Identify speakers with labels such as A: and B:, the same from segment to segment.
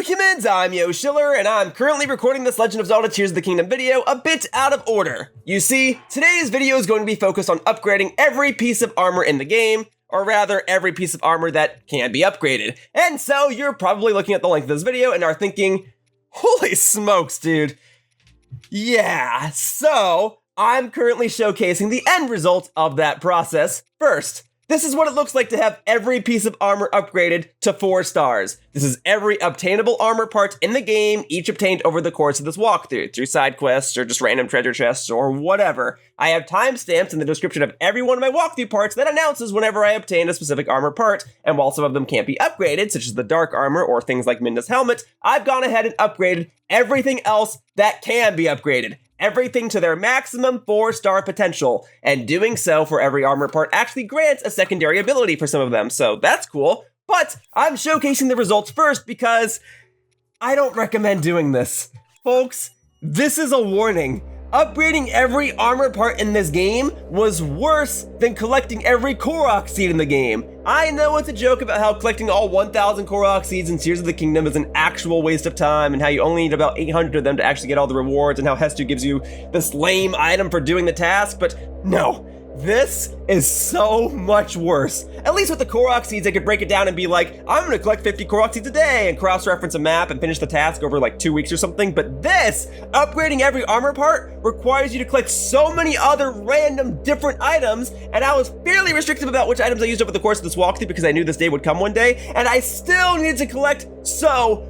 A: Hello humans, I'm Yoshiller, and I'm currently recording this Legend of Zelda Tears of the Kingdom video a bit out of order. You see, today's video is going to be focused on upgrading every piece of armor in the game, or rather, every piece of armor that can be upgraded. And so, you're probably looking at the length of this video and are thinking, holy smokes, dude. Yeah, so, I'm currently showcasing the end result of that process first. This is what it looks like to have every piece of armor upgraded to 4 stars. This is every obtainable armor part in the game, each obtained over the course of this walkthrough, through side quests or just random treasure chests or whatever. I have timestamps in the description of every one of my walkthrough parts that announces whenever I obtain a specific armor part, and while some of them can't be upgraded, such as the dark armor or things like Midna's helmet, I've gone ahead and upgraded everything else that can be upgraded. Everything to their maximum 4-star potential, and doing so for every armor part actually grants a secondary ability for some of them, so that's cool. But I'm showcasing the results first because I don't recommend doing this. Folks, this is a warning. Upgrading every armor part in this game was worse than collecting every Korok seed in the game. I know it's a joke about how collecting all 1,000 Korok seeds in Tears of the Kingdom is an actual waste of time, and how you only need about 800 of them to actually get all the rewards, and how Hestu gives you this lame item for doing the task, but no. This is so much worse. At least with the Korok seeds, I could break it down and be like, I'm gonna collect 50 Korok seeds a day and cross-reference a map and finish the task over like 2 weeks or something. But this, upgrading every armor part, requires you to collect so many other random different items, and I was fairly restrictive about which items I used over the course of this walkthrough because I knew this day would come one day, and I still needed to collect so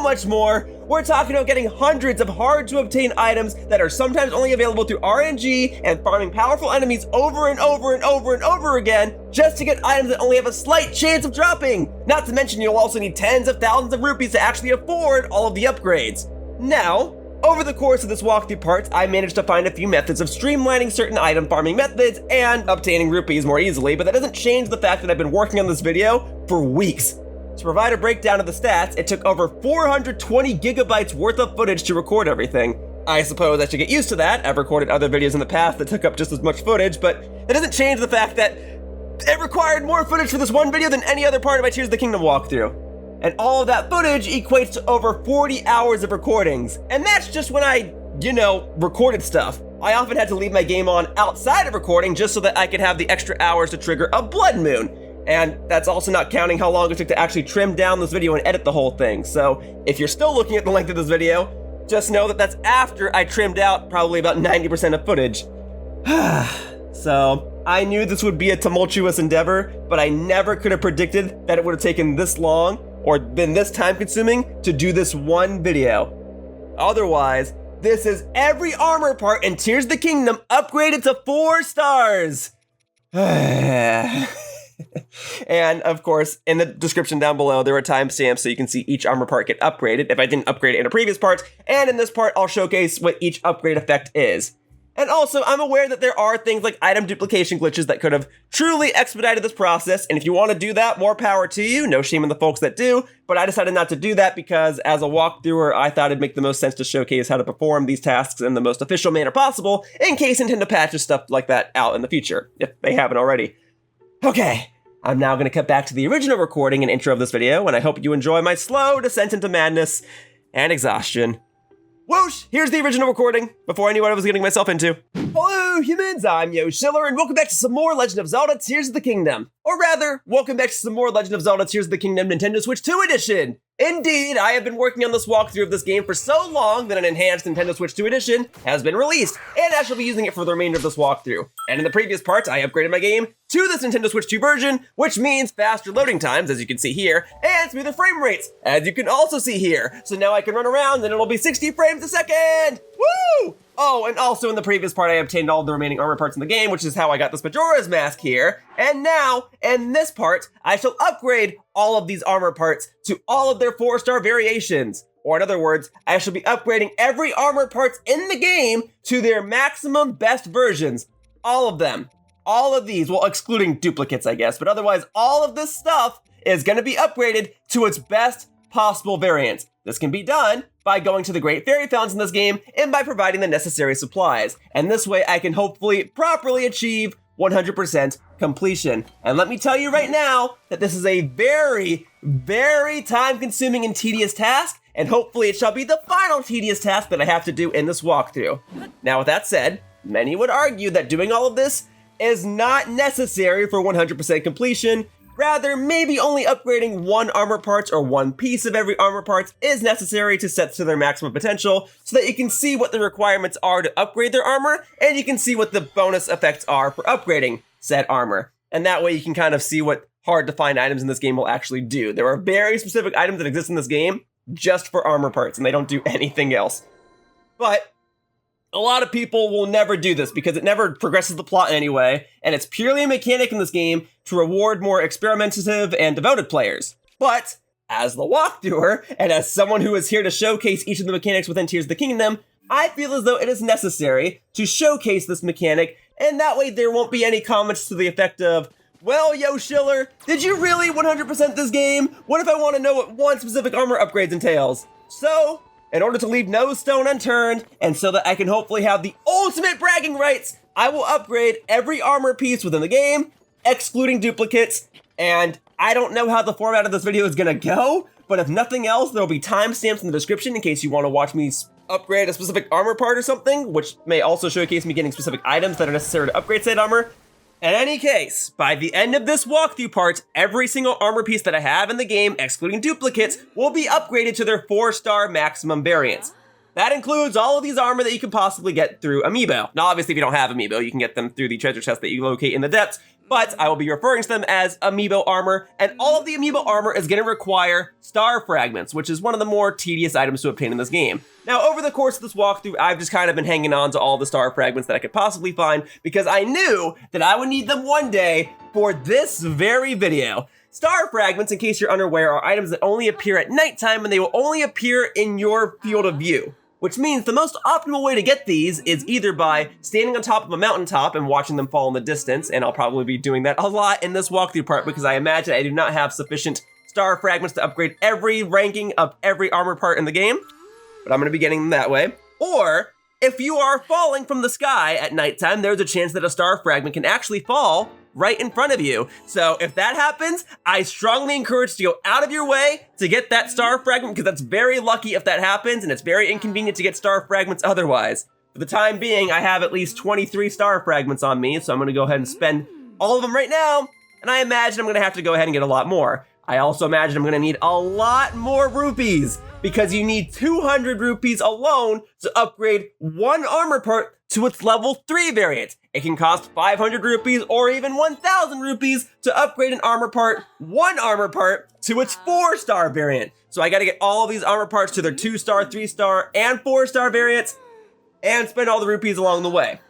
A: much more. We're talking about getting hundreds of hard-to-obtain items that are sometimes only available through RNG and farming powerful enemies over and over again just to get items that only have a slight chance of dropping. Not to mention you'll also need tens of thousands of rupees to actually afford all of the upgrades. Now, over the course of this walkthrough part, I managed to find a few methods of streamlining certain item farming methods and obtaining rupees more easily, but that doesn't change the fact that I've been working on this video for weeks. To provide a breakdown of the stats, it took over 420 gigabytes worth of footage to record everything. I suppose I should get used to that. I've recorded other videos in the past that took up just as much footage, but that doesn't change the fact that it required more footage for this one video than any other part of my Tears of the Kingdom walkthrough. And all of that footage equates to over 40 hours of recordings. And that's just when I, recorded stuff. I often had to leave my game on outside of recording just so that I could have the extra hours to trigger a blood moon. And that's also not counting how long it took to actually trim down this video and edit the whole thing. So if you're still looking at the length of this video, just know that that's after I trimmed out probably about 90% of footage. So I knew this would be a tumultuous endeavor, but I never could have predicted that it would have taken this long or been this time consuming to do this one video. Otherwise, this is every armor part in Tears of the Kingdom upgraded to 4 stars. And of course, in the description down below, there are timestamps so you can see each armor part get upgraded if I didn't upgrade it in a previous part, and in this part, I'll showcase what each upgrade effect is. And also, I'm aware that there are things like item duplication glitches that could have truly expedited this process, and if you want to do that, more power to you, no shame in the folks that do, but I decided not to do that because as a walkthrougher, I thought it'd make the most sense to showcase how to perform these tasks in the most official manner possible, in case Nintendo patches stuff like that out in the future, if they haven't already. Okay, I'm now going to cut back to the original recording and intro of this video, and I hope you enjoy my slow descent into madness and exhaustion. Whoosh! Here's the original recording, before I knew what I was getting myself into. Hello humans, I'm Yoshiller, and welcome back to some more Legend of Zelda Tears of the Kingdom. Or rather, welcome back to some more Legend of Zelda Tears of the Kingdom Nintendo Switch 2 Edition! Indeed, I have been working on this walkthrough of this game for so long that an enhanced Nintendo Switch 2 Edition has been released, and I shall be using it for the remainder of this walkthrough. And in the previous parts, I upgraded my game to this Nintendo Switch 2 version, which means faster loading times, as you can see here, and smoother frame rates, as you can also see here. So now I can run around and it'll be 60 frames a second! Woo! Oh, and also in the previous part, I obtained all the remaining armor parts in the game, which is how I got this Majora's Mask here. And now, in this part, I shall upgrade all of these armor parts to all of their 4-star variations. Or in other words, I shall be upgrading every armor parts in the game to their maximum best versions. All of them. All of these, well, excluding duplicates, I guess, but otherwise, all of this stuff is going to be upgraded to its best possible variants. This can be done by going to the Great Fairy Fountains in this game and by providing the necessary supplies. And this way I can hopefully properly achieve 100% completion. And let me tell you right now that this is a very, very time-consuming and tedious task, and hopefully it shall be the final tedious task that I have to do in this walkthrough. Now, with that said, many would argue that doing all of this is not necessary for 100% completion. Rather, maybe only upgrading one armor parts or one piece of every armor parts is necessary to set to their maximum potential so that you can see what the requirements are to upgrade their armor, and you can see what the bonus effects are for upgrading said armor. And that way you can kind of see what hard to find items in this game will actually do. There are very specific items that exist in this game just for armor parts, and they don't do anything else. But a lot of people will never do this because it never progresses the plot in any way, and it's purely a mechanic in this game to reward more experimentative and devoted players. But as the walkthrougher, and as someone who is here to showcase each of the mechanics within Tears of the Kingdom, I feel as though it is necessary to showcase this mechanic, and that way there won't be any comments to the effect of, well, Yoshiller, did you really 100% this game? What if I want to know what one specific armor upgrades entails? So, in order to leave no stone unturned, and so that I can hopefully have the ultimate bragging rights, I will upgrade every armor piece within the game, excluding duplicates, and I don't know how the format of this video is gonna go, but if nothing else, there'll be timestamps in the description in case you want to watch me upgrade a specific armor part or something, which may also showcase me getting specific items that are necessary to upgrade said armor. In any case, by the end of this walkthrough part, every single armor piece that I have in the game, excluding duplicates, will be upgraded to their 4-star maximum variants. That includes all of these armor that you can possibly get through Amiibo. Now, obviously, if you don't have Amiibo, you can get them through the treasure chest that you locate in the depths, but I will be referring to them as Amiibo armor, and all of the Amiibo armor is going to require star fragments, which is one of the more tedious items to obtain in this game. Now, over the course of this walkthrough, I've just kind of been hanging on to all the star fragments that I could possibly find because I knew that I would need them one day for this very video. Star fragments, in case you're unaware, are items that only appear at nighttime and they will only appear in your field of view. Which means the most optimal way to get these is either by standing on top of a mountaintop and watching them fall in the distance, and I'll probably be doing that a lot in this walkthrough part because I imagine I do not have sufficient star fragments to upgrade every ranking of every armor part in the game, but I'm going to be getting them that way. Or, if you are falling from the sky at nighttime, there's a chance that a star fragment can actually fall right in front of you. So if that happens, I strongly encourage you to go out of your way to get that star fragment because that's very lucky if that happens, and it's very inconvenient to get star fragments otherwise. For the time being, I have at least 23 star fragments on me, so I'm going to go ahead and spend all of them right now, and I imagine I'm going to have to go ahead and get a lot more. I also imagine I'm going to need a lot more rupees because you need 200 rupees alone to upgrade one armor part to its level 3 variant. It can cost 500 rupees or even 1,000 rupees to upgrade an armor part, one armor part, to its 4-star variant. So I gotta get all of these armor parts to their 2-star, 3-star, and 4-star variants, and spend all the rupees along the way.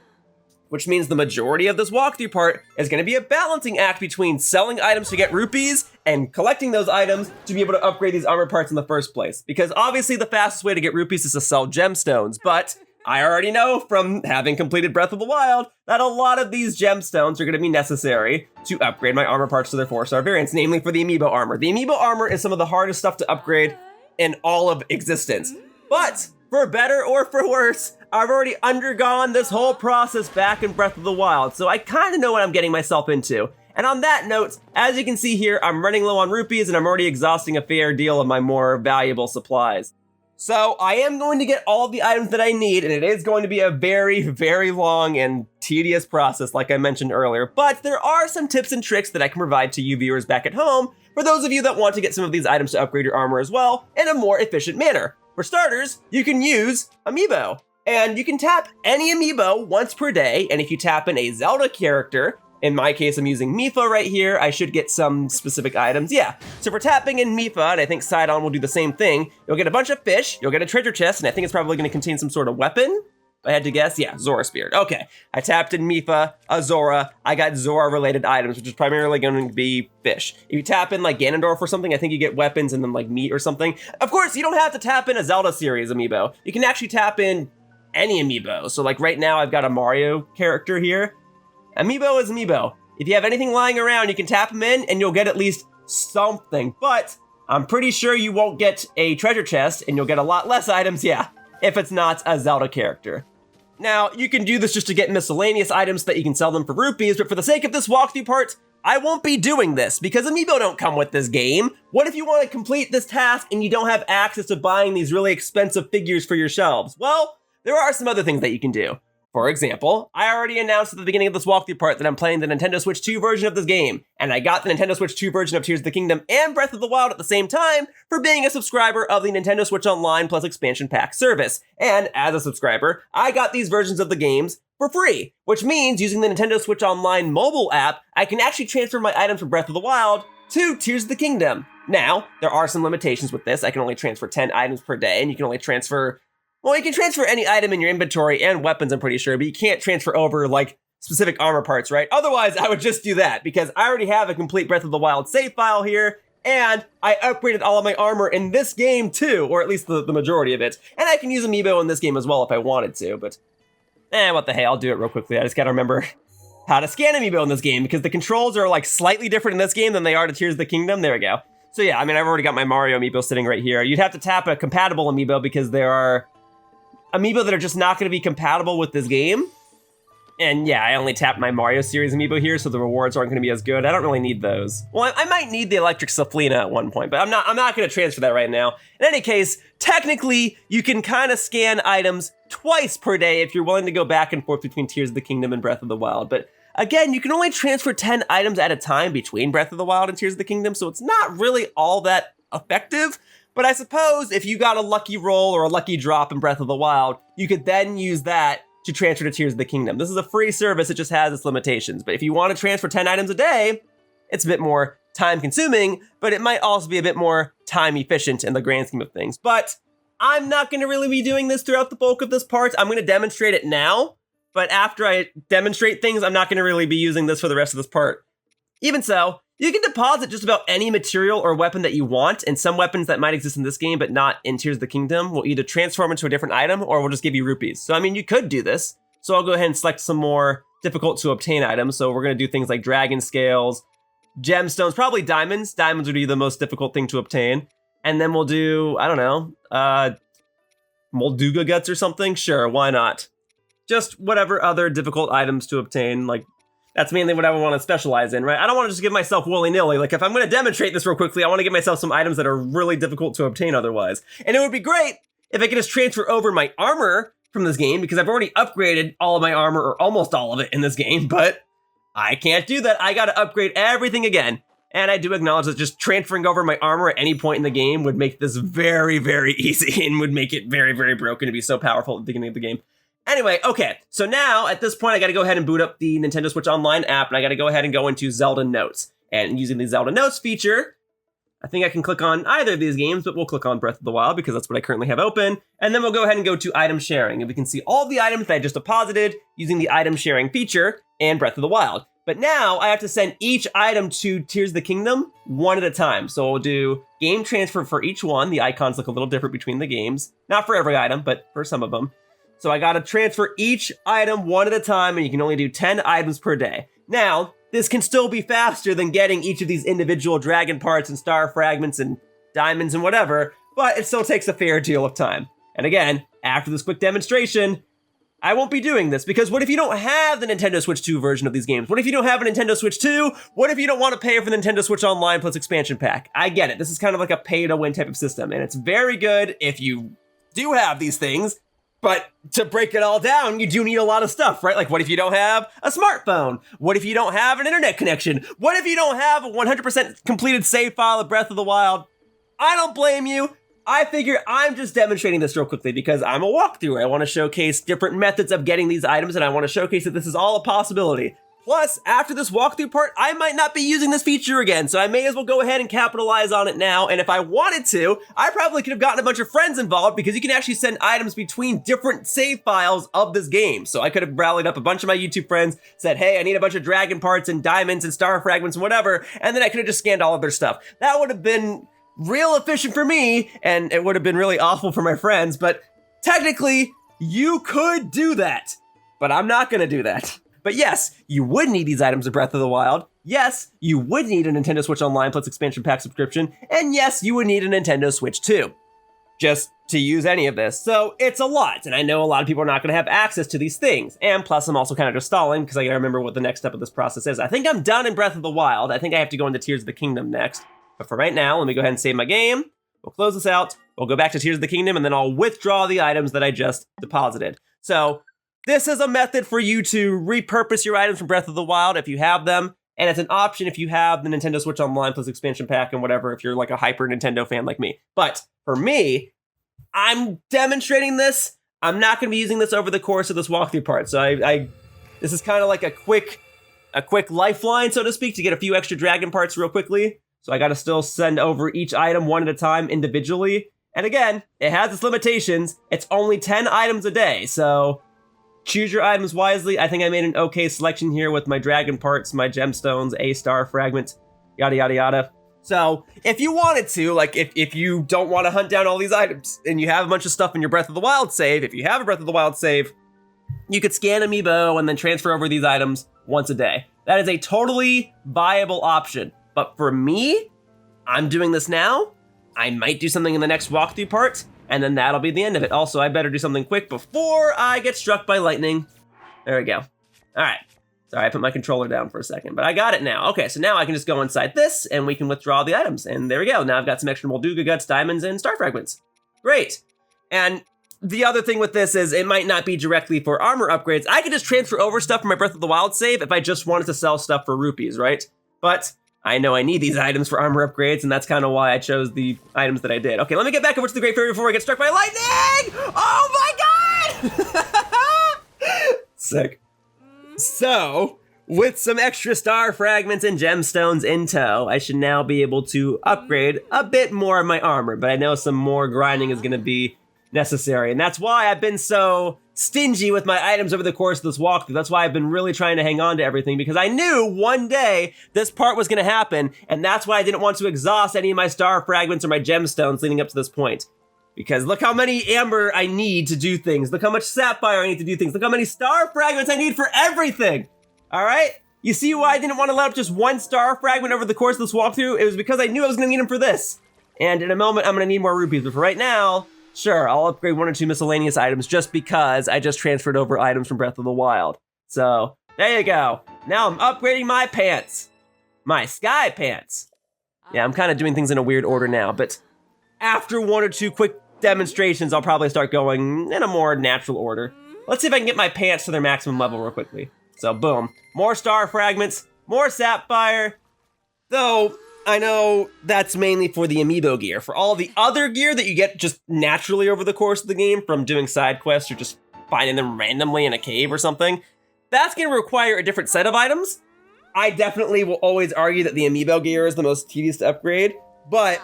A: Which means the majority of this walkthrough part is gonna be a balancing act between selling items to get rupees and collecting those items to be able to upgrade these armor parts in the first place. Because obviously the fastest way to get rupees is to sell gemstones, but I already know from having completed Breath of the Wild that a lot of these gemstones are going to be necessary to upgrade my armor parts to their 4-star variants, namely for the Amiibo armor. The Amiibo armor is some of the hardest stuff to upgrade in all of existence. But for better or for worse, I've already undergone this whole process back in Breath of the Wild, so I kind of know what I'm getting myself into. And on that note, as you can see here, I'm running low on rupees and I'm already exhausting a fair deal of my more valuable supplies. So I am going to get all of the items that I need, and it is going to be a very, very long and tedious process, like I mentioned earlier. But there are some tips and tricks that I can provide to you viewers back at home for those of you that want to get some of these items to upgrade your armor as well in a more efficient manner. For starters, you can use Amiibo, and you can tap any Amiibo once per day, and if you tap in a Zelda character, in my case, I'm using Mipha right here. I should get some specific items. Yeah, so for tapping in Mipha, and I think Sidon will do the same thing, you'll get a bunch of fish, you'll get a treasure chest, and I think it's probably going to contain some sort of weapon. If I had to guess, yeah, Zora Spirit. Okay, I tapped in Mipha, a Zora. I got Zora-related items, which is primarily going to be fish. If you tap in like Ganondorf or something, I think you get weapons and then like meat or something. Of course, you don't have to tap in a Zelda series Amiibo. You can actually tap in any Amiibo. So like right now, I've got a Mario character here. Amiibo is Amiibo. If you have anything lying around, you can tap them in and you'll get at least something. But I'm pretty sure you won't get a treasure chest and you'll get a lot less items, yeah, if it's not a Zelda character. Now, you can do this just to get miscellaneous items so that you can sell them for rupees, but for the sake of this walkthrough part, I won't be doing this because amiibo don't come with this game. What if you want to complete this task and you don't have access to buying these really expensive figures for your shelves? Well, there are some other things that you can do. For example, I already announced at the beginning of this walkthrough part that I'm playing the Nintendo Switch 2 version of this game, and I got the Nintendo Switch 2 version of Tears of the Kingdom and Breath of the Wild at the same time for being a subscriber of the Nintendo Switch Online Plus Expansion Pack service. And as a subscriber, I got these versions of the games for free, which means using the Nintendo Switch Online mobile app, I can actually transfer my items from Breath of the Wild to Tears of the Kingdom. Now, there are some limitations with this. I can only transfer 10 items per day, and you can only transfer... Well, you can transfer any item in your inventory and weapons, I'm pretty sure, but you can't transfer over, like, specific armor parts, right? Otherwise, I would just do that, because I already have a complete Breath of the Wild save file here, and I upgraded all of my armor in this game, too, or at least the majority of it. And I can use amiibo in this game as well if I wanted to, but... what the hey, I'll do it real quickly. I just gotta remember how to scan amiibo in this game, because the controls are, like, slightly different in this game than they are to Tears of the Kingdom. There we go. So yeah, I mean, I've already got my Mario amiibo sitting right here. You'd have to tap a compatible amiibo, because there are amiibo that are just not going to be compatible with this game. And yeah, I only tapped my Mario series amiibo here, so the rewards aren't going to be as good. I don't really need those. Well, I might need the electric Saflina at one point, but I'm not going to transfer that right now. In any case, technically, you can kind of scan items twice per day if you're willing to go back and forth between Tears of the Kingdom and Breath of the Wild. But again, you can only transfer 10 items at a time between Breath of the Wild and Tears of the Kingdom, so it's not really all that effective. But I suppose if you got a lucky roll or a lucky drop in Breath of the Wild, you could then use that to transfer to Tears of the Kingdom. This is a free service, it just has its limitations. But if you want to transfer 10 items a day, it's a bit more time consuming, but it might also be a bit more time efficient in the grand scheme of things. But I'm not going to really be doing this throughout the bulk of this part. I'm going to demonstrate it now, but after I demonstrate things, I'm not going to really be using this for the rest of this part. Even so, you can deposit just about any material or weapon that you want, and some weapons that might exist in this game but not in Tears of the Kingdom will either transform into a different item or will just give you rupees. So I mean, you could do this. So I'll go ahead and select some more difficult to obtain items. So we're going to do things like dragon scales, gemstones, probably diamonds. Diamonds would be the most difficult thing to obtain. And then we'll do, I don't know, Molduga guts or something? Sure, why not? Just whatever other difficult items to obtain, like, that's mainly what I want to specialize in, right? I don't want to just give myself willy-nilly. Like, if I'm going to demonstrate this real quickly, I want to give myself some items that are really difficult to obtain otherwise. And it would be great if I could just transfer over my armor from this game, because I've already upgraded all of my armor, or almost all of it in this game, but I can't do that. I got to upgrade everything again. And I do acknowledge that just transferring over my armor at any point in the game would make this very, very easy and would make it very, very broken to be so powerful at the beginning of the game. Anyway, okay, so now at this point I gotta go ahead and boot up the Nintendo Switch Online app, and I gotta go ahead and go into Zelda Notes. And using the Zelda Notes feature, I think I can click on either of these games, but we'll click on Breath of the Wild because that's what I currently have open. And then we'll go ahead and go to item sharing, and we can see all the items that I just deposited using the item sharing feature and Breath of the Wild. But now I have to send each item to Tears of the Kingdom one at a time. So we'll do game transfer for each one. The icons look a little different between the games. Not for every item, but for some of them. So I gotta transfer each item one at a time, and you can only do 10 items per day. Now, this can still be faster than getting each of these individual dragon parts and star fragments and diamonds and whatever, but it still takes a fair deal of time. And again, after this quick demonstration, I won't be doing this, because what if you don't have the Nintendo Switch 2 version of these games? What if you don't have a Nintendo Switch 2? What if you don't want to pay for the Nintendo Switch Online Plus Expansion Pack? I get it. This is kind of like a pay-to-win type of system, and it's very good if you do have these things. But to break it all down, you do need a lot of stuff, right? Like, what if you don't have a smartphone? What if you don't have an internet connection? What if you don't have a 100% completed save file of Breath of the Wild? I don't blame you. I figure I'm just demonstrating this real quickly because I'm a walkthrough. I want to showcase different methods of getting these items, and I want to showcase that this is all a possibility. Plus, after this walkthrough part, I might not be using this feature again, so I may as well go ahead and capitalize on it now. And if I wanted to, I probably could have gotten a bunch of friends involved, because you can actually send items between different save files of this game. So I could have rallied up a bunch of my YouTube friends, said, hey, I need a bunch of dragon parts and diamonds and star fragments and whatever, and then I could have just scanned all of their stuff. That would have been real efficient for me, and it would have been really awful for my friends, but technically, you could do that. But I'm not gonna do that. But yes, you would need these items in Breath of the Wild. Yes, you would need a Nintendo Switch Online Plus Expansion Pack subscription. And yes, you would need a Nintendo Switch 2. Just to use any of this. So it's a lot, and I know a lot of people are not going to have access to these things. And plus, I'm also kind of just stalling because I got to remember what the next step of this process is. I think I'm done in Breath of the Wild. I think I have to go into Tears of the Kingdom next. But for right now, let me go ahead and save my game. We'll close this out. We'll go back to Tears of the Kingdom, and then I'll withdraw the items that I just deposited. So this is a method for you to repurpose your items from Breath of the Wild if you have them. And it's an option if you have the Nintendo Switch Online plus expansion pack and whatever, if you're like a hyper Nintendo fan like me. But for me, I'm demonstrating this. I'm not going to be using this over the course of this walkthrough part. So this is kind of like a quick lifeline, so to speak, to get a few extra dragon parts real quickly. So I got to still send over each item one at a time individually. And again, it has its limitations. It's only 10 items a day, so choose your items wisely. I think I made an okay selection here with my dragon parts, my gemstones, A-star fragment, yada, yada, yada. So if you wanted to, like if you don't want to hunt down all these items and you have a bunch of stuff in your Breath of the Wild save, if you have a Breath of the Wild save, you could scan Amiibo and then transfer over these items once a day. That is a totally viable option. But for me, I'm doing this now. I might do something in the next walkthrough part, and then that'll be the end of it. Also, I better do something quick before I get struck by lightning. There we go. All right. Sorry, I put my controller down for a second, but I got it now. Okay, so now I can just go inside this, and we can withdraw the items. And there we go. Now I've got some extra Molduga Guts, Diamonds, and Star Fragments. Great. And the other thing with this is it might not be directly for armor upgrades. I could just transfer over stuff from my Breath of the Wild save if I just wanted to sell stuff for rupees, right? But I know I need these items for armor upgrades, and that's kind of why I chose the items that I did. Okay, let me get back over to the Great Fairy before I get struck by lightning! Oh my god! Sick. So, with some extra star fragments and gemstones in tow, I should now be able to upgrade a bit more of my armor, but I know some more grinding is going to be necessary, and that's why I've been so stingy with my items over the course of this walkthrough. That's why I've been really trying to hang on to everything, because I knew one day this part was going to happen, and that's why I didn't want to exhaust any of my star fragments or my gemstones leading up to this point. Because look how many amber I need to do things. Look how much sapphire I need to do things. Look how many star fragments I need for everything. All right? You see why I didn't want to let up just one star fragment over the course of this walkthrough? It was because I knew I was going to need them for this. And in a moment, I'm going to need more rupees. But for right now, sure, I'll upgrade 1 or 2 miscellaneous items just because I just transferred over items from Breath of the Wild. So, there you go. Now I'm upgrading my pants. My sky pants. Yeah, I'm kind of doing things in a weird order now, but after 1 or 2 quick demonstrations, I'll probably start going in a more natural order. Let's see if I can get my pants to their maximum level real quickly. So, boom. More star fragments, more sapphire. Though, I know that's mainly for the amiibo gear. For all the other gear that you get just naturally over the course of the game from doing side quests or just finding them randomly in a cave or something, that's going to require a different set of items. I definitely will always argue that the amiibo gear is the most tedious to upgrade, but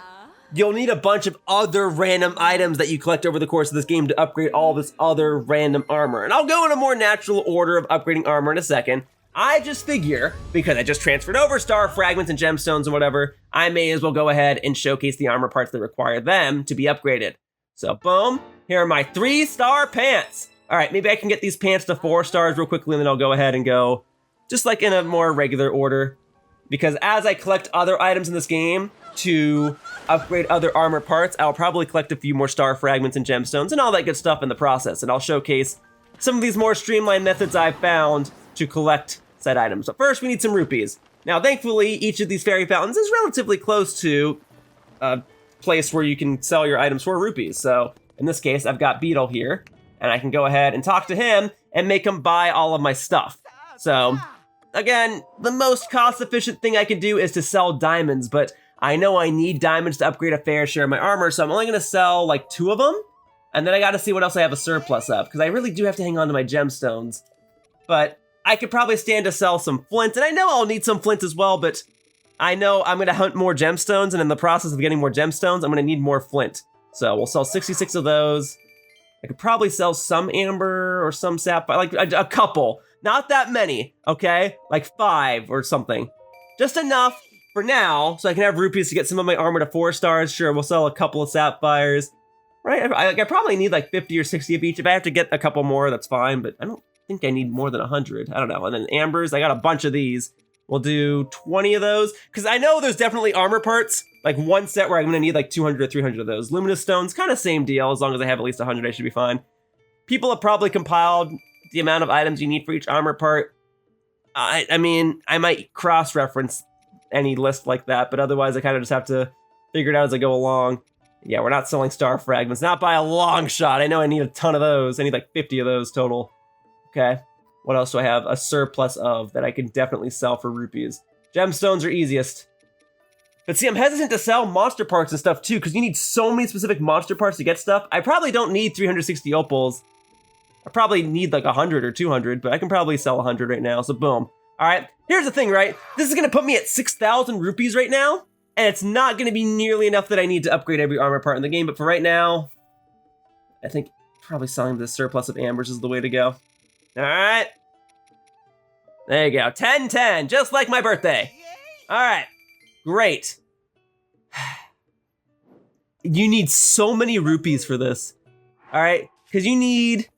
A: you'll need a bunch of other random items that you collect over the course of this game to upgrade all this other random armor. And I'll go in a more natural order of upgrading armor in a second. I just figure, because I just transferred over star fragments and gemstones and whatever, I may as well go ahead and showcase the armor parts that require them to be upgraded. So boom, here are my 3-star pants. All right, maybe I can get these pants to 4 stars real quickly, and then I'll go ahead and go just like in a more regular order. Because as I collect other items in this game to upgrade other armor parts, I'll probably collect a few more star fragments and gemstones and all that good stuff in the process. And I'll showcase some of these more streamlined methods I've found to collect said items. But first, we need some rupees. Now, thankfully, each of these fairy fountains is relatively close to a place where you can sell your items for rupees. So, in this case, I've got Beetle here, and I can go ahead and talk to him and make him buy all of my stuff. So, again, the most cost-efficient thing I can do is to sell diamonds, but I know I need diamonds to upgrade a fair share of my armor, so I'm only going to sell, like, 2 of them, and then I got to see what else I have a surplus of, because I really do have to hang on to my gemstones. But I could probably stand to sell some flint, and I know I'll need some flint as well, but I know I'm going to hunt more gemstones, and in the process of getting more gemstones, I'm going to need more flint. So we'll sell 66 of those. I could probably sell some amber or some sapphire, like a couple. Not that many, okay? Like 5 or something. Just enough for now, so I can have rupees to get some of my armor to 4 stars. Sure, we'll sell a couple of sapphires. Right, I probably need like 50 or 60 of each. If I have to get a couple more, that's fine, but I don't think I need more than 100. I don't know. And then ambers, I got a bunch of these. We'll do 20 of those, because I know there's definitely armor parts, like one set where I'm gonna need like 200 or 300 of those. Luminous stones, kind of same deal, as long as I have at least 100, I should be fine. People have probably compiled the amount of items you need for each armor part. I mean, I might cross-reference any list like that, but otherwise I kind of just have to figure it out as I go along. Yeah, we're not selling star fragments, not by a long shot. I know I need a ton of those. I need like 50 of those total. Okay, what else do I have? A surplus of that I can definitely sell for rupees. Gemstones are easiest. But see, I'm hesitant to sell monster parts and stuff too, because you need so many specific monster parts to get stuff. I probably don't need 360 opals. I probably need like 100 or 200, but I can probably sell 100 right now, so boom. All right, here's the thing, right? This is gonna put me at 6,000 rupees right now, and it's not gonna be nearly enough that I need to upgrade every armor part in the game, but for right now, I think probably selling the surplus of ambers is the way to go. All right. There you go, 10-10, just like my birthday. All right, great. You need so many rupees for this, all right? Because you need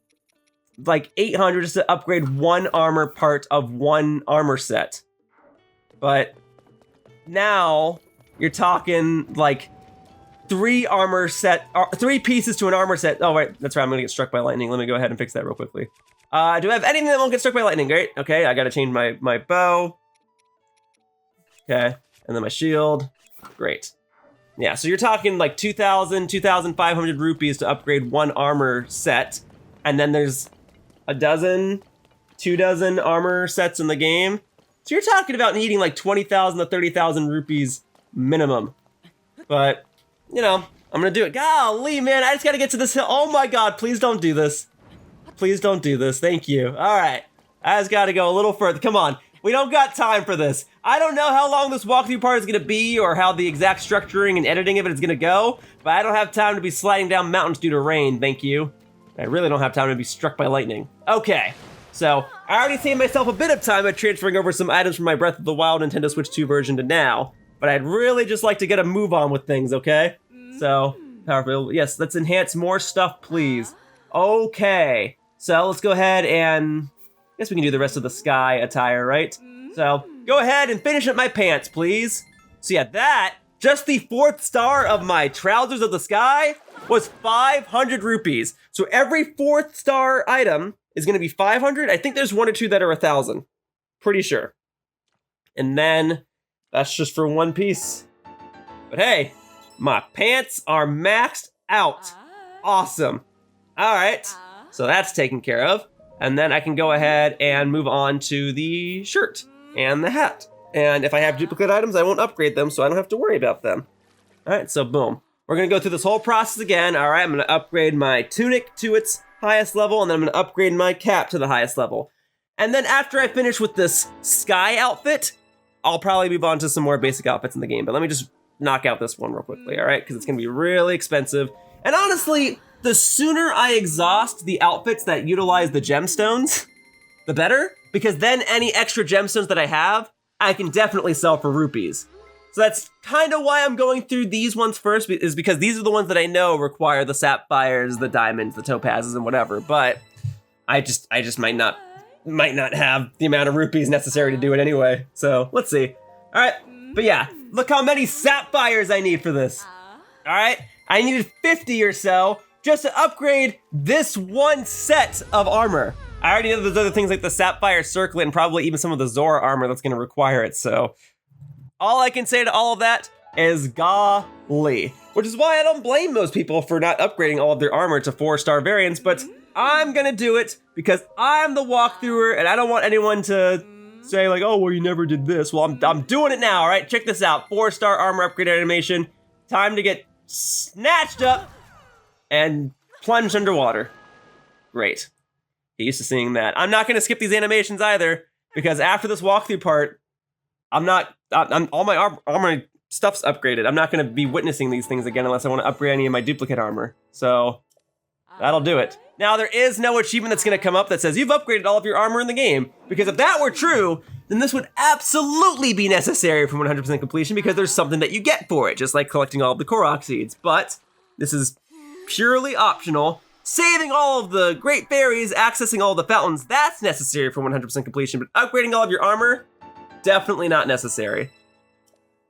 A: like 800 just to upgrade one armor part of one armor set. But now you're talking like 3 pieces to an armor set. Oh, wait, that's right, I'm gonna get struck by lightning. Let me go ahead and fix that real quickly. Do I have anything that won't get struck by lightning? Great, okay, I gotta change my bow. Okay, and then my shield, great. Yeah, so you're talking like 2,000, 2,500 rupees to upgrade one armor set. And then there's a dozen, 2 dozen armor sets in the game. So you're talking about needing like 20,000 to 30,000 rupees minimum. But, you know, I'm gonna do it. Golly, man, I just gotta get to this hill. Oh my God, please don't do this. Please don't do this, thank you. All right, I just gotta go a little further. Come on, we don't got time for this. I don't know how long this walkthrough part is gonna be or how the exact structuring and editing of it is gonna go, but I don't have time to be sliding down mountains due to rain, thank you. I really don't have time to be struck by lightning. Okay, so I already saved myself a bit of time by transferring over some items from my Breath of the Wild Nintendo Switch 2 version to now, but I'd really just like to get a move on with things, okay? So, powerful, yes, let's enhance more stuff, please. Okay, so let's go ahead and, I guess we can do the rest of the sky attire, right? So, go ahead and finish up my pants, please. So yeah, that, just the 4th star of my Trousers of the Sky was 500 rupees. So every 4th star item is gonna be 500. I think there's 1 or 2 that are 1,000. Pretty sure. And then, that's just for 1 piece. But hey, my pants are maxed out. Awesome. All right, so that's taken care of. And then I can go ahead and move on to the shirt and the hat. And if I have duplicate items, I won't upgrade them, so I don't have to worry about them. All right, so boom. We're gonna go through this whole process again. All right, I'm gonna upgrade my tunic to its highest level, and then I'm gonna upgrade my cap to the highest level. And then after I finish with this sky outfit, I'll probably move on to some more basic outfits in the game. But let me just knock out this one real quickly, all right? Because it's gonna be really expensive. And honestly, the sooner I exhaust the outfits that utilize the gemstones, the better. Because then any extra gemstones that I have, I can definitely sell for rupees. So that's kind of why I'm going through these ones first, is because these are the ones that I know require the sapphires, the diamonds, the topazes, and whatever. But I just might not have the amount of rupees necessary to do it anyway. So let's see. All right, but yeah, look how many sapphires I need for this. All right, I needed 50 or so just to upgrade this one set of armor. I already know there's other things like the sapphire circlet and probably even some of the Zora armor that's gonna require it. So all I can say to all of that is golly, which is why I don't blame most people for not upgrading all of their armor to 4-star variants, but I'm gonna do it because I'm the walkthrougher and I don't want anyone to say like, oh, well, you never did this. Well, I'm doing it now, all right? Check this out, 4-star armor upgrade animation. Time to get snatched up and plunged underwater. Great. Get used to seeing that. I'm not gonna skip these animations either because after this walkthrough part, I'm all my armor stuff's upgraded. I'm not gonna be witnessing these things again unless I wanna upgrade any of my duplicate armor. So that'll do it. Now there is no achievement that's gonna come up that says you've upgraded all of your armor in the game, because if that were true, then this would absolutely be necessary for 100% completion because there's something that you get for it, just like collecting all of the Korok seeds. But this is purely optional. Saving all of the great berries, accessing all the fountains, that's necessary for 100% completion, but upgrading all of your armor, Definitely not necessary.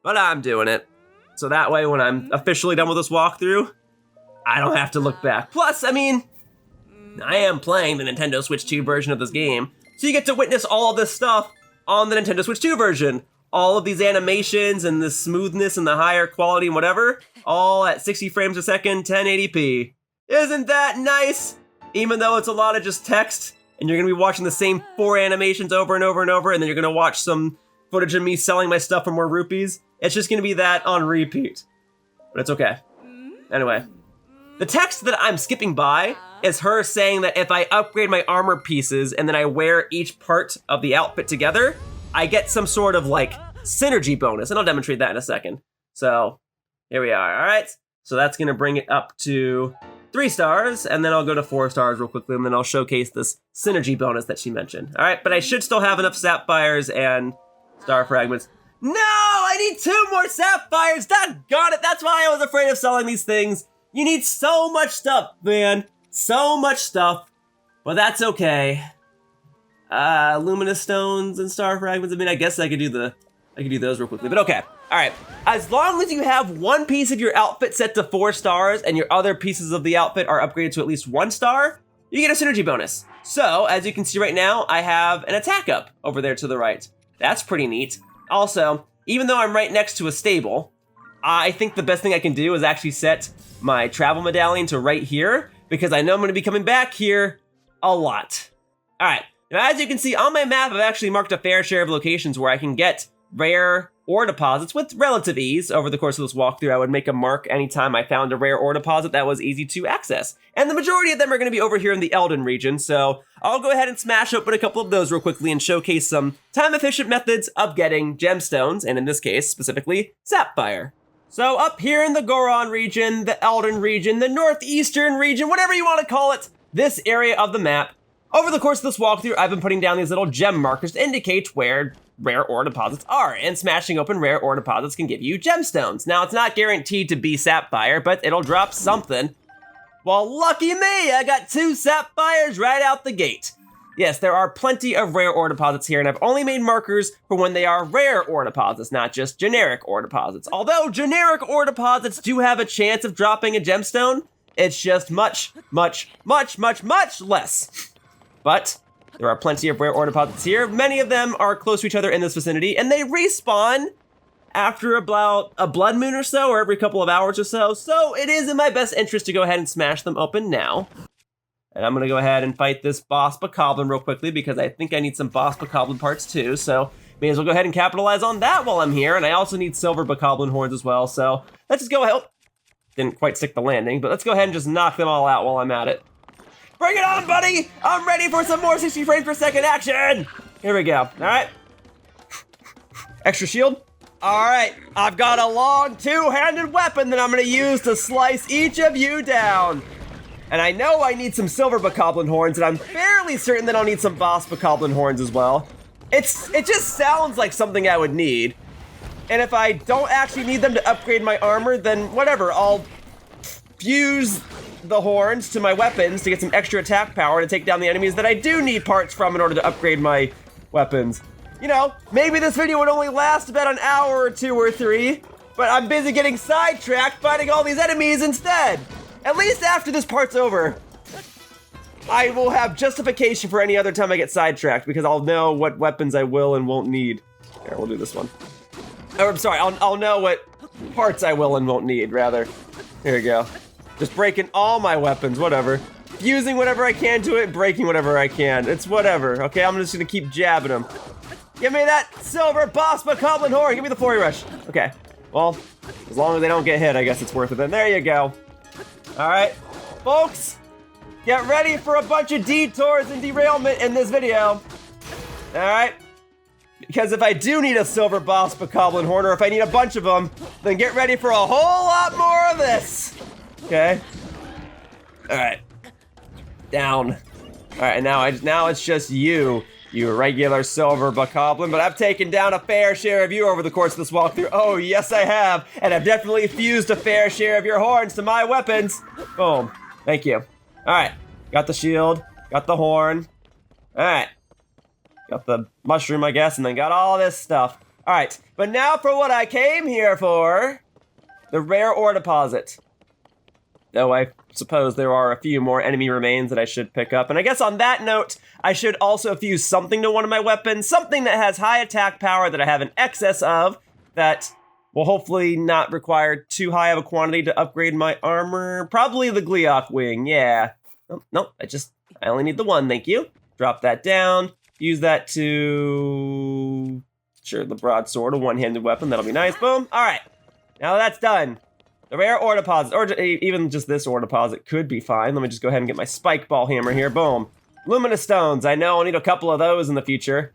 A: But I'm doing it. So that way, when I'm officially done with this walkthrough, I don't have to look back. Plus, I mean, I am playing the Nintendo Switch 2 version of this game, so you get to witness all of this stuff on the Nintendo Switch 2 version. All of these animations and the smoothness and the higher quality and whatever, all at 60 frames a second, 1080p. Isn't that nice? Even though it's a lot of just text, and you're gonna be watching the same 4 animations over and over and over, and then you're gonna watch some footage of me selling my stuff for more rupees. It's just gonna be that on repeat. But it's okay. Anyway. The text that I'm skipping by is her saying that if I upgrade my armor pieces and then I wear each part of the outfit together, I get some sort of like synergy bonus, and I'll demonstrate that in a second. So here we are, all right? So that's gonna bring it up to 3 stars, and then I'll go to 4 stars real quickly, and then I'll showcase this synergy bonus that she mentioned. All right, but I should still have enough sapphires and star fragments. No, I need 2 more sapphires, doggone it, that's why I was afraid of selling these things. You need so much stuff, man. So much stuff. But that's okay. Luminous stones and star fragments. I mean, I guess I could do those real quickly, but okay. All right. As long as you have 1 piece of your outfit set to 4 stars and your other pieces of the outfit are upgraded to at least 1 star, you get a synergy bonus. So, as you can see right now, I have an attack up over there to the right. That's pretty neat. Also, even though I'm right next to a stable, I think the best thing I can do is actually set my travel medallion to right here, because I know I'm going to be coming back here a lot. All right, now as you can see on my map, I've actually marked a fair share of locations where I can get rare ore deposits with relative ease. Over the course of this walkthrough, I would make a mark anytime I found a rare ore deposit that was easy to access. And the majority of them are going to be over here in the Elden region, so I'll go ahead and smash open a couple of those real quickly and showcase some time-efficient methods of getting gemstones, and in this case, specifically, sapphire. So up here in the Goron region, the Elden region, the Northeastern region, whatever you want to call it, this area of the map, over the course of this walkthrough, I've been putting down these little gem markers to indicate where rare ore deposits are, and smashing open rare ore deposits can give you gemstones. Now, it's not guaranteed to be sapphire, but it'll drop something. Well, lucky me, I got 2 sapphires right out the gate. Yes, there are plenty of rare ore deposits here, and I've only made markers for when they are rare ore deposits, not just generic ore deposits. Although generic ore deposits do have a chance of dropping a gemstone, it's just much, much, much, much, much less. But there are plenty of rare ore deposits here. Many of them are close to each other in this vicinity, and they respawn after about a blood moon or so, or every couple of hours or so. So it is in my best interest to go ahead and smash them open now. And I'm gonna go ahead and fight this boss bokoblin real quickly, because I think I need some boss bokoblin parts too, so may as well go ahead and capitalize on that while I'm here, and I also need silver bokoblin horns as well, so let's just go ahead. Oh, didn't quite stick the landing, but let's go ahead and just knock them all out while I'm at it. Bring it on, buddy! I'm ready for some more 60 frames per second action! Here we go, all right. Extra shield. All right, I've got a long 2-handed weapon that I'm gonna use to slice each of you down. And I know I need some silver bokoblin horns, and I'm fairly certain that I'll need some boss bokoblin horns as well. It just sounds like something I would need. And if I don't actually need them to upgrade my armor, then whatever, I'll fuse the horns to my weapons to get some extra attack power to take down the enemies that I do need parts from in order to upgrade my weapons. You know, maybe this video would only last about an hour or 2 or 3, but I'm busy getting sidetracked fighting all these enemies instead. At least after this part's over, I will have justification for any other time I get sidetracked, because I'll know what weapons I will and won't need. Here, we'll do this one. Oh, I'm sorry, I'll know what parts I will and won't need, rather. Here we go. Just breaking all my weapons, whatever. Fusing whatever I can to it, breaking whatever I can. It's whatever, okay? I'm just gonna keep jabbing them. Give me that silver boss bokoblin horn, give me the flurry rush. Okay, well, as long as they don't get hit, I guess it's worth it then. There you go. All right, folks, get ready for a bunch of detours and derailment in this video. All right, because if I do need a silver boss bokoblin horn, or if I need a bunch of them, then get ready for a whole lot more of this. Okay. All right. Down. All right, now it's just you regular silver bokoblin, but I've taken down a fair share of you over the course of this walkthrough. Oh, yes, I have, and I've definitely fused a fair share of your horns to my weapons. Boom. Thank you. All right, got the shield, got the horn. All right, Got the mushroom, I guess, and then got all this stuff. All right, but now for what I came here for. The rare ore deposit. Though I suppose there are a few more enemy remains that I should pick up. And I guess on that note, I should also fuse something to one of my weapons. Something that has high attack power that I have an excess of. That will hopefully not require too high of a quantity to upgrade my armor. Probably the Gleeok wing, yeah. Oh, no, I only need the one, thank you. Drop that down. Use that to... Sure, the broadsword, a one-handed weapon. That'll be nice. Boom. All right. Now that's done. The rare ore deposit, or even just this ore deposit could be fine. Let me just go ahead and get my spike ball hammer here. Boom. Luminous stones. I know I'll need a couple of those in the future.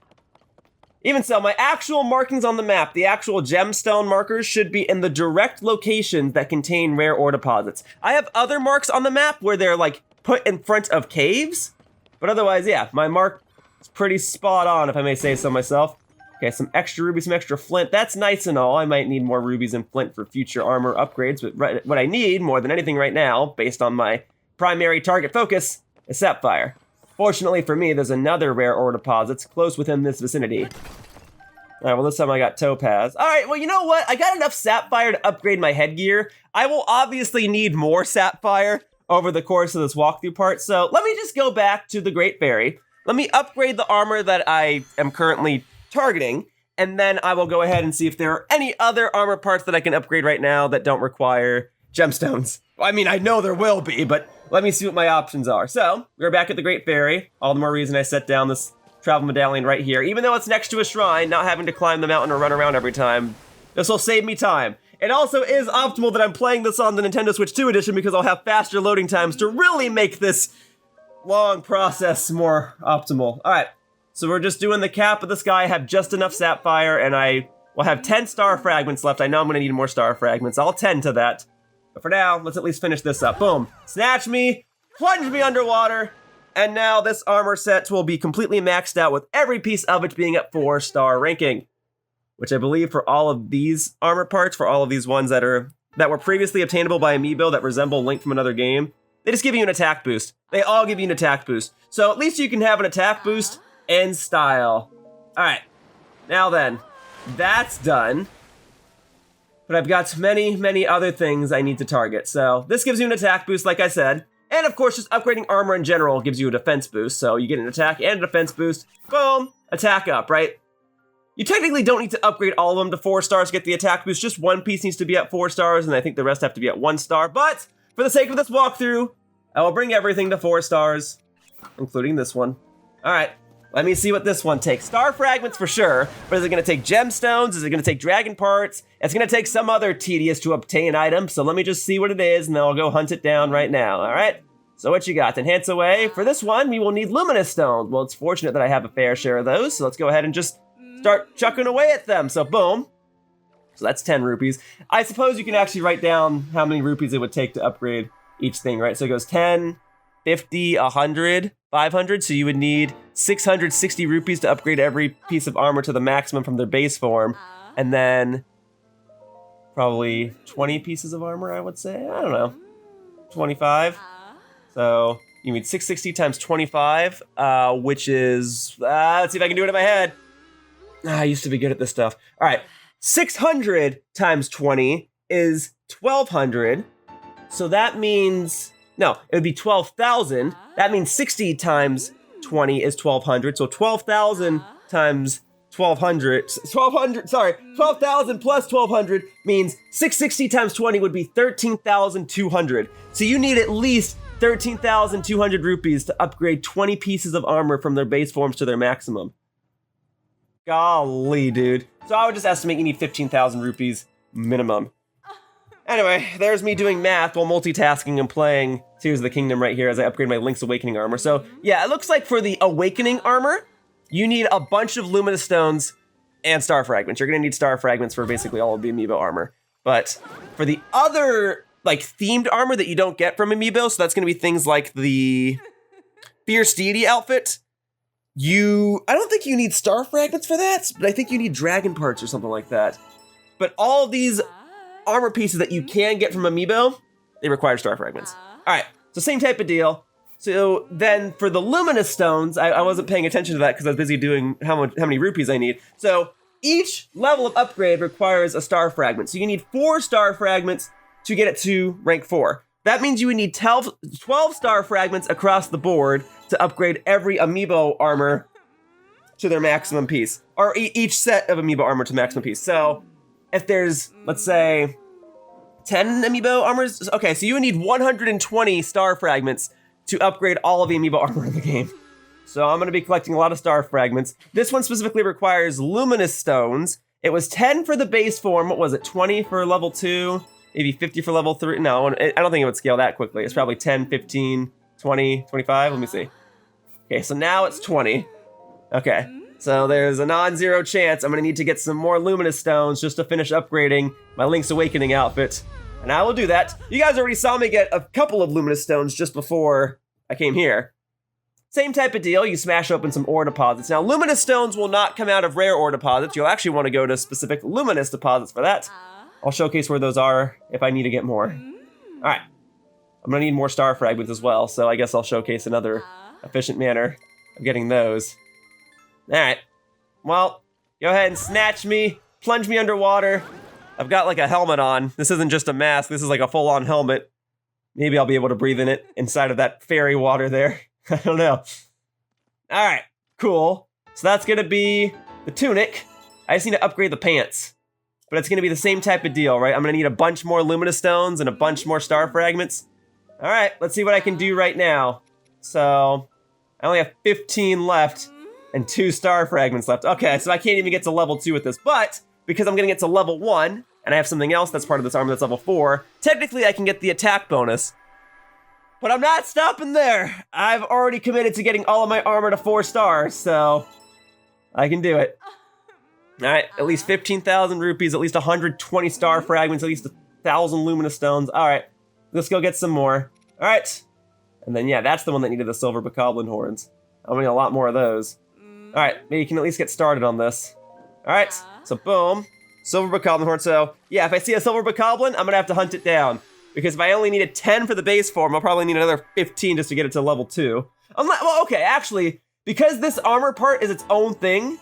A: Even so, my actual markings on the map, the actual gemstone markers, should be in the direct locations that contain rare ore deposits. I have other marks on the map where they're like put in front of caves, but otherwise, yeah, my mark is pretty spot on, if I may say so myself. Okay, some extra rubies, some extra flint. That's nice and all. I might need more rubies and flint for future armor upgrades, but what I need more than anything right now, based on my primary target focus, is sapphire. Fortunately for me, there's another rare ore deposits close within this vicinity. All right, well, this time I got topaz. All right, well, you know what? I got enough sapphire to upgrade my headgear. I will obviously need more sapphire over the course of this walkthrough part, so let me just go back to the Great Fairy. Let me upgrade the armor that I am currently targeting, and then I will go ahead and see if there are any other armor parts that I can upgrade right now that don't require gemstones. I mean, I know there will be, but let me see what my options are. So, we're back at the Great Fairy. All the more reason I set down this travel medallion right here. Even though it's next to a shrine, not having to climb the mountain or run around every time, this will save me time. It also is optimal that I'm playing this on the Nintendo Switch 2 edition because I'll have faster loading times to really make this long process more optimal. All right. So we're just doing the cap of the sky. I have just enough sapphire, and I will have 10 star fragments left. I know I'm going to need more star fragments. I'll tend to that. But for now, let's at least finish this up. Boom. Snatch me, plunge me underwater, and now this armor set will be completely maxed out with every piece of it being at 4-star ranking. Which I believe for all of these armor parts, for all of these ones that were previously obtainable by Amiibo that resemble Link from another game, they just give you an attack boost. They all give you an attack boost. So at least you can have an attack boost in style. All right, now then, that's done. But I've got many, many other things I need to target. So this gives you an attack boost, like I said. And of course, just upgrading armor in general gives you a defense boost. So you get an attack and a defense boost. Boom, attack up, right? You technically don't need to upgrade all of them to 4 stars to get the attack boost. Just one piece needs to be at 4 stars, and I think the rest have to be at 1 star. But for the sake of this walkthrough, I will bring everything to 4 stars, including this one. All right. Let me see what this one takes. Star fragments for sure, but is it going to take gemstones? Is it going to take dragon parts? It's going to take some other tedious to obtain item, so let me just see what it is, and then I'll go hunt it down right now, all right? So what you got? Enhance away. For this one, we will need luminous stones. Well, it's fortunate that I have a fair share of those, so let's go ahead and just start chucking away at them. So boom. So that's 10 rupees. I suppose you can actually write down how many rupees it would take to upgrade each thing, right? So it goes 10, 50, 100, 500. So you would need 660 rupees to upgrade every piece of armor to the maximum from their base form. And then probably 20 pieces of armor, I would say. I don't know. 25. So you need 660 times 25, which is, let's see if I can do it in my head. I used to be good at this stuff. All right. 600 times 20 is 1,200. So that means, no, it would be 12,000. That means 60 times 20 is 1,200. So 12,000 times 1,200, 12,000 plus 1,200 means 660 times 20 would be 13,200. So you need at least 13,200 rupees to upgrade 20 pieces of armor from their base forms to their maximum. Golly, dude. So I would just estimate you need 15,000 rupees minimum. Anyway, there's me doing math while multitasking and playing Tears of the Kingdom right here as I upgrade my Link's Awakening armor. So yeah, it looks like for the Awakening armor, you need a bunch of luminous stones and star fragments. You're gonna need star fragments for basically all of the amiibo armor. But for the other like themed armor that you don't get from amiibo, so that's gonna be things like the Fierce Deity outfit, I don't think you need star fragments for that, but I think you need dragon parts or something like that. But all of these armor pieces that you can get from amiibo, they require star fragments. All right, so same type of deal. So then for the luminous stones, I wasn't paying attention to that because I was busy doing how many rupees I need. So each level of upgrade requires a star fragment. So you need 4 star fragments to get it to rank 4. That means you would need 12 star fragments across the board to upgrade every amiibo armor to their maximum piece. Or each set of amiibo armor to maximum piece. So if there's, let's say, 10 amiibo armors, okay, so you would need 120 star fragments to upgrade all of the amiibo armor in the game. So I'm going to be collecting a lot of star fragments. This one specifically requires luminous stones. It was 10 for the base form. What was it? 20 for level 2? Maybe 50 for level 3? No, I don't think it would scale that quickly. It's probably 10, 15, 20, 25. Let me see. Okay, so now it's 20. Okay, so there's a non-zero chance I'm going to need to get some more luminous stones just to finish upgrading my Link's Awakening outfit. And I will do that. You guys already saw me get a couple of luminous stones just before I came here. Same type of deal, you smash open some ore deposits. Now, luminous stones will not come out of rare ore deposits. You'll actually want to go to specific luminous deposits for that. I'll showcase where those are if I need to get more. All right, I'm gonna need more star fragments as well, so I guess I'll showcase another efficient manner of getting those. All right, well, go ahead and snatch me, plunge me underwater. I've got like a helmet on. This isn't just a mask, this is like a full-on helmet. Maybe I'll be able to breathe in it inside of that fairy water there. I don't know. All right, cool. So that's gonna be the tunic. I just need to upgrade the pants. But it's gonna be the same type of deal, right? I'm gonna need a bunch more luminous stones and a bunch more star fragments. All right, let's see what I can do right now. So I only have 15 left and 2 star fragments left. Okay, so I can't even get to level 2 with this, but because I'm gonna get to level 1 and I have something else that's part of this armor that's level 4, technically I can get the attack bonus. But I'm not stopping there. I've already committed to getting all of my armor to 4 stars, so I can do it. All right, at least 15,000 rupees, at least 120 star fragments, at least 1,000 luminous stones. All right, let's go get some more. All right, and then yeah, that's the one that needed the silver bokoblin horns. I'm gonna need a lot more of those. All right, maybe you can at least get started on this. All right, so boom, silver bokoblin horn. So yeah, if I see a silver bokoblin, I'm gonna have to hunt it down. Because if I only needed 10 for the base form, I'll probably need another 15 just to get it to level 2. Well, okay, actually, because this armor part is its own thing,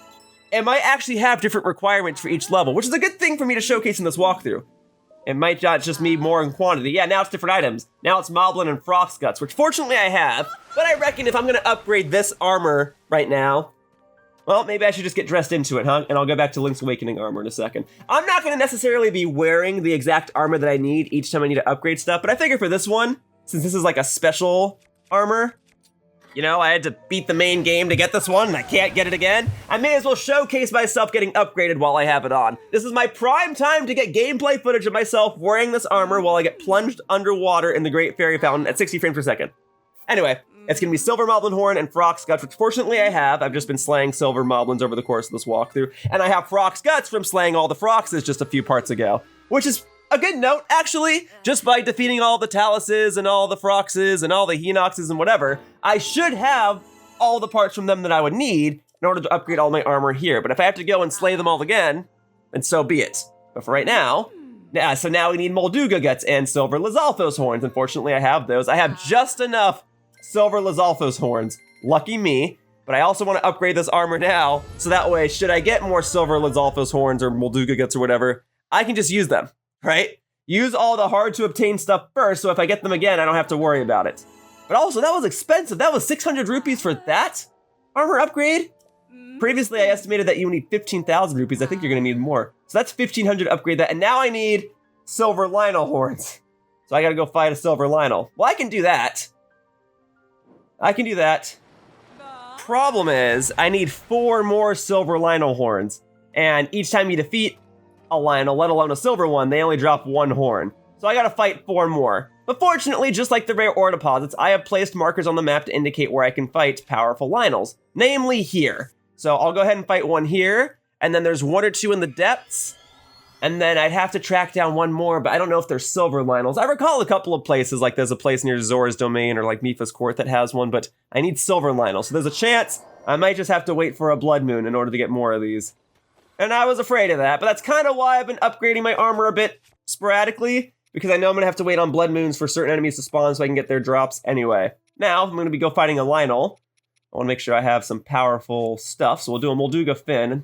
A: it might actually have different requirements for each level, which is a good thing for me to showcase in this walkthrough. It might not just be more in quantity. Yeah, now it's different items. Now it's Moblin and Frost Guts, which fortunately I have, but I reckon if I'm gonna upgrade this armor right now, well, maybe I should just get dressed into it, huh? And I'll go back to Link's Awakening armor in a second. I'm not gonna necessarily be wearing the exact armor that I need each time I need to upgrade stuff, but I figure for this one, since this is like a special armor, you know, I had to beat the main game to get this one, and I can't get it again. I may as well showcase myself getting upgraded while I have it on. This is my prime time to get gameplay footage of myself wearing this armor while I get plunged underwater in the Great Fairy Fountain at 60 frames per second. Anyway, it's gonna be Silver Moblin Horn and Frox Guts, which fortunately I have. I've just been slaying Silver Moblins over the course of this walkthrough, and I have Frox Guts from slaying all the Froxes just a few parts ago, which is a good note, actually. Just by defeating all the Taluses and all the Froxes and all the Hinoxes and whatever, I should have all the parts from them that I would need in order to upgrade all my armor here. But if I have to go and slay them all again, then so be it. But for right now, so now we need Molduga Guts and Silver Lizalfos Horns. Unfortunately, I have those. I have just enough Silver Lizalfos Horns. Lucky me. But I also want to upgrade this armor now, so that way, should I get more Silver Lizalfos Horns or Molduga Guts or whatever, I can just use them. Right? Use all the hard to obtain stuff first, so if I get them again, I don't have to worry about it. But also, that was expensive. That was 600 rupees for that armor upgrade? Previously, I estimated that you need 15,000 rupees. I think you're gonna need more. So that's 1,500 to upgrade that, and now I need Silver Lionel Horns. So I gotta go fight a Silver Lionel. Well, I can do that. I can do that. Problem is, I need 4 more Silver Lionel Horns. And each time you defeat a Lionel, let alone a silver one, they only drop 1 horn. So I gotta fight 4 more. But fortunately, just like the rare ore deposits, I have placed markers on the map to indicate where I can fight powerful Lionels, namely here. So I'll go ahead and fight 1 here, and then there's 1 or 2 in the depths, and then I'd have to track down 1 more, but I don't know if they're silver Lionels. I recall a couple of places, like there's a place near Zora's domain or like Mipha's court that has one, but I need silver Lionels. So there's a chance I might just have to wait for a blood moon in order to get more of these. And I was afraid of that, but that's kind of why I've been upgrading my armor a bit sporadically, because I know I'm going to have to wait on blood moons for certain enemies to spawn so I can get their drops anyway. Now, I'm going to go fighting a Lionel. I want to make sure I have some powerful stuff, so we'll do a Molduga Fin.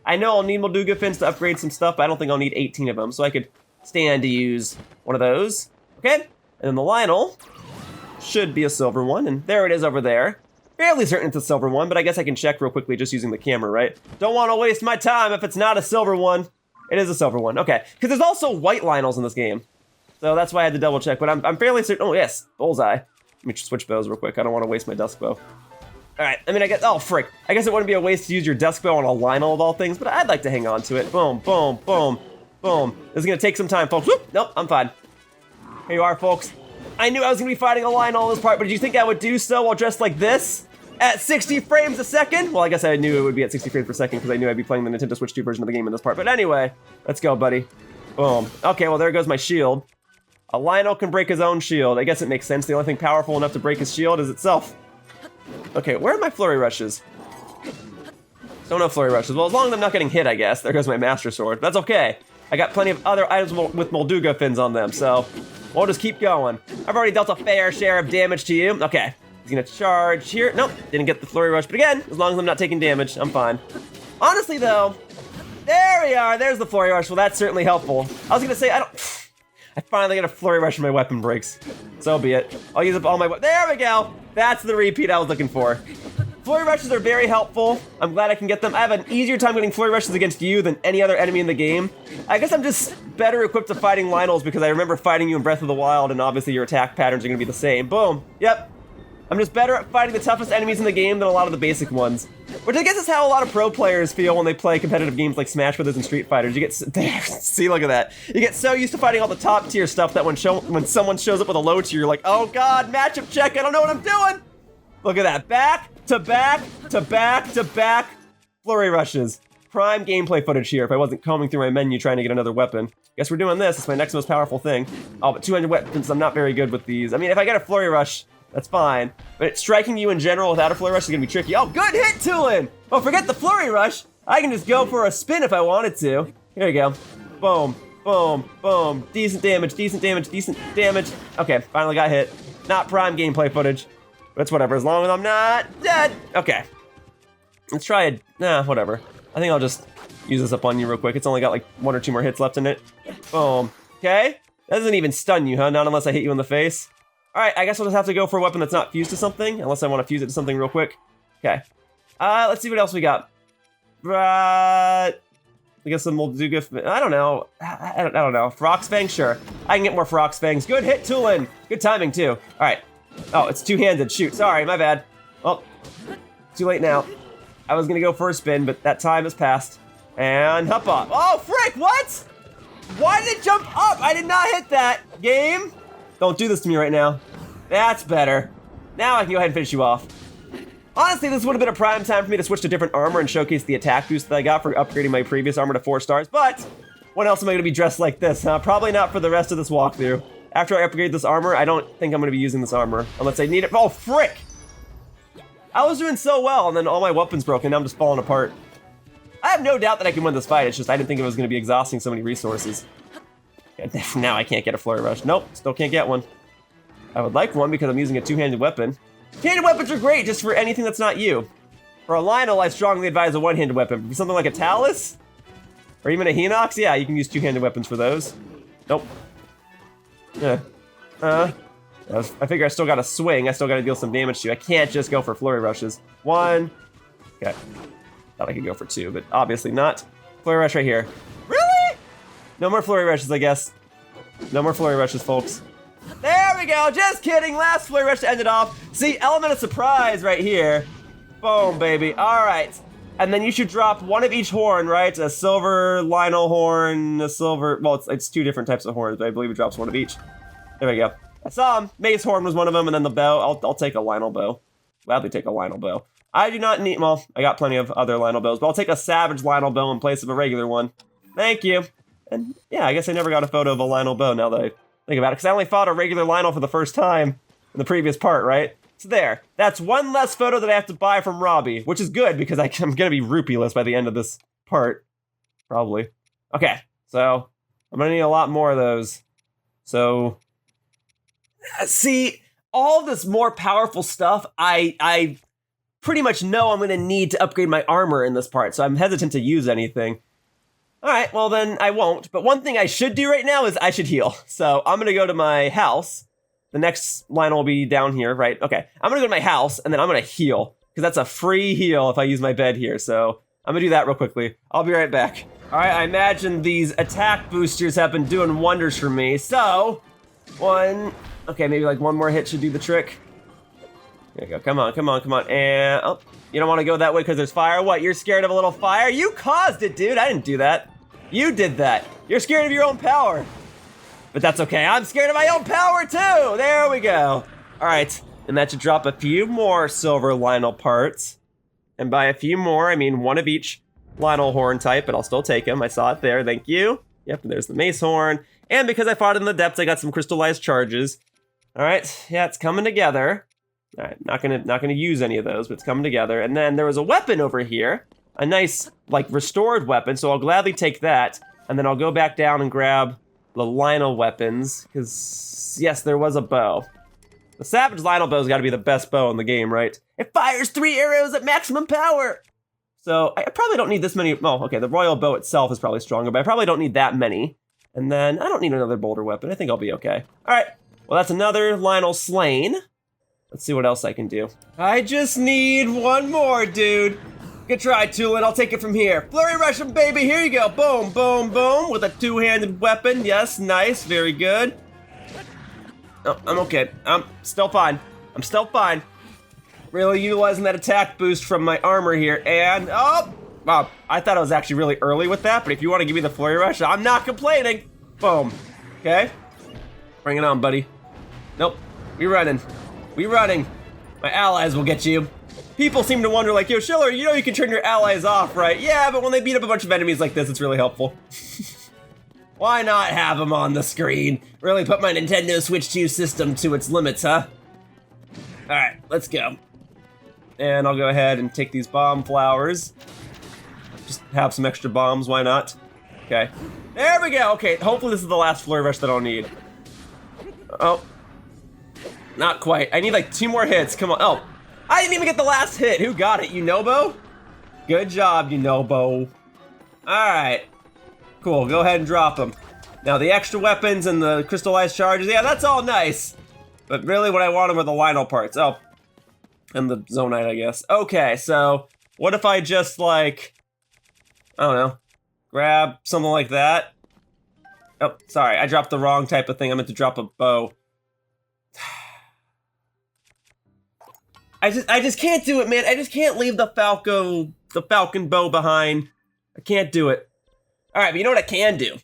A: I know I'll need Molduga Fins to upgrade some stuff, but I don't think I'll need 18 of them, so I could stand to use one of those. Okay, and then the Lionel should be a silver one, and there it is over there. Fairly certain it's a silver one, but I guess I can check real quickly just using the camera, right? Don't want to waste my time if it's not a silver one. It is a silver one, okay. Because there's also white Lionels in this game. So that's why I had to double check, but I'm fairly certain. Oh, yes, bullseye. Let me switch bows real quick. I don't want to waste my dusk bow. All right, I mean, I guess, oh, frick. I guess it wouldn't be a waste to use your dusk bow on a Lionel of all things, but I'd like to hang on to it. Boom, boom, boom, boom. This is gonna take some time, folks. Whoop, nope, I'm fine. Here you are, folks. I knew I was gonna be fighting a Lionel in this part, but did you think I would do so while dressed like this? At 60 frames a second? Well, I guess I knew it would be at 60 frames per second because I knew I'd be playing the Nintendo Switch 2 version of the game in this part. But anyway, let's go, buddy. Boom. Okay, well, there goes my shield. A Lionel can break his own shield. I guess it makes sense. The only thing powerful enough to break his shield is itself. Okay, where are my flurry rushes? Don't know flurry rushes. Well, as long as I'm not getting hit, I guess. There goes my Master Sword. That's okay. I got plenty of other items with Molduga Fins on them, so we'll just keep going. I've already dealt a fair share of damage to you. Okay, he's gonna charge here. Nope, didn't get the flurry rush, but again, as long as I'm not taking damage, I'm fine. Honestly, though, there we are. There's the flurry rush. Well, that's certainly helpful. I was gonna say, I finally get a flurry rush and my weapon breaks. So be it. I'll use up all my there we go. That's the repeat I was looking for. Flurry rushes are very helpful. I'm glad I can get them. I have an easier time getting flurry rushes against you than any other enemy in the game. I guess I'm just better equipped to fighting Lionels because I remember fighting you in Breath of the Wild and obviously your attack patterns are gonna be the same. Boom. Yep. I'm just better at fighting the toughest enemies in the game than a lot of the basic ones. Which I guess is how a lot of pro players feel when they play competitive games like Smash Brothers and Street Fighters. You get, see, look at that. You get so used to fighting all the top tier stuff that when someone shows up with a low tier, you're like, oh god, matchup check, I don't know what I'm doing! Look at that, back to back to back to back flurry rushes. Prime gameplay footage here if I wasn't combing through my menu trying to get another weapon. Guess we're doing this, it's my next most powerful thing. Oh, but 200 weapons, I'm not very good with these. I mean, if I get a flurry rush, that's fine. But striking you in general without a flurry rush is gonna be tricky. Oh, good hit, Tulin! Oh, forget the flurry rush. I can just go for a spin if I wanted to. Here we go. Boom, boom, boom. Decent damage, decent damage, decent damage. Okay, finally got hit. Not prime gameplay footage. But it's whatever, as long as I'm not dead. Okay. Let's try it. Nah, whatever. I think I'll just use this up on you real quick. It's only got like 1 or 2 more hits left in it. Boom. Okay. That doesn't even stun you, huh? Not unless I hit you in the face. All right, I guess I'll just have to go for a weapon that's not fused to something, unless I want to fuse it to something real quick. Okay. Let's see what else we got. I guess some Molduga. I don't know. I don't know. Frox Fang, sure. I can get more Frox Fangs. Good hit, Tulin. Good timing too. All right. Oh, it's two-handed. Shoot. Sorry, my bad. Oh, too late now. I was gonna go for a spin, but that time has passed. And hop up. Oh, frick! What? Why did it jump up? I did not hit that. Game. Don't do this to me right now. That's better. Now I can go ahead and finish you off. Honestly, this would have been a prime time for me to switch to different armor and showcase the attack boost that I got for upgrading my previous armor to 4 stars, but when else am I going to be dressed like this, huh? Probably not for the rest of this walkthrough. After I upgrade this armor, I don't think I'm going to be using this armor, unless I need it. Oh, frick! I was doing so well, and then all my weapons broke, and now I'm just falling apart. I have no doubt that I can win this fight, it's just I didn't think it was going to be exhausting so many resources. Now I can't get a flurry rush. Nope, still can't get one. I would like one because I'm using a two-handed weapon. Two-handed weapons are great just for anything that's not you. For a Lionel, I strongly advise a one-handed weapon. For something like a Talus, or even a Hinox, yeah, you can use two-handed weapons for those. Nope. Yeah. I figure I still got to swing. I still got to deal some damage to you. I can't just go for flurry rushes. 1. Okay. Thought I could go for 2, but obviously not. Flurry rush right here. Really? No more flurry rushes, I guess. No more flurry rushes, folks. There we go. Just kidding. Last flurry rush to end it off. See, element of surprise right here. Boom, baby. All right. And then you should drop one of each horn, right? A silver Lionel horn, a silver... Well, it's 2 different types of horns, but I believe it drops one of each. There we go. I saw him. Mace horn was one of them, and then the bow. I'll take a Lionel bow. Gladly take a Lionel bow. I do not need... Well, I got plenty of other Lionel bows, but I'll take a Savage Lionel bow in place of a regular one. Thank you. And yeah, I guess I never got a photo of a Lionel bow now that I think about it, because I only fought a regular Lionel for the first time in the previous part, right? So there. That's one less photo that I have to buy from Robbie, which is good because I'm going to be rupee-less by the end of this part. Probably. Okay, so I'm going to need a lot more of those. So, see, all this more powerful stuff, I pretty much know I'm going to need to upgrade my armor in this part, so I'm hesitant to use anything. All right, well then I won't. But one thing I should do right now is I should heal. So I'm going to go to my house. The next line will be down here, right? Okay, I'm going to go to my house, and then I'm going to heal, because that's a free heal if I use my bed here. So I'm going to do that real quickly. I'll be right back. All right, I imagine these attack boosters have been doing wonders for me. So, okay, maybe like one more hit should do the trick. There you go, come on, come on, come on. And, oh, you don't want to go that way because there's fire? What, you're scared of a little fire? You caused it, dude, I didn't do that. You did that. You're scared of your own power. But that's okay, I'm scared of my own power too! There we go. All right, and that should drop a few more silver Lionel parts. And by a few more, I mean one of each Lionel horn type, but I'll still take them. I saw it there, thank you. Yep, there's the mace horn. And because I fought in the depths, I got some crystallized charges. All right, yeah, it's coming together. All right, not gonna use any of those, but it's coming together. And then there was a weapon over here, a nice, like, restored weapon, so I'll gladly take that. And then I'll go back down and grab the Lionel weapons, because, yes, there was a bow. The Savage Lionel bow's gotta be the best bow in the game, right? It fires 3 arrows at maximum power! So I probably don't need this many. Oh, okay, the Royal Bow itself is probably stronger, but I probably don't need that many. And then I don't need another boulder weapon. I think I'll be okay. All right, well, that's another Lionel slain. Let's see what else I can do. I just need one more, dude. Good try, Tulin. I'll take it from here. Flurry rush him, baby. Here you go. Boom, boom, boom. With a 2-handed weapon. Yes, nice. Very good. Oh, I'm okay. I'm still fine. I'm still fine. Really utilizing that attack boost from my armor here, and oh, wow, I thought I was actually really early with that, but if you want to give me the flurry rush, I'm not complaining. Boom. Okay. Bring it on, buddy. Nope. We running. We running. My allies will get you. People seem to wonder, like, Yoshiller, you know you can turn your allies off, right? Yeah, but when they beat up a bunch of enemies like this, it's really helpful. Why not have them on the screen? Really put my Nintendo Switch 2 system to its limits, huh? All right, let's go. And I'll go ahead and take these bomb flowers. Just have some extra bombs, why not? Okay. There we go, okay, hopefully this is the last flurry rush that I'll need. Oh. Not quite, I need like 2 more hits, come on. Oh, I didn't even get the last hit. Who got it, Yunobo? Good job, Yunobo. All right, cool, go ahead and drop them. Now the extra weapons and the crystallized charges, yeah, that's all nice. But really what I wanted were the Lionel parts. Oh. And the Zonaite, I guess. Okay, so what if I just, like, I don't know, grab something like that? Oh, sorry, I dropped the wrong type of thing. I meant to drop a bow. I just can't do it, man. I just can't leave the Falcon bow behind. I can't do it. All right, but you know what I can do?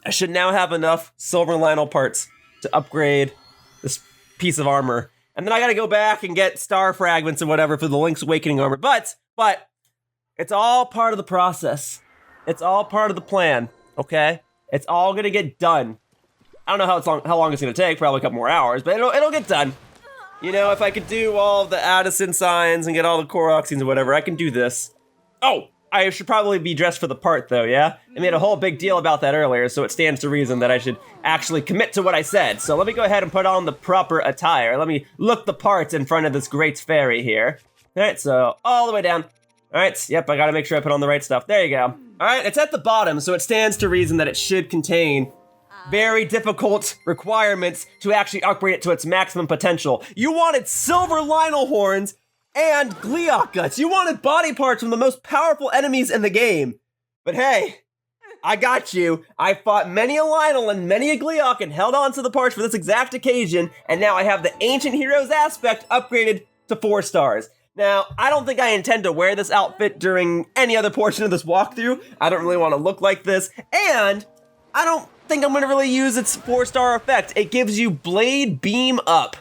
A: I should now have enough silver Lionel parts to upgrade this piece of armor. And then I gotta go back and get star fragments and whatever for the Link's Awakening armor. But it's all part of the process. It's all part of the plan, okay? It's all gonna get done. I don't know how long it's gonna take, probably a couple more hours, but it'll get done. You know, if I could do all the Addison signs and get all the Koroxines and whatever, I can do this. Oh, I should probably be dressed for the part though, yeah? I made a whole big deal about that earlier, so it stands to reason that I should actually commit to what I said. So let me go ahead and put on the proper attire. Let me look the parts in front of this great fairy here. All right, so all the way down. All right, yep, I gotta make sure I put on the right stuff. There you go. All right, it's at the bottom, so it stands to reason that it should contain very difficult requirements to actually upgrade it to its maximum potential. You wanted silver Lionel horns and Gleeok guts. You wanted body parts from the most powerful enemies in the game. But hey, I got you. I fought many a Lionel and many a Gleeok and held on to the parts for this exact occasion, and now I have the Ancient Heroes aspect upgraded to 4 stars. Now, I don't think I intend to wear this outfit during any other portion of this walkthrough. I don't really want to look like this, and I don't think I'm gonna really use its 4-star effect. It gives you Blade Beam Up,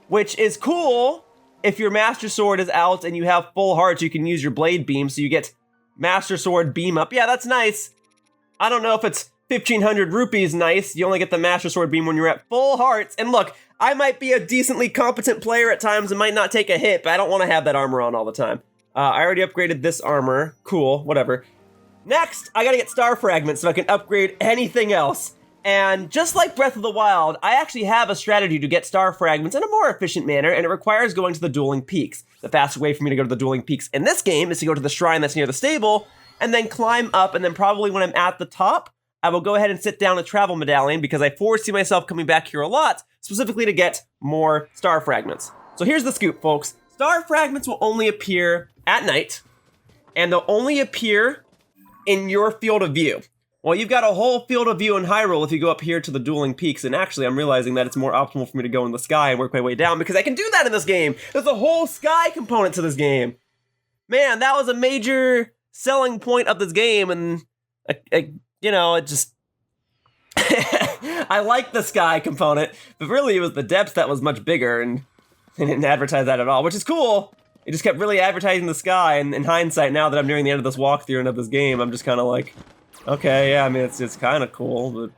A: which is cool. If your Master Sword is out and you have full hearts, you can use your Blade Beam, so you get Master Sword Beam Up. Yeah, that's nice. I don't know if it's 1,500 rupees nice. You only get the Master Sword Beam when you're at full hearts. And look, I might be a decently competent player at times and might not take a hit, but I don't want to have that armor on all the time. I already upgraded this armor. Cool, whatever. Next, I gotta get star fragments so I can upgrade anything else. And just like Breath of the Wild, I actually have a strategy to get star fragments in a more efficient manner, and it requires going to the dueling peaks. The fastest way for me to go to the dueling peaks in this game is to go to the shrine that's near the stable, and then climb up, and then probably when I'm at the top, I will go ahead and sit down a travel medallion because I foresee myself coming back here a lot, specifically to get more star fragments. So here's the scoop, folks. Star fragments will only appear at night, and they'll only appear in your field of view. Well, you've got a whole field of view in Hyrule if you go up here to the dueling peaks, and actually I'm realizing that it's more optimal for me to go in the sky and work my way down because I can do that in this game. There's a whole sky component to this game. Man, that was a major selling point of this game, and you know, it just... I like the sky component, but really it was the depth that was much bigger, and they didn't advertise that at all, which is cool. It just kept really advertising the sky, and in hindsight, now that I'm nearing the end of this walkthrough and of this game, I'm just kind of like... Okay, yeah, I mean, it's kind of cool, but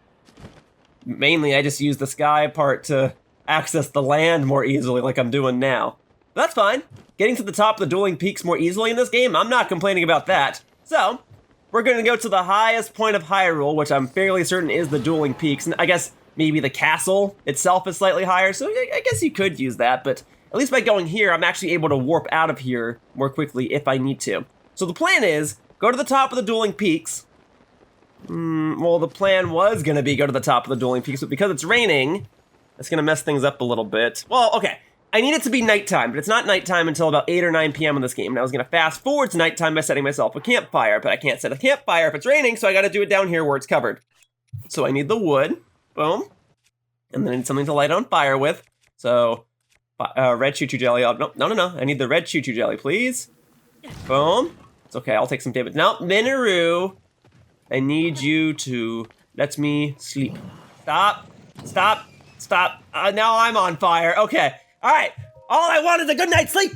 A: mainly I just use the sky part to access the land more easily like I'm doing now. But that's fine. Getting to the top of the dueling peaks more easily in this game, I'm not complaining about that. So, we're going to go to the highest point of Hyrule, which I'm fairly certain is the dueling peaks, and I guess maybe the castle itself is slightly higher, so I guess you could use that, but at least by going here, I'm actually able to warp out of here more quickly if I need to. So the plan is, go to the top of the dueling peaks. Well, the plan was going to be go to the top of the dueling peaks, but because it's raining, it's going to mess things up a little bit. Well, okay, I need it to be nighttime, but it's not nighttime until about 8 or 9 p.m. in this game. And I was going to fast forward to nighttime by setting myself a campfire, but I can't set a campfire if it's raining, so I got to do it down here where it's covered. So I need the wood, boom, and then I need something to light on fire with. So, red choo-choo jelly. No, I need the red choo-choo jelly, please. Boom. It's okay, I'll take some damage. Now, Minoru, I need you to let me sleep. Stop. Now I'm on fire. Okay. All right. All I want is a good night's sleep.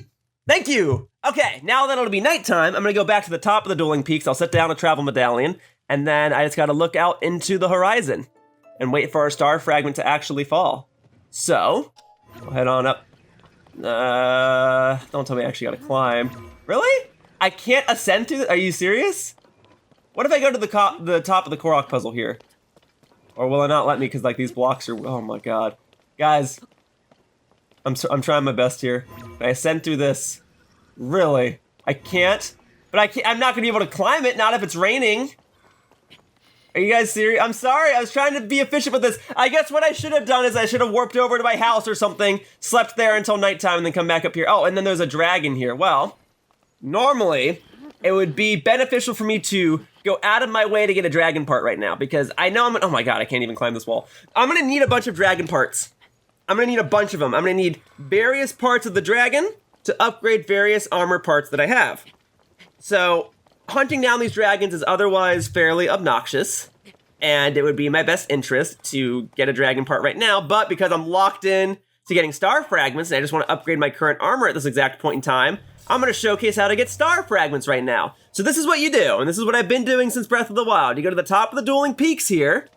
A: Thank you. Okay. Now that it'll be nighttime, I'm going to go back to the top of the dueling peaks. I'll set down a travel medallion, and then I just got to look out into the horizon and wait for our star fragment to actually fall. So, we'll head on up. Don't tell me I actually got to climb. Really? I can't ascend to Are you serious? What if I go to the top of the Korok puzzle here? Or will it not let me because like these blocks are... Oh my god. Guys, I'm trying my best here. I ascend through this. Really? I can't? But I'm not going to be able to climb it, not if it's raining. Are you guys serious? I'm sorry, I was trying to be efficient with this. I guess what I should have done is I should have warped over to my house or something, slept there until nighttime, and then come back up here. Oh, and then there's a dragon here. Well, normally, it would be beneficial for me to go out of my way to get a dragon part right now, because I know oh my god, I can't even climb this wall. I'm gonna need a bunch of dragon parts. I'm gonna need a bunch of them. I'm gonna need various parts of the dragon to upgrade various armor parts that I have. So, hunting down these dragons is otherwise fairly obnoxious, and it would be in my best interest to get a dragon part right now, but because I'm locked in to getting star fragments, and I just want to upgrade my current armor at this exact point in time, I'm going to showcase how to get star fragments right now. So this is what you do, and this is what I've been doing since Breath of the Wild. You go to the top of the dueling peaks here,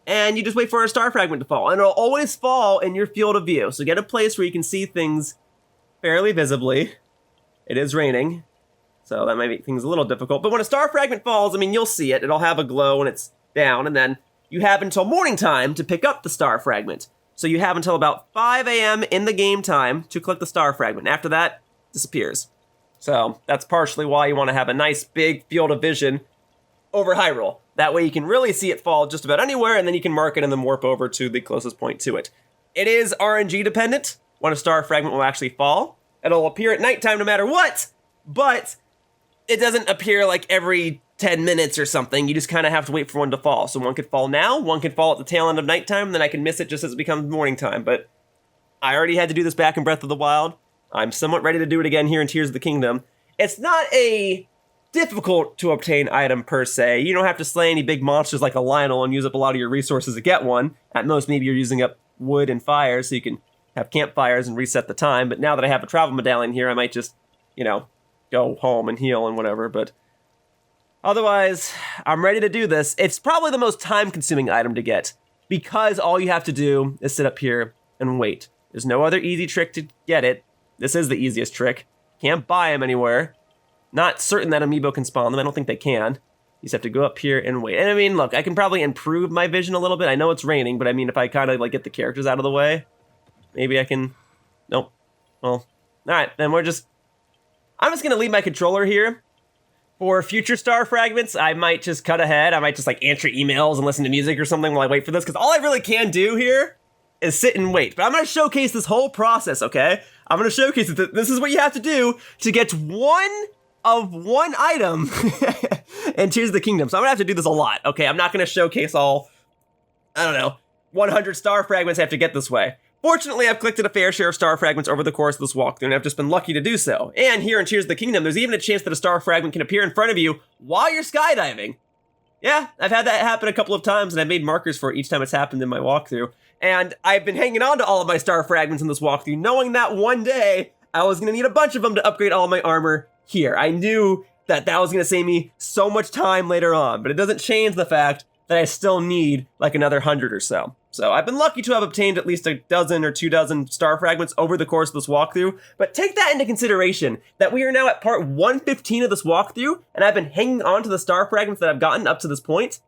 A: and you just wait for a star fragment to fall, and it'll always fall in your field of view. So get a place where you can see things fairly visibly. It is raining, so that might make things a little difficult. But when a star fragment falls, I mean, you'll see it. It'll have a glow when it's down, and then you have until morning time to pick up the star fragment. So you have until about 5 a.m. in the game time to collect the star fragment. After that, disappears. So that's partially why you want to have a nice big field of vision over Hyrule. That way you can really see it fall just about anywhere, and then you can mark it and then warp over to the closest point to it. It is RNG dependent when a star fragment will actually fall. It'll appear at nighttime no matter what, but it doesn't appear like every 10 minutes or something. You just kind of have to wait for one to fall. So one could fall now, one could fall at the tail end of nighttime, and then I can miss it just as it becomes morning time. But I already had to do this back in Breath of the Wild. I'm somewhat ready to do it again here in Tears of the Kingdom. It's not a difficult to obtain item per se. You don't have to slay any big monsters like a Lionel and use up a lot of your resources to get one. At most, maybe you're using up wood and fire so you can have campfires and reset the time. But now that I have a travel medallion here, I might just, go home and heal and whatever. But otherwise, I'm ready to do this. It's probably the most time-consuming item to get because all you have to do is sit up here and wait. There's no other easy trick to get it. This is the easiest trick. Can't buy them anywhere. Not certain that Amiibo can spawn them. I don't think they can. You just have to go up here and wait. And I mean, look, I can probably improve my vision a little bit. I know it's raining, but I mean, if I kind of like get the characters out of the way, maybe I can... Nope. Well, all right, then I'm just going to leave my controller here. For future star fragments, I might just cut ahead. I might just like answer emails and listen to music or something while I wait for this, because all I really can do here is sit and wait. But I'm going to showcase this whole process, okay? I'm going to showcase that this is what you have to do to get one item in Tears of the Kingdom. So I'm going to have to do this a lot, okay? I'm not going to showcase all, I don't know, 100 star fragments I have to get this way. Fortunately, I've collected a fair share of star fragments over the course of this walkthrough, and I've just been lucky to do so. And here in Tears of the Kingdom, there's even a chance that a star fragment can appear in front of you while you're skydiving. Yeah, I've had that happen a couple of times, and I've made markers for it each time it's happened in my walkthrough. And I've been hanging on to all of my star fragments in this walkthrough, knowing that one day I was going to need a bunch of them to upgrade all of my armor here. I knew that was going to save me so much time later on, but it doesn't change the fact that I still need like another 100 or so. So I've been lucky to have obtained at least a dozen or 2 dozen star fragments over the course of this walkthrough, but take that into consideration that we are now at part 115 of this walkthrough, and I've been hanging on to the star fragments that I've gotten up to this point,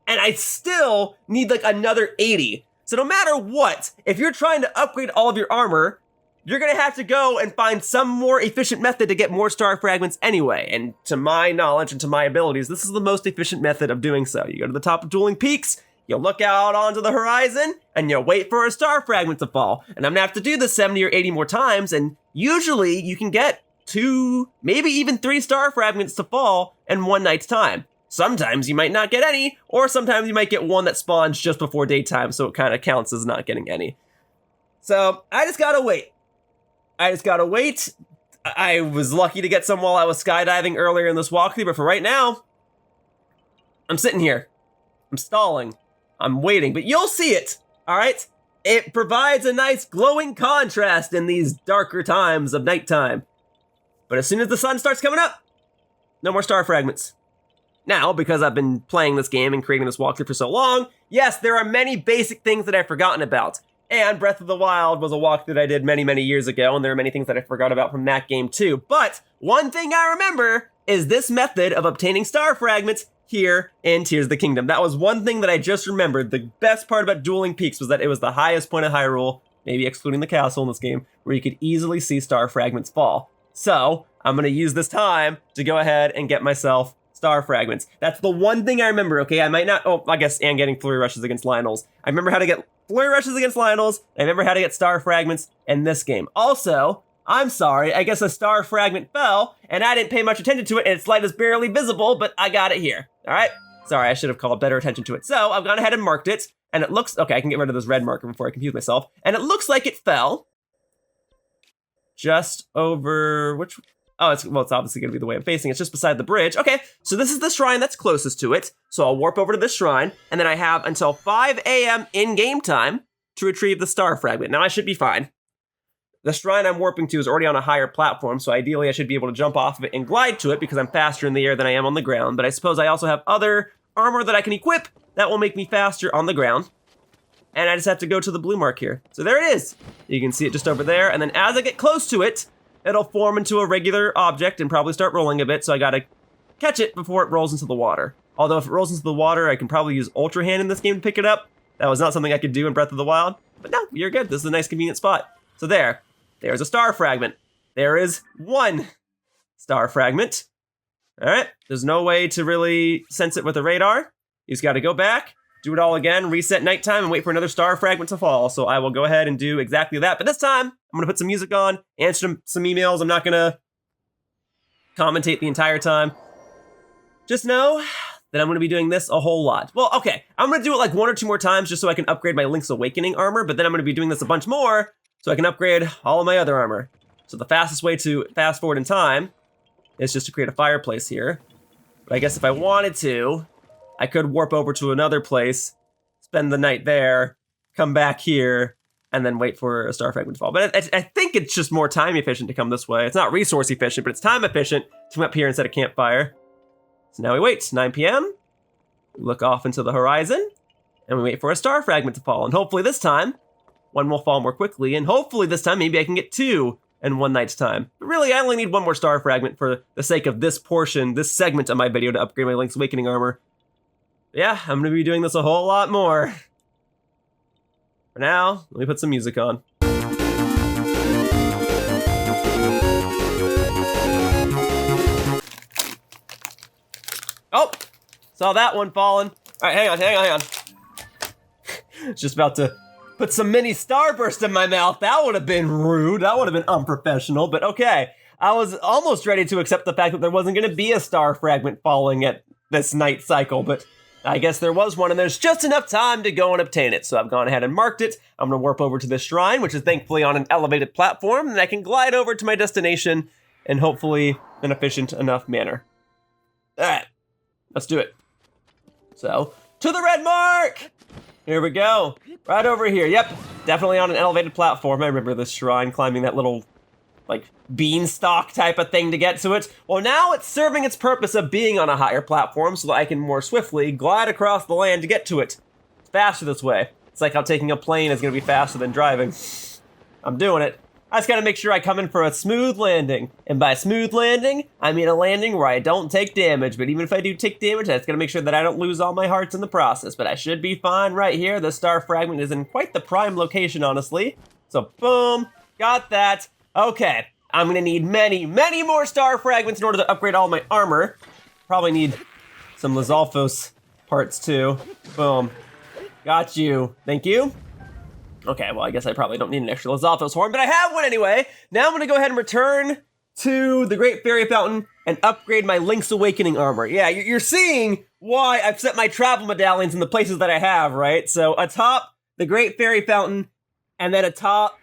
A: and I still need like another 80. So no matter what, if you're trying to upgrade all of your armor, you're gonna have to go and find some more efficient method to get more star fragments anyway. And to my knowledge and to my abilities, this is the most efficient method of doing so. You go to the top of Dueling Peaks, you look out onto the horizon, and you wait for a star fragment to fall. And I'm gonna have to do this 70 or 80 more times, and usually you can get 2, maybe even 3 star fragments to fall in one night's time. Sometimes you might not get any, or sometimes you might get one that spawns just before daytime, so it kind of counts as not getting any. So I just gotta wait. I was lucky to get some while I was skydiving earlier in this walkthrough, but for right now, I'm sitting here. I'm stalling. I'm waiting, but you'll see it, all right? It provides a nice glowing contrast in these darker times of nighttime. But as soon as the sun starts coming up, no more star fragments. Now, because I've been playing this game and creating this walkthrough for so long, yes, there are many basic things that I've forgotten about. And Breath of the Wild was a walkthrough that I did many, many years ago, and there are many things that I forgot about from that game too. But one thing I remember is this method of obtaining star fragments here in Tears of the Kingdom. That was one thing that I just remembered. The best part about Dueling Peaks was that it was the highest point of Hyrule, maybe excluding the castle in this game, where you could easily see star fragments fall. So I'm going to use this time to go ahead and get myself star fragments. That's the one thing I remember, okay? I might not, and getting flurry rushes against Lionels. I remember how to get flurry rushes against Lionels. I remember how to get star fragments in this game. Also, I'm sorry, I guess a star fragment fell, and I didn't pay much attention to it, and its light is barely visible, but I got it here, all right? Sorry, I should have called better attention to it. So I've gone ahead and marked it, and it looks, okay, I can get rid of this red marker before I confuse myself, and it looks like it fell just over, it's obviously going to be the way I'm facing. It's just beside the bridge. Okay, so this is the shrine that's closest to it. So I'll warp over to this shrine, and then I have until 5 a.m. in-game time to retrieve the star fragment. Now I should be fine. The shrine I'm warping to is already on a higher platform, so ideally I should be able to jump off of it and glide to it because I'm faster in the air than I am on the ground. But I suppose I also have other armor that I can equip that will make me faster on the ground. And I just have to go to the blue mark here. So there it is. You can see it just over there, and then as I get close to it, it'll form into a regular object and probably start rolling a bit, so I gotta catch it before it rolls into the water. Although if it rolls into the water, I can probably use Ultra Hand in this game to pick it up. That was not something I could do in Breath of the Wild. But no, you're good. This is a nice convenient spot. So there's a star fragment. There is 1 star fragment. All right, there's no way to really sense it with a radar. You just gotta go back, do it all again, reset nighttime, and wait for another star fragment to fall. So I will go ahead and do exactly that. But this time, I'm going to put some music on, answer some emails. I'm not going to commentate the entire time. Just know that I'm going to be doing this a whole lot. Well, okay, I'm going to do it like 1 or 2 more times just so I can upgrade my Link's Awakening armor, but then I'm going to be doing this a bunch more so I can upgrade all of my other armor. So the fastest way to fast forward in time is just to create a fireplace here. But I guess if I wanted to, I could warp over to another place, spend the night there, come back here, and then wait for a star fragment to fall. But I think it's just more time efficient to come this way. It's not resource efficient, but it's time efficient to come up here and set a campfire. So now we wait, 9 p.m. We look off into the horizon, and we wait for a star fragment to fall. And hopefully this time, one will fall more quickly, and hopefully this time maybe I can get 2 in one night's time. But really, I only need one more star fragment for the sake of this portion, this segment of my video to upgrade my Link's Awakening armor. Yeah, I'm gonna be doing this a whole lot more. For now, let me put some music on. Oh, saw that one falling. All right, hang on. Just about to put some mini starburst in my mouth. That would have been rude. That would have been unprofessional, but okay. I was almost ready to accept the fact that there wasn't going to be a star fragment falling at this night cycle, but I guess there was one, and there's just enough time to go and obtain it. So I've gone ahead and marked it. I'm going to warp over to this shrine, which is thankfully on an elevated platform, and I can glide over to my destination in hopefully an efficient enough manner. All right, let's do it. So, to the red mark! Here we go. Right over here. Yep, definitely on an elevated platform. I remember this shrine, climbing that little, like, beanstalk type of thing to get to it. Well, now it's serving its purpose of being on a higher platform so that I can more swiftly glide across the land to get to it. It's faster this way. It's like how taking a plane is going to be faster than driving. I'm doing it. I just gotta make sure I come in for a smooth landing. And by smooth landing, I mean a landing where I don't take damage. But even if I do take damage, I just gotta make sure that I don't lose all my hearts in the process. But I should be fine right here. The star fragment is in quite the prime location, honestly. So boom, got that. Okay, I'm gonna need many, many more star fragments in order to upgrade all my armor. Probably need some Lizalfos parts too. Boom, got you, thank you. Okay, well, I guess I probably don't need an extra Lizalfos horn, but I have one anyway. Now I'm gonna go ahead and return to the Great Fairy Fountain and upgrade my Link's Awakening armor. Yeah, you're seeing why I've set my travel medallions in the places that I have, right? So atop the Great Fairy Fountain, and then atop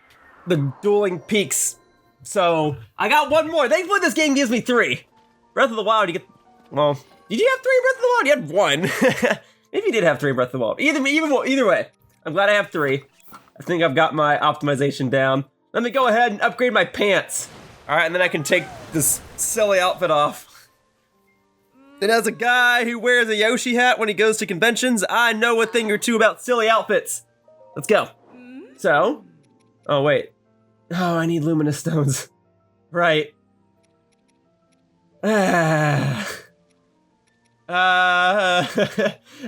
A: the Dueling Peaks. So I got one more. Thankfully, this game gives me 3. Breath of the Wild, you get, well, did you have 3 Breath of the Wild? You had 1. Maybe you did have 3 Breath of the Wild. Either way, I'm glad I have 3. I think I've got my optimization down. Let me go ahead and upgrade my pants. All right, and then I can take this silly outfit off. And as a guy who wears a Yoshi hat when he goes to conventions, I know a thing or two about silly outfits. Let's go. So, oh wait. Oh, I need luminous stones. Right. I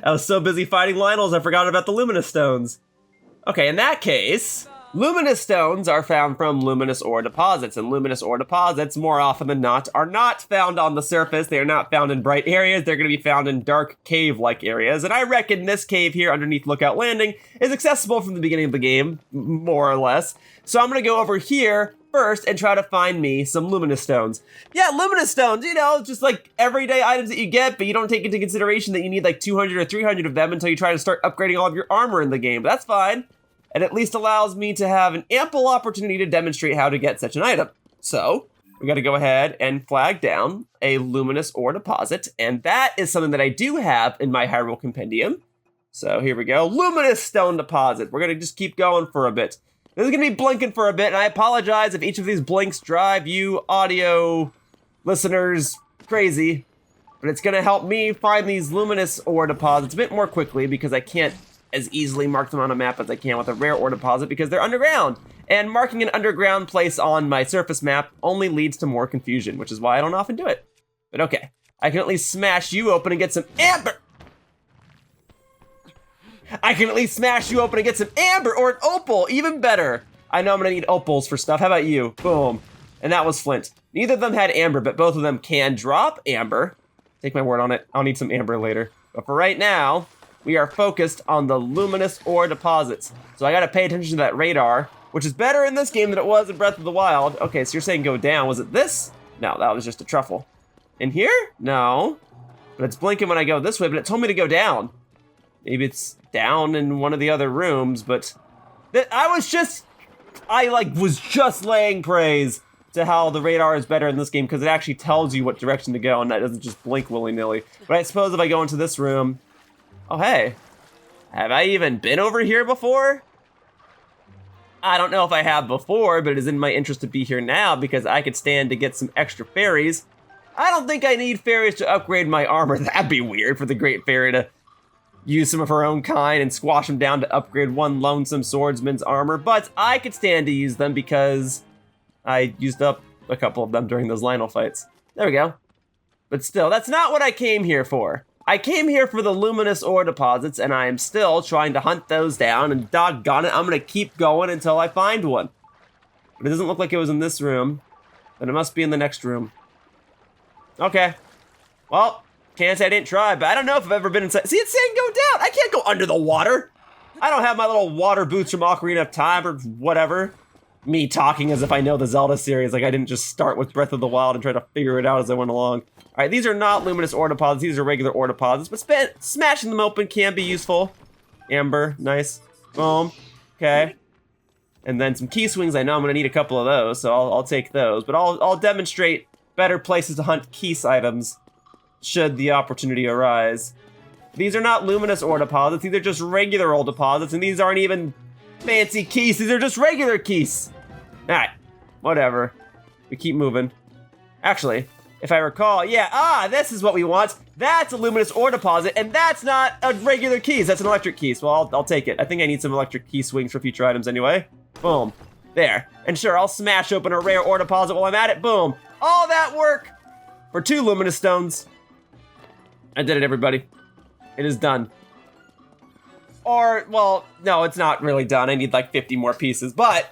A: was so busy fighting Lionels, I forgot about the luminous stones. Okay, in that case, luminous stones are found from luminous ore deposits, and luminous ore deposits, more often than not, are not found on the surface. They are not found in bright areas. They're going to be found in dark cave-like areas, and I reckon this cave here underneath Lookout Landing is accessible from the beginning of the game, more or less. So I'm going to go over here first and try to find me some luminous stones. Yeah, luminous stones, you know, just like everyday items that you get, but you don't take into consideration that you need like 200 or 300 of them until you try to start upgrading all of your armor in the game. But that's fine. It at least allows me to have an ample opportunity to demonstrate how to get such an item. So, we gotta go ahead and flag down a luminous ore deposit, and that is something that I do have in my Hyrule Compendium. So here we go, luminous stone deposit. We're gonna just keep going for a bit. This is gonna be blinking for a bit, and I apologize if each of these blinks drive you audio listeners crazy, but it's gonna help me find these luminous ore deposits a bit more quickly because I can't as easily mark them on a map as I can with a rare ore deposit because they're underground. And marking an underground place on my surface map only leads to more confusion, which is why I don't often do it. But okay, I can at least smash you open and get some amber. I can at least smash you open and get some amber or an opal, even better. I know I'm gonna need opals for stuff. How about you? Boom. And that was flint. Neither of them had amber, but both of them can drop amber. Take my word on it. I'll need some amber later. But for right now, we are focused on the luminous ore deposits. So I gotta pay attention to that radar, which is better in this game than it was in Breath of the Wild. Okay, so you're saying go down. Was it this? No, that was just a truffle. In here? No. But it's blinking when I go this way, but it told me to go down. Maybe it's down in one of the other rooms, but I was just laying praise to how the radar is better in this game because it actually tells you what direction to go and that doesn't just blink willy-nilly. But I suppose if I go into this room, oh, hey, have I even been over here before? I don't know if I have before, but it is in my interest to be here now because I could stand to get some extra fairies. I don't think I need fairies to upgrade my armor. That'd be weird for the Great Fairy to use some of her own kind and squash them down to upgrade one lonesome swordsman's armor, but I could stand to use them because I used up a couple of them during those Lionel fights. There we go. But still, that's not what I came here for. I came here for the luminous ore deposits, and I am still trying to hunt those down, and doggone it, I'm gonna keep going until I find one. But it doesn't look like it was in this room, but it must be in the next room. Okay. Well, can't say I didn't try, but I don't know if I've ever been inside. See, it's saying go down. I can't go under the water. I don't have my little water boots from Ocarina of Time or whatever. Me talking as if I know the Zelda series, like I didn't just start with Breath of the Wild and try to figure it out as I went along. All right, these are not luminous ore deposits, these are regular ore deposits, but smashing them open can be useful. Ember, nice. Boom, okay. And then some key swings, I know I'm gonna need a couple of those, so I'll take those. But I'll demonstrate better places to hunt keys items should the opportunity arise. These are not luminous ore deposits, these are just regular ore deposits, and these aren't even fancy keys, these are just regular keys. Alright, whatever. We keep moving. Actually, if I recall, yeah, this is what we want. That's a luminous ore deposit, and that's not a regular keys, that's an electric keys. Well, I'll take it. I think I need some electric key swings for future items anyway. Boom. There. And sure, I'll smash open a rare ore deposit while I'm at it. Boom. All that work for 2 luminous stones. I did it, everybody. It is done. Or, well, no, it's not really done. I need like 50 more pieces, but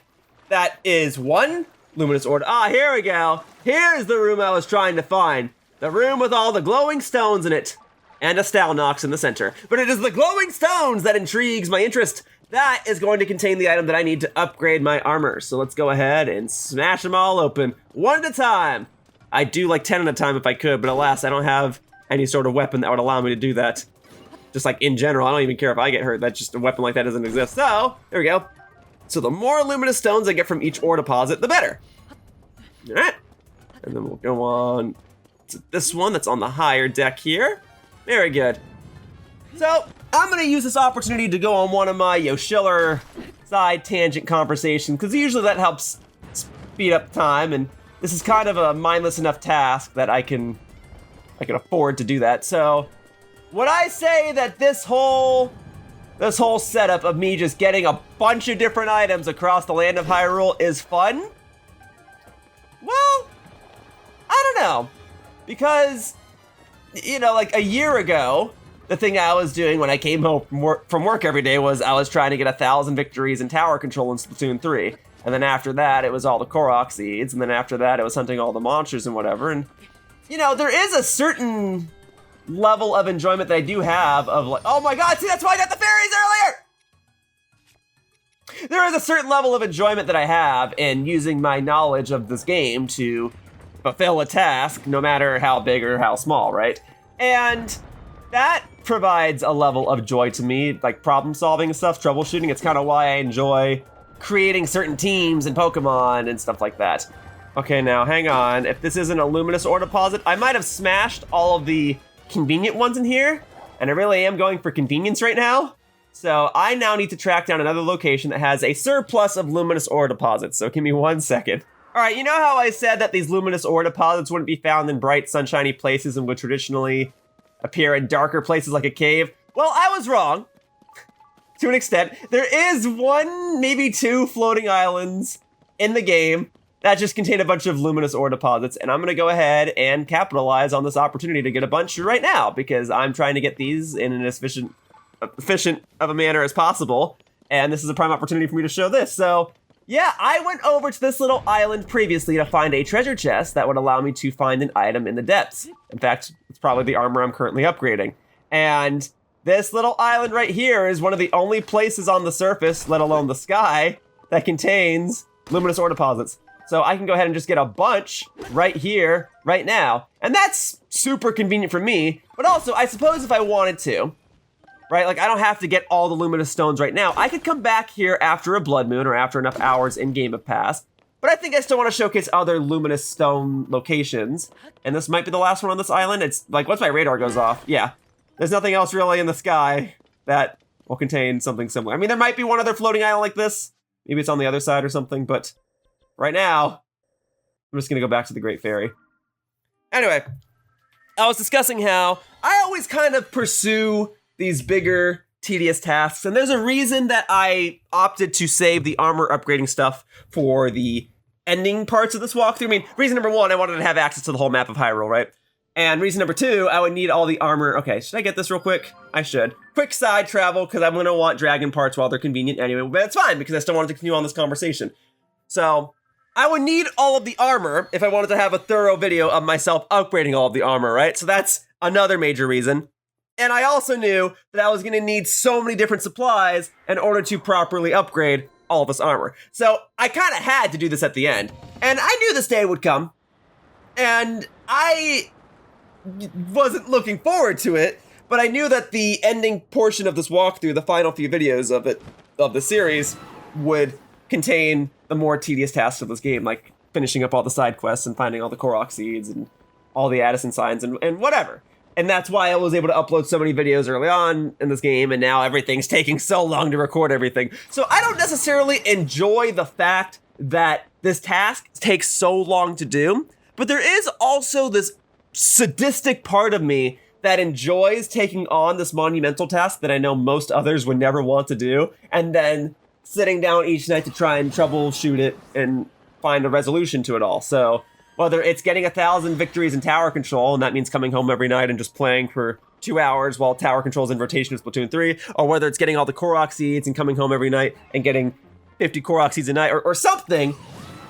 A: that is 1 luminous ore. Ah, here we go. Here's the room I was trying to find. The room with all the glowing stones in it. And a Stalnox in the center. But it is the glowing stones that intrigues my interest. That is going to contain the item that I need to upgrade my armor. So let's go ahead and smash them all open. 1 at a time. I'd do like 10 at a time if I could, but alas, I don't have any sort of weapon that would allow me to do that. Just like in general, I don't even care if I get hurt. That's just a weapon like that doesn't exist. So, there we go. So the more luminous stones I get from each ore deposit, the better. All right. And then we'll go on to this one that's on the higher deck here. Very good. So, I'm gonna use this opportunity to go on one of my Yoshiller side tangent conversations, because usually that helps speed up time, and this is kind of a mindless enough task that I can afford to do that. So, would I say that this whole setup of me just getting a bunch of different items across the land of Hyrule is fun? Well, I don't know. Because, you know, like a year ago, the thing I was doing when I came home from work every day was I was trying to get 1,000 victories in tower control in Splatoon 3. And then after that, it was all the Korok seeds. And then after that, it was hunting all the monsters and whatever. And, you know, there is a certain level of enjoyment that I do have of like, oh my god, see, that's why I got the fairies earlier! There is a certain level of enjoyment that I have in using my knowledge of this game to fulfill a task, no matter how big or how small, right? And that provides a level of joy to me, like problem solving and stuff, troubleshooting. It's kind of why I enjoy creating certain teams and Pokemon and stuff like that. Okay, now hang on. If this isn't a luminous ore deposit, I might have smashed all of the convenient ones in here, and I really am going for convenience right now. So I now need to track down another location that has a surplus of luminous ore deposits. So give me 1 second. All right, you know how I said that these luminous ore deposits wouldn't be found in bright, sunshiny places and would traditionally appear in darker places like a cave? Well, I was wrong. To an extent. There is 1, maybe 2 floating islands in the game that just contain a bunch of luminous ore deposits, and I'm gonna go ahead and capitalize on this opportunity to get a bunch right now, because I'm trying to get these in an as efficient of a manner as possible, and this is a prime opportunity for me to show this. So, yeah, I went over to this little island previously to find a treasure chest that would allow me to find an item in the depths. In fact, it's probably the armor I'm currently upgrading. And this little island right here is one of the only places on the surface, let alone the sky, that contains luminous ore deposits. So I can go ahead and just get a bunch right here, right now. And that's super convenient for me, but also I suppose if I wanted to, right? Like I don't have to get all the luminous stones right now. I could come back here after a blood moon or after enough hours in game have passed, but I think I still want to showcase other luminous stone locations. And this might be the last one on this island. It's like, once my radar goes off, yeah. There's nothing else really in the sky that will contain something similar. I mean, there might be one other floating island like this. Maybe it's on the other side or something, but right now, I'm just gonna go back to the Great Fairy. Anyway, I was discussing how I always kind of pursue these bigger, tedious tasks, and there's a reason that I opted to save the armor upgrading stuff for the ending parts of this walkthrough. I mean, reason number one, I wanted to have access to the whole map of Hyrule, right? And reason number two, I would need all the armor. Okay, should I get this real quick? I should. Quick side travel, because I'm going to want dragon parts while they're convenient anyway, but it's fine, because I still wanted to continue on this conversation. So, I would need all of the armor if I wanted to have a thorough video of myself upgrading all of the armor, right? So that's another major reason. And I also knew that I was going to need so many different supplies in order to properly upgrade all of this armor. So, I kind of had to do this at the end. And I knew this day would come. And I wasn't looking forward to it, but I knew that the ending portion of this walkthrough, the final few videos of the series, would contain the more tedious tasks of this game, like finishing up all the side quests and finding all the Korok seeds and all the Addison signs and whatever. And that's why I was able to upload so many videos early on in this game, and now everything's taking so long to record everything. So I don't necessarily enjoy the fact that this task takes so long to do, but there is also this sadistic part of me that enjoys taking on this monumental task that I know most others would never want to do, and then sitting down each night to try and troubleshoot it and find a resolution to it all. So whether it's getting 1,000 victories in tower control, and that means coming home every night and just playing for 2 hours while tower control's in rotation with Splatoon 3, or whether it's getting all the Korok seeds and coming home every night and getting 50 Korok seeds a night or something,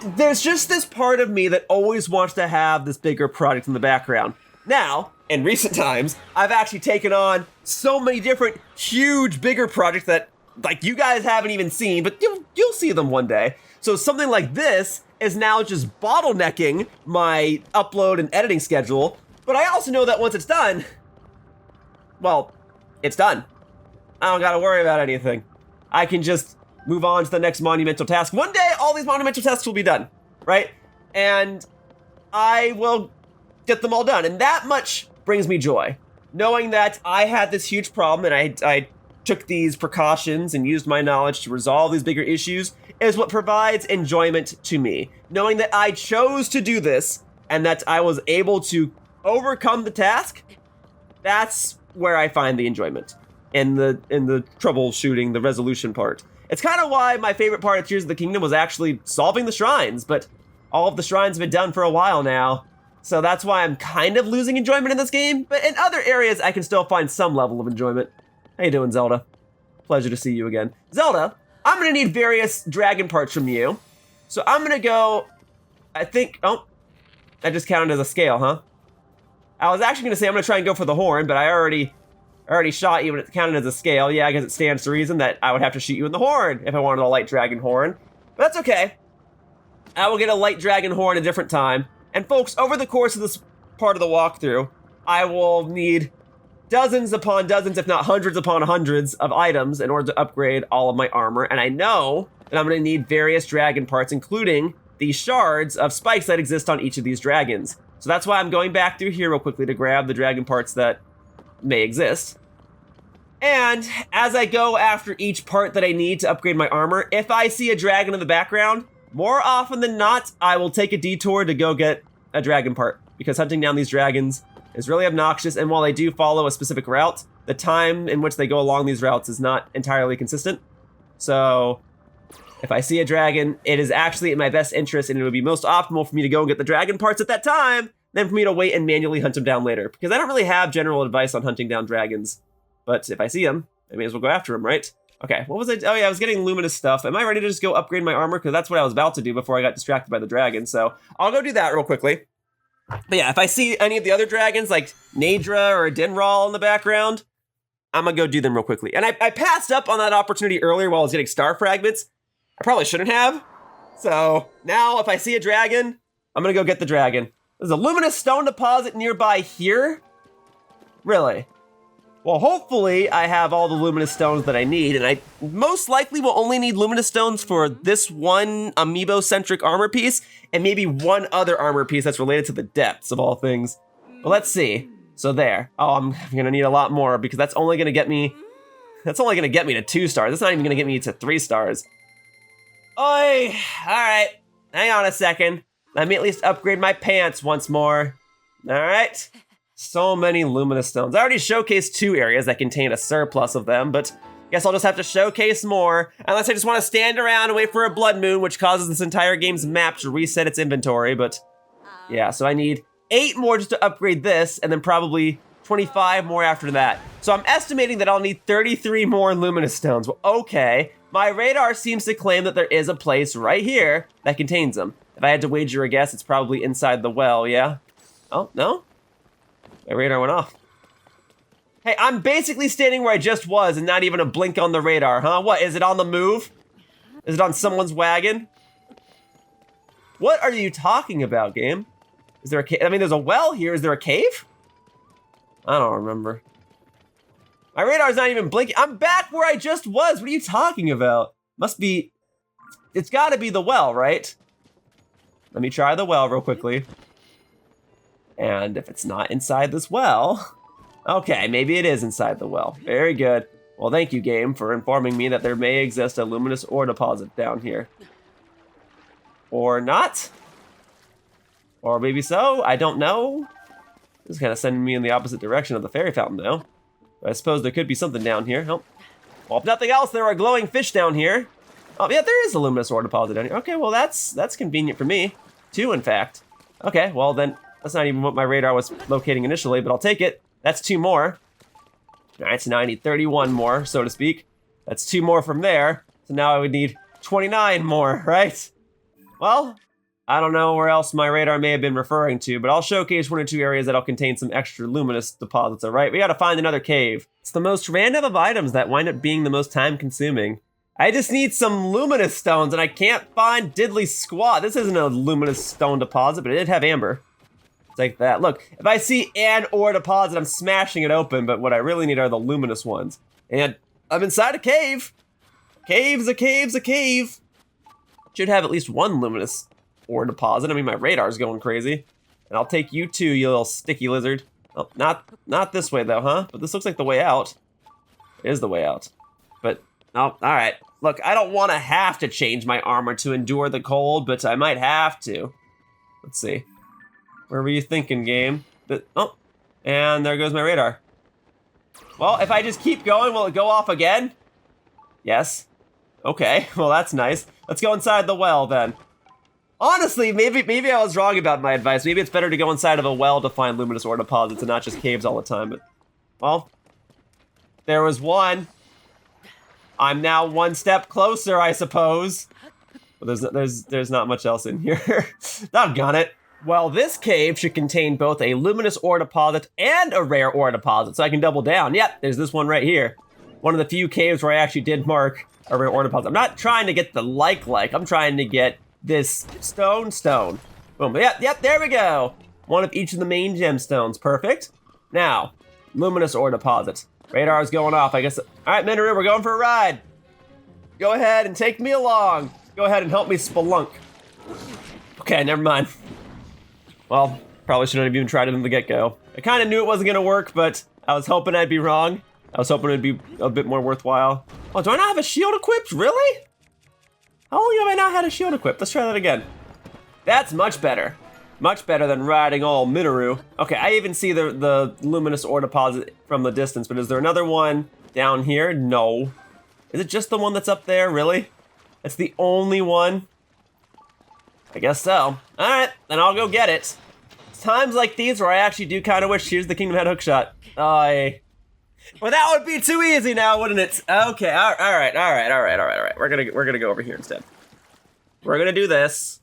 A: there's just this part of me that always wants to have this bigger project in the background. Now, in recent times, I've actually taken on so many different, huge, bigger projects that, like, you guys haven't even seen, but you'll see them one day. So something like this is now just bottlenecking my upload and editing schedule, but I also know that once it's done, well, it's done. I don't gotta worry about anything. I can just move on to the next monumental task. One day, all these monumental tasks will be done, right? And I will get them all done. And that much brings me joy. Knowing that I had this huge problem and I took these precautions and used my knowledge to resolve these bigger issues is what provides enjoyment to me. Knowing that I chose to do this and that I was able to overcome the task, that's where I find the enjoyment. In the troubleshooting, the resolution part. It's kind of why my favorite part of Tears of the Kingdom was actually solving the shrines, but all of the shrines have been done for a while now, so that's why I'm kind of losing enjoyment in this game, but in other areas I can still find some level of enjoyment. How you doing, Zelda? Pleasure to see you again. Zelda, I'm gonna need various dragon parts from you, so I'm gonna go, I think, oh, that just counted as a scale, huh? I was actually gonna say I'm gonna try and go for the horn, but I already shot you and it counted as a scale. Yeah, I guess it stands to reason that I would have to shoot you in the horn if I wanted a light dragon horn. But that's okay. I will get a light dragon horn a different time. And folks, over the course of this part of the walkthrough, I will need dozens upon dozens, if not hundreds upon hundreds of items in order to upgrade all of my armor. And I know that I'm going to need various dragon parts, including the shards of spikes that exist on each of these dragons. So that's why I'm going back through here real quickly to grab the dragon parts that may exist. And as I go after each part that I need to upgrade my armor, if I see a dragon in the background, more often than not, I will take a detour to go get a dragon part, because hunting down these dragons is really obnoxious, and while they do follow a specific route, the time in which they go along these routes is not entirely consistent. So if I see a dragon, it is actually in my best interest, and it would be most optimal for me to go and get the dragon parts at that time, than for me to wait and manually hunt them down later, because I don't really have general advice on hunting down dragons. But if I see them, I may as well go after them, right? Okay, what was I? Oh yeah, I was getting luminous stuff. Am I ready to just go upgrade my armor? Because that's what I was about to do before I got distracted by the dragon. So I'll go do that real quickly. But yeah, if I see any of the other dragons, like Nadra or Dinral in the background, I'm gonna go do them real quickly. And I passed up on that opportunity earlier while I was getting star fragments. I probably shouldn't have. So now if I see a dragon, I'm gonna go get the dragon. There's a luminous stone deposit nearby here? Really? Well, hopefully I have all the luminous stones that I need, and I most likely will only need luminous stones for this one amiibo-centric armor piece, and maybe one other armor piece that's related to the depths of all things. But let's see. So there. Oh, I'm gonna need a lot more, because that's only gonna get me to 2 stars. That's not even gonna get me to 3 stars. Oi! Alright. Hang on a second. Let me at least upgrade my pants once more. Alright. So many luminous stones. I already showcased 2 areas that contain a surplus of them, but Guess I'll just have to showcase more, unless I just want to stand around and wait for a blood moon, which causes this entire game's map to reset its inventory, but yeah, so I need 8 more just to upgrade this, and then probably 25 more after that. So I'm estimating that I'll need 33 more luminous stones. Well, okay. My radar seems to claim that there is a place right here that contains them. If I had to wager a guess, it's probably inside the well, yeah? Oh, no? My radar went off. Hey, I'm basically standing where I just was and not even a blink on the radar, huh? What, is it on the move? Is it on someone's wagon? What are you talking about, game? Is there a cave? I mean, there's a well here. Is there a cave? I don't remember. My radar's not even blinking. I'm back where I just was. What are you talking about? Must be, it's gotta be the well, right? Let me try the well real quickly. And if it's not inside this well, okay, maybe it is inside the well. Very good. Well, thank you, game, for informing me that there may exist a luminous ore deposit down here. Or not? Or maybe so, I don't know. This is kind of sending me in the opposite direction of the fairy fountain, though. But I suppose there could be something down here. Oh. Well, if nothing else, there are glowing fish down here. Oh, yeah, there is a luminous ore deposit down here. Okay, well, that's convenient for me. 2, in fact. Okay, well, then, that's not even what my radar was locating initially, but I'll take it. That's 2 more. All right, so now I need 31 more, so to speak. That's 2 more from there. So now I would need 29 more, right? Well, I don't know where else my radar may have been referring to, but I'll showcase 1 or 2 areas that'll contain some extra luminous deposits, all right? We gotta find another cave. It's the most random of items that wind up being the most time-consuming. I just need some luminous stones, and I can't find diddly squat. This isn't a luminous stone deposit, but it did have amber. Take that. Look, if I see an ore deposit, I'm smashing it open, but what I really need are the luminous ones. And I'm inside a cave. Cave's a cave's a cave. Should have at least 1 luminous ore deposit. I mean, my radar's going crazy. And I'll take you too, you little sticky lizard. Oh, not this way though, huh? But this looks like the way out. It is the way out. But, oh, all right. Look, I don't want to have to change my armor to endure the cold, but I might have to. Let's see. Where were you thinking, game? Oh, and there goes my radar. Well, if I just keep going, will it go off again? Yes. Okay, well, that's nice. Let's go inside the well, then. Honestly, maybe I was wrong about my advice. Maybe it's better to go inside of a well to find luminous ore deposits and not just caves all the time, but... Well, there was 1. I'm now 1 step closer, I suppose. But there's not much else in here. Doggone it. Well, this cave should contain both a luminous ore deposit and a rare ore deposit, so I can double down. Yep, there's this one right here. One of the few caves where I actually did mark a rare ore deposit. I'm not trying to get the like, I'm trying to get this stone. Boom, yep, there we go. 1 of each of the main gemstones, perfect. Now, luminous ore deposit. Radar's going off, I guess. All right, Minoru, we're going for a ride. Go ahead and take me along. Go ahead and help me spelunk. Okay, never mind. Well, probably shouldn't have even tried it in the get-go. I kind of knew it wasn't gonna work, but I was hoping I'd be wrong. I was hoping it'd be a bit more worthwhile. Oh, do I not have a shield equipped? Really? How long have I not had a shield equipped? Let's try that again. That's much better. Much better than riding all Minoru. Okay, I even see the luminous ore deposit from the distance, but is there another one down here? No. Is it just the one that's up there, really? It's the only one? I guess so. All right, then I'll go get it. It's times like these where I actually do kind of wish Tears of the Kingdom had hookshot. Well, that would be too easy now, wouldn't it? Okay, all right. We're gonna go over here instead. We're gonna do this.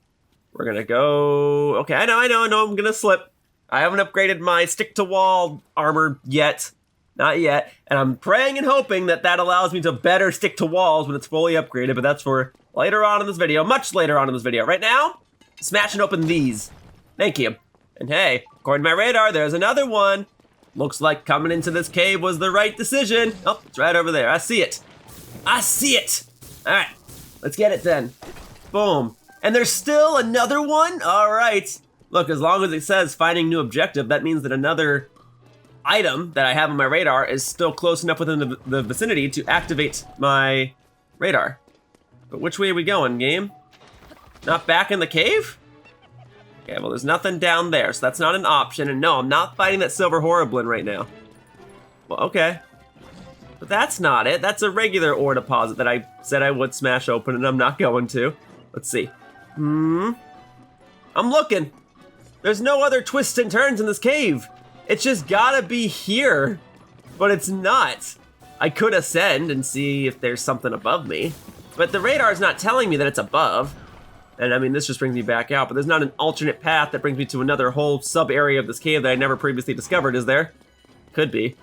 A: We're gonna go. Okay, I know. I'm gonna slip. I haven't upgraded my stick-to-wall armor yet. Not yet. And I'm praying and hoping that that allows me to better stick to walls when it's fully upgraded, but that's for later on in this video, much later on in this video. Right now, smashing open these. Thank you. And hey, according to my radar, there's another one. Looks like coming into this cave was the right decision. Oh, it's right over there. I see it. I see it. All right, let's get it then. Boom. And there's still another one? All right. Look, as long as it says finding new objective, that means that another item that I have on my radar is still close enough within the vicinity to activate my radar. But which way are we going, game? Not back in the cave? Okay, well, there's nothing down there, so that's not an option. And no, I'm not fighting that silver horriblin right now. Well, okay. But that's not it. That's a regular ore deposit that I said I would smash open, and I'm not going to. Let's see. I'm looking. There's no other twists and turns in this cave. It's just gotta be here, but it's not. I could ascend and see if there's something above me, but the radar's not telling me that it's above. And I mean, this just brings me back out, but there's not an alternate path that brings me to another whole sub-area of this cave that I never previously discovered, is there? Could be.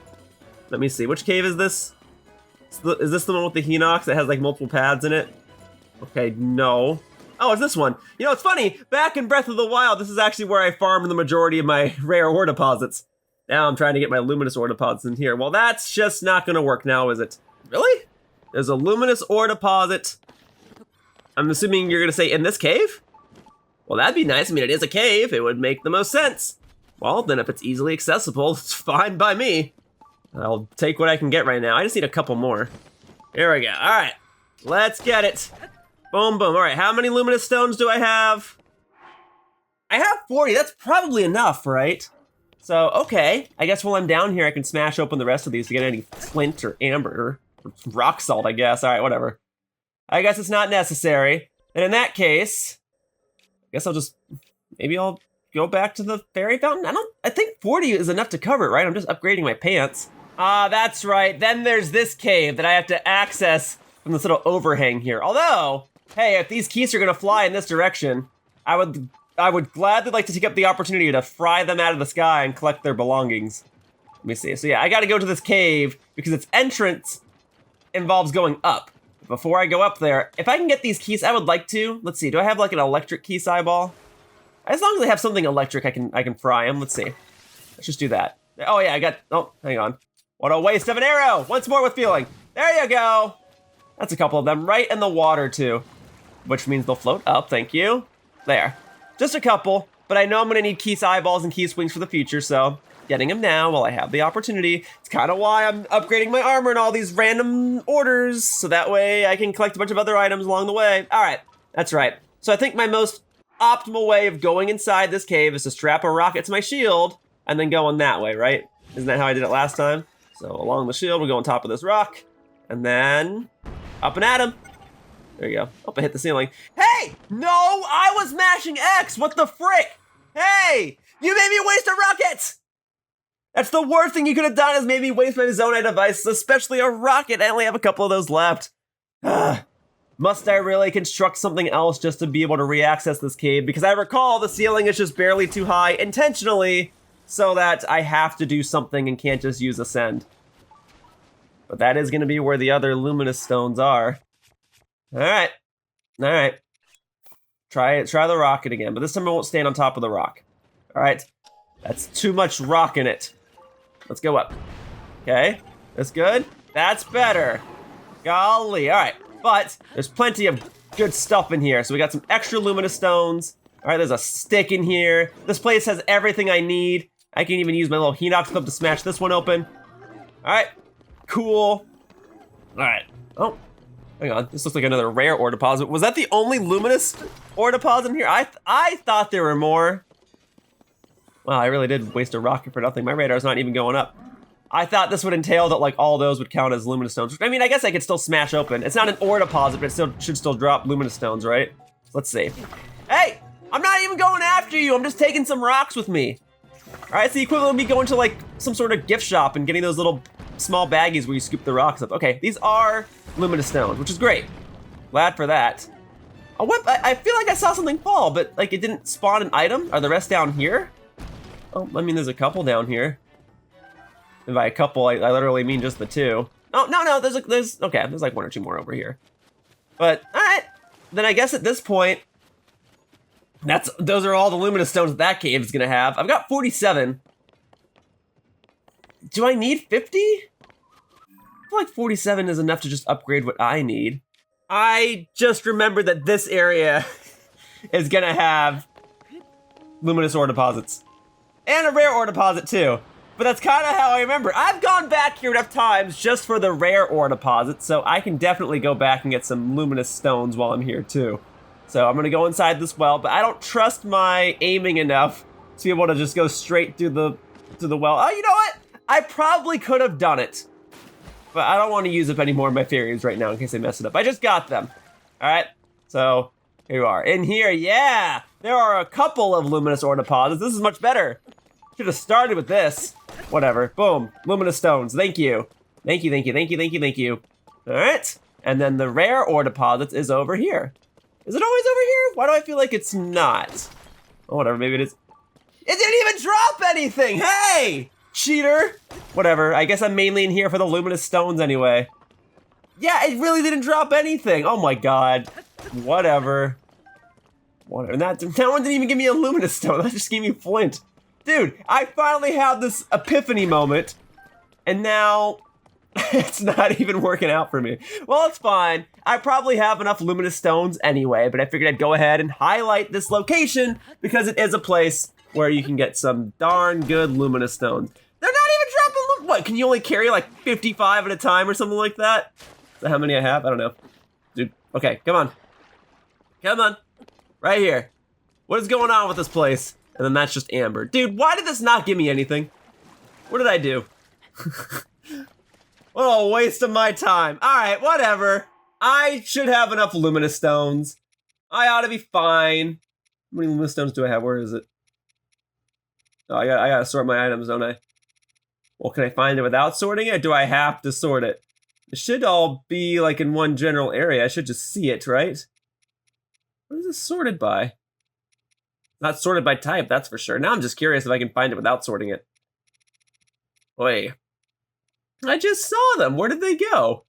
A: Let me see, which cave is this? Is this the one with the Hinox that has like multiple paths in it? Okay, no. Oh, it's this one. You know, it's funny, back in Breath of the Wild, this is actually where I farmed the majority of my rare ore deposits. Now I'm trying to get my luminous ore deposits in here. Well, that's just not gonna work now, is it? Really? There's a luminous ore deposit. I'm assuming you're gonna say in this cave? Well, that'd be nice. I mean, it is a cave. It would make the most sense. Well, then if it's easily accessible, it's fine by me. I'll take what I can get right now. I just need a couple more. Here we go. All right, let's get it. Boom, boom. All right, how many luminous stones do I have? I have 40. That's probably enough, right? So, okay. I guess while I'm down here, I can smash open the rest of these to get any flint or amber or rock salt, I guess. All right, whatever. I guess it's not necessary. And in that case, I guess maybe I'll go back to the fairy fountain. I think 40 is enough to cover it, right? I'm just upgrading my pants. Ah, that's right. Then there's this cave that I have to access from this little overhang here. Although, hey, if these keys are gonna fly in this direction, I would gladly like to take up the opportunity to fry them out of the sky and collect their belongings. Let me see. So yeah, I gotta go to this cave because its entrance involves going up. Before I go up there, if I can get these keys, I would like to. Let's see, do I have like an electric key eyeball? As long as I have something electric, I can fry them. Let's see. Let's just do that. Oh yeah, oh, hang on. What a waste of an arrow! Once more with feeling. There you go! That's a couple of them, right in the water too. Which means they'll float up, thank you. There. Just a couple, but I know I'm gonna need key eyeballs and key swings for the future, so getting them now while I have the opportunity. It's kind of why I'm upgrading my armor in all these random orders, so that way I can collect a bunch of other items along the way. All right, that's right. So I think my most optimal way of going inside this cave is to strap a rocket to my shield and then go in that way, right? Isn't that how I did it last time? So along the shield, we'll go on top of this rock, and then up and at him. There you go. Oh, I hit the ceiling. Hey! No, I was mashing X! What the frick? Hey! You made me waste a rocket! That's the worst thing you could have done, is made me waste my Zonaite devices, especially a rocket. I only have a couple of those left. Must I really construct something else just to be able to re-access this cave? Because I recall the ceiling is just barely too high intentionally, so that I have to do something and can't just use Ascend. But that is going to be where the other luminous stones are. Alright. Alright. Try the rocket again, but this time I won't stand on top of the rock. Alright. That's too much rock in it. Let's go up. Okay. That's good. That's better. Golly. Alright. But there's plenty of good stuff in here. So we got some extra luminous stones. Alright, there's a stick in here. This place has everything I need. I can even use my little Hinox clip to smash this one open. Alright. Cool. Alright. Oh. Hang on. This looks like another rare ore deposit. Was that the only luminous ore deposit in here? I thought there were more. Wow, I really did waste a rocket for nothing. My radar's not even going up. I thought this would entail that like all those would count as luminous stones. I mean, I guess I could still smash open. It's not an ore deposit, but it should still drop luminous stones, right? Let's see. Hey! I'm not even going after you! I'm just taking some rocks with me. Alright, it's the equivalent of me going to like some sort of gift shop and getting those little small baggies where you scoop the rocks up. Okay, these are luminous stones, which is great. Glad for that. Oh, what? I feel like I saw something fall, but like it didn't spawn an item. Are the rest down here? Oh, I mean, there's a couple down here. And by a couple, I literally mean just the two. Oh, no, there's like one or two more over here. But, all right. Then I guess at this point, those are all the luminous stones that cave is gonna have. I've got 47. Do I need 50? I feel like 47 is enough to just upgrade what I need. I just remembered that this area is gonna have luminous ore deposits. And a rare ore deposit too. But that's kind of how I remember. I've gone back here enough times just for the rare ore deposits, so I can definitely go back and get some luminous stones while I'm here too. So I'm gonna go inside this well, but I don't trust my aiming enough to be able to just go straight through the well. Oh, you know what? I probably could have done it. But but I don't want to use up any more of my fairies right now in case I mess it up. I just got them. All right, so here you are. In here, yeah, there are a couple of luminous ore deposits. This is much better. Should have started with this. Whatever, boom, luminous stones, thank you. Thank you, thank you, thank you, thank you, thank you. All right, and then the rare ore deposits is over here. Is it always over here? Why do I feel like it's not? Oh, whatever, maybe it is. It didn't even drop anything, hey! Cheater. Whatever, I guess I'm mainly in here for the luminous stones anyway. Yeah, it really didn't drop anything. Oh my god. Whatever. Whatever. And that one didn't even give me a luminous stone, that just gave me flint. Dude, I finally had this epiphany moment, and now it's not even working out for me. Well, it's fine. I probably have enough luminous stones anyway, but I figured I'd go ahead and highlight this location because it is a place where you can get some darn good luminous stones. They're not even dropping, what, can you only carry like 55 at a time or something like that? Is that how many I have? I don't know. Dude, okay, come on. Come on, right here. What is going on with this place? And then that's just Amber. Dude, why did this not give me anything? What did I do? What a waste of my time. All right, whatever. I should have enough luminous stones. I ought to be fine. How many luminous stones do I have? Where is it? Oh, I gotta sort my items, don't I? Well, can I find it without sorting it, or do I have to sort it? It should all be like in one general area. I should just see it, right? What is this sorted by? Not sorted by type, that's for sure. Now I'm just curious if I can find it without sorting it. Wait. I just saw them. Where did they go?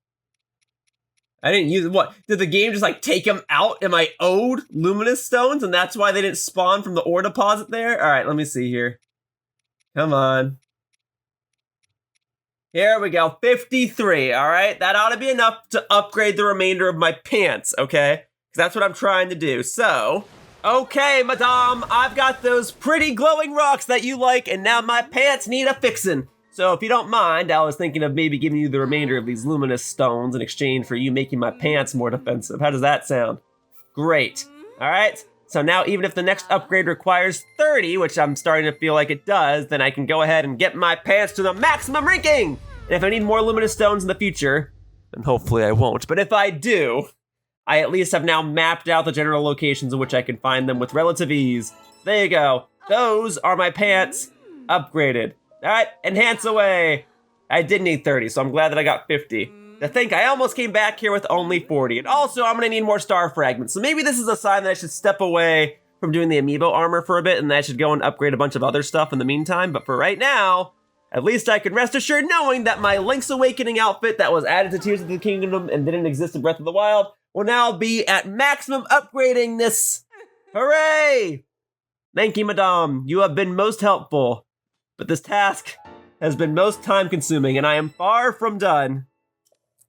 A: I didn't use what? Did the game just like take them out? Am I owed luminous stones and that's why they didn't spawn from the ore deposit there? All right, let me see here. Come on. Here we go, 53, all right? That ought to be enough to upgrade the remainder of my pants, okay? Because that's what I'm trying to do, so... Okay, madame, I've got those pretty glowing rocks that you like, and now my pants need a fixin'. So if you don't mind, I was thinking of maybe giving you the remainder of these luminous stones in exchange for you making my pants more defensive. How does that sound? Great. All right, so now even if the next upgrade requires 30, which I'm starting to feel like it does, then I can go ahead and get my pants to the maximum ranking. And if I need more luminous stones in the future, and hopefully I won't, but if I do, I at least have now mapped out the general locations in which I can find them with relative ease. There you go. Those are my pants upgraded. All right, enhance away. I did need 30, so I'm glad that I got 50. To think I almost came back here with only 40. And also, I'm gonna need more star fragments. So maybe this is a sign that I should step away from doing the amiibo armor for a bit and that I should go and upgrade a bunch of other stuff in the meantime. But for right now, at least I can rest assured knowing that my Link's Awakening outfit that was added to Tears of the Kingdom and didn't exist in Breath of the Wild will now be at maximum upgradingness. Hooray! Thank you, madame. You have been most helpful. But this task has been most time-consuming, and I am far from done.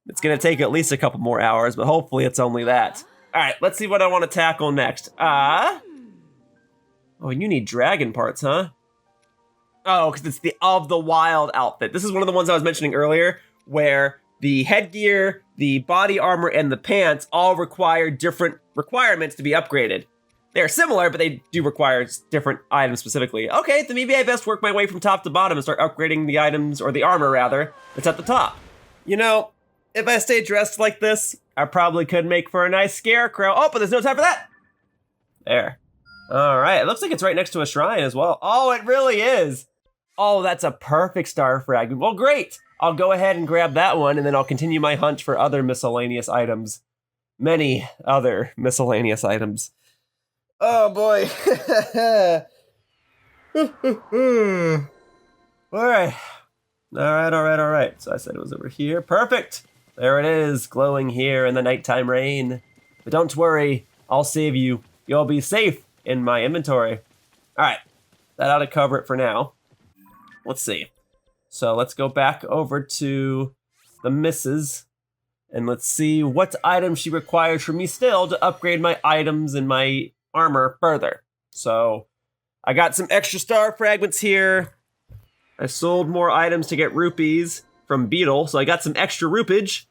A: It's gonna take at least a couple more hours, but hopefully it's only that. All right, let's see what I want to tackle next. Oh, you need dragon parts, huh? Oh, because it's the Of the Wild outfit. This is one of the ones I was mentioning earlier, where the headgear, the body armor, and the pants all require different requirements to be upgraded. They're similar, but they do require different items specifically. Okay, then maybe I best work my way from top to bottom and start upgrading the items, or the armor rather, that's at the top. You know, if I stay dressed like this, I probably could make for a nice scarecrow. Oh, but there's no time for that! There. All right, it looks like it's right next to a shrine as well. Oh, it really is! Oh, that's a perfect star fragment. Well, great! I'll go ahead and grab that one, and then I'll continue my hunt for other miscellaneous items. Many other miscellaneous items. Oh boy. Alright. Alright. So I said it was over here. Perfect! There it is, glowing here in the nighttime rain. But don't worry, I'll save you. You'll be safe in my inventory. Alright, that ought to cover it for now. Let's see. So let's go back over to the missus. And let's see what item she requires from me still to upgrade my items and my armor further. So I got some extra star fragments here. I sold more items to get rupees from Beetle, so I got some extra rupage.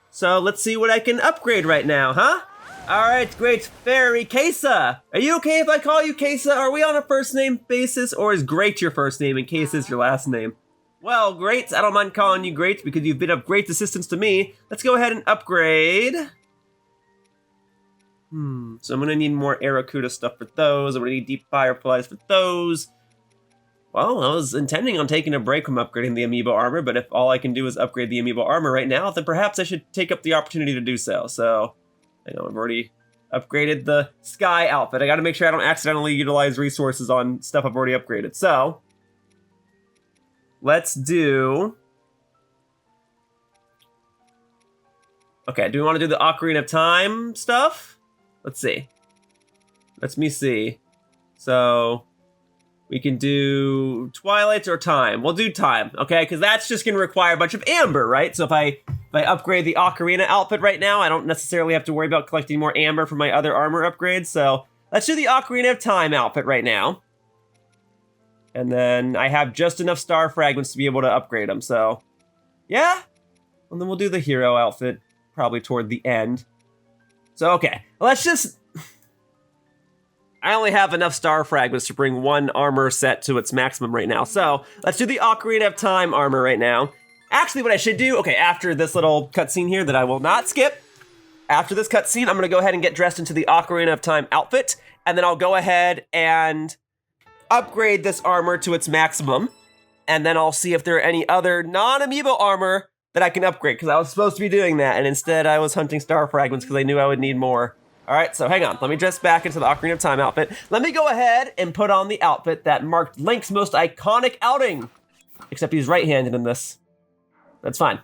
A: So let's see what I can upgrade right now, huh? All right, great. Fairy Kesa. Are you okay if I call you Kesa? Are we on a first name basis, or is Great your first name and Kesa is your last name? Well, great. I don't mind calling you great because you've been of great assistance to me. Let's go ahead and upgrade. So I'm gonna need more Aracuda stuff for those. I'm gonna need Deep Fireflies for those. Well, I was intending on taking a break from upgrading the Amiibo armor, but if all I can do is upgrade the Amiibo armor right now, then perhaps I should take up the opportunity to do so. So, I know I've already upgraded the Sky outfit. I gotta make sure I don't accidentally utilize resources on stuff I've already upgraded. So, let's do... Okay, do we want to do the Ocarina of Time stuff? Let's see. Let me see. So... we can do Twilight or Time. We'll do Time, okay? Because that's just going to require a bunch of Amber, right? So if I upgrade the Ocarina outfit right now, I don't necessarily have to worry about collecting more Amber for my other armor upgrades. So let's do the Ocarina of Time outfit right now. And then I have just enough star fragments to be able to upgrade them. So yeah. And then we'll do the hero outfit probably toward the end. So okay, let's just... I only have enough star fragments to bring one armor set to its maximum right now. So let's do the Ocarina of Time armor right now. Actually, what I should do, okay, after this little cutscene here that I will not skip, after this cutscene, I'm gonna go ahead and get dressed into the Ocarina of Time outfit, and then I'll go ahead and upgrade this armor to its maximum, and then I'll see if there are any other non-amiibo armor that I can upgrade, because I was supposed to be doing that, and instead I was hunting star fragments because I knew I would need more. All right, so hang on. Let me dress back into the Ocarina of Time outfit. Let me go ahead and put on the outfit that marked Link's most iconic outing. Except he's right-handed in this. That's fine.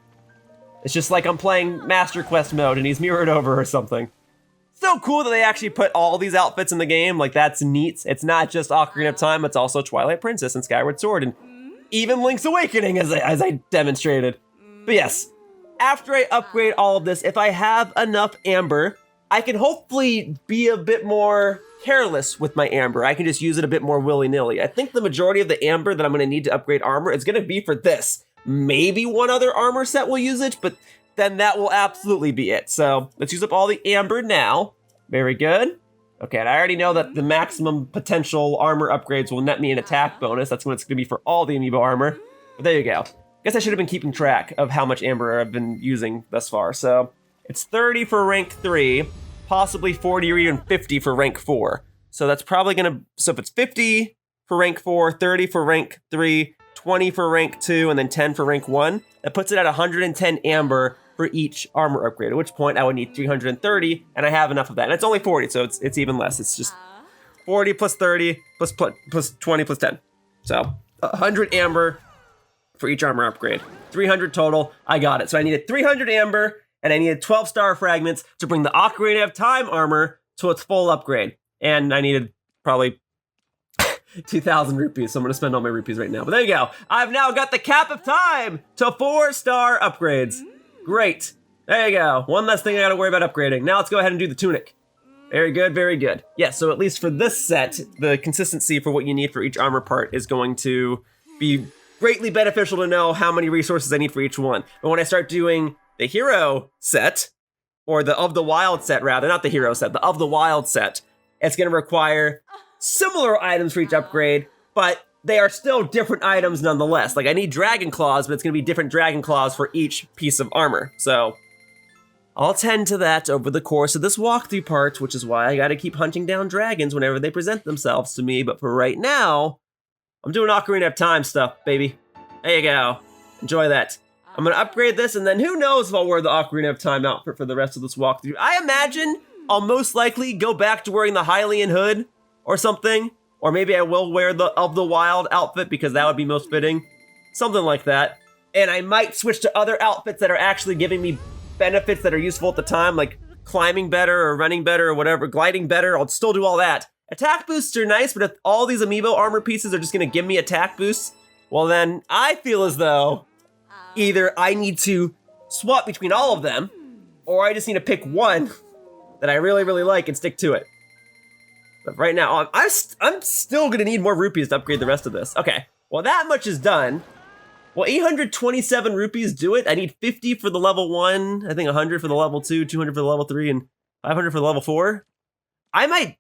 A: It's just like I'm playing Master Quest mode and he's mirrored over or something. So cool that they actually put all these outfits in the game. Like, that's neat. It's not just Ocarina of Time, it's also Twilight Princess and Skyward Sword and even Link's Awakening, as I demonstrated. But yes, after I upgrade all of this, if I have enough Amber, I can hopefully be a bit more careless with my Amber. I can just use it a bit more willy-nilly. I think the majority of the Amber that I'm going to need to upgrade armor is going to be for this. Maybe one other armor set will use it, but then that will absolutely be it. So let's use up all the Amber now. Very good. Okay, and I already know that the maximum potential armor upgrades will net me an attack bonus. That's what it's going to be for all the Amiibo armor. But there you go. Guess I should have been keeping track of how much Amber I've been using thus far. So... it's 30 for rank 3, possibly 40 or even 50 for rank 4. So that's probably gonna, so if it's 50 for rank 4, 30 for rank 3, 20 for rank 2, and then 10 for rank 1, that puts it at 110 Amber for each armor upgrade, at which point I would need 330, and I have enough of that. And it's only 40, so it's even less. It's just 40 plus 30 plus 20 plus 10. So 100 Amber for each armor upgrade. 300 total, I got it. So I needed 300 Amber, and I needed 12 star fragments to bring the Ocarina of Time armor to its full upgrade. And I needed probably 2,000 rupees, so I'm gonna spend all my rupees right now. But there you go. I've now got the Cap of Time to 4-star upgrades. Great. There you go. One less thing I gotta worry about upgrading. Now let's go ahead and do the Tunic. Very good, very good. Yeah, so at least for this set, the consistency for what you need for each armor part is going to be greatly beneficial to know how many resources I need for each one. But when I start doing the hero set, or the Of the Wild set rather, not the hero set, the Of the Wild set, it's gonna require similar items for each upgrade, but they are still different items nonetheless. Like I need Dragon Claws, but it's gonna be different Dragon Claws for each piece of armor. So I'll tend to that over the course of this walkthrough part, which is why I gotta keep hunting down dragons whenever they present themselves to me. But for right now, I'm doing Ocarina of Time stuff, baby. There you go. Enjoy that. I'm gonna upgrade this, and then who knows if I'll wear the Ocarina of Time outfit for the rest of this walkthrough. I imagine I'll most likely go back to wearing the Hylian hood or something. Or maybe I will wear the Of the Wild outfit because that would be most fitting. Something like that. And I might switch to other outfits that are actually giving me benefits that are useful at the time, like climbing better or running better or whatever, gliding better. I'll still do all that. Attack boosts are nice, but if all these amiibo armor pieces are just gonna give me attack boosts, well then I feel as though either I need to swap between all of them, or I just need to pick one that I really, really like and stick to it. But right now, I'm still gonna need more rupees to upgrade the rest of this. Okay, well that much is done. Well, 827 rupees do it. I need 50 for the level 1, I think 100 for the level 2, 200 for the level 3, and 500 for the level 4. I might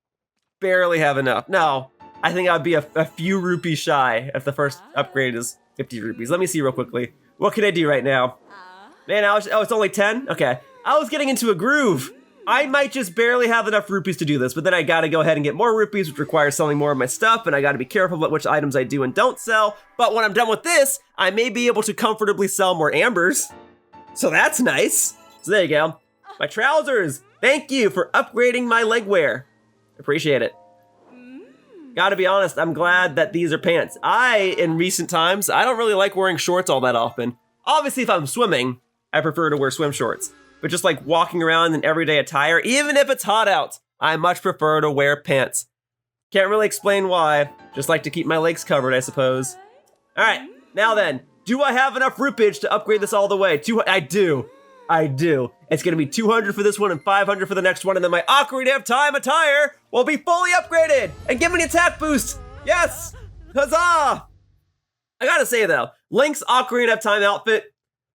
A: barely have enough. No, I think I'd be a few rupees shy if the first upgrade is 50 rupees. Let me see real quickly. What can I do right now? Man, oh, it's only 10? Okay. I was getting into a groove. I might just barely have enough rupees to do this, but then I gotta go ahead and get more rupees, which requires selling more of my stuff, and I gotta be careful about which items I do and don't sell. But when I'm done with this, I may be able to comfortably sell more ambers. So that's nice. So there you go. My trousers. Thank you for upgrading my leg wear. Appreciate it. Gotta be honest, I'm glad that these are pants. In recent times, I don't really like wearing shorts all that often. Obviously, if I'm swimming, I prefer to wear swim shorts. But just like walking around in everyday attire, even if it's hot out, I much prefer to wear pants. Can't really explain why. Just like to keep my legs covered, I suppose. All right, now then, do I have enough rupage to upgrade this all the way? I do. It's gonna be 200 for this one and 500 for the next one, and then my Ocarina of Time attire will be fully upgraded and give me an attack boost. Yes, huzzah! I gotta say though, Link's Ocarina of Time outfit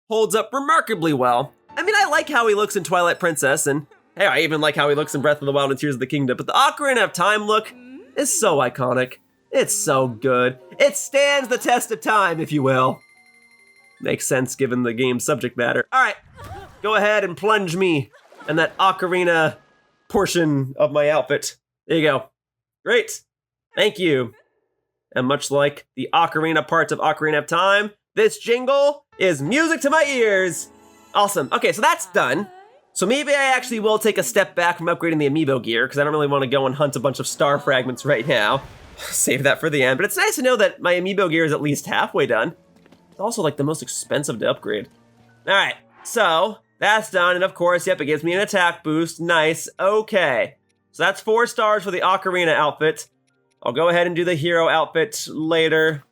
A: holds up remarkably well. I mean, I like how he looks in Twilight Princess, and hey, I even like how he looks in Breath of the Wild and Tears of the Kingdom, but the Ocarina of Time look is so iconic. It's so good. It stands the test of time, if you will. Makes sense given the game's subject matter. All right, go ahead and plunge me in that Ocarina portion of my outfit. There you go. Great. Thank you. And much like the Ocarina parts of Ocarina of Time, this jingle is music to my ears. Awesome. Okay, so that's done. So maybe I actually will take a step back from upgrading the amiibo gear, because I don't really want to go and hunt a bunch of star fragments right now. Save that for the end. But it's nice to know that my amiibo gear is at least halfway done. It's also like the most expensive to upgrade. All right, so that's done. And of course, yep, it gives me an attack boost. Nice. Okay. So that's 4 stars for the Ocarina outfit. I'll go ahead and do the hero outfit later.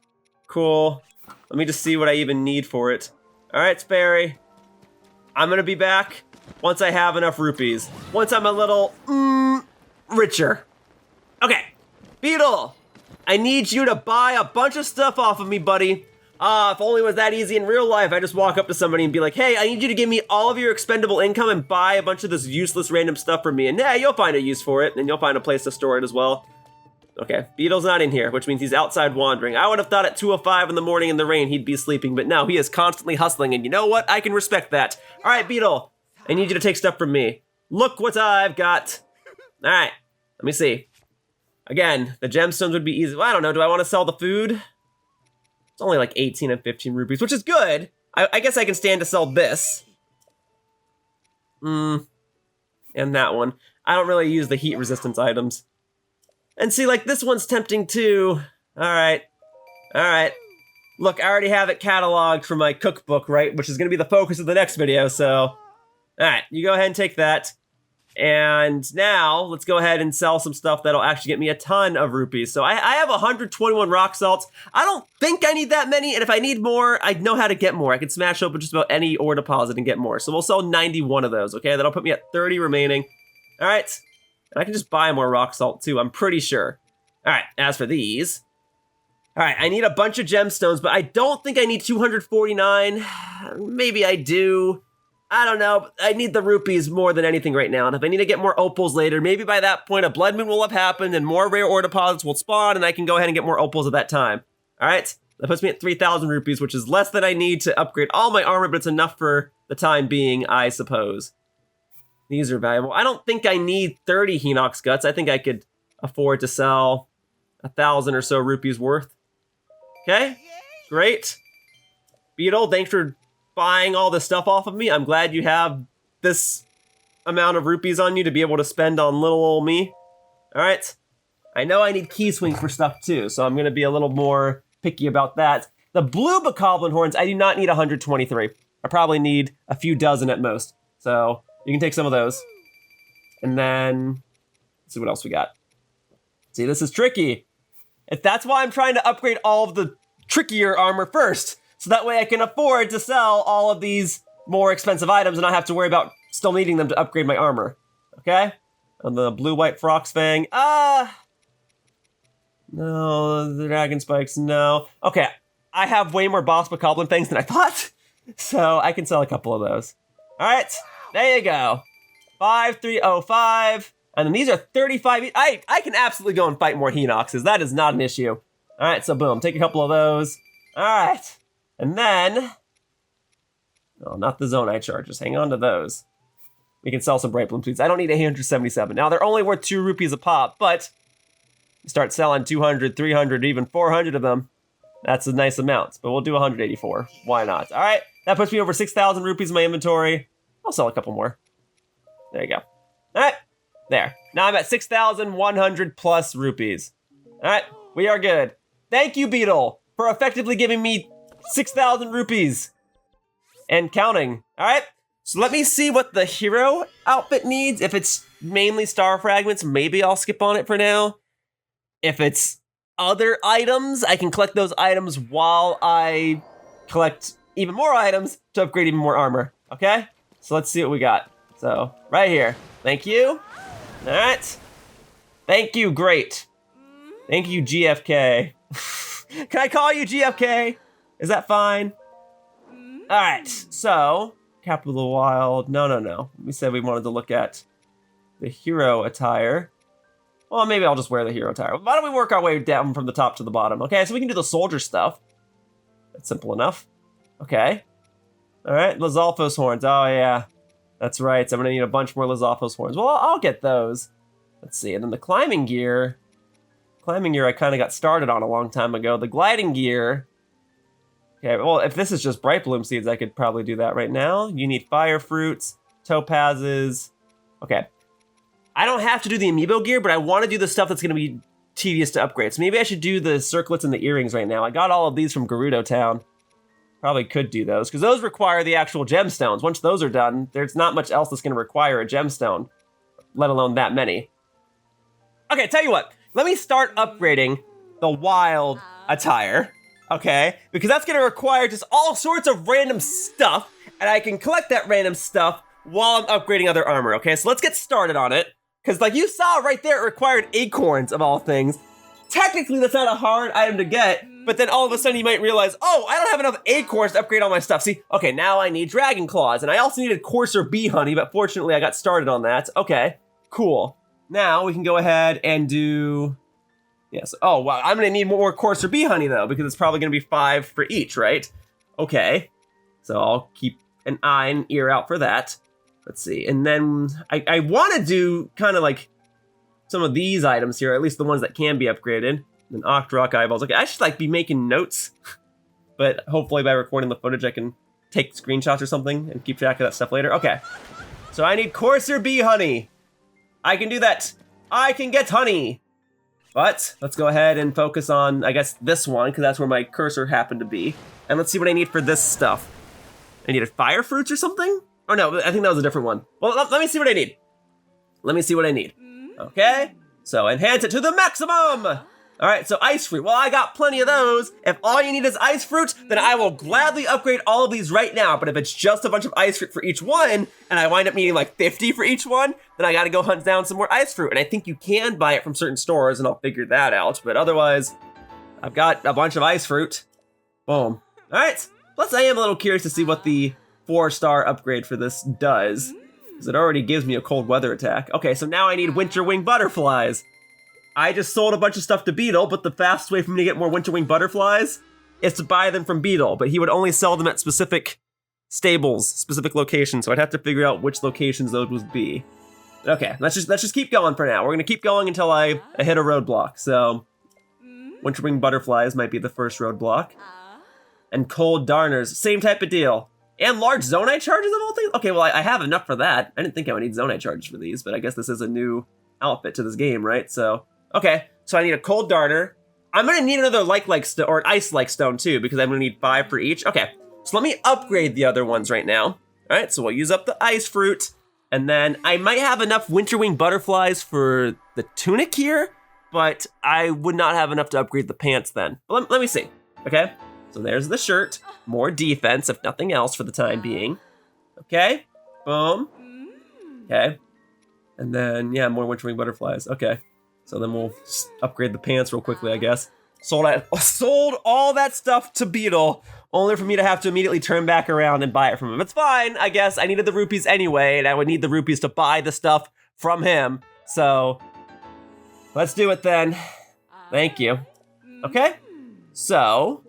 A: Cool. Let me just see what I even need for it. All right, Sperry. I'm gonna be back once I have enough rupees. Once I'm a little, richer. Okay, Beetle, I need you to buy a bunch of stuff off of me, buddy. If only it was that easy in real life, I just walk up to somebody and be like, hey, I need you to give me all of your expendable income and buy a bunch of this useless random stuff for me. And yeah, you'll find a use for it, and you'll find a place to store it as well. Okay, Beetle's not in here, which means he's outside wandering. I would have thought at 2:05 in the morning in the rain he'd be sleeping, but no, he is constantly hustling, and you know what? I can respect that. All right, Beetle, I need you to take stuff from me. Look what I've got. All right, let me see. Again, the gemstones would be easy. Well, I don't know, do I want to sell the food? It's only like 18 and 15 rupees, which is good. I guess I can stand to sell this. And that one. I don't really use the heat resistance items. And see, like, this one's tempting too. All right. Look, I already have it cataloged for my cookbook, right? Which is going to be the focus of the next video, so... All right, you go ahead and take that. And now, let's go ahead and sell some stuff that'll actually get me a ton of rupees. So I have 121 rock salts. I don't think I need that many, and if I need more, I know how to get more. I can smash open just about any ore deposit and get more. So we'll sell 91 of those, okay? That'll put me at 30 remaining. All right. And I can just buy more rock salt too, I'm pretty sure. All right, as for these. All right, I need a bunch of gemstones, but I don't think I need 249. Maybe I do. I don't know, but I need the rupees more than anything right now. And if I need to get more opals later, maybe by that point a blood moon will have happened and more rare ore deposits will spawn and I can go ahead and get more opals at that time. All right, that puts me at 3,000 rupees, which is less than I need to upgrade all my armor, but it's enough for the time being, I suppose. These are valuable. I don't think I need 30 Hinox guts. I think I could afford to sell 1,000 or so rupees worth. Okay, great. Beetle, thanks for buying all this stuff off of me. I'm glad you have this amount of rupees on you to be able to spend on little old me. All right. I know I need key swings for stuff too, so I'm going to be a little more picky about that. The blue bokoblin horns, I do not need 123. I probably need a few dozen at most. So you can take some of those. And then, let's see what else we got. See, this is tricky. That's why I'm trying to upgrade all of the trickier armor first. So that way I can afford to sell all of these more expensive items and not have to worry about still needing them to upgrade my armor. Okay? And the blue-white Frox Fang. No, the Dragon Spikes, no. Okay, I have way more Boss Bokoblin Fangs than I thought. So I can sell a couple of those. All right, there you go. 5305. And then these are 35 each. I can absolutely go and fight more Hinoxes. That is not an issue. All right, so boom, take a couple of those. All right, and then, oh, not the Zonaite charges. Hang on to those. We can sell some Bright Bloom Seeds. I don't need 877. Now, they're only worth 2 rupees a pop, but you start selling 200, 300, even 400 of them. That's a nice amount, but we'll do 184. Why not? All right, that puts me over 6,000 rupees in my inventory. I'll sell a couple more. There you go. All right, there. Now I'm at 6,100 plus rupees. All right, we are good. Thank you, Beetle, for effectively giving me 6,000 rupees and counting. All right, so let me see what the hero outfit needs. If it's mainly star fragments, maybe I'll skip on it for now. If it's other items, I can collect those items while I collect even more items to upgrade even more armor, okay? So let's see what we got. So, right here. Thank you. All right. Thank you, great. Thank you, GFK. Can I call you GFK? Is that fine? All right, so, Capital of the Wild. No. We said we wanted to look at the hero attire. Well, maybe I'll just wear the hero attire. Why don't we work our way down from the top to the bottom? Okay, so we can do the soldier stuff. That's simple enough. Okay. All right, Lizalfos horns. Oh, yeah. That's right, so I'm gonna need a bunch more Lizalfos horns. Well, I'll get those. Let's see, and then the climbing gear. Climbing gear I kind of got started on a long time ago. The gliding gear. Okay, well, if this is just Bright Bloom Seeds, I could probably do that right now. You need fire fruits, topazes. Okay. I don't have to do the amiibo gear, but I want to do the stuff that's going to be tedious to upgrade. So maybe I should do the circlets and the earrings right now. I got all of these from Gerudo Town. Probably could do those, because those require the actual gemstones. Once those are done, there's not much else that's going to require a gemstone, let alone that many. Okay, tell you what. Let me start upgrading the wild attire, okay? Because that's going to require just all sorts of random stuff, and I can collect that random stuff while I'm upgrading other armor, okay? So let's get started on it. Because like you saw right there, it required acorns of all things. Technically, that's not a hard item to get, but then all of a sudden you might realize, oh, I don't have enough acorns to upgrade all my stuff. See, okay, now I need dragon claws, and I also needed coarser bee honey, but fortunately I got started on that. Okay, cool. Now we can go ahead and do, yes, oh, wow, I'm gonna need more coarser bee honey though, because it's probably gonna be 5 for each, right? Okay, so I'll keep an eye and ear out for that. Let's see, and then I wanna do kind of like some of these items here, at least the ones that can be upgraded. And Octrock eyeballs. Okay, I should like be making notes, but hopefully by recording the footage I can take screenshots or something and keep track of that stuff later. Okay, so I need coarser bee honey. I can do that. I can get honey. But let's go ahead and focus on, I guess, this one, because that's where my cursor happened to be. And let's see what I need for this stuff. I needed fire fruits or something? Or no, I think that was a different one. Well, let me see what I need. Let me see what I need. Okay, so enhance it to the maximum. All right, so ice fruit. Well, I got plenty of those. If all you need is ice fruit, then I will gladly upgrade all of these right now. But if it's just a bunch of ice fruit for each one, and I wind up needing like 50 for each one, then I gotta go hunt down some more ice fruit. And I think you can buy it from certain stores, and I'll figure that out. But otherwise, I've got a bunch of ice fruit. Boom. All right, plus I am a little curious to see what the 4-star upgrade for this does, because it already gives me a cold weather attack. Okay, so now I need winter wing butterflies. I just sold a bunch of stuff to Beetle, but the fastest way for me to get more winter wing butterflies is to buy them from Beetle, but he would only sell them at specific stables, specific locations, so I'd have to figure out which locations those would be. Okay, let's just keep going for now. We're gonna keep going until I hit a roadblock. So winter wing butterflies might be the first roadblock. And cold darners, same type of deal. And large Zonaite charges of all things? Okay, well, I have enough for that. I didn't think I would need Zonaite charges for these, but I guess this is a new outfit to this game, right? So, okay, so I need a cold darter. I'm gonna need another like stone, or ice-like stone too, because I'm gonna need 5 for each. Okay, so let me upgrade the other ones right now. All right, so we'll use up the ice fruit, and then I might have enough winter wing butterflies for the tunic here, but I would not have enough to upgrade the pants then. But let me see, okay? So there's the shirt, more defense, if nothing else for the time being. Okay, boom. Okay, and then, yeah, more winter wing butterflies. Okay, so then we'll upgrade the pants real quickly, I guess. Sold all that stuff to Beetle, only for me to have to immediately turn back around and buy it from him. It's fine, I guess. I needed the rupees anyway, and I would need the rupees to buy the stuff from him. So let's do it then. Thank you. Okay, so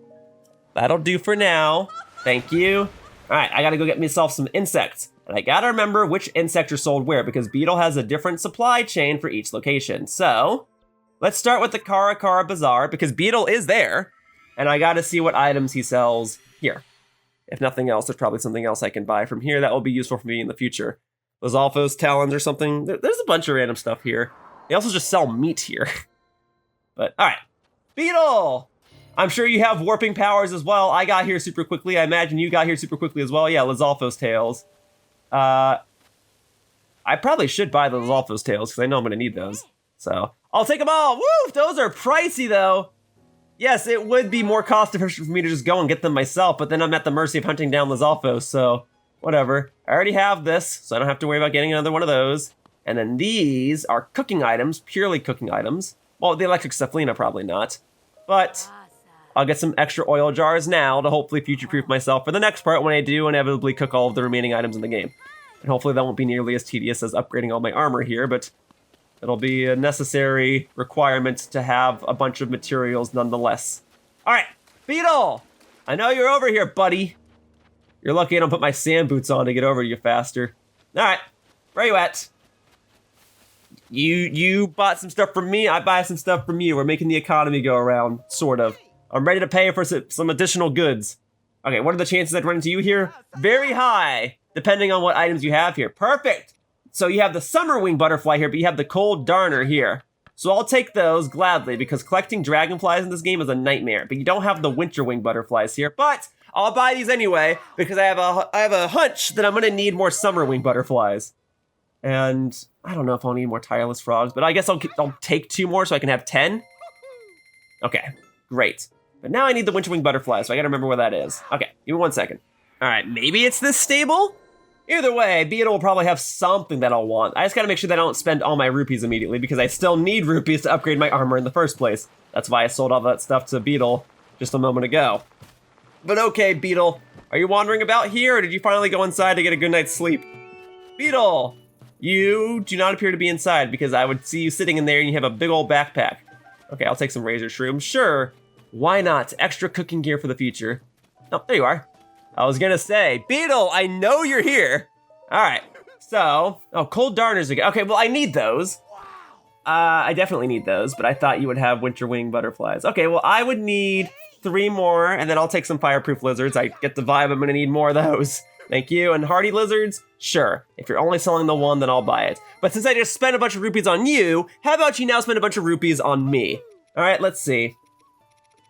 A: that'll do for now. Thank you. All right, I gotta go get myself some insects. And I gotta remember which insects are sold where, because Beetle has a different supply chain for each location. So let's start with the Kara Bazaar, because Beetle is there. And I gotta see what items he sells here. If nothing else, there's probably something else I can buy from here that will be useful for me in the future. Those Alphos Talons or something. There's a bunch of random stuff here. They also just sell meat here. But all right, Beetle! I'm sure you have warping powers as well. I got here super quickly. I imagine you got here super quickly as well. Yeah, Lizalfo's tails. I probably should buy the Lizalfo's tails because I know I'm gonna need those. So I'll take them all. Woo! Those are pricey though. Yes, it would be more cost efficient for me to just go and get them myself, but then I'm at the mercy of hunting down Lizalfos, so whatever. I already have this, so I don't have to worry about getting another one of those. And then these are cooking items, purely cooking items. Well, the electric Cephalina probably not, but I'll get some extra oil jars now to hopefully future-proof myself for the next part when I do inevitably cook all of the remaining items in the game. And hopefully that won't be nearly as tedious as upgrading all my armor here, but it'll be a necessary requirement to have a bunch of materials nonetheless. All right, Beetle, I know you're over here, buddy. You're lucky I don't put my sand boots on to get over to you faster. All right, where you at? You bought some stuff from me, I buy some stuff from you. We're making the economy go around, sort of. I'm ready to pay for some additional goods. Okay, what are the chances I'd run into you here? Very high, depending on what items you have here. Perfect. So you have the summer wing butterfly here, but you have the cold darner here. So I'll take those gladly because collecting dragonflies in this game is a nightmare. But you don't have the winter wing butterflies here. But I'll buy these anyway because I have a hunch that I'm gonna need more summer wing butterflies. And I don't know if I'll need more tireless frogs, but I guess I'll take 2 more so I can have 10. Okay, great. But now I need the winter wing butterfly, so I gotta remember where that is. Okay, give me 1 second. All right, maybe it's this stable? Either way, Beetle will probably have something that I'll want. I just gotta make sure that I don't spend all my rupees immediately because I still need rupees to upgrade my armor in the first place. That's why I sold all that stuff to Beetle just a moment ago. But okay, Beetle, are you wandering about here or did you finally go inside to get a good night's sleep? Beetle, you do not appear to be inside because I would see you sitting in there and you have a big old backpack. Okay, I'll take some razor shrooms, sure. Why not? Extra cooking gear for the future. Oh, there you are. I was gonna say, Beetle, I know you're here. All right, so, oh, cold darners again. Okay, well, I need those. I definitely need those, but I thought you would have winter wing butterflies. Okay, well, I would need 3 more, and then I'll take some fireproof lizards. I get the vibe I'm gonna need more of those. Thank you, and hardy lizards? Sure, if you're only selling the one, then I'll buy it. But since I just spent a bunch of rupees on you, how about you now spend a bunch of rupees on me? All right, let's see.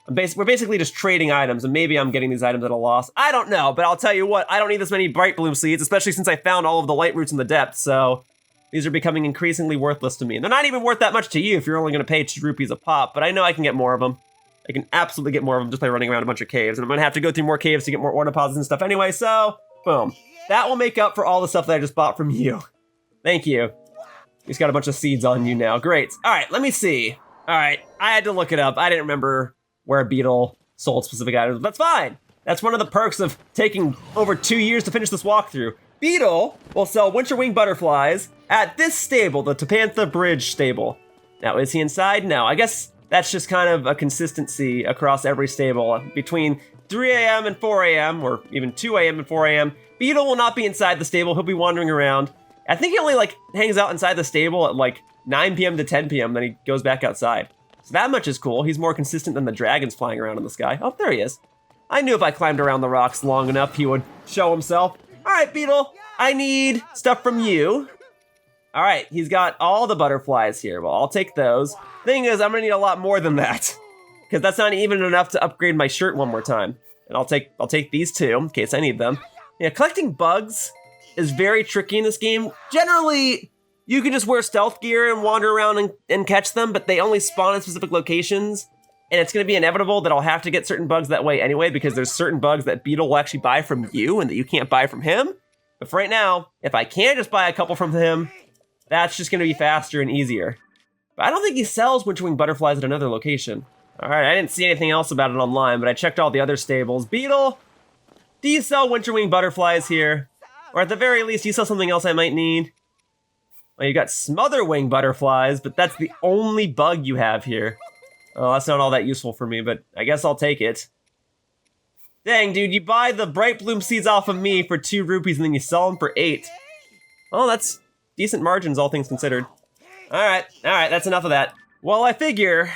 A: We're basically just trading items, and maybe I'm getting these items at a loss. I don't know, but I'll tell you what, I don't need this many bright bloom seeds, especially since I found all of the light roots in the depths, so these are becoming increasingly worthless to me. And they're not even worth that much to you if you're only gonna pay 2 rupees a pop, but I know I can get more of them. I can absolutely get more of them just by running around a bunch of caves, and I'm gonna have to go through more caves to get more ore deposits and stuff anyway, so boom. That will make up for all the stuff that I just bought from you. Thank you. He's got a bunch of seeds on you now, great. All right, let me see. All right, I had to look it up. I didn't remember where Beetle sold specific items. That's fine. That's one of the perks of taking over 2 years to finish this walkthrough. Beetle will sell winter wing butterflies at this stable, the Tapantha Bridge stable. Now, is he inside? No, I guess that's just kind of a consistency across every stable. Between 3 a.m. and 4 a.m., or even 2 a.m. and 4 a.m., Beetle will not be inside the stable. He'll be wandering around. I think he only hangs out inside the stable at 9 p.m. to 10 p.m., then he goes back outside. So that much is cool. He's more consistent than the dragons flying around in the sky. Oh, there he is. I knew if I climbed around the rocks long enough, he would show himself. All right, Beetle, I need stuff from you. All right, he's got all the butterflies here. Well, I'll take those. Thing is, I'm gonna need a lot more than that because that's not even enough to upgrade my shirt one more time. And I'll take these 2 in case I need them. Yeah, collecting bugs is very tricky in this game. Generally, you can just wear stealth gear and wander around and catch them, but they only spawn in specific locations. And it's gonna be inevitable that I'll have to get certain bugs that way anyway, because there's certain bugs that Beetle will actually buy from you and that you can't buy from him. But for right now, if I can just buy a couple from him, that's just gonna be faster and easier. But I don't think he sells winter wing butterflies at another location. All right, I didn't see anything else about it online, but I checked all the other stables. Beetle, do you sell winter wing butterflies here? Or at the very least, do you sell something else I might need? Well, you got smother wing butterflies, but that's the only bug you have here. Oh, that's not all that useful for me, but I guess I'll take it. Dang, dude, you buy the bright bloom seeds off of me for 2 rupees and then you sell them for 8. Oh, that's decent margins, all things considered. All right, that's enough of that. Well, I figure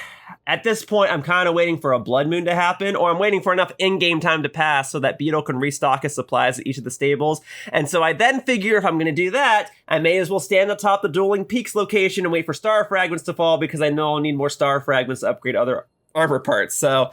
A: at this point I'm kind of waiting for a blood moon to happen, or I'm waiting for enough in-game time to pass so that Beetle can restock his supplies at each of the stables. And so I then figure if I'm going to do that, I may as well stand atop the Dueling Peaks location and wait for star fragments to fall, because I know I'll need more star fragments to upgrade other armor parts. So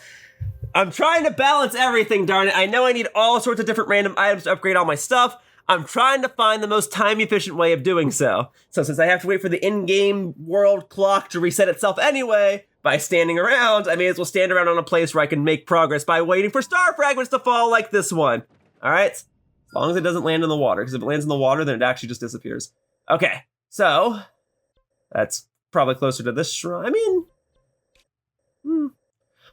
A: I'm trying to balance everything, darn it. I know I need all sorts of different random items to upgrade all my stuff. I'm trying to find the most time-efficient way of doing so. So since I have to wait for the in-game world clock to reset itself anyway, by standing around, I may as well stand around on a place where I can make progress by waiting for star fragments to fall like this one. All right? As long as it doesn't land in the water, because if it lands in the water, then it actually just disappears. Okay, so that's probably closer to this shrine. I mean,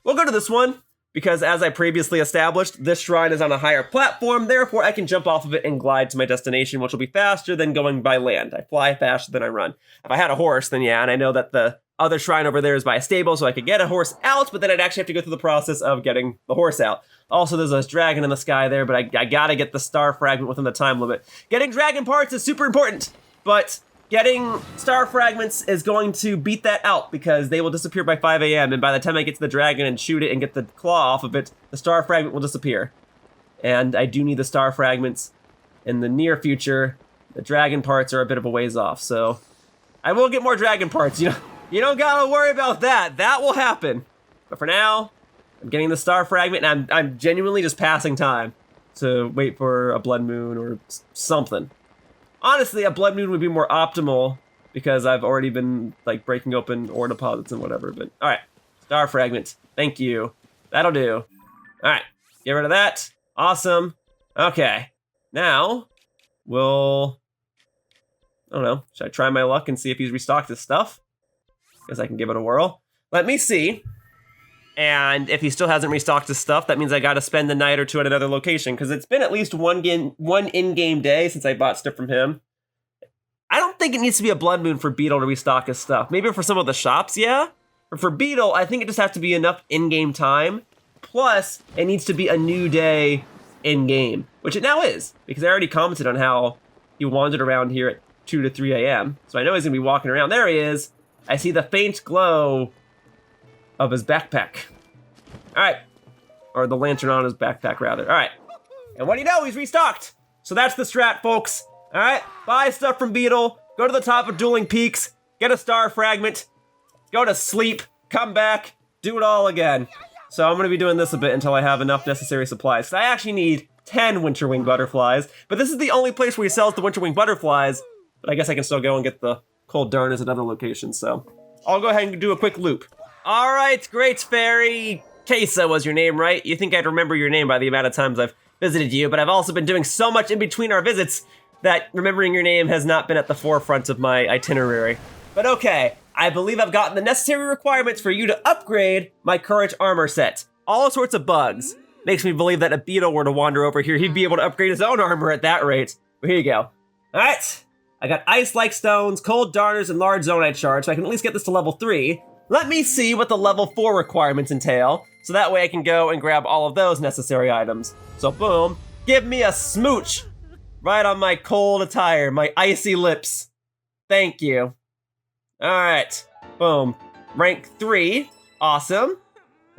A: we'll go to this one, because as I previously established, this shrine is on a higher platform, therefore I can jump off of it and glide to my destination, which will be faster than going by land. I fly faster than I run. If I had a horse, then yeah, and I know that the other shrine over there is by a stable, so I could get a horse out, but then I'd actually have to go through the process of getting the horse out. Also, there's a dragon in the sky there, but I gotta get the star fragment within the time limit. Getting dragon parts is super important, but getting star fragments is going to beat that out, because they will disappear by 5 a.m., and by the time I get to the dragon and shoot it and get the claw off of it, the star fragment will disappear. And I do need the star fragments in the near future. The dragon parts are a bit of a ways off, so I will get more dragon parts, You don't gotta worry about that. That will happen. But for now, I'm getting the star fragment, and I'm genuinely just passing time to wait for a blood moon or something. Honestly, a blood moon would be more optimal, because I've already been like breaking open ore deposits and whatever. But all right, star fragment. Thank you. That'll do. All right, get rid of that. Awesome. Okay, now we'll, I don't know. Should I try my luck and see if he's restocked his stuff? Guess I can give it a whirl. Let me see. And if he still hasn't restocked his stuff, that means I gotta spend the night or two at another location, because it's been at least one in-game day since I bought stuff from him. I don't think it needs to be a blood moon for Beetle to restock his stuff. Maybe for some of the shops, yeah? But for Beetle, I think it just has to be enough in-game time. Plus, it needs to be a new day in-game, which it now is, because I already commented on how he wandered around here at 2 to 3 a.m. So I know he's gonna be walking around. There he is. I see the faint glow of his backpack. All right. Or the lantern on his backpack, rather. All right. And what do you know? He's restocked. So that's the strat, folks. All right. Buy stuff from Beetle. Go to the top of Dueling Peaks. Get a star fragment. Go to sleep. Come back. Do it all again. So I'm going to be doing this a bit until I have enough necessary supplies. So I actually need 10 Winterwing butterflies. But this is the only place where he sells the Winterwing butterflies. But I guess I can still go and get the cold darners at other locations. So I'll go ahead and do a quick loop. All right, great fairy. Kesa was your name, right? You think I'd remember your name by the amount of times I've visited you, but I've also been doing so much in between our visits that remembering your name has not been at the forefront of my itinerary. But okay, I believe I've gotten the necessary requirements for you to upgrade my current armor set. All sorts of bugs. Makes me believe that if Beetle were to wander over here, he'd be able to upgrade his own armor at that rate. But here you go. All right, I got ice-like stones, cold darners, and large Zonaite shards, so I can at least get this to level 3. Let me see what the level 4 requirements entail, so that way I can go and grab all of those necessary items. So boom, give me a smooch right on my cold attire, my icy lips. Thank you. All right, boom, rank 3, awesome.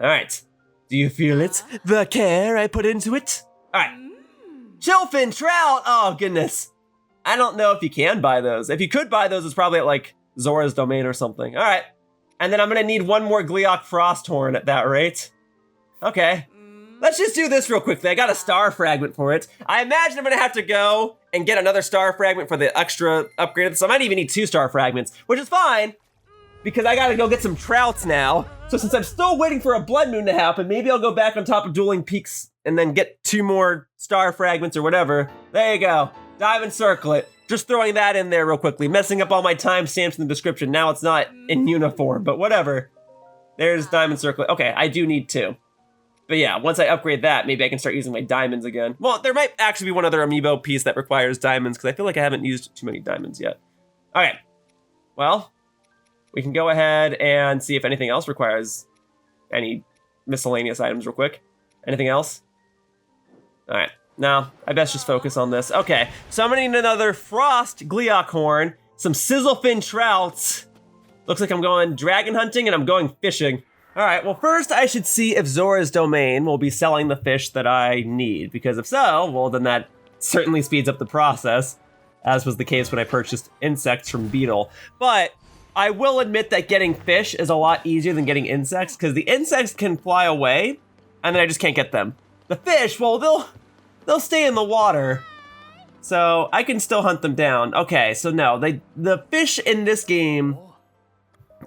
A: All right, do you feel it? The care I put into it? All right, Chillfin Trout, oh goodness. I don't know if you can buy those. If you could buy those, it's probably at like Zora's domain or something. All right. And then I'm gonna need one more Gleeok Frosthorn at that rate. Okay, let's just do this real quickly. I got a star fragment for it. I imagine I'm gonna have to go and get another star fragment for the extra upgrade. So I might even need 2 star fragments, which is fine, because I gotta go get some trouts now. So since I'm still waiting for a blood moon to happen, maybe I'll go back on top of Dueling Peaks and then get 2 more star fragments or whatever. There you go, Diamond Circlet. Just throwing that in there real quickly, messing up all my timestamps in the description. Now it's not in uniform, but whatever. There's Diamond Circlet. Okay, I do need 2. But yeah, once I upgrade that, maybe I can start using my diamonds again. Well, there might actually be one other amiibo piece that requires diamonds, because I feel like I haven't used too many diamonds yet. Okay, well, we can go ahead and see if anything else requires any miscellaneous items real quick. Anything else? All right. No, I best just focus on this. Okay, summoning another Frost Gleeok Horn, some Sizzlefin Trouts. Looks like I'm going dragon hunting and I'm going fishing. All right, well, first I should see if Zora's Domain will be selling the fish that I need, because if so, well, then that certainly speeds up the process, as was the case when I purchased insects from Beetle. But I will admit that getting fish is a lot easier than getting insects, because the insects can fly away, and then I just can't get them. The fish, well, they'll stay in the water, so I can still hunt them down. Okay, so no, the fish in this game,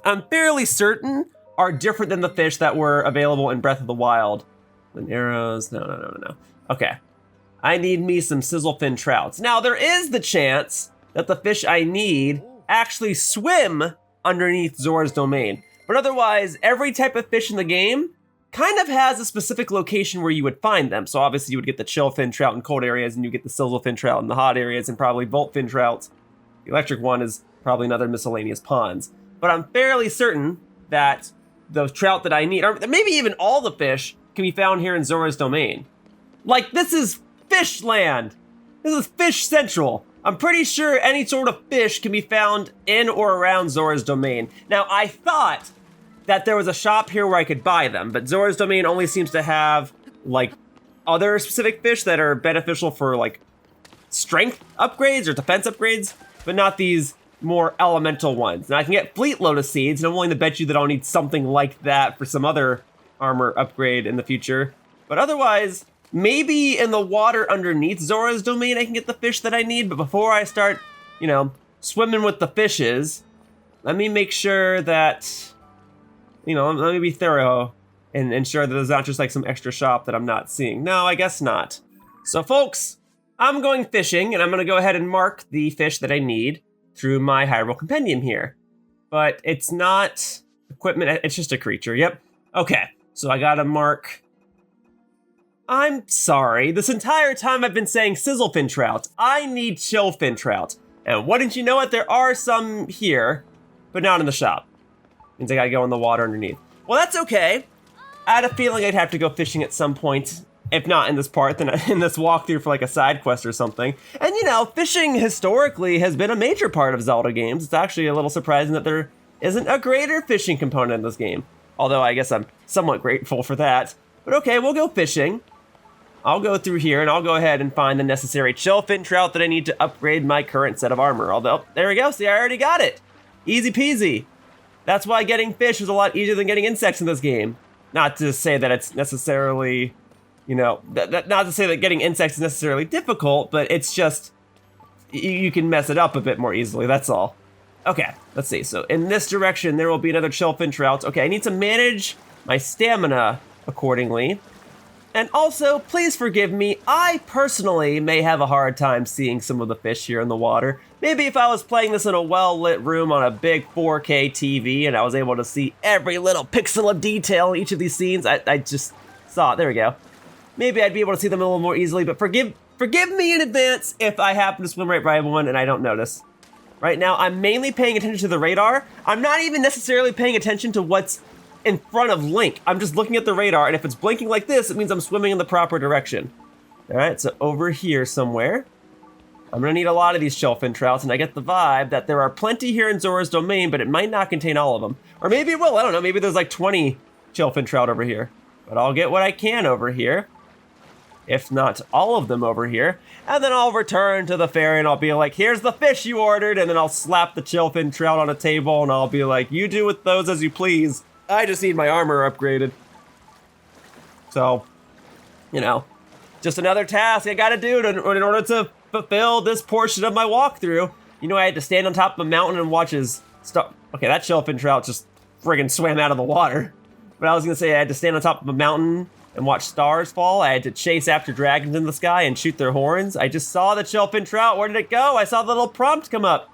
A: I'm fairly certain, are different than the fish that were available in Breath of the Wild. And arrows, no. Okay, I need me some Sizzlefin Trouts. Now, there is the chance that the fish I need actually swim underneath Zora's Domain. But otherwise, every type of fish in the game kind of has a specific location where you would find them. So obviously you would get the Chillfin Trout in cold areas, and you get the Sizzlefin Trout in the hot areas, and probably Voltfin Trouts. The electric one is probably another miscellaneous ponds. But I'm fairly certain that the trout that I need, or maybe even all the fish, can be found here in Zora's Domain. Like, this is fish land. This is fish central. I'm pretty sure any sort of fish can be found in or around Zora's Domain. Now, I thought that there was a shop here where I could buy them, but Zora's Domain only seems to have, like, other specific fish that are beneficial for, like, strength upgrades or defense upgrades, but not these more elemental ones. Now I can get Fleet Lotus Seeds, and I'm willing to bet you that I'll need something like that for some other armor upgrade in the future. But otherwise, maybe in the water underneath Zora's Domain I can get the fish that I need, but before I start, you know, swimming with the fishes, let me make sure that, you know, let me be thorough and ensure that there's not just like some extra shop that I'm not seeing. No, I guess not. So folks, I'm going fishing, and I'm gonna go ahead and mark the fish that I need through my Hyrule Compendium here. But it's not equipment, it's just a creature, yep. Okay, so I gotta mark. I'm sorry, this entire time I've been saying Sizzlefin Trout. I need Chillfin Trout. And wouldn't you know it, there are some here, but not in the shop. Means I gotta go in the water underneath. Well, that's okay. I had a feeling I'd have to go fishing at some point. If not in this part, then in this walkthrough for like a side quest or something. And you know, fishing historically has been a major part of Zelda games. It's actually a little surprising that there isn't a greater fishing component in this game. Although I guess I'm somewhat grateful for that. But okay, we'll go fishing. I'll go through here and I'll go ahead and find the necessary Chillfin Trout that I need to upgrade my current set of armor. Although, there we go, see, I already got it. Easy peasy. That's why getting fish is a lot easier than getting insects in this game. Not to say that it's necessarily, you know, not to say that getting insects is necessarily difficult, but it's just, you can mess it up a bit more easily, that's all. Okay, let's see. So in this direction, there will be another Chillfin Trout. Okay, I need to manage my stamina accordingly. And also, please forgive me, I personally may have a hard time seeing some of the fish here in the water. Maybe if I was playing this in a well-lit room on a big 4K TV and I was able to see every little pixel of detail in each of these scenes, I just saw it, there we go. Maybe I'd be able to see them a little more easily, but forgive me in advance if I happen to swim right by one and I don't notice. Right now, I'm mainly paying attention to the radar. I'm not even necessarily paying attention to what's in front of Link. I'm just looking at the radar, and if it's blinking like this, it means I'm swimming in the proper direction. All right, so over here somewhere. I'm gonna need a lot of these Chillfin Trouts, and I get the vibe that there are plenty here in Zora's Domain, but it might not contain all of them. Or maybe it will, I don't know, maybe there's like 20 Chillfin Trout over here. But I'll get what I can over here. If not all of them over here. And then I'll return to the ferry and I'll be like, here's the fish you ordered, and then I'll slap the Chillfin Trout on a table and I'll be like, you do with those as you please. I just need my armor upgraded. So, you know, just another task I gotta do in order to fulfill this portion of my walkthrough. You know, I had to stand on top of a mountain and watch his stuff. Okay, that Chillfin Trout just friggin' swam out of the water. But I was gonna say I had to stand on top of a mountain and watch stars fall. I had to chase after dragons in the sky and shoot their horns. I just saw the Chillfin Trout. Where did it go? I saw the little prompt come up.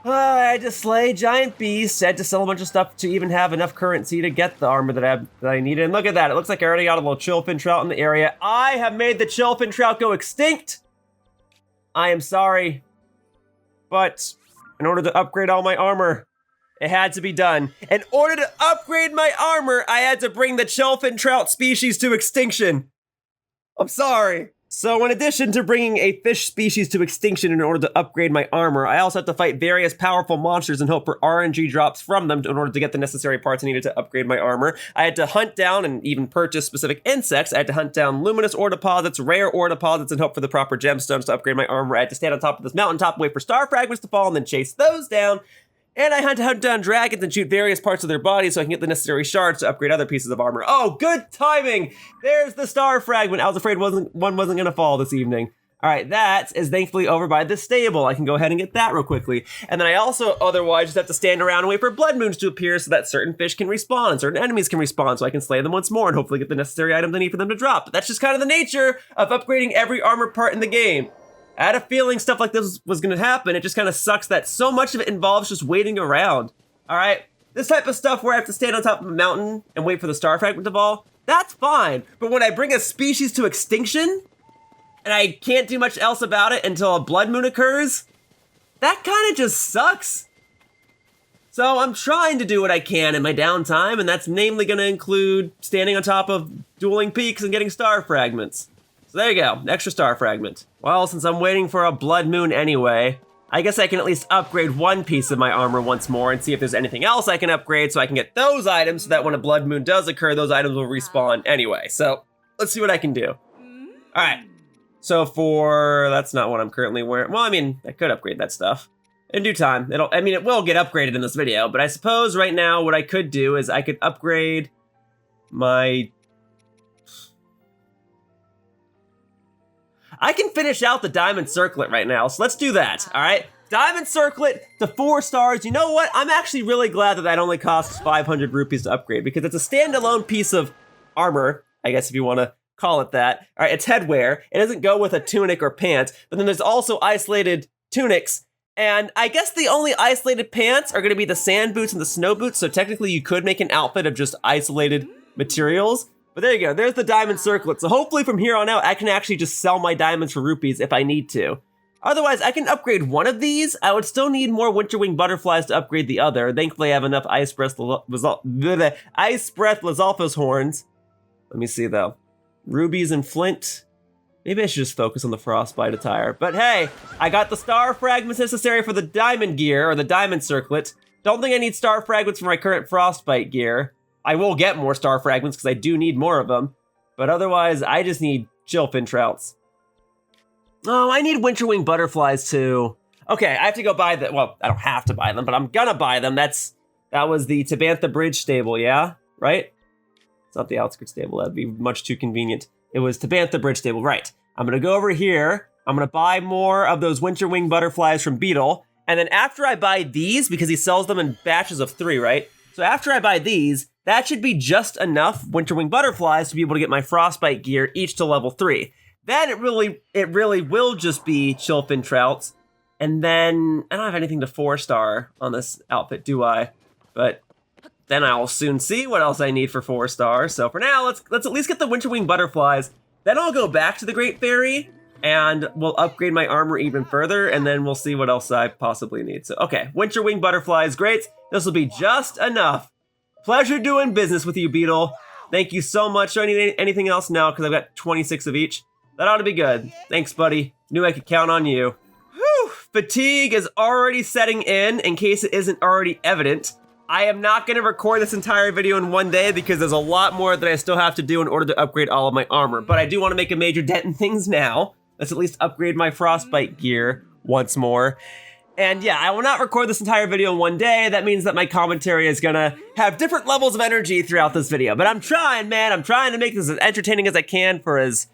A: I had to slay giant beasts. I had to sell a bunch of stuff to even have enough currency to get the armor that I needed. And look at that. It looks like I already got a little Chillfin Trout in the area. I have made the Chillfin Trout go extinct. I am sorry. But in order to upgrade all my armor. It had to be done. In order to upgrade my armor, I had to bring the Chillfin trout species to extinction. I'm sorry. So in addition to bringing a fish species to extinction in order to upgrade my armor, I also have to fight various powerful monsters and hope for RNG drops from them in order to get the necessary parts I needed to upgrade my armor. I had to hunt down and even purchase specific insects. I had to hunt down luminous ore deposits, rare ore deposits, and hope for the proper gemstones to upgrade my armor. I had to stand on top of this mountaintop, wait for star fragments to fall, and then chase those down. And I had to hunt down dragons and shoot various parts of their bodies so I can get the necessary shards to upgrade other pieces of armor. Oh, good timing! There's the star fragment. I was afraid one wasn't gonna fall this evening. All right, that is thankfully over by the stable. I can go ahead and get that real quickly. And then I also otherwise just have to stand around and wait for blood moons to appear so that certain fish can respawn and certain enemies can respawn so I can slay them once more and hopefully get the necessary items I need for them to drop. But that's just kind of the nature of upgrading every armor part in the game. I had a feeling stuff like this was gonna happen. It just kind of sucks that so much of it involves just waiting around. All right, this type of stuff where I have to stand on top of a mountain and wait for the star fragment to fall, that's fine. But when I bring a species to extinction and I can't do much else about it until a blood moon occurs, that kind of just sucks. So I'm trying to do what I can in my downtime, and that's namely gonna include standing on top of dueling peaks and getting star fragments. So there you go, extra star fragment. Well, since I'm waiting for a blood moon anyway, I guess I can at least upgrade one piece of my armor once more and see if there's anything else I can upgrade so I can get those items so that when a blood moon does occur, those items will respawn anyway. So let's see what I can do. All right, so that's not what I'm currently wearing. Well, I mean, I could upgrade that stuff in due time. It will get upgraded in this video, but I suppose right now what I could do is I could upgrade I can finish out the Diamond Circlet right now, so let's do that, all right? Diamond Circlet to 4 stars. You know what? I'm actually really glad that only costs 500 rupees to upgrade because it's a standalone piece of armor, I guess if you want to call it that. All right, it's headwear. It doesn't go with a tunic or pants, but then there's also isolated tunics, and I guess the only isolated pants are going to be the sand boots and the snow boots, so technically you could make an outfit of just isolated materials. But there you go, there's the Diamond Circlet. So hopefully from here on out, I can actually just sell my diamonds for rupees if I need to. Otherwise, I can upgrade one of these. I would still need more Winterwing butterflies to upgrade the other. Thankfully, I have enough Ice Breath Lizalfos horns. Let me see though. Rubies and flint. Maybe I should just focus on the Frostbite attire. But hey, I got the star fragments necessary for the diamond gear, or the Diamond Circlet. Don't think I need star fragments for my current Frostbite gear. I will get more star fragments because I do need more of them. But otherwise, I just need Chillfin trouts. Oh, I need Winterwing butterflies too. Okay, I have to go buy them. Well, I don't have to buy them, but I'm gonna buy them. That was the Tabantha Bridge stable, yeah? Right? It's not the Outskirts stable. That'd be much too convenient. It was Tabantha Bridge stable, right. I'm gonna go over here. I'm gonna buy more of those Winterwing butterflies from Beetle. And then after I buy these, because he sells them in batches of 3, right? So after I buy these, that should be just enough Winterwing butterflies to be able to get my Frostbite gear each to level 3. Then it really will just be Chillfin trouts. And then I don't have anything to 4-star on this outfit, do I? But then I'll soon see what else I need for 4 stars. So for now, let's at least get the Winterwing butterflies. Then I'll go back to the Great Fairy and we'll upgrade my armor even further, and then we'll see what else I possibly need. So okay, Winterwing butterflies, great. This will be just enough. Pleasure doing business with you, Beetle. Thank you so much. Do I need anything else now? Because I've got 26 of each. That ought to be good. Thanks, buddy. Knew I could count on you. Whew. Fatigue is already setting in case it isn't already evident. I am not going to record this entire video in one day because there's a lot more that I still have to do in order to upgrade all of my armor. But I do want to make a major dent in things now. Let's at least upgrade my Frostbite gear once more. And yeah, I will not record this entire video in one day. That means that my commentary is gonna have different levels of energy throughout this video. But I'm trying, man. I'm trying to make this as entertaining as I can for as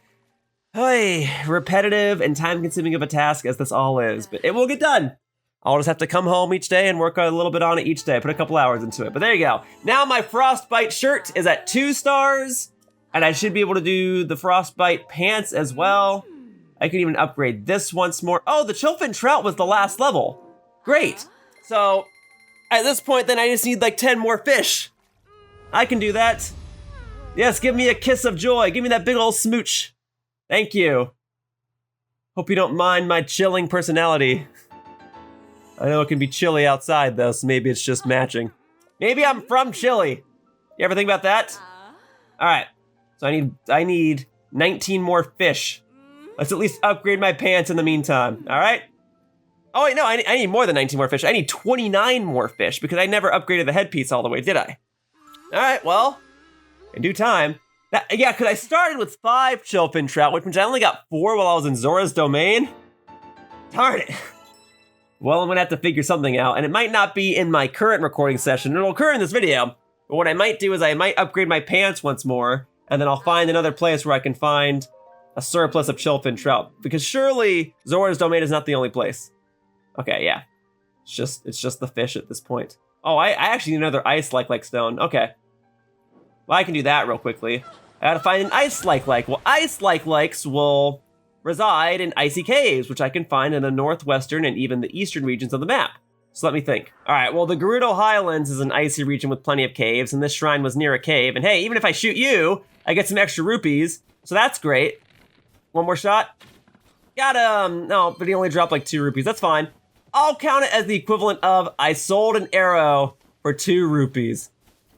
A: repetitive and time-consuming of a task as this all is. But it will get done. I'll just have to come home each day and work a little bit on it each day. Put a couple hours into it. But there you go. Now my Frostbite shirt is at 2 stars. And I should be able to do the Frostbite pants as well. I can even upgrade this once more. Oh, the Chillfin trout was the last level. Great. So at this point, then I just need like 10 more fish. I can do that. Yes, give me a kiss of joy. Give me that big old smooch. Thank you. Hope you don't mind my chilling personality. I know it can be chilly outside though, so maybe it's just matching. Maybe I'm from Chile. You ever think about that? All right, so I need 19 more fish. Let's at least upgrade my pants in the meantime, all right? Oh wait, no, I need more than 19 more fish. I need 29 more fish because I never upgraded the headpiece all the way, did I? All right, well, in due time. Yeah, because I started with 5 Chillfin trout, which means I only got 4 while I was in Zora's domain. Darn it. Well, I'm gonna have to figure something out, and it might not be in my current recording session. It'll occur in this video, but what I might do is I might upgrade my pants once more, and then I'll find another place where I can find a surplus of Chillfin trout, because surely Zora's domain is not the only place. Okay, yeah. It's just the fish at this point. Oh, I actually need another ice-like stone. Okay. Well, I can do that real quickly. I gotta find an ice-like. Well, ice-likes will reside in icy caves, which I can find in the northwestern and even the eastern regions of the map. So let me think. All right, well, the Gerudo Highlands is an icy region with plenty of caves, and this shrine was near a cave. And hey, even if I shoot you, I get some extra rupees, so that's great. One more shot. Got him. No, but he only dropped like 2 rupees. That's fine. I'll count it as the equivalent of I sold an arrow for 2 rupees.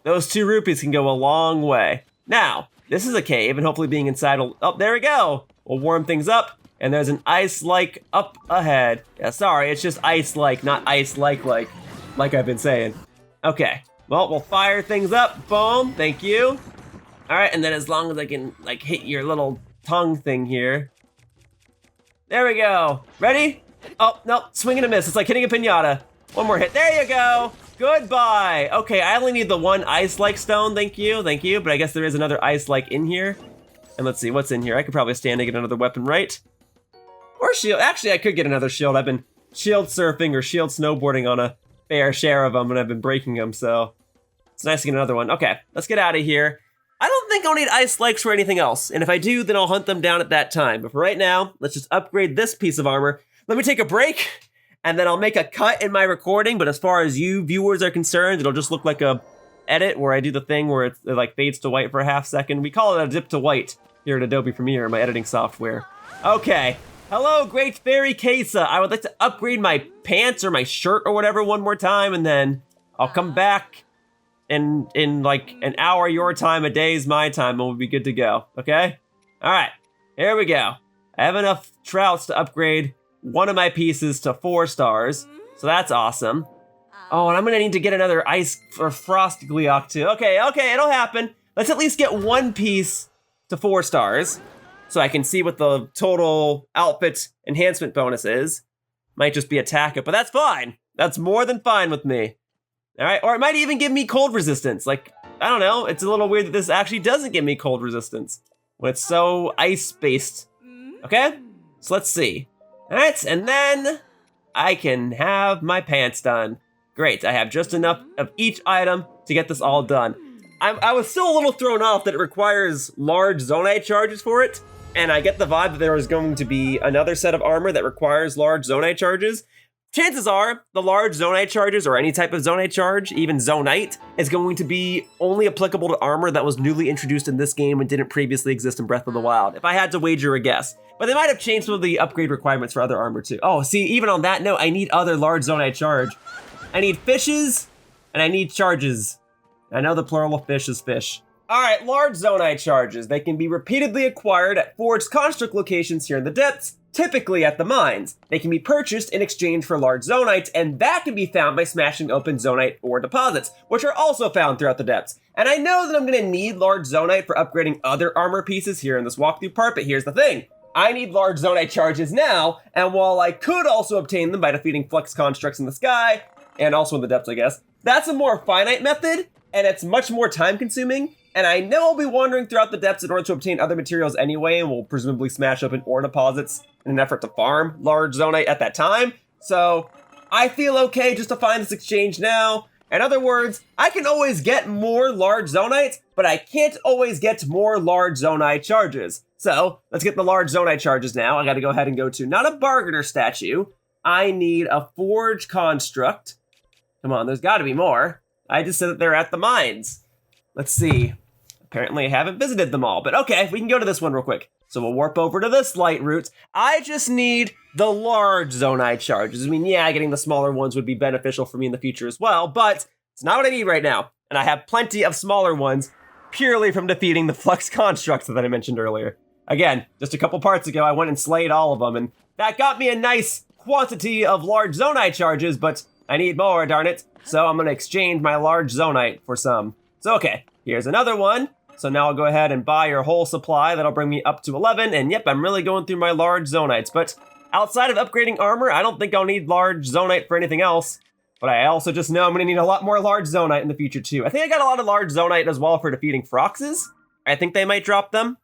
A: Those 2 rupees can go a long way. Now, this is a cave, and hopefully being inside will... Oh, there we go. We'll warm things up, and there's an ice-like up ahead. Yeah, sorry, it's just ice-like, not ice-like I've been saying. Okay, well, we'll fire things up. Boom, thank you. All right, and then as long as I can, like, hit your little tongue thing here. There we go. Ready? Oh, no, swing and a miss. It's like hitting a piñata. One more hit. There you go. Goodbye. Okay, I only need the 1 ice-like stone. Thank you, but I guess there is another ice-like in here. And let's see, what's in here? I could probably stand to get another weapon, right? Or shield. Actually, I could get another shield. I've been shield surfing or shield snowboarding on a fair share of them, and I've been breaking them, so it's nice to get another one. Okay, let's get out of here. I don't think I'll need ice-likes for anything else, and if I do, then I'll hunt them down at that time. But for right now, let's just upgrade this piece of armor. Let me take a break, and then I'll make a cut in my recording, but as far as you viewers are concerned, it'll just look like a edit where I do the thing where it like fades to white for a half second. We call it a dip to white here at Adobe Premiere, my editing software. Okay, hello, Great Fairy Kesa. I would like to upgrade my pants or my shirt or whatever one more time, and then I'll come back in like an hour your time, a day's my time, and we'll be good to go, okay? All right, here we go. I have enough trouts to upgrade one of my pieces to 4 stars, so that's awesome. Oh, and I'm gonna need to get another ice or frost Gleeok too. Okay, it'll happen. Let's at least get 1 piece to 4 stars, so I can see what the total outfit enhancement bonus is. Might just be attack it, but that's fine. That's more than fine with me. All right, or it might even give me cold resistance. Like, I don't know, it's a little weird that this actually doesn't give me cold resistance when it's so ice-based. Okay, so let's see. All right, and then I can have my pants done. Great, I have just enough of each item to get this all done. I was still a little thrown off that it requires large Zonaite charges for it, and I get the vibe that there is going to be another set of armor that requires large Zonaite charges. Chances are, the large Zonaite charges, or any type of Zonaite charge, even Zonaite, is going to be only applicable to armor that was newly introduced in this game and didn't previously exist in Breath of the Wild, if I had to wager a guess. But they might have changed some of the upgrade requirements for other armor too. Oh, see, even on that note, I need other large Zonaite charge. I need fishes, and I need charges. I know the plural of fish is fish. All right, large Zonaite charges. They can be repeatedly acquired at forged construct locations here in the depths, typically at the mines. They can be purchased in exchange for large Zonaites, and that can be found by smashing open Zonaite ore deposits, which are also found throughout the depths. And I know that I'm gonna need large Zonaite for upgrading other armor pieces here in this walkthrough part, but here's the thing. I need large Zonaite charges now, and while I could also obtain them by defeating flux constructs in the sky, and also in the depths, I guess, that's a more finite method, and it's much more time consuming, and I know I'll be wandering throughout the depths in order to obtain other materials anyway, and will presumably smash open ore deposits in an effort to farm large Zonaite at that time, so I feel okay just to find this exchange now. In other words, I can always get more large Zonaites, but I can't always get more large Zonaite charges. So, let's get the large Zonaite charges now. I gotta go ahead and go to, not a bargainer statue, I need a forge construct. Come on, there's gotta be more. I just said that they're at the mines. Let's see. Apparently I haven't visited them all, but okay, we can go to this one real quick. So we'll warp over to this light route. I just need the large Zonaite charges. I mean, yeah, getting the smaller ones would be beneficial for me in the future as well, but it's not what I need right now. And I have plenty of smaller ones purely from defeating the Flux constructs that I mentioned earlier. Again, just a couple parts ago, I went and slayed all of them, and that got me a nice quantity of large Zonaite charges, but I need more, darn it. So I'm gonna exchange my large Zonaite for some. So okay, here's another one. So now I'll go ahead and buy your whole supply. That'll bring me up to 11, and yep, I'm really going through my large Zonaites. But outside of upgrading armor, I don't think I'll need large Zonaite for anything else. But I also just know I'm gonna need a lot more large Zonaite in the future too. I think I got a lot of large Zonaite as well for defeating Froxes. I think they might drop them.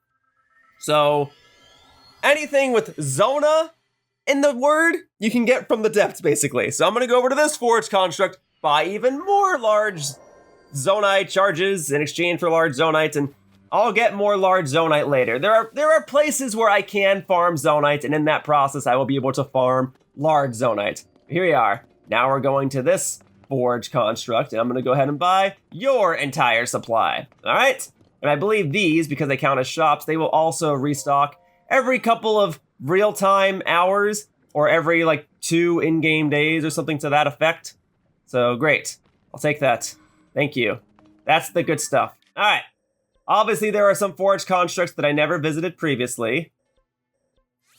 A: So anything with Zona in the word, you can get from the depths basically. So I'm gonna go over to this Forge construct, buy even more large Zonaite charges in exchange for large Zonaites, and I'll get more large Zonaite later. There are places where I can farm Zonaite, and in that process I will be able to farm large Zonaite. Here we are. Now we're going to this Forge construct, and I'm gonna go ahead and buy your entire supply. All right? And I believe these, because they count as shops, they will also restock every couple of real-time hours, or every like 2 in-game days or something to that effect. So great, I'll take that. Thank you. That's the good stuff. All right. Obviously, there are some Forge constructs that I never visited previously.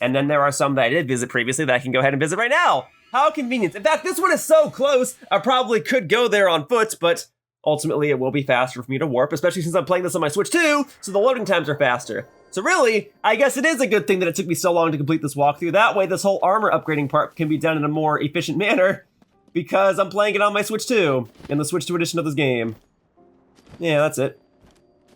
A: And then there are some that I did visit previously that I can go ahead and visit right now. How convenient. In fact, this one is so close, I probably could go there on foot, but ultimately it will be faster for me to warp, especially since I'm playing this on my Switch 2, so the loading times are faster. So really, I guess it is a good thing that it took me so long to complete this walkthrough. That way, this whole armor upgrading part can be done in a more efficient manner, because I'm playing it on my Switch 2, in the Switch 2 edition of this game. Yeah, that's it.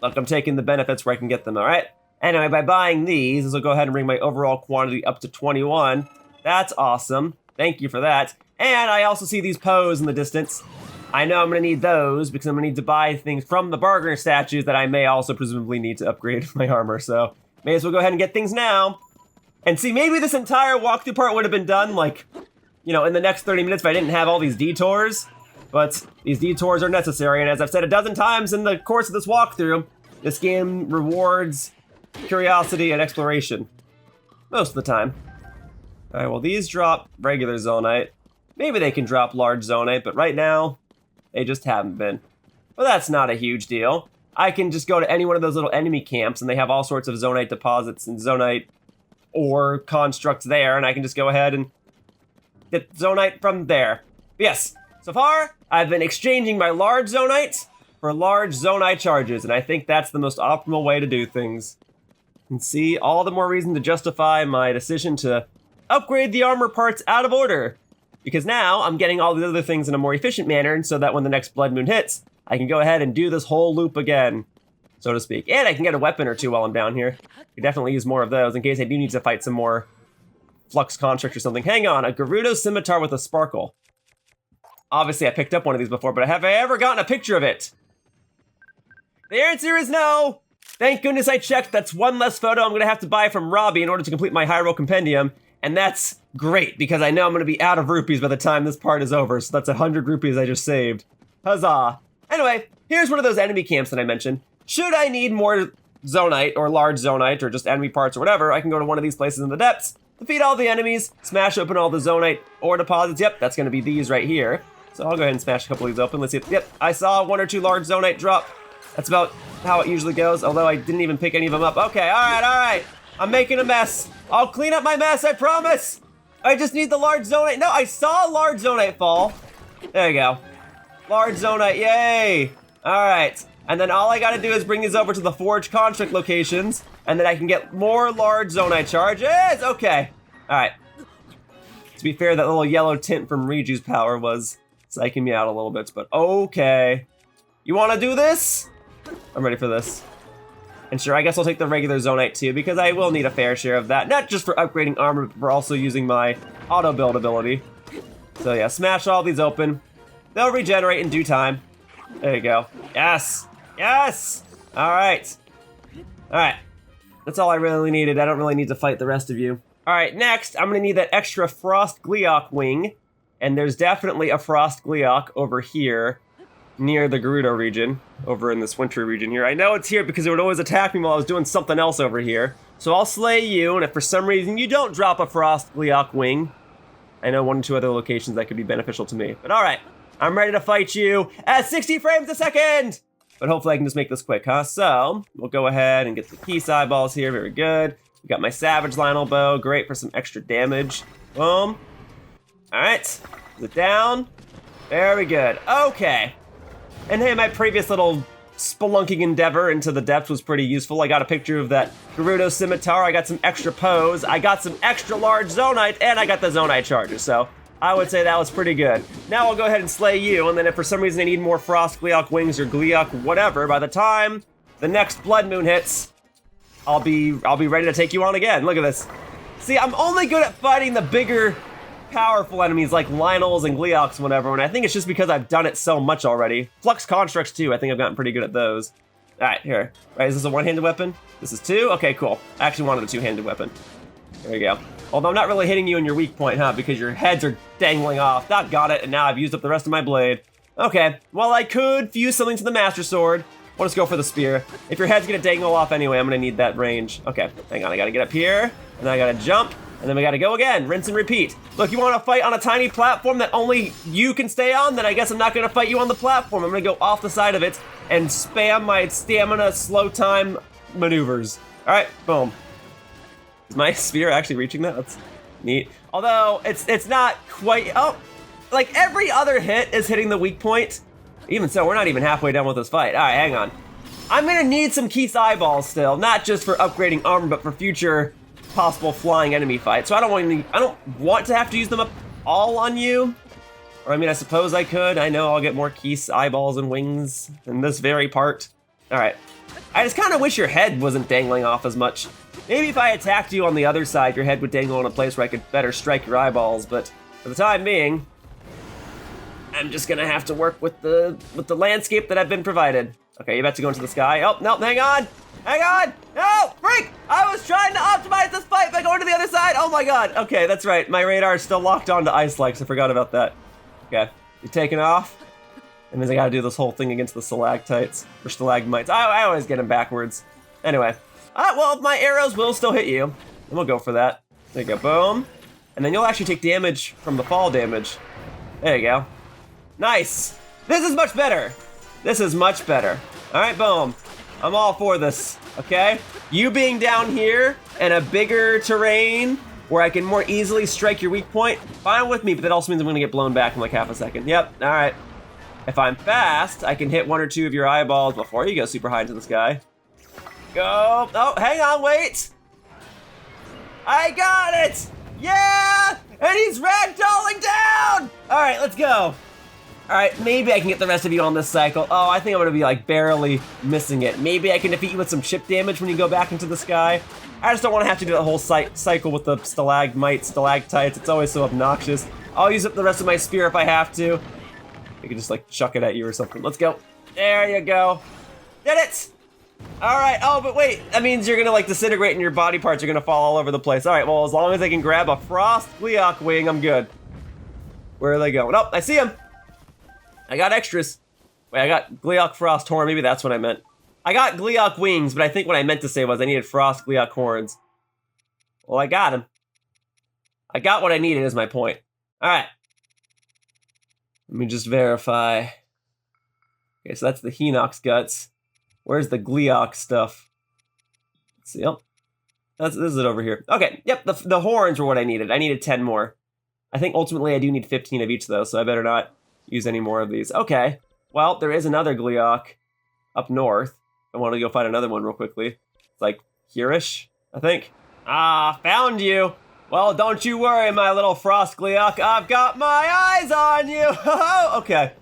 A: Look, I'm taking the benefits where I can get them, alright? Anyway, by buying these, this will go ahead and bring my overall quantity up to 21. That's awesome. Thank you for that. And I also see these Poes in the distance. I know I'm going to need those, because I'm going to need to buy things from the Bargainer statues that I may also presumably need to upgrade my armor, so may as well go ahead and get things now. And see, maybe this entire walkthrough part would have been done, like, you know, in the next 30 minutes if I didn't have all these detours, but these detours are necessary, and as I've said a dozen times in the course of this walkthrough, this game rewards curiosity and exploration. Most of the time. Alright, well these drop regular Zonaite. Maybe they can drop large Zonaite, but right now, they just haven't been. Well, that's not a huge deal. I can just go to any one of those little enemy camps, and they have all sorts of Zonaite deposits and Zonaite ore constructs there, and I can just go ahead and get Zonaite from there. Yes, so far, I've been exchanging my large Zonaites for large Zonaite charges, and I think that's the most optimal way to do things. And see, all the more reason to justify my decision to upgrade the armor parts out of order. Because now, I'm getting all the other things in a more efficient manner, so that when the next Blood Moon hits, I can go ahead and do this whole loop again, so to speak. And I can get a weapon or two while I'm down here. Could definitely use more of those in case I do need to fight some more Flux construct or something. Hang on, a Gerudo scimitar with a sparkle. Obviously, I picked up one of these before, but have I ever gotten a picture of it? The answer is no! Thank goodness I checked. That's one less photo I'm gonna have to buy from Robbie in order to complete my Hyrule Compendium, and that's great, because I know I'm gonna be out of rupees by the time this part is over, so that's 100 rupees I just saved. Huzzah! Anyway, here's one of those enemy camps that I mentioned. Should I need more Zonaite, or large Zonaite, or just enemy parts or whatever, I can go to one of these places in the depths, defeat all the enemies, smash open all the Zonaite ore deposits. Yep, that's gonna be these right here. So I'll go ahead and smash a couple of these open. Let's see. Yep, I saw 1 or 2 large Zonaite drop. That's about how it usually goes, although I didn't even pick any of them up. Okay, alright. I'm making a mess. I'll clean up my mess, I promise. I just need the large Zonaite. No, I saw a large Zonaite fall. There you go. Large Zonaite, yay. Alright. And then all I gotta do is bring these over to the Forge construct locations, and then I can get more large Zonaite charges. Okay. Alright. To be fair, that little yellow tint from Riju's power was psyching me out a little bit, but okay. You wanna do this? I'm ready for this. And sure, I guess I'll take the regular Zonaite too, because I will need a fair share of that. Not just for upgrading armor, but for also using my auto-build ability. So yeah, smash all these open. They'll regenerate in due time. There you go. Yes! Yes! Alright. Alright. That's all I really needed. I don't really need to fight the rest of you. Alright, next, I'm gonna need that extra Frost Gleeok wing. And there's definitely a Frost Gleeok over here. near the Gerudo region, over in this winter region here. I know it's here because it would always attack me while I was doing something else over here. So I'll slay you, and if for some reason you don't drop a Frostgleok wing, I know 1 or 2 other locations that could be beneficial to me. But alright, I'm ready to fight you at 60 frames a second! But hopefully I can just make this quick, huh? So, we'll go ahead and get the Peace Eyeballs here, very good. We got my Savage Lionel Bow, great for some extra damage. Boom. Alright, is it down? Very good, okay. And hey, my previous little spelunking endeavor into the depths was pretty useful. I got a picture of that Gerudo Scimitar, I got some extra pose, I got some extra large Zonaite, and I got the Zonaite Charger, so I would say that was pretty good. Now I'll go ahead and slay you, and then if for some reason I need more Frostgleok wings or Gleok whatever, by the time the next Blood Moon hits, I'll be ready to take you on again. Look at this. See, I'm only good at fighting the bigger, powerful enemies like Lionels and Gleoks and whatever, and I think it's just because I've done it so much already. Flux Constructs too, I think I've gotten pretty good at those. Alright, here. Right, is this a one-handed weapon? This is 2? Okay, cool. I actually wanted a 2-handed weapon. There you go. Although I'm not really hitting you in your weak point, huh? Because your heads are dangling off. That got it, and now I've used up the rest of my blade. Okay, well I could fuse something to the Master Sword. We'll just go for the spear. If your head's gonna dangle off anyway, I'm gonna need that range. Okay, hang on, I gotta get up here, and then I gotta jump, and then we gotta go again, rinse and repeat. Look, you wanna fight on a tiny platform that only you can stay on? Then I guess I'm not gonna fight you on the platform. I'm gonna go off the side of it and spam my stamina slow time maneuvers. All right, boom. Is my spear actually reaching that? That's neat. Although, it's not quite, oh, like every other hit is hitting the weak point. Even so, we're not even halfway done with this fight. All right, hang on. I'm gonna need some Keith's Eyeballs still, not just for upgrading armor, but for future possible flying enemy fights. So I don't want to have to use them up all on you. Or I mean, I suppose I could. I know I'll get more Keith's Eyeballs and wings in this very part. All right. I just kind of wish your head wasn't dangling off as much. Maybe if I attacked you on the other side, your head would dangle in a place where I could better strike your eyeballs, but for the time being, I'm just gonna have to work with the landscape that I've been provided. Okay, you're about to go into the sky. Oh, no, hang on! Hang on! No! Freak! I was trying to optimize this fight by going to the other side! Oh my god! Okay, that's right. My radar is still locked onto ice likes. I forgot about that. Okay, you're taking off. That means I gotta do this whole thing against the stalactites, or stalagmites. I always get them backwards. Anyway. Well, my arrows will still hit you. And we'll go for that. There you go, boom. And then you'll actually take damage from the fall damage. There you go. Nice! This is much better! This is much better. Alright, boom. I'm all for this, okay? You being down here in a bigger terrain where I can more easily strike your weak point, fine with me, but that also means I'm gonna get blown back in like half a second. Yep, alright. If I'm fast, I can hit 1 or 2 of your eyeballs before you go super high into the sky. Go. Oh, hang on, wait. I got it. Yeah, and he's ragdolling down. All right, let's go. All right, maybe I can get the rest of you on this cycle. Oh, I think I'm gonna be like barely missing it. Maybe I can defeat you with some chip damage when you go back into the sky. I just don't want to have to do that whole cycle with the stalagmites, stalactites. It's always so obnoxious. I'll use up the rest of my spear if I have to. I can just like chuck it at you or something. Let's go. There you go. Did it. All right, oh, but wait, that means you're gonna like disintegrate and your body parts are gonna fall all over the place. All right, well, as long as I can grab a Frostgleok wing, I'm good. Where are they going? Oh, I see them. I got extras. Wait, I got Gleok Frost Horn, maybe that's what I meant. I got Gleok wings, but I think what I meant to say was I needed Frostgleok horns. Well, I got them. I got what I needed is my point. All right. Let me just verify. Okay, so that's the Hinox guts. Where's the Gleok stuff? Let's see. Oh, this is it over here. Okay, yep, the horns were what I needed. I needed 10 more. I think ultimately I do need 15 of each though, so I better not use any more of these. Okay, well, there is another Gleok up north. I want to go find another one real quickly. It's like here-ish, I think. Ah, found you. Well, don't you worry, my little Frostgleok. I've got my eyes on you. Okay.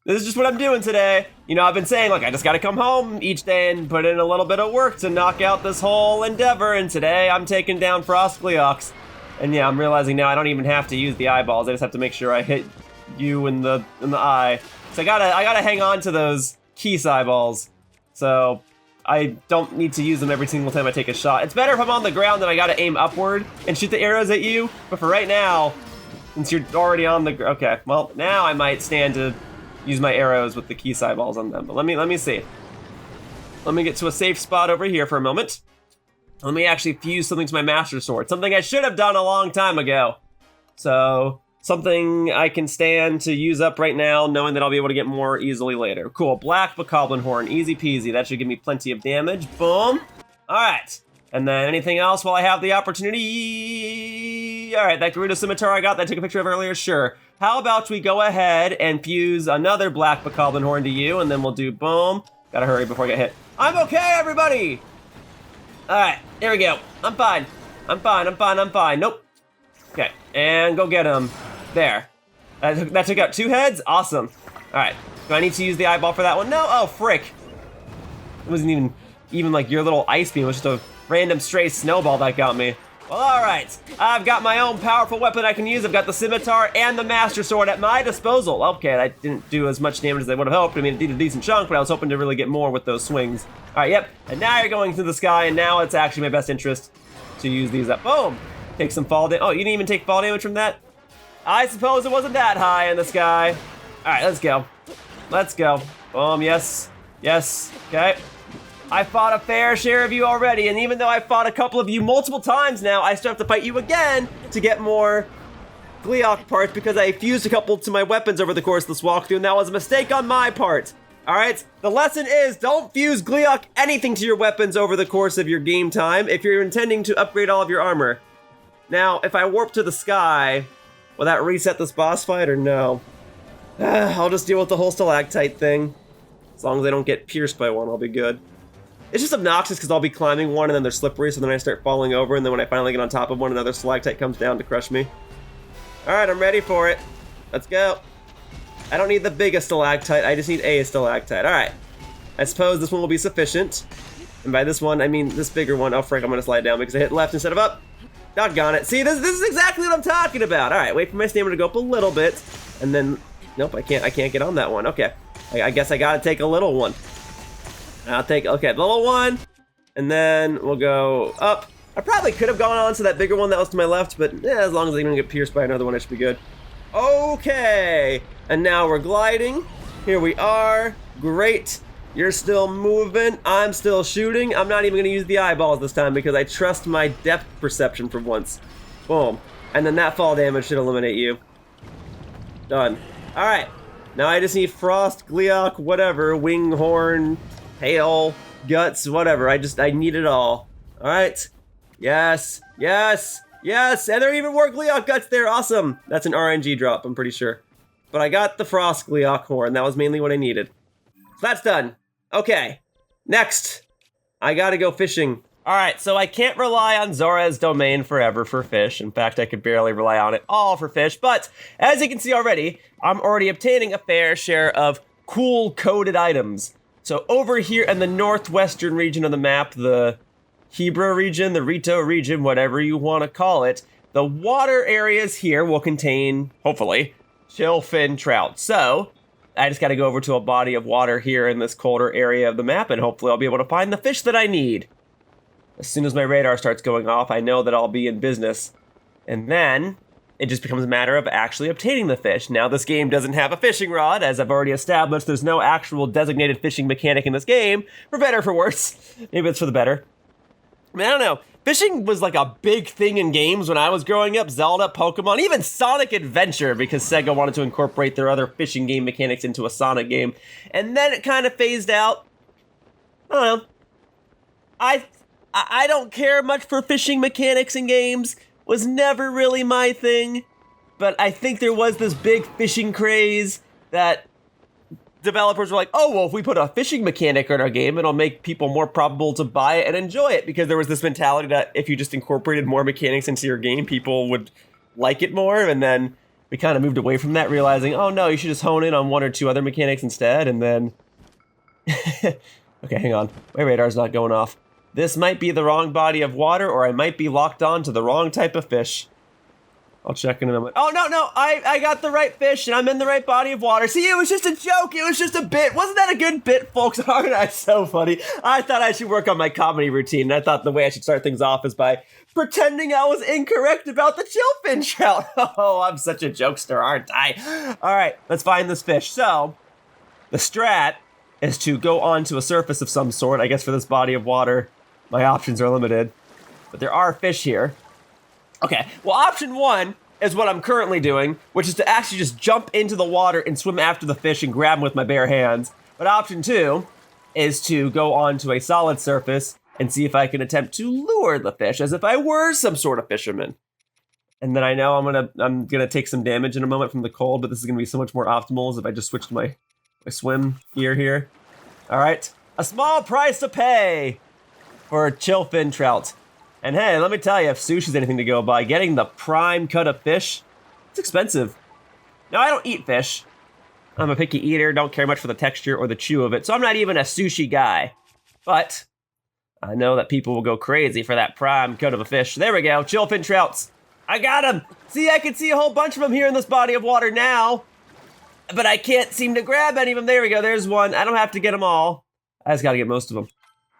A: This is just what I'm doing today. You know, I've been saying, like, I just gotta come home each day and put in a little bit of work to knock out this whole endeavor, and today I'm taking down Frostgleoks. And yeah, I'm realizing now I don't even have to use the eyeballs, I just have to make sure I hit you in the eye. So I gotta hang on to those Keith's Eyeballs. So I don't need to use them every single time I take a shot. It's better if I'm on the ground and I gotta aim upward and shoot the arrows at you, but for right now, since you're already on the okay, well, now I might stand to use my arrows with the key eyeballs on them. But let me see. Let me get to a safe spot over here for a moment. Let me actually fuse something to my Master Sword. Something I should have done a long time ago. So, something I can stand to use up right now, knowing that I'll be able to get more easily later. Cool, Black Bokoblin Horn, easy peasy. That should give me plenty of damage. Boom. All right. And then anything else while I have the opportunity? All right, that Gerudo Scimitar I got that I took a picture of earlier, sure. How about we go ahead and fuse another Black Bokoblin Horn to you, and then we'll do boom. Gotta hurry before I get hit. I'm okay, everybody! All right, there we go. I'm fine. I'm fine, I'm fine, I'm fine. Nope. Okay, and go get him. There. That took out 2 heads? Awesome. All right, do I need to use the eyeball for that one? No, oh, frick. It wasn't even like your little ice beam, it was just a random stray snowball that got me. Well, all right. I've got my own powerful weapon I can use. I've got the Scimitar and the Master Sword at my disposal. Okay, I didn't do as much damage as I would have hoped. I mean, it did a decent chunk, but I was hoping to really get more with those swings. All right, yep. And now you're going through the sky, and now it's actually my best interest to use these up. Boom. Take some fall damage. Oh, you didn't even take fall damage from that? I suppose it wasn't that high in the sky. All right, let's go. Let's go. Boom, yes. Yes, okay. I fought a fair share of you already, and even though I fought a couple of you multiple times now, I still have to fight you again to get more Gleeok parts because I fused a couple to my weapons over the course of this walkthrough, and that was a mistake on my part. Alright, the lesson is don't fuse Gleeok anything to your weapons over the course of your game time if you're intending to upgrade all of your armor. Now, if I warp to the sky, will that reset this boss fight or no? I'll just deal with the whole stalactite thing. As long as I don't get pierced by one, I'll be good. It's just obnoxious because I'll be climbing one and then they're slippery, so then I start falling over, and then when I finally get on top of one, another stalactite comes down to crush me. Alright, I'm ready for it. Let's go. I don't need the biggest stalactite, I just need a stalactite. Alright. I suppose this one will be sufficient. And by this one, I mean this bigger one. Oh, frick, I'm gonna slide down because I hit left instead of up. Doggone it. See, this is exactly what I'm talking about. Alright, wait for my stamina to go up a little bit. And then, nope, I can't get on that one. Okay. I guess I gotta take a little one. I'll take, okay, the little one, and then we'll go up. I probably could have gone on to that bigger one that was to my left, but as long as I don't get pierced by another one, I should be good. Okay, and now we're gliding. Here we are. Great. You're still moving. I'm still shooting. I'm not even going to use the eyeballs this time because I trust my depth perception for once. Boom. And then that fall damage should eliminate you. Done. All right. Now I just need Frost, Gleeok, whatever, Winghorn, Hail, Guts, whatever. I need it all. All right. Yes, yes, yes. And there are even more Gleeok Guts there. Awesome. That's an RNG drop, I'm pretty sure. But I got the Frost Gleeok Horn. That was mainly what I needed. So that's done. Okay. Next, I gotta go fishing. All right, so I can't rely on Zora's domain forever for fish. In fact, I could barely rely on it all for fish. But as you can see already, I'm already obtaining a fair share of cool coded items. So over here in the northwestern region of the map, the Hebra region, the Rito region, whatever you want to call it, the water areas here will contain, hopefully, shellfin trout. So I just got to go over to a body of water here in this colder area of the map, and hopefully I'll be able to find the fish that I need. As soon as my radar starts going off, I know that I'll be in business. And then it just becomes a matter of actually obtaining the fish. Now, this game doesn't have a fishing rod. As I've already established, there's no actual designated fishing mechanic in this game, for better or for worse. Maybe it's for the better. I mean, I don't know. Fishing was like a big thing in games when I was growing up. Zelda, Pokemon, even Sonic Adventure, because Sega wanted to incorporate their other fishing game mechanics into a Sonic game. And then it kind of phased out. I don't know. I don't care much for fishing mechanics in games. Was never really my thing, but I think there was this big fishing craze that developers were like, oh, well, if we put a fishing mechanic in our game, it'll make people more probable to buy it and enjoy it, because there was this mentality that if you just incorporated more mechanics into your game, people would like it more, and then we kind of moved away from that, realizing, oh no, you should just hone in on one or two other mechanics instead, and then... Okay, hang on. My radar's not going off. This might be the wrong body of water, or I might be locked on to the wrong type of fish. I'll check in a moment. Oh, no, I got the right fish, and I'm in the right body of water. See, it was just a joke. It was just a bit. Wasn't that a good bit, folks? Aren't I so funny? I thought I should work on my comedy routine, and I thought the way I should start things off is by pretending I was incorrect about the chillfin trout. Oh, I'm such a jokester, aren't I? All right, let's find this fish. So, the strat is to go onto a surface of some sort. I guess for this body of water, my options are limited. But there are fish here. Okay, well, option 1 is what I'm currently doing, which is to actually just jump into the water and swim after the fish and grab them with my bare hands. But option 2 is to go onto a solid surface and see if I can attempt to lure the fish as if I were some sort of fisherman. And then I know I'm gonna take some damage in a moment from the cold, but this is gonna be so much more optimal as if I just switched my swim gear here. All right, a small price to pay for a chillfin trout. And hey, let me tell you, if sushi's anything to go by, getting the prime cut of fish, it's expensive. Now, I don't eat fish. I'm a picky eater, don't care much for the texture or the chew of it, so I'm not even a sushi guy. But I know that people will go crazy for that prime cut of a fish. There we go, chillfin trouts. I got them. See, I can see a whole bunch of them here in this body of water now, but I can't seem to grab any of them. There we go, there's one. I don't have to get them all. I just gotta get most of them.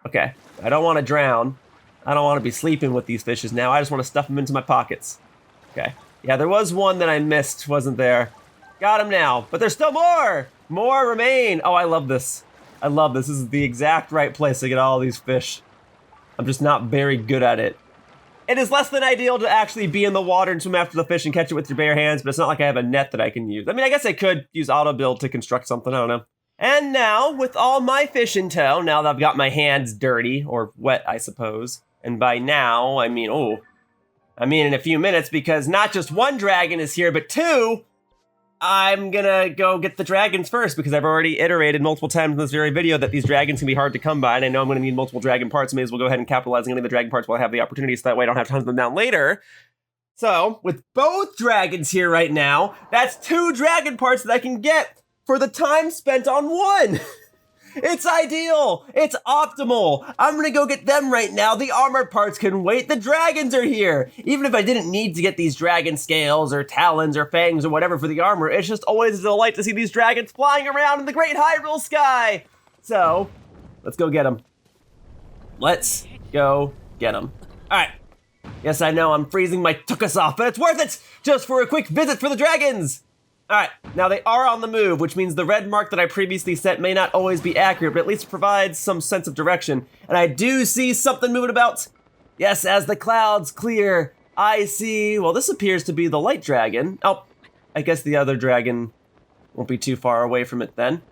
A: Okay, I don't wanna drown. I don't want to be sleeping with these fishes now. I just want to stuff them into my pockets. Okay. Yeah, there was one that I missed, wasn't there? Got him now. But there's still more! More remain! Oh, I love this. I love this. This is the exact right place to get all these fish. I'm just not very good at it. It is less than ideal to actually be in the water and swim after the fish and catch it with your bare hands, but it's not like I have a net that I can use. I mean, I guess I could use auto build to construct something. I don't know. And now, with all my fish in tow, now that I've got my hands dirty, or wet, I suppose, and by now, I mean in a few minutes, because not just one dragon is here, but 2, I'm gonna go get the dragons first, because I've already iterated multiple times in this very video that these dragons can be hard to come by, and I know I'm gonna need multiple dragon parts. May as well go ahead and capitalize on getting the dragon parts while I have the opportunity, so that way I don't have to hunt them down later. So, with both dragons here right now, that's 2 dragon parts that I can get for the time spent on 1. It's ideal! It's optimal! I'm gonna go get them right now. The armor parts can wait. The dragons are here! Even if I didn't need to get these dragon scales or talons or fangs or whatever for the armor, it's just always a delight to see these dragons flying around in the great Hyrule sky! So, let's go get them. Let's go get them. Alright. Yes, I know I'm freezing my tuchus off, but it's worth it! Just for a quick visit for the dragons! Alright, now they are on the move, which means the red mark that I previously set may not always be accurate, but at least provides some sense of direction. And I do see something moving about. Yes, as the clouds clear, I see, well, this appears to be the light dragon. Oh, I guess the other dragon won't be too far away from it then.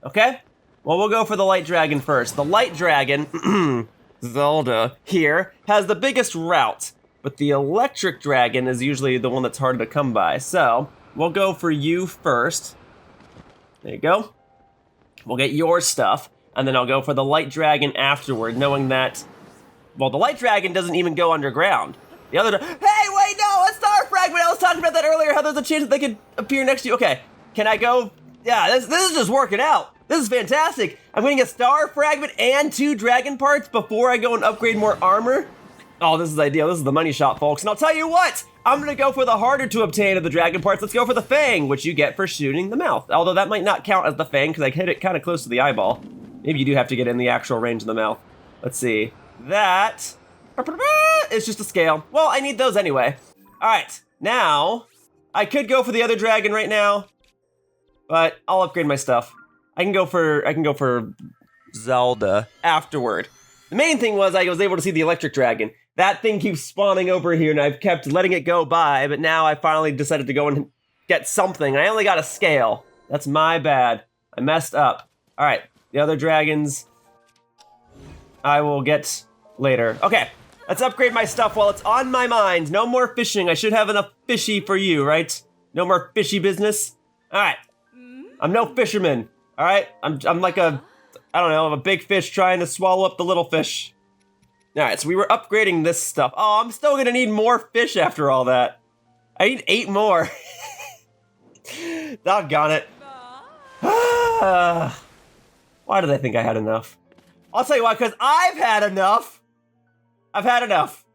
A: Okay, well, we'll go for the light dragon first. The light dragon, Zelda, here, has the biggest route, but the electric dragon is usually the one that's harder to come by, so we'll go for you first. There you go. We'll get your stuff, and then I'll go for the light dragon afterward, knowing that, well, the light dragon doesn't even go underground. The other, hey, wait, no, a star fragment! I was talking about that earlier, how there's a chance that they could appear next to you. Okay, can I go? Yeah, this is just working out. This is fantastic. I'm getting a star fragment and 2 dragon parts before I go and upgrade more armor. Oh, this is ideal. This is the money shot, folks. And I'll tell you what, I'm gonna go for the harder to obtain of the dragon parts. Let's go for the fang, which you get for shooting the mouth. Although that might not count as the fang because I hit it kind of close to the eyeball. Maybe you do have to get in the actual range of the mouth. Let's see. That is just a scale. Well, I need those anyway. All right, now I could go for the other dragon right now, but I'll upgrade my stuff. I can go for Zelda afterward. The main thing was I was able to see the electric dragon. That thing keeps spawning over here, and I've kept letting it go by, but now I finally decided to go and get something. I only got a scale. That's my bad. I messed up. All right, the other dragons I will get later. Okay, let's upgrade my stuff while it's on my mind. No more fishing. I should have enough fishy for you, right? No more fishy business. All right, I'm no fisherman. All right, I'm like a, I don't know, I'm a big fish trying to swallow up the little fish. All right, so we were upgrading this stuff. Oh, I'm still gonna need more fish after all that. I need 8 more. Doggone it. Why did I think I had enough? I'll tell you why, because I've had enough. I've had enough.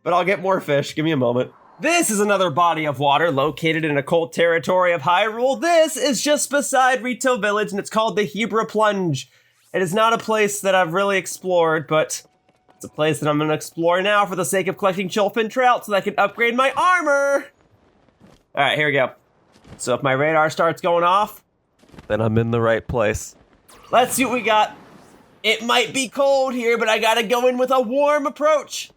A: But I'll get more fish, give me a moment. This is another body of water located in a cold territory of Hyrule. This is just beside Rito Village, and it's called the Hebra Plunge. It is not a place that I've really explored, but it's a place that I'm gonna explore now for the sake of collecting Chillfin Trout so that I can upgrade my armor. All right, here we go. So if my radar starts going off, then I'm in the right place. Let's see what we got. It might be cold here, but I gotta go in with a warm approach.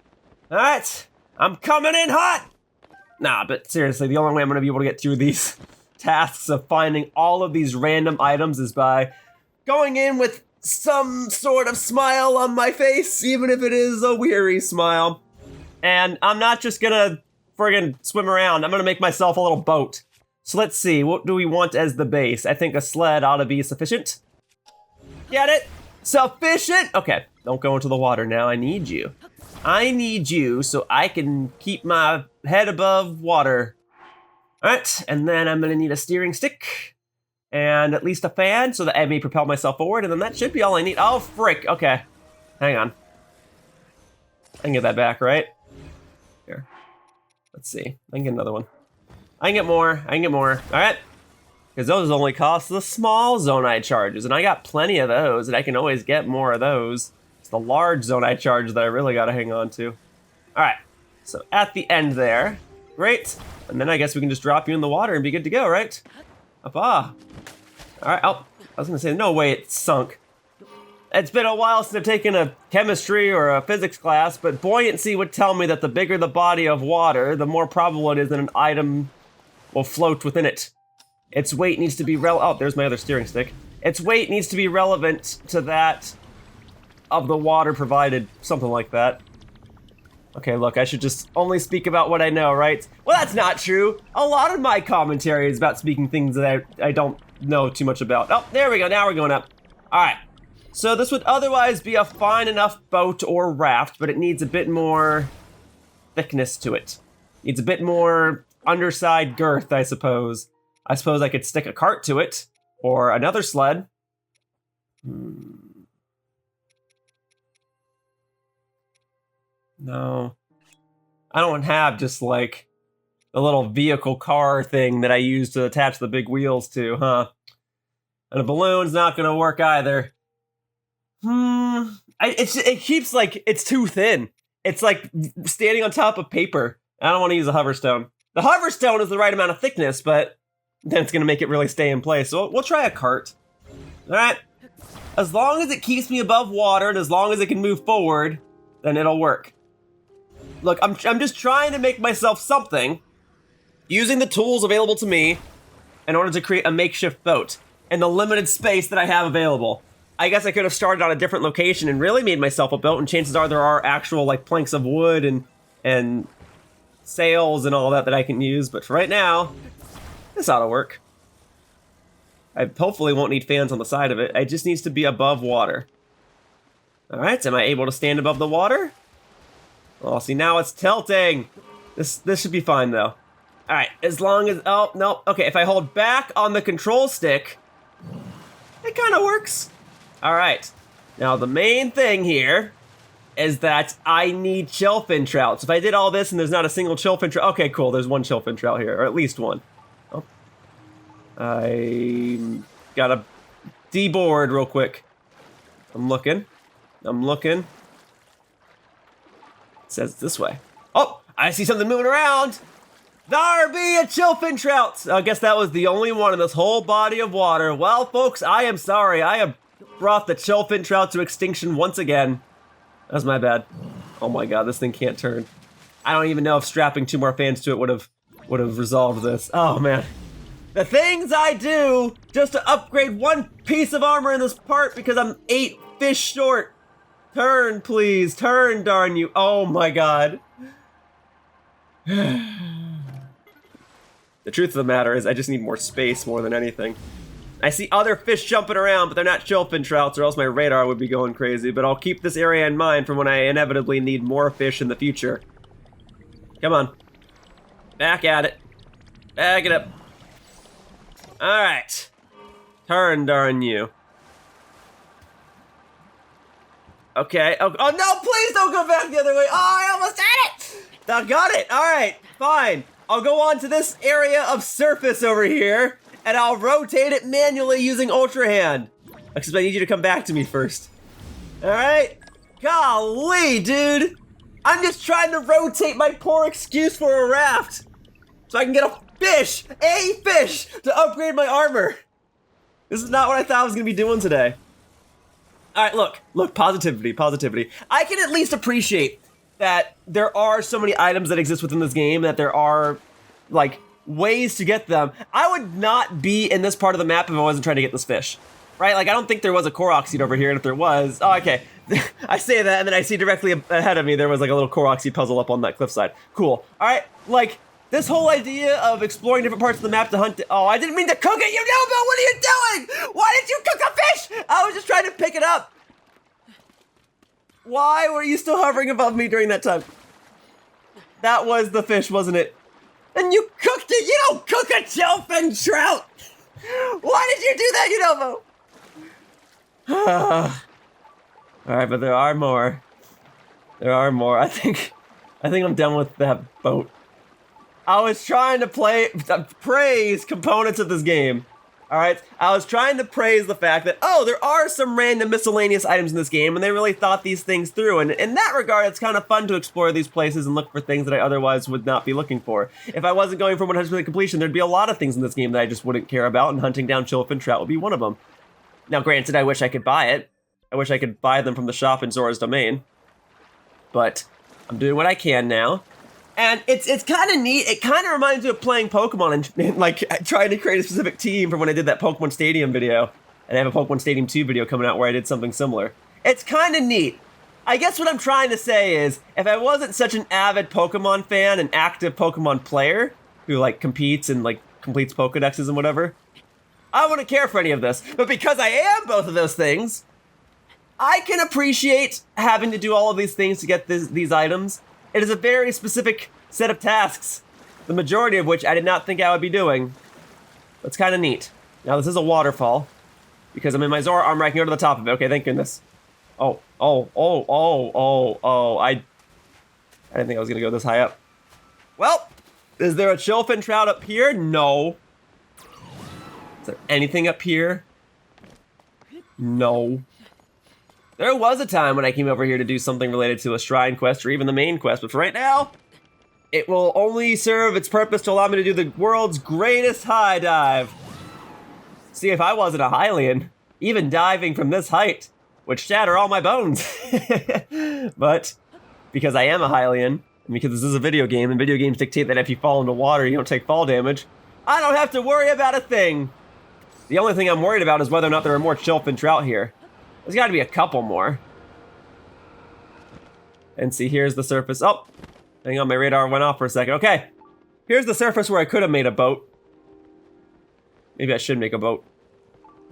A: All right, I'm coming in hot. Nah, but seriously, the only way I'm gonna be able to get through these tasks of finding all of these random items is by going in with some sort of smile on my face, even if it is a weary smile. And I'm not just gonna friggin' swim around, I'm gonna make myself a little boat. So let's see, what do we want as the base? I think a sled ought to be sufficient. Get it? Sufficient? Okay, don't go into the water now, I need you. I need you so I can keep my head above water. All right, and then I'm gonna need a steering stick and at least a fan so that I may propel myself forward, and then that should be all I need. Oh, frick, okay. Hang on. I can get that back, right? Here, let's see, I can get another one. I can get more, all right. Because those only cost the small Zonaite charges, and I got plenty of those, and I can always get more of those. It's the large Zonaite charge that I really gotta hang on to. All right, so at the end there, great. And then I guess we can just drop you in the water and be good to go, right? All right, oh, I was gonna say, no way it sunk. It's been a while since I've taken a chemistry or a physics class, but buoyancy would tell me that the bigger the body of water, the more probable it is that an item will float within it. Its weight needs to be oh, there's my other steering stick. Its weight needs to be relevant to that of the water provided, something like that. Okay, look, I should just only speak about what I know, right? Well, that's not true. A lot of my commentary is about speaking things that I don't know too much about. Oh, there we go, now we're going up. All right, so this would otherwise be a fine enough boat or raft, but it needs a bit more thickness to it. Needs a bit more underside girth, I suppose. I suppose I could stick a cart to it, or another sled. No. I don't have just like a little vehicle car thing that I use to attach the big wheels to, huh? And a balloon's not gonna work either. It keeps like, it's too thin. It's like standing on top of paper. I don't wanna use a hoverstone. The hoverstone is the right amount of thickness, but then it's gonna make it really stay in place. So we'll try a cart. All right. As long as it keeps me above water and as long as it can move forward, then it'll work. Look, I'm just trying to make myself something using the tools available to me in order to create a makeshift boat in the limited space that I have available. I guess I could have started on a different location and really made myself a boat, and chances are there are actual like planks of wood and sails and all that I can use, but for right now, this ought to work. I hopefully won't need fans on the side of it. It just needs to be above water. All right, am I able to stand above the water? Oh, see, now it's tilting. This should be fine, though. All right, as long as, oh, no. Okay, if I hold back on the control stick, it kind of works. All right, now the main thing here is that I need chillfin trouts. If I did all this and there's not a single chillfin trout, okay, cool, there's one chillfin trout here, or at least one. Oh. I gotta deboard real quick. I'm looking. It says this way. Oh, I see something moving around. There be a chillfin trout. I guess that was the only one in this whole body of water. Well, folks, I am sorry. I have brought the chillfin trout to extinction once again. That's my bad. Oh my god, this thing can't turn. I don't even know if strapping 2 more fans to it would have resolved this. Oh man. The things I do just to upgrade 1 piece of armor in this part because I'm 8 fish short. Turn, please. Turn, darn you. Oh my god. The truth of the matter is I just need more space more than anything. I see other fish jumping around, but they're not chillfin trouts or else my radar would be going crazy, but I'll keep this area in mind for when I inevitably need more fish in the future. Come on. Back at it. Back it up. Alright. Turn, darn you. Okay. Oh no, please don't go back the other way. Oh, I almost had it. I got it. All right, fine. I'll go on to this area of surface over here, and I'll rotate it manually using Ultra Hand. Except I need you to come back to me first. All right? Golly, dude. I'm just trying to rotate my poor excuse for a raft so I can get a fish, to upgrade my armor. This is not what I thought I was gonna be doing today. All right, look, positivity. I can at least appreciate that there are so many items that exist within this game, that there are, like, ways to get them. I would not be in this part of the map if I wasn't trying to get this fish, right? Like, I don't think there was a Korok seed over here, and if there was, oh, okay. I say that, and then I see directly ahead of me, there was like a little Korok seed puzzle up on that cliffside. Cool. All right, like, this whole idea of exploring different parts of the map to hunt, oh, I didn't mean to cook it, you know, Bill, what are you doing? Why did you cook a fish? I was just trying to pick it up. Why were you still hovering above me during that time? That was the fish, wasn't it? And you cooked it! You don't cook a shellfin trout! Why did you do that, Unovo? Alright, but there are more. There are more. I think I'm done with that boat. I was trying to praise components of this game. Alright? I was trying to praise the fact that, oh, there are some random miscellaneous items in this game, and they really thought these things through. And in that regard, it's kind of fun to explore these places and look for things that I otherwise would not be looking for. If I wasn't going for 100% completion, there'd be a lot of things in this game that I just wouldn't care about, and hunting down shellfin trout would be one of them. Now, granted, I wish I could buy it. I wish I could buy them from the shop in Zora's domain. But I'm doing what I can now. And it's kind of neat. It kind of reminds me of playing Pokemon and like trying to create a specific team from when I did that Pokemon Stadium video. And I have a Pokemon Stadium 2 video coming out where I did something similar. It's kind of neat. I guess what I'm trying to say is, if I wasn't such an avid Pokemon fan, an active Pokemon player, who like competes and like completes Pokedexes and whatever, I wouldn't care for any of this. But because I am both of those things, I can appreciate having to do all of these things to get these items. It is a very specific set of tasks, the majority of which I did not think I would be doing. That's kind of neat. Now this is a waterfall, because I'm in my Zora armor, I can go to the top of it. Okay, thank goodness. I didn't think I was gonna go this high up. Well, is there a shellfin trout up here? No. Is there anything up here? No. There was a time when I came over here to do something related to a shrine quest or even the main quest, but for right now, it will only serve its purpose to allow me to do the world's greatest high dive. See, if I wasn't a Hylian, even diving from this height would shatter all my bones. But because I am a Hylian, and because this is a video game, and video games dictate that if you fall into water, you don't take fall damage, I don't have to worry about a thing. The only thing I'm worried about is whether or not there are more shellfin trout here. There's got to be a couple more. And see, here's the surface. Oh, hang on, my radar went off for a second. Okay, here's the surface where I could have made a boat. Maybe I should make a boat.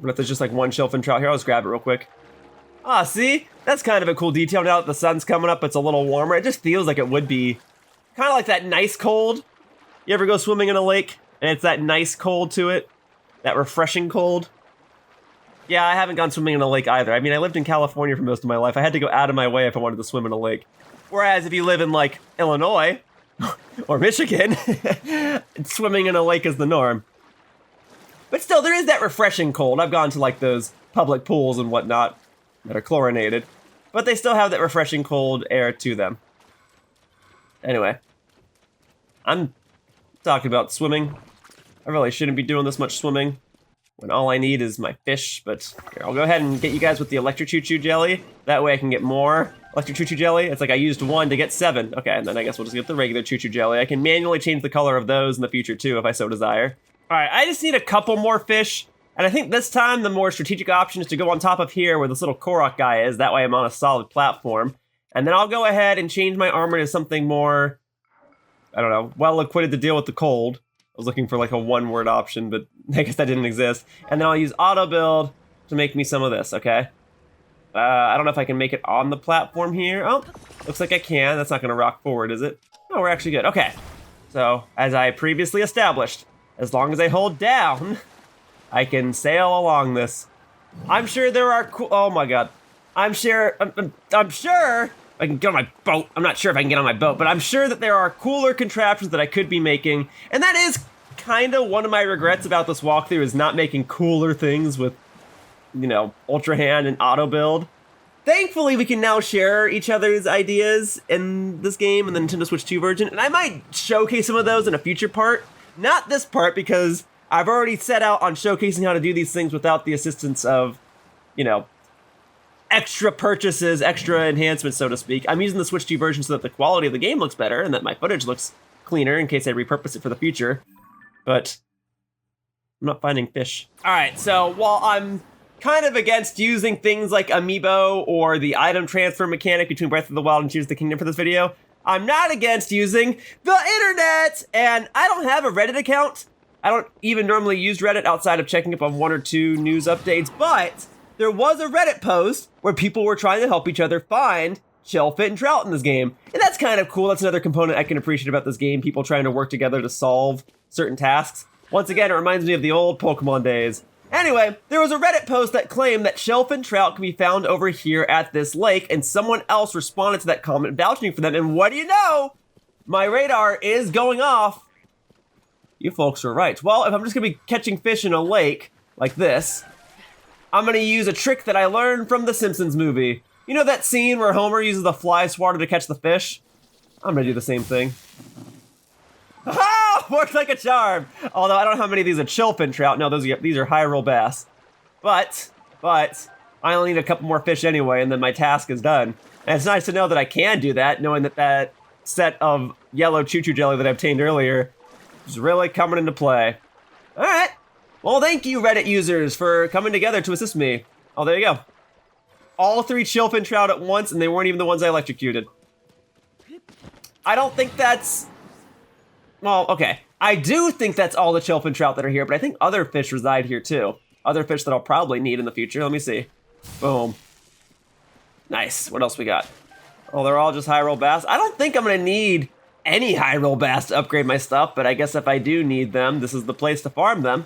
A: But if there's just like one shellfin trout here, I'll just grab it real quick. Ah, see? That's kind of a cool detail. Now that the sun's coming up, it's a little warmer. It just feels like it would be kind of like that nice cold. You ever go swimming in a lake and it's that nice cold to it? That refreshing cold? Yeah, I haven't gone swimming in a lake either. I mean, I lived in California for most of my life. I had to go out of my way if I wanted to swim in a lake. Whereas if you live in, like, Illinois or Michigan, swimming in a lake is the norm. But still, there is that refreshing cold. I've gone to, like, those public pools and whatnot that are chlorinated. But they still have that refreshing cold air to them. Anyway. I'm talking about swimming. I really shouldn't be doing this much swimming when all I need is my fish, but here, I'll go ahead and get you guys with the electric choo-choo jelly. That way I can get more electric choo-choo jelly. It's like I used 1 to get 7. Okay, and then I guess we'll just get the regular choo-choo jelly. I can manually change the color of those in the future too, if I so desire. All right, I just need a couple more fish, and I think this time the more strategic option is to go on top of here where this little Korok guy is. That way I'm on a solid platform. And then I'll go ahead and change my armor to something more, I don't know, well-equipped to deal with the cold. I was looking for like a one-word option, but I guess that didn't exist. And then I'll use auto build to make me some of this, okay? I don't know if I can make it on the platform here. Oh, looks like I can. That's not gonna rock forward, is it? No, we're actually good. Okay. So, as I previously established, as long as I hold down, I can sail along this. I'm sure there are oh my god. I'm sure I can get on my boat. I'm not sure if I can get on my boat, but I'm sure that there are cooler contraptions that I could be making. And that is kind of one of my regrets about this walkthrough, is not making cooler things with, you know, Ultra Hand and auto build. Thankfully, we can now share each other's ideas in this game in the Nintendo Switch 2 version. And I might showcase some of those in a future part. Not this part, because I've already set out on showcasing how to do these things without the assistance of, you know, extra purchases, extra enhancements, so to speak. I'm using the Switch 2 version so that the quality of the game looks better and that my footage looks cleaner in case I repurpose it for the future. But I'm not finding fish. All right, so while I'm kind of against using things like Amiibo or the item transfer mechanic between Breath of the Wild and Tears of the Kingdom for this video, I'm not against using the internet! And I don't have a Reddit account. I don't even normally use Reddit outside of checking up on 1 or 2 news updates, but there was a Reddit post where people were trying to help each other find shellfish and trout in this game. And that's kind of cool. That's another component I can appreciate about this game, people trying to work together to solve certain tasks. Once again, it reminds me of the old Pokemon days. Anyway, there was a Reddit post that claimed that shellfish and trout can be found over here at this lake, and someone else responded to that comment vouching for them, and what do you know? My radar is going off. You folks are right. Well, if I'm just gonna be catching fish in a lake like this, I'm gonna use a trick that I learned from the Simpsons movie. You know that scene where Homer uses the fly swatter to catch the fish? I'm gonna do the same thing. Ah! Worked like a charm! Although I don't know how many of these are chillfin trout. No, these are high roll bass. But, I only need a couple more fish anyway, and then my task is done. And it's nice to know that I can do that, knowing that that set of yellow choo-choo jelly that I obtained earlier is really coming into play. Alright. Well, thank you, Reddit users, for coming together to assist me. Oh, there you go. All 3 chillfin trout at once, and they weren't even the ones I electrocuted. I don't think that's... Well, okay. I do think that's all the chillfin trout that are here, but I think other fish reside here, too. Other fish that I'll probably need in the future. Let me see. Boom. Nice. What else we got? Oh, they're all just high roll bass. I don't think I'm going to need any high roll bass to upgrade my stuff, but I guess if I do need them, this is the place to farm them.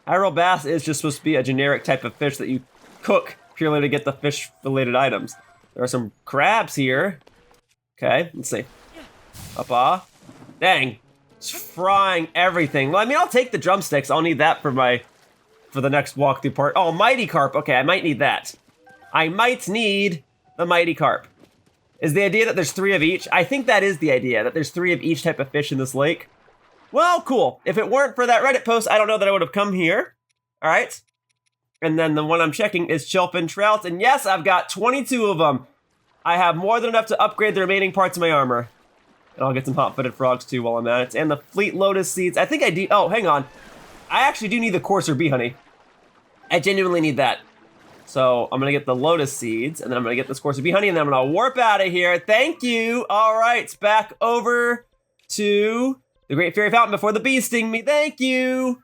A: High roll bass is just supposed to be a generic type of fish that you cook purely to get the fish-related items. There are some crabs here. Okay, let's see. Up-ah. Dang. It's frying everything. Well, I mean, I'll take the drumsticks. I'll need that for the next walkthrough part. Oh, Mighty Carp. Okay, I might need that. I might need the Mighty Carp. Is the idea that there's 3 of each? I think that is the idea, that there's 3 of each type of fish in this lake. Well, cool. If it weren't for that Reddit post, I don't know that I would have come here. All right. And then the one I'm checking is chillfin trout. And yes, I've got 22 of them. I have more than enough to upgrade the remaining parts of my armor. And I'll get some hot-footed frogs too while I'm at it. And the fleet lotus seeds. I think I do. Oh, hang on. I actually do need the coarser bee honey. I genuinely need that. So I'm going to get the lotus seeds. And then I'm going to get this coarser bee honey. And then I'm going to warp out of here. Thank you. All right. Back over to the Great Fairy Fountain before the bees sting me. Thank you.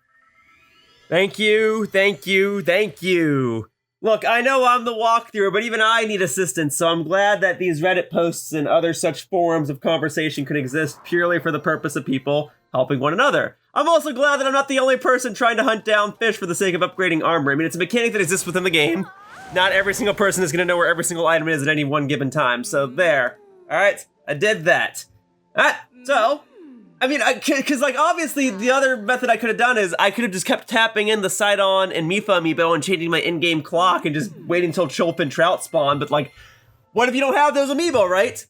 A: Thank you. Thank you. Thank you. Look, I know I'm the walkthrough, but even I need assistance, so I'm glad that these Reddit posts and other such forums of conversation can exist purely for the purpose of people helping one another. I'm also glad that I'm not the only person trying to hunt down fish for the sake of upgrading armor. I mean, it's a mechanic that exists within the game. Not every single person is going to know where every single item is at any one given time, so there. Alright, I did that. Alright, so... I mean, because, like, obviously, the other method I could have done is I could have just kept tapping in the Sidon and Mifa amiibo and changing my in-game clock and just waiting until chillfin trout spawn, but, like, what if you don't have those amiibo, right?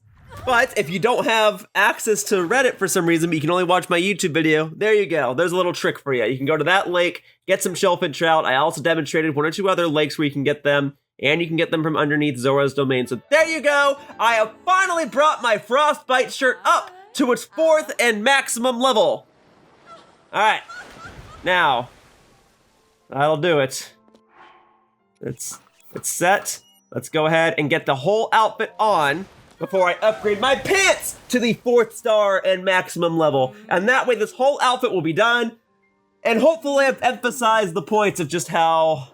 A: But if you don't have access to Reddit for some reason, but you can only watch my YouTube video, there you go. There's a little trick for you. You can go to that lake, get some chillfin trout. I also demonstrated 1 or 2 other lakes where you can get them, and you can get them from underneath Zora's domain. So there you go. I have finally brought my Frostbite shirt up to its 4th and maximum level. Alright. Now, that'll do it. It's set. Let's go ahead and get the whole outfit on before I upgrade my pants to the 4th star and maximum level. And that way this whole outfit will be done. And hopefully I've emphasized the points of just how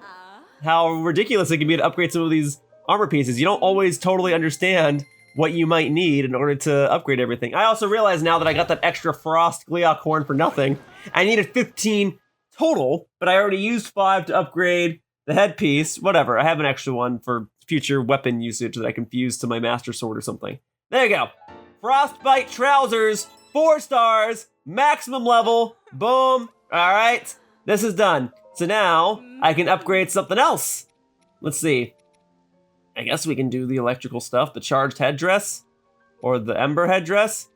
A: ridiculous it can be to upgrade some of these armor pieces. You don't always totally understand what you might need in order to upgrade everything. I also realize now that I got that extra frost Gleeok horn for nothing. I needed 15 total, but I already used 5 to upgrade the headpiece. Whatever, I have an extra one for future weapon usage that I can fuse to my master sword or something. There you go. Frostbite trousers, 4 stars, maximum level, boom. All right, this is done. So now I can upgrade something else. Let's see. I guess we can do the electrical stuff, the charged headdress, or the Ember headdress.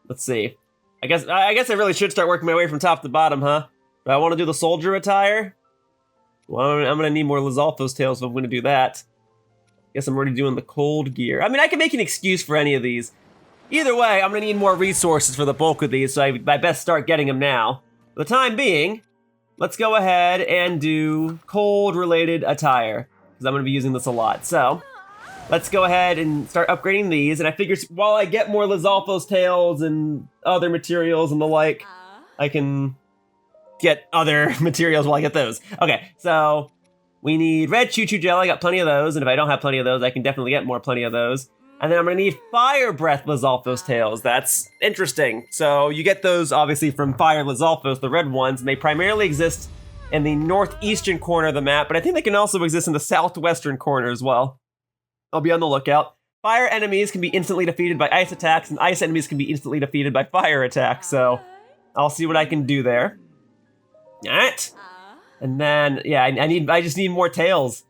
A: Let's see. I guess I really should start working my way from top to bottom, huh? Do I want to do the soldier attire? Well, I'm going to need more Lizalfo's tails if I'm going to do that. Guess I'm already doing the cold gear. I mean, I can make an excuse for any of these. Either way, I'm going to need more resources for the bulk of these, so I best start getting them now. For the time being, let's go ahead and do cold-related attire, because I'm going to be using this a lot. So, let's go ahead and start upgrading these, and I figure while I get more Lizalfo's tails and other materials and the like, I can get other materials while I get those. Okay, so we need red choo-choo jelly. I got plenty of those, and if I don't have plenty of those, I can definitely get plenty of those. And then I'm gonna need fire breath Lizalfo's tails. That's interesting. So you get those obviously from fire Lizalfo's, the red ones, and they primarily exist in the northeastern corner of the map, but I think they can also exist in the southwestern corner as well. I'll be on the lookout. Fire enemies can be instantly defeated by ice attacks, and ice enemies can be instantly defeated by fire attacks, so I'll see what I can do there. Alright. And then, yeah, I just need more tails.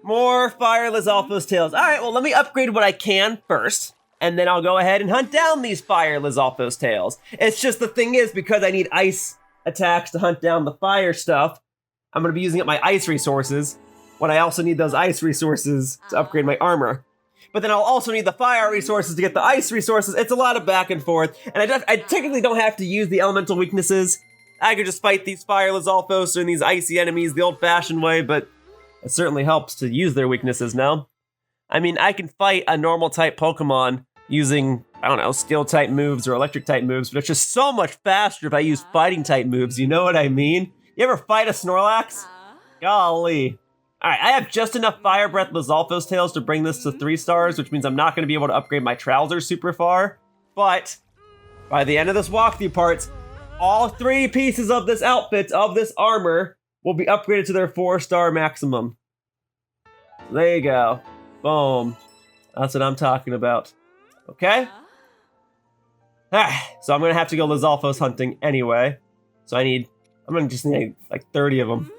A: More fire Lizalfo's tails. Alright, well, let me upgrade what I can first, and then I'll go ahead and hunt down these fire Lizalfo's tails. It's just the thing is, because I need ice attacks to hunt down the fire stuff, I'm going to be using up my ice resources, when I also need those ice resources to upgrade my armor. But then I'll also need the fire resources to get the ice resources. It's a lot of back and forth, and I technically don't have to use the elemental weaknesses. I could just fight these fire Lizalfo's and these icy enemies the old-fashioned way, but it certainly helps to use their weaknesses now. I mean, I can fight a normal-type Pokemon using, I don't know, steel-type moves or electric-type moves, but it's just so much faster if I use fighting-type moves, you know what I mean? You ever fight a Snorlax? Golly. Alright, I have just enough Fire Breath Lizalfo's tails to bring this to 3 stars, which means I'm not going to be able to upgrade my trousers super far, but by the end of this walkthrough parts, all 3 pieces of this outfit, of this armor, will be upgraded to their 4-star maximum. There you go. Boom. That's what I'm talking about. Okay? So I'm going to have to go Lizalfo's hunting anyway. So I'm going to just need like 30 of them.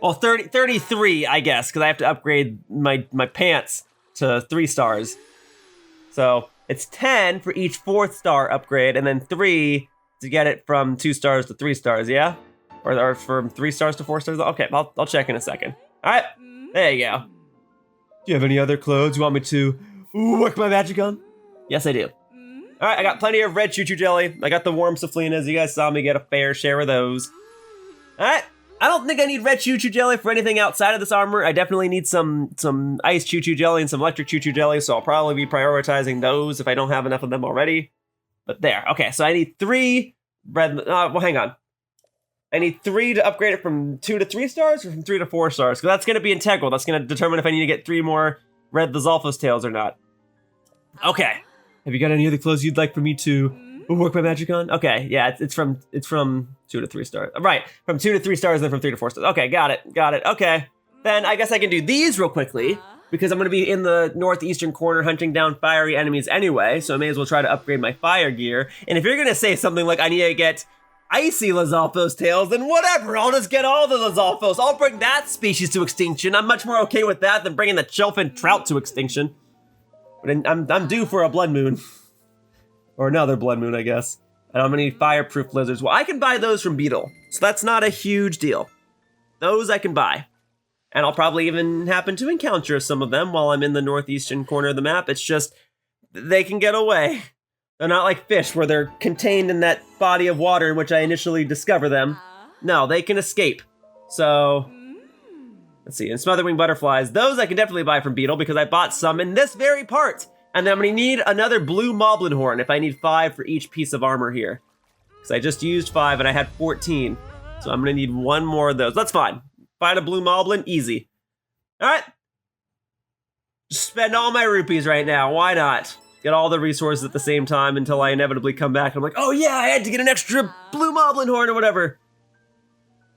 A: Well, 33, I guess, because I have to upgrade my pants to 3 stars. So it's 10 for each 4th star upgrade, and then 3 to get it from 2 stars to 3 stars, yeah? Or from 3 stars to 4 stars? Okay, I'll check in a second. All right, there you go. Do you have any other clothes you want me to work my magic on? Yes, I do. All right, I got plenty of red choo-choo jelly. I got the warm Saflinas. You guys saw me get a fair share of those. All right, I don't think I need red choo-choo jelly for anything outside of this armor. I definitely need some ice choo-choo jelly and some electric choo-choo jelly, so I'll probably be prioritizing those if I don't have enough of them already. But there, okay, so I need 3 red, well, hang on. I need 3 to upgrade it from 2 to 3 stars or from 3 to 4 stars, because that's going to be integral. That's going to determine if I need to get 3 more red Lizalfo's tails or not. Okay. Have you got any other clothes you'd like for me to work my magic on? Okay, yeah, it's from 2 to 3 stars. Right, from 2 to 3 stars, then from 3 to 4 stars. Okay, got it. Okay. Then I guess I can do these real quickly, because I'm going to be in the northeastern corner hunting down fiery enemies anyway, so I may as well try to upgrade my fire gear. And if you're going to say something like I need to get icy Lizalfo's tails, then whatever, I'll just get all the Lizalfo's. I'll bring that species to extinction. I'm much more okay with that than bringing the Chelfin trout to extinction. But I'm due for a blood moon. Or another blood moon, I guess. And I'm gonna need fireproof lizards. Well, I can buy those from Beetle, so that's not a huge deal. Those I can buy. And I'll probably even happen to encounter some of them while I'm in the northeastern corner of the map. It's just, they can get away. They're not like fish, where they're contained in that body of water in which I initially discover them. No, they can escape. So, let's see, and Smotherwing Butterflies, those I can definitely buy from Beetle because I bought some in this very part. And then I'm gonna need another blue Moblin Horn if I need 5 for each piece of armor here. Because I just used 5 and I had 14. So I'm gonna need 1 more of those. That's fine. Find a blue Moblin, easy. All right. Just spend all my rupees right now, why not? Get all the resources at the same time until I inevitably come back and I'm like, oh yeah, I had to get an extra blue Moblin Horn or whatever.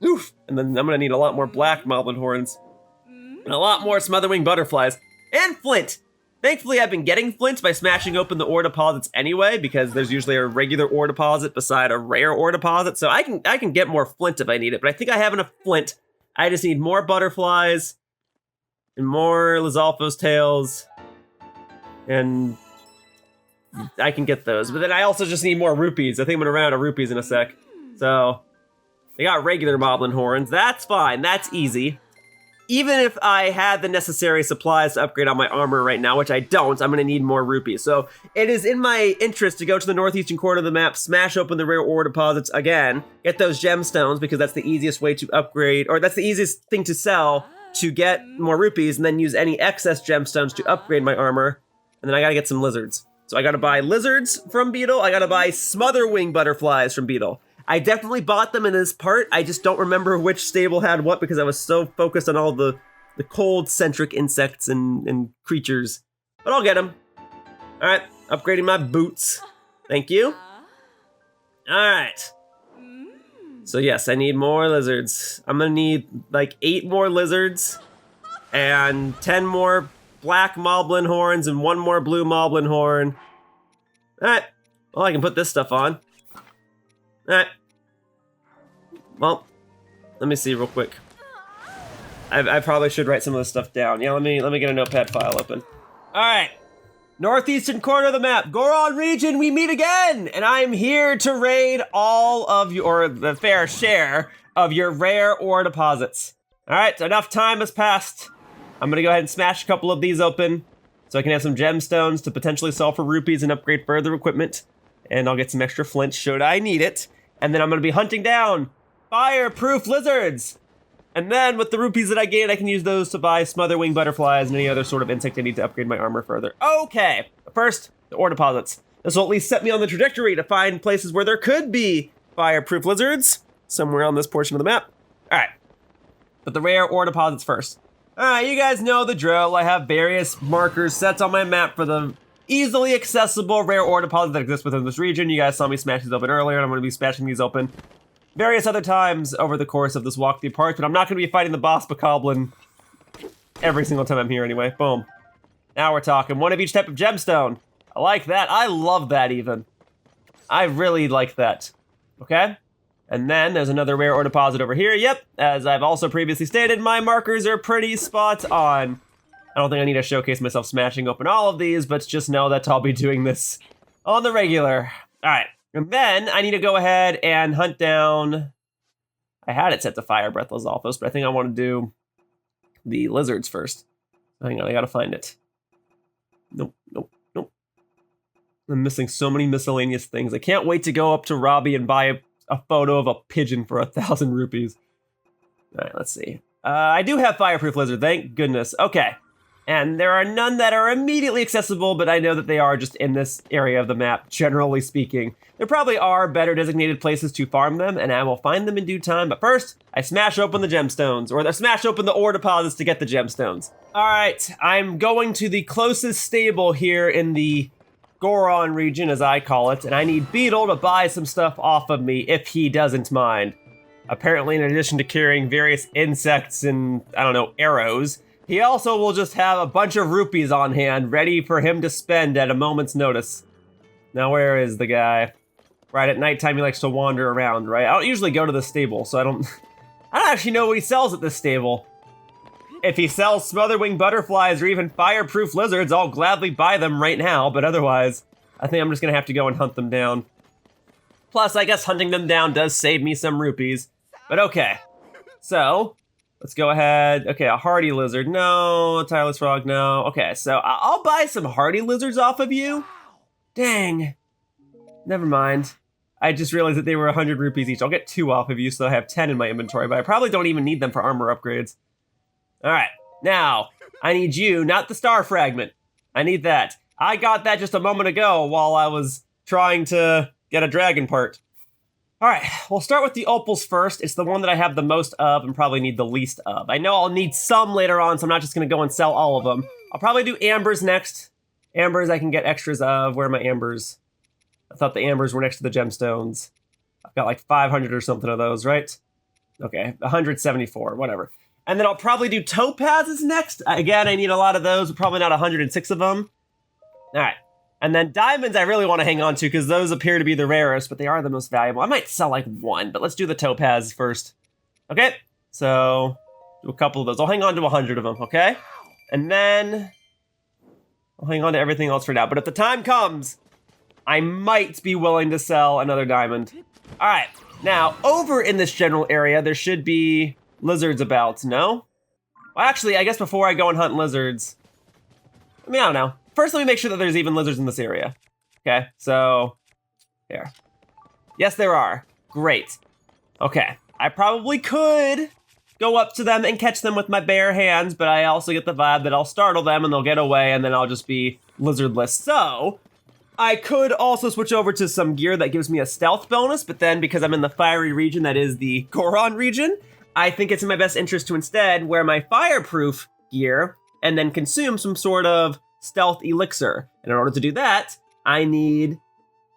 A: Oof. And then I'm gonna need a lot more black Moblin Horns. And a lot more Smotherwing Butterflies. And Flint. Thankfully, I've been getting Flint by smashing open the ore deposits anyway, because there's usually a regular ore deposit beside a rare ore deposit, so I can get more Flint if I need it, but I think I have enough Flint. I just need more butterflies, and more Lizalfo's tails, and I can get those. But then I also just need more rupees. I think I'm gonna run out of rupees in a sec. So, They got regular moblin horns. That's fine. That's easy. Even if I had the necessary supplies to upgrade on my armor right now, which I don't, I'm going to need more rupees. So it is in my interest to go to the northeastern corner of the map, smash open the rare ore deposits again, get those gemstones because that's the easiest way to upgrade, or that's the easiest thing to sell to get more rupees, and then use any excess gemstones to upgrade my armor. And then I got to get some lizards. So I got to buy lizards from Beetle. I got to buy smotherwing butterflies from Beetle. I definitely bought them in this part. I just don't remember which stable had what because I was so focused on all the cold-centric insects and creatures. But I'll get them. All right, upgrading my boots. Thank you. All right. So yes, I need more lizards. I'm gonna need like 8 more lizards and 10 more black moblin horns and 1 more blue moblin horn. All right, well, I can put this stuff on. Alright. Well, let me see real quick. I probably should write some of this stuff down. Yeah, let me get a notepad file open. Alright. Northeastern corner of the map, Goron region, we meet again! And I'm here to raid all of your, or the fair share of your rare ore deposits. Alright, enough time has passed. I'm gonna go ahead and smash a couple of these open so I can have some gemstones to potentially sell for rupees and upgrade further equipment. And I'll get some extra flint should I need it. And then I'm going to be hunting down fireproof lizards. And then with the rupees that I gain, I can use those to buy smotherwing butterflies and any other sort of insect I need to upgrade my armor further. Okay, first, the ore deposits. This will at least set me on the trajectory to find places where there could be fireproof lizards somewhere on this portion of the map. All right, but the rare ore deposits first. All right, you guys know the drill. I have various markers set on my map for the easily accessible rare ore deposits that exist within this region. You guys saw me smash these open earlier, and I'm going to be smashing these open various other times over the course of this walk through park, but I'm not going to be fighting the boss bokoblin every single time I'm here anyway. Boom. Now we're talking. 1 of each type of gemstone. I like that. I love that even. I really like that. Okay? And then there's another rare ore deposit over here. Yep, as I've also previously stated, my markers are pretty spot on. I don't think I need to showcase myself smashing open all of these, but just know that I'll be doing this on the regular. All right, and then I need to go ahead and hunt down... I had it set to Fire Breath Lizalfos, but I think I want to do the lizards first. Hang on, I gotta find it. Nope. I'm missing so many miscellaneous things. I can't wait to go up to Robbie and buy a photo of a pigeon for 1,000 rupees. All right, let's see. I do have fireproof lizard, thank goodness. Okay. And there are none that are immediately accessible, but I know that they are just in this area of the map, generally speaking. There probably are better designated places to farm them, and I will find them in due time. But first, I smash open the gemstones, or I smash open the ore deposits to get the gemstones. All right, I'm going to the closest stable here in the Goron region, as I call it, and I need Beetle to buy some stuff off of me if he doesn't mind. Apparently, in addition to carrying various insects and, I don't know, arrows, he also will just have a bunch of rupees on hand, ready for him to spend at a moment's notice. Now, where is the guy? Right, at nighttime he likes to wander around, right? I don't usually go to the stable, so I don't actually know what he sells at this stable. If he sells smotherwing butterflies or even fireproof lizards, I'll gladly buy them right now, but otherwise, I think I'm just gonna have to go and hunt them down. Plus, I guess hunting them down does save me some rupees, but okay. So, let's go ahead. Okay, a hardy lizard. No, a tireless frog. No. Okay, so I'll buy some hardy lizards off of you. Dang. Never mind. I just realized that they were 100 rupees each. I'll get 2 off of you, so I have 10 in my inventory, but I probably don't even need them for armor upgrades. All right, now, I need you, not the star fragment. I need that. I got that just a moment ago while I was trying to get a dragon part. All right, we'll start with the opals first. It's the one that I have the most of and probably need the least of. I know I'll need some later on, so I'm not just gonna go and sell all of them. I'll probably do ambers next. Ambers I can get extras of. Where are my ambers? I thought the ambers were next to the gemstones. I've got like 500 or something of those, right? Okay, 174, whatever. And then I'll probably do topazes next. Again, I need a lot of those, but probably not 106 of them. All right. And then diamonds I really want to hang on to because those appear to be the rarest, but they are the most valuable. I might sell like 1, but let's do the topaz first. Okay, so do a couple of those. I'll hang on to 100 of them, okay? And then I'll hang on to everything else for now. But if the time comes, I might be willing to sell another diamond. All right, Now, over in this general area, there should be lizards about, no? Well, actually, I guess before I go and hunt lizards, I mean, I don't know. First, let me make sure that there's even lizards in this area. Okay, so, here. Yes, there are. Great. Okay, I probably could go up to them and catch them with my bare hands, but I also get the vibe that I'll startle them and they'll get away and then I'll just be lizardless. So, I could also switch over to some gear that gives me a stealth bonus, but then because I'm in the fiery region that is the Goron region, I think it's in my best interest to instead wear my fireproof gear and then consume some sort of stealth elixir. And in order to do that, I need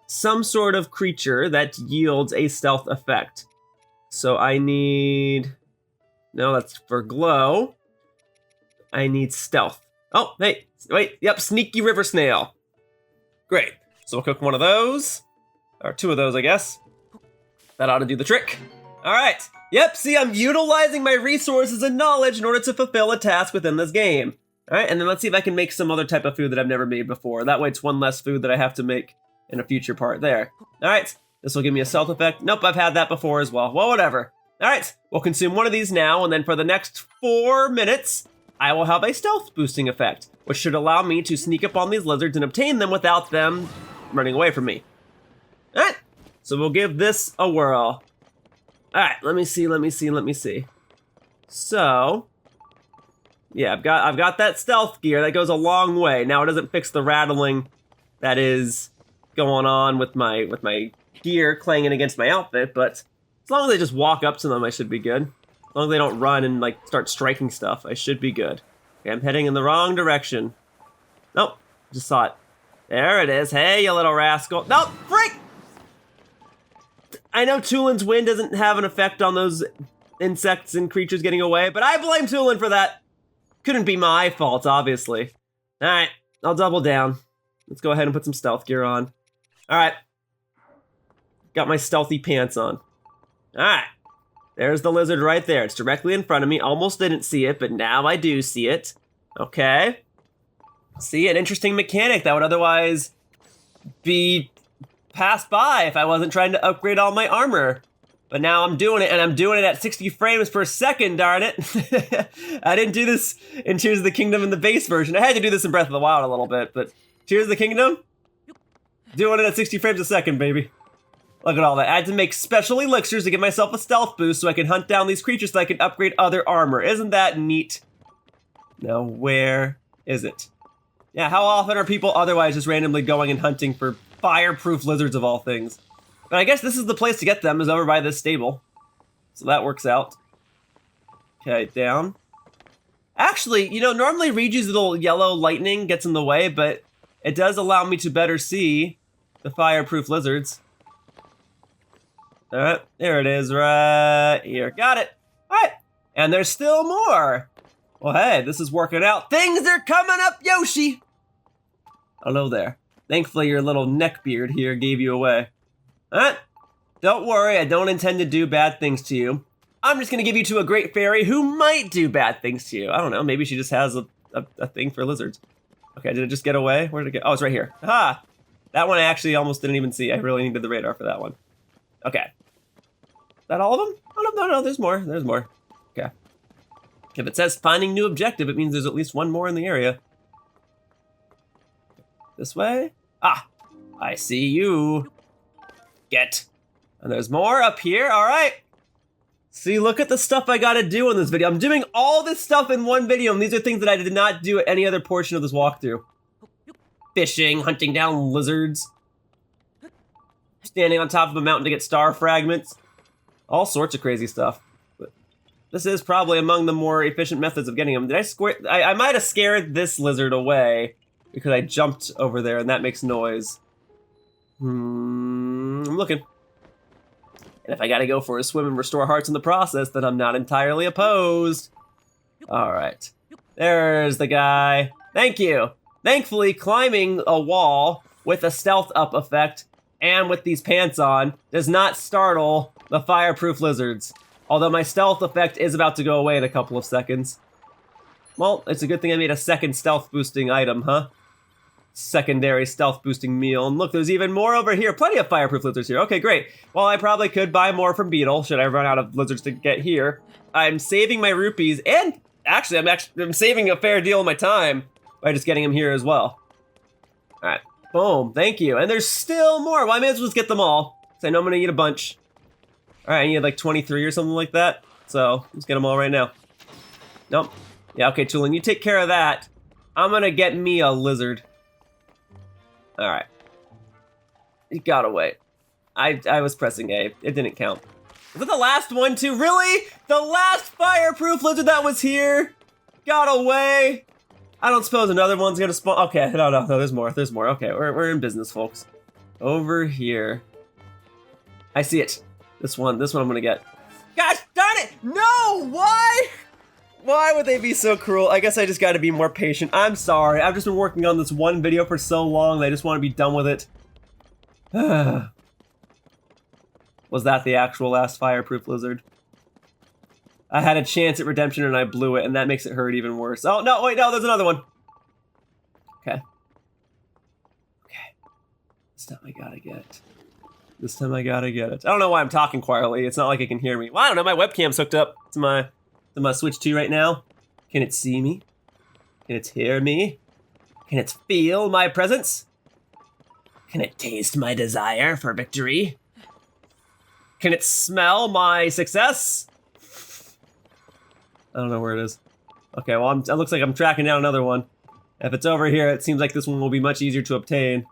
A: some sort of creature that yields a stealth effect. So I need... No, that's for glow. I need stealth. Oh, hey, wait, yep, sneaky river snail. Great, so we'll cook one of those. Or two of those, I guess. That ought to do the trick. All right, yep, see, I'm utilizing my resources and knowledge in order to fulfill a task within this game. All right, and then let's see if I can make some other type of food that I've never made before. That way it's one less food that I have to make in a future part there. All right, this will give me a stealth effect. Nope, I've had that before as well. Well, whatever. All right, we'll consume one of these now, and then for the next 4 minutes, I will have a stealth boosting effect, which should allow me to sneak up on these lizards and obtain them without them running away from me. All right, so we'll give this a whirl. All right, let me see. So, yeah, I've got that stealth gear. That goes a long way. Now it doesn't fix the rattling that is going on with my gear clanging against my outfit, but as long as I just walk up to them, I should be good. As long as they don't run and like start striking stuff, I should be good. Okay, I'm heading in the wrong direction. Nope, just saw it. There it is. Hey, you little rascal. Nope, freak! I know Tulin's wind doesn't have an effect on those insects and creatures getting away, but I blame Tulin for that. Couldn't be my fault, obviously. All right, I'll double down. Let's go ahead and put some stealth gear on. All right. Got my stealthy pants on. All right. There's the lizard right there. It's directly in front of me. Almost didn't see it, but now I do see it. Okay. See, an interesting mechanic that would otherwise be passed by if I wasn't trying to upgrade all my armor. But now I'm doing it, and I'm doing it at 60 frames per second, darn it. I didn't do this in Tears of the Kingdom in the base version. I had to do this in Breath of the Wild a little bit, but Tears of the Kingdom? Doing it at 60 frames a second, baby. Look at all that. I had to make special elixirs to give myself a stealth boost so I can hunt down these creatures so I can upgrade other armor. Isn't that neat? Now, where is it? Yeah, how often are people otherwise just randomly going and hunting for fireproof lizards of all things? But I guess this is the place to get them, is over by this stable. So that works out. Okay, down. Actually, you know, normally Riju's little yellow lightning gets in the way, but it does allow me to better see the fireproof lizards. All right, there it is right here. Got it. All right, and there's still more. Well, hey, this is working out. Things are coming up, Yoshi. Hello there. Thankfully, your little neck beard here gave you away. All right, don't worry. I don't intend to do bad things to you. I'm just going to give you to a great fairy who might do bad things to you. I don't know. Maybe she just has a thing for lizards. Okay, did it just get away? Where did it go? Oh, it's right here. Aha! That one I actually almost didn't even see. I really needed the radar for that one. Okay. Is that all of them? Oh, no, there's more. There's more. Okay. If it says finding new objective, it means there's at least one more in the area. This way? Ah, I see you. Get. And there's more up here. All right. See, look at the stuff I gotta do in this video. I'm doing all this stuff in one video, and these are things that I did not do at any other portion of this walkthrough. Fishing, hunting down lizards, standing on top of a mountain to get star fragments, all sorts of crazy stuff. But this is probably among the more efficient methods of getting them. Did I square? I might have scared this lizard away because I jumped over there, and that makes noise. I'm looking. And if I gotta go for a swim and restore hearts in the process, then I'm not entirely opposed. All right. There's the guy. Thank you. Thankfully, climbing a wall with a stealth up effect and with these pants on does not startle the fireproof lizards. Although my stealth effect is about to go away in a couple of seconds. Well, it's a good thing I made a second stealth boosting item, huh? secondary stealth boosting meal. And look, there's even more over here. Plenty of fireproof lizards here. Okay, great. Well, I probably could buy more from Beetle should I run out of lizards to get here. I'm saving my rupees, and actually I'm saving a fair deal of my time by just getting them here as well. All right, boom, thank you. And there's still more. Well, I may as well just get them all, because I know I'm gonna need a bunch. All right, I need like 23 or something like that. So let's get them all right now. Nope. Yeah, okay, Tulin, you take care of that. I'm gonna get me a lizard. All right. You gotta wait. I was pressing A. It didn't count. Is that the last one too? Really? The last fireproof lizard that was here? Got away? I don't suppose another one's gonna spawn. Okay, no, there's more. There's more. Okay, we're in business, folks. Over here. I see it. This one I'm gonna get. Gosh darn it! No! Why? Why would they be so cruel? I guess I just gotta be more patient. I'm sorry. I've just been working on this one video for so long that I just want to be done with it. Was that the actual last fireproof lizard? I had a chance at redemption and I blew it, and that makes it hurt even worse. Oh, no, wait, no, there's another one. Okay. Okay. This time I gotta get it. This time I gotta get it. I don't know why I'm talking quietly. It's not like it can hear me. Well, I don't know, my webcam's hooked up to my Switch 2 right now. Can it see me? Can it hear me? Can it feel my presence? Can it taste my desire for victory? Can it smell my success? I don't know where it is. Okay, well, it looks like I'm tracking down another one. If it's over here, it seems like this one will be much easier to obtain.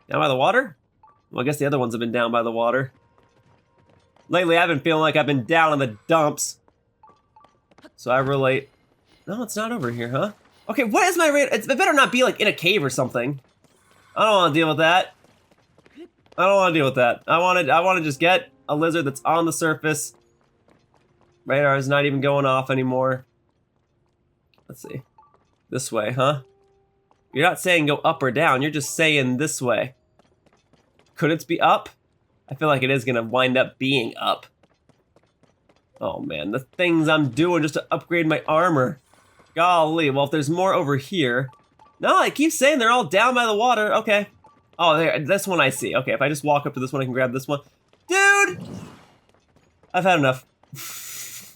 A: Down by the water? Well, I guess the other ones have been down by the water. Lately, I've been feeling like I've been down in the dumps. So I relate. No, it's not over here, huh? Okay, what is my rate? It better not be like in a cave or something. I don't want to deal with that. I don't want to deal with that. I want to just get a lizard that's on the surface. Radar is not even going off anymore. Let's see. This way, huh? You're not saying go up or down. You're just saying this way. Could it be up? I feel like it is going to wind up being up. Oh man, the things I'm doing just to upgrade my armor. Golly, well if there's more over here. No, I keep saying they're all down by the water. Okay. Oh, there, this one I see. Okay, if I just walk up to this one, I can grab this one. Dude! I've had enough.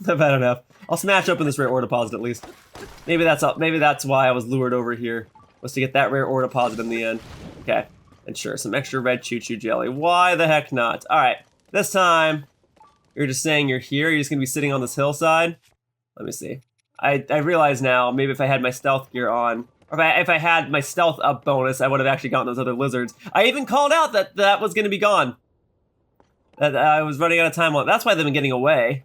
A: I've had enough. I'll smash open this rare ore deposit at least. Maybe that's why I was lured over here. Was to get that rare ore deposit in the end. Okay. And sure, some extra red choo-choo jelly. Why the heck not? Alright, this time, you're just saying you're here? You're just gonna be sitting on this hillside? Let me see. I realize now, maybe if I had my stealth gear on, or if I had my stealth up bonus, I would have actually gotten those other lizards. I even called out that was gonna be gone. That I was running out of time on. That's why they've been getting away.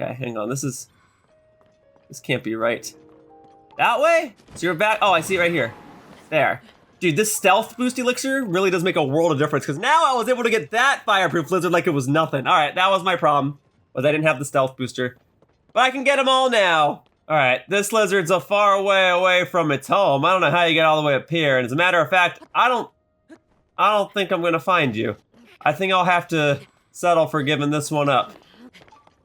A: Okay, hang on, this can't be right. That way? So you're back, oh, I see it right here. There. Dude, this stealth boost elixir really does make a world of difference, because now I was able to get that fireproof lizard like it was nothing. Alright, that was my problem, was I didn't have the stealth booster. But I can get them all now. Alright, this lizard's a far way away from its home. I don't know how you get all the way up here, and as a matter of fact, I don't think I'm gonna find you. I think I'll have to settle for giving this one up.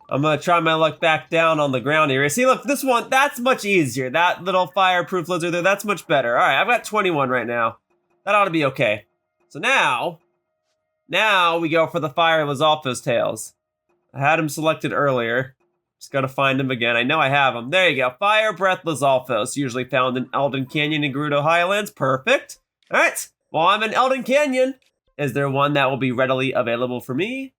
A: I'm gonna try my luck back down on the ground here. See, look, this one, that's much easier. That little fireproof lizard there, that's much better. All right, I've got 21 right now. That ought to be okay. So now we go for the Fire Lizalfo's tails. I had him selected earlier. Just gotta find him again. I know I have him. There you go. Fire Breath Lizalfos, usually found in Elden Canyon and Gerudo Highlands. Perfect. All right, well, I'm in Elden Canyon. Is there one that will be readily available for me?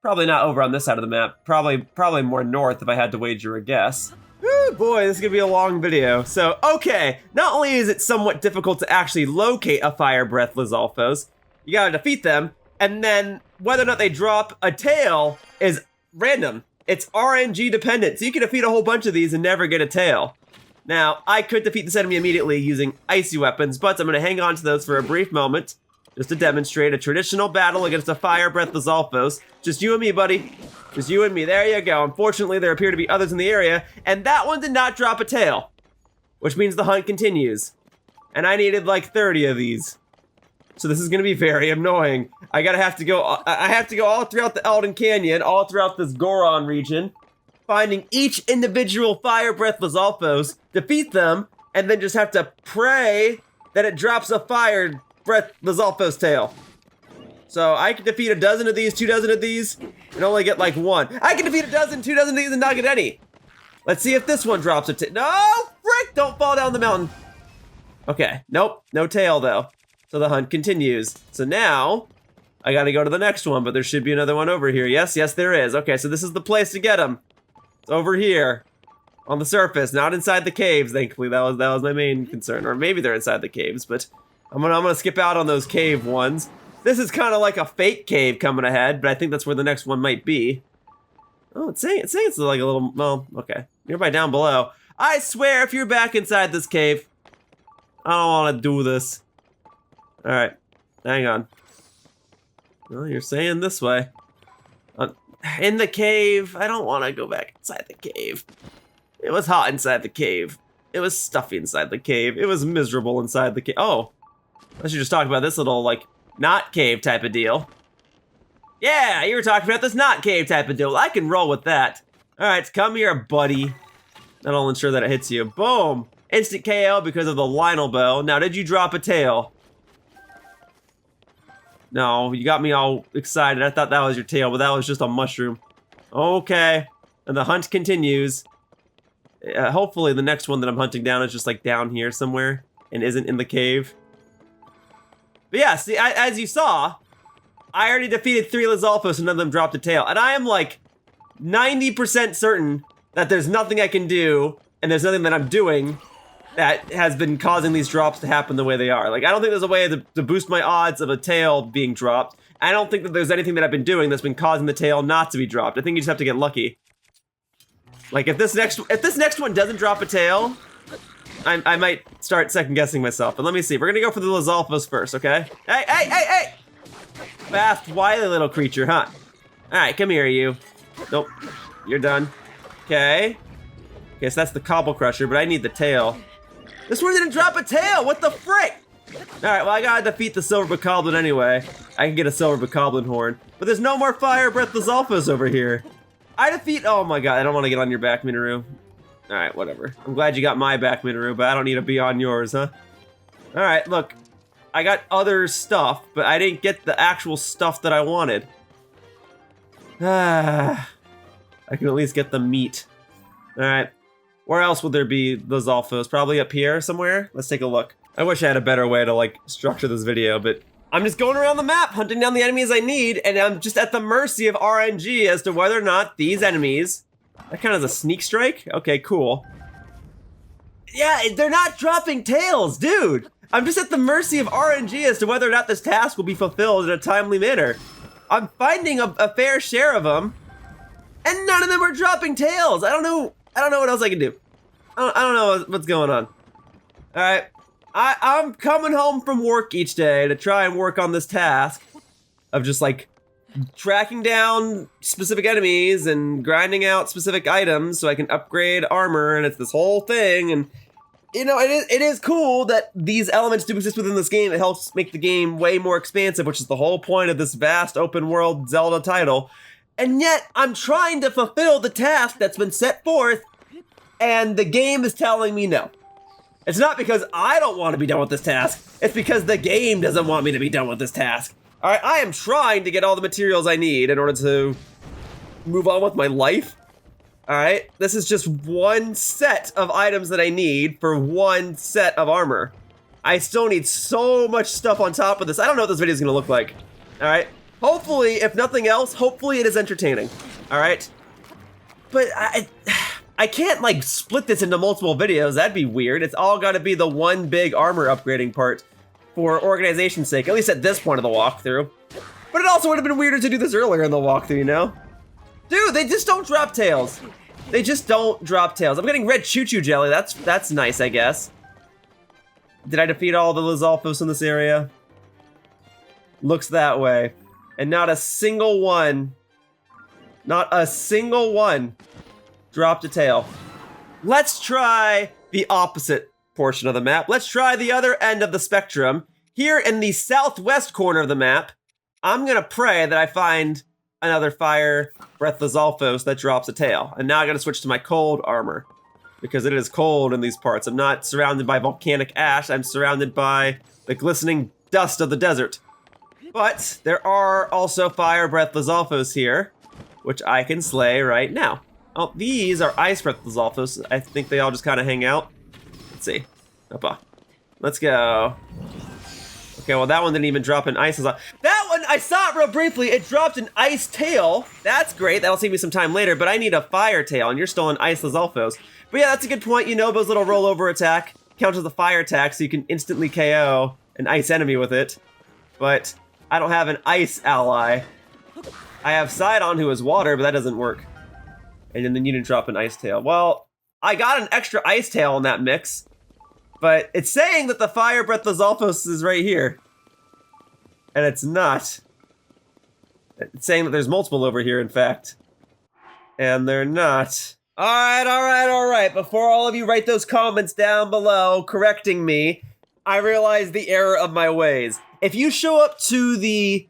A: Probably not over on this side of the map. Probably more north if I had to wager a guess. Ooh, boy, this is gonna be a long video. So, okay, not only is it somewhat difficult to actually locate a Fire Breath Lizalfos, you gotta defeat them, and then whether or not they drop a tail is random. It's RNG dependent, so you can defeat a whole bunch of these and never get a tail. Now, I could defeat this enemy immediately using icy weapons, but I'm gonna hang on to those for a brief moment, just to demonstrate a traditional battle against a Fire Breath Lizalfos. Just you and me, buddy. Just you and me. There you go. Unfortunately, there appear to be others in the area, and that one did not drop a tail, which means the hunt continues. And I needed like 30 of these. So this is gonna be very annoying. I have to go all throughout the Elden Canyon, all throughout this Goron region, finding each individual Fire Breath Lizalfos, defeat them, and then just have to pray that it drops a fire Breath Lizalfo's tail. So I can defeat a dozen of these, 2 dozen of these, and only get like 1. I can defeat a dozen, 2 dozen of these and not get any. Let's see if this one drops a tail. No, frick, don't fall down the mountain. Okay, nope, no tail though. So the hunt continues. So now, I gotta go to the next one, but there should be another one over here. Yes, yes there is. Okay, so this is the place to get them. It's over here, on the surface, not inside the caves, thankfully. That was my main concern. Or maybe they're inside the caves, but I'm gonna skip out on those cave ones. This is kind of like a fake cave coming ahead, but I think that's where the next one might be. Oh, it's saying it's like a little, well, okay. Nearby down below. I swear if you're back inside this cave, I don't want to do this. All right, hang on. Well, you're saying this way. In the cave, I don't want to go back inside the cave. It was hot inside the cave. It was stuffy inside the cave. It was miserable inside the cave. Oh, I should just talk about this little, like, not cave type of deal. Yeah, you were talking about this not cave type of deal. I can roll with that. All right, come here, buddy. That'll ensure that it hits you. Boom. Instant KO because of the Lionel bow. Now, did you drop a tail? No, you got me all excited. I thought that was your tail, but that was just a mushroom. Okay, and the hunt continues. Hopefully the next one that I'm hunting down is just like down here somewhere and isn't in the cave. But yeah, see, as you saw, I already defeated 3 Lizalfos and none of them dropped a tail. And I am like 90% certain that there's nothing I can do and there's nothing that I'm doing that has been causing these drops to happen the way they are. Like, I don't think there's a way to boost my odds of a tail being dropped. I don't think that there's anything that I've been doing that's been causing the tail not to be dropped. I think you just have to get lucky. Like, if this next one doesn't drop a tail, I might start second-guessing myself. But let me see. We're gonna go for the Lizalfos first, okay? Hey, hey, hey, hey! Fast, wily little creature, huh? Alright, come here, you. Nope. You're done. Okay. Okay, so that's the Cobble Crusher, but I need the tail. This one didn't drop a tail! What the frick? Alright, well, I gotta defeat the Silver Bokoblin anyway. I can get a Silver Bokoblin horn. But there's no more Fire Breath Lizalfos over here. I defeat- oh my god, I don't want to get on your back, Minoru. Alright, whatever. I'm glad you got my back, Minoru, but I don't need to be on yours, huh? Alright, look. I got other stuff, but I didn't get the actual stuff that I wanted. I can at least get the meat. Alright. Where else would there be Lizalfos? Probably up here somewhere? Let's take a look. I wish I had a better way to, like, structure this video, but I'm just going around the map, hunting down the enemies I need, and I'm just at the mercy of RNG as to whether or not these enemies... That kind of is a sneak strike? Okay, cool. Yeah, they're not dropping tails, dude! I'm just at the mercy of RNG as to whether or not this task will be fulfilled in a timely manner. I'm finding a fair share of them, and none of them are dropping tails! I don't know what else I can do. I don't know what's going on. Alright. I'm coming home from work each day to try and work on this task of just like tracking down specific enemies and grinding out specific items so I can upgrade armor, and it's this whole thing. And you know, it is cool that these elements do exist within this game. It helps make the game way more expansive, which is the whole point of this vast open world Zelda title. And yet I'm trying to fulfill the task that's been set forth, and the game is telling me no. It's not because I don't want to be done with this task. It's because the game doesn't want me to be done with this task. All right, I am trying to get all the materials I need in order to move on with my life. All right, this is just one set of items that I need for one set of armor. I still need so much stuff on top of this. I don't know what this video is gonna look like. All right, hopefully, if nothing else, hopefully it is entertaining. All right, but I can't like split this into multiple videos. That'd be weird. It's all gotta be the one big armor upgrading part for organization's sake, at least at this point of the walkthrough. But it also would have been weirder to do this earlier in the walkthrough, you know? Dude, they just don't drop tails. They just don't drop tails. I'm getting red choo-choo jelly. That's nice, I guess. Did I defeat all the Lizalfos in this area? Looks that way. And not a single one dropped a tail. Let's try the opposite portion of the map. Let's try the other end of the spectrum. Here in the southwest corner of the map, I'm gonna pray that I find another Fire Breath Lizalfos that drops a tail. And now I gotta switch to my cold armor. because it is cold in these parts. I'm not surrounded by volcanic ash. I'm surrounded by the glistening dust of the desert. But there are also fire breath Lizalfos here, which I can slay right now. Oh, these are ice breath Lizalfos. I think they all just kind of hang out. Let's see. Oppa. Let's go. Okay, well that one didn't even drop an ice. That one, I saw it real briefly. It dropped an ice tail. That's great. That'll save me some time later, but I need a fire tail, and you're still an ice Lizalfos. But yeah, that's a good point. Yunobo's little rollover attack counts as a fire attack, so you can instantly KO an ice enemy with it. But I don't have an ice ally. I have Sidon, who is water, but that doesn't work. And then you didn't drop an ice tail. Well, I got an extra ice tail in that mix. But it's saying that the fire breath Lizalfos is right here. And it's not. It's saying that there's multiple over here, in fact. And they're not. Alright. Before all of you write those comments down below correcting me, I realize the error of my ways. If you show up to the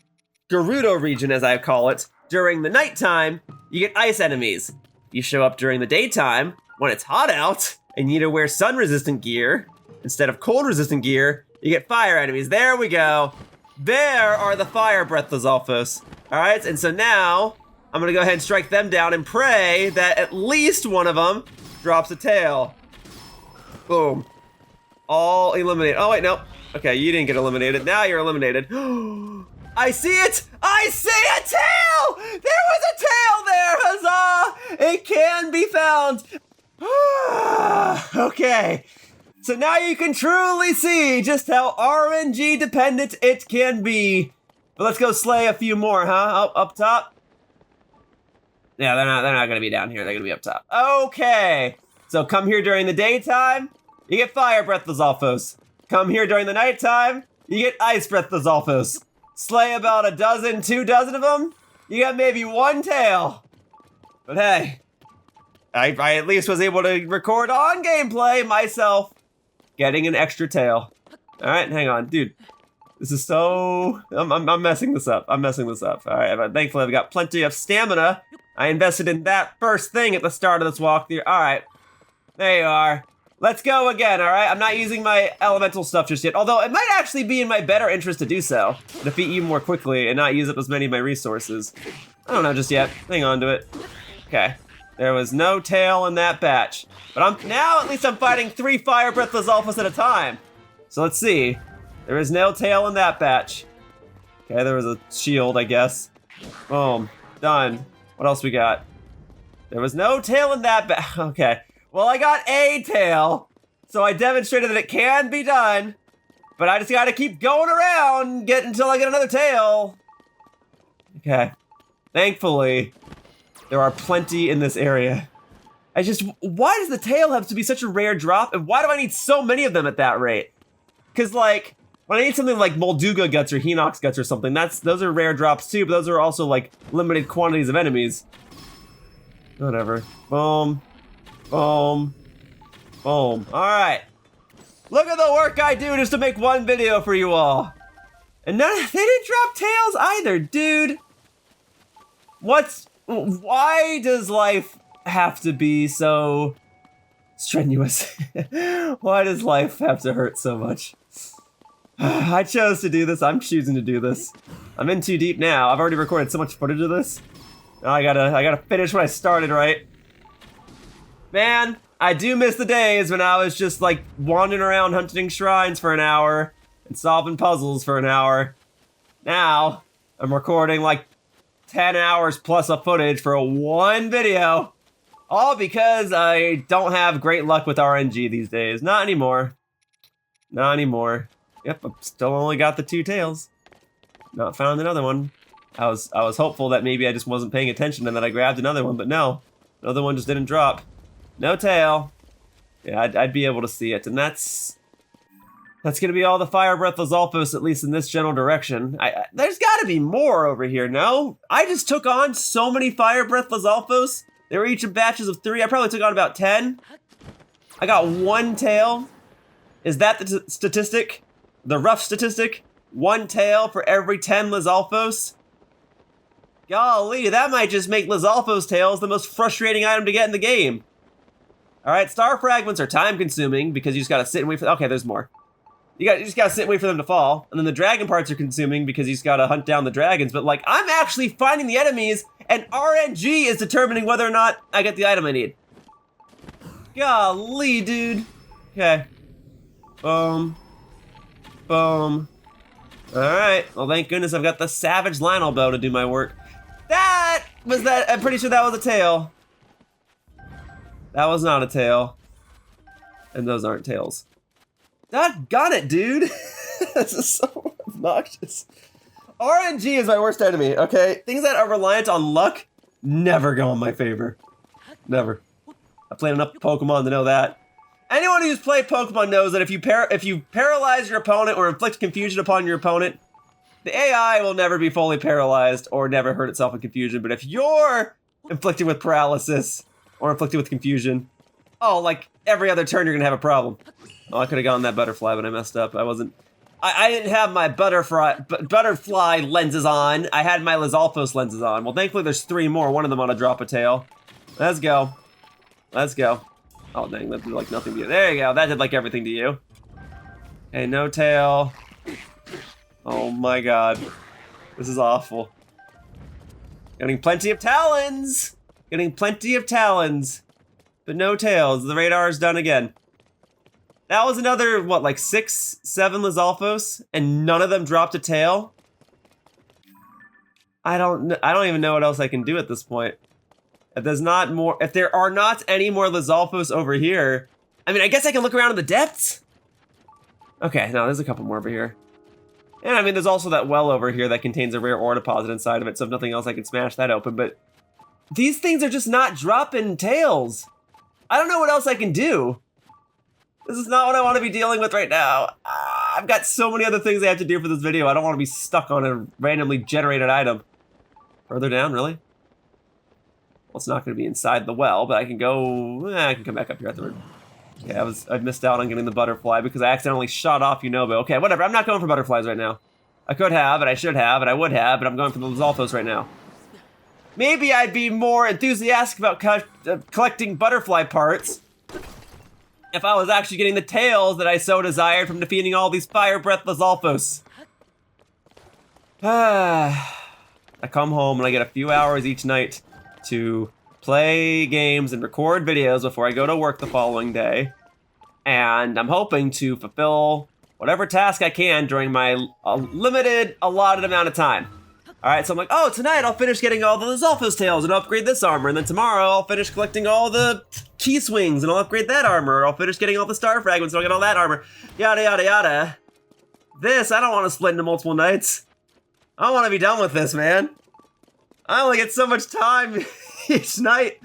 A: Gerudo region, as I call it, during the nighttime, you get ice enemies. You show up during the daytime, when it's hot out, and you need to wear sun-resistant gear, instead of cold-resistant gear, you get fire enemies. There we go. There are the fire breath Lizalfos. Alright, and so now, I'm gonna go ahead and strike them down and pray that at least one of them drops a tail. Boom. All eliminated. Oh, wait, no. Okay, you didn't get eliminated. Now you're eliminated. I see it! I see a tail! There was a tail there! Huzzah! It can be found! Okay. So now you can truly see just how RNG dependent it can be. But let's go slay a few more, huh? Oh, up top? Yeah, they're not gonna be down here. They're gonna be up top. Okay. So come here during the daytime, you get fire breath Lizalfos. Come here during the nighttime, you get ice breath Lizalfos. Slay about a dozen, 2 dozen of them, you got maybe one tail. But hey, I at least was able to record on gameplay myself getting an extra tail. All right, hang on, dude. This is so, I'm messing this up. All right, but thankfully I've got plenty of stamina. I invested in that first thing at the start of this walkthrough. All right, there you are. Let's go again, all right? I'm not using my elemental stuff just yet, although it might actually be in my better interest to do so. Defeat you more quickly and not use up as many of my resources. I don't know just yet. Hang on to it. Okay. There was no tail in that batch. But now at least I'm fighting 3 fire breath Lizalfos at a time. So let's see. There is no tail in that batch. Okay, there was a shield, I guess. Boom. Done. What else we got? There was no tail in that batch. Okay. Well, I got a tail, so I demonstrated that it can be done, but I just gotta keep going around until I get another tail. Okay. Thankfully, there are plenty in this area. Why does the tail have to be such a rare drop, and why do I need so many of them at that rate? Because, like, when I need something like Molduga guts or Hinox guts or something, those are rare drops too, but those are also, like, limited quantities of enemies. Whatever. Boom. Boom. Boom. Alright. Look at the work I do just to make one video for you all. And they didn't drop tails either, dude. Why does life have to be so strenuous? Why does life have to hurt so much? I chose to do this. I'm choosing to do this. I'm in too deep now. I've already recorded so much footage of this. Now I gotta finish what I started, right? Man, I do miss the days when I was just like wandering around hunting shrines for an hour and solving puzzles for an hour. Now, I'm recording like 10 hours plus of footage for one video. All because I don't have great luck with RNG these days. Not anymore. Not anymore. Yep, I've still only got the 2 tails. Not found another one. I was hopeful that maybe I just wasn't paying attention and that I grabbed another one, but no. Another one just didn't drop. No tail. Yeah, I'd be able to see it, and that's gonna be all the fire breath Lizalfos, at least in this general direction. There's gotta be more over here, no? I just took on so many fire breath Lizalfos. They were each in batches of 3. I probably took on about 10. I got 1 tail. Is that the statistic? The rough statistic? 1 tail for every 10 Lizalfos? Golly, that might just make Lizalfos tails the most frustrating item to get in the game. All right, star fragments are time consuming because you just gotta sit and wait for, okay, there's more. You just gotta sit and wait for them to fall. And then the dragon parts are consuming because you just gotta hunt down the dragons. But like, I'm actually finding the enemies and RNG is determining whether or not I get the item I need. Golly, dude. Okay. Boom. Boom. All right, well, thank goodness I've got the Savage Lionel bow to do my work. I'm pretty sure that was a tail. That was not a tail. And those aren't tails. Doggone it, dude. This is so obnoxious. RNG is my worst enemy, okay? Things that are reliant on luck never go in my favor. Never. I played enough Pokemon to know that. Anyone who's played Pokemon knows that if you paralyze your opponent or inflict confusion upon your opponent, the AI will never be fully paralyzed or never hurt itself in confusion. But if you're inflicted with paralysis or inflicted with confusion, oh, like every other turn you're gonna have a problem. Oh, I could have gotten that butterfly, but I messed up. I didn't have my butterfly lenses on. I had my Lizalfos lenses on. Well, thankfully there's 3 more. One of them ought to drop a tail. Let's go. Let's go. Oh, dang, that did like nothing to you. There you go, that did like everything to you. Hey, no tail. Oh my god. This is awful. Getting plenty of talons! Getting plenty of talons. But no tails, the radar is done again. That was another, what, like 6, 7 Lizalfos? And none of them dropped a tail? I don't even know what else I can do at this point. If there are not any more Lizalfos over here, I mean, I guess I can look around in the depths? Okay, no, there's a couple more over here. And I mean, there's also that well over here that contains a rare ore deposit inside of it, so if nothing else, I can smash that open, but these things are just not dropping tails. I don't know what else I can do. This is not what I want to be dealing with right now. I've got so many other things I have to do for this video. I don't want to be stuck on a randomly generated item. Further down, really? Well, it's not going to be inside the well, but I can go... I can come back up here afterward. Okay, I missed out on getting the butterfly because I accidentally shot off Yunobo. Okay, whatever, I'm not going for butterflies right now. I could have, and I should have, and I would have, but I'm going for the Lizalfos right now. Maybe I'd be more enthusiastic about collecting butterfly parts if I was actually getting the tails that I so desired from defeating all these Fire Breath Lizalfos. I come home and I get a few hours each night to play games and record videos before I go to work the following day. And I'm hoping to fulfill whatever task I can during my limited, allotted amount of time. Alright, so I'm like, oh, tonight I'll finish getting all the Lizalfos tails and upgrade this armor, and then tomorrow I'll finish collecting all the key swings and I'll upgrade that armor, or I'll finish getting all the star fragments and I'll get all that armor. Yada, yada, yada. This, I don't want to split into multiple nights. I want to be done with this, man. I only get so much time each night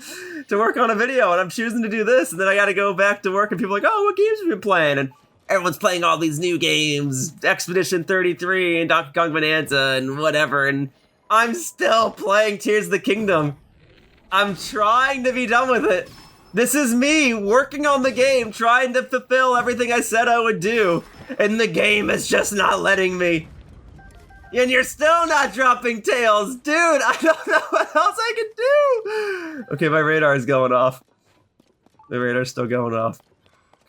A: to work on a video, and I'm choosing to do this, and then I gotta go back to work, and people are like, oh, what games have you been playing? And everyone's playing all these new games, Expedition 33 and Donkey Kong Bonanza and whatever, and I'm still playing Tears of the Kingdom. I'm trying to be done with it. This is me working on the game, trying to fulfill everything I said I would do, and the game is just not letting me. And you're still not dropping tails. Dude, I don't know what else I can do. Okay, my radar is going off. The radar's still going off.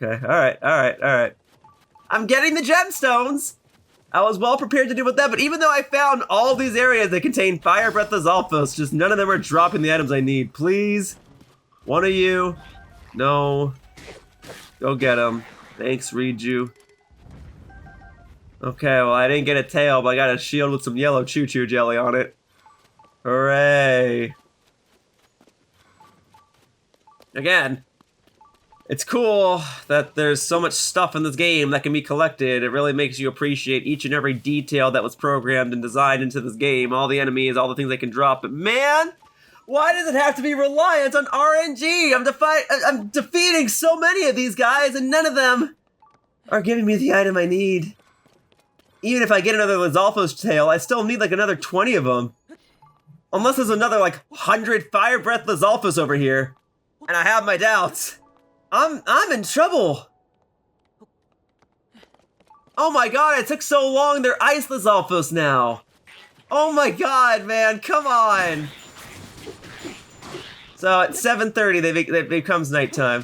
A: Okay, alright. I'm getting the gemstones. I was well prepared to deal with that, but even though I found all these areas that contain Fire Breath Lizalfos, just none of them are dropping the items I need. Please, one of you. No. Go get them. Thanks, Riju. Okay, well, I didn't get a tail, but I got a shield with some yellow choo-choo jelly on it. Hooray. Again, it's cool that there's so much stuff in this game that can be collected. It really makes you appreciate each and every detail that was programmed and designed into this game. All the enemies, all the things they can drop. But man, why does it have to be reliant on RNG? I'm defeating so many of these guys, and none of them are giving me the item I need. Even if I get another Lizalfos tail, I still need like another 20 of them. Unless there's another like 100 Fire Breath Lizalfos over here. And I have my doubts. I'm in trouble. Oh my god, it took so long, they're Ice Lizalfos now. Oh my god, man, come on. So at 7:30, it becomes nighttime.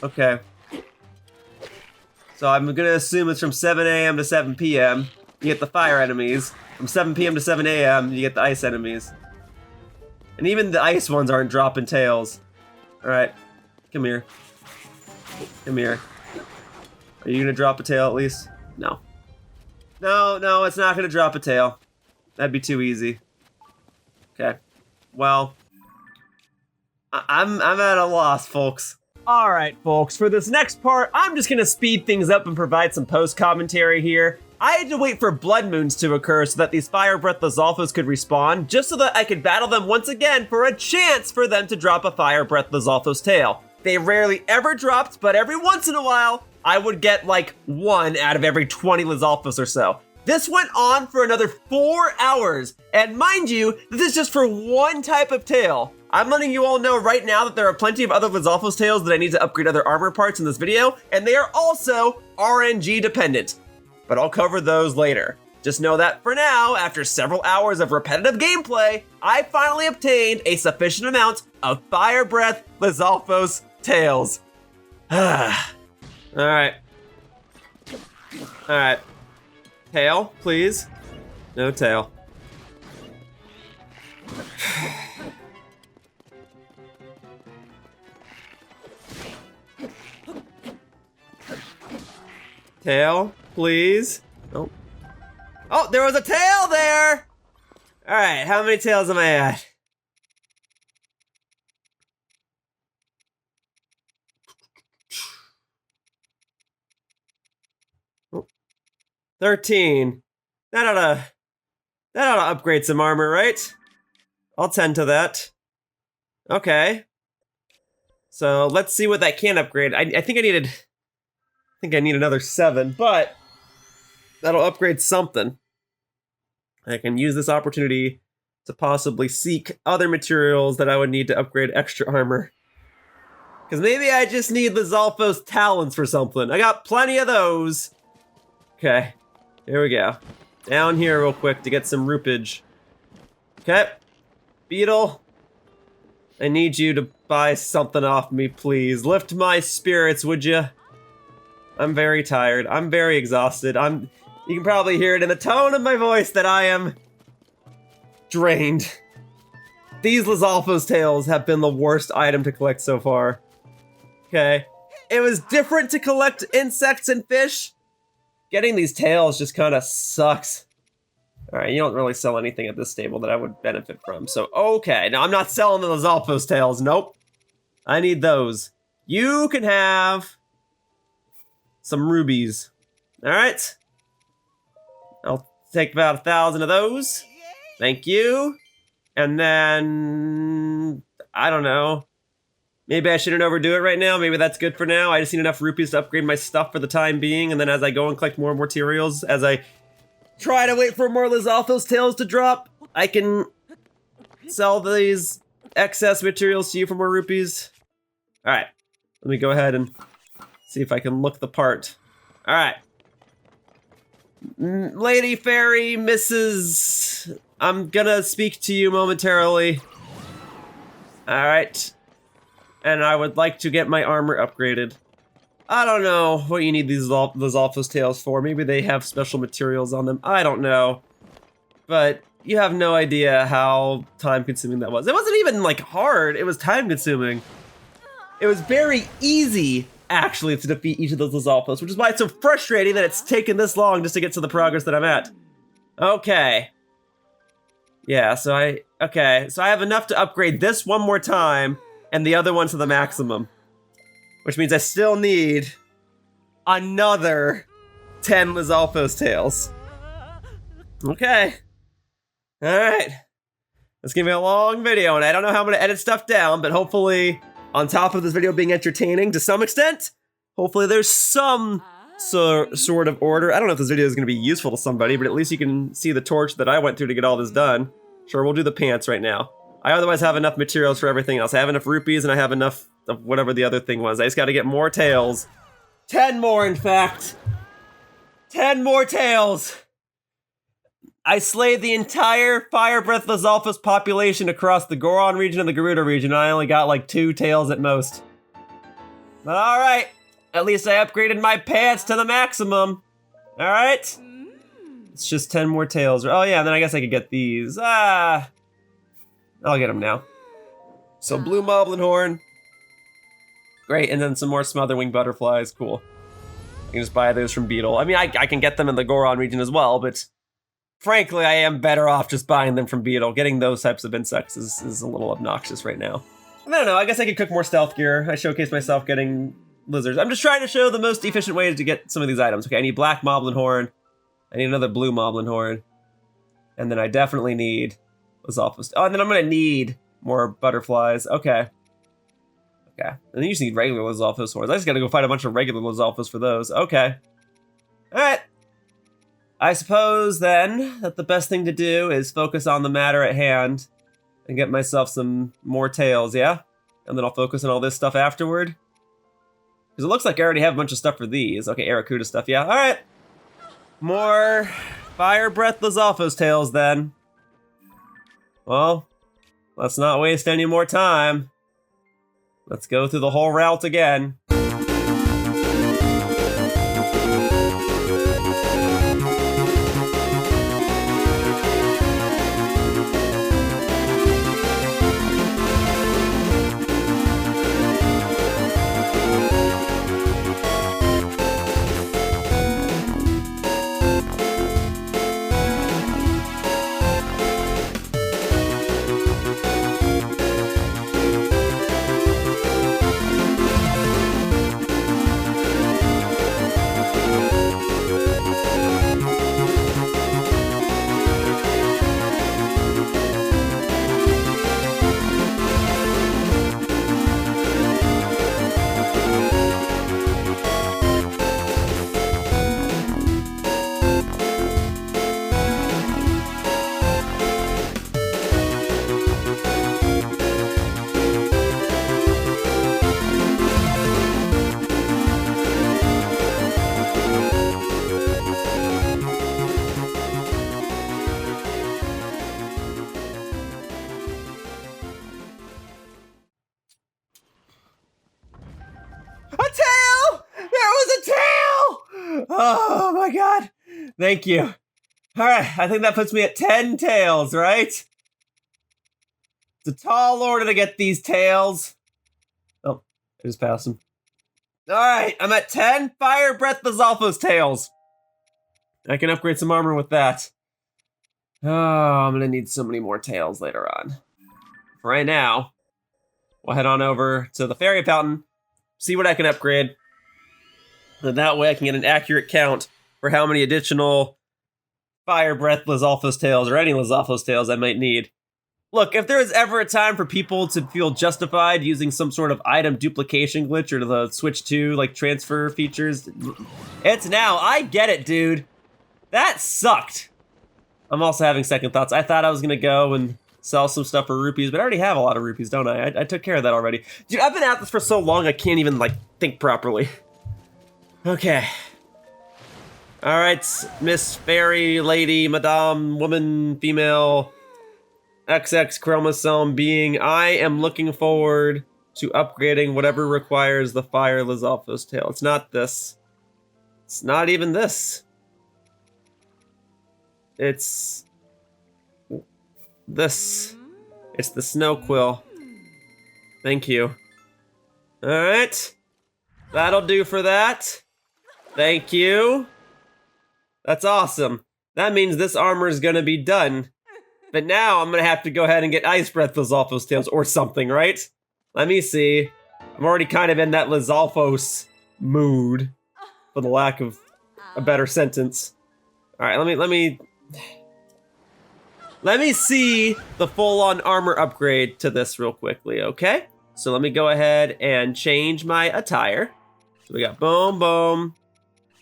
A: Okay. So I'm gonna assume it's from 7 a.m. to 7 p.m. You get the fire enemies. From 7 p.m. to 7 a.m. you get the ice enemies. And even the ice ones aren't dropping tails. Alright. Come here. Come here. Are you gonna drop a tail at least? No. No, it's not gonna drop a tail. That'd be too easy. Okay. Well, I'm at a loss, folks. Alright, folks, for this next part, I'm just gonna speed things up and provide some post-commentary here. I had to wait for blood moons to occur so that these fire breath Lizalfos could respawn, just so that I could battle them once again for a chance for them to drop a fire breath Lizalfos tail. They rarely ever dropped, but every once in a while, I would get like 1 out of every 20 Lizalfos or so. This went on for another 4 hours, and mind you, this is just for one type of tail. I'm letting you all know right now that there are plenty of other Lizalfos tails that I need to upgrade other armor parts in this video, and they are also RNG dependent. But I'll cover those later. Just know that for now, after several hours of repetitive gameplay, I finally obtained a sufficient amount of Fire Breath Lizalfos tails. Alright. Alright. Tail, please. No tail. Tail, please. Oh. Oh, there was a tail there! Alright, how many tails am I at? Oh. 13. That ought to upgrade some armor, right? I'll tend to that. Okay. So let's see what that can upgrade. I think I need another 7, but that'll upgrade something. I can use this opportunity to possibly seek other materials that I would need to upgrade extra armor. Because maybe I just need Lizalfos talons for something. I got plenty of those. Okay, here we go. Down here real quick to get some rupage. Okay, Beetle, I need you to buy something off me, please. Lift my spirits, would you? I'm very tired. I'm very exhausted. You can probably hear it in the tone of my voice that I am drained. These Lizalfos tails have been the worst item to collect so far. Okay. It was different to collect insects and fish. Getting these tails just kind of sucks. Alright, you don't really sell anything at this stable that I would benefit from. So, okay. Now, I'm not selling the Lizalfos tails. Nope. I need those. You can have some rubies. Alright. I'll take about 1,000 of those. Thank you. And then, I don't know. Maybe I shouldn't overdo it right now. Maybe that's good for now. I just need enough rupees to upgrade my stuff for the time being. And then as I go and collect more materials, as I try to wait for more Lizalfos tails to drop, I can sell these excess materials to you for more rupees. Alright. Let me go ahead and see if I can look the part. Alright. Lady Fairy, Mrs. I'm gonna speak to you momentarily. Alright. And I would like to get my armor upgraded. I don't know what you need these Lizalfos tails for. Maybe they have special materials on them. I don't know. But you have no idea how time-consuming that was. It wasn't even, like, hard. It was time-consuming. It was very easy, actually, to defeat each of those Lizalfos, which is why it's so frustrating that it's taken this long just to get to the progress that I'm at. Okay. Yeah, so I have enough to upgrade this one more time, and the other one to the maximum. Which means I still need another 10 Lizalfos tails. Okay. Alright. It's gonna be a long video, and I don't know how I'm gonna edit stuff down, but hopefully, on top of this video being entertaining to some extent, hopefully there's some sort of order. I don't know if this video is gonna be useful to somebody, but at least you can see the torch that I went through to get all this done. Sure, we'll do the pants right now. I otherwise have enough materials for everything else. I have enough rupees, and I have enough of whatever the other thing was. I just gotta get more tails. 10 more, in fact. 10 more tails. I slayed the entire Fire Breath Lizalfos population across the Goron region and the Gerudo region. I only got like 2 tails at most. All right. At least I upgraded my pants to the maximum. All right. It's just 10 more tails. Oh yeah, then I guess I could get these. I'll get them now. So blue moblin horn. Great, and then some more smotherwing butterflies. Cool. I can just buy those from Beetle. I mean, I can get them in the Goron region as well, but frankly, I am better off just buying them from Beetle. Getting those types of insects is a little obnoxious right now. I don't know, I guess I could cook more stealth gear. I showcased myself getting lizards. I'm just trying to show the most efficient way to get some of these items. Okay, I need black moblin horn. I need another blue moblin horn. And then I definitely need Lizalfos. Oh, and then I'm gonna need more butterflies. Okay. Okay. And then you just need regular Lizalfos horns. I just gotta go find a bunch of regular Lizalfos for those. Okay. Alright. I suppose then that the best thing to do is focus on the matter at hand and get myself some more tails, yeah? And then I'll focus on all this stuff afterward. Because it looks like I already have a bunch of stuff for these. Okay, Aracuda stuff, yeah. Alright. More Fire Breath Lizalfos tails then. Well, let's not waste any more time. Let's go through the whole route again. Oh my god. Thank you. Alright, I think that puts me at 10 tails, right? It's a tall order to get these tails. Oh, I just passed them. Alright, I'm at 10 Fire Breath Lizalfos tails. I can upgrade some armor with that. Oh, I'm gonna need so many more tails later on. For right now, we'll head on over to the Fairy Fountain, see what I can upgrade. And that way I can get an accurate count for how many additional Fire Breath Lizalfos tails or any Lizalfos tails I might need. Look, if there is ever a time for people to feel justified using some sort of item duplication glitch or the Switch 2 like transfer features, it's now. I get it, dude. That sucked. I'm also having second thoughts. I thought I was gonna go and sell some stuff for rupees, but I already have a lot of rupees, don't I? I took care of that already. Dude, I've been at this for so long I can't even like think properly. Okay. Alright, Miss Fairy, Lady, Madame, Woman, Female, XX Chromosome Being, I am looking forward to upgrading whatever requires the Fire Lizalfos tail. It's not this. It's not even this. It's this. It's the Snowquill. Thank you. Alright. That'll do for that. Thank you. That's awesome. That means this armor is gonna be done. But now I'm gonna have to go ahead and get Ice Breath Lizalfos tails or something, right? Let me see. I'm already kind of in that Lizalfos mood, for the lack of a better sentence. All right, let me see the full-on armor upgrade to this real quickly, okay? So let me go ahead and change my attire. So we got boom, boom,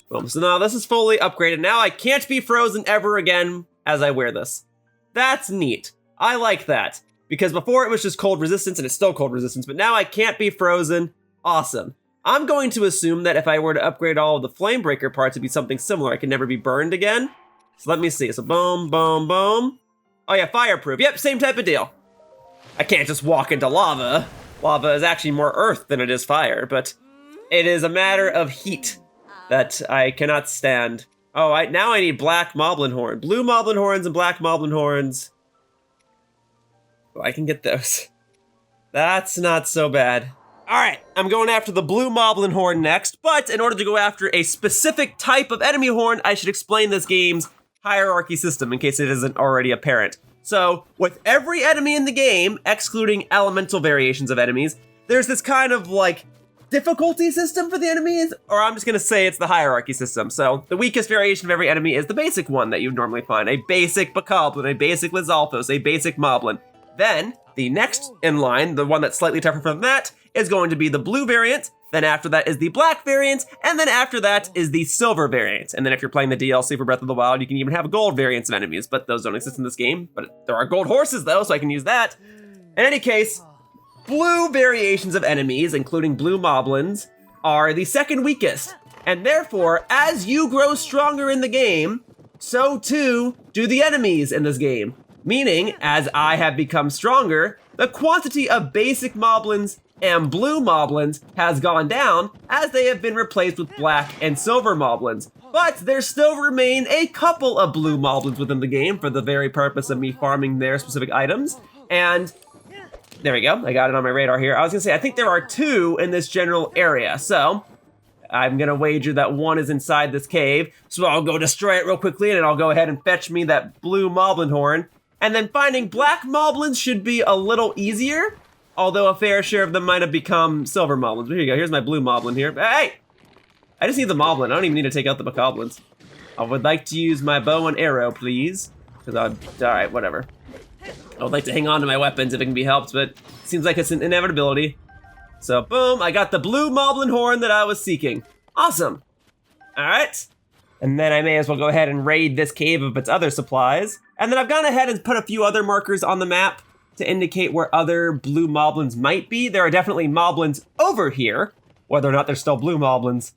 A: boom. So now this is fully upgraded. Now I can't be frozen ever again as I wear this. That's neat. I like that. Because before it was just cold resistance, and it's still cold resistance, but now I can't be frozen. Awesome. I'm going to assume that if I were to upgrade all of the Flamebreaker parts, it'd be something similar. I can never be burned again. So let me see. So boom, boom, boom. Oh yeah, fireproof. Yep, same type of deal. I can't just walk into lava. Lava is actually more earth than it is fire, but It is a matter of heat that I cannot stand. Oh, now I need black moblin horn. Blue moblin horns and black moblin horns. Oh, I can get those. That's not so bad. All right, I'm going after the blue moblin horn next, but in order to go after a specific type of enemy horn, I should explain this game's hierarchy system in case it isn't already apparent. So, with every enemy in the game, excluding elemental variations of enemies, there's this kind of like difficulty system for the enemies, or I'm just gonna say it's the hierarchy system. So the weakest variation of every enemy is the basic one that you normally find. A basic Bokoblin, a basic Lizalfos, a basic Moblin. Then, the next in line, the one that's slightly tougher from that, is going to be the blue variant. Then after that is the black variant, and then after that is the silver variant. And then if you're playing the DLC for Breath of the Wild, you can even have gold variants of enemies, but those don't exist in this game. But there are gold horses though, so I can use that. In any case, blue variations of enemies, including blue moblins, are the second weakest. And therefore, as you grow stronger in the game, so too do the enemies in this game. Meaning, as I have become stronger, the quantity of basic moblins and blue moblins has gone down as they have been replaced with black and silver moblins. But there still remain a couple of blue moblins within the game for the very purpose of me farming their specific items. And there we go, I got it on my radar here. I was gonna say, I think there are 2 in this general area. So I'm gonna wager that 1 is inside this cave. So I'll go destroy it real quickly and then I'll go ahead and fetch me that blue moblin horn. And then finding black moblins should be a little easier, although a fair share of them might have become silver moblins. Here you go, here's my blue moblin here. Hey! I just need the moblin, I don't even need to take out the bokoblins. I would like to use my bow and arrow, please. Alright, whatever. I would like to hang on to my weapons if it can be helped, but it seems like it's an inevitability. So boom, I got the blue moblin horn that I was seeking. Awesome. Alright. And then I may as well go ahead and raid this cave of its other supplies. And then I've gone ahead and put a few other markers on the map to indicate where other blue moblins might be. There are definitely moblins over here. Whether or not they're still blue moblins,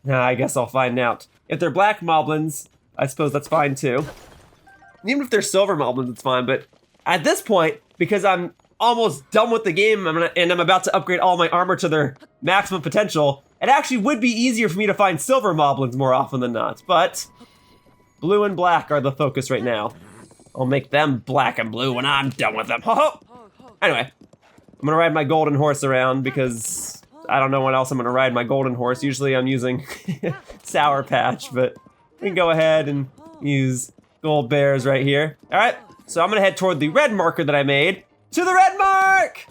A: I guess I'll find out. If they're black moblins, I suppose that's fine too. Even if they're silver moblins, it's fine, but at this point, because I'm almost done with the game and I'm about to upgrade all my armor to their maximum potential, it actually would be easier for me to find silver moblins more often than not, but blue and black are the focus right now. I'll make them black and blue when I'm done with them. Ho ho! Anyway, I'm gonna ride my golden horse around because I don't know when else I'm gonna ride my golden horse. Usually I'm using Sour Patch, but we can go ahead and use gold bears right here. All right, so I'm gonna head toward the red marker that I made. To the red mark!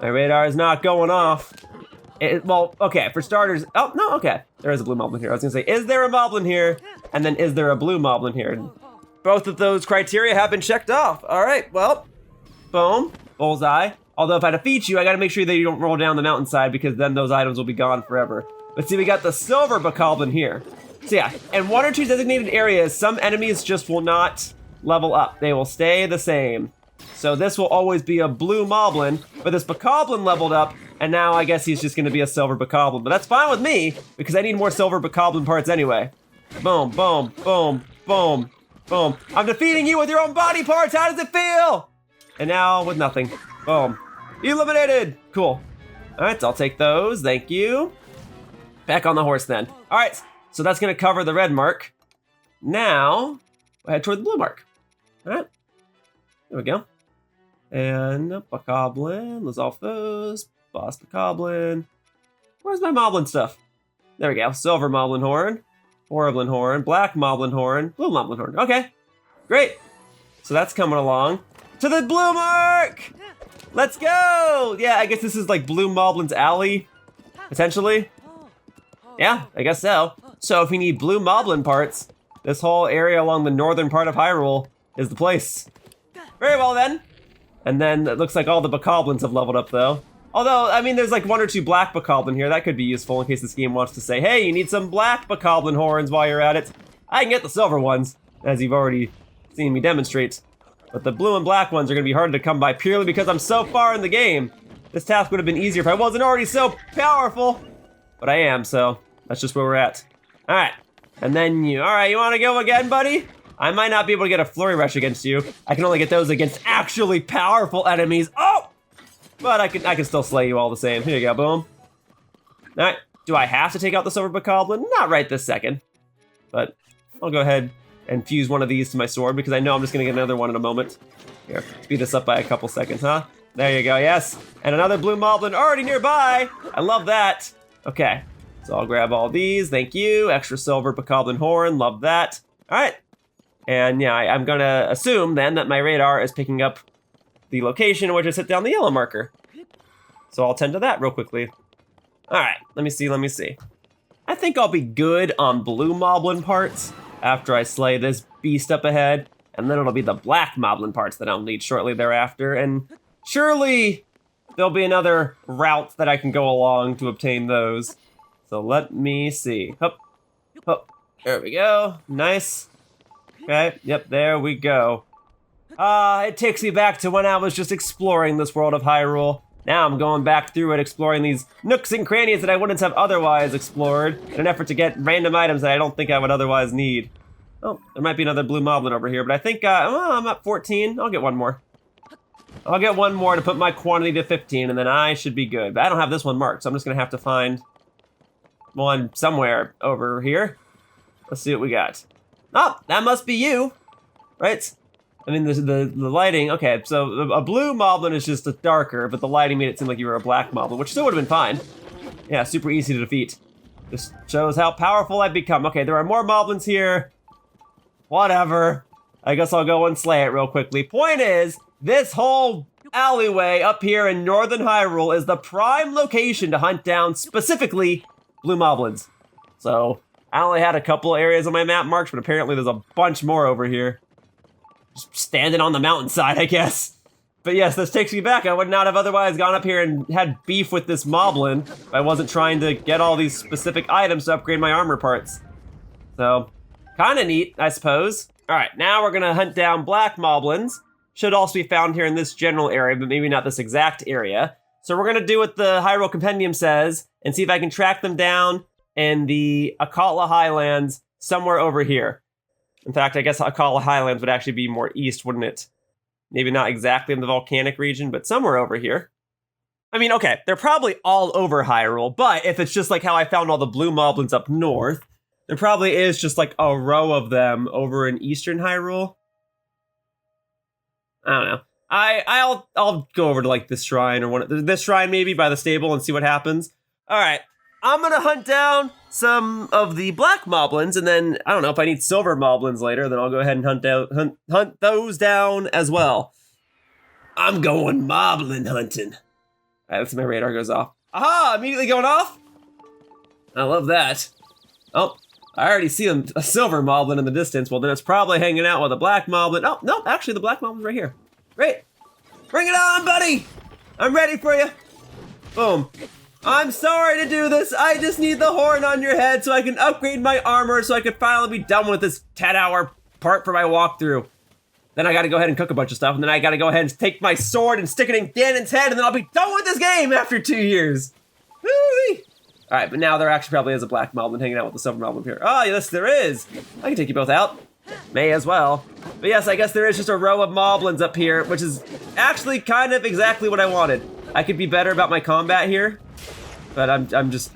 A: My radar is not going off. Well, okay, for starters, oh, no, okay. There is a blue moblin here. I was gonna say, is there a moblin here? And then is there a blue moblin here? Both of those criteria have been checked off. All right, well, boom, bullseye. Although if I defeat you, I gotta make sure that you don't roll down the mountainside because then those items will be gone forever. But see, we got the silver bokoblin here. So yeah, in 1 or 2 designated areas, some enemies just will not level up. They will stay the same. So this will always be a blue moblin, but this bokoblin leveled up, and now I guess he's just gonna be a silver bokoblin. But that's fine with me, because I need more silver bokoblin parts anyway. Boom, boom, boom, boom, boom. I'm defeating you with your own body parts, how does it feel? And now with nothing, boom. Eliminated, cool. All right, so I'll take those, thank you. Back on the horse then. All right, so that's gonna cover the red mark. Now, we'll head toward the blue mark. All right, there we go. And bokoblin, Lizalfos, boss bokoblin. Where's my moblin stuff? There we go, silver moblin horn, horriblin horn, black moblin horn, blue moblin horn. Okay, great. So that's coming along. To the blue mark! Let's go! Yeah, I guess this is like Blue Moblin's alley, potentially. Yeah, I guess so. So if you need blue moblin parts, this whole area along the northern part of Hyrule is the place. Very well then. And then it looks like all the bokoblins have leveled up though. Although, I mean, there's like 1 or 2 black bokoblin here. That could be useful in case this game wants to say, hey, you need some black bokoblin horns while you're at it. I can get the silver ones, as you've already seen me demonstrate. But the blue and black ones are gonna be hard to come by purely because I'm so far in the game. This task would have been easier if I wasn't already so powerful. But I am, so that's just where we're at. All right, and then you, all right, you wanna go again, buddy? I might not be able to get a flurry rush against you. I can only get those against actually powerful enemies. Oh! But I can still slay you all the same. Here you go, boom. All right, do I have to take out the Silver Bokoblin? Not right this second, but I'll go ahead and fuse one of these to my sword because I know I'm just gonna get another one in a moment. Here, speed this up by a couple seconds, huh? There you go, yes. And another blue moblin already nearby. I love that. Okay, so I'll grab all these, thank you. Extra silver bokoblin horn, love that. All right, and yeah, I'm gonna assume then that my radar is picking up the location in which I set down the yellow marker. So I'll tend to that real quickly. All right, let me see. I think I'll be good on blue moblin parts after I slay this beast up ahead, and then it'll be the black moblin parts that I'll need shortly thereafter, and surely there'll be another route that I can go along to obtain those. So let me see. Hup, hup. There we go. Nice. Okay, yep, there we go. It takes me back to when I was just exploring this world of Hyrule. Now I'm going back through it, exploring these nooks and crannies that I wouldn't have otherwise explored in an effort to get random items that I don't think I would otherwise need. Oh, there might be another blue moblin over here, but I think I'm at 14. I'll get one more. I'll get one more to put my quantity to 15, and then I should be good. But I don't have this one marked, so I'm just gonna have to find one somewhere over here. Let's see what we got. Oh, that must be you, right? I mean, the lighting, okay, so a blue moblin is just a darker, but the lighting made it seem like you were a black moblin, which still would have been fine. Yeah, super easy to defeat. This shows how powerful I've become. Okay, there are more moblins here. Whatever. I guess I'll go and slay it real quickly. Point is, this whole alleyway up here in Northern Hyrule is the prime location to hunt down specifically blue moblins. So, I only had a couple areas on my map marked, but apparently there's a bunch more over here. Just standing on the mountainside, I guess. But yes, this takes me back. I would not have otherwise gone up here and had beef with this moblin if I wasn't trying to get all these specific items to upgrade my armor parts. So, kind of neat, I suppose. All right, now we're gonna hunt down black moblins. Should also be found here in this general area, but maybe not this exact area. So we're gonna do what the Hyrule Compendium says and see if I can track them down in the Akala Highlands somewhere over here. In fact, I guess Akala Highlands would actually be more east, wouldn't it? Maybe not exactly in the volcanic region, but somewhere over here. I mean, okay, they're probably all over Hyrule, but if it's just like how I found all the blue moblins up north, there probably is just like a row of them over in eastern Hyrule. I don't know. I'll go over to like this shrine or this shrine maybe by the stable and see what happens. All right. I'm gonna hunt down some of the black moblins, and then, I don't know, if I need silver moblins later, then I'll go ahead and hunt those down as well. I'm going moblin hunting. All right, let's see, my radar goes off. Aha, immediately going off? I love that. Oh, I already see a silver moblin in the distance. Well, then it's probably hanging out with a black moblin. Oh, no, actually the black moblin's right here. Great. Bring it on, buddy. I'm ready for you. Boom. I'm sorry to do this, I just need the horn on your head so I can upgrade my armor so I can finally be done with this 10-hour part for my walkthrough. Then I gotta go ahead and cook a bunch of stuff, and then I gotta go ahead and take my sword and stick it in Ganon's head, and then I'll be done with this game after 2 years. Woo-wee. Alright, but now there actually probably is a black moblin hanging out with the silver moblin here. Oh, yes, there is. I can take you both out. May as well. But yes, I guess there is just a row of moblins up here, which is actually kind of exactly what I wanted. I could be better about my combat here. But I just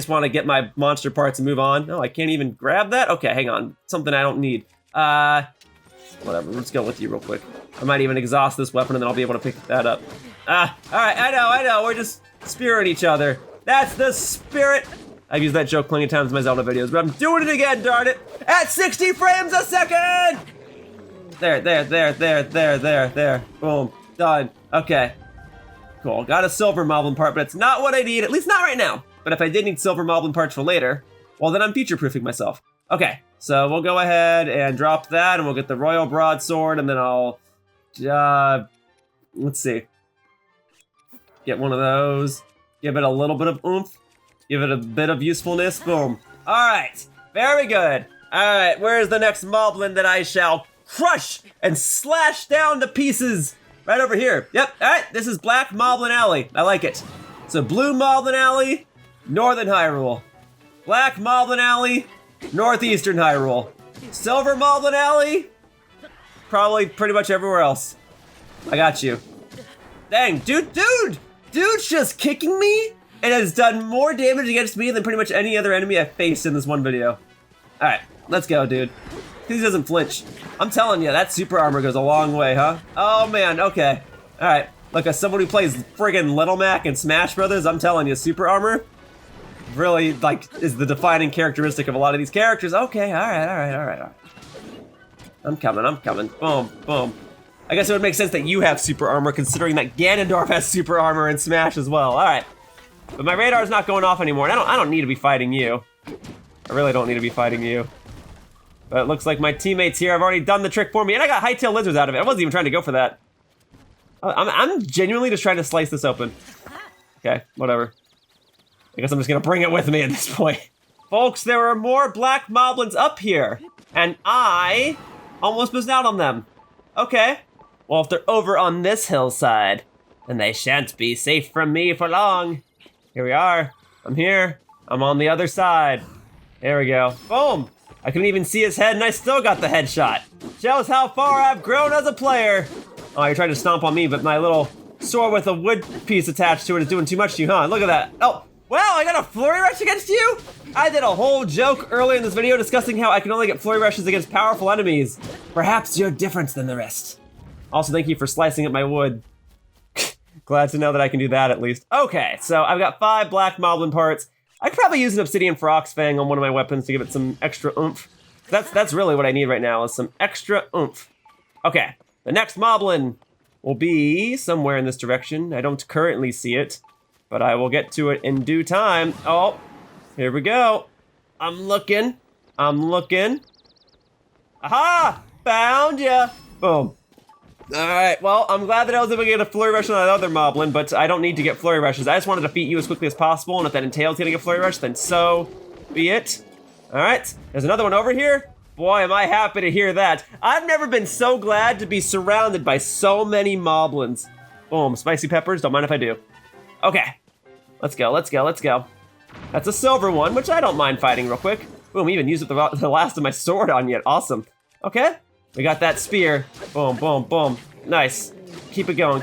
A: want to get my monster parts and move on. Oh, I can't even grab that? Okay, hang on. Something I don't need. Whatever, let's go with you real quick. I might even exhaust this weapon and then I'll be able to pick that up. All right, I know. We're just spearing each other. That's the spirit. I've used that joke plenty of times in my Zelda videos, but I'm doing it again, darn it. At 60 frames a second! There. Boom, done. Okay. Cool, got a silver moblin part, but it's not what I need, at least not right now. But if I did need silver moblin parts for later, well then I'm future-proofing myself. Okay, so we'll go ahead and drop that, and we'll get the Royal Broadsword, and then I'll, let's see. Get one of those, give it a little bit of oomph, give it a bit of usefulness, boom. All right, very good. All right, where's the next moblin that I shall crush and slash down to pieces? Right over here. Yep, all right, this is Black Moblin Alley. I like it. So Blue Moblin Alley, Northern Hyrule. Black Moblin Alley, Northeastern Hyrule. Silver Moblin Alley, probably pretty much everywhere else. I got you. Dang, dude's just kicking me It has done more damage against me than pretty much any other enemy I've faced in this one video. All right, let's go, dude. He doesn't flinch. I'm telling you, that super armor goes a long way, huh? Oh man, okay. All right, look, as someone who plays friggin' Little Mac and Smash Brothers, I'm telling you, super armor really, like, is the defining characteristic of a lot of these characters. Okay, all right. I'm coming. Boom, boom. I guess it would make sense that you have super armor, considering that Ganondorf has super armor in Smash as well. All right, but my radar's not going off anymore, and I don't need to be fighting you. I really don't need to be fighting you. But it looks like my teammates here have already done the trick for me, and I got high-tail lizards out of it. I wasn't even trying to go for that. I'm genuinely just trying to slice this open. Okay, whatever. I guess I'm just gonna bring it with me at this point. Folks, there are more black moblins up here, and I almost missed out on them. Okay, well, if they're over on this hillside, then they shan't be safe from me for long. Here we are. I'm here. I'm on the other side. There we go. Boom! I couldn't even see his head, and I still got the headshot. Shows how far I've grown as a player. Oh, you're trying to stomp on me, but my little sword with a wood piece attached to it is doing too much to you, huh? Look at that. Oh, wow, I got a flurry rush against you? I did a whole joke earlier in this video discussing how I can only get flurry rushes against powerful enemies. Perhaps you're different than the rest. Also, thank you for slicing up my wood. Glad to know that I can do that at least. Okay, so I've got 5 black moblin parts. I could probably use an obsidian Frog's Fang on one of my weapons to give it some extra oomph. That's really what I need right now, is some extra oomph. Okay, the next moblin will be somewhere in this direction. I don't currently see it, but I will get to it in due time. Oh, here we go. I'm looking. Aha! Found ya! Boom. Alright, well, I'm glad that I was able to get a flurry rush on that other moblin, but I don't need to get flurry rushes. I just want to defeat you as quickly as possible, and if that entails getting a flurry rush, then so be it. Alright, there's another one over here. Boy, am I happy to hear that. I've never been so glad to be surrounded by so many moblins. Boom, spicy peppers, don't mind if I do. Okay, let's go. That's a silver one, which I don't mind fighting real quick. Boom, even used up the last of my sword on yet, awesome. Okay. We got that spear. Boom, boom, boom. Nice. Keep it going.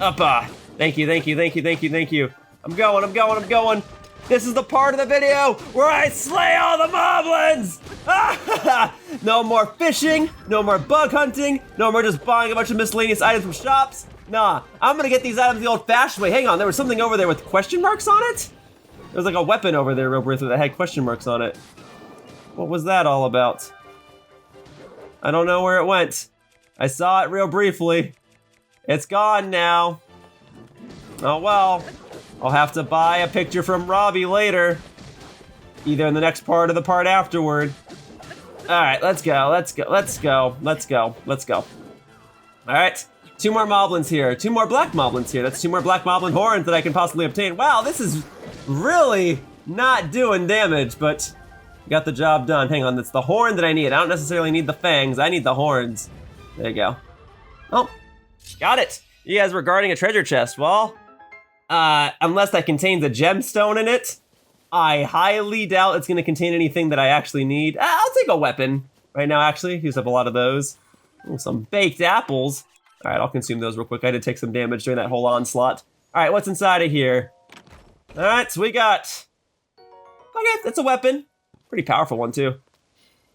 A: Up. Thank you. I'm going. This is the part of the video where I slay all the moblins! No more fishing, no more bug hunting, no more just buying a bunch of miscellaneous items from shops. Nah, I'm gonna get these items the old-fashioned way. Hang on, there was something over there with question marks on it? There was like a weapon over there real briefly that had question marks on it. What was that all about? I don't know where it went. I saw it real briefly. It's gone now. Oh well. I'll have to buy a picture from Robbie later. Either in the next part or the part afterward. Alright, let's go. Alright, 2 more moblins here. 2 more black moblins here. That's 2 more black moblin horns that I can possibly obtain. Wow, this is really not doing damage, but got the job done. Hang on, that's the horn that I need. I don't necessarily need the fangs, I need the horns. There you go. Oh, got it. You guys were guarding a treasure chest. Well, unless that contains a gemstone in it, I highly doubt it's gonna contain anything that I actually need. I'll take a weapon right now, actually. Use up a lot of those. Ooh, some baked apples. All right, I'll consume those real quick. I did take some damage during that whole onslaught. All right, what's inside of here? All right, so we got, okay, that's a weapon. Pretty powerful one too.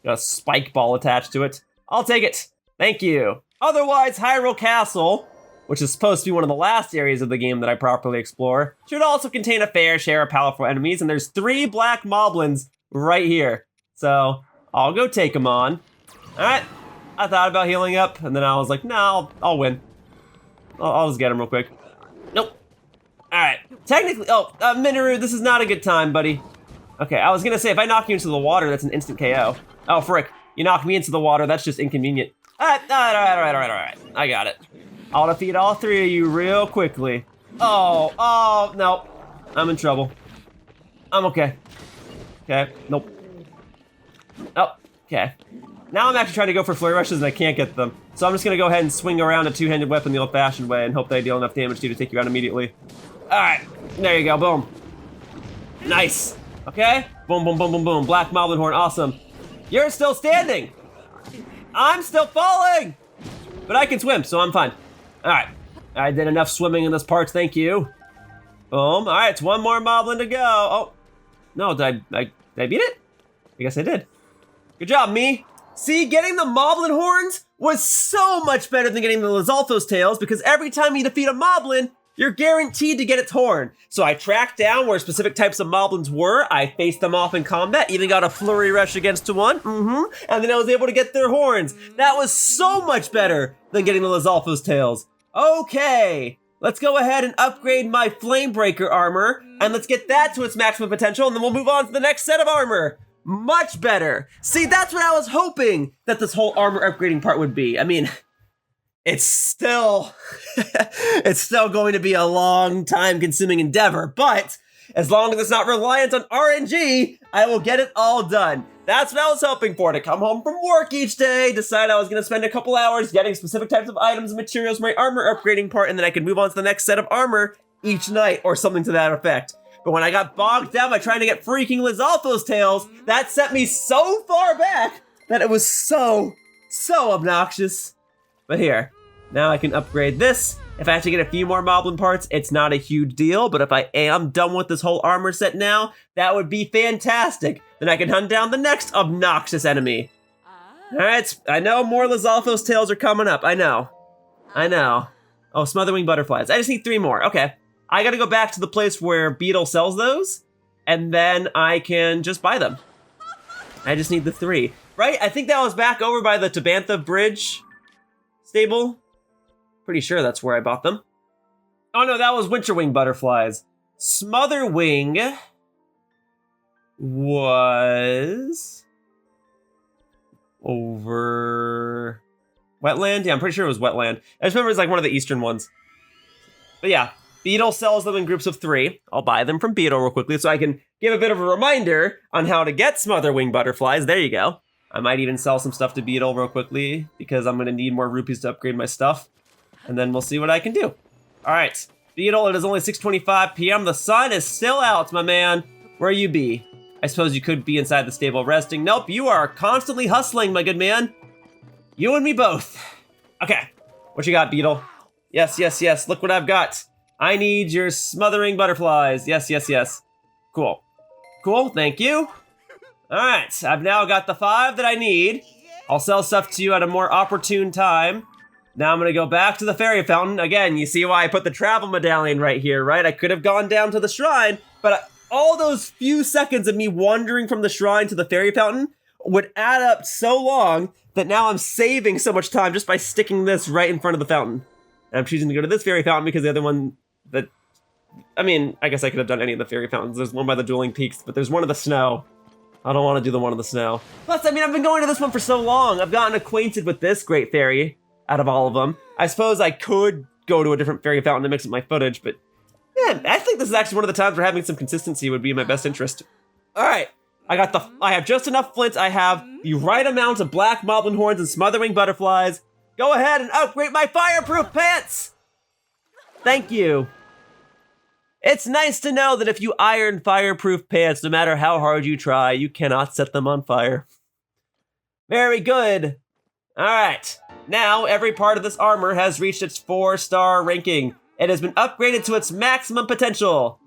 A: Got a spike ball attached to it. I'll take it. Thank you. Otherwise, Hyrule Castle, which is supposed to be one of the last areas of the game that I properly explore, should also contain a fair share of powerful enemies, and there's 3 black moblins right here. So I'll go take them on. All right. I thought about healing up, and then I was like, no, I'll win. I'll just get him real quick. Nope. All right. Technically, Minoru, this is not a good time, buddy. Okay, I was gonna say, if I knock you into the water, that's an instant KO. Oh, frick. You knock me into the water, that's just inconvenient. All right. I got it. I'll defeat all 3 of you real quickly. Oh, no. I'm in trouble. I'm okay. Okay, nope. Oh, okay. Now I'm actually trying to go for flurry rushes and I can't get them. So I'm just gonna go ahead and swing around a 2-handed weapon the old-fashioned way and hope that I deal enough damage to you to take you out immediately. All right, there you go, boom. Nice. Okay, boom, boom, boom, boom, boom. Black Moblin Horn, awesome. You're still standing. I'm still falling, but I can swim, so I'm fine. All right, I did enough swimming in this part, thank you. Boom. All right, it's one more moblin to go. Oh, no, did I beat it? I guess I did. Good job, me. See, getting the moblin horns was so much better than getting the Lizalfos tails because every time you defeat a moblin, you're guaranteed to get its horn. So I tracked down where specific types of moblins were. I faced them off in combat, even got a flurry rush against one. And then I was able to get their horns. That was so much better than getting the Lizalfos tails. Okay, let's go ahead and upgrade my Flamebreaker armor, and let's get that to its maximum potential, and then we'll move on to the next set of armor. Much better. See, that's what I was hoping that this whole armor upgrading part would be. I mean, it's still, it's still going to be a long time consuming endeavor, but as long as it's not reliant on RNG, I will get it all done. That's what I was hoping for, to come home from work each day, decide I was going to spend a couple hours getting specific types of items and materials for my armor upgrading part, and then I could move on to the next set of armor each night, or something to that effect. But when I got bogged down by trying to get freaking Lizalfos tails, that set me so far back that it was so obnoxious. But here, now I can upgrade this. If I have to get a few more moblin parts, it's not a huge deal, but if I am done with this whole armor set now, that would be fantastic. Then I can hunt down the next obnoxious enemy. All right, I know more Lizalfos tails are coming up. I know. Oh, Smotherwing butterflies. I just need 3 more. Okay. I gotta go back to the place where Beetle sells those, and then I can just buy them. I just need the 3. Right? I think that was back over by the Tabantha Bridge stable. Pretty sure that's where I bought them. Oh no, that was Winterwing butterflies. Smotherwing was over Wetland? Yeah, I'm pretty sure it was Wetland. I just remember it's like one of the eastern ones. But yeah, Beetle sells them in groups of 3. I'll buy them from Beetle real quickly so I can give a bit of a reminder on how to get Smotherwing butterflies. There you go. I might even sell some stuff to Beetle real quickly because I'm going to need more rupees to upgrade my stuff. And then we'll see what I can do. All right, Beetle, it is only 6:25 p.m. The sun is still out, my man. Where you be? I suppose you could be inside the stable resting. Nope, you are constantly hustling, my good man. You and me both. Okay, what you got, Beetle? Yes, look what I've got. I need your smothering butterflies. Yes. Cool, thank you. All right, I've now got the 5 that I need. I'll sell stuff to you at a more opportune time. Now I'm gonna go back to the fairy fountain. Again, you see why I put the travel medallion right here, right? I could have gone down to the shrine, but all those few seconds of me wandering from the shrine to the fairy fountain would add up so long that now I'm saving so much time just by sticking this right in front of the fountain. And I'm choosing to go to this fairy fountain because the other one that, I mean, I guess I could have done any of the fairy fountains. There's one by the Dueling Peaks, but there's one in the snow. I don't want to do the one in the snow. Plus, I mean, I've been going to this one for so long. I've gotten acquainted with this great fairy out of all of them. I suppose I could go to a different fairy fountain to mix up my footage, but man, I think this is actually one of the times where having some consistency would be in my best interest. All right, I have just enough flints. I have the right amount of black moblin horns and smothering butterflies. Go ahead and upgrade my fireproof pants. Thank you. It's nice to know that if you iron fireproof pants, no matter how hard you try, you cannot set them on fire. Very good. All right. Now, every part of this armor has reached its 4-star ranking. It has been upgraded to its maximum potential.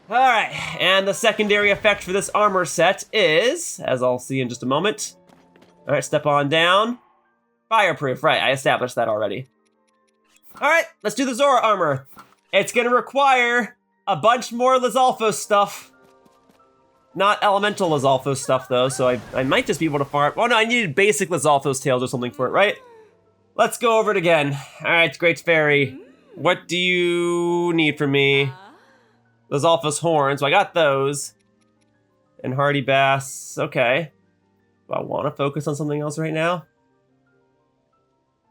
A: All right, and the secondary effect for this armor set is, as I'll see in just a moment. All right, step on down. Fireproof, right, I established that already. All right, let's do the Zora armor. It's gonna require a bunch more Lizalfos stuff. Not elemental Lizalfos stuff though, so I might just be able to farm. Oh no, I needed basic Lizalfos tails or something for it, right? Let's go over it again. All right, Great Fairy. What do you need from me? Lizalfos horns, so I got those. And Hardy Bass, okay. Do I want to focus on something else right now?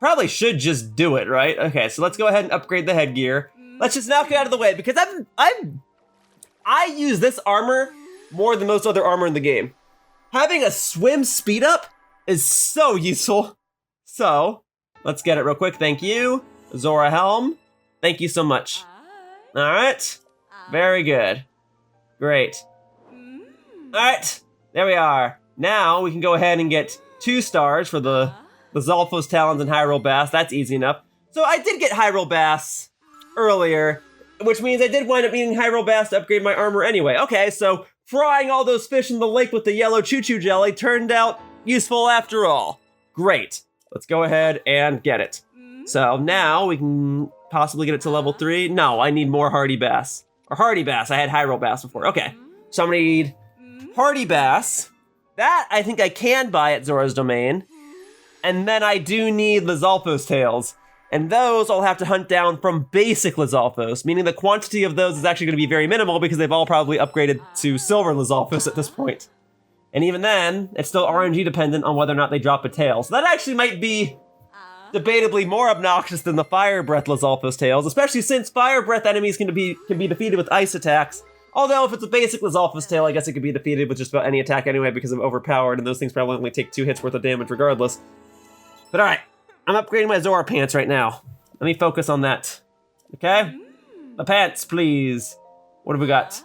A: Probably should just do it, right? Okay, so let's go ahead and upgrade the headgear. Let's just knock it out of the way because I use this armor more than most other armor in the game. Having a swim speed up is so useful. So, let's get it real quick. Thank you. Zora Helm. Thank you so much. All right. Very good. Great. All right. There we are. Now we can go ahead and get 2 stars for the Zalfos Talons and Hyrule Bass. That's easy enough. So I did get Hyrule Bass earlier, which means I did wind up needing Hyrule Bass to upgrade my armor anyway. Okay, so frying all those fish in the lake with the yellow choo-choo jelly turned out useful after all. Great. Let's go ahead and get it. So now we can possibly get it to level 3. No, I need more Hardy Bass. Or Hardy Bass. I had Hyrule Bass before. Okay, so I'm gonna need Hardy Bass. That I think I can buy at Zora's Domain. And then I do need Lizalfos tails. And those I'll have to hunt down from basic Lizalfos, meaning the quantity of those is actually going to be very minimal because they've all probably upgraded to silver Lizalfos at this point. And even then, it's still RNG dependent on whether or not they drop a tail. So that actually might be debatably more obnoxious than the Fire Breath Lizalfos tails, especially since Fire Breath enemies can be defeated with ice attacks. Although if it's a basic Lizalfos tail, I guess it could be defeated with just about any attack anyway because I'm overpowered and those things probably only take 2 hits worth of damage regardless. But alright. I'm upgrading my Zora pants right now. Let me focus on that. Okay? The pants, please. What have we got?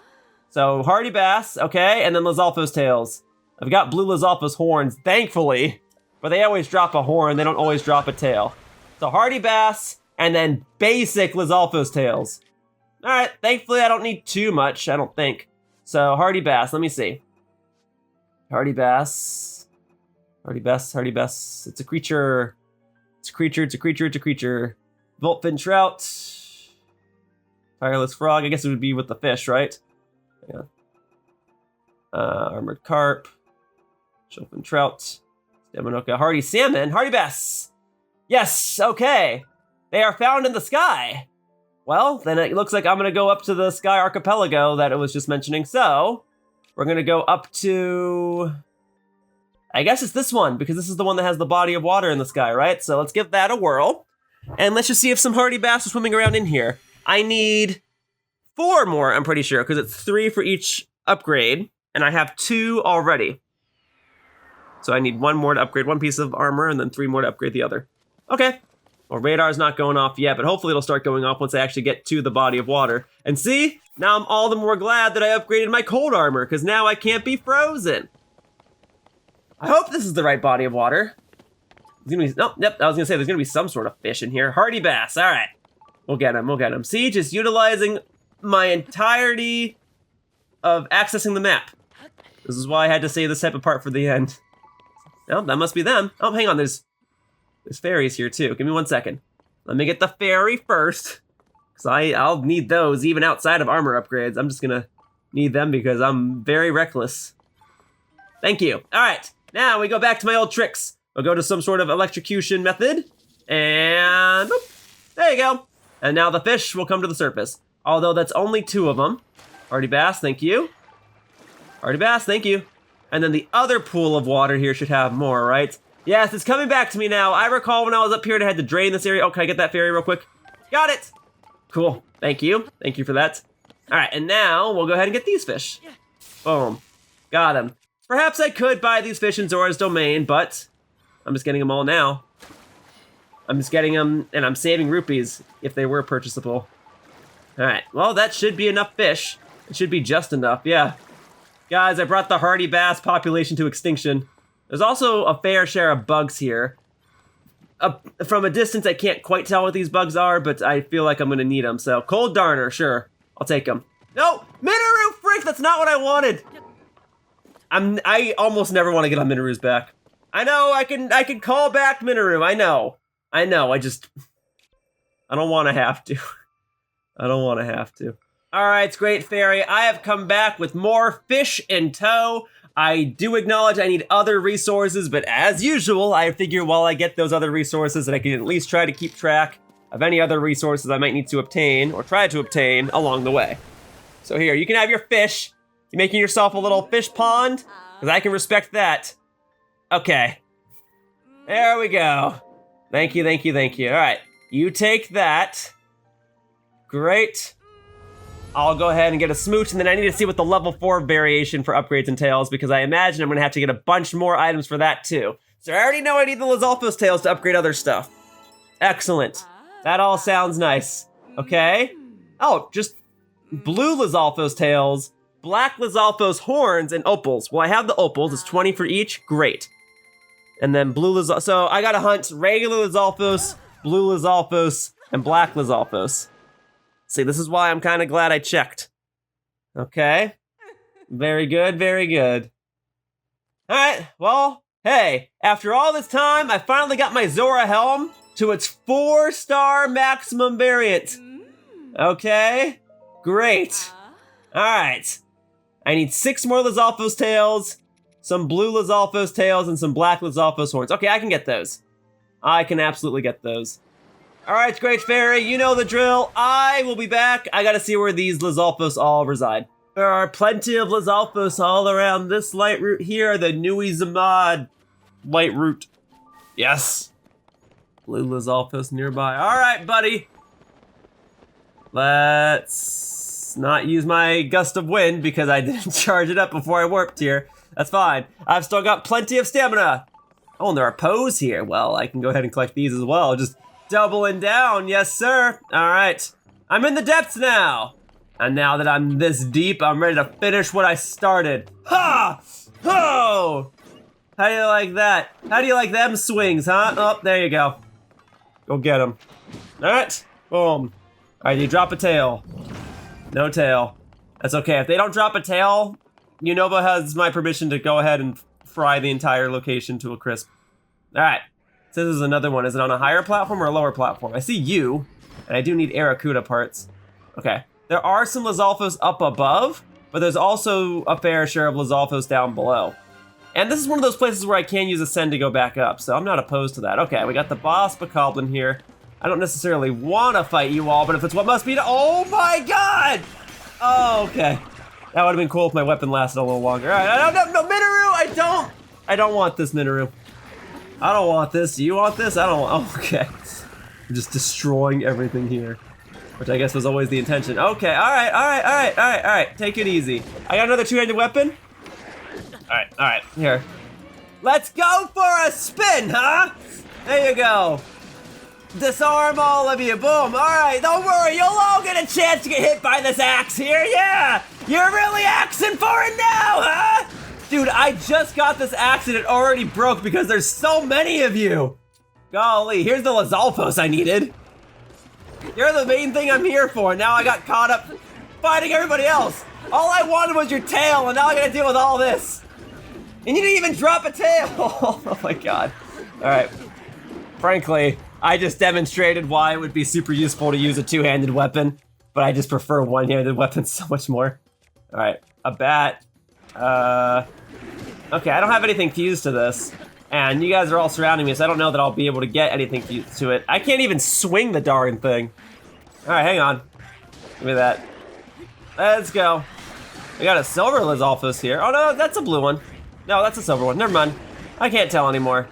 A: So, Hardy Bass, okay, and then Lizalfos tails. I've got blue Lizalfos horns, thankfully. But they always drop a horn, they don't always drop a tail. So, Hardy Bass, and then basic Lizalfos tails. Alright, thankfully I don't need too much, I don't think. So, Hardy Bass, let me see. Hardy Bass. Hardy Bass, Hardy Bass. It's a creature. It's a creature, it's a creature, it's a creature. Voltfin Trout. Tireless Frog, I guess it would be with the fish, right? Yeah. Armored Carp. Voltfin Trout. Staminoka. Hardy Salmon. Hardy Bass. Yes, okay. They are found in the sky. Well, then it looks like I'm going to go up to the Sky Archipelago that it was just mentioning. So, we're going to go up to... I guess it's this one, because this is the one that has the body of water in the sky, right? So let's give that a whirl. And let's just see if some Hardy Bass are swimming around in here. I need 4 more, I'm pretty sure, because it's 3 for each upgrade, and I have 2 already. So I need 1 more to upgrade 1 piece of armor, and then 3 more to upgrade the other. Okay. Well, radar's not going off yet, but hopefully it'll start going off once I actually get to the body of water. And see? Now I'm all the more glad that I upgraded my cold armor, because now I can't be frozen. I hope this is the right body of water. There's gonna be, oh, yep, I was gonna say there's gonna be some sort of fish in here. Hardy Bass, all right. We'll get him, we'll get him. See, just utilizing my entirety of accessing the map. This is why I had to save this type of part for the end. Oh, that must be them. Oh, hang on, there's fairies here too. Give me 1 second. Let me get the fairy first. Because I'll need those even outside of armor upgrades. I'm just gonna need them because I'm very reckless. Thank you. All right. Now we go back to my old tricks. We'll go to some sort of electrocution method. And boop, there you go. And now the fish will come to the surface. Although that's only 2 of them. Hardy Bass, thank you. Hardy Bass, thank you. And then the other pool of water here should have more, right? Yes, it's coming back to me now. I recall when I was up here and I had to drain this area. Oh, can I get that fairy real quick? Got it. Cool. Thank you. Thank you for that. All right, and now we'll go ahead and get these fish. Boom. Got him. Perhaps I could buy these fish in Zora's Domain, but I'm just getting them all now. I'm just getting them, and I'm saving rupees if they were purchasable. Alright, well, that should be enough fish. It should be just enough, yeah. Guys, I brought the Hardy Bass population to extinction. There's also a fair share of bugs here. From a distance, I can't quite tell what these bugs are, but I feel like I'm going to need them. So, Cold Darner, sure. I'll take them. No! Minoru, frick! That's not what I wanted! I almost never want to get on Minoru's back. I know, I can call back Minoru, I know, I don't want to have to. I don't want to have to. Alright, Great Fairy, I have come back with more fish in tow. I do acknowledge I need other resources, but as usual, I figure while I get those other resources that I can at least try to keep track of any other resources I might need to obtain, or try to obtain, along the way. So here, you can have your fish. You making yourself a little fish pond? Because I can respect that. Okay. There we go. Thank you, thank you, thank you. All right, you take that. Great. I'll go ahead and get a smooch, and then I need to see what the level 4 variation for upgrades entails, because I imagine I'm going to have to get a bunch more items for that too. So I already know I need the Lizalfos tails to upgrade other stuff. Excellent. That all sounds nice. Okay. Oh, just blue Lizalfos tails, black Lizalfos horns, and opals. Well, I have the opals. It's 20 for each. Great. And then blue Lizalfos. So I gotta hunt regular Lizalfos, blue Lizalfos, and black Lizalfos. See, this is why I'm kind of glad I checked. Okay. Very good, very good. All right, well, hey, after all this time, I finally got my Zora Helm to its 4-star maximum variant. Okay, great. All right, I need 6 more Lizalfos tails, some blue Lizalfos tails, and some black Lizalfos horns. Okay, I can get those. I can absolutely get those. All right, Great Fairy, you know the drill. I will be back. I gotta see where these Lizalfos all reside. There are plenty of Lizalfos all around this light route here, the Nui Zamad light route. Yes. Blue Lizalfos nearby. All right, buddy. Let's not use my gust of wind because I didn't charge it up before I warped here. That's fine. I've still got plenty of stamina. Oh, and there are Poes here. Well, I can go ahead and collect these as well. Just doubling down. Yes, sir. All right. I'm in the depths now. And now that I'm this deep, I'm ready to finish what I started. Ha! Ho! How do you like that? How do you like them swings, huh? Oh, there you go. Go get them. All right. Boom. All right, you drop a tail. No tail. That's okay. If they don't drop a tail, Unova has my permission to go ahead and fry the entire location to a crisp. All right. So this is another one. Is it on a higher platform or a lower platform? I see you, and I do need Aracuda parts. Okay. There are some Lizalfos up above, but there's also a fair share of Lizalfos down below. And this is one of those places where I can use Ascend to go back up, so I'm not opposed to that. Okay, we got the boss Bokoblin here. I don't necessarily want to fight you all, but if it's what must be done— oh my god! Oh, okay. That would have been cool if my weapon lasted a little longer. All right, I don't know, Minoru, I don't want this, Minoru. I don't want this. Do you want this? I don't want— oh, okay. I'm just destroying everything here, which I guess was always the intention. Okay, all right. Take it easy. I got another two-handed weapon. All right, here. Let's go for a spin, huh? There you go. Disarm all of you, boom. All right, don't worry, you'll all get a chance to get hit by this axe here, yeah. You're really axing for it now, huh? Dude, I just got this axe and it already broke because there's so many of you. Golly, here's the Lizalfos I needed. You're the main thing I'm here for. Now I got caught up fighting everybody else. All I wanted was your tail, and now I gotta deal with all this. And you didn't even drop a tail. Oh my god. All right. Frankly, I just demonstrated why it would be super useful to use a two-handed weapon, but I just prefer one-handed weapons so much more. All right, a bat. Okay, I don't have anything fused to this. And you guys are all surrounding me, so I don't know that I'll be able to get anything fused to it. I can't even swing the darn thing. All right, hang on. Give me that. Let's go. We got a silver Lizalfos here. Oh no, that's a blue one. No, that's a silver one. Never mind. I can't tell anymore.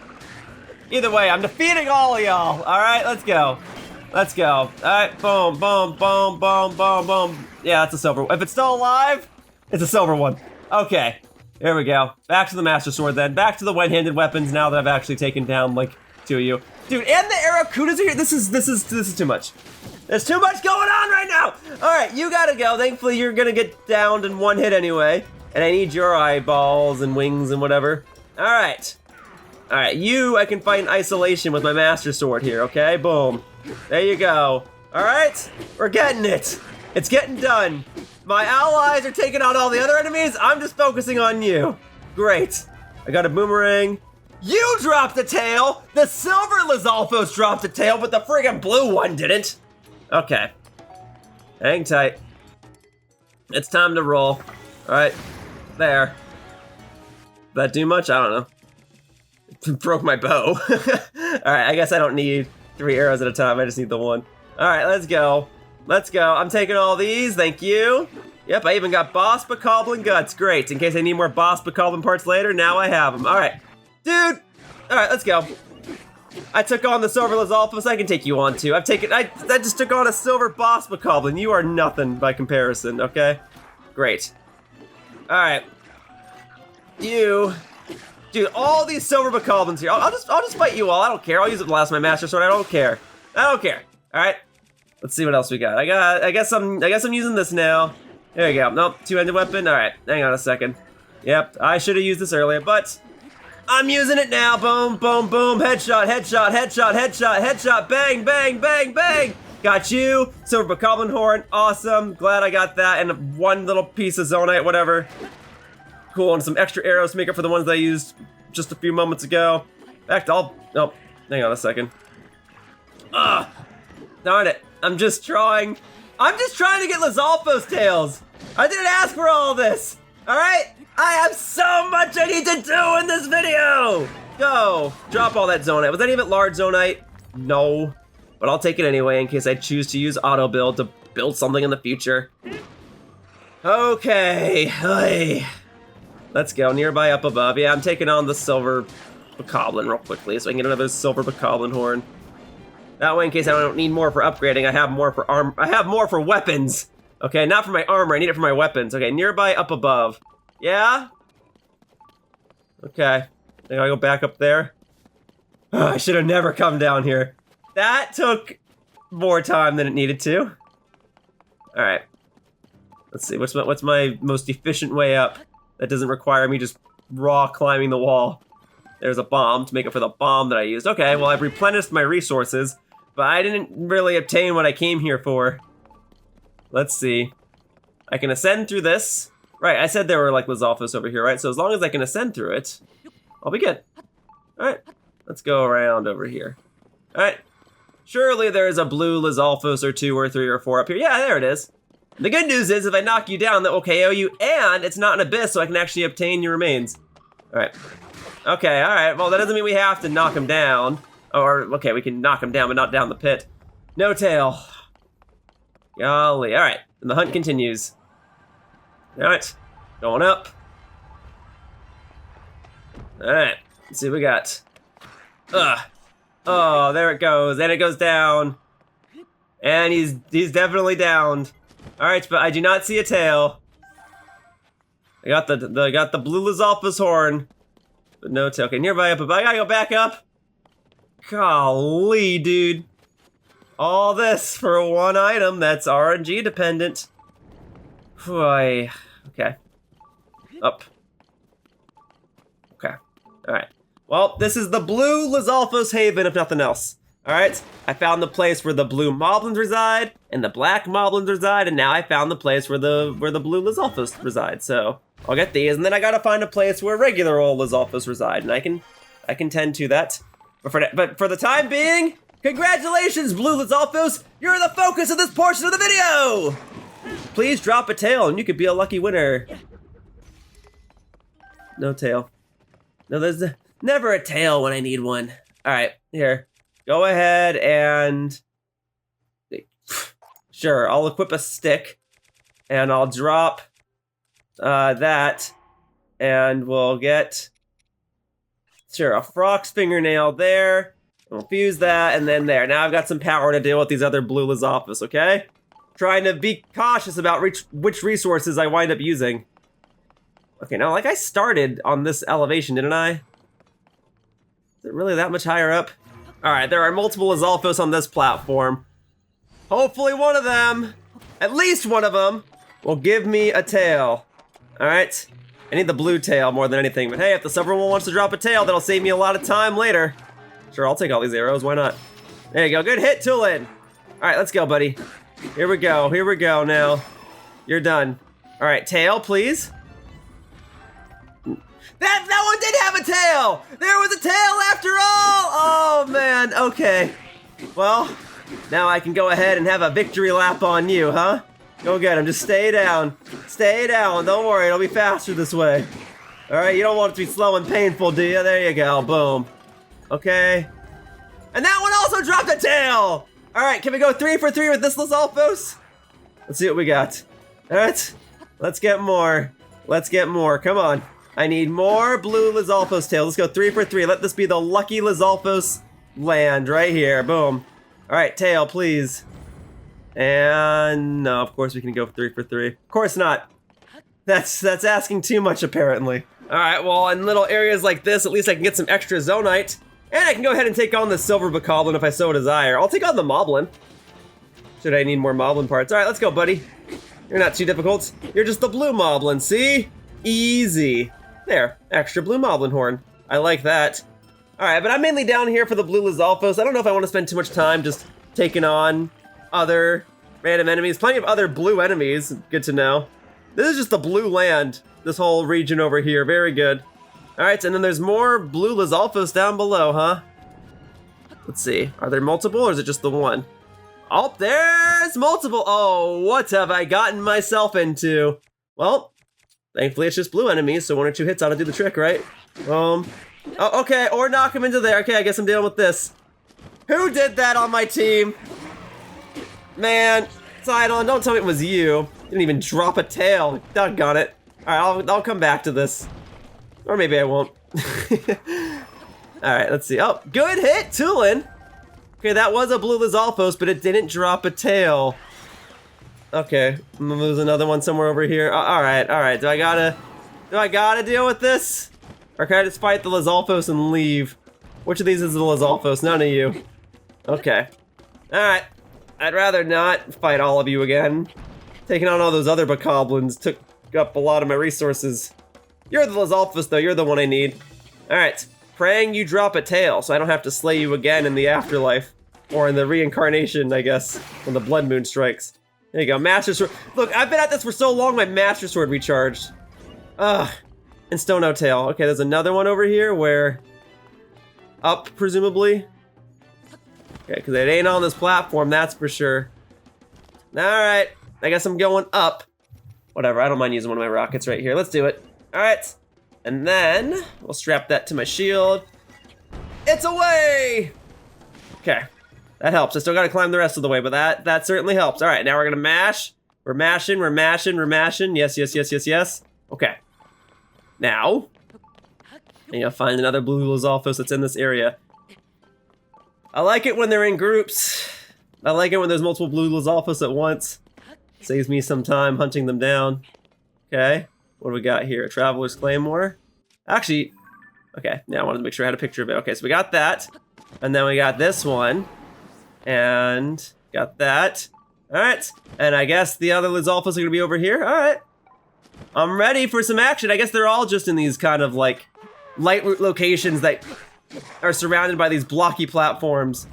A: Either way, I'm defeating all of y'all. All right, let's go. Let's go. All right, boom, boom, boom, boom, boom, boom. Yeah, that's a silver one. If it's still alive, it's a silver one. Okay. There we go. Back to the Master Sword then. Back to the one-handed weapons now that I've actually taken down like 2 of you. Dude, and the Aracudas are here. This is too much. There's too much going on right now. All right, you gotta go. Thankfully, you're gonna get downed in one hit anyway. And I need your eyeballs and wings and whatever. All right. All right, you I can fight in isolation with my Master Sword here, okay? Boom. There you go. All right, we're getting it. It's getting done. My allies are taking out all the other enemies. I'm just focusing on you. Great. I got a boomerang. You dropped the tail. The silver Lizalfos dropped the tail, but the friggin' blue one didn't. Okay. Hang tight. It's time to roll. All right. There. Did that do much? I don't know. Broke my bow. All right, I guess I don't need 3 arrows at a time. I just need the one. All right, let's go. Let's go. I'm taking all these. Thank you. Yep, I even got Boss Bokoblin Guts. Great. In case I need more Boss Bokoblin parts later, now I have them. All right. Dude. All right, let's go. I took on the silver Lizalfos. I can take you on too. I just took on a silver Boss Bokoblin. You are nothing by comparison, okay? Great. All right. You. Dude, all these silver Bokoblins here. I'll just fight you all. I don't care. I'll use it to last my Master Sword. I don't care. I don't care. All right. Let's see what else we got. I guess I'm using this now. There you go. Nope, two-handed weapon. All right, hang on a second. Yep, I should have used this earlier, but I'm using it now. Boom, boom, boom. Headshot, headshot, headshot, headshot, headshot. Bang, bang, bang, bang. Got you. Silver Bokoblin Horn. Awesome. Glad I got that. And one little piece of Zonaite, whatever. Cool. And some extra arrows to make up for the ones that I used just a few moments ago. In fact, oh, hang on a second. Darn it. I'm just trying to get Lizalfo's tails. I didn't ask for all this. All right? I have so much I need to do in this video. Go. Drop all that Zonaite. Was any of it large Zonaite? No. But I'll take it anyway in case I choose to use auto build to build something in the future. Okay. Hey. Let's go. Nearby up above. Yeah, I'm taking on the silver Bokoblin real quickly so I can get another silver Bokoblin horn. That way, in case I don't need more for upgrading, I have more for armor. I have more for weapons. Okay, not for my armor. I need it for my weapons. Okay, nearby up above. Yeah? Okay. I think I'll go back up there. Oh, I should have never come down here. That took more time than it needed to. Alright. Let's see, what's my most efficient way up that doesn't require me just raw climbing the wall? There's a bomb to make up for the bomb that I used. Okay, well I've replenished my resources, but I didn't really obtain what I came here for. Let's see. I can ascend through this. Right, I said there were like Lizalfos over here, right? So as long as I can ascend through it, I'll be good. Alright, let's go around over here. Alright. Surely there's a blue Lizalfos or 2 or 3 or 4 up here. Yeah, there it is. The good news is if I knock you down, that will KO you, and it's not an abyss, so I can actually obtain your remains. Alright. Okay, alright. Well, that doesn't mean we have to knock him down. Or, okay, we can knock him down, but not down the pit. No tail. Golly. Alright. And the hunt continues. Alright. Going up. Alright. Let's see what we got. Oh, there it goes. And it goes down. And he's definitely downed. Alright, but I do not see a tail. I got the blue Lizalfos horn. But no tail. Okay, nearby up, but I gotta go back up. Golly, dude. All this for one item that's RNG dependent. Boy. Okay. Up. Okay. Alright. Well, this is the blue Lizalfos Haven, if nothing else. Alright? I found the place where the blue Moblins reside, and the black Moblins reside, and now I found the place where the blue Lizalfos reside, so I'll get these, and then I gotta find a place where regular old Lizalfos reside, and I can tend to that. But for the time being, congratulations, blue Lizalfos! You're the focus of this portion of the video! Please drop a tail, and you could be a lucky winner. No tail. No, there's never a tail when I need one. Alright, here. Go ahead and... Sure, I'll equip a stick. And I'll drop that. And we'll get... Sure, a frog's fingernail there. We'll fuse that, and then there. Now I've got some power to deal with these other blue Lizalfos, okay? Trying to be cautious about which resources I wind up using. Okay, now, like I started on this elevation, didn't I? Is it really that much higher up? Alright, there are multiple Lizalfos on this platform. Hopefully one of them, at least one of them, will give me a tail. Alright? I need the blue tail more than anything, but hey, if the silver one wants to drop a tail, that'll save me a lot of time later. Sure, I'll take all these arrows, why not? There you go, good hit, Tulin. Alright, let's go, buddy. Here we go now. You're done. Alright, tail, please. That one did have a tail! There was a tail after all! Oh, man, okay. Well, now I can go ahead and have a victory lap on you, huh? Go get him, just stay down. Stay down, don't worry, it'll be faster this way. Alright, you don't want it to be slow and painful, do you? There you go, boom. Okay. And that one also dropped a tail! Alright, can we go 3 for 3 with this Lizalfos? Let's see what we got. Alright, let's get more. Let's get more, come on. I need more blue Lizalfos tails. Let's go 3 for 3. Let this be the lucky Lizalfos land right here. Boom. Alright, tail, please. And no, of course we can go 3 for 3. Of course not. That's asking too much, apparently. Alright, well, in little areas like this, at least I can get some extra Zonaite. And I can go ahead and take on the silver Bokoblin if I so desire. I'll take on the Moblin. Should I need more Moblin parts? Alright, let's go, buddy. You're not too difficult. You're just the blue Moblin, see? Easy. There, extra blue Moblin horn. I like that. Alright, but I'm mainly down here for the blue Lizalfos. I don't know if I want to spend too much time just taking on other random enemies. Plenty of other blue enemies. Good to know. This is just the blue land. This whole region over here. Very good. Alright, and then there's more blue Lizalfos down below, huh? Let's see. Are there multiple or is it just the one? Oh, there's multiple. Oh, what have I gotten myself into? Well, thankfully it's just blue enemies, so 1 or 2 hits ought to do the trick, right? Oh, okay, or knock him into there. Okay, I guess I'm dealing with this. Who did that on my team? Man, Sidon, don't tell me it was you. Didn't even drop a tail. Doggone it. Alright, I'll come back to this. Or maybe I won't. Alright, let's see. Oh, good hit, Tulin. Okay, that was a blue Lizalfos, but it didn't drop a tail. Okay, there's another one somewhere over here. Alright. Do I gotta deal with this? Or can I just fight the Lizalfos and leave? Which of these is the Lizalfos? None of you. Okay. Alright. I'd rather not fight all of you again. Taking on all those other bokoblins took up a lot of my resources. You're the Lizalfos, though. You're the one I need. Alright. Praying you drop a tail, so I don't have to slay you again in the afterlife. Or in the reincarnation, I guess, when the blood moon strikes. There you go, Master Sword. Look, I've been at this for so long, my Master Sword recharged. Ugh. And still no tail. Okay, there's another one over here where... Up, presumably. Okay, because it ain't on this platform, that's for sure. Alright, I guess I'm going up. Whatever, I don't mind using one of my rockets right here. Let's do it. Alright. And then, we'll strap that to my shield. It's away! Okay, that helps. I still gotta climb the rest of the way, but that certainly helps. Alright, now we're gonna mash. We're mashing. Yes. Okay. Now, I need to find another blue Lizalfos that's in this area. I like it when they're in groups. I like it when there's multiple blue Lizalfos at once. Saves me some time hunting them down. Okay. What do we got here? A Traveler's Claymore? Actually, okay, now I wanted to make sure I had a picture of it. Okay, so we got that. And then we got this one. And got that. Alright. And I guess the other Lizalfos are gonna be over here. Alright. I'm ready for some action. I guess they're all just in these kind of like light route locations that are surrounded by these blocky platforms.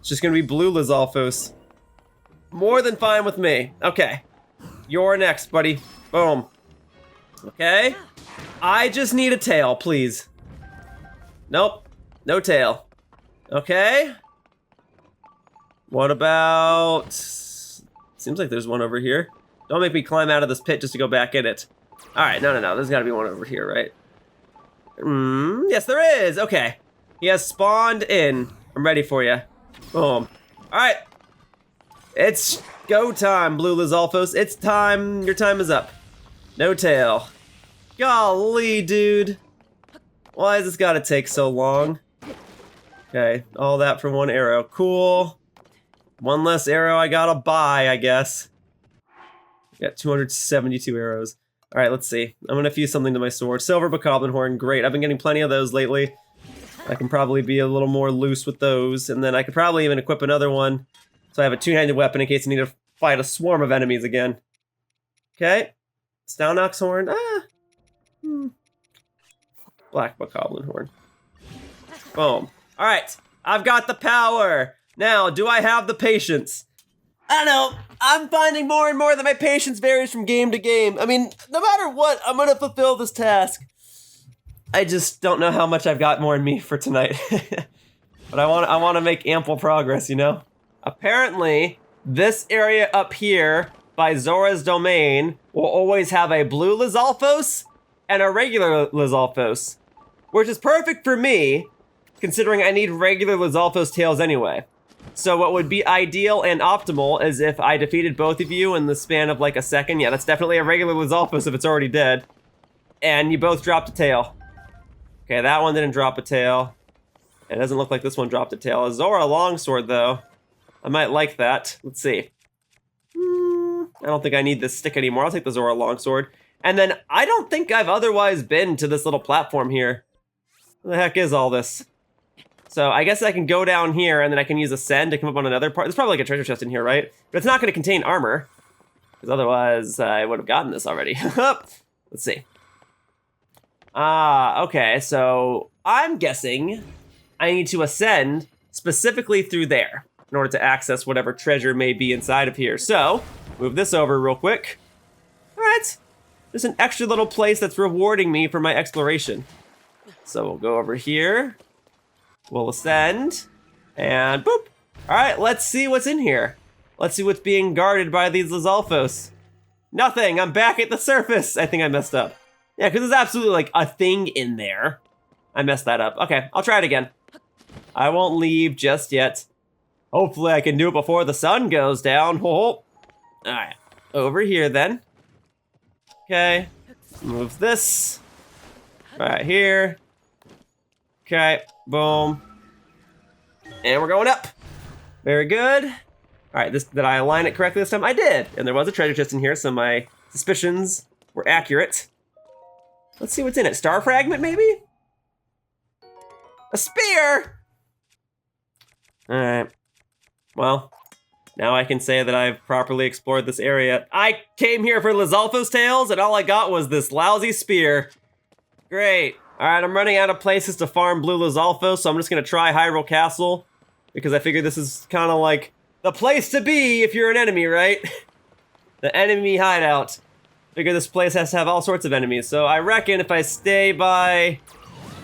A: It's just gonna be blue Lizalfos. More than fine with me. Okay. You're next, buddy. Boom. Okay. I just need a tail, please. Nope. No tail. Okay. What about... Seems like there's one over here. Don't make me climb out of this pit just to go back in it. Alright, no. There's gotta be one over here, right? Yes, there is. Okay. He has spawned in. I'm ready for you. Boom. Alright. It's go time, blue Lizalfos. It's time. Your time is up. No tail. Golly, dude. Why has this gotta take so long? Okay, all that for one arrow. Cool. One less arrow I gotta buy, I guess. Got 272 arrows. Alright, let's see. I'm gonna fuse something to my sword. Silver Bokoblin Horn, great. I've been getting plenty of those lately. I can probably be a little more loose with those, and then I could probably even equip another one. So I have a two-handed weapon in case I need to fight a swarm of enemies again. Okay. Stalnox Horn. Black Bokoblin Horn. Boom. Alright. I've got the power. Now, do I have the patience? I don't know. I'm finding more and more that my patience varies from game to game. I mean, no matter what, I'm gonna fulfill this task. I just don't know how much I've got more in me for tonight. But I want to make ample progress, you know? Apparently, this area up here by Zora's domain will always have a blue Lizalfos and a regular Lizalfos, which is perfect for me, considering I need regular Lizalfos tails anyway. So what would be ideal and optimal is if I defeated both of you in the span of like a second. Yeah, that's definitely a regular Lizalfos if it's already dead. And you both dropped a tail. Okay, that one didn't drop a tail. It doesn't look like this one dropped a tail. A Zora longsword, though. I might like that. Let's see. I don't think I need this stick anymore. I'll take the Zora longsword. And then I don't think I've otherwise been to this little platform here. What the heck is all this? So I guess I can go down here and then I can use Ascend to come up on another part. There's probably like a treasure chest in here, right? But it's not going to contain armor. Because otherwise I would have gotten this already. Let's see. Okay, so I'm guessing I need to ascend specifically through there in order to access whatever treasure may be inside of here. So, move this over real quick. All right, there's an extra little place that's rewarding me for my exploration. So we'll go over here, we'll ascend, and boop. All right, let's see what's in here. Let's see what's being guarded by these Lizalfos. Nothing, I'm back at the surface. I think I messed up. Yeah, because there's absolutely like a thing in there. I messed that up. Okay, I'll try it again. I won't leave just yet. Hopefully I can do it before the sun goes down. Oh. All right, over here then. Okay, move this. Right here. Okay, boom. And we're going up. Very good. All right, did I align it correctly this time? I did. And there was a treasure chest in here, so my suspicions were accurate. Let's see what's in it. Star fragment, maybe? A spear! All right. Well, now I can say that I've properly explored this area. I came here for Lizalfos tails, and all I got was this lousy spear. Great. All right, I'm running out of places to farm blue Lizalfos, so I'm just gonna try Hyrule Castle, because I figure this is kind of like the place to be if you're an enemy, right? The enemy hideout. Figure this place has to have all sorts of enemies, so I reckon if I stay by,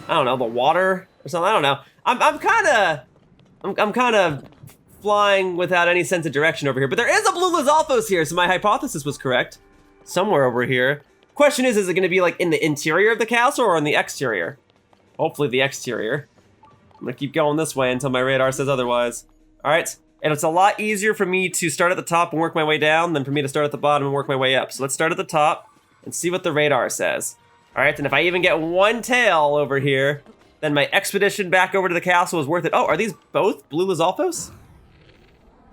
A: I don't know, the water or something. I don't know. I'm kind of flying without any sense of direction over here, but there is a blue Lizalfos here, so my hypothesis was correct. Somewhere over here. Question is it going to be like in the interior of the castle or on the exterior? Hopefully the exterior. I'm going to keep going this way until my radar says otherwise. All right, and it's a lot easier for me to start at the top and work my way down than for me to start at the bottom and work my way up. So let's start at the top and see what the radar says. All right, and if I even get one tail over here, then my expedition back over to the castle is worth it. Oh, are these both blue Lizalfos?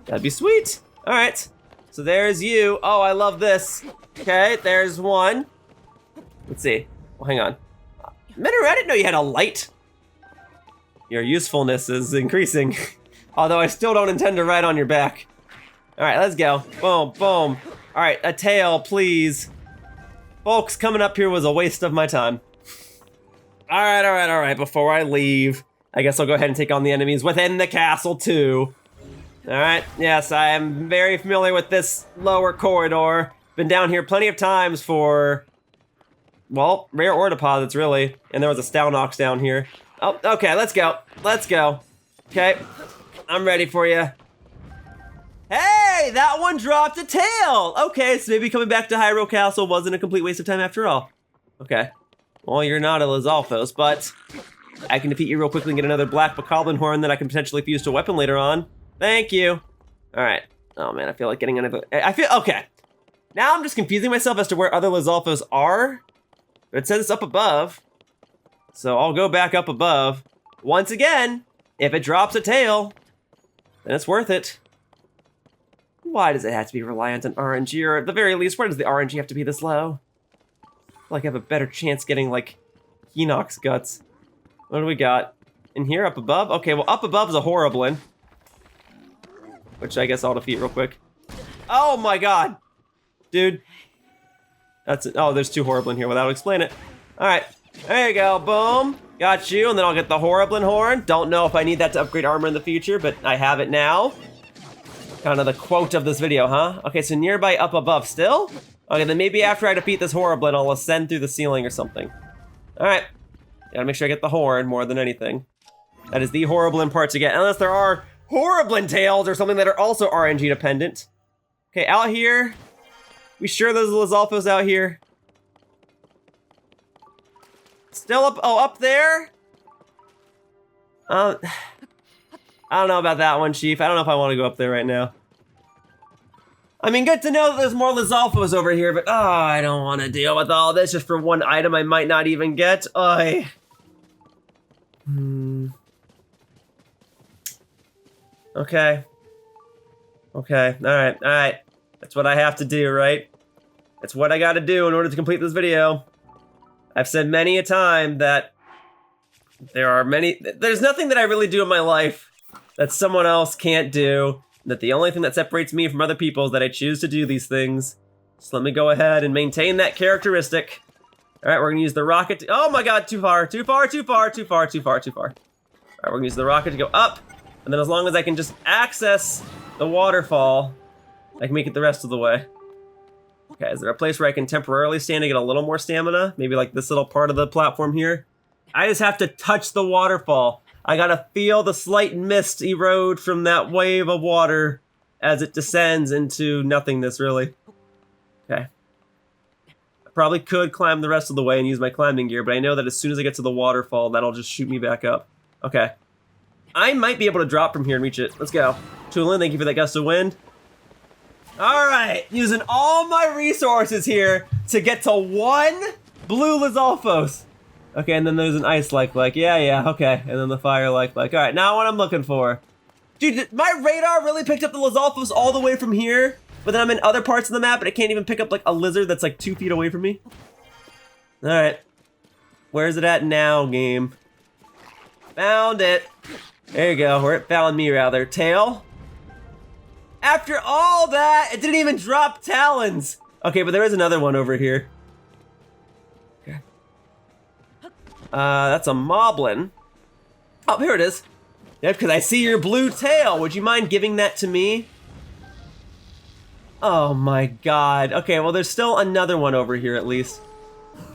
A: That'd be sweet. All right, so there's you. Oh, I love this. Okay, there's one. Let's see. Well, hang on. Minoru, I didn't know you had a light. Your usefulness is increasing. Although I still don't intend to ride on your back. All right, let's go. Boom, boom. All right, a tail, please. Folks, coming up here was a waste of my time. All right. Before I leave, I guess I'll go ahead and take on the enemies within the castle too. All right, yes, I am very familiar with this lower corridor. Been down here plenty of times for, well, rare ore deposits, really. And there was a Stalnox down here. Oh, okay, let's go. Let's go. Okay, I'm ready for you. Hey, that one dropped a tail. Okay, so maybe coming back to Hyrule Castle wasn't a complete waste of time after all. Okay, well, you're not a Lizalfos, but I can defeat you real quickly and get another black Bokoblin horn that I can potentially fuse to a weapon later on. Thank you. All right. Oh man, I feel like getting another, okay. Now I'm just confusing myself as to where other Lizalfos are. But it says it's up above. So I'll go back up above. Once again, if it drops a tail, then it's worth it. Why does it have to be reliant on RNG? Or at the very least, why does the RNG have to be this low? I feel like I have a better chance getting, like, Hinox guts. What do we got? In here, up above? Okay, well, up above is a Horriblin. Which I guess I'll defeat real quick. Oh my god! Dude. That's it. Oh, there's two Horriblin here. Well, that'll explain it. Alright. There you go. Boom. Got you. And then I'll get the Horriblin horn. Don't know if I need that to upgrade armor in the future, but I have it now. Kind of the quote of this video, huh? Okay, so nearby up above still? Okay, then maybe after I defeat this Horriblin, I'll ascend through the ceiling or something. Alright. Gotta make sure I get the horn more than anything. That is the Horriblin part to get. Unless there are Horriblin tails or something that are also RNG dependent. Okay, out here. We sure there's Lizalfos out here? Still up, oh, up there? I don't know about that one, Chief. I don't know if I want to go up there right now. I mean, good to know that there's more Lizalfos over here, but I don't want to deal with all this just for one item I might not even get. Okay. Okay, alright. That's what I have to do, right? That's what I gotta do in order to complete this video. I've said many a time that there's nothing that I really do in my life that someone else can't do, that the only thing that separates me from other people is that I choose to do these things. So let me go ahead and maintain that characteristic. All right, we're gonna use the rocket. Oh my God, too far, too far, too far, too far, too far, too far. All right, we're gonna use the rocket to go up, and then as long as I can just access the waterfall, I can make it the rest of the way. Okay, is there a place where I can temporarily stand to get a little more stamina? Maybe like this little part of the platform here? I just have to touch the waterfall. I gotta feel the slight mist erode from that wave of water as it descends into nothingness, really. Okay. I probably could climb the rest of the way and use my climbing gear, but I know that as soon as I get to the waterfall, that'll just shoot me back up. Okay. I might be able to drop from here and reach it. Let's go. Tulin, thank you for that gust of wind. Alright, using all my resources here to get to one blue Lizalfos. Okay, and then there's an ice like. Yeah, okay. And then the fire like. Alright, now what I'm looking for. Dude, my radar really picked up the Lizalfos all the way from here, but then I'm in other parts of the map and it can't even pick up like a lizard that's like 2 feet away from me. Alright. Where's it at now, game? Found it. There you go, or it found me rather. Tail. After all that, it didn't even drop talons. Okay, but there is another one over here. Okay. That's a moblin. Oh, here it is. Yep, because I see your blue tail. Would you mind giving that to me? Oh my God. Okay, well there's still another one over here at least.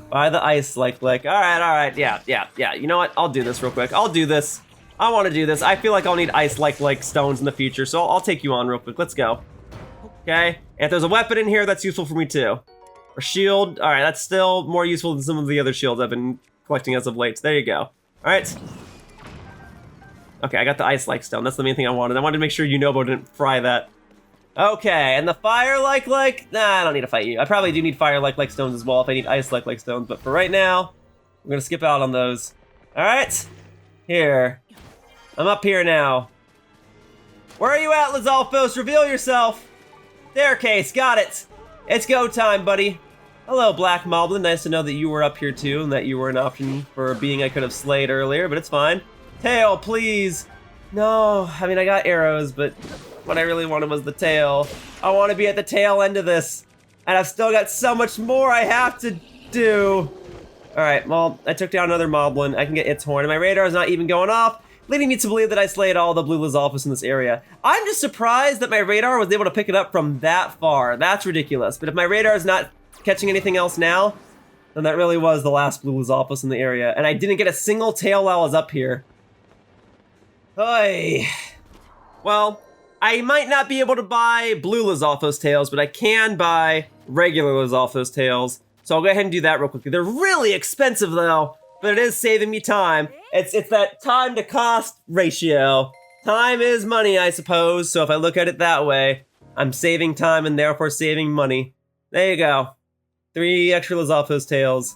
A: By the ice like. Alright, yeah. You know what? I'll do this real quick. I'll do this. I want to do this. I feel like I'll need ice like stones in the future, so I'll take you on real quick. Let's go. Okay, and if there's a weapon in here, that's useful for me too. Or shield. All right, that's still more useful than some of the other shields I've been collecting as of late. So there you go. All right. Okay, I got the ice like stone. That's the main thing I wanted. I wanted to make sure Yunobo didn't fry that. Okay, and the fire like. Nah, I don't need to fight you. I probably do need fire like stones as well if I need ice like stones. But for right now, we're gonna skip out on those. All right. Here. I'm up here now. Where are you at, Lizalfos? Reveal yourself. Staircase, got it. It's go time, buddy. Hello, Black Moblin. Nice to know that you were up here too, and that you were an option for a being I could have slayed earlier, but it's fine. Tail, please. No, I mean, I got arrows, but what I really wanted was the tail. I want to be at the tail end of this, and I've still got so much more I have to do. All right, well, I took down another Moblin. I can get its horn, and my radar is not even going off, leading me to believe that I slayed all the blue Lizalfos in this area. I'm just surprised that my radar was able to pick it up from that far. That's ridiculous. But if my radar is not catching anything else now, then that really was the last blue Lizalfos in the area. And I didn't get a single tail while I was up here. Oy. Well, I might not be able to buy blue Lizalfos tails, but I can buy regular Lizalfos tails. So I'll go ahead and do that real quickly. They're really expensive though, but it is saving me time. It's that time to cost ratio. Time is money, I suppose. So if I look at it that way, I'm saving time and therefore saving money. There you go. 3 extra Lizalfos tails.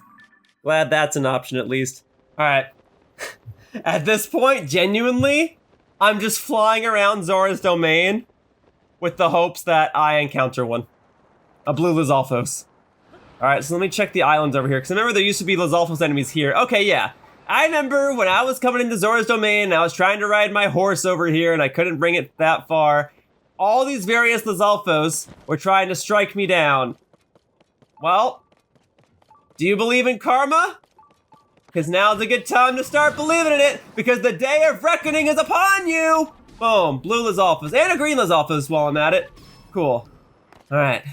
A: Glad that's an option at least. All right. At this point, genuinely, I'm just flying around Zora's domain with the hopes that I encounter one. A blue Lizalfos. All right, so let me check the islands over here, because I remember there used to be Lizalfos enemies here. Okay, yeah. I remember when I was coming into Zora's domain, and I was trying to ride my horse over here, and I couldn't bring it that far. All these various Lizalfos were trying to strike me down. Well, do you believe in karma? Because now's a good time to start believing in it, because the day of reckoning is upon you! Boom, blue Lizalfos, and a green Lizalfos while I'm at it. Cool. All right.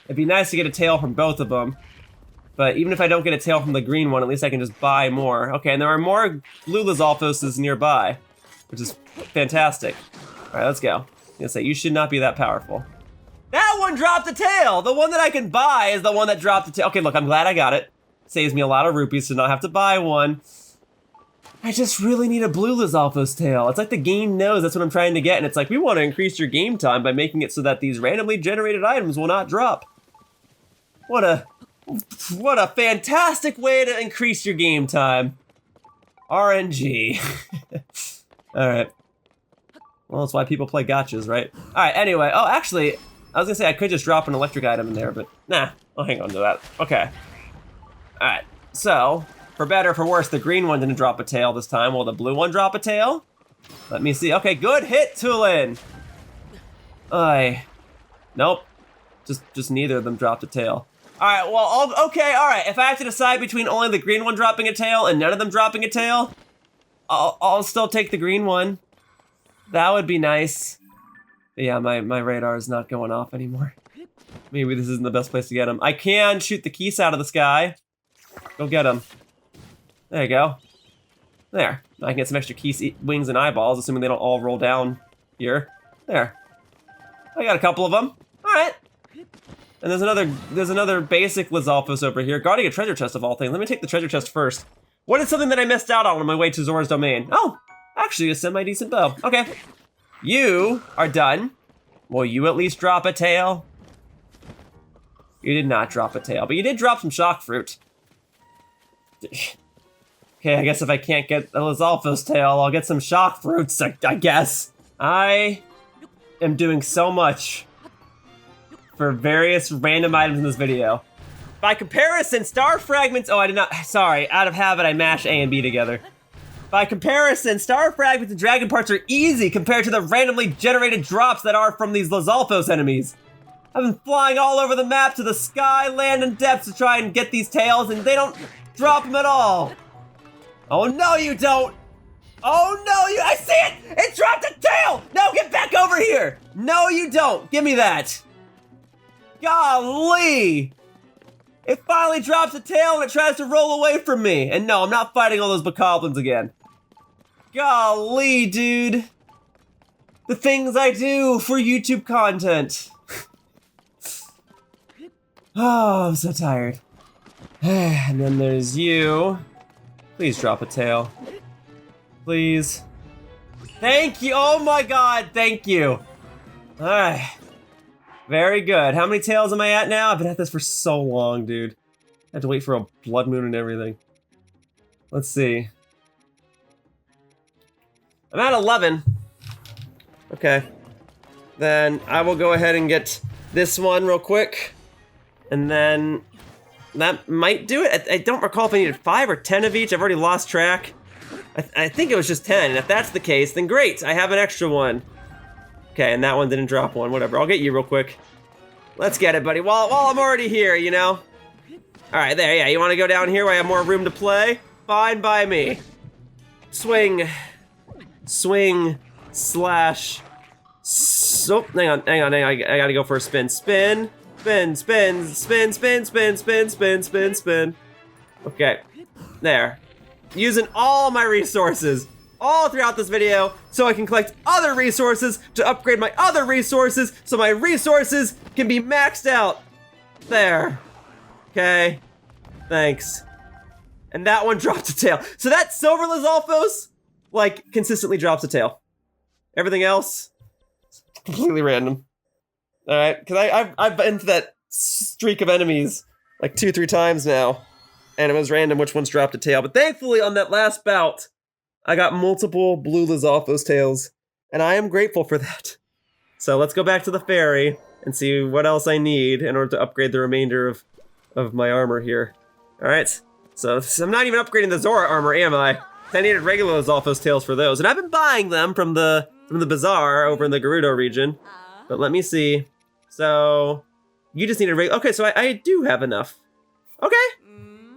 A: It'd be nice to get a tail from both of them. But even if I don't get a tail from the green one, at least I can just buy more. Okay, and there are more blue Lizalfoses nearby, which is fantastic. All right, let's go. I'm gonna say, you should not be that powerful. That one dropped a tail! The one that I can buy is the one that dropped the tail. Okay, look, I'm glad I got it. Saves me a lot of rupees to not have to buy one. I just really need a blue Lizalfos tail. It's like the game knows that's what I'm trying to get, and it's like, we want to increase your game time by making it so that these randomly generated items will not drop. What a fantastic way to increase your game time. RNG. All right. Well, that's why people play gachas, right? All right, anyway. Oh, actually, I was gonna say I could just drop an electric item in there, but nah, I'll hang on to that. Okay. All right, so, for better or for worse, the green one didn't drop a tail this time. Will the blue one drop a tail? Let me see. Okay, good hit, Tulin. Nope. Just neither of them dropped a tail. right, well, okay, all right. If I have to decide between only the green one dropping a tail and none of them dropping a tail, I'll still take the green one. That would be nice. But yeah, my radar is not going off anymore. Maybe this isn't the best place to get him. I can shoot the geese out of the sky. Go get him. There you go. There. I can get some extra geese wings and eyeballs, assuming they don't all roll down here. There. I got a couple of them. All right. And there's another basic Lizalfos over here, guarding a treasure chest of all things. Let me take the treasure chest first. What is something that I missed out on my way to Zora's domain? Oh, actually a semi-decent bow. Okay. You are done. Will you at least drop a tail? You did not drop a tail, but you did drop some shock fruit. Okay, I guess if I can't get a Lizalfos tail, I'll get some shock fruits, I guess. I am doing so much for various random items in this video. By comparison, star fragments, oh, I did not, sorry, out of habit, I mashed A and B together. By comparison, star fragments and dragon parts are easy compared to the randomly generated drops that are from these Lizalfos enemies. I've been flying all over the map to the sky, land, and depths to try and get these tails, and they don't drop them at all. Oh no, you don't. Oh no, I see it! It dropped a tail! No, get back over here! No, you don't. Give me that. Golly! It finally drops a tail and it tries to roll away from me. And no, I'm not fighting all those bokoblins again. Golly, dude. The things I do for YouTube content. Oh, I'm so tired. And then there's you. Please drop a tail. Please. Thank you. Oh my god, thank you. Alright. Very good. How many tails am I at now? I've been at this for so long, dude. I had to wait for a blood moon and everything. Let's see. I'm at 11. Okay. Then I will go ahead and get this one real quick. And then that might do it. I don't recall if I needed 5 or 10 of each. I've already lost track. I think it was just 10. And if that's the case, then great. I have an extra one. Okay, and that one didn't drop one. Whatever. I'll get you real quick. Let's get it, buddy. While I'm already here, you know? Alright, there. Yeah, you want to go down here where I have more room to play? Fine by me. Swing. Swing. Slash. So, hang on. I gotta go for a spin. Spin. Spin, spin, spin, spin, spin, spin, spin, spin, spin. Okay, there. Using all my resources all throughout this video so I can collect other resources to upgrade my other resources so my resources can be maxed out. There. Okay, thanks. And that one dropped a tail. So that silver Lizalfos, like, consistently drops a tail. Everything else, completely random. All right, because I've been to that streak of enemies like 2-3 times now, and it was random which ones dropped a tail. But thankfully, on that last bout, I got multiple blue Lizalfos tails, and I am grateful for that. So let's go back to the ferry and see what else I need in order to upgrade the remainder of my armor here. All right, so I'm not even upgrading the Zora armor, am I? I needed regular Lizalfos tails for those, and I've been buying them from the bazaar over in the Gerudo region. But let me see. So, you just need a regular. Okay, so I do have enough. Okay.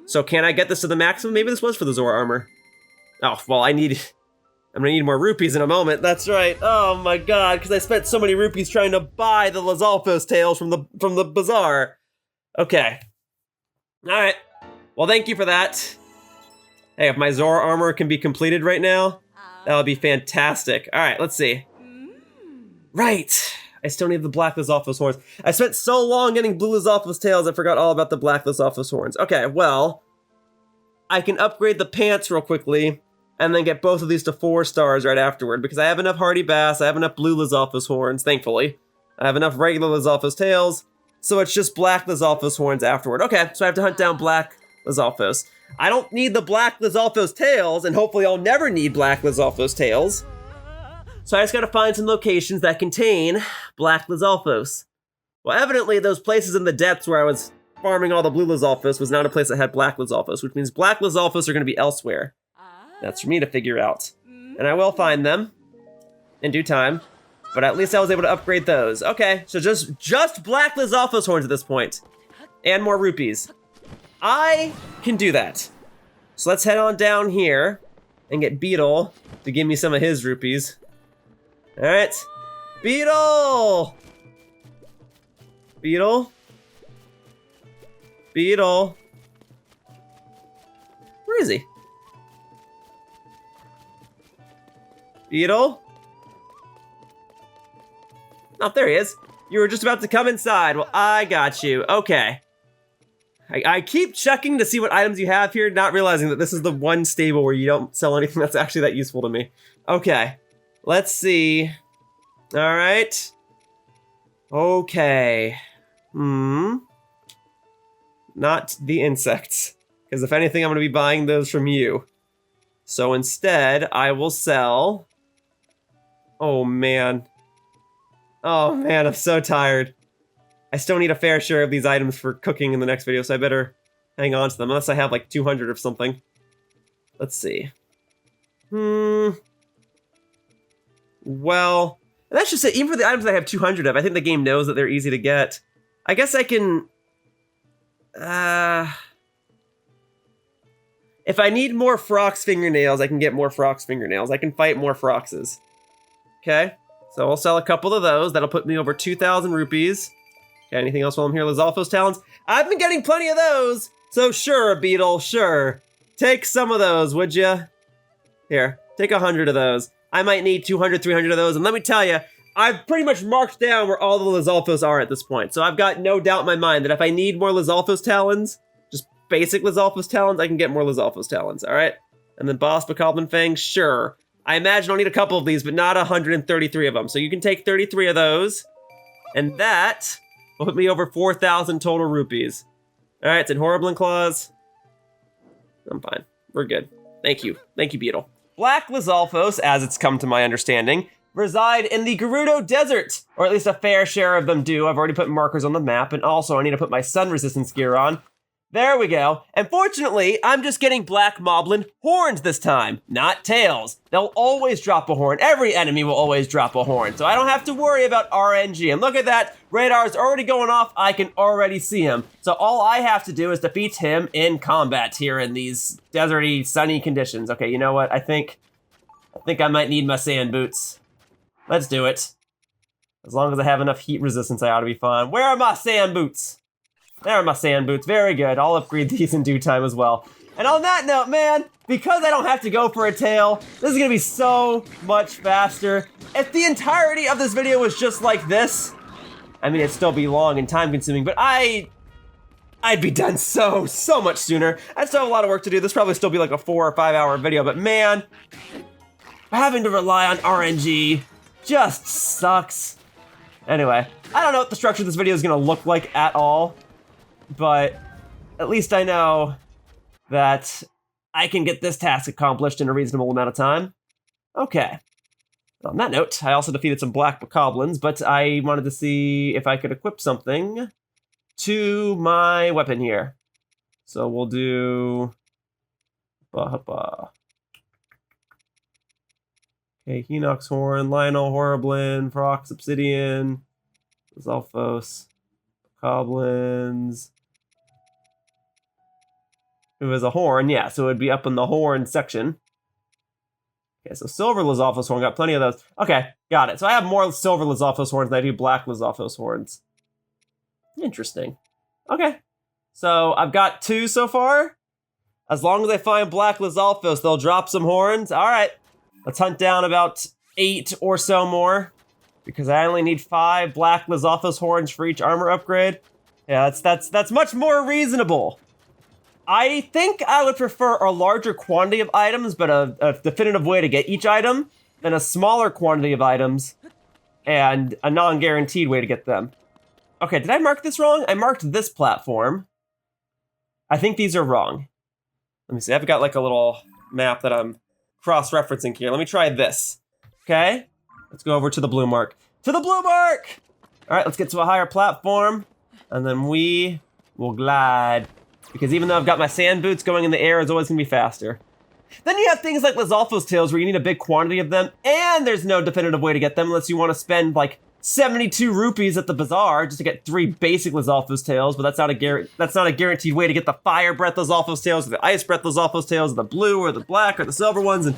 A: So can I get this to the maximum? Maybe this was for the Zora armor. Oh, well, I'm gonna need more rupees in a moment. That's right. Oh my god, because I spent so many rupees trying to buy the Lizalfos tails from the bazaar. Okay. All right. Well, thank you for that. Hey, if my Zora armor can be completed right now, that would be fantastic. All right, let's see. Right. I still need the black Lizalfos horns. I spent so long getting blue Lizalfos tails, I forgot all about the black Lizalfos horns. Okay, well, I can upgrade the pants real quickly, and then get both of these to 4 stars right afterward, because I have enough hardy bass, I have enough blue Lizalfos horns, thankfully. I have enough regular Lizalfos tails, so it's just black Lizalfos horns afterward. Okay, so I have to hunt down black Lizalfos. I don't need the black Lizalfos tails, and hopefully I'll never need black Lizalfos tails. So I just gotta find some locations that contain black Lizalfos. Well, evidently those places in the depths where I was farming all the blue Lizalfos was not a place that had black Lizalfos, which means black Lizalfos are gonna be elsewhere. That's for me to figure out. And I will find them in due time, but at least I was able to upgrade those. Okay, so just black Lizalfos horns at this point. and more rupees. I can do that. So let's head on down here and get Beetle to give me some of his rupees. All right, Beetle! Beetle? Beetle? Where is he? Beetle? Oh, there he is. You were just about to come inside. Well, I got you. Okay. I keep checking to see what items you have here, not realizing that this is the one stable where you don't sell anything that's actually that useful to me. Okay. Let's see. All right. Okay. Not the insects. Because if anything, I'm going to be buying those from you. So instead, I will sell... Oh, man. Oh, man, I'm so tired. I still need a fair share of these items for cooking in the next video, so I better hang on to them, unless I have like 200 of something. Let's see. Well, that's just it. Even for the items that I have 200 of, I think the game knows that they're easy to get. I guess I can... If I need more Frox fingernails, I can get more Frox fingernails. I can fight more Froxes. Okay, so I'll sell a couple of those. That'll put me over 2,000 rupees. Okay, anything else while I'm here? Lizalfos talons. I've been getting plenty of those. So sure, Beetle, sure. Take some of those, would you? Here, take 100 of those. I might need 200, 300 of those. And let me tell you, I've pretty much marked down where all the Lizalfos are at this point. So I've got no doubt in my mind that if I need more Lizalfos talons, just basic Lizalfos talons, I can get more Lizalfos talons, all right? And then Boss Bokoblin Fangs, sure. I imagine I'll need a couple of these, but not 133 of them. So you can take 33 of those. And that will put me over 4,000 total rupees. All right, it's in Horriblin Claws. I'm fine. We're good. Thank you. Thank you, Beetle. Black Lizalfos, as it's come to my understanding, reside in the Gerudo Desert, or at least a fair share of them do. I've already put markers on the map, and also I need to put my sun resistance gear on. There we go. And fortunately, I'm just getting black moblin horns this time, not tails. They'll always drop a horn. Every enemy will always drop a horn, so I don't have to worry about RNG. And look at that, radar's already going off. I can already see him. So all I have to do is defeat him in combat here in these deserty, sunny conditions. Okay, you know what? I think I might need my sand boots. Let's do it. As long as I have enough heat resistance, I ought to be fine. Where are my sand boots? There are my sand boots. Very good. I'll upgrade these in due time as well. And on that note, man, because I don't have to go for a tail, this is going to be so much faster. If the entirety of this video was just like this, I mean, it'd still be long and time consuming, but I'd be done so much sooner. I still have a lot of work to do. This probably still be like a 4 or 5 hour video, but man, having to rely on RNG just sucks. Anyway, I don't know what the structure of this video is going to look like at all, but at least I know that I can get this task accomplished in a reasonable amount of time. Okay. On that note, I also defeated some black bokoblins, but I wanted to see if I could equip something to my weapon here. So we'll do... Okay, Hinox Horn, Lionel Horriblin, Frox Obsidian, Lizalfos, Bokoblins. It was a horn, yeah, so it would be up in the horn section. Okay, so silver Lizalfos horn, got plenty of those. Okay, got it. So I have more silver Lizalfos horns than I do black Lizalfos horns. Interesting. Okay, so I've got 2 so far. As long as I find black Lizalfos, they'll drop some horns. All right, let's hunt down about 8 or so more, because I only need 5 black Lizalfos horns for each armor upgrade. Yeah, that's much more reasonable. I think I would prefer a larger quantity of items, but a definitive way to get each item, than a smaller quantity of items and a non-guaranteed way to get them. Okay, did I mark this wrong? I marked this platform. I think these are wrong. Let me see, I've got like a little map that I'm cross-referencing here. Let me try this. Okay, let's go over to the blue mark. To the blue mark! All right, let's get to a higher platform, and then we will glide. Because even though I've got my sand boots, going in the air is always going to be faster. Then you have things like Lizalfos tails where you need a big quantity of them, and there's no definitive way to get them unless you want to spend like 72 rupees at the bazaar just to get 3 basic Lizalfos tails, but that's not a guaranteed way to get the fire breath Lizalfos tails, or the ice breath Lizalfos tails, or the blue, or the black, or the silver ones, and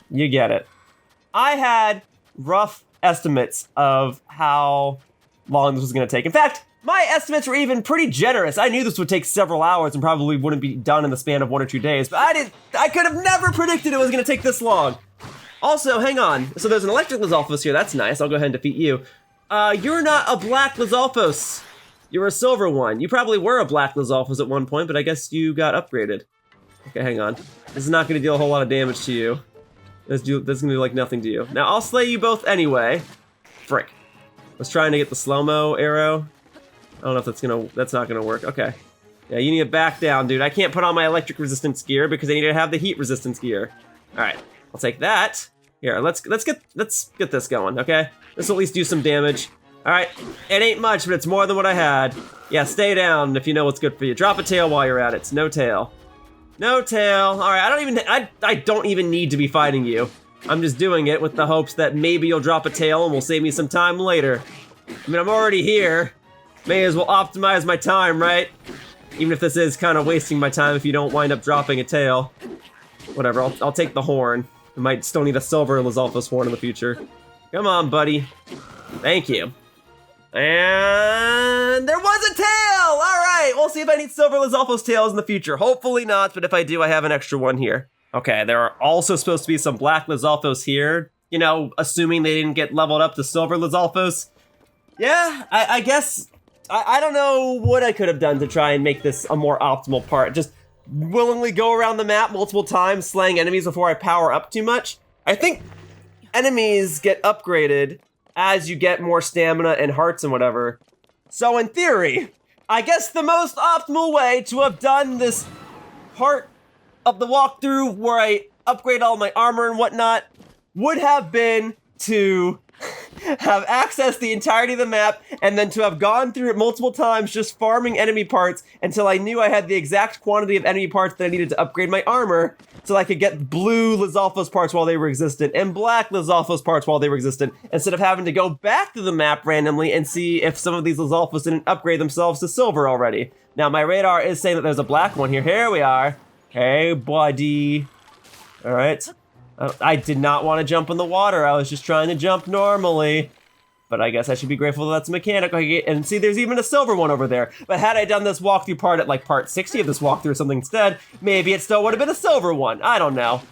A: you get it. I had rough estimates of how long this was going to take. In fact, my estimates were even pretty generous. I knew this would take several hours and probably wouldn't be done in the span of 1 or 2 days, but I could have never predicted it was going to take this long. Also, hang on. So there's an electric Lizalfos here. That's nice. I'll go ahead and defeat you. You're not a black Lizalfos. You're a silver one. You probably were a black Lizalfos at one point, but I guess you got upgraded. Okay, hang on. This is not going to deal a whole lot of damage to you. This is going to do like nothing to you. Now, I'll slay you both anyway. Frick. I was trying to get the slow-mo arrow. I don't know if that's not gonna work. Okay. Yeah, you need to back down, dude. I can't put on my electric resistance gear because I need to have the heat resistance gear. All right, I'll take that. Here, let's get this going, okay? This will at least do some damage. All right, it ain't much, but it's more than what I had. Yeah, stay down if you know what's good for you. Drop a tail while you're at it. It's no tail. No tail. All right, I don't even need to be fighting you. I'm just doing it with the hopes that maybe you'll drop a tail and will save me some time later. I mean, I'm already here. May as well optimize my time, right? Even if this is kind of wasting my time if you don't wind up dropping a tail. Whatever, I'll take the horn. I might still need a silver Lizalfos horn in the future. Come on, buddy. Thank you. And there was a tail! All right, we'll see if I need silver Lizalfos tails in the future. Hopefully not, but if I do, I have an extra one here. Okay, there are also supposed to be some black Lizalfos here. You know, assuming they didn't get leveled up to silver Lizalfos. Yeah, I guess... I don't know what I could have done to try and make this a more optimal part. Just willingly go around the map multiple times, slaying enemies before I power up too much. I think enemies get upgraded as you get more stamina and hearts and whatever. So in theory, I guess the most optimal way to have done this part of the walkthrough where I upgrade all my armor and whatnot would have been to have accessed the entirety of the map and then to have gone through it multiple times just farming enemy parts until I knew I had the exact quantity of enemy parts that I needed to upgrade my armor so I could get blue Lizalfos parts while they were existent and black Lizalfos parts while they were existent instead of having to go back to the map randomly and see if some of these Lizalfos didn't upgrade themselves to silver already. Now my radar is saying that there's a black one here. Here we are. Hey buddy. All right. I did not want to jump in the water. I was just trying to jump normally. But I guess I should be grateful that that's a mechanic. And see, there's even a silver one over there. But had I done this walkthrough part at like part 60 of this walkthrough or something instead, maybe it still would have been a silver one. I don't know.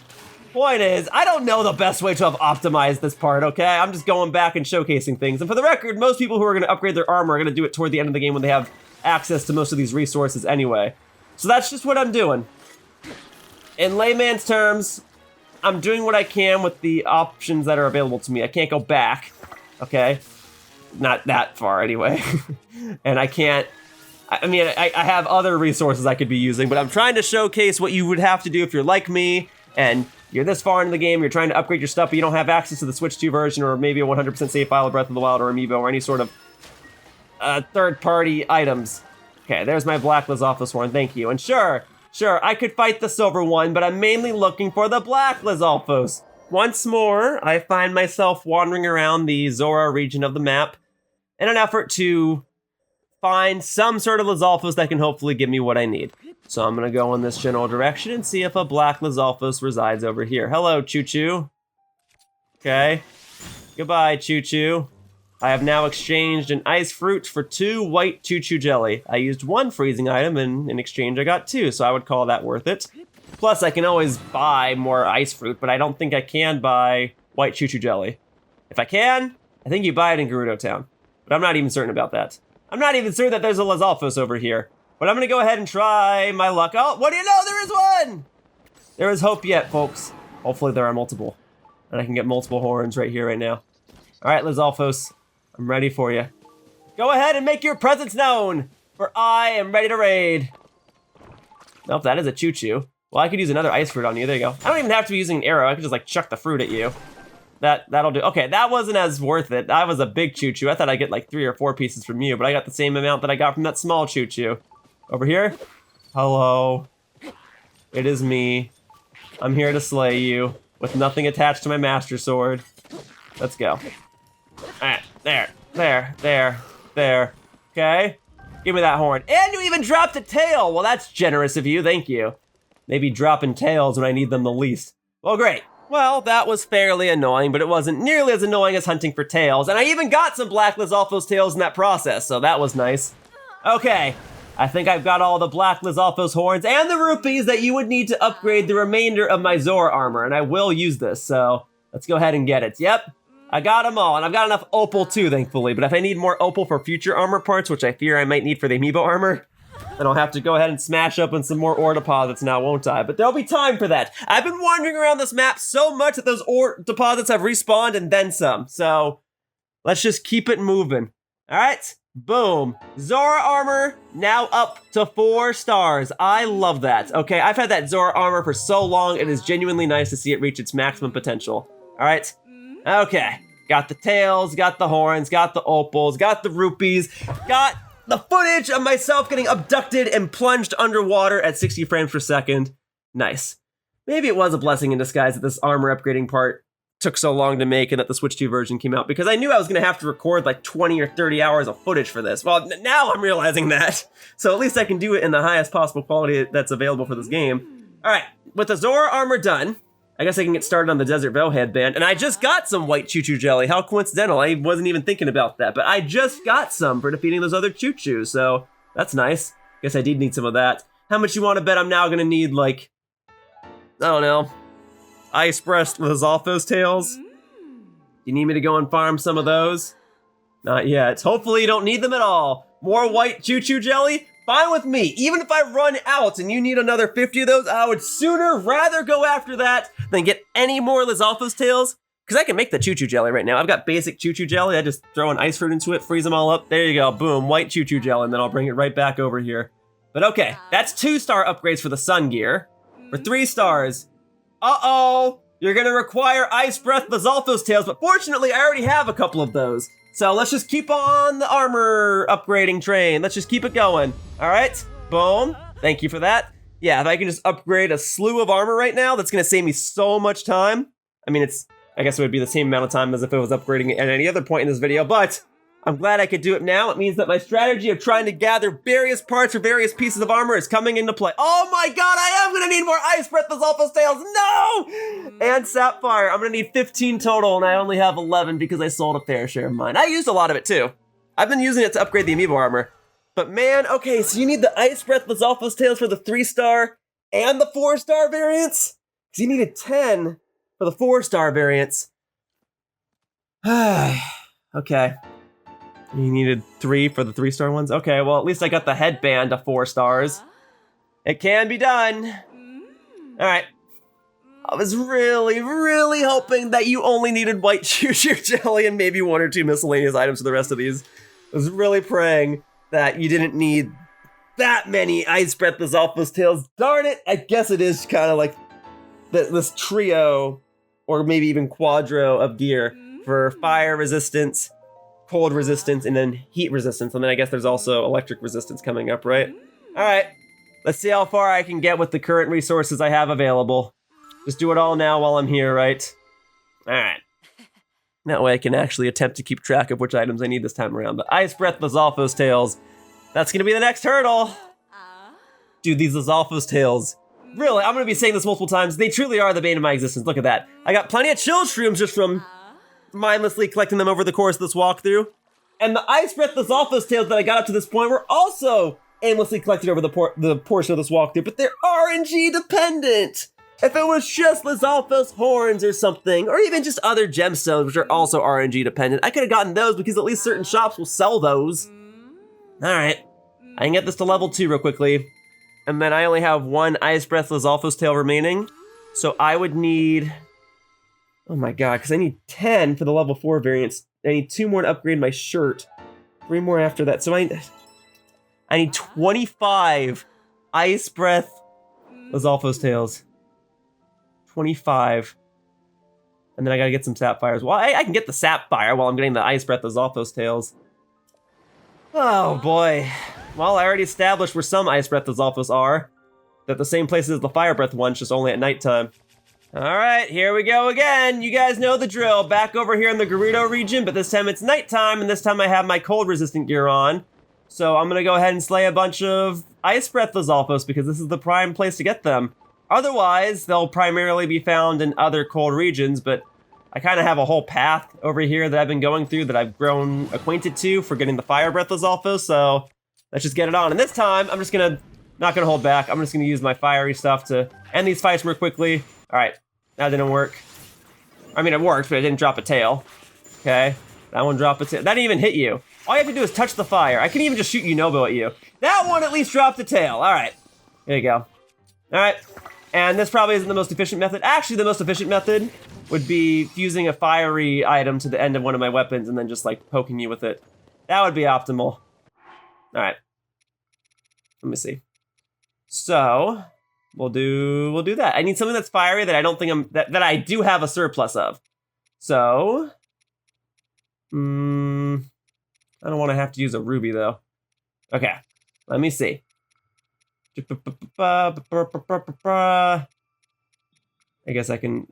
A: Point is, I don't know the best way to have optimized this part, okay? I'm just going back and showcasing things. And for the record, most people who are going to upgrade their armor are going to do it toward the end of the game when they have access to most of these resources anyway. So that's just what I'm doing. In layman's terms, I'm doing what I can with the options that are available to me. I can't go back, okay? Not that far anyway. And I can't, I mean, I have other resources I could be using, but I'm trying to showcase what you would have to do if you're like me and you're this far into the game, you're trying to upgrade your stuff, but you don't have access to the Switch 2 version or maybe a 100% save file of Breath of the Wild or Amiibo or any sort of third-party items. Okay, there's my black Lizalfos horn, thank you. And sure, I could fight the silver one, but I'm mainly looking for the black Lizalfos. Once more, I find myself wandering around the Zora region of the map in an effort to find some sort of Lizalfos that can hopefully give me what I need. So I'm gonna go in this general direction and see if a black Lizalfos resides over here. Hello, Choo-Choo. Okay. Goodbye, Choo-Choo. I have now exchanged an ice fruit for 2 white Choo-Choo jelly. I used 1 freezing item, and in exchange I got 2, so I would call that worth it. Plus, I can always buy more ice fruit, but I don't think I can buy white Choo-Choo jelly. If I can, I think you buy it in Gerudo Town. But I'm not even certain about that. I'm not even certain that there's a Lizalfos over here. But I'm gonna go ahead and try my luck. Oh, what do you know? There is one! There is hope yet, folks. Hopefully there are multiple. And I can get multiple horns right here, right now. All right, Lizalfos. I'm ready for you. Go ahead and make your presence known, for I am ready to raid. Nope, that is a Choo-Choo. Well, I could use another ice fruit on you. There you go. I don't even have to be using an arrow. I could just like chuck the fruit at you. That'll do. Okay, that wasn't as worth it. That was a big Choo-Choo. I thought I'd get like 3 or 4 pieces from you, but I got the same amount that I got from that small Choo-Choo. Over here. Hello. It is me. I'm here to slay you with nothing attached to my Master Sword. Let's go. All right, there. Okay, give me that horn. And you even dropped a tail. Well, that's generous of you, thank you. Maybe dropping tails when I need them the least. Well, great. Well, that was fairly annoying, but it wasn't nearly as annoying as hunting for tails. And I even got some Black Lizalfos tails in that process, so that was nice. Okay, I think I've got all the Black Lizalfos horns and the rupees that you would need to upgrade the remainder of my Zora armor, and I will use this, so let's go ahead and get it. Yep, I got them all, and I've got enough opal too, thankfully, but if I need more opal for future armor parts, which I fear I might need for the amiibo armor, then I'll have to go ahead and smash open some more ore deposits now, won't I? But there'll be time for that. I've been wandering around this map so much that those ore deposits have respawned and then some, so let's just keep it moving. All right, boom. Zora armor now up to 4 stars. I love that. Okay, I've had that Zora armor for so long, it is genuinely nice to see it reach its maximum potential. All right, okay. Got the tails, got the horns, got the opals, got the rupees, got the footage of myself getting abducted and plunged underwater at 60 frames per second. Nice. Maybe it was a blessing in disguise that this armor upgrading part took so long to make and that the Switch 2 version came out, because I knew I was going to have to record like 20 or 30 hours of footage for this. Well, now I'm realizing that. So at least I can do it in the highest possible quality that's available for this game. All right, with the Zora armor done, I guess I can get started on the Desert Bow headband. And I just got some white choo-choo jelly. How coincidental. I wasn't even thinking about that, but I just got some for defeating those other choo-choos, so that's nice. Guess I did need some of that. How much you want to bet I'm now gonna need, like, I don't know, Ice Breast Lizalfos tails? You need me to go and farm some of those? Not yet. Hopefully you don't need them at all. More white choo-choo jelly? Fine with me. Even if I run out and you need another 50 of those, I would sooner rather go after that than get any more Lizalfos tails. Because I can make the choo-choo jelly right now. I've got basic choo-choo jelly. I just throw an ice fruit into it, freeze them all up. There you go. Boom. White choo-choo jelly. And then I'll bring it right back over here. But okay, that's 2-star upgrades for the sun gear. For 3 stars, uh-oh, you're gonna require Ice Breath Lizalfos tails, but fortunately I already have a couple of those. So let's just keep on the armor upgrading train. Let's just keep it going. All right, boom. Thank you for that. Yeah, if I can just upgrade a slew of armor right now, that's gonna save me so much time. I mean, I guess it would be the same amount of time as if I was upgrading it at any other point in this video, but I'm glad I could do it now. It means that my strategy of trying to gather various parts for various pieces of armor is coming into play. Oh my god, I am gonna need more Ice Breath Lizalfos tails, no! And Sapphire, I'm gonna need 15 total, and I only have 11 because I sold a fair share of mine. I used a lot of it too. I've been using it to upgrade the amiibo armor. But man, okay, so you need the Ice Breath Lizalfos tails for the 3-star and the 4-star variants? Because you needed 10 for the 4-star variants. Okay. You needed 3 for the 3-star ones? Okay, well, at least I got the headband to 4 stars. It can be done. All right. I was really, really hoping that you only needed white choo-choo jelly and maybe 1 or 2 miscellaneous items for the rest of these. I was really praying that you didn't need that many Ice Breath Lizalfos tails. Darn it, I guess it is kind of like this trio, or maybe even quadro of gear for fire resistance, cold resistance, and then heat resistance. And then I guess there's also electric resistance coming up, right? All right, let's see how far I can get with the current resources I have available. Just do it all now while I'm here, right? All right. That way I can actually attempt to keep track of which items I need this time around. But Ice Breath Lizalfos tails, that's gonna be the next hurdle. Dude, these Lizalfos tails, really, I'm gonna be saying this multiple times, they truly are the bane of my existence. Look at that. I got plenty of chill shrooms just from mindlessly collecting them over the course of this walkthrough. And the Ice Breath Lizalfos tails that I got up to this point were also aimlessly collected over the portion of this walkthrough, but they're RNG dependent. If it was just Lizalfos horns or something, or even just other gemstones, which are also RNG dependent, I could have gotten those because at least certain shops will sell those. All right, I can get this to level 2 real quickly. And then I only have 1 Ice Breath Lizalfos tail remaining. So I would need, oh my god, because I need 10 for the level 4 variants. I need 2 more to upgrade my shirt. 3 more after that. So I need 25 Ice Breath Lizalfos tails. 25. And then I gotta get some sapphires. Well, I can get the sapphire while I'm getting the Ice Breath Lizalfos tails. Oh boy. Well, I already established where some Ice Breath Lizalfos are. They're at the same places as the Fire Breath ones, just only at nighttime. All right, here we go again. You guys know the drill. Back over here in the Gerudo region, but this time it's nighttime, and this time I have my cold-resistant gear on. So I'm gonna go ahead and slay a bunch of Ice Breath Lizalfos because this is the prime place to get them. Otherwise, they'll primarily be found in other cold regions, but I kind of have a whole path over here that I've been going through that I've grown acquainted to for getting the Fire Breath Lizalfos, so let's just get it on. And this time, I'm just not gonna hold back. I'm just gonna use my fiery stuff to end these fights more quickly. All right, that didn't work. I mean, it worked, but it didn't drop a tail. Okay, that one dropped a tail. That didn't even hit you. All you have to do is touch the fire. I can even just shoot Yunobo at you. That one at least dropped a tail. All right, here you go. All right, and this probably isn't the most efficient method. Actually, the most efficient method would be fusing a fiery item to the end of one of my weapons and then just like poking you with it. That would be optimal. All right, let me see. So we'll do that. I need something that's fiery that I don't think that I do have a surplus of. So, I don't want to have to use a ruby though. Okay, let me see. I guess I can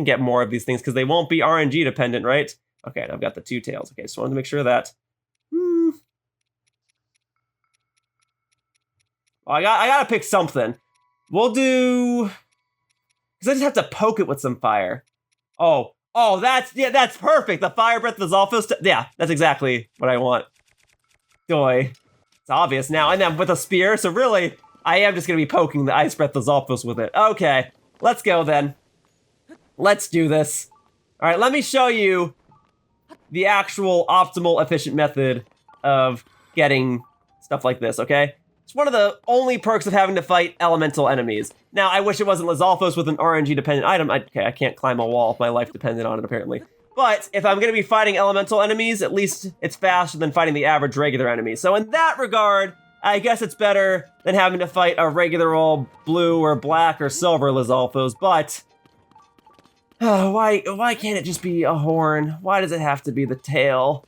A: get more of these things because they won't be RNG dependent, right? Okay, and I've got the 2 tails. Okay, just wanted to make sure of that. Oh, I gotta pick something. We'll do, because I just have to poke it with some fire. Oh, that's perfect. The Fire Breath Lizalfos. Yeah, that's exactly what I want. Doi. It's obvious now, and then with a spear. So really, I am just gonna be poking the Ice Breath Lizalfos with it. Okay, let's go then. Let's do this. All right, let me show you the actual optimal efficient method of getting stuff like this. Okay. It's one of the only perks of having to fight elemental enemies. Now, I wish it wasn't Lizalfos with an RNG-dependent item. Okay, I can't climb a wall if my life depended on it, apparently. But if I'm going to be fighting elemental enemies, at least it's faster than fighting the average regular enemy. So in that regard, I guess it's better than having to fight a regular old blue or black or silver Lizalfos. But why can't it just be a horn? Why does it have to be the tail?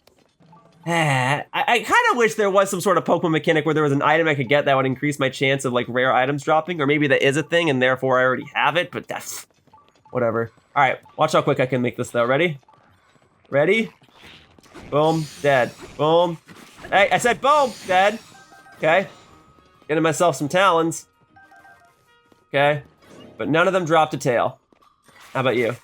A: I kind of wish there was some sort of Pokemon mechanic where there was an item I could get that would increase my chance of like rare items dropping, or maybe that is a thing and therefore I already have it, but that's whatever. All right, watch how quick I can make this though. Ready? Ready? Boom, dead. Boom. Hey, I said boom, dead. Okay. Getting myself some talons. Okay. But none of them dropped a tail. How about you?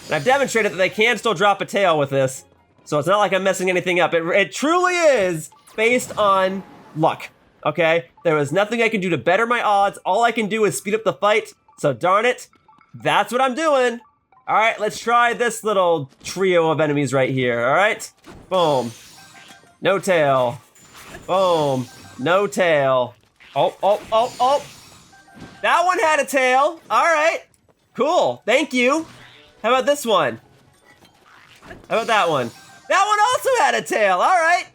A: And I've demonstrated that they can still drop a tail with this. So it's not like I'm messing anything up. It truly is based on luck, okay? There was nothing I can do to better my odds. All I can do is speed up the fight. So darn it, that's what I'm doing. All right, let's try this little trio of enemies right here, all right? Boom. No tail. Boom. No tail. Oh. That one had a tail. All right, cool, thank you. How about this one? How about that one? That one also had a tail. All right,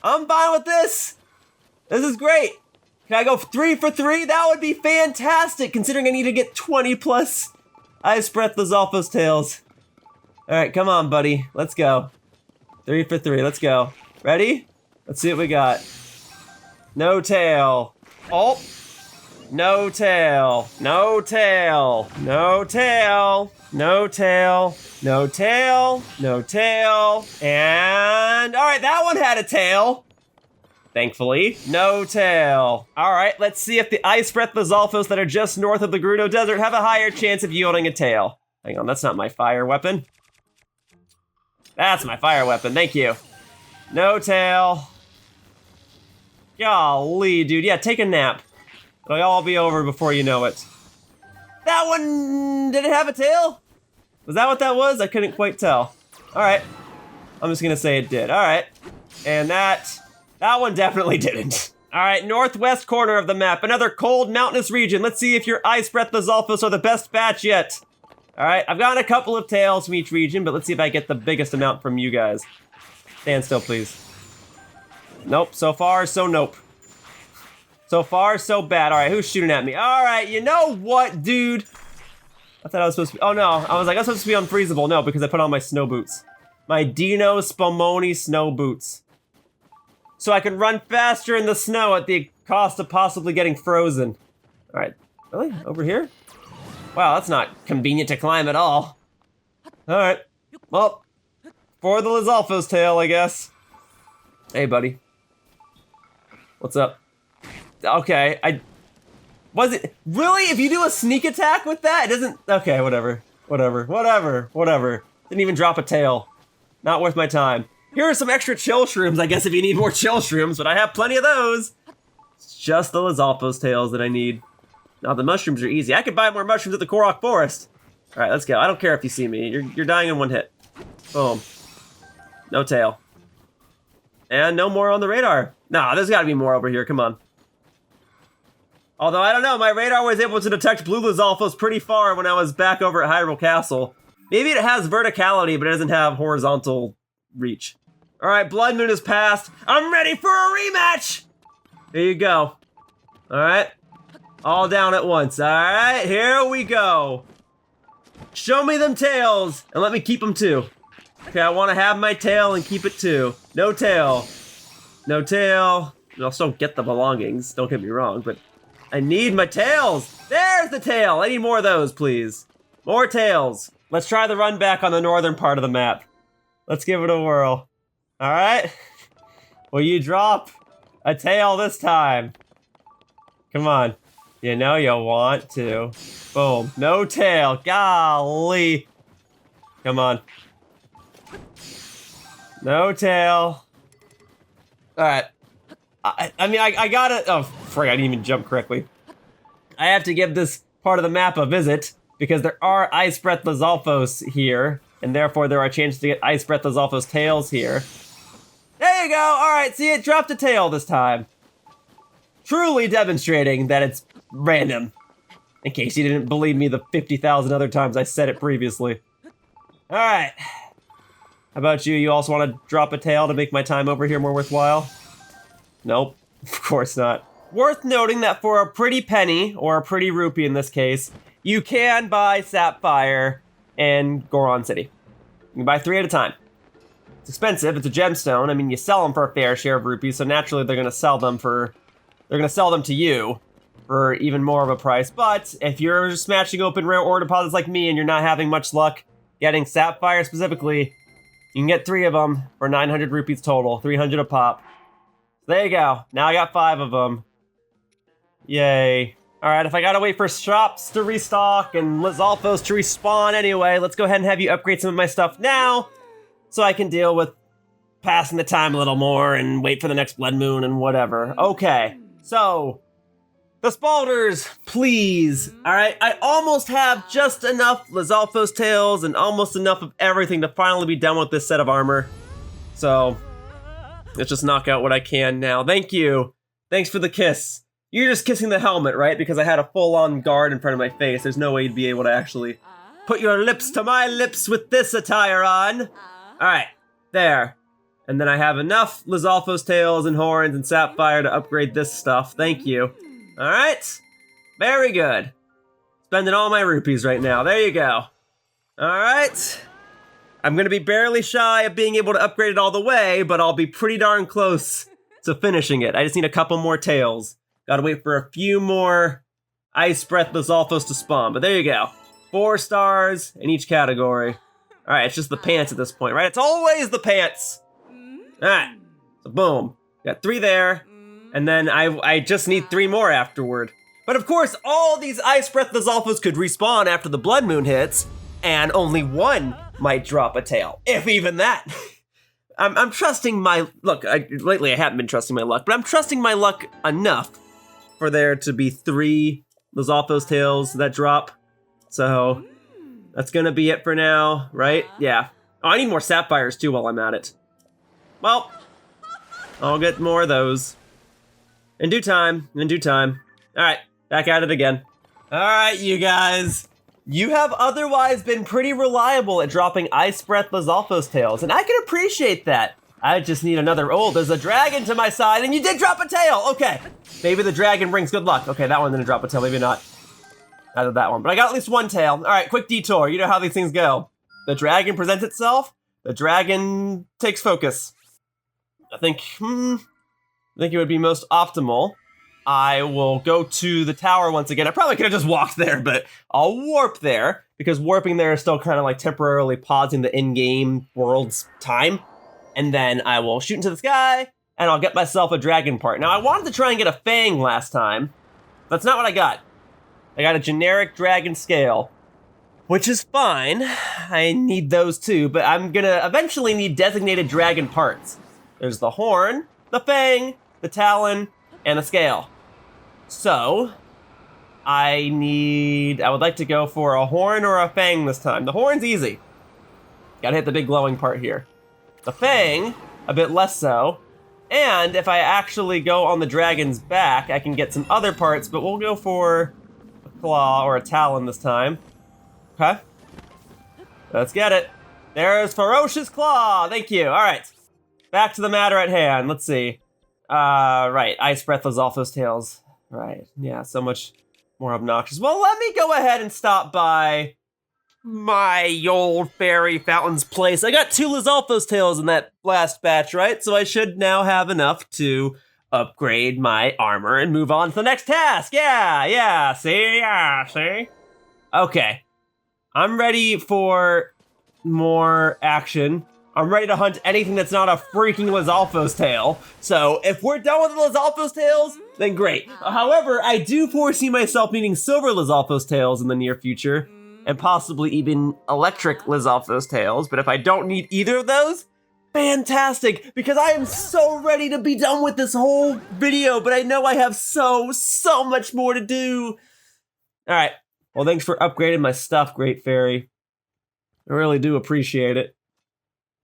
A: I'm fine with this. This is great. Can I go 3 for 3? That would be fantastic, considering I need to get 20 plus Ice Breath Lizalfos tails. All right, come on, buddy. Let's go. 3 for 3. Let's go. Ready? Let's see what we got. No tail. Oh. No tail. No tail. No tail. No tail. No tail. No tail. And all right, that one had a tail. Thankfully, no tail. All right, let's see if the Ice Breath Lizalfos that are just north of the Gerudo Desert have a higher chance of yielding a tail. Hang on, that's not my fire weapon. That's my fire weapon, thank you. No tail. Golly, dude, yeah, take a nap. It'll all be over before you know it. That one, did it have a tail? Was that what that was? I couldn't quite tell. All right, I'm just gonna say it did. All right, and that one definitely didn't. All right, northwest corner of the map, another cold mountainous region. Let's see if your Ice Breath Lizalfos are the best batch yet. All right, I've gotten a couple of tails from each region, but let's see if I get the biggest amount from you guys. Stand still, please. Nope, so far, so nope. So far, so bad. All right, who's shooting at me? All right, you know what, dude? I thought I was supposed to be, oh no, I was supposed to be unfreezable. No, because I put on my snow boots. My Dino Spumoni snow boots. So I can run faster in the snow at the cost of possibly getting frozen. All right, really? Over here? Wow, that's not convenient to climb at all. Alright. Well, for the Lizalfo's tail, I guess. Hey, buddy. What's up? Okay, Was it... Really? If you do a sneak attack with that, it doesn't... Okay, whatever. Didn't even drop a tail. Not worth my time. Here are some extra chill shrooms, I guess, if you need more chill shrooms, but I have plenty of those. It's just the Lizalfo's tails that I need. Now, the mushrooms are easy. I could buy more mushrooms at the Korok Forest. All right, let's go. I don't care if you see me. You're dying in one hit. Boom. No tail. And no more on the radar. Nah, there's got to be more over here. Come on. Although, I don't know. My radar was able to detect blue Lizalfos pretty far when I was back over at Hyrule Castle. Maybe it has verticality, but it doesn't have horizontal reach. All right, Blood Moon has passed. I'm ready for a rematch! Here you go. All right. All down at once. All right, here we go. Show me them tails, and let me keep them too. Okay, I want to have my tail and keep it too. No tail. No tail. I'll still get the belongings, don't get me wrong, but I need my tails. There's the tail. I need more of those, please. More tails. Let's try the run back on the northern part of the map. Let's give it a whirl. All right. Will you drop a tail this time? Come on. You know you'll want to. Boom. No tail. Golly. Come on. No tail. All right. I mean, I gotta... Oh, frig, I didn't even jump correctly. I have to give this part of the map a visit, because there are Ice Breath Lizalfos here, and therefore there are chances to get Ice Breath Lizalfos tails here. There you go! Alright, see, it dropped a tail this time. Truly demonstrating that it's random. In case you didn't believe me the 50,000 other times I said it previously. Alright. How about you? You also want to drop a tail to make my time over here more worthwhile? Nope, of course not. Worth noting that for a pretty penny, or a pretty rupee in this case, you can buy Sapphire in Goron City. You can buy 3 at a time. It's expensive, it's a gemstone. I mean, you sell them for a fair share of rupees, so naturally they're gonna sell them to you for even more of a price. But if you're smashing open rare ore deposits like me and you're not having much luck getting Sapphire specifically, you can get 3 of them for 900 rupees total, 300 a pop. There you go. Now I got 5 of them. Yay. Alright, if I gotta wait for shops to restock and Lizalfos to respawn anyway, let's go ahead and have you upgrade some of my stuff now, so I can deal with passing the time a little more and wait for the next Blood Moon and whatever. Okay, so, the Spalders, please. Alright, I almost have just enough Lizalfos tails and almost enough of everything to finally be done with this set of armor. So, let's just knock out what I can now. Thank you. Thanks for the kiss. You're just kissing the helmet, right? Because I had a full-on guard in front of my face. There's no way you'd be able to actually put your lips to my lips with this attire on. All right, there. And then I have enough Lizalfos tails and horns and sapphire to upgrade this stuff. Thank you. All right, very good. Spending all my rupees right now. There you go. All right. I'm gonna be barely shy of being able to upgrade it all the way, but I'll be pretty darn close to finishing it. I just need a couple more tails. Gotta wait for a few more Ice Breath Lizalfos to spawn, but there you go. 4 stars in each category. All right, it's just the pants at this point, right? It's always the pants. All right, so boom. Got 3 there, and then I just need 3 more afterward. But of course, all these Ice Breath Lizalfos could respawn after the Blood Moon hits, and only 1 might drop a tail, if even that. I'm trusting my luck. Lately I haven't been trusting my luck, but I'm trusting my luck enough for there to be 3 Lizalfos tails that drop. So that's gonna be it for now, right? Yeah. Oh, I need more sapphires too while I'm at it. Well, I'll get more of those. In due time, in due time. All right, back at it again. All right, you guys. You have otherwise been pretty reliable at dropping Ice Breath Lizalfos tails, and I can appreciate that. I just need another... Oh, there's a dragon to my side, and you did drop a tail! Okay, maybe the dragon brings good luck. Okay, that one didn't drop a tail, maybe not. Either that one, but I got at least 1 tail. All right, quick detour. You know how these things go. The dragon presents itself, the dragon takes focus. I think it would be most optimal. I will go to the tower once again. I probably could have just walked there, but I'll warp there because warping there is still kind of like temporarily pausing the in-game world's time. And then I will shoot into the sky and I'll get myself a dragon part. Now I wanted to try and get a fang last time. That's not what I got. I got a generic dragon scale, which is fine. I need those too, but I'm gonna eventually need designated dragon parts. There's the horn, the fang, the talon, and the scale. So, I would like to go for a horn or a fang this time. The horn's easy. Gotta hit the big glowing part here. The fang, a bit less so. And if I actually go on the dragon's back, I can get some other parts, but we'll go for a claw or a talon this time. Okay. Let's get it. There's Ferocious Claw. Thank you. All right. Back to the matter at hand. Let's see. Right. Ice Breath was off those tails. Right. Yeah, so much more obnoxious. Well, let me go ahead and stop by my old fairy fountain's place. I got 2 Lizalfos tails in that last batch, right? So I should now have enough to upgrade my armor and move on to the next task. Yeah, see? Okay. I'm ready for more action. I'm ready to hunt anything that's not a freaking Lizalfos tail. So if we're done with the Lizalfos tails, then great. However, I do foresee myself needing silver Lizalfos tails in the near future, and possibly even electric Lizalfos tails. But if I don't need either of those, fantastic, because I am so ready to be done with this whole video, but I know I have so much more to do. All right, well, thanks for upgrading my stuff, Great Fairy. I really do appreciate it.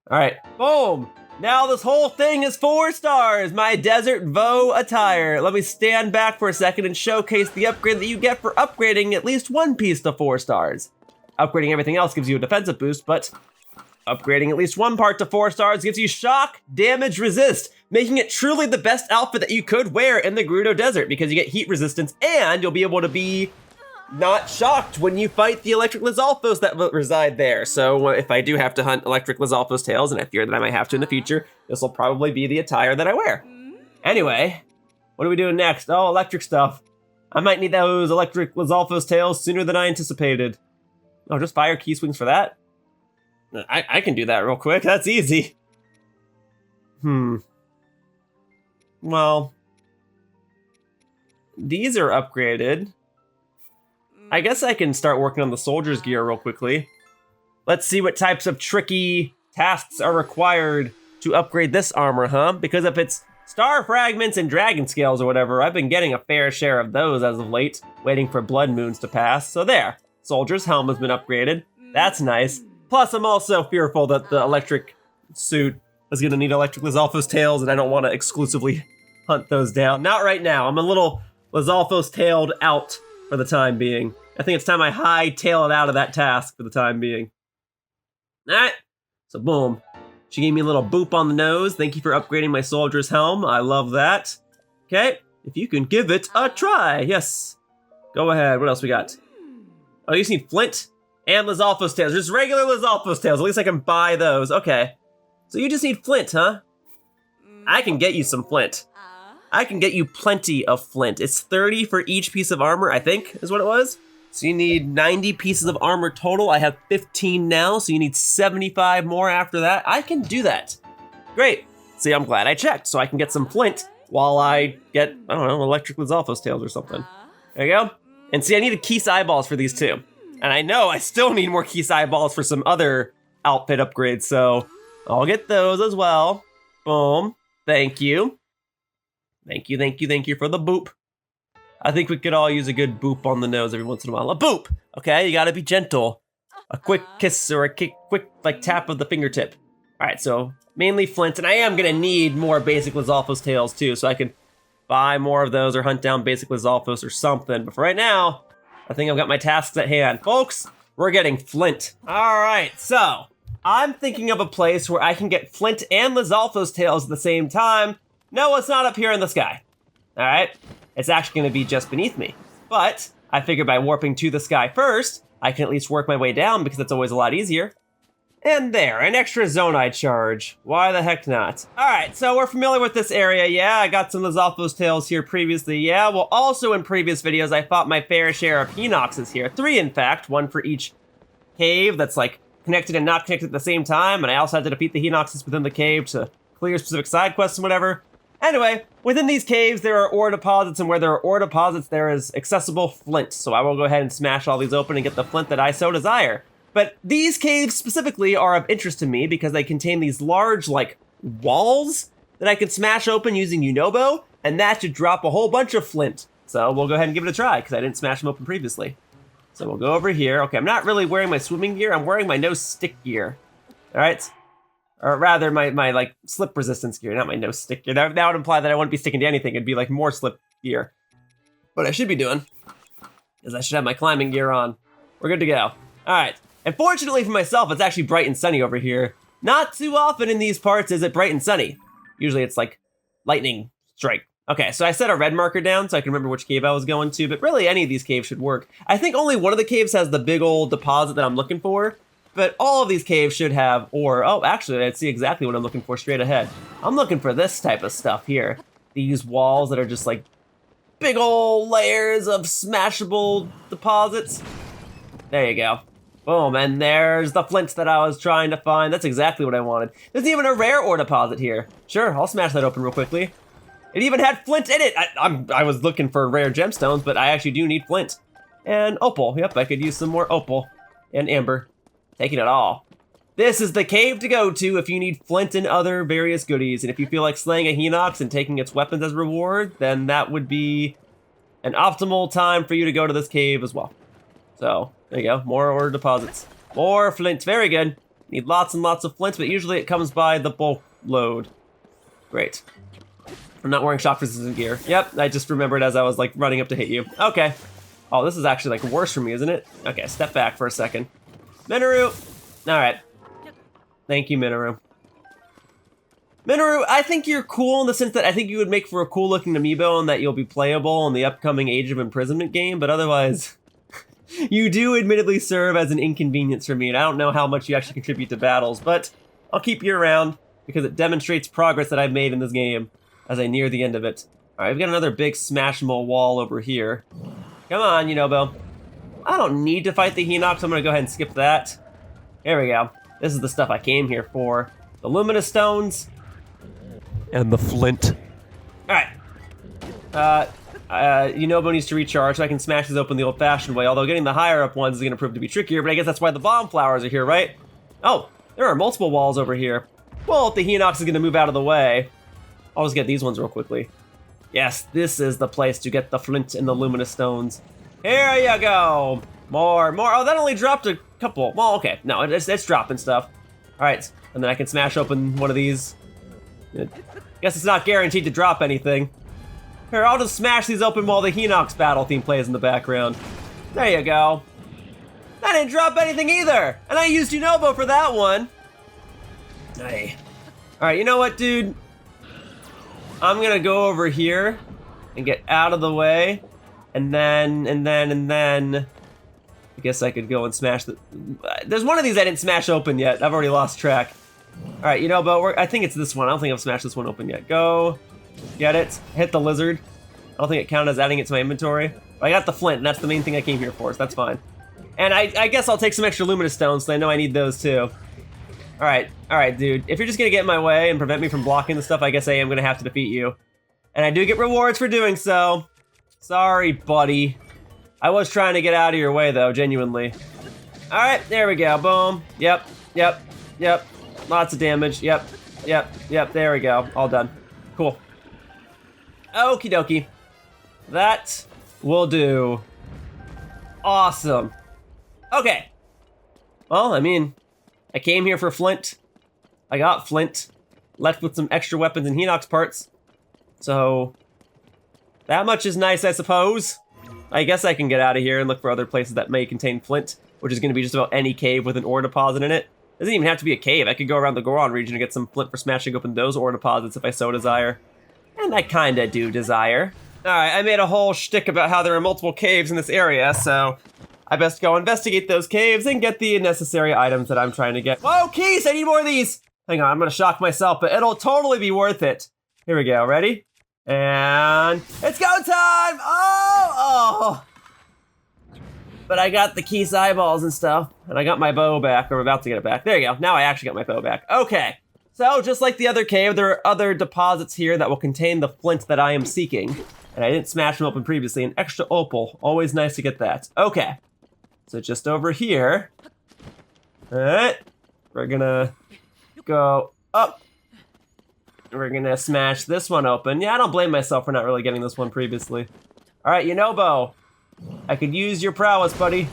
A: All right, boom. Now this whole thing is 4 stars, my Desert Vo attire. Let me stand back for a second and showcase the upgrade that you get for upgrading at least one piece to 4 stars. Upgrading everything else gives you a defensive boost, but upgrading at least one part to 4 stars gives you shock, damage, resist, making it truly the best outfit that you could wear in the Gerudo Desert because you get heat resistance and you'll be able to be not shocked when you fight the electric Lizalfos that reside there. So if I do have to hunt electric Lizalfos tails, and I fear that I might have to in the future, this will probably be the attire that I wear. Anyway, what are we doing next? Oh, electric stuff. I might need those electric Lizalfos tails sooner than I anticipated. Oh, just fire key swings for that? I can do that real quick. That's easy. Well, these are upgraded. I guess I can start working on the soldier's gear real quickly. Let's see what types of tricky tasks are required to upgrade this armor, huh? Because if it's star fragments and dragon scales or whatever, I've been getting a fair share of those as of late, waiting for blood moons to pass. So there, soldier's helm has been upgraded. That's nice. Plus, I'm also fearful that the electric suit is gonna need electric Lizalfos tails, and I don't wanna exclusively hunt those down. Not right now. I'm a little Lizalfos tailed out for the time being. I think it's time I hightail it out of that task for the time being. All right, so boom. She gave me a little boop on the nose. Thank you for upgrading my soldier's helm. I love that. Okay, if you can give it a try. Yes, go ahead. What else we got? Oh, you just need flint and Lizalfos tails. Just regular Lizalfos tails. At least I can buy those. Okay, so you just need flint, huh? I can get you some flint. I can get you plenty of flint. It's 30 for each piece of armor, I think, is what it was. So you need 90 pieces of armor total. I have 15 now, so you need 75 more after that. I can do that. Great. See, I'm glad I checked, so I can get some flint while I get, I don't know, electric Lizalfos tails or something. There you go. And see, I needed Keese eyeballs for these too. And I know I still need more Keese eyeballs for some other outfit upgrades, so I'll get those as well. Boom. Thank you. Thank you for the boop. I think we could all use a good boop on the nose every once in a while. A boop, okay? You gotta be gentle. A quick kiss or a quick like tap of the fingertip. All right, so mainly flint, and I am gonna need more basic Lizalfos tails too, so I can buy more of those or hunt down basic Lizalfos or something. But for right now, I think I've got my tasks at hand. Folks, we're getting flint. All right, so I'm thinking of a place where I can get flint and Lizalfos tails at the same time. No, it's not up here in the sky. All right, it's actually gonna be just beneath me. But I figured by warping to the sky first, I can at least work my way down because that's always a lot easier. And there, an extra Zonaite charge. Why the heck not? Alright, so we're familiar with this area, yeah, I got some Lizalfo's tails here previously, yeah. Well, also in previous videos, I fought my fair share of Hinoxes here. 3, in fact, 1 for each cave that's, like, connected and not connected at the same time, and I also had to defeat the Hinoxes within the cave to clear specific side quests and whatever. Anyway, within these caves, there are ore deposits, and where there are ore deposits, there is accessible flint. So I will go ahead and smash all these open and get the flint that I so desire. But these caves specifically are of interest to me because they contain these large, like, walls that I can smash open using Unobo, and that should drop a whole bunch of flint. So we'll go ahead and give it a try, because I didn't smash them open previously. So we'll go over here. Okay, I'm not really wearing my swimming gear, I'm wearing my no-stick gear. Alright? Or rather, my like, slip resistance gear, not my no-stick gear. That would imply that I wouldn't be sticking to anything, it'd be like more slip gear. What I should be doing is I should have my climbing gear on. We're good to go. Alright. And fortunately for myself, it's actually bright and sunny over here. Not too often in these parts is it bright and sunny. Usually it's like lightning strike. Okay, so I set a red marker down so I can remember which cave I was going to, but really any of these caves should work. I think only one of the caves has the big old deposit that I'm looking for, but all of these caves should have ore. Oh, actually, I see exactly what I'm looking for straight ahead. I'm looking for this type of stuff here. These walls that are just like big old layers of smashable deposits. There you go. Boom, and there's the flint that I was trying to find. That's exactly what I wanted. There's even a rare ore deposit here. Sure, I'll smash that open real quickly. It even had flint in it. I was looking for rare gemstones, but I actually do need flint. And opal, yep, I could use some more opal. And amber, taking it all. This is the cave to go to if you need flint and other various goodies. And if you feel like slaying a Hinox and taking its weapons as reward, then that would be an optimal time for you to go to this cave as well. So, there you go, more ore deposits. More flint, very good. Need lots and lots of flint, but usually it comes by the bulk load. Great. I'm not wearing shock resistant gear. Yep, I just remembered as I was like running up to hit you. Okay. Oh, this is actually like worse for me, isn't it? Okay, step back for a second. Minoru! Alright. Thank you, Minoru. Minoru, I think you're cool in the sense that I think you would make for a cool looking amiibo and that you'll be playable in the upcoming Age of Imprisonment game, but otherwise... You do admittedly serve as an inconvenience for me, and I don't know how much you actually contribute to battles, but I'll keep you around because it demonstrates progress that I've made in this game as I near the end of it. Alright, we've got another big smashable wall over here. Come on, Unobo. I don't need to fight the Hinox, so I'm gonna go ahead and skip that. There we go. This is the stuff I came here for. The luminous stones. And the flint. Alright. Unobo needs to recharge, so I can smash this open the old-fashioned way, although getting the higher-up ones is going to prove to be trickier, but I guess that's why the bomb flowers are here, right? Oh, there are multiple walls over here. Well, if the Hinox is going to move out of the way, I'll just get these ones real quickly. Yes, this is the place to get the flint and the luminous stones. Here you go! More. Oh, that only dropped a couple. Well, okay. No, it's dropping stuff. Alright, and then I can smash open one of these. I guess it's not guaranteed to drop anything. Here, I'll just smash these open while the Hinox battle theme plays in the background. There you go. I didn't drop anything either! And I used Unobo for that one. Hey. Alright, you know what, dude? I'm gonna go over here and get out of the way. And then... I guess I could go and smash the... There's one of these I didn't smash open yet. I've already lost track. Alright, Unobo, I think it's this one. I don't think I've smashed this one open yet. Go... Get it? Hit the lizard. I don't think it counted as adding it to my inventory. But I got the flint, and that's the main thing I came here for, so that's fine. And I guess I'll take some extra luminous stones, so I know I need those too. Alright, dude. If you're just gonna get in my way and prevent me from blocking the stuff, I guess I am gonna have to defeat you. And I do get rewards for doing so. Sorry, buddy. I was trying to get out of your way, though, genuinely. Alright, there we go. Boom. Yep. Lots of damage. Yep. There we go. All done. Cool. Okie dokie. That will do. Awesome. Okay. Well, I mean, I came here for flint. I got flint. Left with some extra weapons and Hinox parts. So, that much is nice, I suppose. I guess I can get out of here and look for other places that may contain flint, which is going to be just about any cave with an ore deposit in it. Doesn't even have to be a cave. I could go around the Goron region and get some flint for smashing open those ore deposits if I so desire. And I kinda do desire. Alright, I made a whole shtick about how there are multiple caves in this area, so I best go investigate those caves and get the necessary items that I'm trying to get. Whoa, keys! I need more of these! Hang on, I'm gonna shock myself, but it'll totally be worth it. Here we go, ready? And it's go time! Oh! But I got the Keese eyeballs and stuff, and I got my bow back, or I'm about to get it back. There you go, now I actually got my bow back. Okay, so just like the other cave, there are other deposits here that will contain the flint that I am seeking. And I didn't smash them open previously. An extra opal, always nice to get that. Okay, so just over here. All right, we're gonna go up. We're gonna smash this one open. Yeah, I don't blame myself for not really getting this one previously. All right, Yunobo, I could use your prowess, buddy.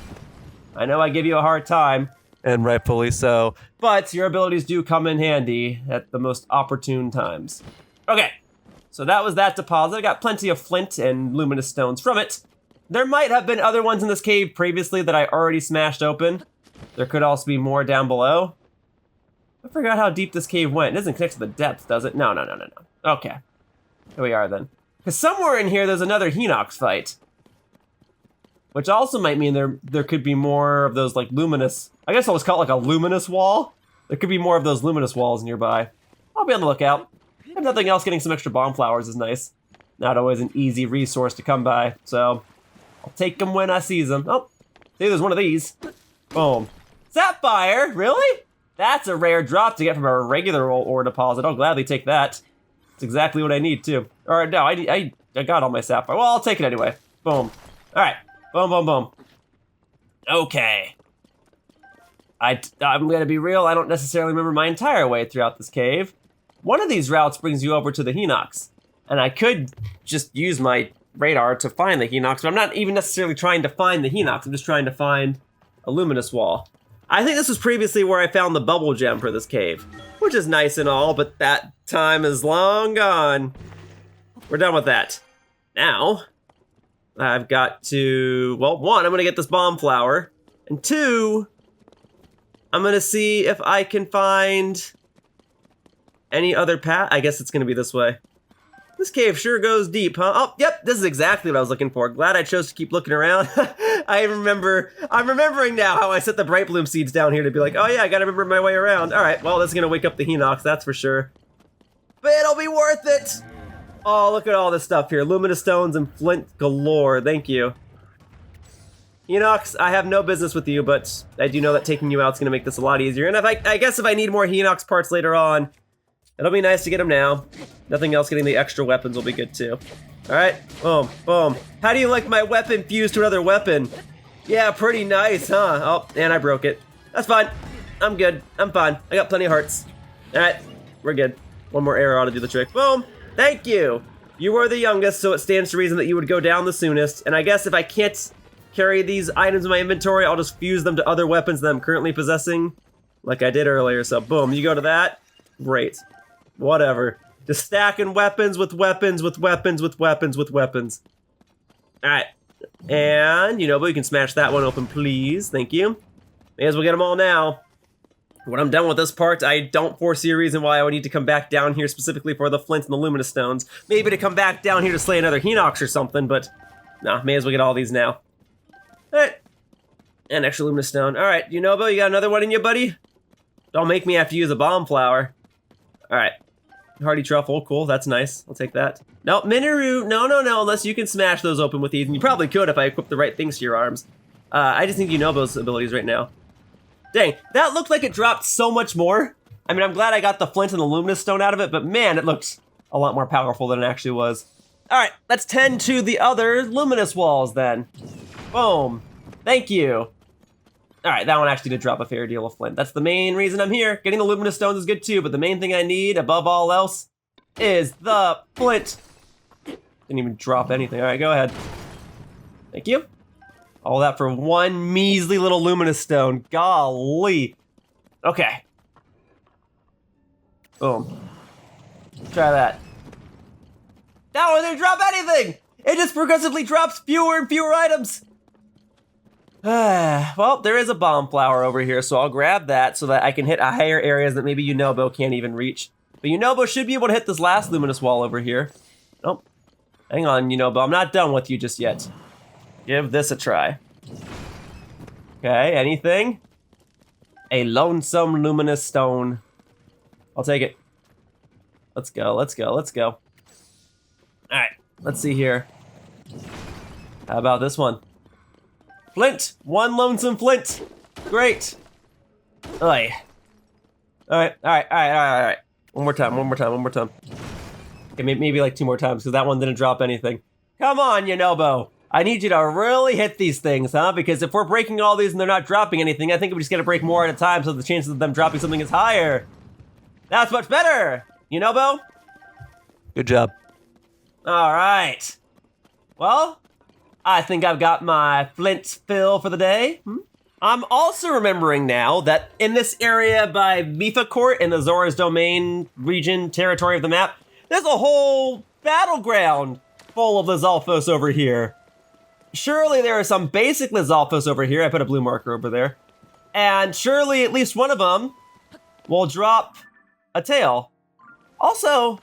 A: I know I give you a hard time, and rightfully so, but your abilities do come in handy at the most opportune times. Okay, so that was that deposit. I got plenty of flint and luminous stones from it. There might have been other ones in this cave previously that I already smashed open. There could also be more down below. I forgot how deep this cave went. It doesn't connect to the depth, does it? No. Okay, here we are then. Because somewhere in here there's another Hinox fight. Which also might mean there could be more of those like luminous, I guess I'll just call it like a luminous wall. There could be more of those luminous walls nearby. I'll be on the lookout. If nothing else, getting some extra bomb flowers is nice. Not always an easy resource to come by, so I'll take them when I see them. Oh, see, there's one of these. Boom. Sapphire, really? That's a rare drop to get from a regular ore deposit. I'll gladly take that. That's exactly what I need too. Or no, I got all my sapphire. Well, I'll take it anyway. Boom. All right. Boom. Okay. I'm gonna be real, I don't necessarily remember my entire way throughout this cave. One of these routes brings you over to the Hinox, and I could just use my radar to find the Hinox, but I'm not even necessarily trying to find the Hinox, I'm just trying to find a luminous wall. I think this was previously where I found the bubble gem for this cave, which is nice and all, but that time is long gone. We're done with that. Now, I've got to, well, one, I'm gonna get this bomb flower, and two, I'm gonna see if I can find any other path. I guess it's gonna be this way. This cave sure goes deep, huh? Oh, yep, this is exactly what I was looking for. Glad I chose to keep looking around. I'm remembering now how I set the bright bloom seeds down here to be like, oh yeah, I gotta remember my way around. All right, well, this is gonna wake up the Hinox, that's for sure. But it'll be worth it. Oh, look at all this stuff here. Luminous stones and flint galore, thank you. Hinox, I have no business with you, but I do know that taking you out is gonna make this a lot easier. And if I guess if I need more Hinox parts later on, it'll be nice to get them now. Nothing else, getting the extra weapons will be good too. All right, boom, boom. How do you like my weapon fused to another weapon? Yeah, pretty nice, huh? Oh, and I broke it. That's fine. I'm good, I'm fine. I got plenty of hearts. All right, we're good. One more arrow ought to do the trick. Boom, thank you. You were the youngest, so it stands to reason that you would go down the soonest. And I guess if I can't carry these items in my inventory, I'll just fuse them to other weapons that I'm currently possessing, like I did earlier. So boom, you go to that, great. Whatever. Just stacking weapons with weapons with weapons with weapons with weapons. Alright. And, you know, but you can smash that one open, please. Thank you. May as well get them all now. When I'm done with this part, I don't foresee a reason why I would need to come back down here specifically for the flint and the luminous stones. Maybe to come back down here to slay another Hinox or something, but nah, may as well get all these now. Alright. And extra luminous stone. Alright, Yunobo, you got another one in you, buddy? Don't make me have to use a bomb flower. Alright. Hardy truffle, cool, that's nice. I'll take that. No, Minoru, no, unless you can smash those open with these, and you probably could if I equip the right things to your arms. I just need Yunobo's abilities right now. Dang, that looked like it dropped so much more. I mean, I'm glad I got the flint and the luminous stone out of it, but man, it looked a lot more powerful than it actually was. Alright, let's tend to the other luminous walls then. Boom. Thank you. Alright, that one actually did drop a fair deal of flint. That's the main reason I'm here. Getting the luminous stones is good too, but the main thing I need, above all else, is the flint. Didn't even drop anything. Alright, go ahead. Thank you. All that for one measly little luminous stone. Golly. Okay. Boom. Try that. That one didn't drop anything! It just progressively drops fewer and fewer items. Well, there is a bomb flower over here, so I'll grab that so that I can hit higher areas that maybe Yunobo can't even reach. But Yunobo should be able to hit this last luminous wall over here. Oh, hang on, Yunobo, I'm not done with you just yet. Give this a try. Okay, anything? A lonesome luminous stone. I'll take it. Let's go, let's go, let's go. Alright, let's see here. How about this one? Flint! One lonesome flint! Great! Oy. Alright, alright, alright, alright, alright. One more time, one more time, one more time. Okay, maybe like 2 more times, because that one didn't drop anything. Come on, Yunobo! I need you to really hit these things, huh? Because if we're breaking all these and they're not dropping anything, I think we just gotta break more at a time so the chances of them dropping something is higher. That's much better! Yunobo?
B: Good job.
A: Alright. Well, I think I've got my flint fill for the day. I'm also remembering now that in this area by Mifa Court in the Zora's Domain region territory of the map, there's a whole battleground full of Lizalfos over here. Surely there are some basic Lizalfos over here. I put a blue marker over there. And surely at least one of them will drop a tail. Also,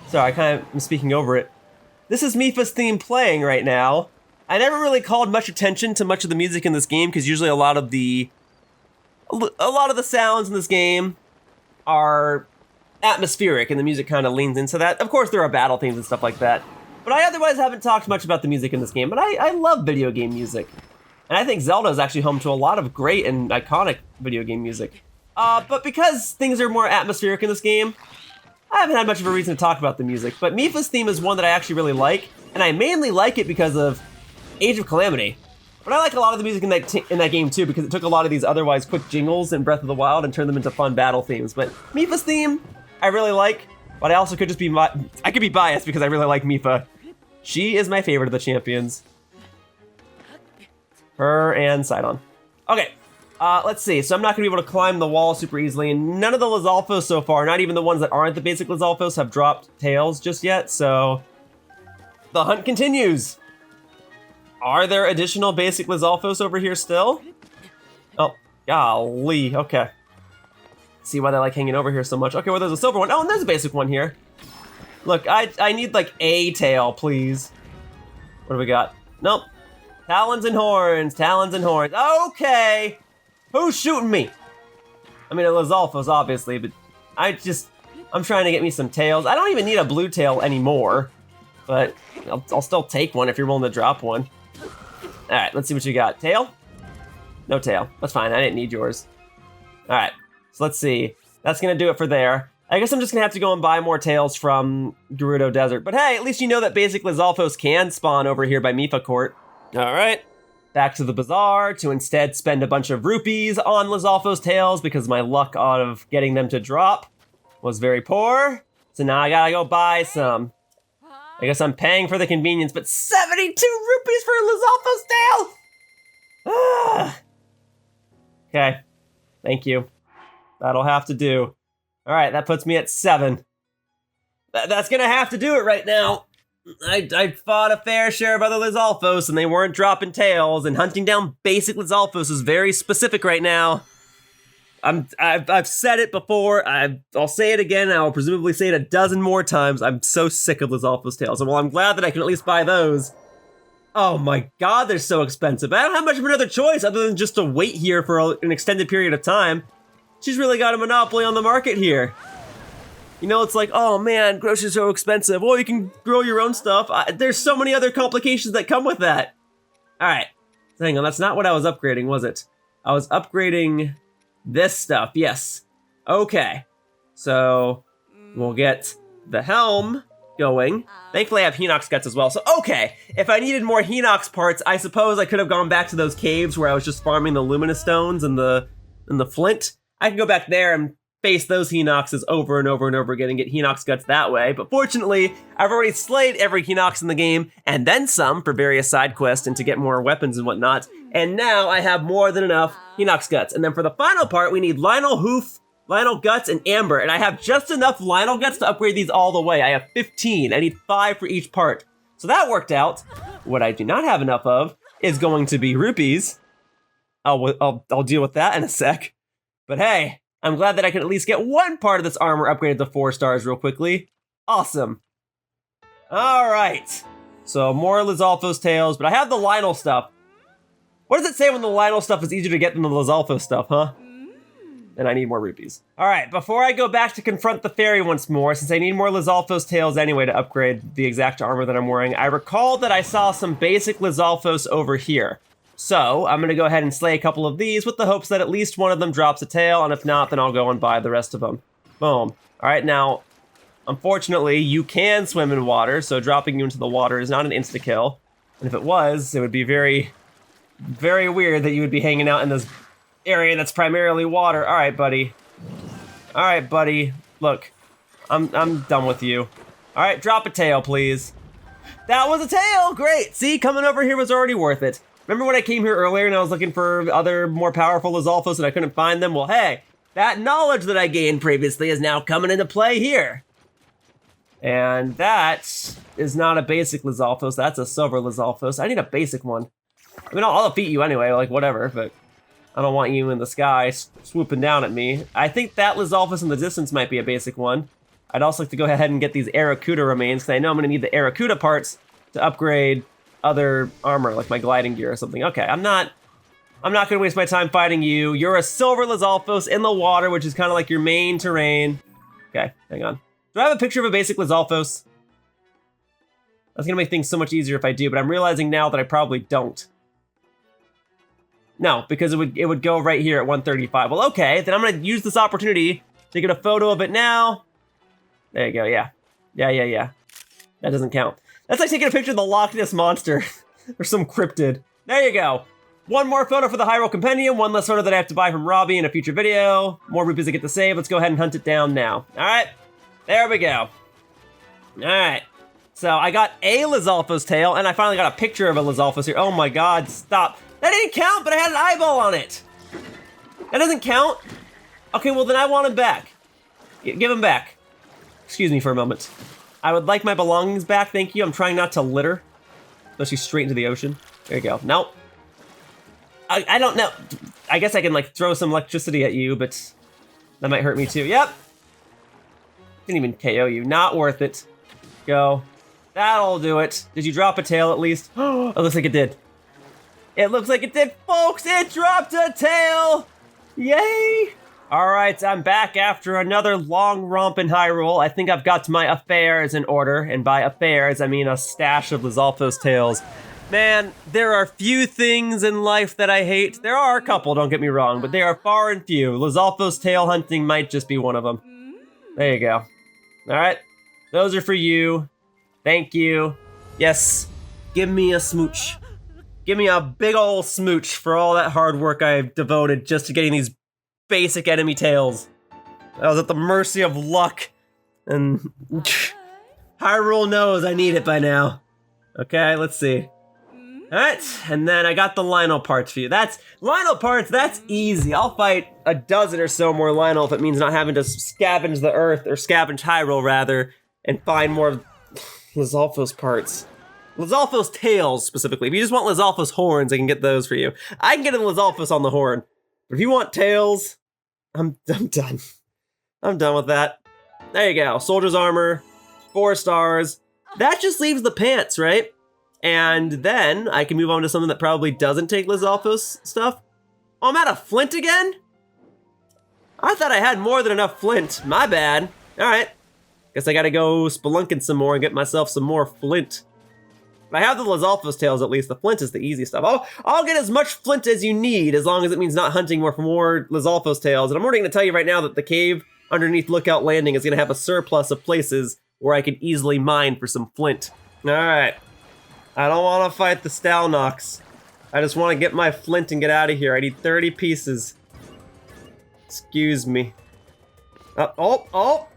A: sorry, I kind of am speaking over it. This is Mifa's theme playing right now. I never really called much attention to much of the music in this game because usually a lot of the sounds in this game are atmospheric and the music kind of leans into that. Of course, there are battle themes and stuff like that. But I otherwise haven't talked much about the music in this game, but I love video game music. And I think Zelda is actually home to a lot of great and iconic video game music. But because things are more atmospheric in this game, I haven't had much of a reason to talk about the music. But Mifa's theme is one that I actually really like, and I mainly like it because of Age of Calamity. But I like a lot of the music in that game too, because it took a lot of these otherwise quick jingles in Breath of the Wild and turned them into fun battle themes. But Mifa's theme, I really like, but I also could just be I could be biased because I really like Mifa. She is my favorite of the champions. Her and Sidon. Okay, let's see. So I'm not gonna be able to climb the wall super easily, and none of the Lizalfos so far, not even the ones that aren't the basic Lizalfos, have dropped tails just yet, so the hunt continues. Are there additional basic Lizalfos over here still? Oh, golly, okay. See why they like hanging over here so much. Okay, well, there's a silver one. Oh, and there's a basic one here. Look, I need like a tail, please. What do we got? Nope. Talons and horns, talons and horns. Okay. Who's shooting me? I mean, a Lizalfos, obviously, but I'm trying to get me some tails. I don't even need a blue tail anymore, but I'll still take one if you're willing to drop one. All right, let's see what you got. Tail? No tail. That's fine. I didn't need yours. All right, so let's see. That's gonna do it for there. I guess I'm just gonna have to go and buy more tails from Gerudo Desert. But hey, at least you know that basic Lizalfos can spawn over here by Mifa Court. All right, back to the bazaar to instead spend a bunch of rupees on Lizalfos tails because my luck out of getting them to drop was very poor. So now I gotta go buy some. I guess I'm paying for the convenience, but 72 rupees for a Lizalfos tail? Ah. Okay, thank you. That'll have to do. All right, that puts me at 7. That's gonna have to do it right now. I fought a fair share of other Lizalfos and they weren't dropping tails, and hunting down basic Lizalfos is very specific right now. I've said it before, I'll say it again, and I will presumably say it a dozen more times. I'm so sick of Lizalfos tails, and while I'm glad that I can at least buy those, oh my god, they're so expensive. I don't have much of another choice other than just to wait here for an extended period of time. She's really got a monopoly on the market here. You know, it's like, oh man, groceries are so expensive. Well, you can grow your own stuff. There's so many other complications that come with that. All right, so hang on, that's not what I was upgrading, was it? I was upgrading this stuff, yes. Okay, so we'll get the Helm going. Thankfully I have Hinox guts as well, so okay. If I needed more Hinox parts, I suppose I could have gone back to those caves where I was just farming the Luminous Stones and the Flint. I can go back there and face those Hinoxes over and over and over again and get Hinox guts that way, but fortunately, I've already slayed every Hinox in the game, and then some for various side quests and to get more weapons and whatnot, and now I have more than enough Hinox guts. And then for the final part, we need Lionel Hoof, Lionel Guts, and Amber, and I have just enough Lionel Guts to upgrade these all the way. I have 15, I need 5 for each part. So that worked out. What I do not have enough of is going to be rupees. I'll deal with that in a sec. But hey, I'm glad that I can at least get one part of this armor upgraded to 4 stars real quickly. Awesome. All right. So more Lizalfos tails, but I have the Lionel stuff. What does it say when the Lionel stuff is easier to get than the Lizalfos stuff, huh? And I need more rupees. All right, before I go back to confront the fairy once more, since I need more Lizalfos tails anyway to upgrade the exact armor that I'm wearing, I recall that I saw some basic Lizalfos over here. So I'm gonna go ahead and slay a couple of these with the hopes that at least one of them drops a tail, and if not, then I'll go and buy the rest of them. Boom. All right, now, unfortunately, you can swim in water, so dropping you into the water is not an insta-kill. And if it was, it would be very, very weird that you would be hanging out in this area that's primarily water. All right, buddy. All right, buddy. Look, I'm done with you. All right, drop a tail, please. That was a tail. Great. See, coming over here was already worth it. Remember when I came here earlier and I was looking for other more powerful Lizalfos and I couldn't find them? Well, hey, that knowledge that I gained previously is now coming into play here. And that is not a basic Lizalfos. That's a silver Lizalfos. I need a basic one. I mean, I'll defeat you anyway, like whatever, but I don't want you in the sky swooping down at me. I think that Lizalfos in the distance might be a basic one. I'd also like to go ahead and get these Aracuda remains, because I know I'm going to need the Aracuda parts to upgrade other armor, like my gliding gear or something. Okay, I'm not going to waste my time fighting you. You're a silver Lizalfos in the water, which is kind of like your main terrain. Okay, hang on. Do I have a picture of a basic Lizalfos? That's going to make things so much easier if I do, but I'm realizing now that I probably don't. No, because it would go right here at 135. Well, okay, then I'm gonna use this opportunity to get a photo of it now. There you go, yeah. Yeah. That doesn't count. That's like taking a picture of the Loch Ness Monster or some cryptid. There you go. One more photo for the Hyrule Compendium, one less photo that I have to buy from Robbie in a future video. More rupees I get to save. Let's go ahead and hunt it down now. All right, there we go. All right, so I got a Lizalfos tail, and I finally got a picture of a Lizalfos here. Oh my God, stop. That didn't count, but I had an eyeball on it. That doesn't count? Okay, well then I want him back. Give him back. Excuse me for a moment. I would like my belongings back, thank you. I'm trying not to litter. Especially straight into the ocean. There you go. Nope. I don't know. I guess I can like throw some electricity at you, but that might hurt me too. Yep. Didn't even KO you. Not worth it. Go. That'll do it. Did you drop a tail at least? Oh, it looks like it did. It looks like it did, folks! It dropped a tail! Yay! Alright, I'm back after another long romp in Hyrule. I think I've got my affairs in order, and by affairs, I mean a stash of Lizalfos tails. Man, there are few things in life that I hate. There are a couple, don't get me wrong, but they are far and few. Lizalfos tail hunting might just be one of them. There you go. Alright, those are for you. Thank you. Yes, give me a smooch. Give me a big ol' smooch for all that hard work I've devoted just to getting these basic enemy tails. I was at the mercy of luck, and Hyrule knows I need it by now. Okay, let's see. Alright, and then I got the Lionel parts for you. Lionel parts, that's easy. I'll fight a dozen or so more Lionel if it means not having to scavenge the earth, or scavenge Hyrule rather, and find more Lizalfos parts. Lizalfos tails, specifically. If you just want Lizalfos horns, I can get those for you. I can get a Lizalfos on the horn. But if you want tails, I'm done. I'm done with that. There you go. Soldier's armor, 4 stars. That just leaves the pants, right? And then I can move on to something that probably doesn't take Lizalfos stuff. Oh, I'm out of flint again? I thought I had more than enough flint. My bad. All right. Guess I gotta go spelunking some more and get myself some more flint. I have the Lizalfos tails at least. The flint is the easy stuff. I'll get as much flint as you need, as long as it means not hunting more for more Lizalfos tails. And I'm already going to tell you right now that the cave underneath Lookout Landing is going to have a surplus of places where I can easily mine for some flint. All right. I don't want to fight the Stalnox. I just want to get my flint and get out of here. I need 30 pieces. Excuse me. Oh.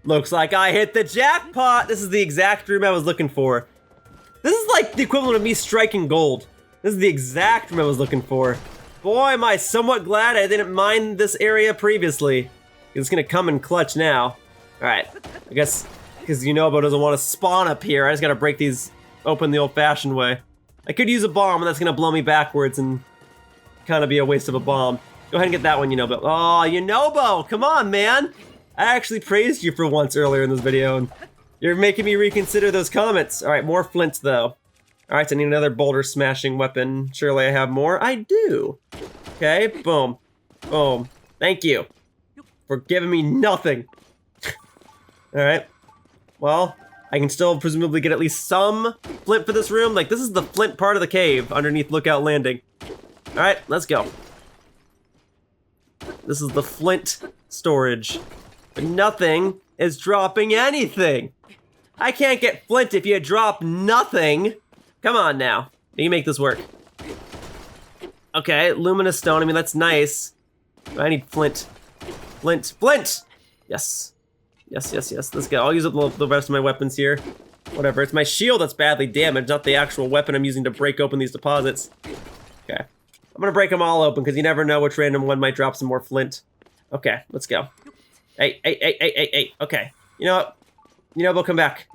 A: Looks like I hit the jackpot. This is the exact room I was looking for. This is like the equivalent of me striking gold. This is the exact room I was looking for. Boy, am I somewhat glad I didn't mine this area previously. It's gonna come in clutch now. All right, I guess because Yunobo doesn't want to spawn up here, I just gotta break these open the old-fashioned way. I could use a bomb, and that's gonna blow me backwards and kind of be a waste of a bomb. Go ahead and get that one, Yunobo. Oh, Yunobo, come on, man. I actually praised you for once earlier in this video, and you're making me reconsider those comments. All right, more flint, though. All right, so I need another boulder smashing weapon. Surely I have more. I do. Okay, boom. Boom. Thank you for giving me nothing. All right. Well, I can still presumably get at least some flint for this room. Like, this is the flint part of the cave underneath Lookout Landing. All right, let's go. This is the flint storage. But nothing is dropping anything. I can't get flint if you drop nothing. Come on now. You can make this work. Okay, luminous stone. I mean, that's nice. But I need flint. Flint. Flint! Yes. Yes, yes, yes. Let's go. I'll use up the rest of my weapons here. Whatever. It's my shield that's badly damaged, not the actual weapon I'm using to break open these deposits. Okay. I'm gonna break them all open because you never know which random one might drop some more flint. Okay, let's go. Hey, hey, hey, hey, hey, hey. Okay. You know what? Yunobo, come back.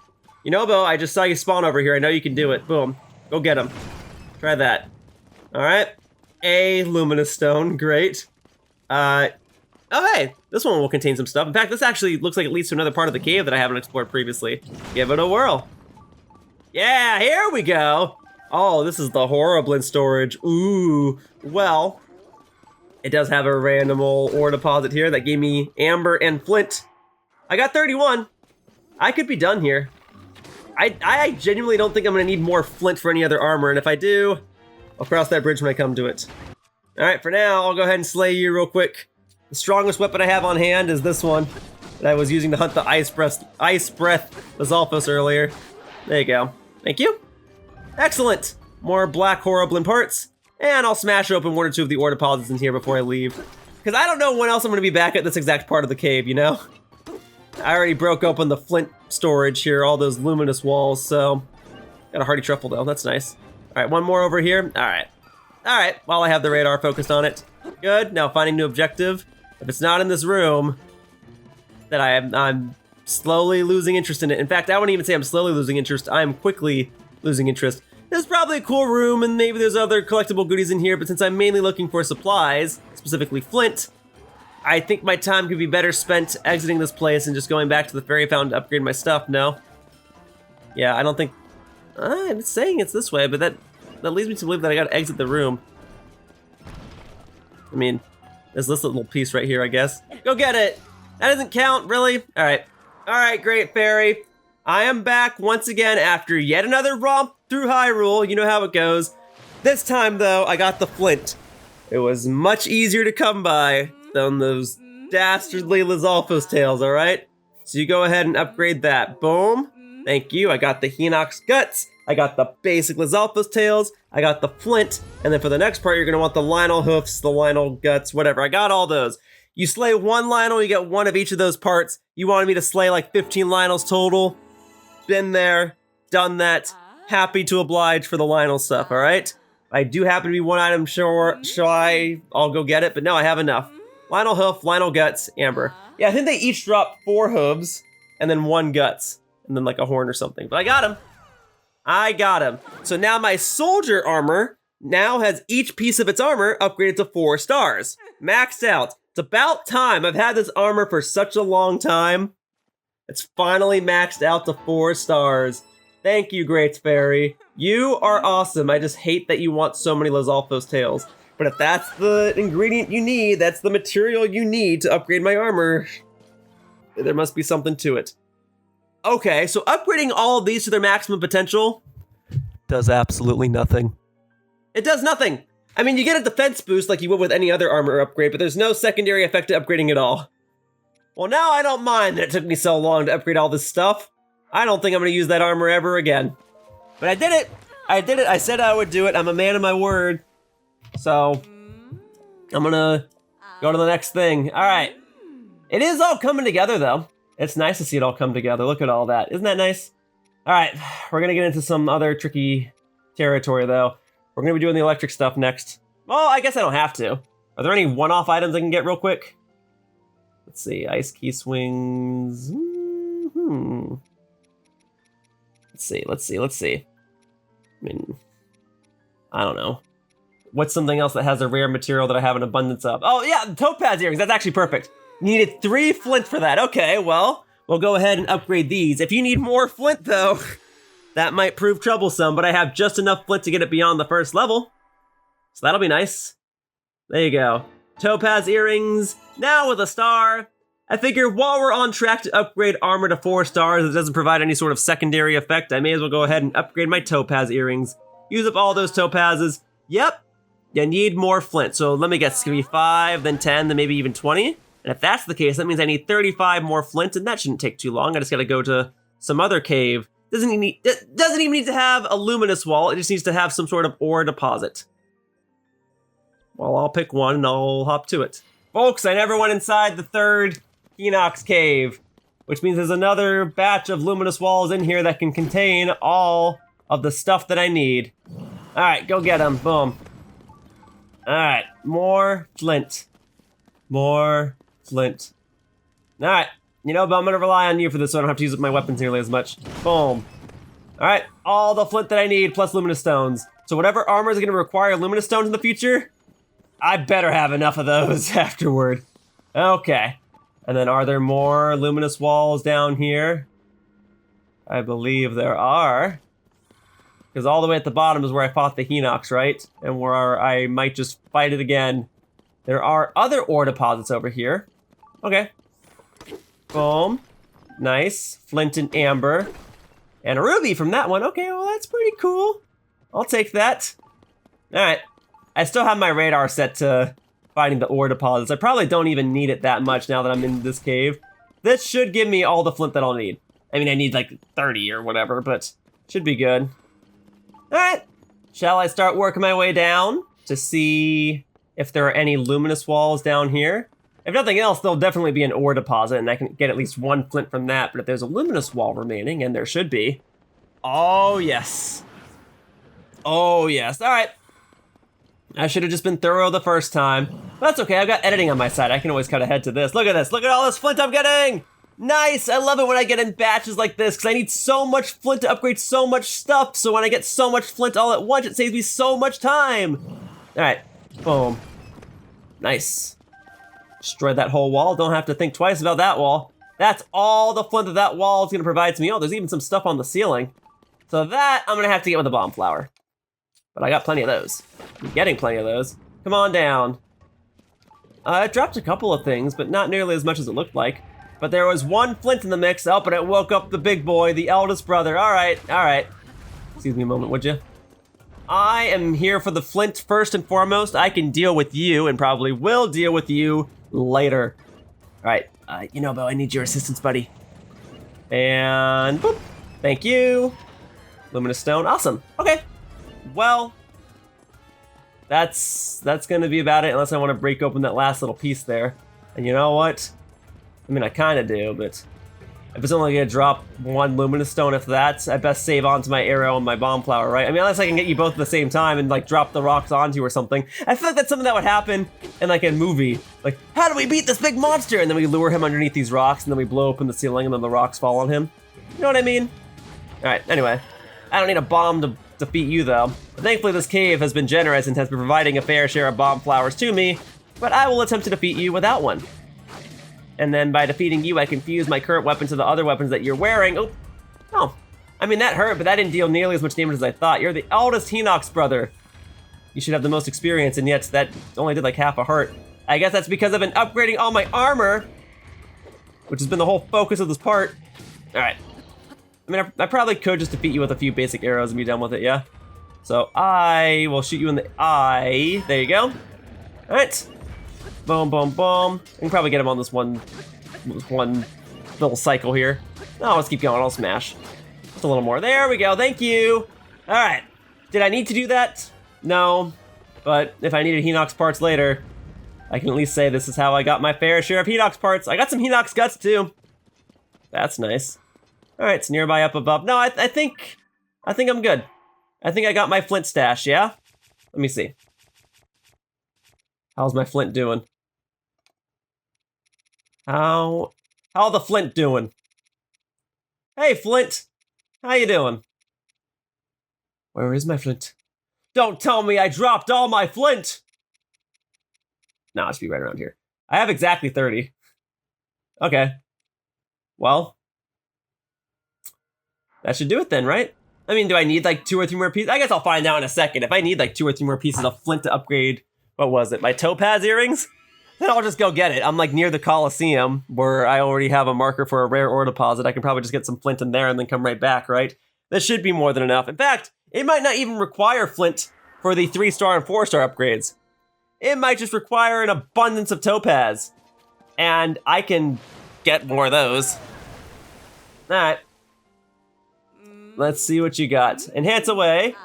A: Yunobo, I just saw you spawn over here. I know you can do it. Boom. Go get him. Try that. All right. A luminous stone. Great. Oh, hey. This one will contain some stuff. In fact, this actually looks like it leads to another part of the cave that I haven't explored previously. Give it a whirl. Yeah, here we go. Oh, this is the Horriblin storage. Ooh. Well, it does have a random old ore deposit here that gave me amber and flint. I got 31. I could be done here. I genuinely don't think I'm gonna need more flint for any other armor, and if I do, I'll cross that bridge when I come to it. All right, for now, I'll go ahead and slay you real quick. The strongest weapon I have on hand is this one that I was using to hunt the Ice Breath Lizalfos earlier. There you go. Thank you. Excellent. More black Horriblin parts, and I'll smash open one or two of the ore deposits in here before I leave. Because I don't know when else I'm gonna be back at this exact part of the cave, you know? I already broke open the flint storage here, all those luminous walls, so... Got a hearty truffle though, that's nice. All right, one more over here. All right. All right, while I have the radar focused on it. Good, now finding new objective. If it's not in this room, then I'm slowly losing interest in it. In fact, I wouldn't even say I'm slowly losing interest, I'm quickly losing interest. There's probably a cool room and maybe there's other collectible goodies in here, but since I'm mainly looking for supplies, specifically flint, I think my time could be better spent exiting this place and just going back to the fairy fountain to upgrade my stuff, no? Yeah, I don't think... I'm saying it's this way, but that leads me to believe that I gotta exit the room. I mean, there's this little piece right here, I guess. Go get it! That doesn't count, really? Alright. Alright, great fairy. I am back once again after yet another romp through Hyrule. You know how it goes. This time, though, I got the flint. It was much easier to come by than those dastardly Lizalfos tails, alright? So you go ahead and upgrade that. Boom. Thank you. I got the Hinox guts. I got the basic Lizalfos tails. I got the flint. And then for the next part, you're going to want the Lionel hoofs, the Lionel guts, whatever. I got all those. You slay one Lionel, you get one of each of those parts. You wanted me to slay like 15 Lionels total. Been there, done that. Happy to oblige for the Lionel stuff, alright? I do happen to be one item shy. I'll go get it, but no, I have enough. Lionel hoof, Lionel guts, Amber. Yeah, I think they each drop 4 hooves and then 1 guts. And then like a horn or something. But I got him. I got him. So now my soldier armor now has each piece of its armor upgraded to 4 stars. Maxed out. It's about time. I've had this armor for such a long time. It's finally maxed out to 4 stars. Thank you, Great Fairy. You are awesome. I just hate that you want so many Lizalfos tails. But if that's the ingredient you need, that's the material you need to upgrade my armor, there must be something to it. Okay, so upgrading all of these to their maximum potential
B: does absolutely nothing.
A: It does nothing. I mean, you get a defense boost like you would with any other armor upgrade, but there's no secondary effect to upgrading at all. Well, now I don't mind that it took me so long to upgrade all this stuff. I don't think I'm going to use that armor ever again. But I did it. I did it. I said I would do it. I'm a man of my word. So, I'm going to go to the next thing. All right. It is all coming together, though. It's nice to see it all come together. Look at all that. Isn't that nice? All right. We're going to get into some other tricky territory, though. We're going to be doing the electric stuff next. Well, I guess I don't have to. Are there any one-off items I can get real quick? Let's see. Ice key swings. Let's see. I mean, I don't know. What's something else that has a rare material that I have an abundance of? Oh, yeah, the topaz earrings. That's actually perfect. Needed 3 flint for that. Okay, well, we'll go ahead and upgrade these. If you need more flint, though, That might prove troublesome, but I have just enough flint to get it beyond the first level. So that'll be nice. There you go. Topaz earrings, now with a star. I figure while we're on track to upgrade armor to 4 stars, it doesn't provide any sort of secondary effect, I may as well go ahead and upgrade my topaz earrings. Use up all those topazes. Yep, you need more flint. So let me guess, it's gonna be 5, then 10, then maybe even 20. And if that's the case, that means I need 35 more flint, and that shouldn't take too long. I just gotta go to some other cave. It doesn't even need to have a luminous wall, it just needs to have some sort of ore deposit. Well, I'll pick one and I'll hop to it. Folks, I never went inside the 3rd Enoch's cave, which means there's another batch of luminous walls in here that can contain all of the stuff that I need. All right, go get them, boom. All right, more flint. More flint. All right, you know, but I'm gonna rely on you for this so I don't have to use up my weapons nearly as much. Boom. All right, all the flint that I need plus luminous stones. So whatever armor is gonna require luminous stones in the future, I better have enough of those afterward. Okay. And then are there more luminous walls down here? I believe there are. Because all the way at the bottom is where I fought the Hinox, right? And where I might just fight it again. There are other ore deposits over here. Okay. Boom. Nice. Flint and amber. And a ruby from that one. Okay, well that's pretty cool. I'll take that. Alright. I still have my radar set to finding the ore deposits. I probably don't even need it that much now that I'm in this cave. This should give me all the flint that I'll need. I mean, I need like 30 or whatever, but should be good. Alright. Shall I start working my way down to see if there are any luminous walls down here? If nothing else, there'll definitely be an ore deposit, and I can get at least 1 flint from that, but if there's a luminous wall remaining, and there should be. Oh, yes. Oh, yes. Alright. I should have just been thorough the first time. But that's okay, I've got editing on my side. I can always cut ahead to this. Look at this, look at all this flint I'm getting! Nice, I love it when I get in batches like this, because I need so much flint to upgrade so much stuff, so when I get so much flint all at once, it saves me so much time! Alright, boom. Nice. Destroyed that whole wall, don't have to think twice about that wall. That's all the flint that wall is gonna provide to me. Oh, there's even some stuff on the ceiling. So that, I'm gonna have to get with a bomb flower. But I got plenty of those. I'm getting plenty of those. Come on down. I dropped a couple of things, but not nearly as much as it looked like. But there was 1 flint in the mix. Oh, but it woke up the big boy, the eldest brother. All right, all right. Excuse me a moment, would you? I am here for the flint first and foremost. I can deal with you, and probably will deal with you later. All right, you know, Bo, I need your assistance, buddy. And boop. Thank you. Luminous stone, awesome. Okay. Well, that's gonna be about it, unless I want to break open that last little piece there. And you know what? I mean, I kind of do, but if it's only gonna drop 1 luminous stone, if that's, I best save onto my arrow and my bomb flower, right? I mean, unless I can get you both at the same time and like drop the rocks onto you or something. I feel like that's something that would happen in like a movie. Like, how do we beat this big monster? And then we lure him underneath these rocks, and then we blow open the ceiling, and then the rocks fall on him. You know what I mean? All right. Anyway, I don't need a bomb to defeat you though. But thankfully this cave has been generous and has been providing a fair share of bomb flowers to me, but I will attempt to defeat you without one. And then by defeating you, I can fuse my current weapon to the other weapons that you're wearing. Oh, I mean that hurt, but that didn't deal nearly as much damage as I thought. You're the eldest Hinox brother. You should have the most experience, and yet that only did like half a hurt. I guess that's because I've been upgrading all my armor, which has been the whole focus of this part. All right. I mean, I probably could just defeat you with a few basic arrows and be done with it, yeah? So I will shoot you in the eye. There you go. All right. Boom, boom, boom. I can probably get him on this one little cycle here. No, let's keep going. I'll smash. Just a little more. There we go. Thank you. All right. Did I need to do that? No. But if I needed Hinox parts later, I can at least say this is how I got my fair share of Hinox parts. I got some Hinox guts too. That's nice. All right, it's nearby up above. No, I think I'm good. I think I got my flint stash, yeah? Let me see. How's my flint doing? How the flint doing? Hey, Flint. How you doing? Where is my flint? Don't tell me I dropped all my flint! No, it should be right around here. I have exactly 30. Okay. Well, that should do it then, right? I mean, do I need like 2 or 3 more pieces? I guess I'll find out in a second. If I need like 2 or 3 more pieces of flint to upgrade, what was it, my topaz earrings? Then I'll just go get it. I'm like near the Coliseum where I already have a marker for a rare ore deposit. I can probably just get some flint in there and then come right back, right? That should be more than enough. In fact, it might not even require flint for the 3-star and 4-star upgrades. It might just require an abundance of topaz. And I can get more of those. All right. Let's see what you got. Enhance away.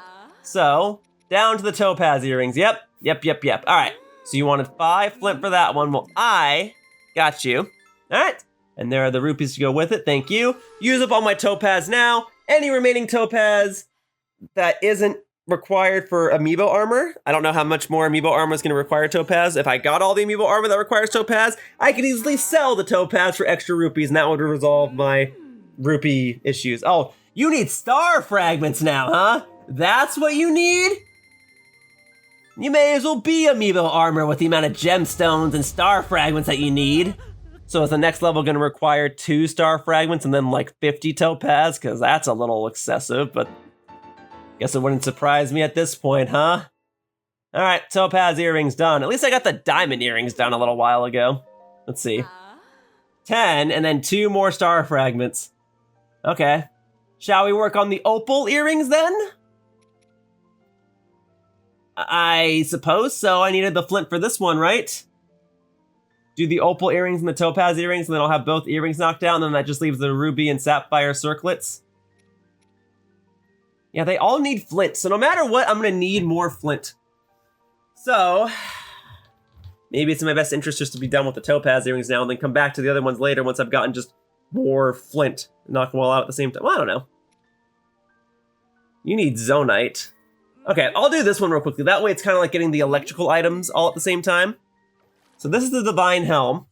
A: So, down to the topaz earrings. Yep. All right. So you wanted 5 flint for that one. Well, I got you. All right. And there are the rupees to go with it. Thank you. Use up all my topaz now. Any remaining topaz that isn't required for amiibo armor. I don't know how much more amiibo armor is going to require topaz. If I got all the amiibo armor that requires topaz, I could easily sell the topaz for extra rupees, and that would resolve my rupee issues. Oh, you need star fragments now, huh? That's what you need? You may as well be amiibo armor with the amount of gemstones and star fragments that you need. So is the next level going to require 2 star fragments and then like 50 topaz? Because that's a little excessive, but guess it wouldn't surprise me at this point, huh? All right, topaz earrings done. At least I got the diamond earrings done a little while ago. Let's see. 10 and then 2 more star fragments. Okay. Shall we work on the opal earrings then? I suppose so. I needed the flint for this one, right? Do the opal earrings and the topaz earrings, and then I'll have both earrings knocked out, and then that just leaves the ruby and sapphire circlets. Yeah, they all need flint, so no matter what, I'm gonna need more flint. So, maybe it's in my best interest just to be done with the topaz earrings now, and then come back to the other ones later once I've gotten just more flint. Knock them all out at the same time. Well, I don't know. You need Zonaite. Okay, I'll do this one real quickly. That way it's kind of like getting the electrical items all at the same time. So this is the Divine Helm.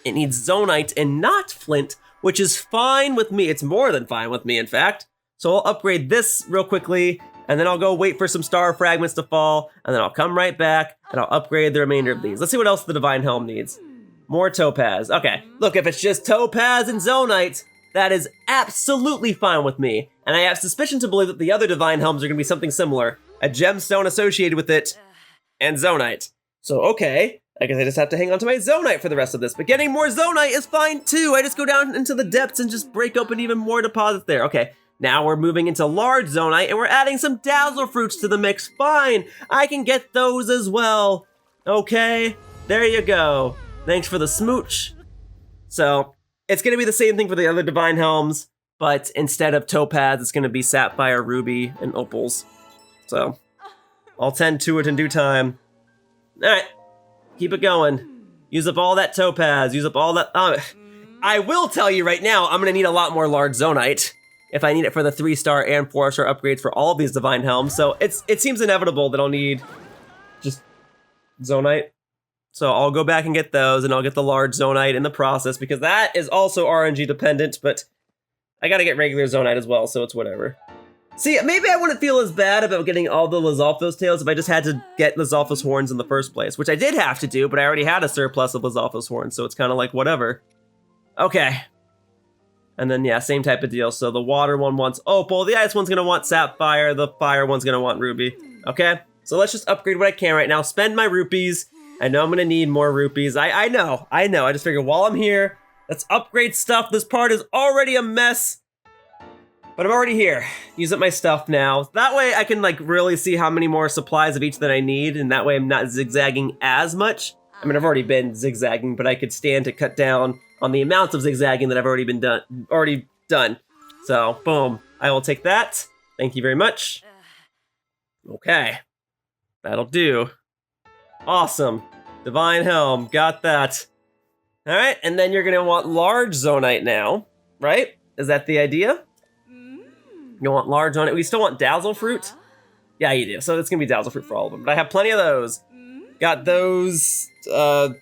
A: It needs Zonaite and not Flint, which is fine with me. It's more than fine with me, in fact. So I'll upgrade this real quickly, and then I'll go wait for some star fragments to fall, and then I'll come right back, and I'll upgrade the remainder of these. Let's see what else the Divine Helm needs. More topaz. Okay, look, if it's just topaz and Zonaite, that is absolutely fine with me. And I have suspicion to believe that the other Divine Helms are going to be something similar. A gemstone associated with it, and Zonaite. So, okay, I guess I just have to hang on to my Zonaite for the rest of this. But getting more Zonaite is fine too. I just go down into the depths and just break open even more deposits there. Okay, now we're moving into large Zonaite, and we're adding some Dazzle Fruits to the mix. Fine, I can get those as well. Okay, there you go. Thanks for the smooch. So, it's going to be the same thing for the other Divine Helms, but instead of topaz, it's going to be sapphire, ruby, and opals. So, I'll tend to it in due time. All right, keep it going. Use up all that topaz, use up all that... I will tell you right now, I'm going to need a lot more large Zonaite if I need it for the 3-star and 4-star upgrades for all of these Divine Helms. So, it seems inevitable that I'll need just Zonaite. So I'll go back and get those, and I'll get the large Zonaite in the process, because that is also RNG dependent, but I gotta get regular Zonaite as well, so it's whatever. See, maybe I wouldn't feel as bad about getting all the Lizalfos tails if I just had to get Lizalfos horns in the first place, which I did have to do, but I already had a surplus of Lizalfos horns, so it's kind of like whatever. Okay. And then, yeah, same type of deal. So the water one wants opal, the ice one's gonna want sapphire, the fire one's gonna want ruby. Okay, so let's just upgrade what I can right now, spend my rupees. I know I'm gonna need more rupees. I know. I just figured while I'm here, let's upgrade stuff. This part is already a mess, but I'm already here. Use up my stuff now. That way I can like really see how many more supplies of each that I need, and that way I'm not zigzagging as much. I mean, I've already been zigzagging, but I could stand to cut down on the amount of zigzagging that I've already done. So, boom. I will take that. Thank you very much. Okay. That'll do. Awesome. Divine Helm, got that. All right, and then you're gonna want large Zonaite now, right? Is that the idea? You want large Zonaite. We still want Dazzle Fruit? Yeah, you do. So it's gonna be Dazzle Fruit for all of them. But I have plenty of those. Got those, I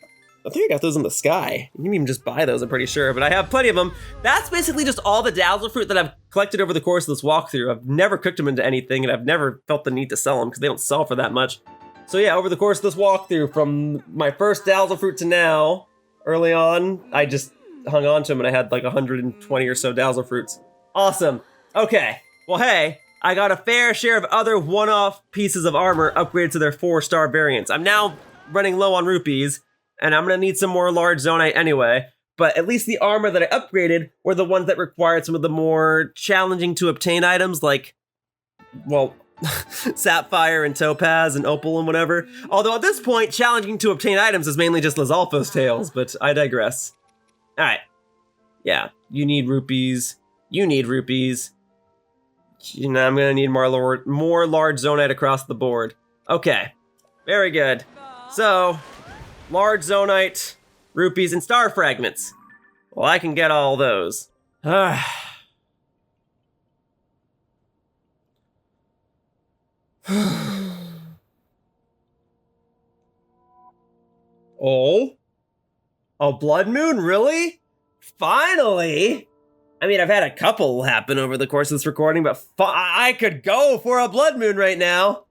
A: think I got those in the sky. You can even just buy those, I'm pretty sure, but I have plenty of them. That's basically just all the Dazzle Fruit that I've collected over the course of this walkthrough. I've never cooked them into anything, and I've never felt the need to sell them because they don't sell for that much. So yeah, over the course of this walkthrough, from my first Dazzle Fruit to now, early on, I just hung on to them and I had like 120 or so Dazzle Fruits. Awesome. Okay, Well, hey, I got a fair share of other one-off pieces of armor upgraded to their 4-star variants. I'm now running low on rupees, and I'm gonna need some more large Zonaite anyway, but at least the armor that I upgraded were the ones that required some of the more challenging to obtain items like, well, Sapphire and Topaz and Opal and whatever. Although at this point, challenging to obtain items is mainly just Lizalfo's tails, but I digress. Alright. Yeah, you need rupees. You need rupees. You know, I'm gonna need more large Zonaite across the board. Okay, very good. So, large Zonaite, rupees, and star fragments. Well, I can get all those. Oh? A blood moon, really? Finally? I mean, I've had a couple happen over the course of this recording, but I could go for a blood moon right now.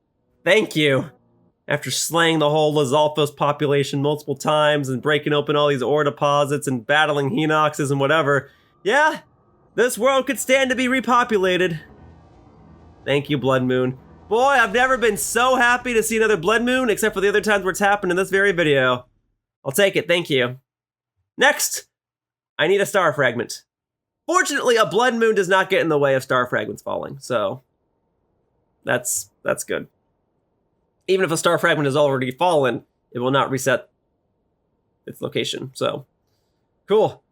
A: Thank you. After slaying the whole Lizalfos population multiple times and breaking open all these ore deposits and battling Hinoxes and whatever, yeah, this world could stand to be repopulated. Thank you, blood moon. Boy, I've never been so happy to see another blood moon, except for the other times where it's happened in this very video. I'll take it, thank you. Next, I need a star fragment. Fortunately, a blood moon does not get in the way of star fragments falling, so that's good. Even if a star fragment has already fallen, it will not reset its location, so cool.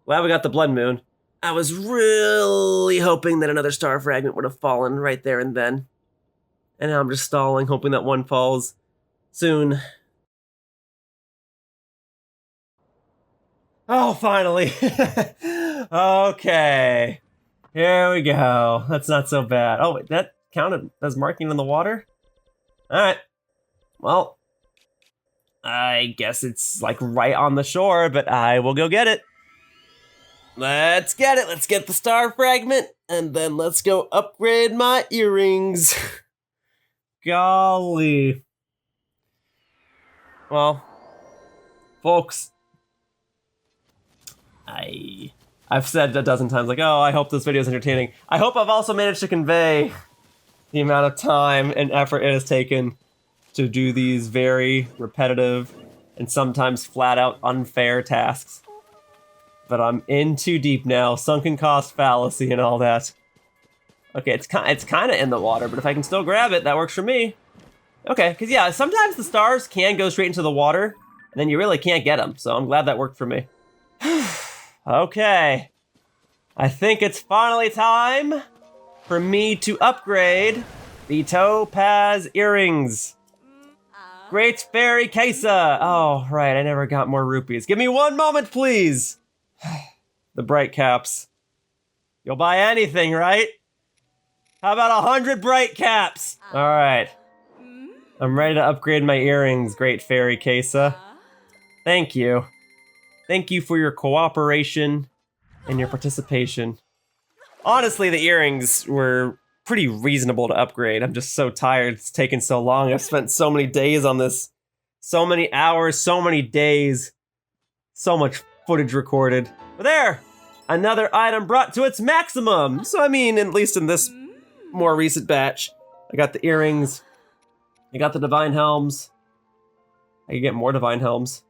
A: Glad we got the blood moon. I was really hoping that another star fragment would have fallen right there and then. And now I'm just stalling, hoping that one falls soon. Oh, finally. Okay. Here we go. That's not so bad. Oh, wait, that counted as marking in the water? Alright. Well, I guess it's like right on the shore, but I will go get it. Let's get it. Let's get the star fragment, and then let's go upgrade my earrings. Golly. Well, folks, I've said a dozen times, like, oh, I hope this video is entertaining. I hope I've also managed to convey the amount of time and effort it has taken to do these very repetitive and sometimes flat-out unfair tasks. But I'm in too deep now, sunken cost fallacy and all that. Okay, it's kind of in the water, but if I can still grab it, that works for me. Okay, because yeah, sometimes the stars can go straight into the water, and then you really can't get them, so I'm glad that worked for me. Okay, I think it's finally time for me to upgrade the Topaz earrings. Great Fairy Kesa! Oh, right, I never got more rupees. Give me one moment, please! The bright caps. You'll buy anything, right? How about 100 bright caps? All right. I'm ready to upgrade my earrings, Great Fairy Kesa. Thank you. Thank you for your cooperation and your participation. Honestly, the earrings were pretty reasonable to upgrade. I'm just so tired. It's taken so long. I've spent so many days on this. So many hours, so many days. So much footage recorded. But there! Another item brought to its maximum! So I mean, at least in this more recent batch, I got the earrings. I got the divine helms. I can get more divine helms.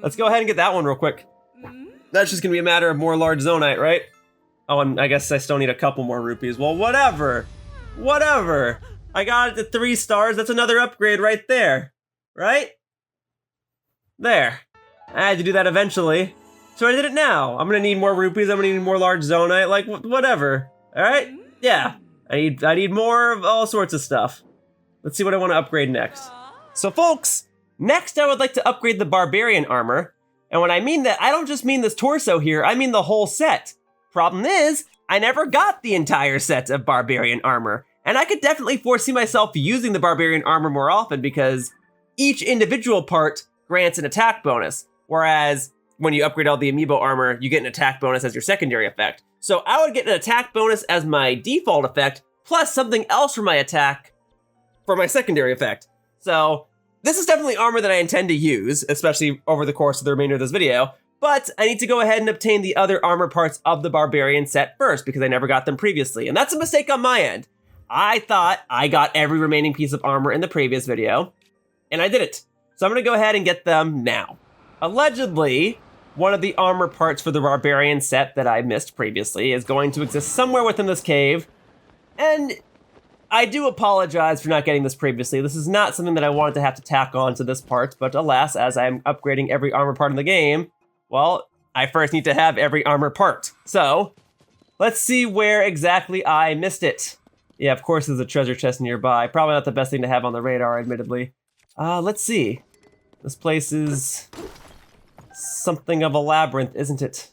A: Let's go ahead and get that one real quick. That's just gonna be a matter of more large Zonaite, right? Oh, and I guess I still need a couple more rupees. Well, whatever. Whatever. I got it to 3 stars. That's another upgrade right there. Right? There. I had to do that eventually. So I did it now. I'm gonna need more rupees. I'm gonna need more large Zonaite. Like, whatever. Alright? Yeah. I need more of all sorts of stuff. Let's see what I want to upgrade next. So folks, next I would like to upgrade the Barbarian armor. And when I mean that, I don't just mean this torso here, I mean the whole set. Problem is, I never got the entire set of Barbarian armor. And I could definitely foresee myself using the Barbarian armor more often because each individual part grants an attack bonus. Whereas when you upgrade all the amiibo armor, you get an attack bonus as your secondary effect. So I would get an attack bonus as my default effect, plus something else for my attack for my secondary effect. So this is definitely armor that I intend to use, especially over the course of the remainder of this video. But I need to go ahead and obtain the other armor parts of the Barbarian set first because I never got them previously. And that's a mistake on my end. I thought I got every remaining piece of armor in the previous video, and I didn't. So I'm gonna go ahead and get them now. Allegedly, one of the armor parts for the Barbarian set that I missed previously is going to exist somewhere within this cave. And I do apologize for not getting this previously. This is not something that I wanted to have to tack on to this part, but alas, as I'm upgrading every armor part in the game, well, I first need to have every armor part. So, let's see where exactly I missed it. Yeah, of course there's a treasure chest nearby. Probably not the best thing to have on the radar, admittedly. Let's see. This place is something of a labyrinth, isn't it?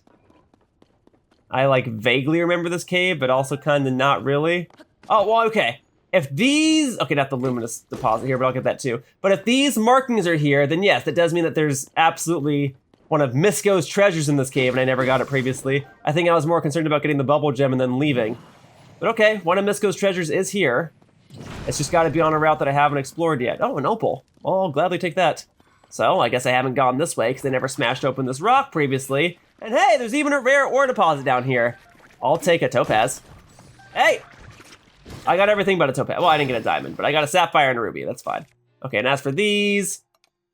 A: I like vaguely remember this cave, but also kind of not really. Oh, well, okay. If these, okay, not the luminous deposit here, but I'll get that too. But if these markings are here, then yes, that does mean that there's absolutely one of Misko's treasures in this cave, and I never got it previously. I think I was more concerned about getting the bubble gem and then leaving. But okay, one of Misko's treasures is here. It's just gotta be on a route that I haven't explored yet. Oh, an opal. I'll gladly take that. So, I guess I haven't gone this way because I never smashed open this rock previously. And hey, there's even a rare ore deposit down here. I'll take a topaz. Hey! I got everything but a topaz. Well, I didn't get a diamond, but I got a sapphire and a ruby. That's fine. Okay, and as for these,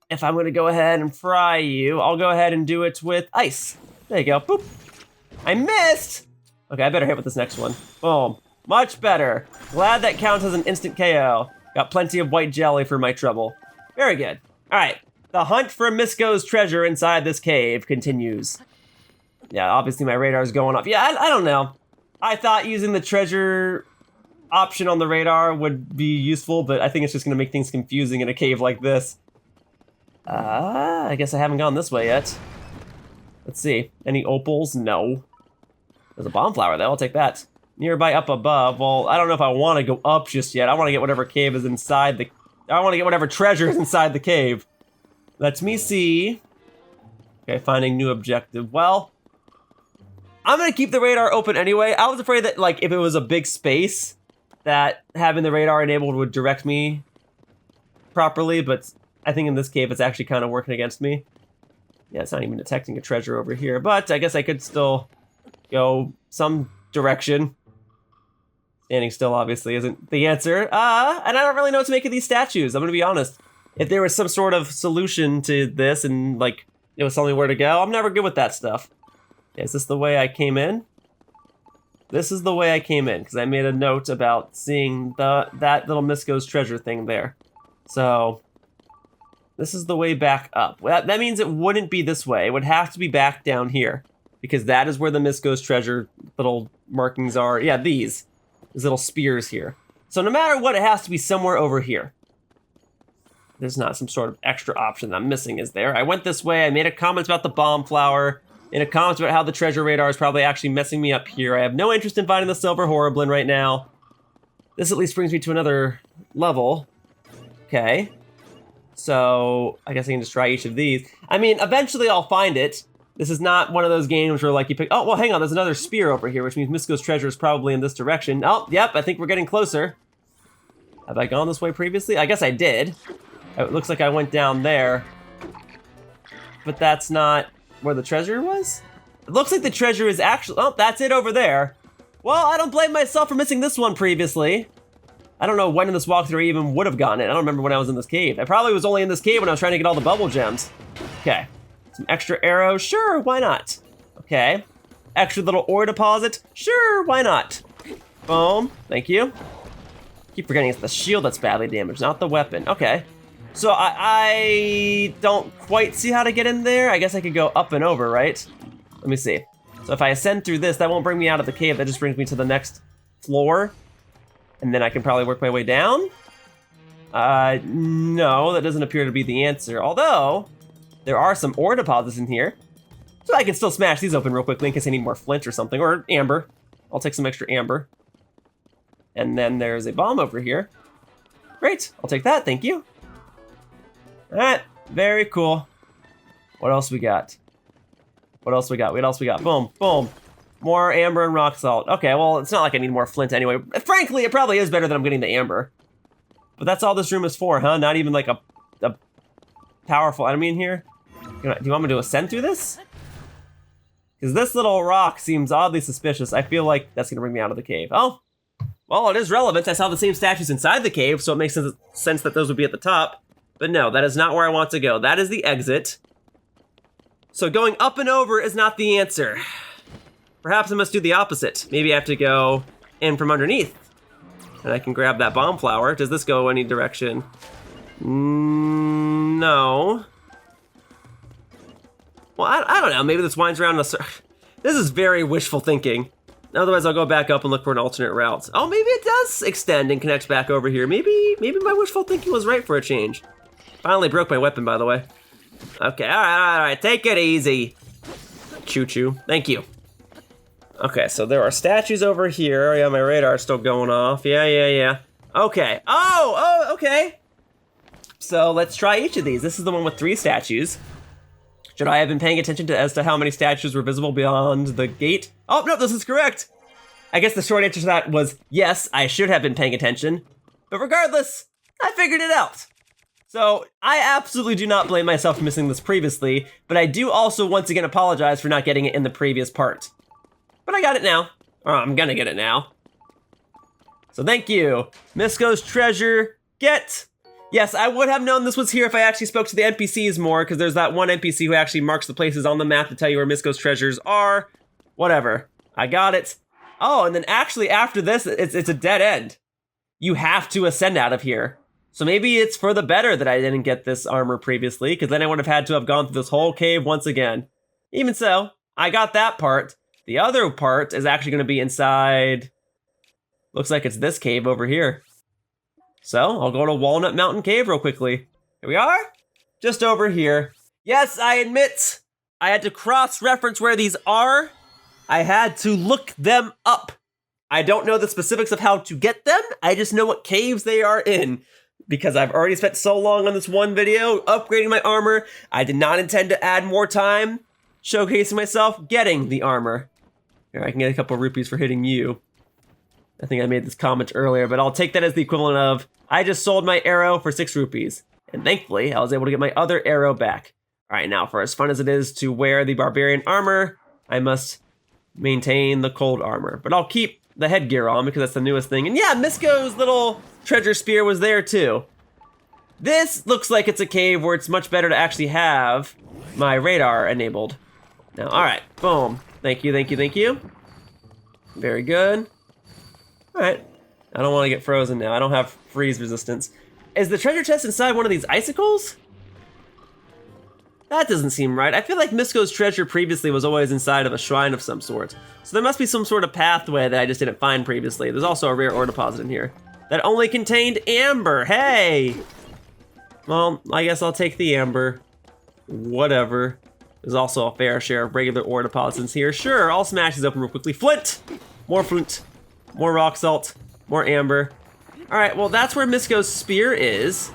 A: if I'm gonna go ahead and fry you, I'll go ahead and do it with ice. There you go. Boop. I missed! Okay, I better hit with this next one. Boom. Much better. Glad that counts as an instant KO. Got plenty of white jelly for my trouble. Very good. All right. The hunt for Misko's treasure inside this cave continues. Yeah, obviously my radar's going off. Yeah, I don't know. I thought using the treasure option on the radar would be useful, but I think it's just gonna make things confusing in a cave like this. I guess I haven't gone this way yet. Let's see. Any opals? No. There's a bomb flower though, I'll take that. Nearby up above, well, I don't know if I want to go up just yet. I want to get whatever cave is inside the... I want to get whatever treasure is inside the cave. Let me see. Okay, finding new objective. Well, I'm going to keep the radar open anyway. I was afraid that, like, if it was a big space, that having the radar enabled would direct me properly, but I think in this cave it's actually kind of working against me. Yeah, it's not even detecting a treasure over here, but I guess I could still go some direction. Standing still, obviously, isn't the answer. And I don't really know what to make of these statues, I'm gonna be honest. If there was some sort of solution to this and, like, it was something where to go, I'm never good with that stuff. Okay, is this the way I came in? This is the way I came in, because I made a note about seeing that little Misko's treasure thing there. So, this is the way back up. Well, that means it wouldn't be this way. It would have to be back down here, because that is where the Misko's treasure little markings are. Yeah, these little spears here. So no matter what, it has to be somewhere over here. There's not some sort of extra option that I'm missing, is there? I went this way, I made a comment about the bomb flower, made a comment about how the treasure radar is probably actually messing me up here. I have no interest in finding the silver horriblin right now. This at least brings me to another level. Okay. So, I guess I can just try each of these. I mean, eventually I'll find it. This is not one of those games where, like, you pick... Oh, well, hang on, there's another spear over here, which means Misko's treasure is probably in this direction. Oh, yep, I think we're getting closer. Have I gone this way previously? I guess I did. It looks like I went down there. But that's not where the treasure was? It looks like the treasure is actually... Oh, that's it over there. Well, I don't blame myself for missing this one previously. I don't know when in this walkthrough I even would have gotten it. I don't remember when I was in this cave. I probably was only in this cave when I was trying to get all the bubble gems. Okay. Some extra arrows, sure, why not? Okay. Extra little ore deposit, sure, why not? Boom, thank you. Keep forgetting it's the shield that's badly damaged, not the weapon. Okay. So I don't quite see how to get in there. I guess I could go up and over, right? Let me see. So if I ascend through this, that won't bring me out of the cave. That just brings me to the next floor. And then I can probably work my way down? No, that doesn't appear to be the answer. Although, there are some ore deposits in here. So I can still smash these open real quickly in case I need more flint or something. Or amber. I'll take some extra amber. And then there's a bomb over here. Great, I'll take that, thank you. Alright, very cool. What else we got? What else we got? What else we got? Boom, boom. More amber and rock salt. Okay, well, it's not like I need more flint anyway. Frankly, it probably is better that I'm getting the amber. But that's all this room is for, huh? Not even like a powerful enemy in here? Do you want me to ascend through this? Because this little rock seems oddly suspicious. I feel like that's gonna bring me out of the cave. Oh, well, it is relevant. I saw the same statues inside the cave, so it makes sense that those would be at the top. But no, that is not where I want to go. That is the exit. So going up and over is not the answer. Perhaps I must do the opposite. Maybe I have to go in from underneath. And I can grab that bomb flower. Does this go any direction? No. Well, I don't know. Maybe this winds around in a circle. This is very wishful thinking. Otherwise, I'll go back up and look for an alternate route. Oh, maybe it does extend and connect back over here. Maybe my wishful thinking was right for a change. Finally broke my weapon, by the way. Okay, all right. Take it easy. Choo-choo. Thank you. Okay, so there are statues over here. Yeah, my radar's still going off. Yeah. Okay. Oh, okay. So let's try each of these. This is the one with 3 statues. Should I have been paying attention as to how many statues were visible beyond the gate? Oh, no, this is correct. I guess the short answer to that was yes, I should have been paying attention. But regardless, I figured it out. So I absolutely do not blame myself for missing this previously, but I do also once again apologize for not getting it in the previous part. But I got it now. Or I'm gonna get it now. So thank you. Misko's treasure, get. Yes, I would have known this was here if I actually spoke to the NPCs more, because there's that one NPC who actually marks the places on the map to tell you where Misko's treasures are. Whatever. I got it. Oh, and then actually after this, it's a dead end. You have to ascend out of here. So maybe it's for the better that I didn't get this armor previously, because then I would have had to have gone through this whole cave once again. Even so, I got that part. The other part is actually going to be inside. Looks like it's this cave over here. So I'll go to Walnut Mountain Cave real quickly. Here we are, just over here. Yes, I admit, I had to cross-reference where these are. I had to look them up. I don't know the specifics of how to get them. I just know what caves they are in. Because I've already spent so long on this one video upgrading my armor, I did not intend to add more time showcasing myself getting the armor. Here, I can get a couple rupees for hitting you. I think I made this comment earlier, but I'll take that as the equivalent of, I just sold my arrow for 6 rupees. And thankfully, I was able to get my other arrow back. All right, now for as fun as it is to wear the Barbarian armor, I must maintain the cold armor. But I'll keep the headgear on because that's the newest thing. And yeah, Misko's little treasure spear was there too. This looks like it's a cave where it's much better to actually have my radar enabled. Now, all right, boom. Thank you. Very good. All right, I don't want to get frozen now. I don't have freeze resistance. Is the treasure chest inside one of these icicles? That doesn't seem right. I feel like Misko's treasure previously was always inside of a shrine of some sort. So there must be some sort of pathway that I just didn't find previously. There's also a rare ore deposit in here that only contained amber. Hey! Well, I guess I'll take the amber. Whatever. There's also a fair share of regular ore deposits here. Sure, I'll smash these open real quickly. Flint! More rock salt. More amber. All right, well, that's where Misko's spear is.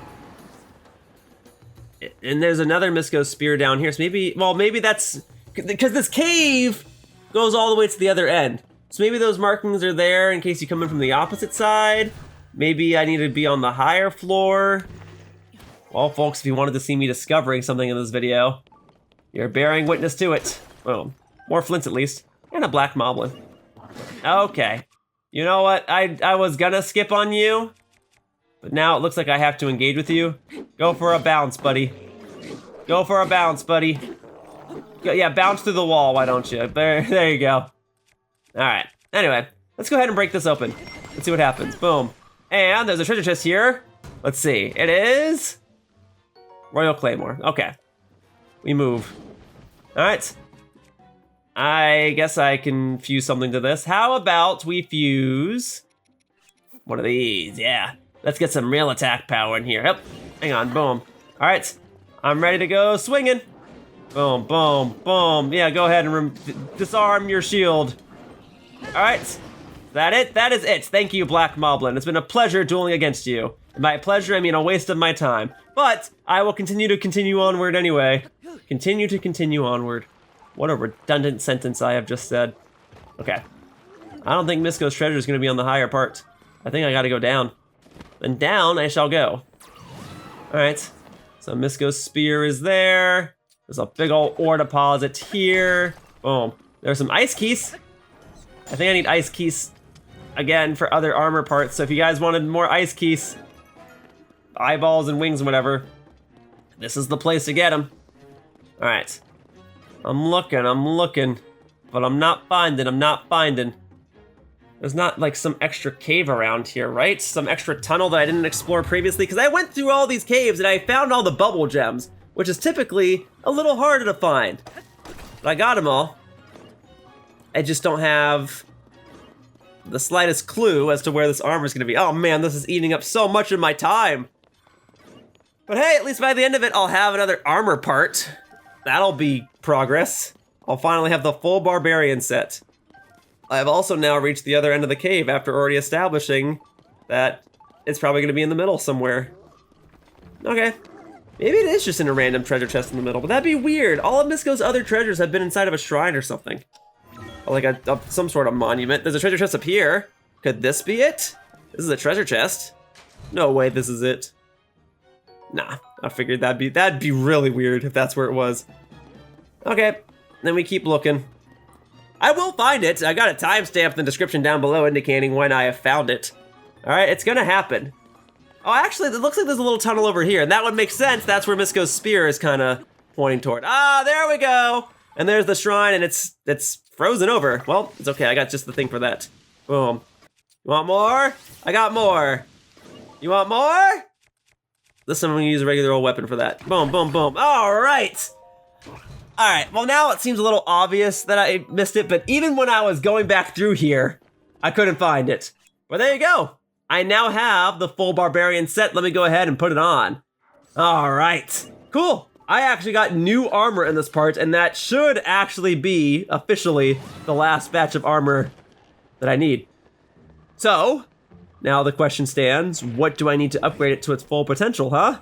A: And there's another Misko's spear down here. So maybe that's... Because this cave goes all the way to the other end. So maybe those markings are there in case you come in from the opposite side. Maybe I need to be on the higher floor. Well, folks, if you wanted to see me discovering something in this video, you're bearing witness to it. Boom. More flints at least. And a black moblin. Okay. You know what? I was gonna skip on you, but now it looks like I have to engage with you. Go for a bounce, buddy. Go for a bounce, buddy. Yeah, bounce through the wall, why don't you? There you go. All right. Anyway, let's go ahead and break this open. Let's see what happens. Boom. And there's a treasure chest here. Let's see. It is Royal Claymore. Okay. We move. All right. I guess I can fuse something to this. How about we fuse one of these? Yeah. Let's get some real attack power in here. Yep. Hang on. Boom. All right. I'm ready to go swinging. Boom, boom, boom. Yeah, go ahead and disarm your shield. All right. Is that it? That is it. Thank you, Black Moblin. It's been a pleasure dueling against you. And by pleasure, I mean a waste of my time. But I will continue onward anyway. Continue onward. What a redundant sentence I have just said. Okay. I don't think Misko's treasure is going to be on the higher part. I think I got to go down. Then down I shall go. All right. So Misko's spear is there. There's a big old ore deposit here. Boom. There's some ice keys. I think I need ice keys again for other armor parts. So if you guys wanted more ice keys, eyeballs and wings and whatever, this is the place to get them. All right. I'm looking, but I'm not finding. There's not like some extra cave around here, right? Some extra tunnel that I didn't explore previously, because I went through all these caves and I found all the bubble gems, which is typically a little harder to find. But I got them all. I just don't have the slightest clue as to where this armor is gonna be. Oh man, this is eating up so much of my time. But hey, at least by the end of it, I'll have another armor part. That'll be progress. I'll finally have the full Barbarian set. I've also now reached the other end of the cave after already establishing that it's probably gonna be in the middle somewhere. Okay, maybe it is just in a random treasure chest in the middle, but that'd be weird. All of Misko's other treasures have been inside of a shrine or something. Or like some sort of monument. There's a treasure chest up here. Could this be it? This is a treasure chest. No way this is it. Nah, I figured that'd be really weird if that's where it was. Okay, then we keep looking. I will find it. I got a timestamp in the description down below indicating when I have found it. All right, it's gonna happen. Oh, actually, it looks like there's a little tunnel over here, and that would make sense. That's where Misko's spear is kind of pointing toward. Ah, there we go. And there's the shrine, and it's frozen over. Well, it's okay. I got just the thing for that. Boom. You want more? I got more. You want more? This time I'm gonna use a regular old weapon for that. Boom, boom, boom. All right. All right, well now it seems a little obvious that I missed it, but even when I was going back through here, I couldn't find it. Well, there you go. I now have the full Barbarian set. Let me go ahead and put it on. All right, cool. I actually got new armor in this part, and that should actually be officially the last batch of armor that I need. So, now the question stands, what do I need to upgrade it to its full potential, huh?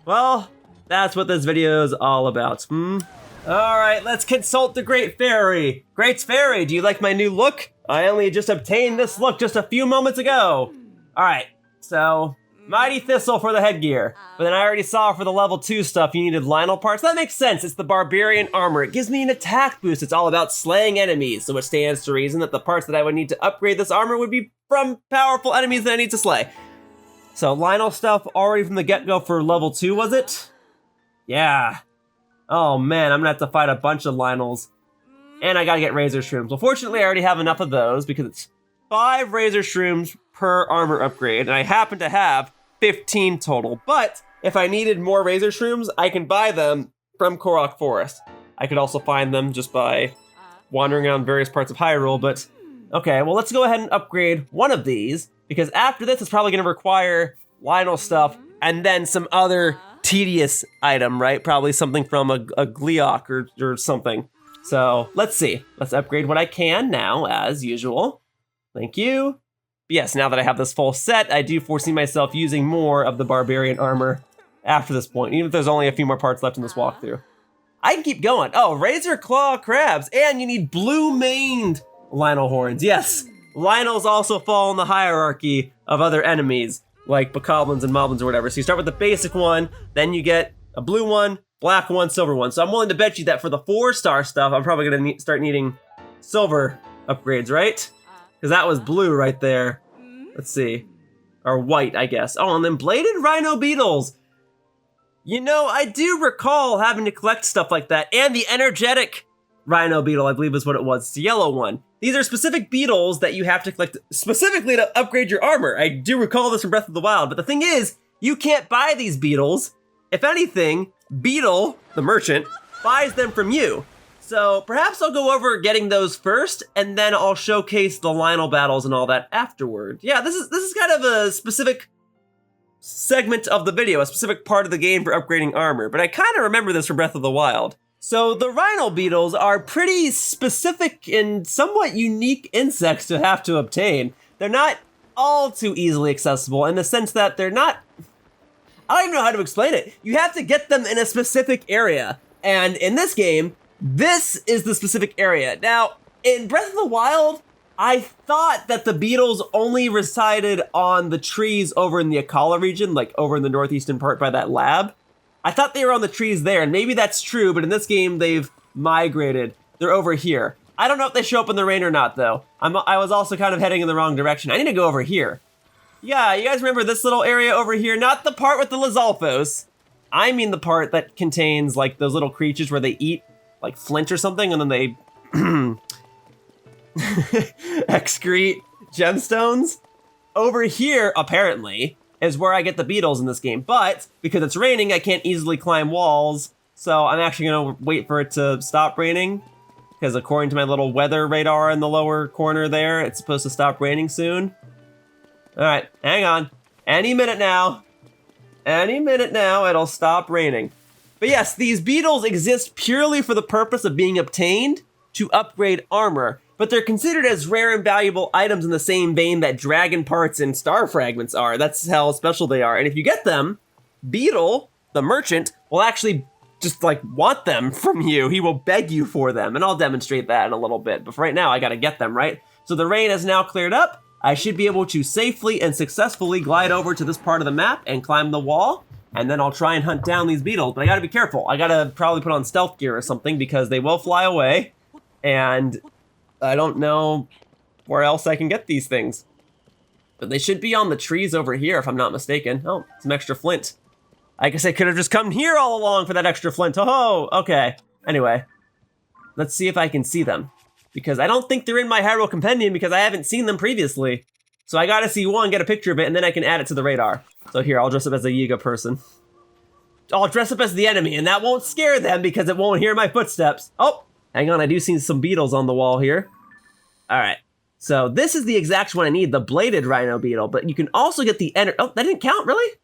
A: Well, that's what this video is all about, All right, let's consult the Great Fairy. Great Fairy, do you like my new look? I only just obtained this look just a few moments ago. All right, so Mighty Thistle for the headgear. But then I already saw for the level 2 stuff you needed Lionel parts. That makes sense, it's the Barbarian armor. It gives me an attack boost. It's all about slaying enemies, so it stands to reason that the parts that I would need to upgrade this armor would be from powerful enemies that I need to slay. So Lionel stuff already from the get-go for level 2, was it? Yeah. Oh man, I'm gonna have to fight a bunch of Lionels. And I gotta get Razor Shrooms. Well, fortunately, I already have enough of those because it's 5 Razor Shrooms per armor upgrade, and I happen to have 15 total. But if I needed more Razor Shrooms, I can buy them from Korok Forest. I could also find them just by wandering around various parts of Hyrule, but okay, well, let's go ahead and upgrade one of these, because after this, it's probably gonna require Lionel stuff and then some other tedious item, right? Probably something from a Gleeok or something. So let's see. Let's upgrade what I can now, as usual. Thank you. But yes, now that I have this full set, I do foresee myself using more of the Barbarian armor after this point, even if there's only a few more parts left in this walkthrough. I can keep going. Oh, Razor Claw Crabs, and you need blue-maned Lionel horns. Yes, Lionels also fall in the hierarchy of other enemies, like bokoblins and moblins or whatever. So you start with the basic one, then you get a blue one, black one, silver one. So I'm willing to bet you that for the 4-star stuff, I'm probably gonna start needing silver upgrades, right? Because that was blue right there. Let's see. Or white, I guess. Oh, and then bladed rhino beetles. You know, I do recall having to collect stuff like that. And the energetic rhino beetle, I believe is what it was. It's the yellow one. These are specific beetles that you have to collect specifically to upgrade your armor. I do recall this from Breath of the Wild, but the thing is, you can't buy these beetles. If anything, Beetle, the merchant, buys them from you. So perhaps I'll go over getting those first, and then I'll showcase the Lionel battles and all that afterward. Yeah, this is kind of a specific segment of the video, a specific part of the game for upgrading armor, but I kind of remember this from Breath of the Wild. So the rhino beetles are pretty specific and somewhat unique insects to have to obtain. They're not all too easily accessible in the sense that they're not, I don't even know how to explain it. You have to get them in a specific area. And in this game, this is the specific area. Now, in Breath of the Wild, I thought that the beetles only resided on the trees over in the Akala region, like over in the northeastern part by that lab. I thought they were on the trees there, and maybe that's true, but in this game, they've migrated. They're over here. I don't know if they show up in the rain or not, though. I was also kind of heading in the wrong direction. I need to go over here. Yeah, you guys remember this little area over here? Not the part with the Lizalfos. I mean the part that contains, like, those little creatures where they eat, like, flint or something, and then they excrete gemstones. Over here, apparently, is where I get the beetles in this game. But, because it's raining, I can't easily climb walls. So I'm actually going to wait for it to stop raining. Because according to my little weather radar in the lower corner there, it's supposed to stop raining soon. Alright, hang on. Any minute now, it'll stop raining. But yes, these beetles exist purely for the purpose of being obtained to upgrade armor. But they're considered as rare and valuable items in the same vein that dragon parts and star fragments are. That's how special they are. And if you get them, Beetle, the merchant, will actually just like want them from you. He will beg you for them, and I'll demonstrate that in a little bit. But for right now, I gotta get them, right? So the rain has now cleared up. I should be able to safely and successfully glide over to this part of the map and climb the wall, and then I'll try and hunt down these beetles. But I gotta be careful. I gotta probably put on stealth gear or something because they will fly away, and I don't know where else I can get these things. But they should be on the trees over here if I'm not mistaken. Oh, some extra flint. I guess I could have just come here all along for that extra flint. Oh, okay. Anyway, let's see if I can see them. Because I don't think they're in my Hyrule Compendium because I haven't seen them previously. So I gotta see one, get a picture of it, and then I can add it to the radar. So here, I'll dress up as a Yiga person. I'll dress up as the enemy, and that won't scare them because it won't hear my footsteps. Oh, hang on, I do see some beetles on the wall here. All right, so this is the exact one I need, the bladed rhino beetle, but you can also get the oh, that didn't count, really?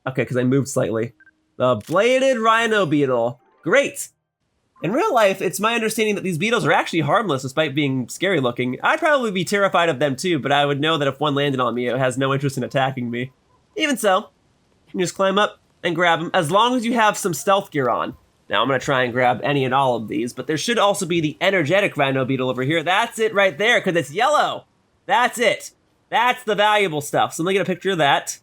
A: Okay, because I moved slightly. The bladed rhino beetle. Great. In real life, it's my understanding that these beetles are actually harmless despite being scary looking. I'd probably be terrified of them too, but I would know that if one landed on me, it has no interest in attacking me. Even so, you can just climb up and grab them as long as you have some stealth gear on. Now I'm gonna try and grab any and all of these, but there should also be the energetic rhino beetle over here. That's it right there, because it's yellow. That's it. That's the valuable stuff. So let me get a picture of that.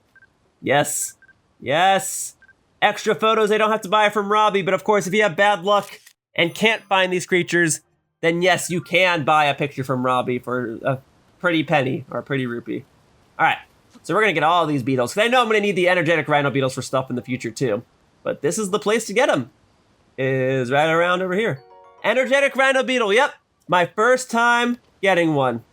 A: Yes. Yes. Extra photos I don't have to buy from Robbie, but of course, if you have bad luck and can't find these creatures, then yes, you can buy a picture from Robbie for a pretty penny or a pretty rupee. All right, so we're gonna get all of these beetles, because I know I'm gonna need the energetic rhino beetles for stuff in the future too. But this is the place to get them, is right around over here. Energetic rhino beetle, yep. My first time getting one.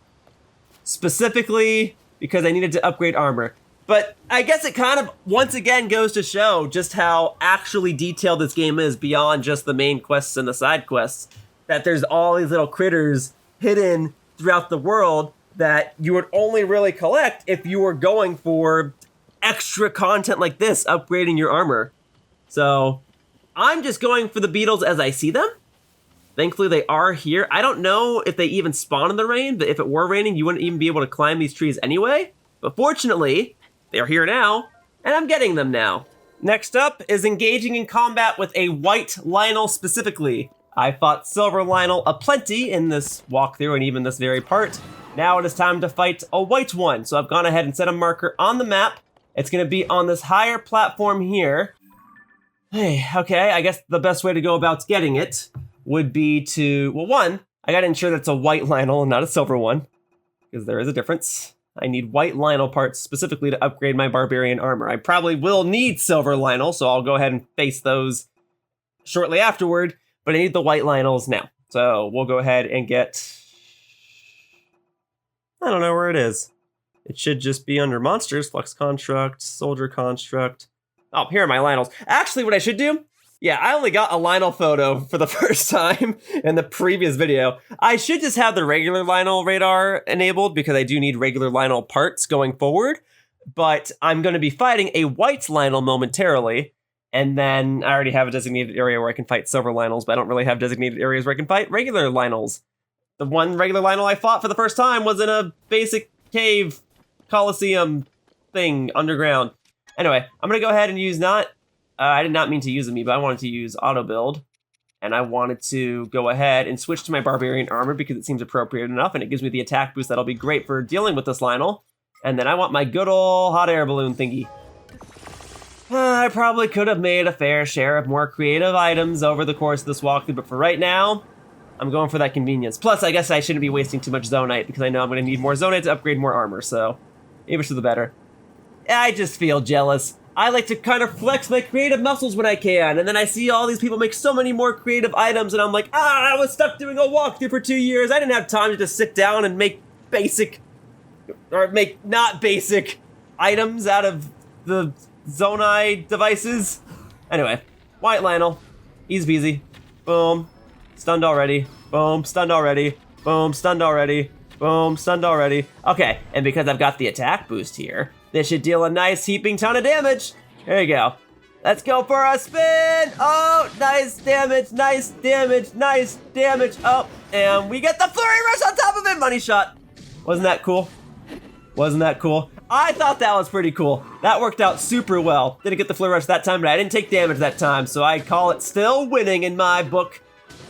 A: Specifically because I needed to upgrade armor. But I guess it kind of, once again, goes to show just how actually detailed this game is beyond just the main quests and the side quests. That there's all these little critters hidden throughout the world that you would only really collect if you were going for extra content like this, upgrading your armor. So I'm just going for the beetles as I see them. Thankfully, they are here. I don't know if they even spawn in the rain, but if it were raining, you wouldn't even be able to climb these trees anyway. But fortunately, they're here now, and I'm getting them now. Next up is engaging in combat with a white Lynel specifically. I fought silver Lynel aplenty in this walkthrough and even this very part. Now it is time to fight a white one. So I've gone ahead and set a marker on the map. It's gonna be on this higher platform here. Hey, okay, I guess the best way to go about getting it would be to, well, one, I gotta ensure that it's a white Lynel and not a silver one, because there is a difference. I need white Lynel parts specifically to upgrade my Barbarian armor. I probably will need silver Lynel, so I'll go ahead and face those shortly afterward, but I need the white Lynels now. So we'll go ahead and get, I don't know where it is. It should just be under monsters, Flux Construct, Soldier Construct. Oh, here are my Lynels. Actually, what I should do, yeah, I only got a Lynel photo for the first time in the previous video. I should just have the regular Lynel radar enabled because I do need regular Lynel parts going forward. But I'm going to be fighting a white Lynel momentarily. And then I already have a designated area where I can fight silver Lynels, but I don't really have designated areas where I can fight regular Lynels. The one regular Lynel I fought for the first time was in a basic cave Coliseum thing underground. Anyway, I'm going to go ahead and use not... I did not mean to use a Mii, but I wanted to use auto build. And I wanted to go ahead and switch to my Barbarian armor because it seems appropriate enough and it gives me the attack boost that'll be great for dealing with this Lynel. And then I want my good old hot air balloon thingy. I probably could have made a fair share of more creative items over the course of this walkthrough, but for right now, I'm going for that convenience. Plus, I guess I shouldn't be wasting too much Zonaite because I know I'm going to need more Zonaite to upgrade more armor, so maybe for the better. I just feel jealous. I like to kind of flex my creative muscles when I can, and then I see all these people make so many more creative items, and I'm like, I was stuck doing a walkthrough for 2 years. I didn't have time to just sit down and make basic, or make not basic items out of the Zonaite devices. Anyway, White Lionel, easy peasy. Boom, stunned already. Boom, stunned already. Boom, stunned already. Boom, stunned already. Okay, and because I've got the attack boost here, this should deal a nice heaping ton of damage. There you go. Let's go for a spin. Oh, nice damage, nice damage, nice damage. Oh, and we get the Flurry Rush on top of it. Money shot. Wasn't that cool? Wasn't that cool? I thought that was pretty cool. That worked out super well. Didn't get the Flurry Rush that time, but I didn't take damage that time, so I call it still winning in my book.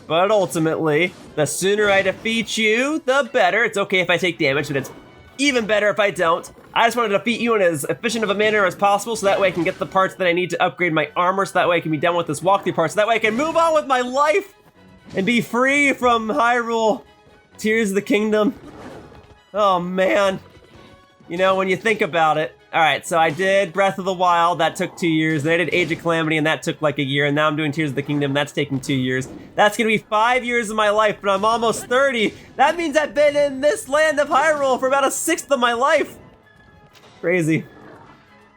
A: But ultimately, the sooner I defeat you, the better. It's okay if I take damage, but it's even better if I don't. I just want to defeat you in as efficient of a manner as possible, so that way I can get the parts that I need to upgrade my armor, so that way I can be done with this walkthrough part, so that way I can move on with my life and be free from Hyrule Tears of the Kingdom. Oh man. You know, when you think about it. Alright, so I did Breath of the Wild, that took 2 years, then I did Age of Calamity, and that took like a year, and now I'm doing Tears of the Kingdom, that's taking 2 years. That's gonna be 5 years of my life, but I'm almost 30. That means I've been in this land of Hyrule for about a sixth of my life. Crazy.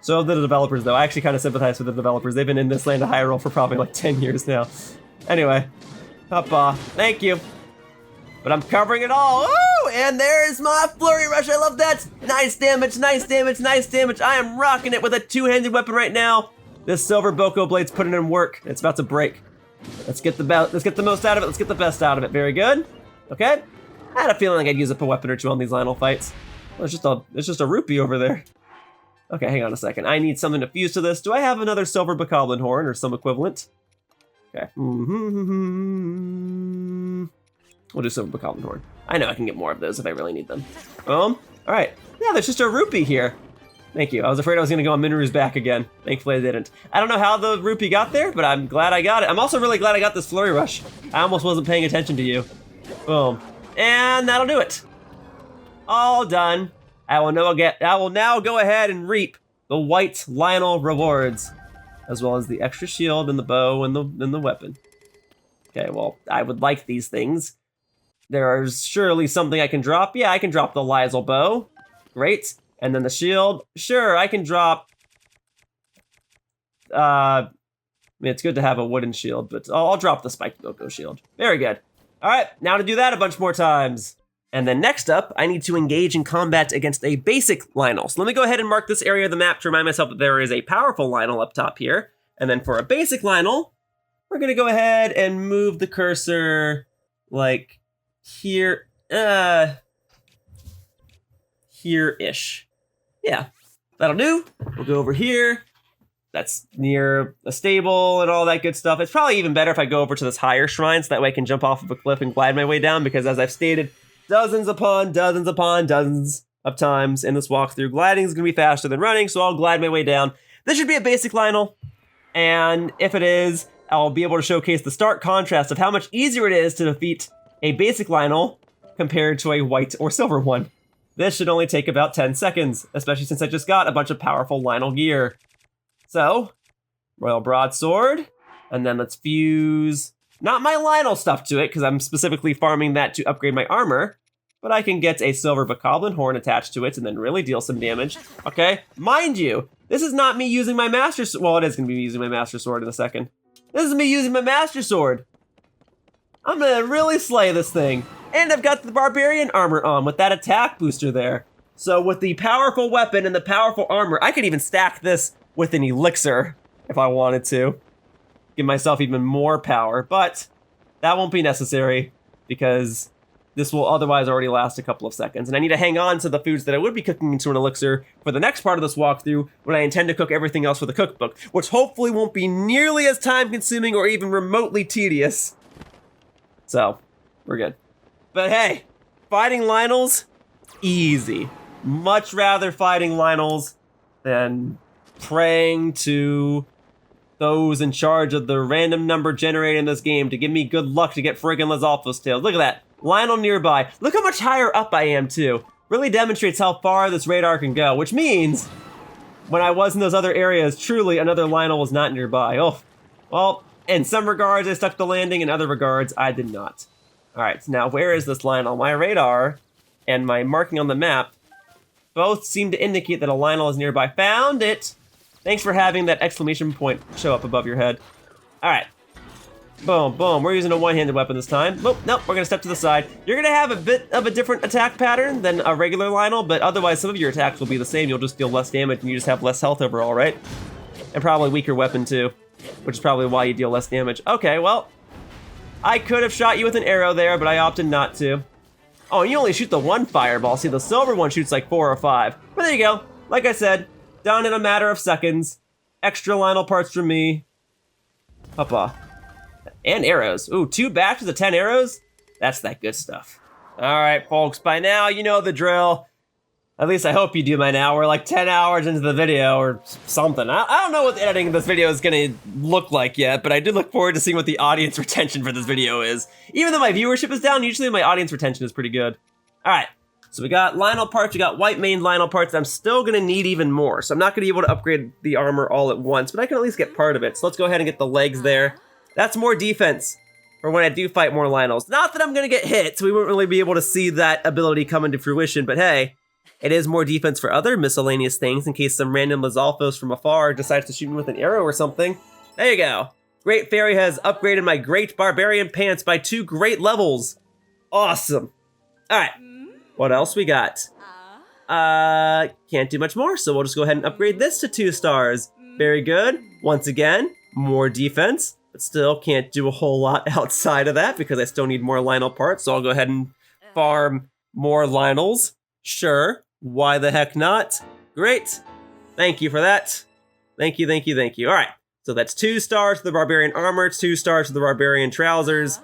A: So the developers, though. I actually kind of sympathize with the developers. They've been in this land of Hyrule for probably like 10 years now. Anyway, Papa, thank you. But I'm covering it all. Ooh, and there's my Flurry Rush. I love that. Nice damage, nice damage, nice damage. I am rocking it with a two-handed weapon right now. This silver Boko Blade's putting in work. It's about to break. Let's get the most out of it. Let's get the best out of it. Very good. Okay. I had a feeling like I'd use up a weapon or two on these Lionel fights. Well, it's just a rupee over there. Okay, hang on a second. I need something to fuse to this. Do I have another silver Bokoblin horn or some equivalent? Okay. We'll do silver Bokoblin horn. I know I can get more of those if I really need them. All right. Yeah, there's just a rupee here. Thank you. I was afraid I was gonna go on Minru's back again. Thankfully I didn't. I don't know how the rupee got there, but I'm glad I got it. I'm also really glad I got this Flurry Rush. I almost wasn't paying attention to you. Boom. And that'll do it. All done. I will now go ahead and reap the White Lionel rewards, as well as the extra shield and the bow and the weapon. Okay, well, I would like these things. There is surely something I can drop. Yeah, I can drop the Lysel bow. Great. And then the shield. Sure, I can drop... I mean, it's good to have a wooden shield, but I'll drop the spiked Boko shield. Very good. All right, now to do that a bunch more times. And then next up, I need to engage in combat against a basic Lionel. So let me go ahead and mark this area of the map to remind myself that there is a powerful Lionel up top here. And then for a basic Lionel, we're gonna go ahead and move the cursor like here, here-ish. Yeah, that'll do. We'll go over here. That's near a stable and all that good stuff. It's probably even better if I go over to this higher shrine, so that way I can jump off of a cliff and glide my way down, because as I've stated dozens upon dozens upon dozens of times in this walkthrough, gliding is going to be faster than running, so I'll glide my way down. This should be a basic Lionel, and if it is, I'll be able to showcase the stark contrast of how much easier it is to defeat a basic Lionel compared to a white or silver one. This should only take about 10 seconds, especially since I just got a bunch of powerful Lionel gear. So, Royal Broadsword, and then let's fuse not my Lionel stuff to it, because I'm specifically farming that to upgrade my armor, but I can get a silver Bokoblin horn attached to it and then really deal some damage. Okay, mind you, this is not me using my Master Sword. Well, it is going to be using my Master Sword in a second. This is me using my Master Sword. I'm going to really slay this thing. And I've got the Barbarian armor on with that attack booster there. So with the powerful weapon and the powerful armor, I could even stack this with an elixir if I wanted to. Give myself even more power, but that won't be necessary because this will otherwise already last a couple of seconds. And I need to hang on to the foods that I would be cooking into an elixir for the next part of this walkthrough when I intend to cook everything else for the cookbook, which hopefully won't be nearly as time-consuming or even remotely tedious. So, we're good. But hey, fighting Lionels, easy. Much rather fighting Lionels than praying to those in charge of the random number generator in this game to give me good luck to get friggin' Lizalfos tails. Look at that. Lionel nearby. Look how much higher up I am, too. Really demonstrates how far this radar can go, which means when I was in those other areas, truly another Lionel was not nearby. Oh, well, in some regards, I stuck the landing. In other regards, I did not. All right, so now where is this Lionel? My radar and my marking on the map both seem to indicate that a Lionel is nearby. Found it! Thanks for having that exclamation point show up above your head. All right. Boom, boom. We're using a one-handed weapon this time. Nope, we're gonna step to the side. You're gonna have a bit of a different attack pattern than a regular Lionel, but otherwise some of your attacks will be the same. You'll just deal less damage and you just have less health overall, right? And probably weaker weapon too, which is probably why you deal less damage. Okay, well, I could have shot you with an arrow there, but I opted not to. Oh, you only shoot the one fireball. See, the silver one shoots like 4 or 5. But there you go. Like I said, done in a matter of seconds. Extra Lionel parts from me. Hoppa. And arrows. Ooh, 2 batches of 10 arrows? That's that good stuff. All right, folks, by now you know the drill. At least I hope you do by now. We're like 10 hours into the video or something. I don't know what the editing of this video is gonna look like yet, but I do look forward to seeing what the audience retention for this video is. Even though my viewership is down, usually my audience retention is pretty good. All right, so we got Lionel parts, we got white maned Lionel parts. I'm still gonna need even more, so I'm not gonna be able to upgrade the armor all at once, but I can at least get part of it. So let's go ahead and get the legs there. That's more defense for when I do fight more Lionels. Not that I'm gonna get hit, so we won't really be able to see that ability come into fruition, but hey, it is more defense for other miscellaneous things in case some random Lizalfos from afar decides to shoot me with an arrow or something. There you go. Great Fairy has upgraded my Great Barbarian pants by 2 great levels. Awesome. All right, what else we got? Can't do much more, so we'll just go ahead and upgrade this to 2 stars. Very good. Once again, more defense, but still can't do a whole lot outside of that because I still need more Lionel parts, so I'll go ahead and farm more Lionels. Sure. Why the heck not? Great. Thank you for that. Thank you, thank you, thank you. All right. So that's 2 stars to the Barbarian armor, 2 stars to the Barbarian trousers.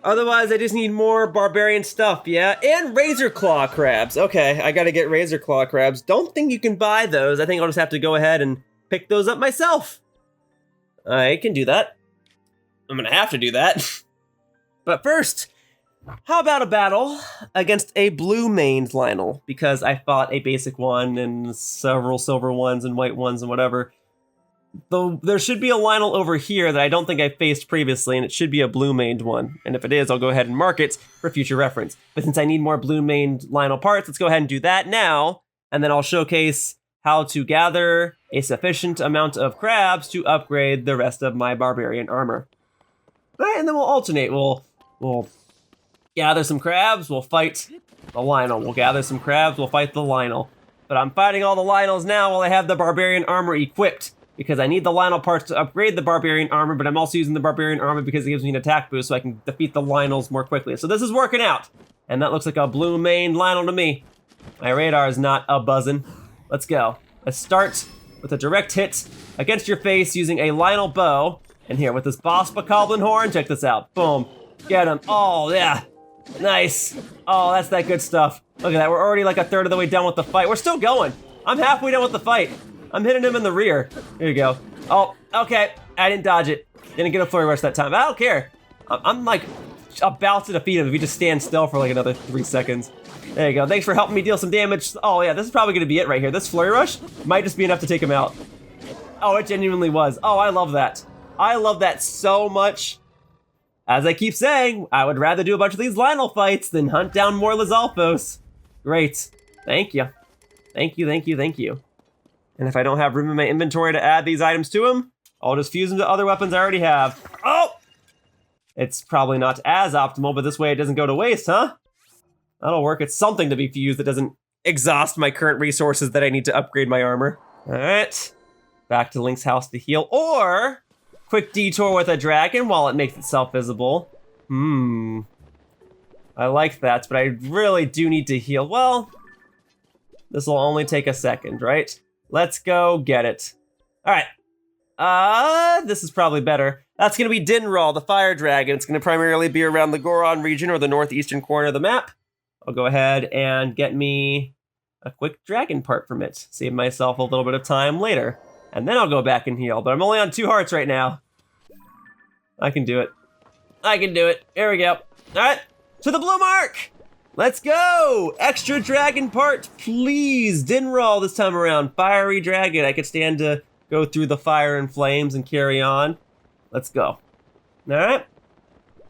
A: Otherwise, I just need more Barbarian stuff, yeah? And Razor Claw crabs. Okay, I gotta get Razor Claw crabs. Don't think you can buy those. I think I'll just have to go ahead and pick those up myself. I can do that. I'm gonna have to do that. But first, how about a battle against a blue-maned Lionel? Because I fought a basic one and several silver ones and white ones and whatever. Though there should be a Lionel over here that I don't think I faced previously, and it should be a blue-maned one. And if it is, I'll go ahead and mark it for future reference. But since I need more blue-maned Lionel parts, let's go ahead and do that now. And then I'll showcase how to gather a sufficient amount of crabs to upgrade the rest of my Barbarian armor. All right, and then we'll alternate. We'll gather some crabs, we'll fight the Lionel. We'll gather some crabs, we'll fight the Lionel. But I'm fighting all the Lionels now while I have the Barbarian armor equipped, because I need the Lionel parts to upgrade the Barbarian armor, but I'm also using the Barbarian armor because it gives me an attack boost so I can defeat the Lionels more quickly. So this is working out. And that looks like a blue-maned Lionel to me. My radar is not a-buzzing. Let's go. Let's start with a direct hit against your face using a Lionel bow. And here, with this Boss Bokoblin horn, check this out. Boom. Get him. Oh, yeah. Nice. Oh, that's that good stuff. Look at that, we're already like a third of the way done with the fight. We're still going. I'm halfway done with the fight. I'm hitting him in the rear. Here you go. Oh, okay. I didn't dodge it. Didn't get a flurry rush that time. I don't care. I'm like about to defeat him if he just stands still for like another 3 seconds. There you go. Thanks for helping me deal some damage. Oh yeah, this is probably gonna be it right here. This flurry rush might just be enough to take him out. Oh, it genuinely was. Oh, I love that. I love that so much. As I keep saying, I would rather do a bunch of these Lionel fights than hunt down more Lizalfos. Great. Thank you. Thank you, thank you, thank you. And if I don't have room in my inventory to add these items to them, I'll just fuse them to other weapons I already have. Oh! It's probably not as optimal, but this way it doesn't go to waste, huh? That'll work. It's something to be fused that doesn't exhaust my current resources that I need to upgrade my armor. All right. Back to Link's house to heal, or quick detour with a dragon while it makes itself visible. I like that, but I really do need to heal. Well, this will only take a second, right? Let's go get it. All right. This is probably better. That's gonna be Dinral, the fire dragon. It's gonna primarily be around the Goron region or the northeastern corner of the map. I'll go ahead and get me a quick dragon part from it. Save myself a little bit of time later. and then I'll go back and heal. But I'm only on 2 hearts right now. I can do it. I can do it. There we go. All right, to the blue mark. Let's go. Extra dragon part, please. Dinroll this time around. Fiery dragon. I could stand to go through the fire and flames and carry on. Let's go. All right.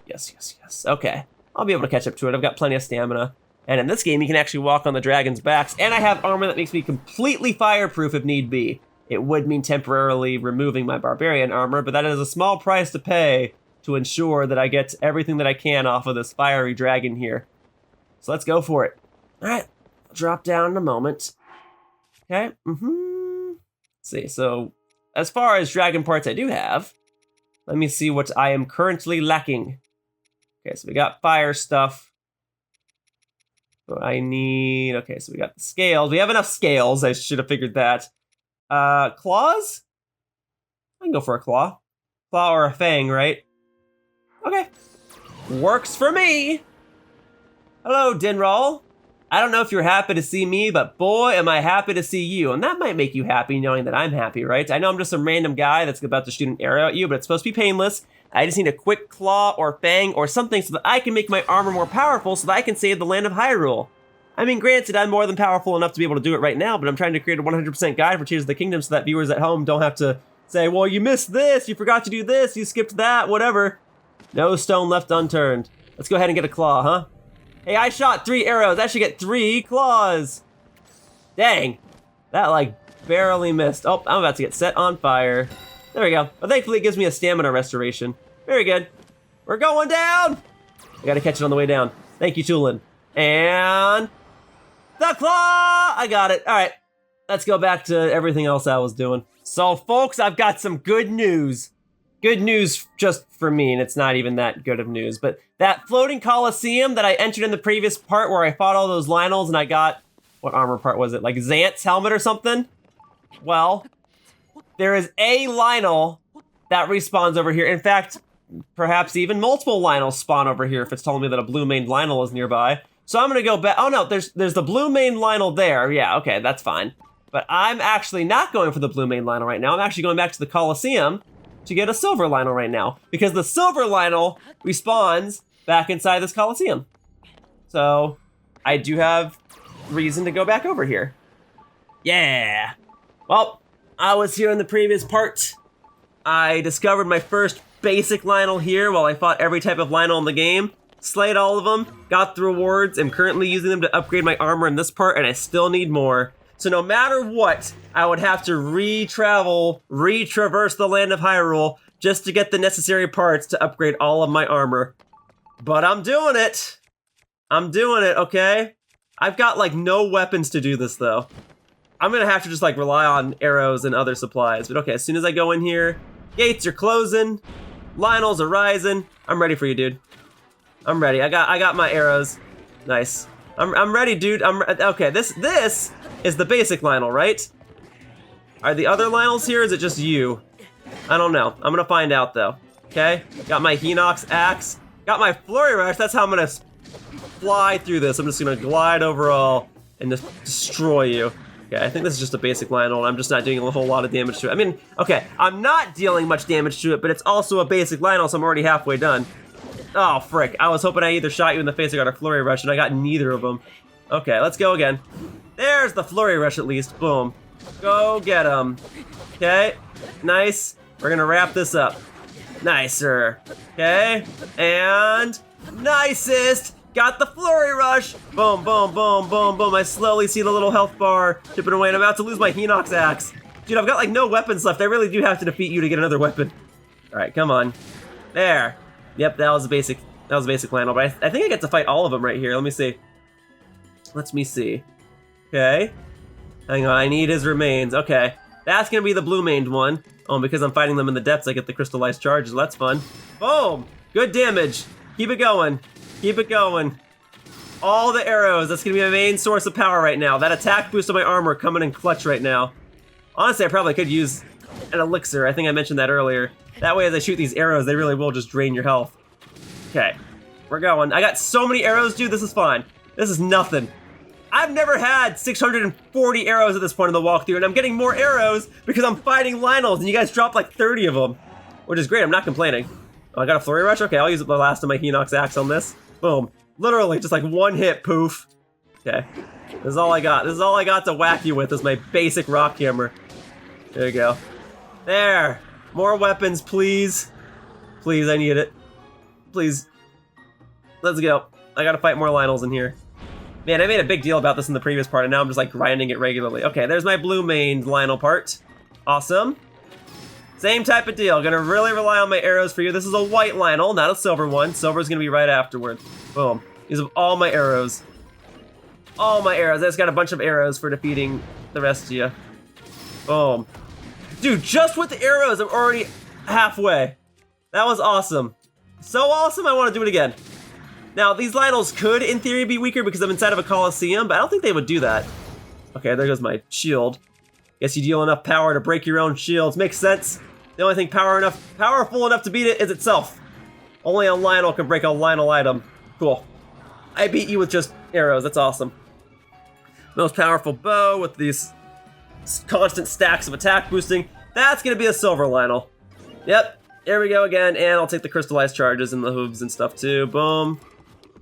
A: Yes, yes, yes. Okay. I'll be able to catch up to it. I've got plenty of stamina. And in this game, you can actually walk on the dragon's backs. And I have armor that makes me completely fireproof if need be. It would mean temporarily removing my barbarian armor, but that is a small price to pay to ensure that I get everything that I can off of this fiery dragon here. So let's go for it. All right, I'll drop down in a moment. Okay, Let's see, so as far as dragon parts I do have, let me see what I am currently lacking. Okay, so we got fire stuff. So I need, okay, so we got the scales. We have enough scales, I should have figured that. Claws? I can go for a claw. Claw or a fang, right? Okay, works for me. Hello, Dinroll. I don't know if you're happy to see me, but boy, am I happy to see you. And that might make you happy knowing that I'm happy, right? I know I'm just some random guy that's about to shoot an arrow at you, but it's supposed to be painless. I just need a quick claw or fang or something so that I can make my armor more powerful so that I can save the land of Hyrule. I mean, granted, I'm more than powerful enough to be able to do it right now, but I'm trying to create a 100% guide for Tears of the Kingdom so that viewers at home don't have to say, well, you missed this, you forgot to do this, you skipped that, whatever. No stone left unturned. Let's go ahead and get a claw, huh? Hey, I shot 3 arrows. I should get 3 claws. Dang. That, like, barely missed. Oh, I'm about to get set on fire. There we go. But thankfully, it gives me a stamina restoration. Very good. We're going down. I gotta catch it on the way down. Thank you, Tulin. And the claw. I got it. All right. Let's go back to everything else I was doing. So, folks, I've got some good news. Good news just for me, and it's not even that good of news, but that floating coliseum that I entered in the previous part where I fought all those Lionels and I got, what armor part was it? Like Xant's helmet or something? Well, there is a Lionel that respawns over here. In fact, perhaps even multiple Lionels spawn over here if it's telling me that a blue-maned Lionel is nearby. So I'm gonna go back. Oh no, there's the blue-maned Lionel there. Yeah, okay, that's fine. But I'm actually not going for the blue-maned Lionel right now. I'm actually going back to the Coliseum to get a silver Lionel right now, because the silver Lionel respawns back inside this Coliseum. So I do have reason to go back over here. Yeah. Well, I was here in the previous part. I discovered my first basic Lionel here while I fought every type of Lionel in the game. Slayed all of them, got the rewards, am currently using them to upgrade my armor in this part, and I still need more. So no matter what, I would have to retraverse the land of Hyrule just to get the necessary parts to upgrade all of my armor. But I'm doing it. I'm doing it, okay? I've got like no weapons to do this though. I'm gonna have to just like rely on arrows and other supplies. But okay, as soon as I go in here, gates are closing, Lionels are rising. I'm ready for you, dude. I'm ready. I got my arrows. Nice. I'm ready, dude. Okay. This is the basic Lionel, right? Are the other Lionels here? Or is it just you? I don't know. I'm gonna find out though. Okay. Got my Hinox axe. Got my Flurry Rush. That's how I'm gonna fly through this. I'm just gonna glide over all and just destroy you. Okay. I think this is just a basic Lionel, and I'm just not doing a whole lot of damage to it. I mean, okay. I'm not dealing much damage to it, but it's also a basic Lionel, so I'm already halfway done. Oh, frick. I was hoping I either shot you in the face or got a Flurry Rush, and I got neither of them. Okay, let's go again. There's the Flurry Rush at least. Boom. Go get him. Okay, nice. We're gonna wrap this up. Nicer. Okay, and nicest. Got the Flurry Rush. Boom, boom, boom, boom, boom. I slowly see the little health bar chipping away, and I'm about to lose my Hinox axe. Dude, I've got like no weapons left. I really do have to defeat you to get another weapon. All right, come on. There. Yep, that was a basic Lionel, but I think I get to fight all of them right here. Let me see. Let me see. Okay. Hang on, I need his remains. Okay. That's gonna be the blue-maned one. Oh, because I'm fighting them in the depths, I get the crystallized charges. That's fun. Boom! Good damage. Keep it going. Keep it going. All the arrows. That's gonna be my main source of power right now. That attack boost on my armor coming in clutch right now. Honestly, I probably could use an elixir. I think I mentioned that earlier. That way, as I shoot these arrows, they really will just drain your health. Okay. We're going. I got so many arrows, dude. This is fine. This is nothing. I've never had 640 arrows at this point in the walkthrough, and I'm getting more arrows because I'm fighting Lynels, and you guys dropped like 30 of them, which is great. I'm not complaining. Oh, I got a Flurry Rush? Okay, I'll use the last of my Hinox Axe on this. Boom. Literally, just like one hit, poof. Okay. This is all I got. This is all I got to whack you with is my basic rock hammer. There you go. There. More weapons, please. Please, I need it. Please. Let's go. I gotta fight more Lynels in here. Man, I made a big deal about this in the previous part, and now I'm just like grinding it regularly. Okay, there's my blue maned Lynel part. Awesome. Same type of deal. Gonna really rely on my arrows for you. This is a white Lynel, not a silver one. Silver's gonna be right afterward. Boom. These are all my arrows. All my arrows. I just got a bunch of arrows for defeating the rest of you. Boom. Dude, just with the arrows, I'm already halfway. That was awesome. So awesome, I want to do it again. Now, these Lynels could, in theory, be weaker because I'm inside of a Coliseum, but I don't think they would do that. Okay, there goes my shield. Guess you deal enough power to break your own shields. Makes sense. The only thing powerful enough to beat it is itself. Only a Lynel can break a Lynel item. Cool. I beat you with just arrows. That's awesome. Most powerful bow with these constant stacks of attack boosting. That's gonna be a silver Lynel. Yep. Here we go again, and I'll take the crystallized charges and the hooves and stuff too. Boom.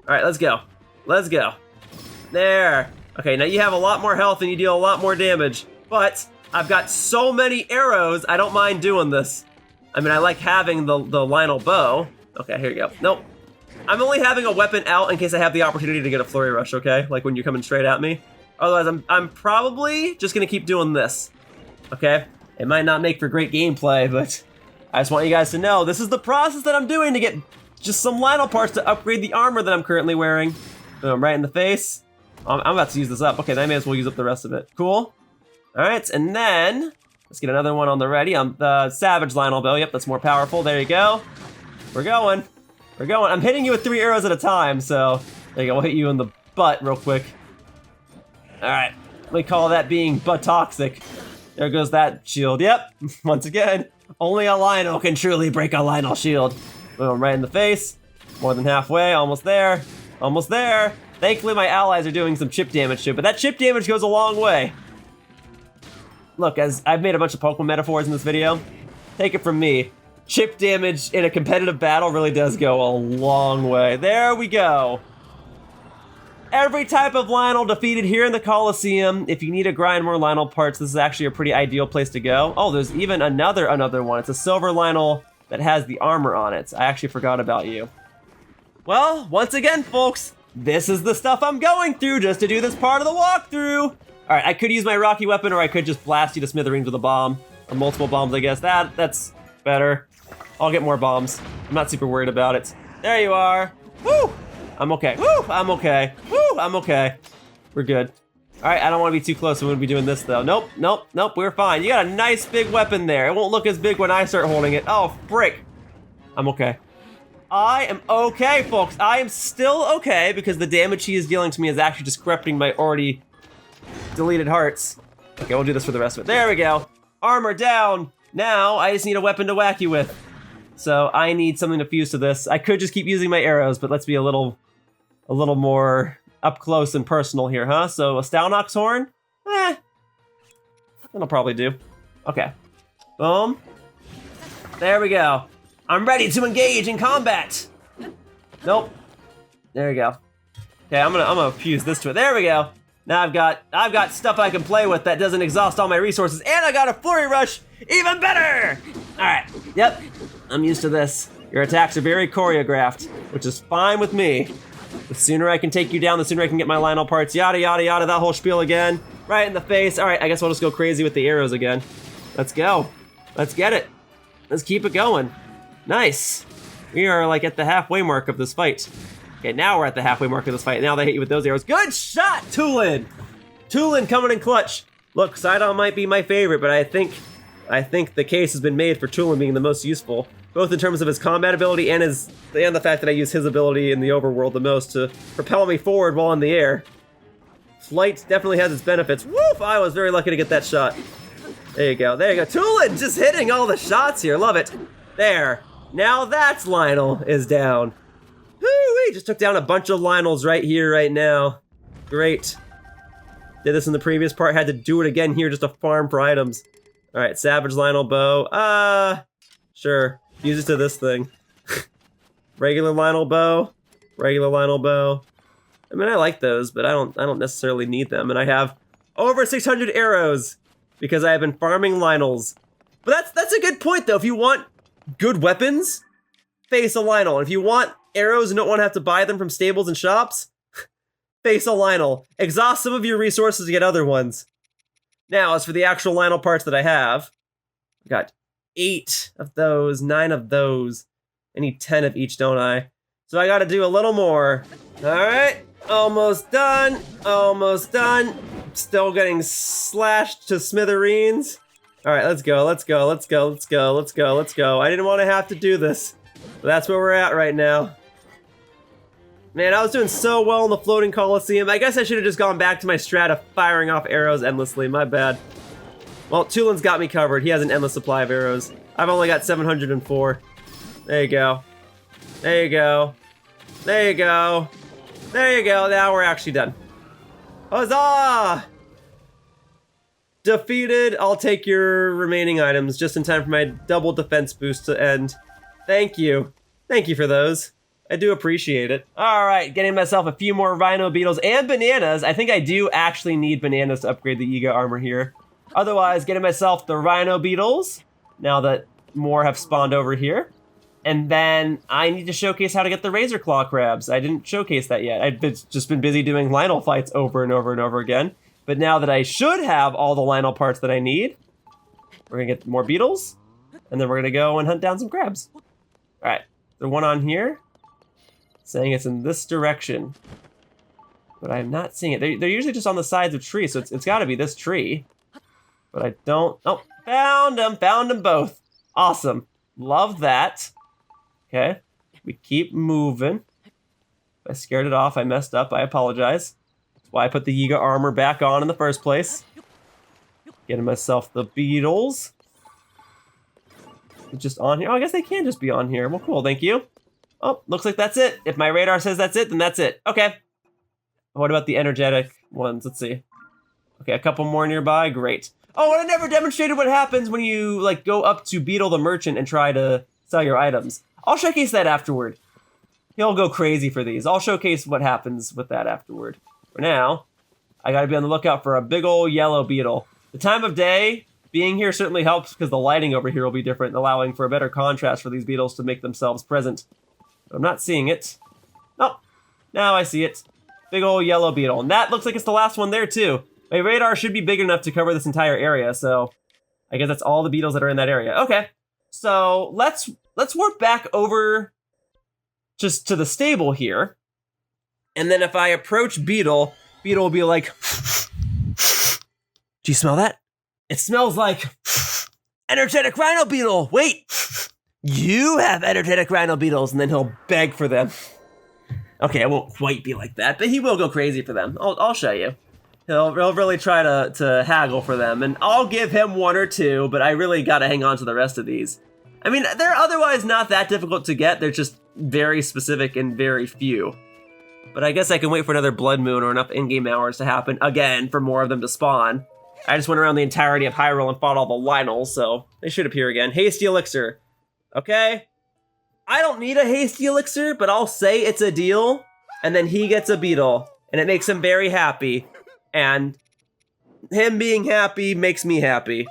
A: All right, let's go. Let's go. There. Okay, now you have a lot more health and you deal a lot more damage, but I've got so many arrows, I don't mind doing this. I mean, I like having the Lynel bow. Okay, here you go. Nope. I'm only having a weapon out in case I have the opportunity to get a Flurry Rush, okay? Like when you're coming straight at me. Otherwise, I'm probably just gonna keep doing this, okay? It might not make for great gameplay, but I just want you guys to know this is the process that I'm doing to get just some Lynel parts to upgrade the armor that I'm currently wearing. Boom, right in the face. I'm about to use this up. Okay, then I may as well use up the rest of it. Cool. All right, and then let's get another one on the ready. The Savage Lynel bow. Yep, that's more powerful. There you go. We're going. We're going. I'm hitting you with 3 arrows at a time, so there you go. We'll hit you in the butt real quick. All right, we call that being butt toxic. There goes that shield. Yep, once again, only a Lynel can truly break a Lynel shield. Boom, right in the face. More than halfway. Almost there. Almost there. Thankfully, my allies are doing some chip damage too, but that chip damage goes a long way. Look, as I've made a bunch of Pokemon metaphors in this video, take it from me. Chip damage in a competitive battle really does go a long way. There we go. Every type of Lynel defeated here in the Coliseum. If you need to grind more Lynel parts, this is actually a pretty ideal place to go. Oh, there's even another one. It's a silver Lynel that has the armor on it. I actually forgot about you. Well, once again, folks, this is the stuff I'm going through just to do this part of the walkthrough. All right, I could use my Rocky weapon, or I could just blast you to smithereens with a bomb. Or multiple bombs, I guess. That's better. I'll get more bombs. I'm not super worried about it. There you are. Woo! I'm okay. Woo! I'm okay. Woo! I'm okay. We're good. All right, I don't want to be too close. I'm going to be doing this, though. Nope, nope, nope. We're fine. You got a nice big weapon there. It won't look as big when I start holding it. Oh, frick. I'm okay. I am okay, folks. I am still okay because the damage he is dealing to me is actually just corrupting my already deleted hearts. Okay, we'll do this for the rest of it. There we go. Armor down. Now I just need a weapon to whack you with. So I need something to fuse to this. I could just keep using my arrows, but let's be a little more up close and personal here, huh? So a Stalnox horn? That'll probably do. Okay. Boom. There we go. I'm ready to engage in combat. Nope. There we go. Okay, I'm gonna fuse this to it. There we go. Now I've got stuff I can play with that doesn't exhaust all my resources, and I got a Flurry Rush, even better! Alright, yep, I'm used to this. Your attacks are very choreographed, which is fine with me. The sooner I can take you down, the sooner I can get my Lynel parts, yada yada yada, that whole spiel again. Right in the face. Alright, I guess I'll just go crazy with the arrows again. Let's go. Let's get it. Let's keep it going. Nice. We are like at the halfway mark of this fight. Okay, now we're at the halfway mark of this fight. Now they hit you with those arrows. Good shot, Tulin! Tulin coming in clutch. Look, Sidon might be my favorite, but I think the case has been made for Tulin being the most useful, both in terms of his combat ability and the fact that I use his ability in the overworld the most to propel me forward while in the air. Flight definitely has its benefits. Woof! I was very lucky to get that shot. There you go. There you go. Tulin just hitting all the shots here. Love it. There. Now that's Lynel is down. Woo-wee! Just took down a bunch of Lynels right here, right now. Great. Did this in the previous part, had to do it again here just to farm for items. All right, Savage Lionel Bow. Sure. Use it to this thing. Regular Lionel Bow. Regular Lionel Bow. I mean, I like those, but I don't necessarily need them. And I have over 600 arrows because I have been farming Lionels. But that's a good point, though. If you want good weapons, face a Lionel. If you want arrows and don't want to have to buy them from stables and shops, face a Lionel. Exhaust some of your resources to get other ones. Now, as for the actual Lionel parts that I have, I got 8 of those, 9 of those. I need 10 of each, don't I? So I gotta do a little more. All right, almost done, almost done. Still getting slashed to smithereens. All right, let's go, let's go, let's go, let's go, let's go, let's go. I didn't want to have to do this, but that's where we're at right now. Man, I was doing so well in the floating coliseum. I guess I should have just gone back to my strat of firing off arrows endlessly. My bad. Well, Tulin's got me covered. He has an endless supply of arrows. I've only got 704. There you go. There you go. There you go. There you go. Now we're actually done. Huzzah! Defeated. I'll take your remaining items just in time for my double defense boost to end. Thank you. Thank you for those. I do appreciate it. All right, getting myself a few more Rhino Beetles and bananas. I think I do actually need bananas to upgrade the Yiga armor here. Otherwise, getting myself the Rhino Beetles, now that more have spawned over here. And then I need to showcase how to get the Razor Claw crabs. I didn't showcase that yet. I've just been busy doing Lionel fights over and over and over again. But now that I should have all the Lionel parts that I need, we're gonna get more beetles, and then we're gonna go and hunt down some crabs. All right, the one on here, saying it's in this direction, but I'm not seeing it. They're usually just on the sides of trees, so it's gotta be this tree. But I don't, oh, found them both. Awesome, love that. Okay, we keep moving. I scared it off, I messed up, I apologize. That's why I put the Yiga armor back on in the first place. Getting myself the beetles. Just on here, oh, I guess they can just be on here. Well, cool, thank you. Oh, looks like that's it. If my radar says that's it, then that's it. Okay. What about the energetic ones? Let's see. Okay, a couple more nearby, great. Oh, and I never demonstrated what happens when you like go up to Beetle the Merchant and try to sell your items. I'll showcase that afterward. He'll go crazy for these. I'll showcase what happens with that afterward. For now, I gotta be on the lookout for a big old yellow beetle. The time of day being here certainly helps because the lighting over here will be different, allowing for a better contrast for these beetles to make themselves present. But I'm not seeing it. Oh, now I see it. Big old yellow beetle. And that looks like it's the last one there too. My radar should be big enough to cover this entire area, so I guess that's all the beetles that are in that area. Okay, so let's work back over just to the stable here. And then if I approach Beetle, Beetle will be like, do you smell that? It smells like energetic Rhino Beetle. Wait, you have energetic Rhino Beetles, and then he'll beg for them. Okay, I won't quite be like that, but he will go crazy for them. I'll show you. He'll really try to haggle for them, and I'll give him one or two, but I really gotta hang on to the rest of these. I mean, they're otherwise not that difficult to get, they're just very specific and very few. But I guess I can wait for another Blood Moon or enough in-game hours to happen again for more of them to spawn. I just went around the entirety of Hyrule and fought all the Lionels, so they should appear again. Hasty Elixir. Okay? I don't need a Hasty Elixir, but I'll say it's a deal, and then he gets a beetle, and it makes him very happy. And him being happy makes me happy.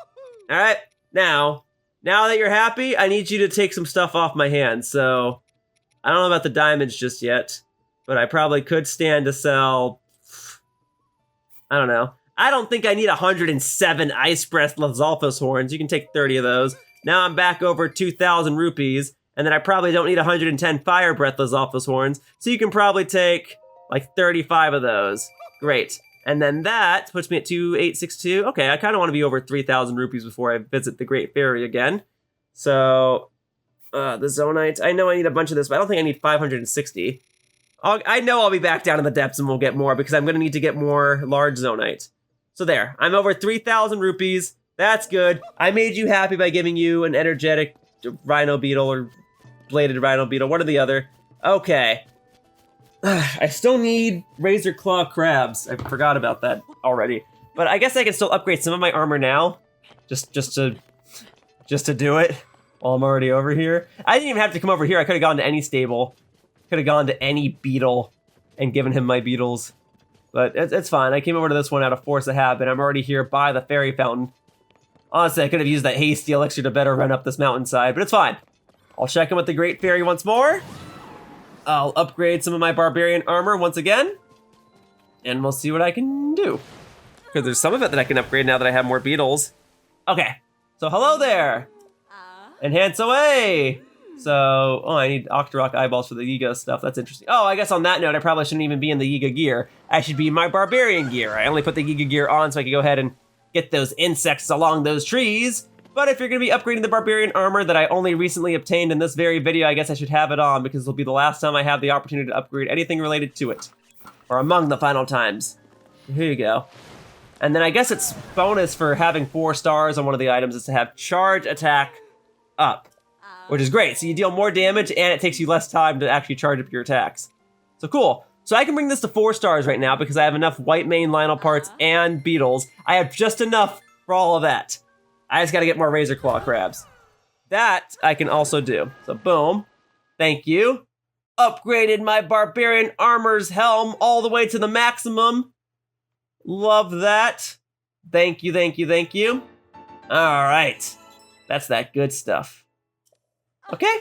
A: Alright, now that you're happy, I need you to take some stuff off my hands. So, I don't know about the diamonds just yet, but I probably could stand to sell, I don't know. I don't think I need 107 Ice Breath Lizalfos horns. You can take 30 of those. Now I'm back over 2,000 rupees, and then I probably don't need 110 Fire Breath Lizalfos horns, so you can probably take like 35 of those. Great. And then that puts me at 2862. Okay, I kind of want to be over 3,000 rupees before I visit the Great Fairy again. So, the Zonaite. I know I need a bunch of this, but I don't think I need 560. I know I'll be back down in the depths and we'll get more because I'm going to need to get more large Zonaite. So there, I'm over 3,000 rupees. That's good. I made you happy by giving you an energetic Rhino Beetle or bladed Rhino Beetle, one or the other. Okay. I still need Razor Claw crabs. I forgot about that already. But I guess I can still upgrade some of my armor now. Just to do it while I'm already over here. I didn't even have to come over here. I could have gone to any stable. Could have gone to any beetle and given him my beetles. But it's fine. I came over to this one out of force of habit. I'm already here by the fairy fountain. Honestly, I could have used that hasty elixir to better run up this mountainside, but it's fine. I'll check in with the Great Fairy once more. I'll upgrade some of my Barbarian armor once again. And we'll see what I can do. Because there's some of it that I can upgrade now that I have more beetles. Okay, so hello there. Enhance away. So, I need Octorok eyeballs for the Yiga stuff. That's interesting. Oh, I guess on that note, I probably shouldn't even be in the Yiga gear. I should be in my Barbarian gear. I only put the Yiga gear on so I can go ahead and get those insects along those trees. But if you're going to be upgrading the Barbarian armor that I only recently obtained in this very video, I guess I should have it on because it'll be the last time I have the opportunity to upgrade anything related to it. Or among the final times. Here you go. And then I guess it's bonus for having 4 stars on one of the items is to have charge attack up. Which is great. So you deal more damage and it takes you less time to actually charge up your attacks. So cool. So I can bring this to 4 stars right now because I have enough white mane Lionel parts and beetles. I have just enough for all of that. I just gotta get more Razor Claw crabs. That I can also do. So boom. Thank you. Upgraded my Barbarian armor's helm all the way to the maximum. Love that. Thank you, thank you, thank you. All right. That's that good stuff. Okay.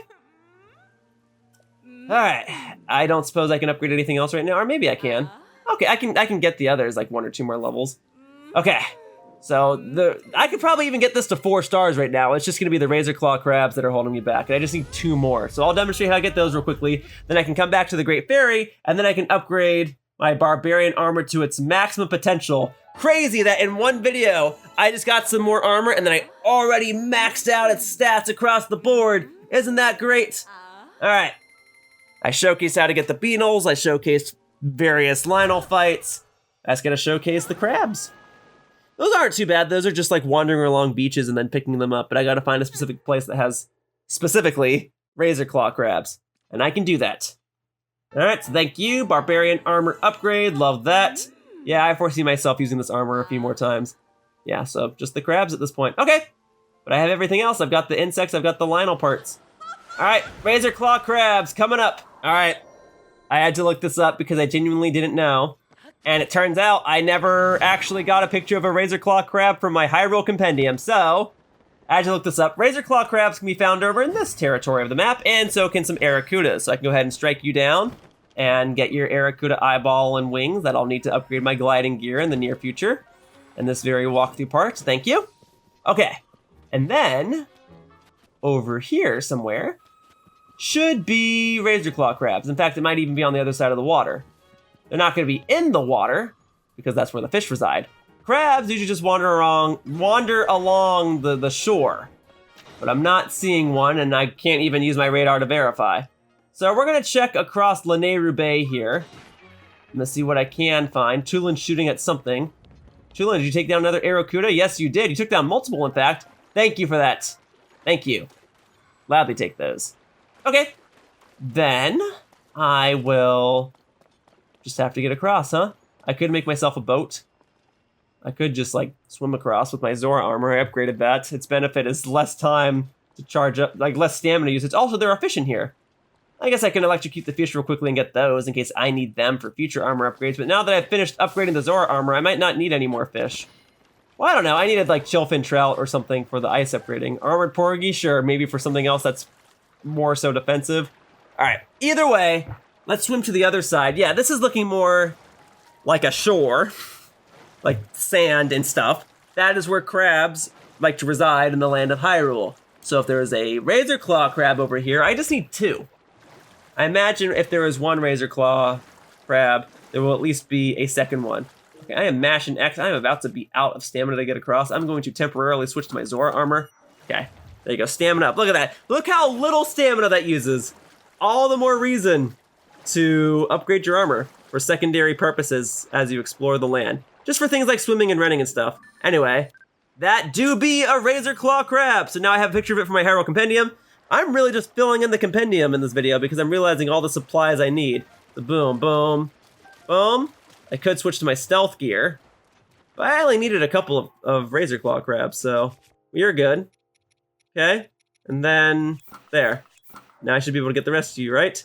A: All right. I don't suppose I can upgrade anything else right now, or maybe I can. Okay, I can get the others, like 1 or 2 more levels. Okay. So I could probably even get this to 4 stars right now. It's just gonna be the Razor Claw crabs that are holding me back. And I just need 2 more. So I'll demonstrate how I get those real quickly. Then I can come back to the Great Fairy, and then I can upgrade my Barbarian armor to its maximum potential. Crazy that in one video, I just got some more armor and then I already maxed out its stats across the board. Isn't that great? All right. I showcased how to get the beetles. I showcased various Lionel fights. That's gonna showcase the crabs. Those aren't too bad. Those are just like wandering along beaches and then picking them up. But I gotta find a specific place that has specifically Razor Claw crabs. And I can do that. All right, so thank you. Barbarian armor upgrade, love that. Yeah, I foresee myself using this armor a few more times. Yeah, so just the crabs at this point. Okay, but I have everything else. I've got the insects, I've got the Lionel parts. All right, Razor Claw crabs coming up. All right, I had to look this up because I genuinely didn't know. And it turns out I never actually got a picture of a Razor Claw crab from my Hyrule Compendium, so I had to look this up. Razor Claw crabs can be found over in this territory of the map, and so can some Aracudas. So I can go ahead and strike you down and get your Aracuda eyeball and wings that I'll need to upgrade my gliding gear in the near future. In this very walkthrough part, thank you. Okay, and then over here somewhere should be Razor Claw crabs. In fact, it might even be on the other side of the water. They're not gonna be in the water because that's where the fish reside. Crabs usually just wander along the shore, but I'm not seeing one and I can't even use my radar to verify. So we're gonna check across Lanayru Bay here. I'm gonna see what I can find. Tulin's shooting at something. Tulin, did you take down another Aracuda? Yes, you did. You took down multiple, in fact. Thank you for that. Thank you. Gladly take those. Okay. Then I will just have to get across, huh? I could make myself a boat. I could just like swim across with my Zora armor. I upgraded that. Its benefit is less time to charge up, like less stamina usage. Also, there are fish in here. I guess I can electrocute the fish real quickly and get those in case I need them for future armor upgrades. But now that I've finished upgrading the Zora armor, I might not need any more fish. Well, I don't know. I needed like Chillfin Trout or something for the ice upgrading. Armored Porgy, sure. Maybe for something else that's more so defensive. All right. Either way, let's swim to the other side. Yeah, this is looking more like a shore, like sand and stuff. That is where crabs like to reside in the land of Hyrule. So if there is a Razor Claw crab over here, I just need 2. I imagine if there is 1 Razor Claw crab, there will at least be a second one. Okay, I am mashing X. I am about to be out of stamina to get across. I'm going to temporarily switch to my Zora armor. Okay, there you go, stamina up. Look at that. Look how little stamina that uses. All the more reason to upgrade your armor for secondary purposes as you explore the land. Just for things like swimming and running and stuff. Anyway, that do be a Razor Claw crab. So now I have a picture of it for my Hyrule Compendium. I'm really just filling in the compendium in this video because I'm realizing all the supplies I need. So boom, boom, boom. I could switch to my stealth gear, but I only needed a couple of Razor Claw crabs, so you're good. Okay, and then there. Now I should be able to get the rest of you, right?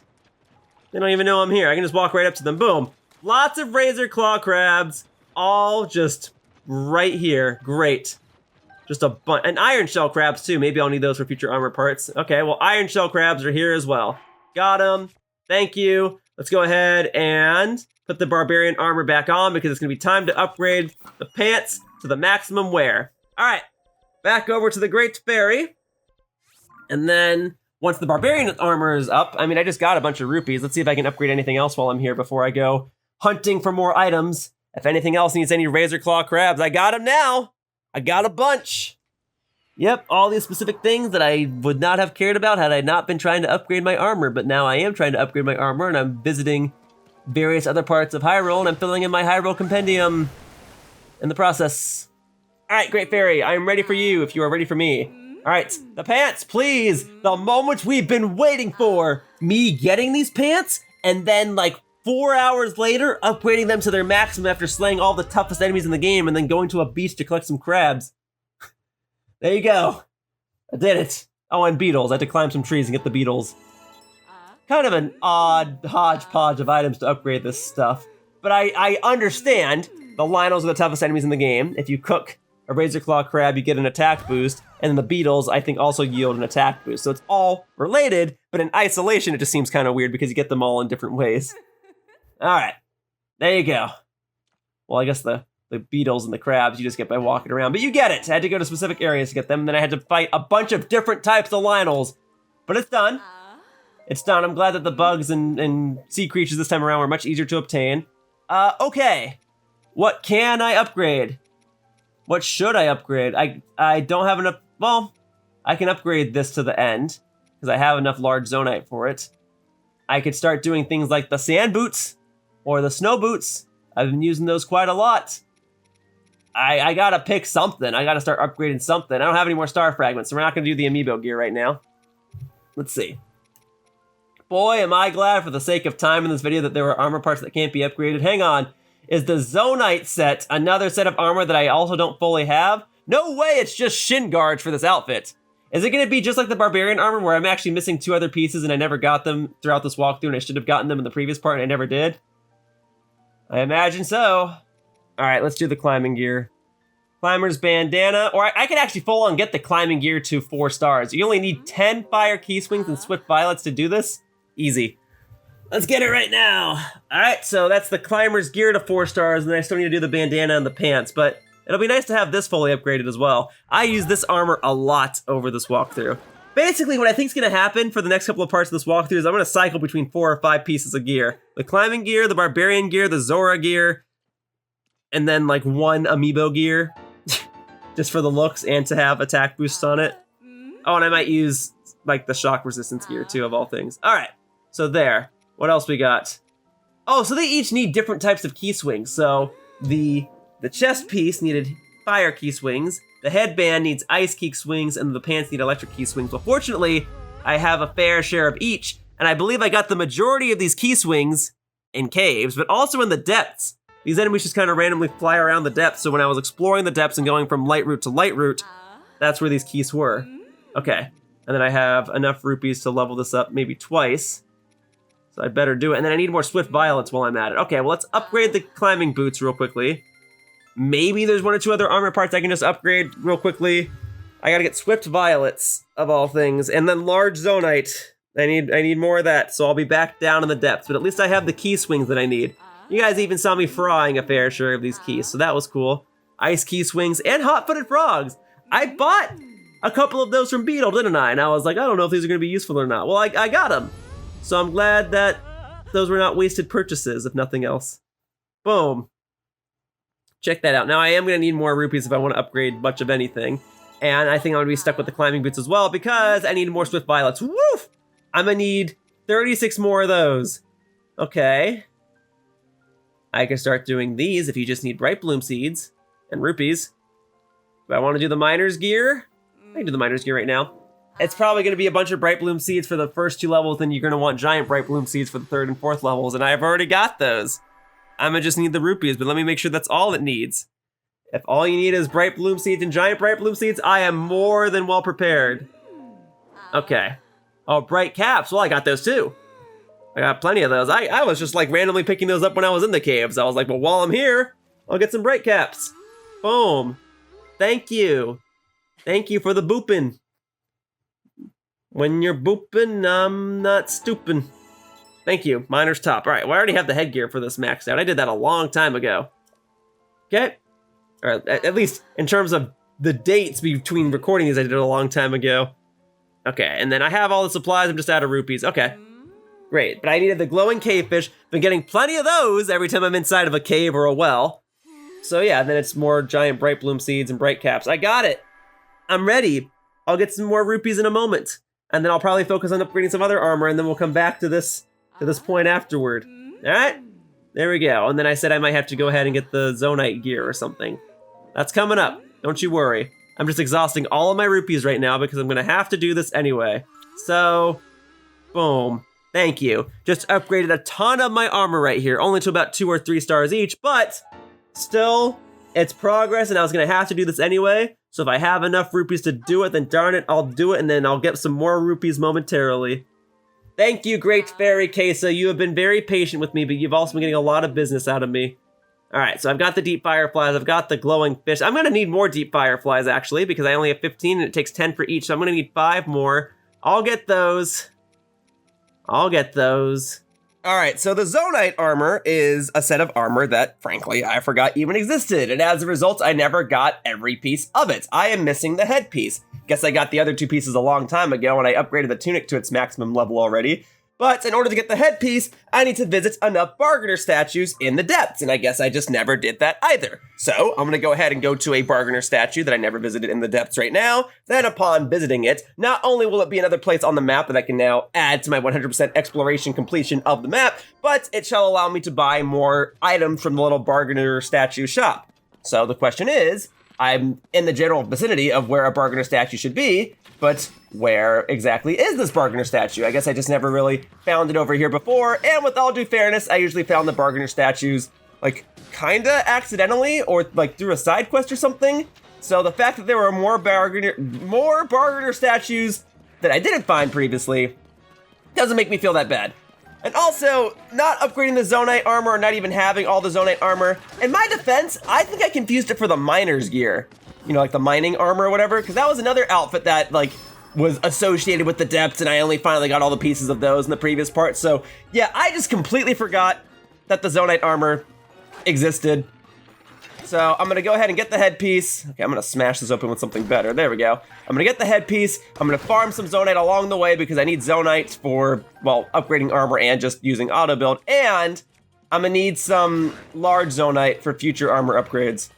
A: They don't even know I'm here. I can just walk right up to them. Boom. Lots of Razor Claw crabs, all just right here. Great. Just a bunch. And Iron Shell crabs too. Maybe I'll need those for future armor parts. Okay, well, Iron Shell crabs are here as well. Got them. Thank you. Let's go ahead and put the Barbarian armor back on because it's going to be time to upgrade the pants to the maximum wear. All right, back over to the Great Fairy. And then once the Barbarian armor is up, I mean, I just got a bunch of rupees. Let's see if I can upgrade anything else while I'm here before I go hunting for more items. If anything else needs any Razor Claw crabs, I got them now. I got a bunch. Yep, all these specific things that I would not have cared about had I not been trying to upgrade my armor, but now I am trying to upgrade my armor, and I'm visiting various other parts of Hyrule, and I'm filling in my Hyrule compendium in the process. All right, Great Fairy, I am ready for you if you are ready for me. All right, the pants, please. The moment we've been waiting for. Me getting these pants, and then like 4 hours later, upgrading them to their maximum after slaying all the toughest enemies in the game, and then going to a beach to collect some crabs. There you go. I did it. Oh, and beetles. I had to climb some trees and get the beetles. Kind of an odd hodgepodge of items to upgrade this stuff. But I understand the Lionels are the toughest enemies in the game. If you cook a Razor Claw crab, you get an attack boost. And then the beetles, I think, also yield an attack boost. So it's all related, but in isolation, it just seems kind of weird because you get them all in different ways. All right. There you go. Well, I guess the beetles and the crabs you just get by walking around. But you get it. I had to go to specific areas to get them. And then I had to fight a bunch of different types of Lionels. But it's done. It's done. I'm glad that the bugs and sea creatures this time around were much easier to obtain. Okay. What can I upgrade? What should I upgrade? I don't have enough. Well, I can upgrade this to the end because I have enough large Zonaite for it. I could start doing things like the sand boots or the snow boots. I've been using those quite a lot. I gotta pick something. I gotta start upgrading something. I don't have any more star fragments, so we're not gonna do the amiibo gear right now. Let's see. Boy, am I glad for the sake of time in this video that there were armor parts that can't be upgraded. Hang on. Is the Zonaite set another set of armor that I also don't fully have? No way, it's just shin guards for this outfit. Is it gonna be just like the Barbarian armor where I'm actually missing 2 other pieces and I never got them throughout this walkthrough and I should have gotten them in the previous part and I never did? I imagine so. All right, let's do the climbing gear. Climber's bandana, or I can actually full on get the climbing gear to 4 stars. You only need 10 fire key swings and swift violets to do this. Easy. Let's get it right now. All right, so that's the climber's gear to 4 stars, and then I still need to do the bandana and the pants, but it'll be nice to have this fully upgraded as well. I use this armor a lot over this walkthrough. Basically, what I think is going to happen for the next couple of parts of this walkthrough is I'm going to cycle between 4 or 5 pieces of gear. The climbing gear, the Barbarian gear, the Zora gear, and then like 1 amiibo gear. Just for the looks and to have attack boosts on it. Oh, and I might use like the shock resistance gear too, of all things. All right, so there. What else we got? Oh, so they each need different types of key swings. So the chest piece needed fire key swings, the headband needs ice key swings, and the pants need electric key swings. Well, fortunately, I have a fair share of each, and I believe I got the majority of these key swings in caves, but also in the depths. These enemies just kind of randomly fly around the depths, so when I was exploring the depths and going from light route to light route, that's where these keys were. Okay, and then I have enough rupees to level this up maybe twice. So I'd better do it, and then I need more swift violets while I'm at it. Okay, well let's upgrade the climbing boots real quickly. Maybe there's 1 or 2 other armor parts I can just upgrade real quickly. I gotta get swift violets, of all things, and then large Zonaite. I need more of that, so I'll be back down in the depths, but at least I have the key swings that I need. You guys even saw me frying a fair share of these keys, so that was cool. Ice key swings and hot-footed frogs. I bought a couple of those from Beetle, didn't I? And I was like, I don't know if these are gonna be useful or not. Well, I got them. So I'm glad that those were not wasted purchases, if nothing else. Boom. Check that out. Now I am gonna need more rupees if I wanna upgrade much of anything. And I think I'm gonna be stuck with the climbing boots as well because I need more swift violets. Woof! I'm gonna need 36 more of those. Okay. I can start doing these if you just need bright bloom seeds and rupees. Do I want to do the miner's gear? I can do the miner's gear right now. It's probably going to be a bunch of Bright Bloom Seeds for the first 2 levels, then you're going to want Giant Bright Bloom Seeds for the 3rd and 4th levels, and I've already got those. I'm going to just need the rupees, but let me make sure that's all it needs. If all you need is Bright Bloom Seeds and Giant Bright Bloom Seeds, I am more than well prepared. Okay. Oh, Bright Caps. Well, I got those too. I got plenty of those. I was just like randomly picking those up when I was in the caves. I was like, well, while I'm here, I'll get some Bright Caps. Boom. Thank you. Thank you for the booping. When you're booping, I'm not stooping. Thank you. Miner's top. All right, well, I already have the headgear for this maxed out. I did that a long time ago. Okay. All right, at least in terms of the dates between recording these, I did it a long time ago. Okay, and then I have all the supplies. I'm just out of rupees. Okay. Great, but I needed the glowing cavefish. Been getting plenty of those every time I'm inside of a cave or a well. So yeah, then it's more Giant Bright Bloom Seeds and Bright Caps. I got it. I'm ready. I'll get some more rupees in a moment. And then I'll probably focus on upgrading some other armor, and then we'll come back to this point afterward. All right? There we go. And then I said I might have to go ahead and get the Zonaite gear or something. That's coming up. Don't you worry. I'm just exhausting all of my rupees right now because I'm going to have to do this anyway. So, boom. Thank you. Just upgraded a ton of my armor right here, only to about 2 or 3 stars each, but still, it's progress, and I was going to have to do this anyway. So if I have enough rupees to do it, then darn it, I'll do it, and then I'll get some more rupees momentarily. Thank you, Great Fairy Kesa. You have been very patient with me, but you've also been getting a lot of business out of me. All right, so I've got the Deep Fireflies. I've got the Glowing Fish. I'm going to need more Deep Fireflies, actually, because I only have 15, and it takes 10 for each, so I'm going to need 5 more. I'll get those. I'll get those. All right, so the Zonaite armor is a set of armor that, frankly, I forgot even existed, and as a result, I never got every piece of it. I am missing the headpiece. Guess I got the other 2 pieces a long time ago, and I upgraded the Tunic to its maximum level already. But in order to get the headpiece, I need to visit enough bargainer statues in the depths, and I guess I just never did that either. So I'm gonna go ahead and go to a bargainer statue that I never visited in the depths right now. Then upon visiting it, not only will it be another place on the map that I can now add to my 100% exploration completion of the map, but it shall allow me to buy more items from the little bargainer statue shop. So the question is, I'm in the general vicinity of where a bargainer statue should be, but where exactly is this bargainer statue? I guess I just never really found it over here before, and with all due fairness, I usually found the bargainer statues, like, kinda accidentally, or like through a side quest or something. So the fact that there were more bargainer statues that I didn't find previously doesn't make me feel that bad. And also, not upgrading the Zonaite armor or not even having all the Zonaite armor, in my defense, I think I confused it for the miner's gear. You know, like the mining armor or whatever, because that was another outfit that, like, was associated with the depths, and I only finally got all the pieces of those in the previous part. So, yeah, I just completely forgot that the Zonaite armor existed. So, I'm gonna go ahead and get the headpiece. Okay, I'm gonna smash this open with something better. There we go. I'm gonna get the headpiece. I'm gonna farm some Zonaite along the way because I need Zonaite for, well, upgrading armor and just using auto build. And I'm gonna need some large Zonaite for future armor upgrades.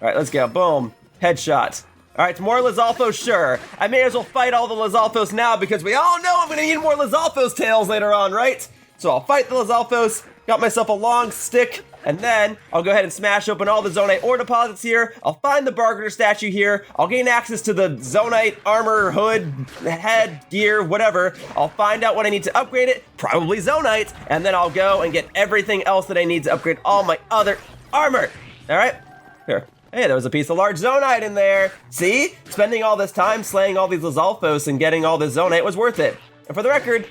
A: All right, let's go. Boom. Headshot. All right, more Lizalfos, sure. I may as well fight all the Lizalfos now because we all know I'm gonna need more Lizalfos tails later on, right? So I'll fight the Lizalfos, got myself a long stick, and then I'll go ahead and smash open all the Zonaite ore deposits here. I'll find the bargainer statue here. I'll gain access to the Zonaite armor, hood, head, gear, whatever. I'll find out what I need to upgrade it, probably Zonaite, and then I'll go and get everything else that I need to upgrade all my other armor. All right, here. Hey, there was a piece of large Zonaite in there. See? Spending all this time slaying all these Lizalfos and getting all this Zonaite was worth it. And for the record,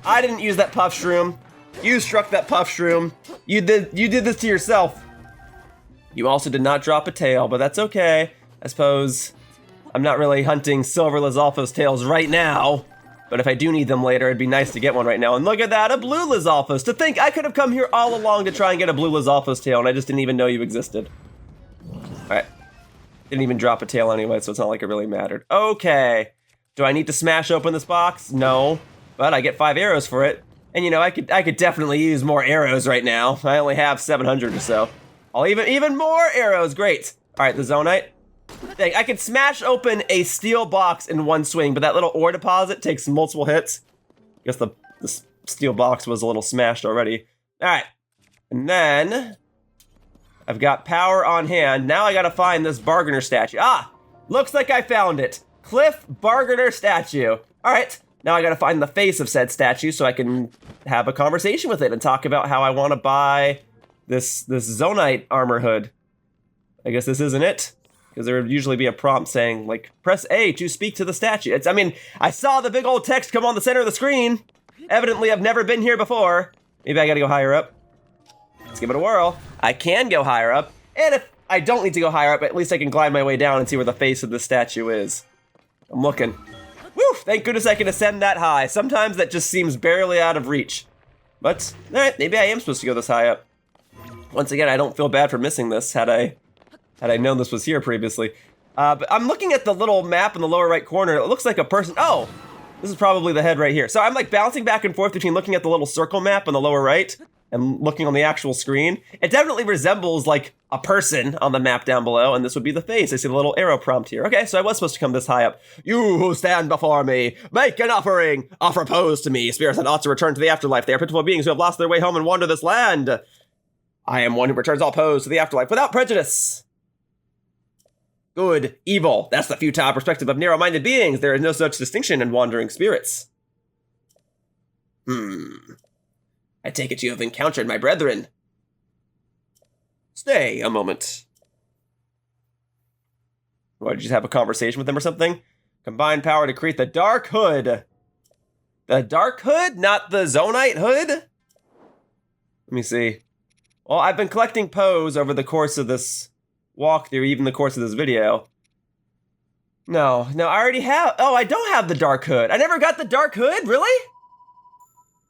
A: I didn't use that puff shroom. You struck that puff shroom. You did this to yourself. You also did not drop a tail, but that's okay. I suppose I'm not really hunting silver Lizalfos tails right now. But if I do need them later, it'd be nice to get one right now. And look at that, a blue Lizalfos. To think I could have come here all along to try and get a blue Lizalfos tail, and I just didn't even know you existed. Alright. Didn't even drop a tail anyway, so it's not like it really mattered. Okay. Do I need to smash open this box? No. But I get 5 arrows for it. And you know, I could definitely use more arrows right now. I only have 700 or so. I'll even more arrows, great. Alright, the Zonaite. Dang, I could smash open a steel box in one swing, but that little ore deposit takes multiple hits. I guess the steel box was a little smashed already. Alright. And then I've got power on hand. Now I gotta find this bargainer statue. Ah! Looks like I found it. Cliff Bargainer statue. All right, now I gotta find the face of said statue so I can have a conversation with it and talk about how I want to buy this Zonaite armor hood. I guess this isn't it, because there would usually be a prompt saying, like, press A to speak to the statue. I mean, I saw the big old text come on the center of the screen. Evidently, I've never been here before. Maybe I gotta go higher up. Let's give it a whirl. I can go higher up, and if I don't need to go higher up, at least I can glide my way down and see where the face of the statue is. I'm looking. Woo! Thank goodness I can ascend that high. Sometimes that just seems barely out of reach. But, alright, maybe I am supposed to go this high up. Once again, I don't feel bad for missing this had I known this was here previously. But I'm looking at the little map in the lower right corner. It looks like a person. Oh! This is probably the head right here. So I'm like bouncing back and forth between looking at the little circle map in the lower right and looking on the actual screen. It definitely resembles like a person on the map down below, and this would be the face. I see the little arrow prompt here. Okay, so I was supposed to come this high up. You who stand before me, make an offering. Offer pose to me. Spirits that ought to return to the afterlife. They are pitiful beings who have lost their way home and wander this land. I am one who returns all pose to the afterlife without prejudice. Good, evil, that's the futile perspective of narrow-minded beings. There is no such distinction in wandering spirits. I take it you have encountered my brethren. Stay a moment. What, did you just have a conversation with them or something? Combine power to create the Dark Hood. The Dark Hood, not the Zonaite Hood? Let me see. Well, I've been collecting pose over the course of this walkthrough, even the course of this video. No, I already have. Oh, I don't have the Dark Hood. I never got the Dark Hood, really?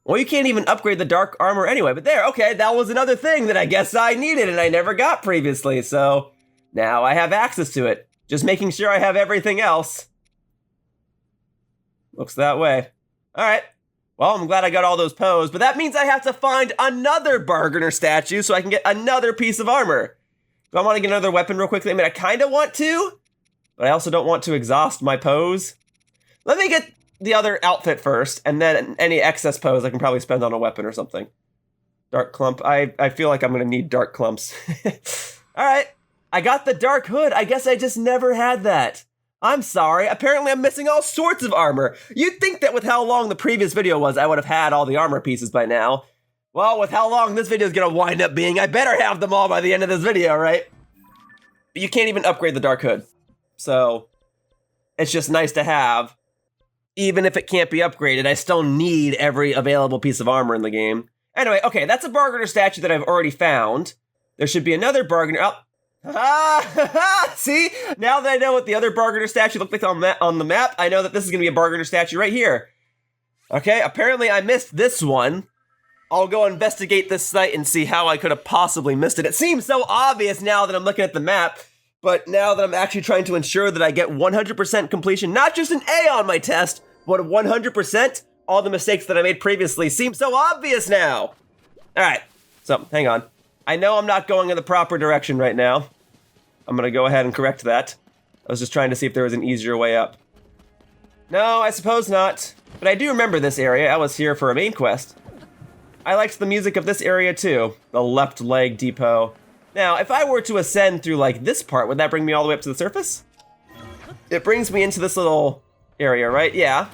A: Well, you can't even upgrade the dark armor anyway, but there, okay, that was another thing that I guess I needed and I never got previously, so now I have access to it. Just making sure I have everything else. Looks that way. All right. Well, I'm glad I got all those pose, but that means I have to find another Bargainer statue so I can get another piece of armor. Do I want to get another weapon real quickly? I mean, I kind of want to, but I also don't want to exhaust my pose. Let me get the other outfit first, and then any excess pose I can probably spend on a weapon or something. Dark clump. I feel like I'm going to need dark clumps. All right. I got the Dark Hood. I guess I just never had that. I'm sorry. Apparently I'm missing all sorts of armor. You'd think that with how long the previous video was, I would have had all the armor pieces by now. Well, with how long this video is going to wind up being, I better have them all by the end of this video, right? But you can't even upgrade the Dark Hood. So, it's just nice to have. Even if it can't be upgraded, I still need every available piece of armor in the game. Anyway, okay, that's a Bargainer statue that I've already found. There should be another Bargainer. Oh. See? Now that I know what the other Bargainer statue looked like on the map, I know that this is going to be a Bargainer statue right here. Okay, apparently I missed this one. I'll go investigate this site and see how I could have possibly missed it. It seems so obvious now that I'm looking at the map, but now that I'm actually trying to ensure that I get 100% completion, not just an A on my test, but 100%, all the mistakes that I made previously seem so obvious now. All right, so hang on. I know I'm not going in the proper direction right now. I'm gonna go ahead and correct that. I was just trying to see if there was an easier way up. No, I suppose not. But I do remember this area. I was here for a main quest. I liked the music of this area too, the left leg depot. Now, if I were to ascend through like this part, would that bring me all the way up to the surface? It brings me into this little area, right? Yeah.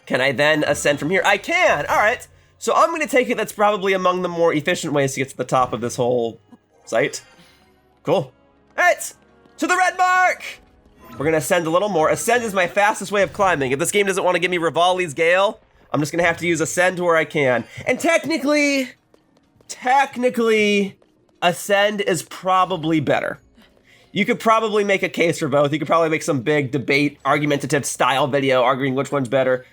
A: Can I then ascend from here? I can! All right. So I'm going to take it that's probably among the more efficient ways to get to the top of this whole site. Cool. All right. To the red mark! We're going to ascend a little more. Ascend is my fastest way of climbing. If this game doesn't want to give me Rivali's Gale, I'm just going to have to use ascend where I can. And technically, ascend is probably better. You could probably make a case for both. You could probably make some big debate, argumentative style video arguing which one's better.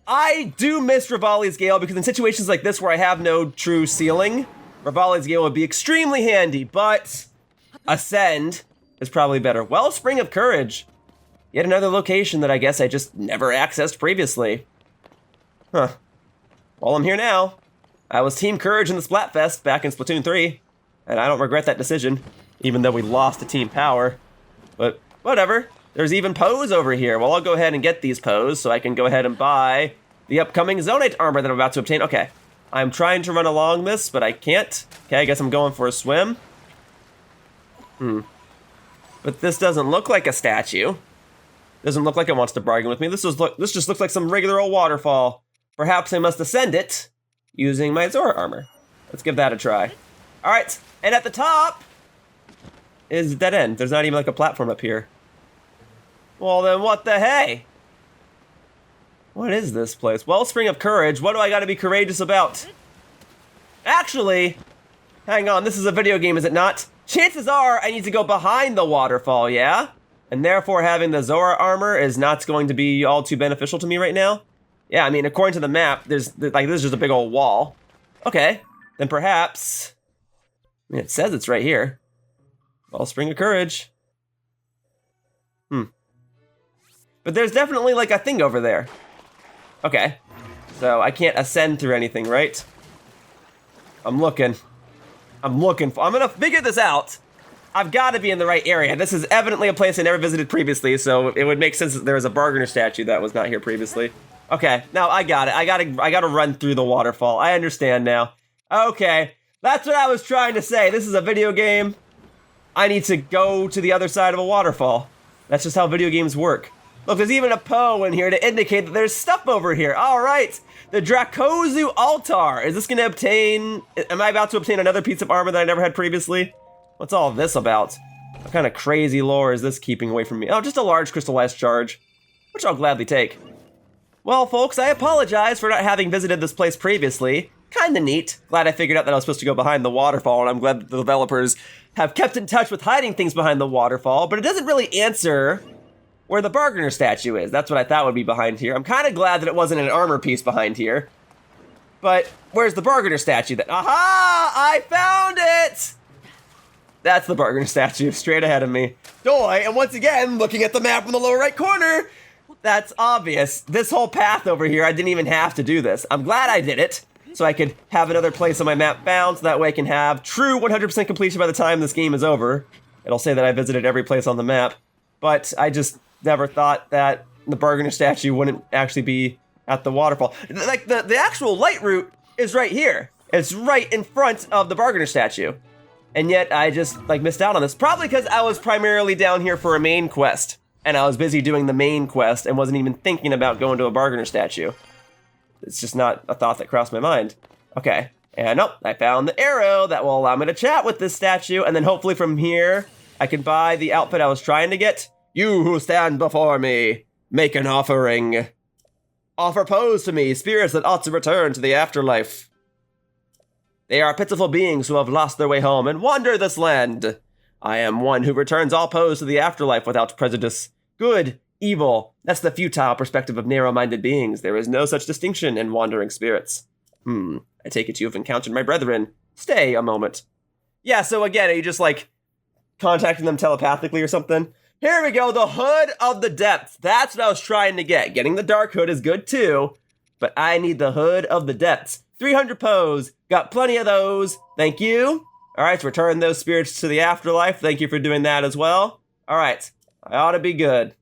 A: I do miss Rivali's Gale because in situations like this where I have no true ceiling, Rivali's Gale would be extremely handy, but ascend is probably better. Wellspring of Courage. Yet another location that I guess I just never accessed previously. Huh. Well, I'm here now. I was Team Courage in the Splatfest back in Splatoon 3, and I don't regret that decision, even though we lost to Team Power. But whatever. There's even pose over here. Well, I'll go ahead and get these pose so I can go ahead and buy the upcoming Zonaite armor that I'm about to obtain. Okay. I'm trying to run along this, but I can't. Okay, I guess I'm going for a swim. But this doesn't look like a statue. Doesn't look like it wants to bargain with me. This just looks like some regular old waterfall. Perhaps I must ascend it using my Zora armor. Let's give that a try. All right, and at the top is a dead end. There's not even like a platform up here. Well then what the hey? What is this place? Wellspring of Courage. What do I gotta be courageous about? Actually, hang on, this is a video game, is it not? Chances are I need to go behind the waterfall, yeah? And therefore having the Zora armor is not going to be all too beneficial to me right now. Yeah, I mean, according to the map, this is just a big old wall. Okay, then perhaps, I mean, it says it's right here. Wellspring of Courage. But there's definitely like a thing over there. Okay, so I can't ascend through anything, right? I'm looking. I'm gonna figure this out. I've got to be in the right area. This is evidently a place I never visited previously, so it would make sense that there was a bargainer statue that was not here previously. Okay, now I got it. I gotta run through the waterfall. I understand now. Okay, that's what I was trying to say. This is a video game. I need to go to the other side of a waterfall. That's just how video games work. Look, there's even a Poe in here to indicate that there's stuff over here. All right, the Dracozu altar. Is this gonna obtain, am I about to obtain another piece of armor that I never had previously? What's all this about? What kind of crazy lore is this keeping away from me? Oh, just a large crystallized charge, which I'll gladly take. Well, folks, I apologize for not having visited this place previously. Kinda neat. Glad I figured out that I was supposed to go behind the waterfall, and I'm glad that the developers have kept in touch with hiding things behind the waterfall, but it doesn't really answer where the bargainer statue is. That's what I thought would be behind here. I'm kind of glad that it wasn't an armor piece behind here. But where's the bargainer statue then? Aha! I found it! That's the bargainer statue straight ahead of me. Doi, and once again, looking at the map in the lower right corner, that's obvious. This whole path over here, I didn't even have to do this. I'm glad I did it, so I could have another place on my map found, so that way I can have true 100% completion by the time this game is over. It'll say that I visited every place on the map, but I just never thought that the bargainer statue wouldn't actually be at the waterfall. Like, the actual light route is right here. It's right in front of the bargainer statue. And yet I just like missed out on this. Probably because I was primarily down here for a main quest. And I was busy doing the main quest and wasn't even thinking about going to a bargainer statue. It's just not a thought that crossed my mind. Okay, and oh, I found the arrow that will allow me to chat with this statue. And then hopefully from here, I can buy the outfit I was trying to get. You who stand before me, make an offering. Offer pose to me, spirits that ought to return to the afterlife. They are pitiful beings who have lost their way home and wander this land. I am one who returns all pose to the afterlife without prejudice. Good, evil, that's the futile perspective of narrow-minded beings. There is no such distinction in wandering spirits. I take it you have encountered my brethren. Stay a moment. Yeah, so again, are you just like contacting them telepathically or something? Here we go, the Hood of the Depths. That's what I was trying to get. Getting the Dark Hood is good too, but I need the Hood of the Depths. 300 pose, got plenty of those, thank you. All right, return those spirits to the afterlife. Thank you for doing that as well. All right, I ought to be good.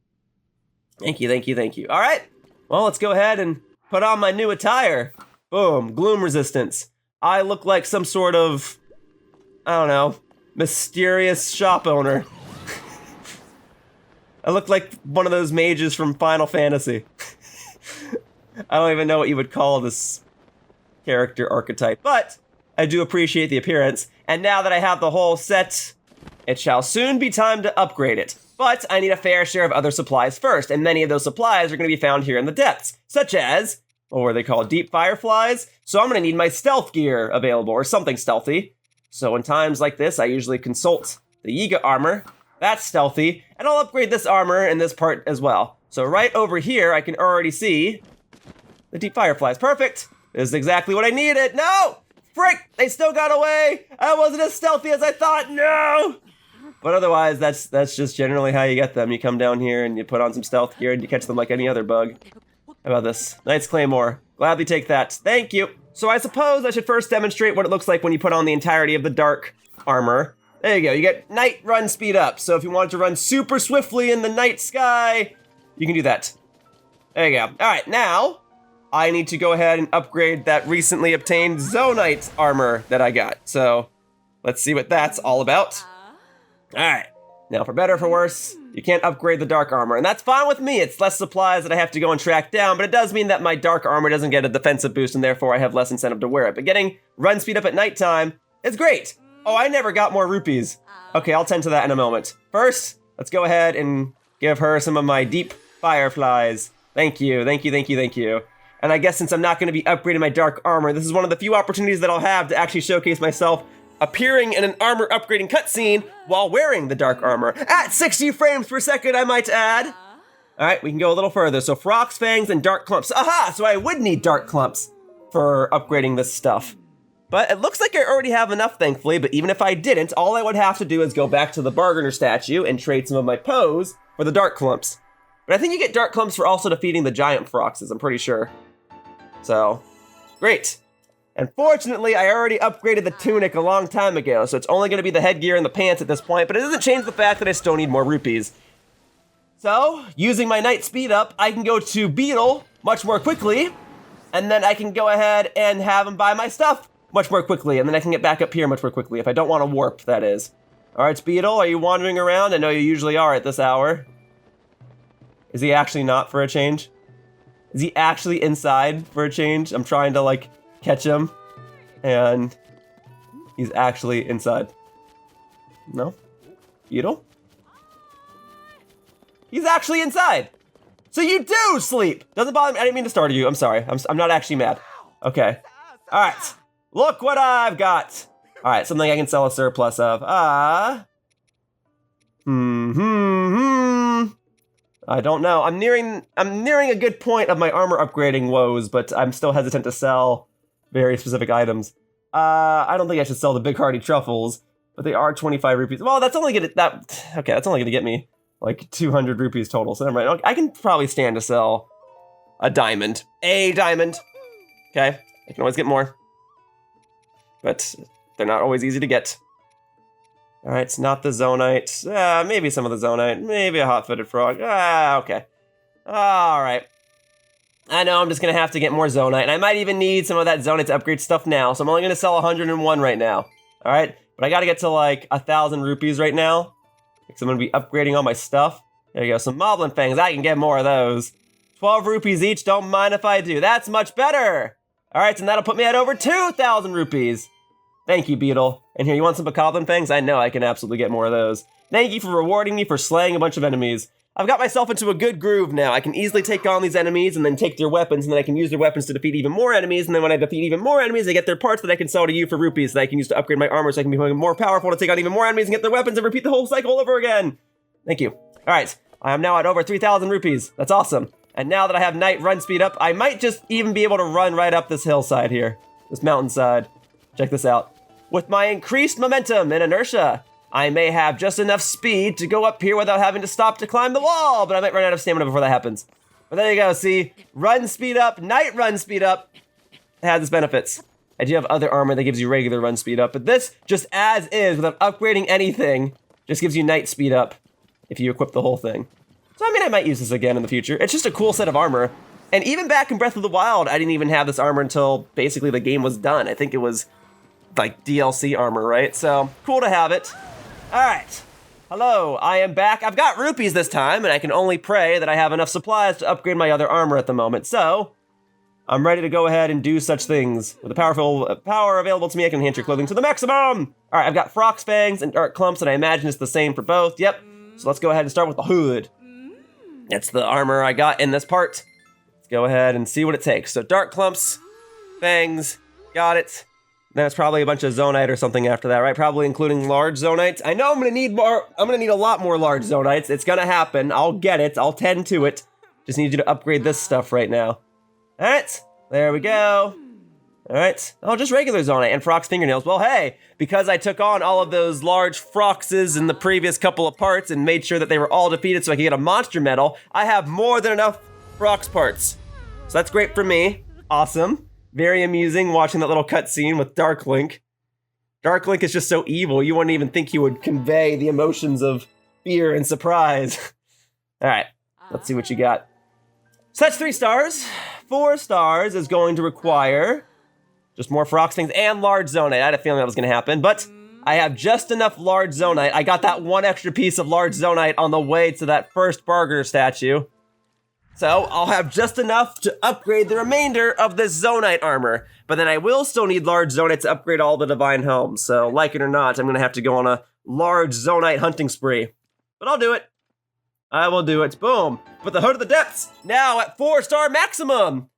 A: Thank you, thank you, thank you. All right, well, let's go ahead and put on my new attire. Boom, gloom resistance. I look like some sort of, I don't know, mysterious shop owner. I look like one of those mages from Final Fantasy. I don't even know what you would call this character archetype, but I do appreciate the appearance. And now that I have the whole set, it shall soon be time to upgrade it. But I need a fair share of other supplies first, and many of those supplies are going to be found here in the depths, such as, what are they called, deep fireflies? So I'm going to need my stealth gear available, or something stealthy. So in times like this, I usually consult the Yiga armor. That's stealthy, and I'll upgrade this armor in this part as well. So right over here, I can already see the deep fireflies. Perfect! This is exactly what I needed. No! Frick! They still got away! I wasn't as stealthy as I thought, no! But otherwise, that's just generally how you get them. You come down here and you put on some stealth gear and you catch them like any other bug. How about this? Knight's Claymore. Gladly take that. Thank you. So I suppose I should first demonstrate what it looks like when you put on the entirety of the dark armor. There you go, you get night run speed up. So if you wanted to run super swiftly in the night sky, you can do that. There you go. All right, now I need to go ahead and upgrade that recently obtained Zonaite armor that I got. So let's see what that's all about. All right, Now, for better or for worse, you can't upgrade the dark armor, and that's fine with me. It's less supplies that I have to go and track down, but it does mean that my dark armor doesn't get a defensive boost, and therefore I have less incentive to wear it. But getting run speed up at nighttime is great. Oh, I never got more rupees. Okay, I'll tend to that in a moment. First, let's go ahead and give her some of my deep fireflies. Thank you, thank you, thank you, thank you. And I guess since I'm not going to be upgrading my dark armor, this is one of the few opportunities that I'll have to actually showcase myself appearing in an armor upgrading cutscene while wearing the dark armor. At 60 frames per second, I might add. All right, we can go a little further. So Frog's Fangs and Dark Clumps. Aha, so I would need Dark Clumps for upgrading this stuff. But it looks like I already have enough, thankfully, but even if I didn't, all I would have to do is go back to the Bargainer statue and trade some of my pose for the Dark Clumps. But I think you get Dark Clumps for also defeating the Giant Froxes, I'm pretty sure. So, great. And fortunately, I already upgraded the Tunic a long time ago, so it's only going to be the headgear and the pants at this point, but it doesn't change the fact that I still need more rupees. So, using my Night Speed Up, I can go to Beetle much more quickly, and then I can go ahead and have him buy my stuff much more quickly, and then I can get back up here much more quickly, if I don't want to warp, that is. Alright, Beetle, are you wandering around? I know you usually are at this hour. Is he actually not for a change? Is he actually inside for a change? I'm trying to, like, catch him, and he's actually inside. No? Beetle? He's actually inside! So you do sleep! Doesn't bother me. I didn't mean to startle you. I'm sorry. I'm not actually mad. Okay. Alright. Look what I've got! Alright, something I can sell a surplus of. I don't know. I'm nearing a good point of my armor upgrading woes, but I'm still hesitant to sell very specific items. I don't think I should sell the big hearty truffles, but they are 25 rupees. Well, that's only gonna get me like 200 rupees total. So never mind. I can probably stand to sell a diamond. A diamond. Okay, I can always get more, but they're not always easy to get. All right, it's not the Zonaite. Maybe some of the Zonaite. Maybe a hot-footed frog. Okay. All right. I know I'm just going to have to get more Zonaite, and I might even need some of that Zonaite to upgrade stuff now, so I'm only going to sell 101 right now. All right? But I got to get to, like, 1,000 rupees right now, because I'm going to be upgrading all my stuff. There you go, some Moblin Fangs. I can get more of those. 12 rupees each, don't mind if I do. That's much better! All right, so that'll put me at over 2,000 rupees. Thank you, Beetle. And here, you want some Bokoblin Fangs? I know I can absolutely get more of those. Thank you for rewarding me for slaying a bunch of enemies. I've got myself into a good groove now. I can easily take on these enemies and then take their weapons, and then I can use their weapons to defeat even more enemies, and then when I defeat even more enemies, I get their parts that I can sell to you for rupees that I can use to upgrade my armor so I can become more powerful to take on even more enemies and get their weapons and repeat the whole cycle over again. Thank you. Alright, I am now at over 3,000 rupees. That's awesome. And now that I have Night Run Speed Up, I might just even be able to run right up this hillside here. This mountainside. Check this out. With my increased momentum and inertia, I may have just enough speed to go up here without having to stop to climb the wall, but I might run out of stamina before that happens. But there you go, see? Run speed up, Night Run Speed Up. It has its benefits. I do have other armor that gives you regular run speed up, but this, just as is, without upgrading anything, just gives you night speed up if you equip the whole thing. So I mean, I might use this again in the future. It's just a cool set of armor. And even back in Breath of the Wild, I didn't even have this armor until basically the game was done. I think it was like DLC armor, right? So cool to have it. All right. Hello, I am back. I've got rupees this time, and I can only pray that I have enough supplies to upgrade my other armor at the moment. So I'm ready to go ahead and do such things. With the power available to me, I can enhance your clothing to the maximum. All right, I've got Frog's Fangs and Dark Clumps, and I imagine it's the same for both. Yep. So let's go ahead and start with the hood. That's the armor I got in this part. Let's go ahead and see what it takes. So Dark Clumps, Fangs, got it. Then it's probably a bunch of Zonaite or something after that, right? Probably including large Zonaites. I know I'm gonna need more. I'm gonna need a lot more large Zonaites. It's gonna happen. I'll get it. I'll tend to it. Just need you to upgrade this stuff right now. All right, there we go. All right, oh, just regular Zonaite and Frog's fingernails. Well, hey, because I took on all of those large Froxes in the previous couple of parts and made sure that they were all defeated so I could get a monster medal, I have more than enough Frox parts. So that's great for me. Awesome. Very amusing watching that little cutscene with Dark Link. Dark Link is just so evil, you wouldn't even think he would convey the emotions of fear and surprise. All right, let's see what you got. So that's 3 stars. 4 stars is going to require just more Frog's Fangs and large Zonaite. I had a feeling that was going to happen, but I have just enough large Zonaite. I got that one extra piece of large Zonaite on the way to that first Barger statue. So I'll have just enough to upgrade the remainder of this Zonaite armor. But then I will still need large Zonaite to upgrade all the Divine Helms. So like it or not, I'm gonna have to go on a large Zonaite hunting spree. But I'll do it. I will do it. Boom. But the Hood of the Depths, now at 4-star maximum.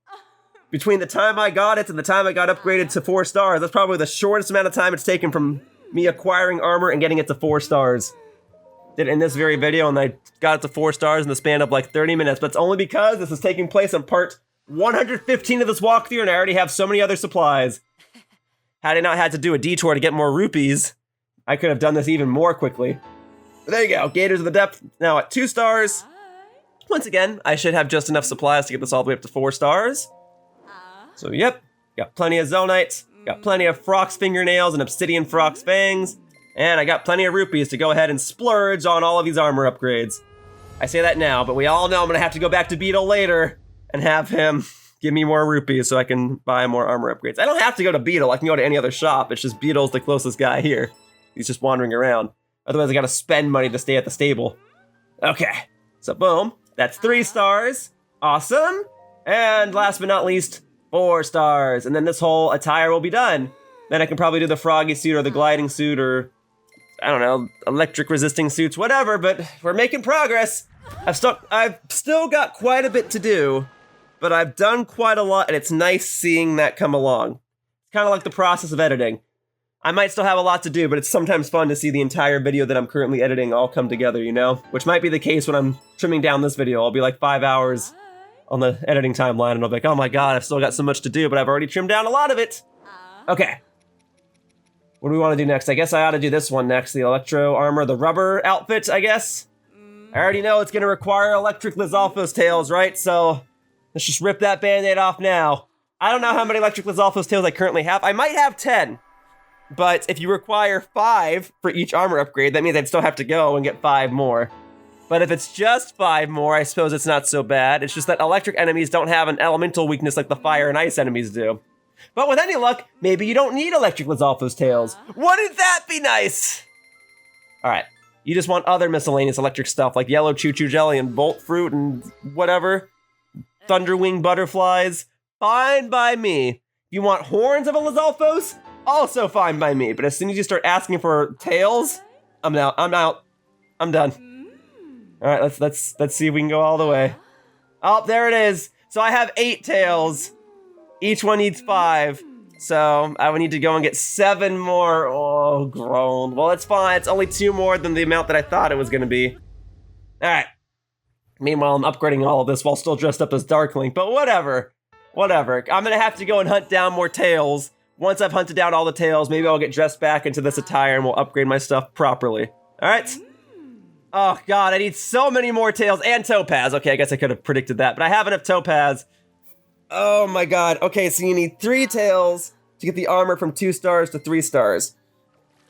A: Between the time I got it and the time I got upgraded to 4 stars, that's probably the shortest amount of time it's taken from me acquiring armor and getting it to 4 stars. Did it in this very video, and I got it to 4 stars in the span of like 30 minutes, but it's only because this is taking place on part 115 of this walkthrough, and I already have so many other supplies. Had I not had to do a detour to get more rupees, I could have done this even more quickly. But there you go, Gators of the Depth, now at 2 stars. Once again, I should have just enough supplies to get this all the way up to 4 stars. So yep, got plenty of Zonaite, got plenty of Frog's fingernails and Obsidian Frog's fangs, and I got plenty of rupees to go ahead and splurge on all of these armor upgrades. I say that now, but we all know I'm gonna have to go back to Beetle later and have him give me more rupees so I can buy more armor upgrades. I don't have to go to Beetle, I can go to any other shop, it's just Beetle's the closest guy here. He's just wandering around. Otherwise I gotta spend money to stay at the stable. Okay, so boom, that's 3 stars, awesome. And last but not least, 4 stars, and then this whole attire will be done. Then I can probably do the Froggy suit or the gliding suit or, I don't know, electric resisting suits, whatever, but we're making progress. I've still got quite a bit to do, but I've done quite a lot, and it's nice seeing that come along. It's kind of like the process of editing. I might still have a lot to do, but it's sometimes fun to see the entire video that I'm currently editing all come together, you know? Which might be the case when I'm trimming down this video. I'll be like 5 hours on the editing timeline, and I'll be like, oh my god, I've still got so much to do, but I've already trimmed down a lot of it. Okay. What do we want to do next? I guess I ought to do this one next, the Electro Armor, the rubber outfit, I guess. I already know it's going to require electric Lizalfo's tails, right? So let's just rip that band-aid off now. I don't know how many electric Lizalfo's tails I currently have. I might have 10, but if you require 5 for each armor upgrade, that means I'd still have to go and get 5 more. But if it's just 5 more, I suppose it's not so bad. It's just that electric enemies don't have an elemental weakness like the fire and ice enemies do. But with any luck, maybe you don't need electric Lizalfo's tails. Wouldn't that be nice? Alright, you just want other miscellaneous electric stuff like yellow choo-choo jelly and bolt fruit and whatever. Thunderwing butterflies, fine by me. If you want horns of a Lizalfo's, also fine by me. But as soon as you start asking for tails, I'm out, I'm done. All right, let's see if we can go all the way. Oh, there it is. So I have 8 tails. Each one needs 5. So I would need to go and get 7 more. Oh, groan. Well, it's fine. It's only 2 more than the amount that I thought it was going to be. All right. Meanwhile, I'm upgrading all of this while still dressed up as Darkling, but whatever. Whatever. I'm going to have to go and hunt down more tails. Once I've hunted down all the tails, maybe I'll get dressed back into this attire and we'll upgrade my stuff properly. All right? Oh god, I need so many more tails and topaz. Okay, I guess I could have predicted that, but I have enough topaz. Oh my god. Okay, so you need 3 tails to get the armor from 2 stars to 3 stars.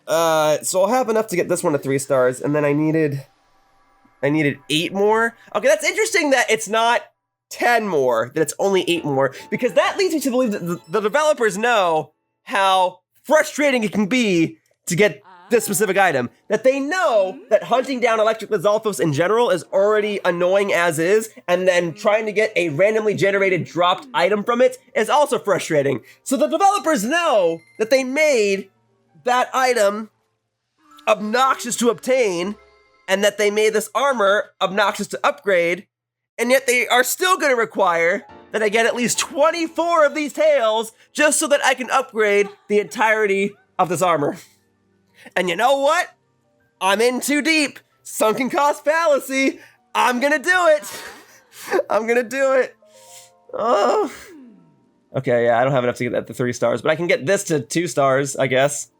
A: So I'll have enough to get this one to 3 stars, and then I needed 8 more. Okay, that's interesting that it's not 10 more, that it's only 8 more, because that leads me to believe that the developers know how frustrating it can be to get this specific item, that they know that hunting down electric Lizalfos in general is already annoying as is, and then trying to get a randomly generated dropped item from it is also frustrating. So the developers know that they made that item obnoxious to obtain, and that they made this armor obnoxious to upgrade, and yet they are still going to require that I get at least 24 of these tails just so that I can upgrade the entirety of this armor. And you know what? I'm in too deep. Sunken cost fallacy. I'm gonna do it. I'm gonna do it. Oh. Okay, yeah, I don't have enough to get that to 3 stars, but I can get this to 2 stars, I guess.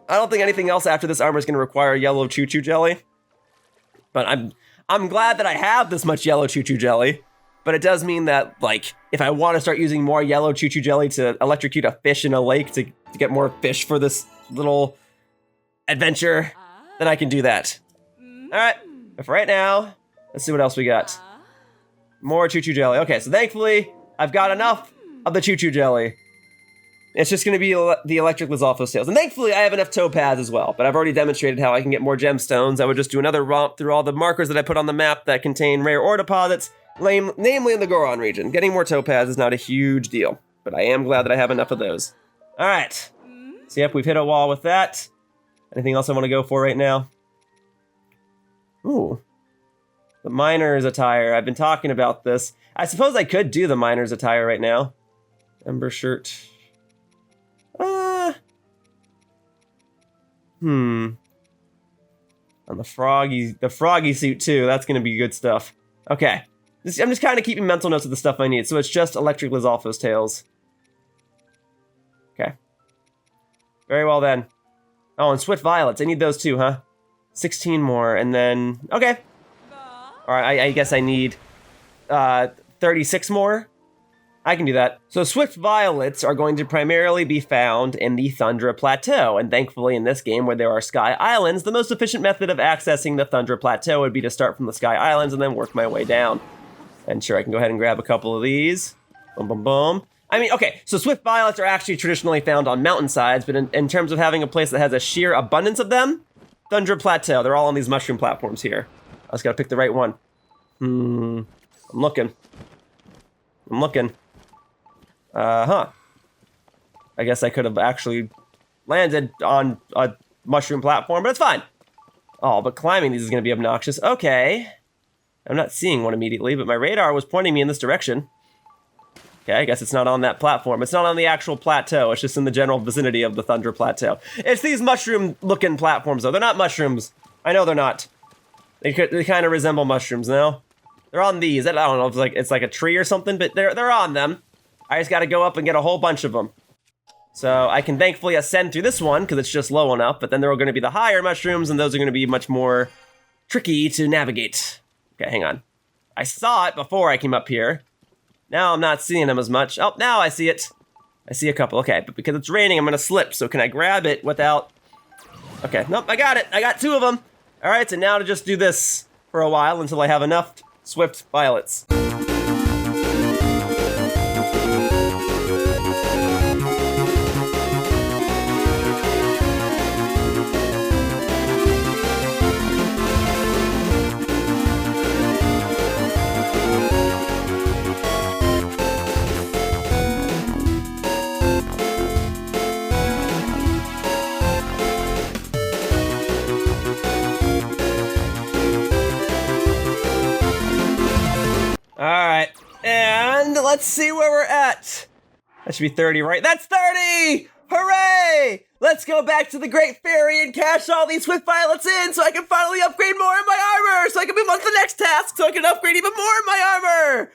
A: I don't think anything else after this armor is gonna require yellow choo-choo jelly. But I'm glad that I have this much yellow choo-choo jelly. But it does mean that, like, if I want to start using more yellow choo-choo jelly to electrocute a fish in a lake to get more fish for this little adventure, then I can do that. Alright, but for right now, let's see what else we got. More choo-choo jelly. Okay, so thankfully, I've got enough of the choo-choo jelly. It's just going to be the electric Lizalfos tails. And thankfully, I have enough topaz as well, but I've already demonstrated how I can get more gemstones. I would just do another romp through all the markers that I put on the map that contain rare ore deposits, namely in the Goron region. Getting more topaz is not a huge deal, but I am glad that I have enough of those. All right. So yep, we've hit a wall with that. Anything else I want to go for right now? Ooh. The miner's attire. I've been talking about this. I suppose I could do the miner's attire right now. Ember shirt. On the froggy suit too. That's gonna be good stuff. Okay. I'm just kind of keeping mental notes of the stuff I need. So it's just electric Lizalfos tails. Okay. Very well then. Oh, and swift violets. I need those too, huh? 16 more, and then okay. All right. I guess I need 36 more. I can do that. So swift violets are going to primarily be found in the Thundra Plateau, and thankfully in this game where there are Sky Islands, the most efficient method of accessing the Thundra Plateau would be to start from the Sky Islands and then work my way down. And sure, I can go ahead and grab a couple of these. Boom, boom, boom. I mean, okay, so swift violets are actually traditionally found on mountainsides, but in terms of having a place that has a sheer abundance of them, Thundra Plateau, they're all on these mushroom platforms here. I just gotta pick the right one. I'm looking. I guess I could have actually landed on a mushroom platform, but it's fine. Oh, but climbing these is going to be obnoxious. Okay. I'm not seeing one immediately, but my radar was pointing me in this direction. Okay, I guess it's not on that platform. It's not on the actual plateau. It's just in the general vicinity of the Thundra Plateau. It's these mushroom-looking platforms, though. They're not mushrooms. I know they're not. They kind of resemble mushrooms, no? They're on these. I don't know if it's like a tree or something, but they're on them. I just got to go up and get a whole bunch of them. So I can thankfully ascend through this one because it's just low enough, but then there are going to be the higher mushrooms, and those are going to be much more tricky to navigate. Okay, hang on. I saw it before I came up here. Now I'm not seeing them as much. Oh, now I see it. I see a couple. Okay, but because it's raining, I'm going to slip. So can I grab it without... Okay, nope, I got it. I got 2 of them. All right, so now to just do this for a while until I have enough swift violets. Alright, and let's see where we're at. That should be 30, right? That's 30! Hooray! Let's go back to the Great Fairy and cash all these swift violets in so I can finally upgrade more in my armor, so I can move on to the next task so I can upgrade even more in my armor!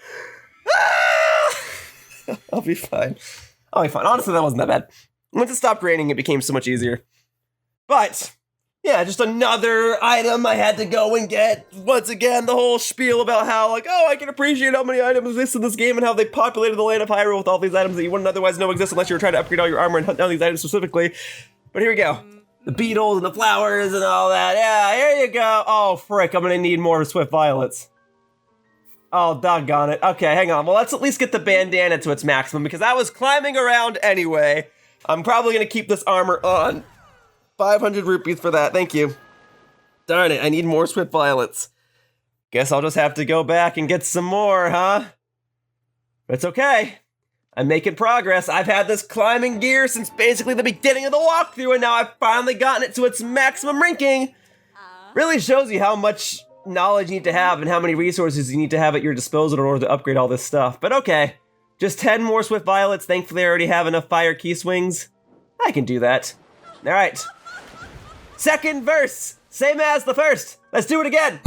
A: Ah! I'll be fine. I'll be fine. Honestly, that wasn't that bad. Once it stopped raining, it became so much easier. But... yeah, just another item I had to go and get. Once again, the whole spiel about how, like, oh, I can appreciate how many items exist in this game and how they populated the land of Hyrule with all these items that you wouldn't otherwise know exist unless you were trying to upgrade all your armor and hunt down these items specifically. But here we go. The beetles and the flowers and all that. Yeah, here you go. Oh, frick, I'm gonna need more swift violets. Oh, doggone it. Okay, hang on. Well, let's at least get the bandana to its maximum because I was climbing around anyway. I'm probably gonna keep this armor on. 500 rupees for that, thank you. Darn it, I need more swift violets. Guess I'll just have to go back and get some more, huh? But it's okay. I'm making progress. I've had this climbing gear since basically the beginning of the walkthrough, and now I've finally gotten it to its maximum ranking. Really shows you how much knowledge you need to have and how many resources you need to have at your disposal in order to upgrade all this stuff. But okay, just 10 more swift violets. Thankfully, I already have enough fire key swings. I can do that. All right. Second verse, same as the first. Let's do it again.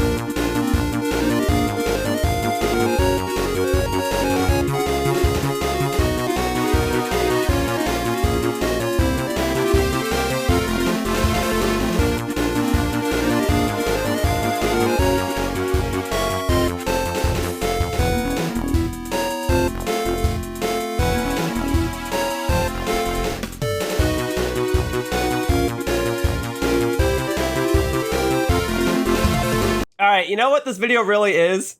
A: Alright, you know what this video really is?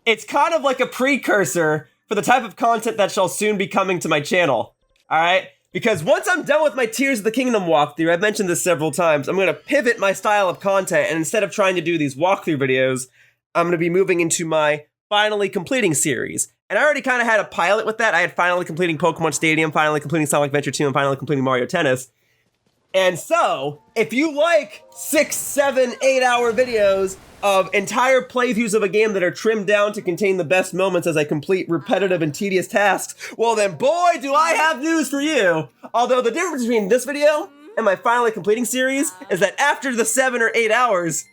A: It's kind of like a precursor for the type of content that shall soon be coming to my channel. Alright? Because once I'm done with my Tears of the Kingdom walkthrough, I've mentioned this several times, I'm going to pivot my style of content, and instead of trying to do these walkthrough videos, I'm going to be moving into my finally completing series. And I already kind of had a pilot with that. I had finally completing Pokemon Stadium, finally completing Sonic Adventure 2, and finally completing Mario Tennis. And so, if you like 6, 7, 8 hour videos of entire playthroughs of a game that are trimmed down to contain the best moments as I complete repetitive and tedious tasks, well then boy do I have news for you! Although the difference between this video and my finally completing series is that after the 7 or 8 hours,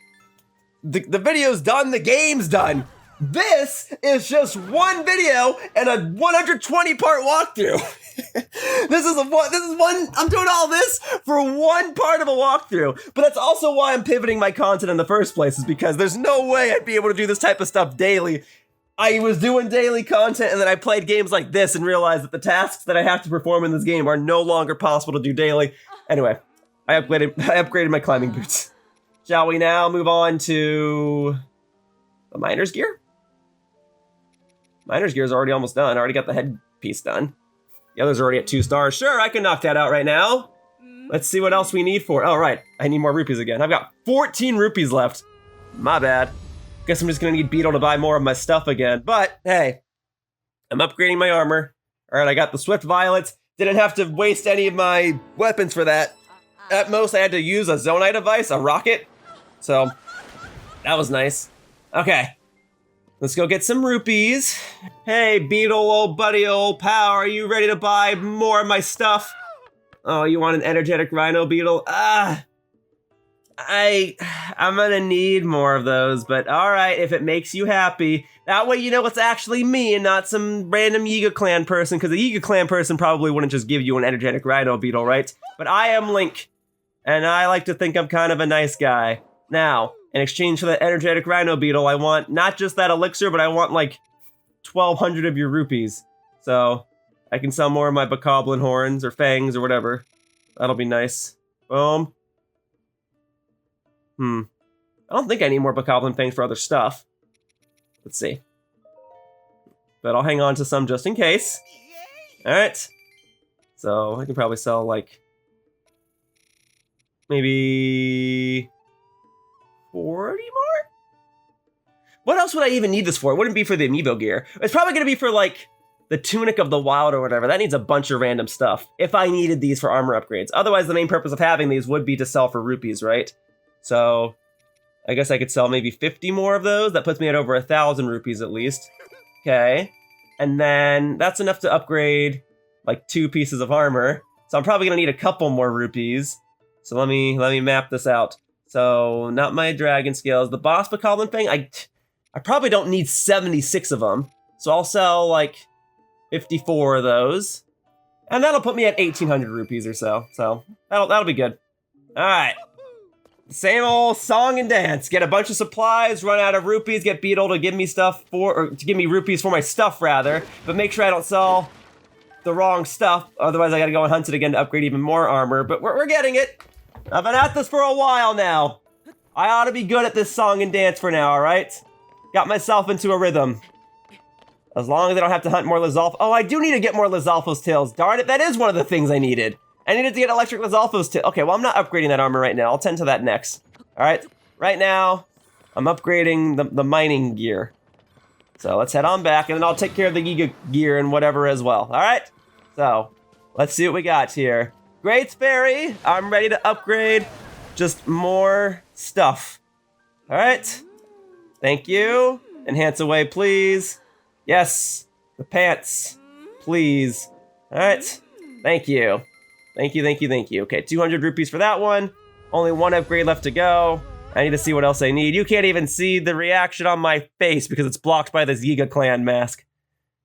A: the video's done, the game's done. This is just one video and a 120 part walkthrough. This is one, I'm doing all this for one part of a walkthrough. But that's also why I'm pivoting my content in the first place, is because there's no way I'd be able to do this type of stuff daily. I was doing daily content and then I played games like this and realized that the tasks that I have to perform in this game are no longer possible to do daily. Anyway, I upgraded my climbing boots. Shall we now move on to the miner's gear? Miner's gear is already almost done. I already got the headpiece done. The others are already at 2 stars. Sure, I can knock that out right now. Let's see what else we need for it. Oh, right. I need more rupees again. I've got 14 rupees left. My bad. Guess I'm just gonna need Beetle to buy more of my stuff again. But, hey, I'm upgrading my armor. All right, I got the Swift Violets. Didn't have to waste any of my weapons for that. At most, I had to use a Zonaite device, a rocket. So, that was nice. Okay. Let's go get some rupees. Hey, Beetle, old buddy, old pal, are you ready to buy more of my stuff? Oh, you want an energetic rhino, Beetle? I'm gonna need more of those, but all right, if it makes you happy. That way you know it's actually me and not some random Yiga clan person, because the Yiga clan person probably wouldn't just give you an energetic rhino, Beetle, right? But I am Link, and I like to think I'm kind of a nice guy. Now, in exchange for that energetic rhino, Beetle, I want not just that elixir, but I want like 1,200 of your rupees. So I can sell more of my bokoblin horns or fangs or whatever. That'll be nice. Boom. I don't think I need more bokoblin fangs for other stuff. Let's see. But I'll hang on to some just in case. Alright. So I can probably sell like maybe 40 more? What else would I even need this for? It wouldn't be for the amiibo gear. It's probably going to be for, like, the Tunic of the Wild or whatever. That needs a bunch of random stuff, if I needed these for armor upgrades. Otherwise, the main purpose of having these would be to sell for rupees, right? So, I guess I could sell maybe 50 more of those. That puts me at over 1,000 rupees at least. Okay. And then, that's enough to upgrade, like, 2 pieces of armor. So I'm probably going to need a couple more rupees. So let me map this out. So, not my dragon scales. The boss bokoblin thing, I probably don't need 76 of them. So I'll sell, like, 54 of those. And that'll put me at 1,800 rupees or so. So, that'll be good. Alright. Same old song and dance. Get a bunch of supplies, run out of rupees, get Beetle to give me stuff or to give me rupees for my stuff, rather. But make sure I don't sell the wrong stuff. Otherwise, I gotta go and hunt it again to upgrade even more armor. But we're getting it. I've been at this for a while now. I ought to be good at this song and dance for now, alright? Got myself into a rhythm. As long as I don't have to hunt more Lizalfos. Oh, I do need to get more Lizalfos tails. Darn it, that is one of the things I needed. I needed to get electric Lizalfos tails. Okay, well, I'm not upgrading that armor right now. I'll tend to that next. Alright, right now, I'm upgrading the mining gear. So let's head on back, and then I'll take care of the Yiga gear and whatever as well. Alright? So, let's see what we got here. Great Fairy, I'm ready to upgrade just more stuff. All right, thank you. Enhance away, please. Yes, the pants, please. All right, thank you. Thank you, thank you, thank you. Okay, 200 rupees for that one. Only 1 upgrade left to go. I need to see what else I need. You can't even see the reaction on my face because it's blocked by this Yiga clan mask.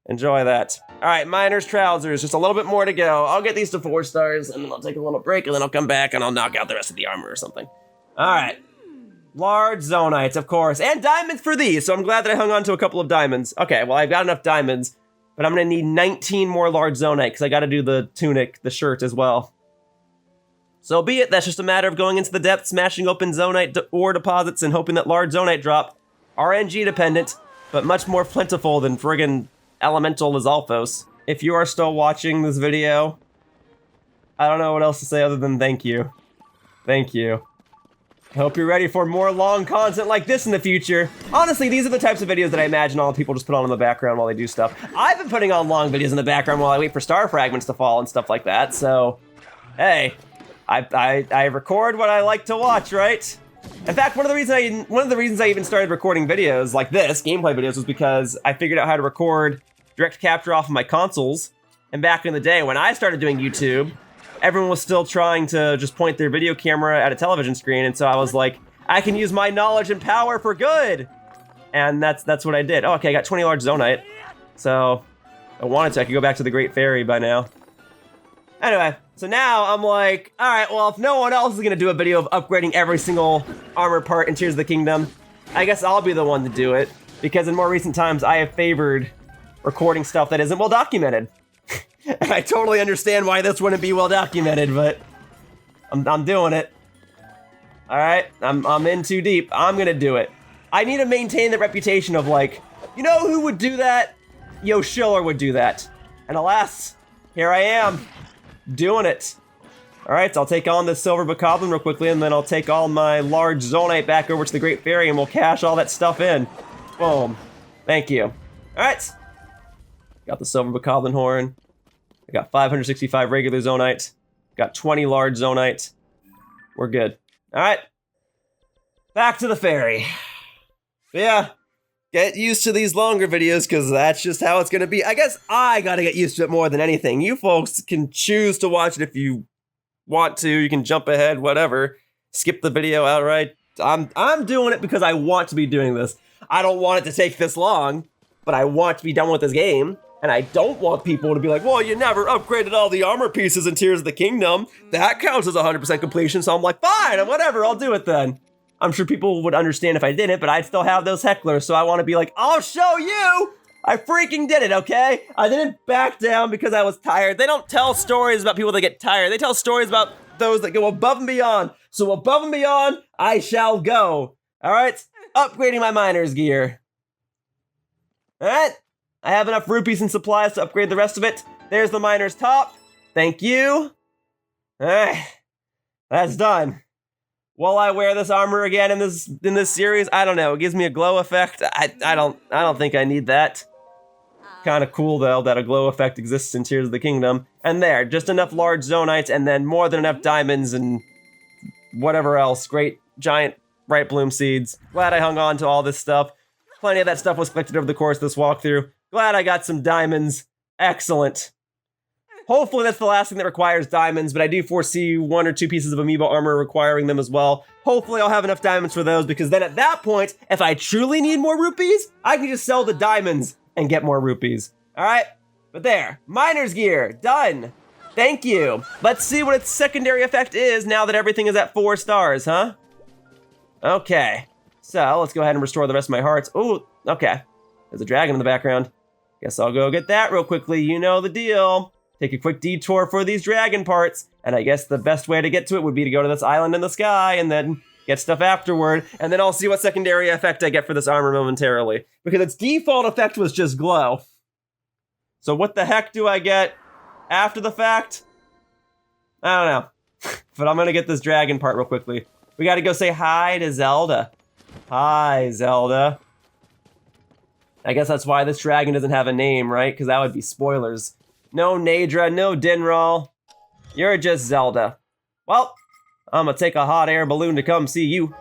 A: Enjoy that. All right, Miner's Trousers, just a little bit more to go. I'll get these to 4 stars, and then I'll take a little break, and then I'll come back, and I'll knock out the rest of the armor or something. All right. Large Zonaites, of course, and diamonds for these, so I'm glad that I hung on to a couple of diamonds. Okay, well, I've got enough diamonds, but I'm going to need 19 more large Zonaite, because I got to do the tunic, the shirt as well. So be it, that's just a matter of going into the depths, smashing open Zonaite ore deposits, and hoping that large Zonaite drop. RNG dependent, but much more plentiful than friggin' Elemental Lizalfos. If you are still watching this video, I don't know what else to say other than thank you. Thank you. I hope you're ready for more long content like this in the future. Honestly, these are the types of videos that I imagine all people just put on in the background while they do stuff. I've been putting on long videos in the background while I wait for star fragments to fall and stuff like that, so... Hey, I record what I like to watch, right? In fact, one of the reasons I even started recording videos like this, gameplay videos, was because I figured out how to record direct capture off of my consoles. And back in the day, when I started doing YouTube, everyone was still trying to just point their video camera at a television screen, and so I was like, I can use my knowledge and power for good! And that's what I did. Oh, okay, I got 20 large Zonaite. So, if I wanted to, I could go back to the Great Fairy by now. Anyway, so now I'm like, alright, well, if no one else is gonna do a video of upgrading every single armor part in Tears of the Kingdom, I guess I'll be the one to do it, because in more recent times, I have favored recording stuff that isn't well documented. And I totally understand why this wouldn't be well documented, but I'm doing it. All right, I'm in too deep. I'm gonna do it. I need to maintain the reputation of like, you know who would do that? Yoshiller would do that. And alas, here I am, doing it. All right, so I'll take on this silver bokoblin real quickly, and then I'll take all my large Zonaite back over to the Great Fairy, and we'll cash all that stuff in. Boom. Thank you. All right. Got the silver bokoblin horn. I got 565 regular Zonaite. Got 20 large Zonaite. We're good. All right. Back to the fairy. But yeah, get used to these longer videos because that's just how it's going to be. I guess I got to get used to it more than anything. You folks can choose to watch it if you want to. You can jump ahead, whatever. Skip the video outright. I'm doing it because I want to be doing this. I don't want it to take this long, but I want to be done with this game. And I don't want people to be like, well, you never upgraded all the armor pieces in Tears of the Kingdom. That counts as 100% completion, so I'm like, fine, whatever, I'll do it then. I'm sure people would understand if I didn't, but I'd still have those hecklers, so I want to be like, I'll show you! I freaking did it, okay? I didn't back down because I was tired. They don't tell stories about people that get tired. They tell stories about those that go above and beyond. So above and beyond, I shall go. All right? Upgrading my miner's gear. All right? I have enough rupees and supplies to upgrade the rest of it. There's the miner's top. Thank you. Alright. That's done. Will I wear this armor again in this series? I don't know. It gives me a glow effect. I don't think I need that. Kind of cool though that a glow effect exists in Tears of the Kingdom. And there, just enough large Zonaites and then more than enough diamonds and whatever else. Great giant bright bloom seeds. Glad I hung on to all this stuff. Plenty of that stuff was collected over the course of this walkthrough. Glad I got some diamonds. Excellent. Hopefully that's the last thing that requires diamonds, but I do foresee 1 or 2 pieces of amiibo armor requiring them as well. Hopefully I'll have enough diamonds for those, because then at that point, if I truly need more rupees, I can just sell the diamonds and get more rupees. All right? But there, miner's gear, done. Thank you. Let's see what its secondary effect is now that everything is at 4 stars, huh? Okay, so let's go ahead and restore the rest of my hearts. Ooh, okay. There's a dragon in the background. Guess I'll go get that real quickly. You know the deal. Take a quick detour for these dragon parts. And I guess the best way to get to it would be to go to this island in the sky and then get stuff afterward. And then I'll see what secondary effect I get for this armor momentarily. Because its default effect was just glow. So what the heck do I get after the fact? I don't know. But I'm going to get this dragon part real quickly. We got to go say hi to Zelda. Hi, Zelda. I guess that's why this dragon doesn't have a name, right? Because that would be spoilers. No Nadra, no Dinral. You're just Zelda. Well, I'm gonna take a hot air balloon to come see you.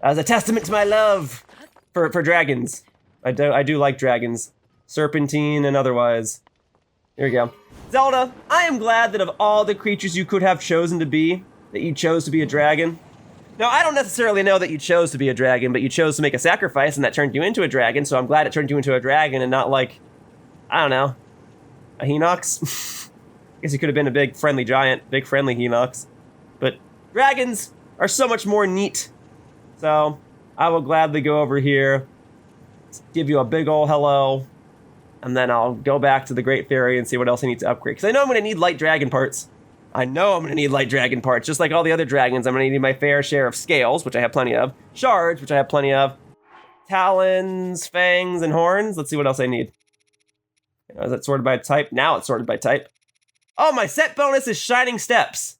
A: As a testament to my love for dragons. I do like dragons. Serpentine and otherwise. Here we go. Zelda, I am glad that of all the creatures you could have chosen to be, that you chose to be a dragon. Now, I don't necessarily know that you chose to be a dragon, but you chose to make a sacrifice and that turned you into a dragon, so I'm glad it turned you into a dragon and not like, I don't know, a Hinox? I guess you could have been a big friendly giant, big friendly Hinox. But dragons are so much more neat. So I will gladly go over here, give you a big ol' hello, and then I'll go back to the Great Fairy and see what else I need to upgrade. Because I know I'm going to need light dragon parts. I know I'm going to need light dragon parts. Just like all the other dragons, I'm going to need my fair share of scales, which I have plenty of. Shards, which I have plenty of. Talons, fangs, and horns. Let's see what else I need. Is that sorted by type? Now it's sorted by type. Oh, my set bonus is Shining Steps.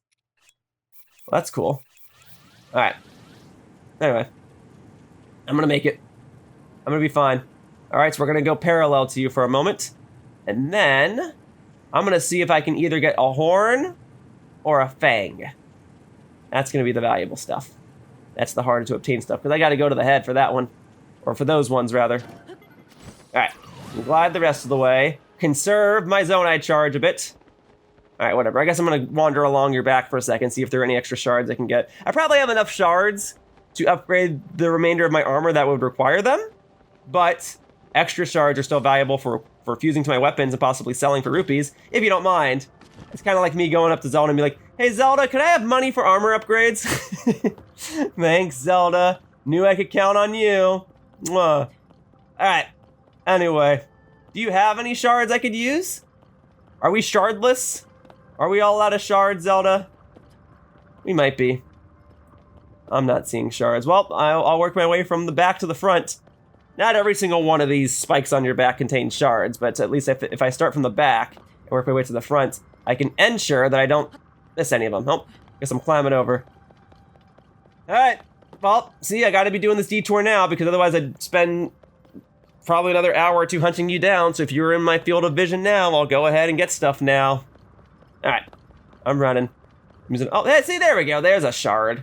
A: Well, that's cool. All right. Anyway, I'm gonna make it. I'm gonna be fine. All right, so we're gonna go parallel to you for a moment. And then I'm gonna see if I can either get a horn or a fang. That's gonna be the valuable stuff. That's the harder to obtain stuff, because I gotta go to the head for that one. Or for those ones, rather. All right, glide the rest of the way. Conserve my Zonaite charge a bit. All right, whatever. I guess I'm gonna wander along your back for a second, see if there are any extra shards I can get. I probably have enough shards to upgrade the remainder of my armor that would require them, but extra shards are still valuable for fusing to my weapons and possibly selling for rupees, if you don't mind. It's kind of like me going up to Zelda and be like, hey, Zelda, can I have money for armor upgrades? Thanks, Zelda. Knew I could count on you. Mwah. All right. Anyway, do you have any shards I could use? Are we shardless? Are we all out of shards, Zelda? We might be. I'm not seeing shards. Well, I'll work my way from the back to the front. Not every single one of these spikes on your back contains shards, but at least if I start from the back and work my way to the front, I can ensure that I don't miss any of them. Oh, guess I'm climbing over. All right. Well, see, I gotta be doing this detour now, because otherwise I'd spend probably another hour or two hunting you down. So if you're in my field of vision now, I'll go ahead and get stuff now. All right, I'm running. Oh, hey, see, there we go. There's a shard.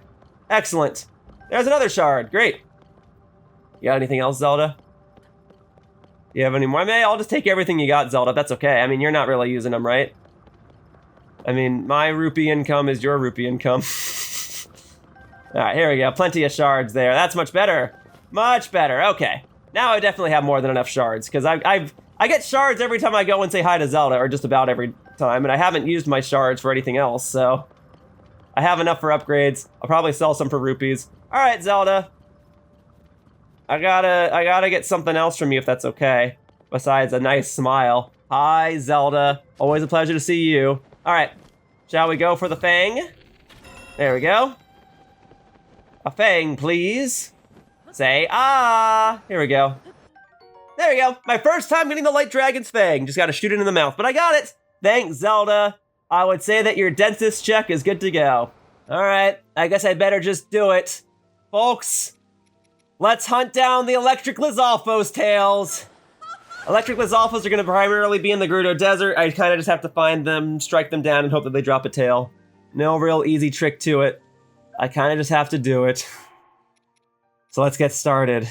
A: Excellent. There's another shard. Great. You got anything else, Zelda? You have any more? I mean, I'll just take everything you got, Zelda. That's okay. I mean, you're not really using them, right? I mean, my rupee income is your rupee income. All right, here we go. Plenty of shards there. That's much better. Much better. Okay. Now I definitely have more than enough shards, because I get shards every time I go and say hi to Zelda, or just about every time, and I haven't used my shards for anything else, so I have enough for upgrades. I'll probably sell some for rupees. All right, Zelda. I gotta get something else from you, if that's okay, besides a nice smile. Hi, Zelda. Always a pleasure to see you. All right, shall we go for the fang? There we go. A fang, please. Say ah. Here we go. There we go. My first time getting the Light Dragon's fang. Just gotta shoot it in the mouth, but I got it. Thanks, Zelda. I would say that your dentist check is good to go. All right, I guess I better just do it. Folks, let's hunt down the Electric Lizalfo's tails. Electric Lizalfos are gonna primarily be in the Gerudo Desert. I kinda just have to find them, strike them down, and hope that they drop a tail. No real easy trick to it. I kinda just have to do it. So let's get started.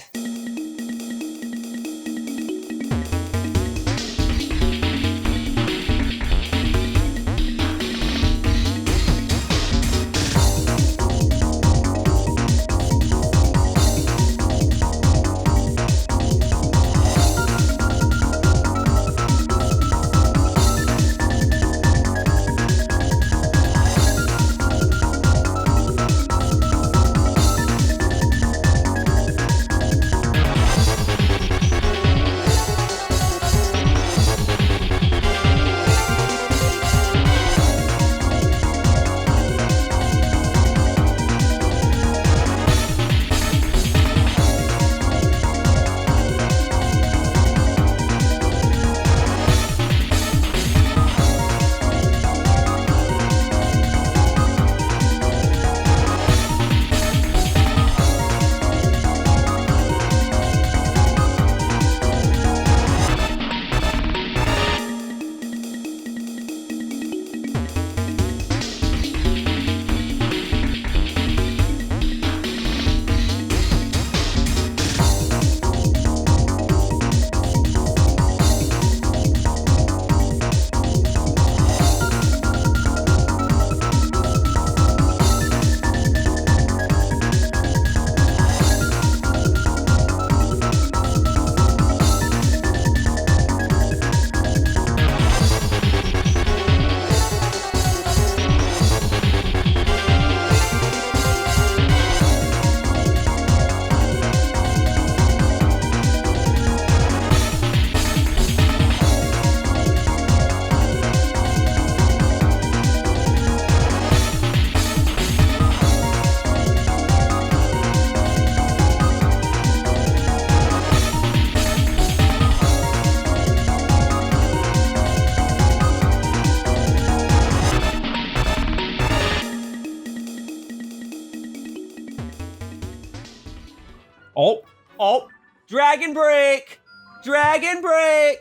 A: Oh, Dragon Break! Dragon Break!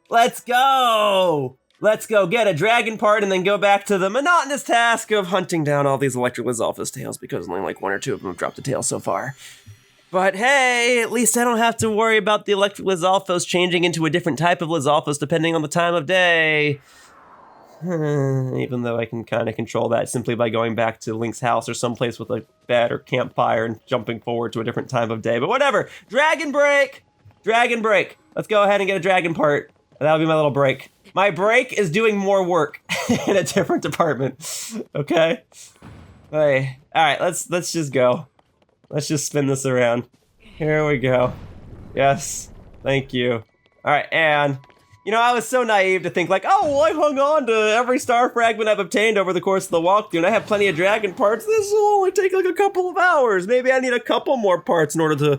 A: Let's go! Let's go get a dragon part and then go back to the monotonous task of hunting down all these electric Lizalfos tails because only like 1 or 2 of them have dropped a tail so far. But hey, at least I don't have to worry about the electric Lizalfos changing into a different type of Lizalfos depending on the time of day. Even though I can kind of control that simply by going back to Link's house or someplace with a bed or campfire and jumping forward to a different time of day. But whatever. Dragon Break! Dragon Break. Let's go ahead and get a dragon part. That'll be my little break. My break is doing more work in a different department. Okay? Hey. Alright, let's just go. Let's just spin this around. Here we go. Yes. Thank you. Alright, and you know, I was so naive to think like, oh, well, I hung on to every star fragment I've obtained over the course of the walkthrough, and I have plenty of dragon parts. This will only take like a couple of hours. Maybe I need a couple more parts in order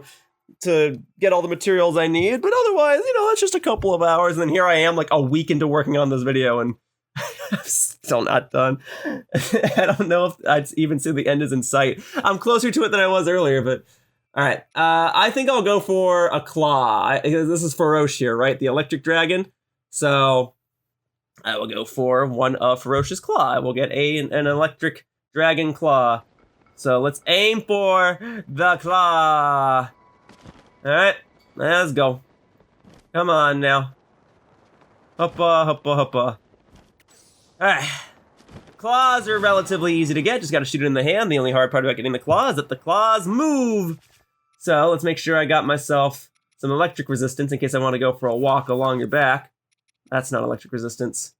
A: to get all the materials I need, but otherwise, you know, it's just a couple of hours. And then here I am like a week into working on this video, and I'm still not done. I don't know if I'd even say the end is in sight. I'm closer to it than I was earlier, but all right. I think I'll go for a claw. This is Feroce here, right? The electric dragon. So I will go for one of Feroce's claw. I will get an electric dragon claw. So let's aim for the claw. All right, let's go. Come on now. Hoppa, hoppa, hoppa. All right. Claws are relatively easy to get. Just got to shoot it in the hand. The only hard part about getting the claw is that the claws move. So let's make sure I got myself some electric resistance in case I want to go for a walk along your back. That's not electric resistance.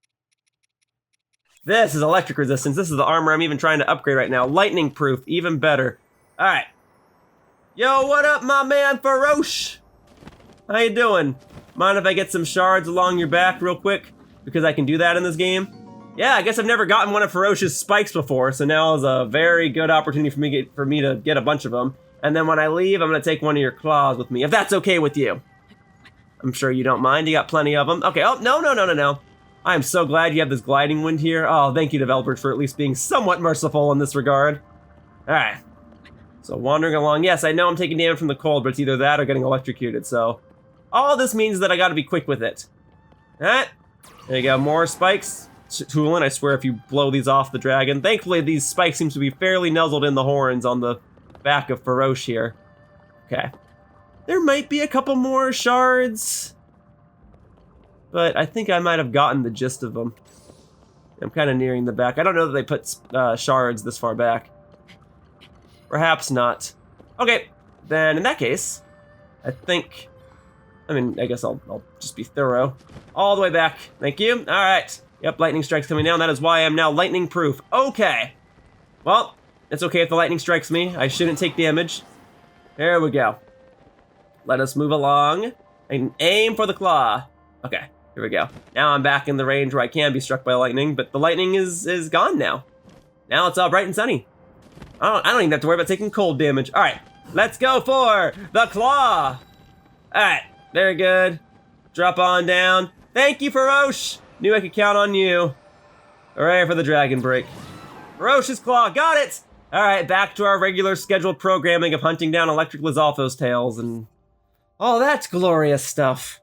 A: This is electric resistance. This is the armor I'm even trying to upgrade right now. Lightning proof, even better. All right. Yo, what up, my man Feroce? How you doing? Mind if I get some shards along your back real quick? Because I can do that in this game. Yeah, I guess I've never gotten one of Feroce's spikes before, so now is a very good opportunity for me to get a bunch of them. And then when I leave, I'm gonna take one of your claws with me, if that's okay with you. I'm sure you don't mind, you got plenty of them. Okay, oh, no. I am so glad you have this gliding wind here. Oh, thank you, developers, for at least being somewhat merciful in this regard. All right, so wandering along. Yes, I know I'm taking damage from the cold, but it's either that or getting electrocuted, so all this means that I gotta be quick with it. All right, there you go, more spikes. Tulin, I swear if you blow these off the dragon. Thankfully, these spikes seem to be fairly nuzzled in the horns on the back of Feroce here. Okay. There might be a couple more shards, but I think I might have gotten the gist of them. I'm kind of nearing the back. I don't know that they put shards this far back. Perhaps not. Okay, then in that case, I guess I'll just be thorough. All the way back. Thank you. All right. Yep, lightning strike's coming down. That is why I'm now lightning proof. Okay. Well, it's okay if the lightning strikes me. I shouldn't take damage. There we go. Let us move along and aim for the claw. Okay, here we go. Now I'm back in the range where I can be struck by lightning, but the lightning is gone now. Now it's all bright and sunny. I don't even have to worry about taking cold damage. All right, let's go for the claw. All right, very good. Drop on down. Thank you, Feroce. Knew I could count on you. Hooray for the dragon break. Feroce's claw, got it! Alright, back to our regular scheduled programming of hunting down electric Lizalfos tails and all that glorious stuff.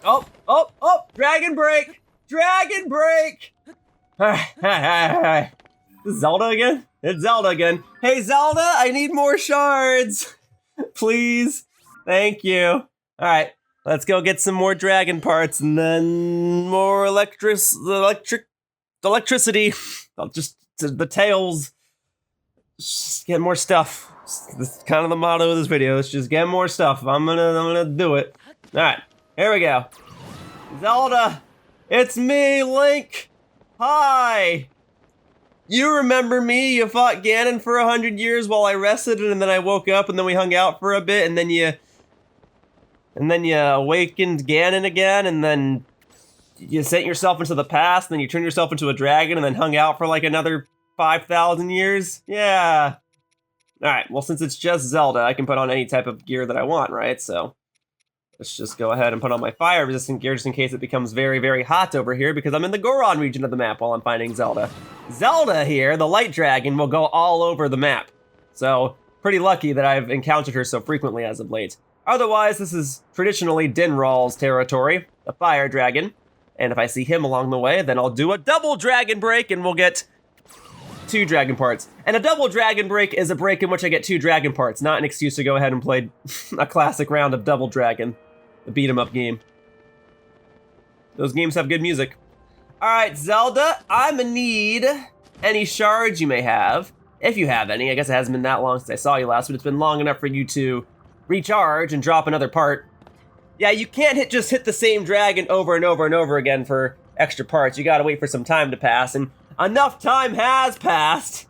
A: Oh, Dragon Break! Dragon Break! Alright. Is Zelda again? It's Zelda again. Hey, Zelda, I need more shards. Please. Thank you. Alright, let's go get some more dragon parts and then more electricity. Just the tails. Just get more stuff. That's kind of the motto of this video. Let's just get more stuff. I'm gonna do it. Alright, here we go. Zelda, it's me, Link. Hi. You remember me? You fought Ganon for 100 years while I rested, and then I woke up, and then we hung out for a bit, and then you awakened Ganon again, and then you sent yourself into the past, and then you turned yourself into a dragon, and then hung out for like another 5,000 years? Yeah. Alright, well, since it's just Zelda, I can put on any type of gear that I want, right? So let's just go ahead and put on my fire-resistant gear just in case it becomes very, very hot over here, because I'm in the Goron region of the map while I'm finding Zelda. Zelda here, the light dragon, will go all over the map. So, pretty lucky that I've encountered her so frequently as of late. Otherwise, this is traditionally Dinral's territory, the fire dragon. And if I see him along the way, then I'll do a double dragon break and we'll get 2 dragon parts. And a double dragon break is a break in which I get 2 dragon parts, not an excuse to go ahead and play a classic round of Double Dragon, the beat 'em up game. Those games have good music. Alright, Zelda, I'ma need any shards you may have. If you have any. I guess it hasn't been that long since I saw you last, but it's been long enough for you to recharge and drop another part. Yeah, you can't just hit the same dragon over and over and over again for extra parts. You gotta wait for some time to pass, and enough time has passed.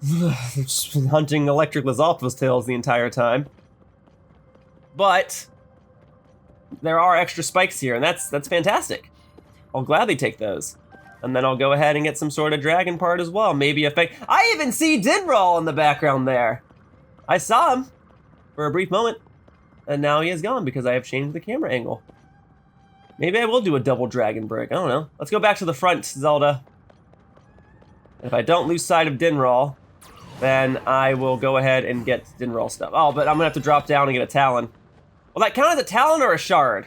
A: I've just been hunting electric Lizalfos tails the entire time. But there are extra spikes here, and that's fantastic. I'll gladly take those. And then I'll go ahead and get some sort of dragon part as well. Maybe a fake. I even see Dinral in the background there. I saw him for a brief moment, and now he is gone because I have changed the camera angle. Maybe I will do a double dragon break. I don't know. Let's go back to the front, Zelda. If I don't lose sight of Dinral, then I will go ahead and get Dinral stuff. Oh, but I'm gonna have to drop down and get a Talon. Will that count as a Talon or a shard?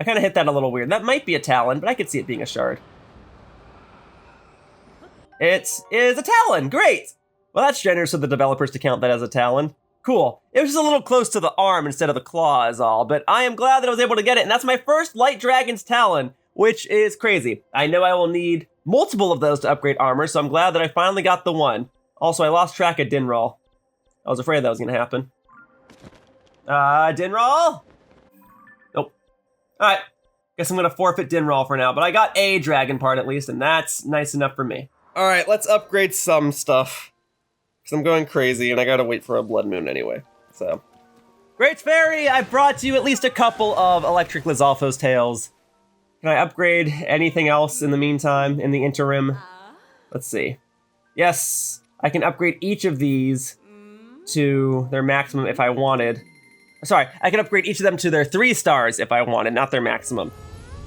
A: I kind of hit that a little weird. That might be a Talon, but I could see it being a shard. It is a Talon, great! Well, that's generous of the developers to count that as a Talon. Cool. It was just a little close to the arm instead of the claw is all, but I am glad that I was able to get it, and that's my first Light Dragon's Talon, which is crazy. I know I will need multiple of those to upgrade armor, so I'm glad that I finally got the one. Also, I lost track of Dinral. I was afraid that was gonna happen. Dinral? Nope. Alright, guess I'm gonna forfeit Dinral for now, but I got a dragon part at least, and that's nice enough for me. Alright, let's upgrade some stuff. Because I'm going crazy, and I gotta wait for a blood moon anyway, so. Great Fairy, I brought you at least a couple of electric Lizalfos tails. Can I upgrade anything else in the meantime, in the interim? Let's see. Yes, I can upgrade each of these to their maximum if I wanted. Sorry, I can upgrade each of them to their 3 stars if I wanted, not their maximum.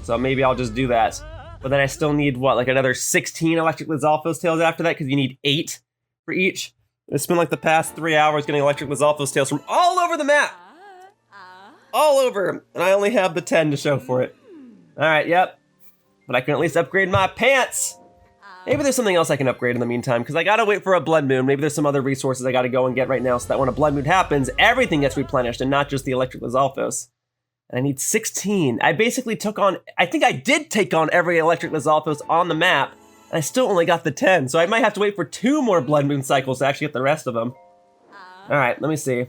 A: So maybe I'll just do that. But then I still need, what, like another 16 electric Lizalfos tails after that, because you need 8 for each. I spent like the past 3 hours getting electric Lizalfos tails from all over the map! All over! And I only have the 10 to show for it. Alright, yep. But I can at least upgrade my pants! Maybe there's something else I can upgrade in the meantime, because I gotta wait for a blood moon. Maybe there's some other resources I gotta go and get right now so that when a blood moon happens, everything gets replenished and not just the electric Lizalfos. And I need 16. I basically took on, I think I did take on every electric Lizalfos on the map, and I still only got the 10, so I might have to wait for 2 more blood moon cycles to actually get the rest of them. Alright, let me see.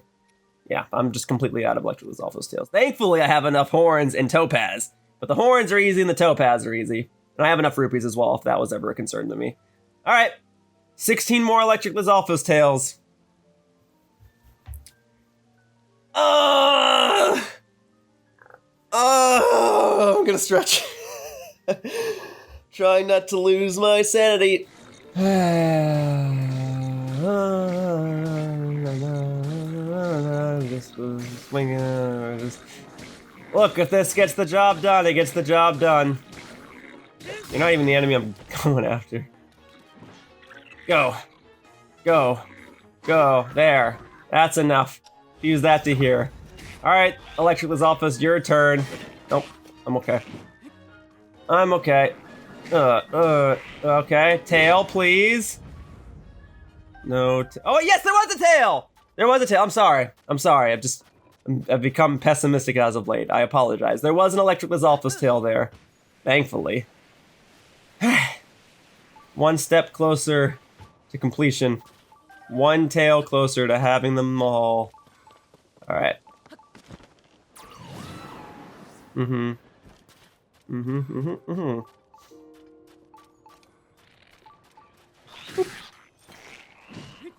A: Yeah, I'm just completely out of electric Lizalfos tails. Thankfully, I have enough horns and topaz. But the horns are easy and the topaz are easy. And I have enough rupees as well, if that was ever a concern to me. Alright, 16 more electric Lizalfos tails. I'm gonna stretch. Trying not to lose my sanity. Just swinging. Look, if this gets the job done, it gets the job done. You're not even the enemy I'm going after. Go. Go. Go. There. That's enough. Use that to here. Alright, Electric Lizalfos, your turn. Nope. I'm okay. I'm okay. Okay. Tail, please. No. Oh, yes, there was a tail! There was a tail. I'm sorry. I've become pessimistic as of late. I apologize. There was an electric Lizalfos tail there. Thankfully. One step closer to completion. One tail closer to having them all. Alright.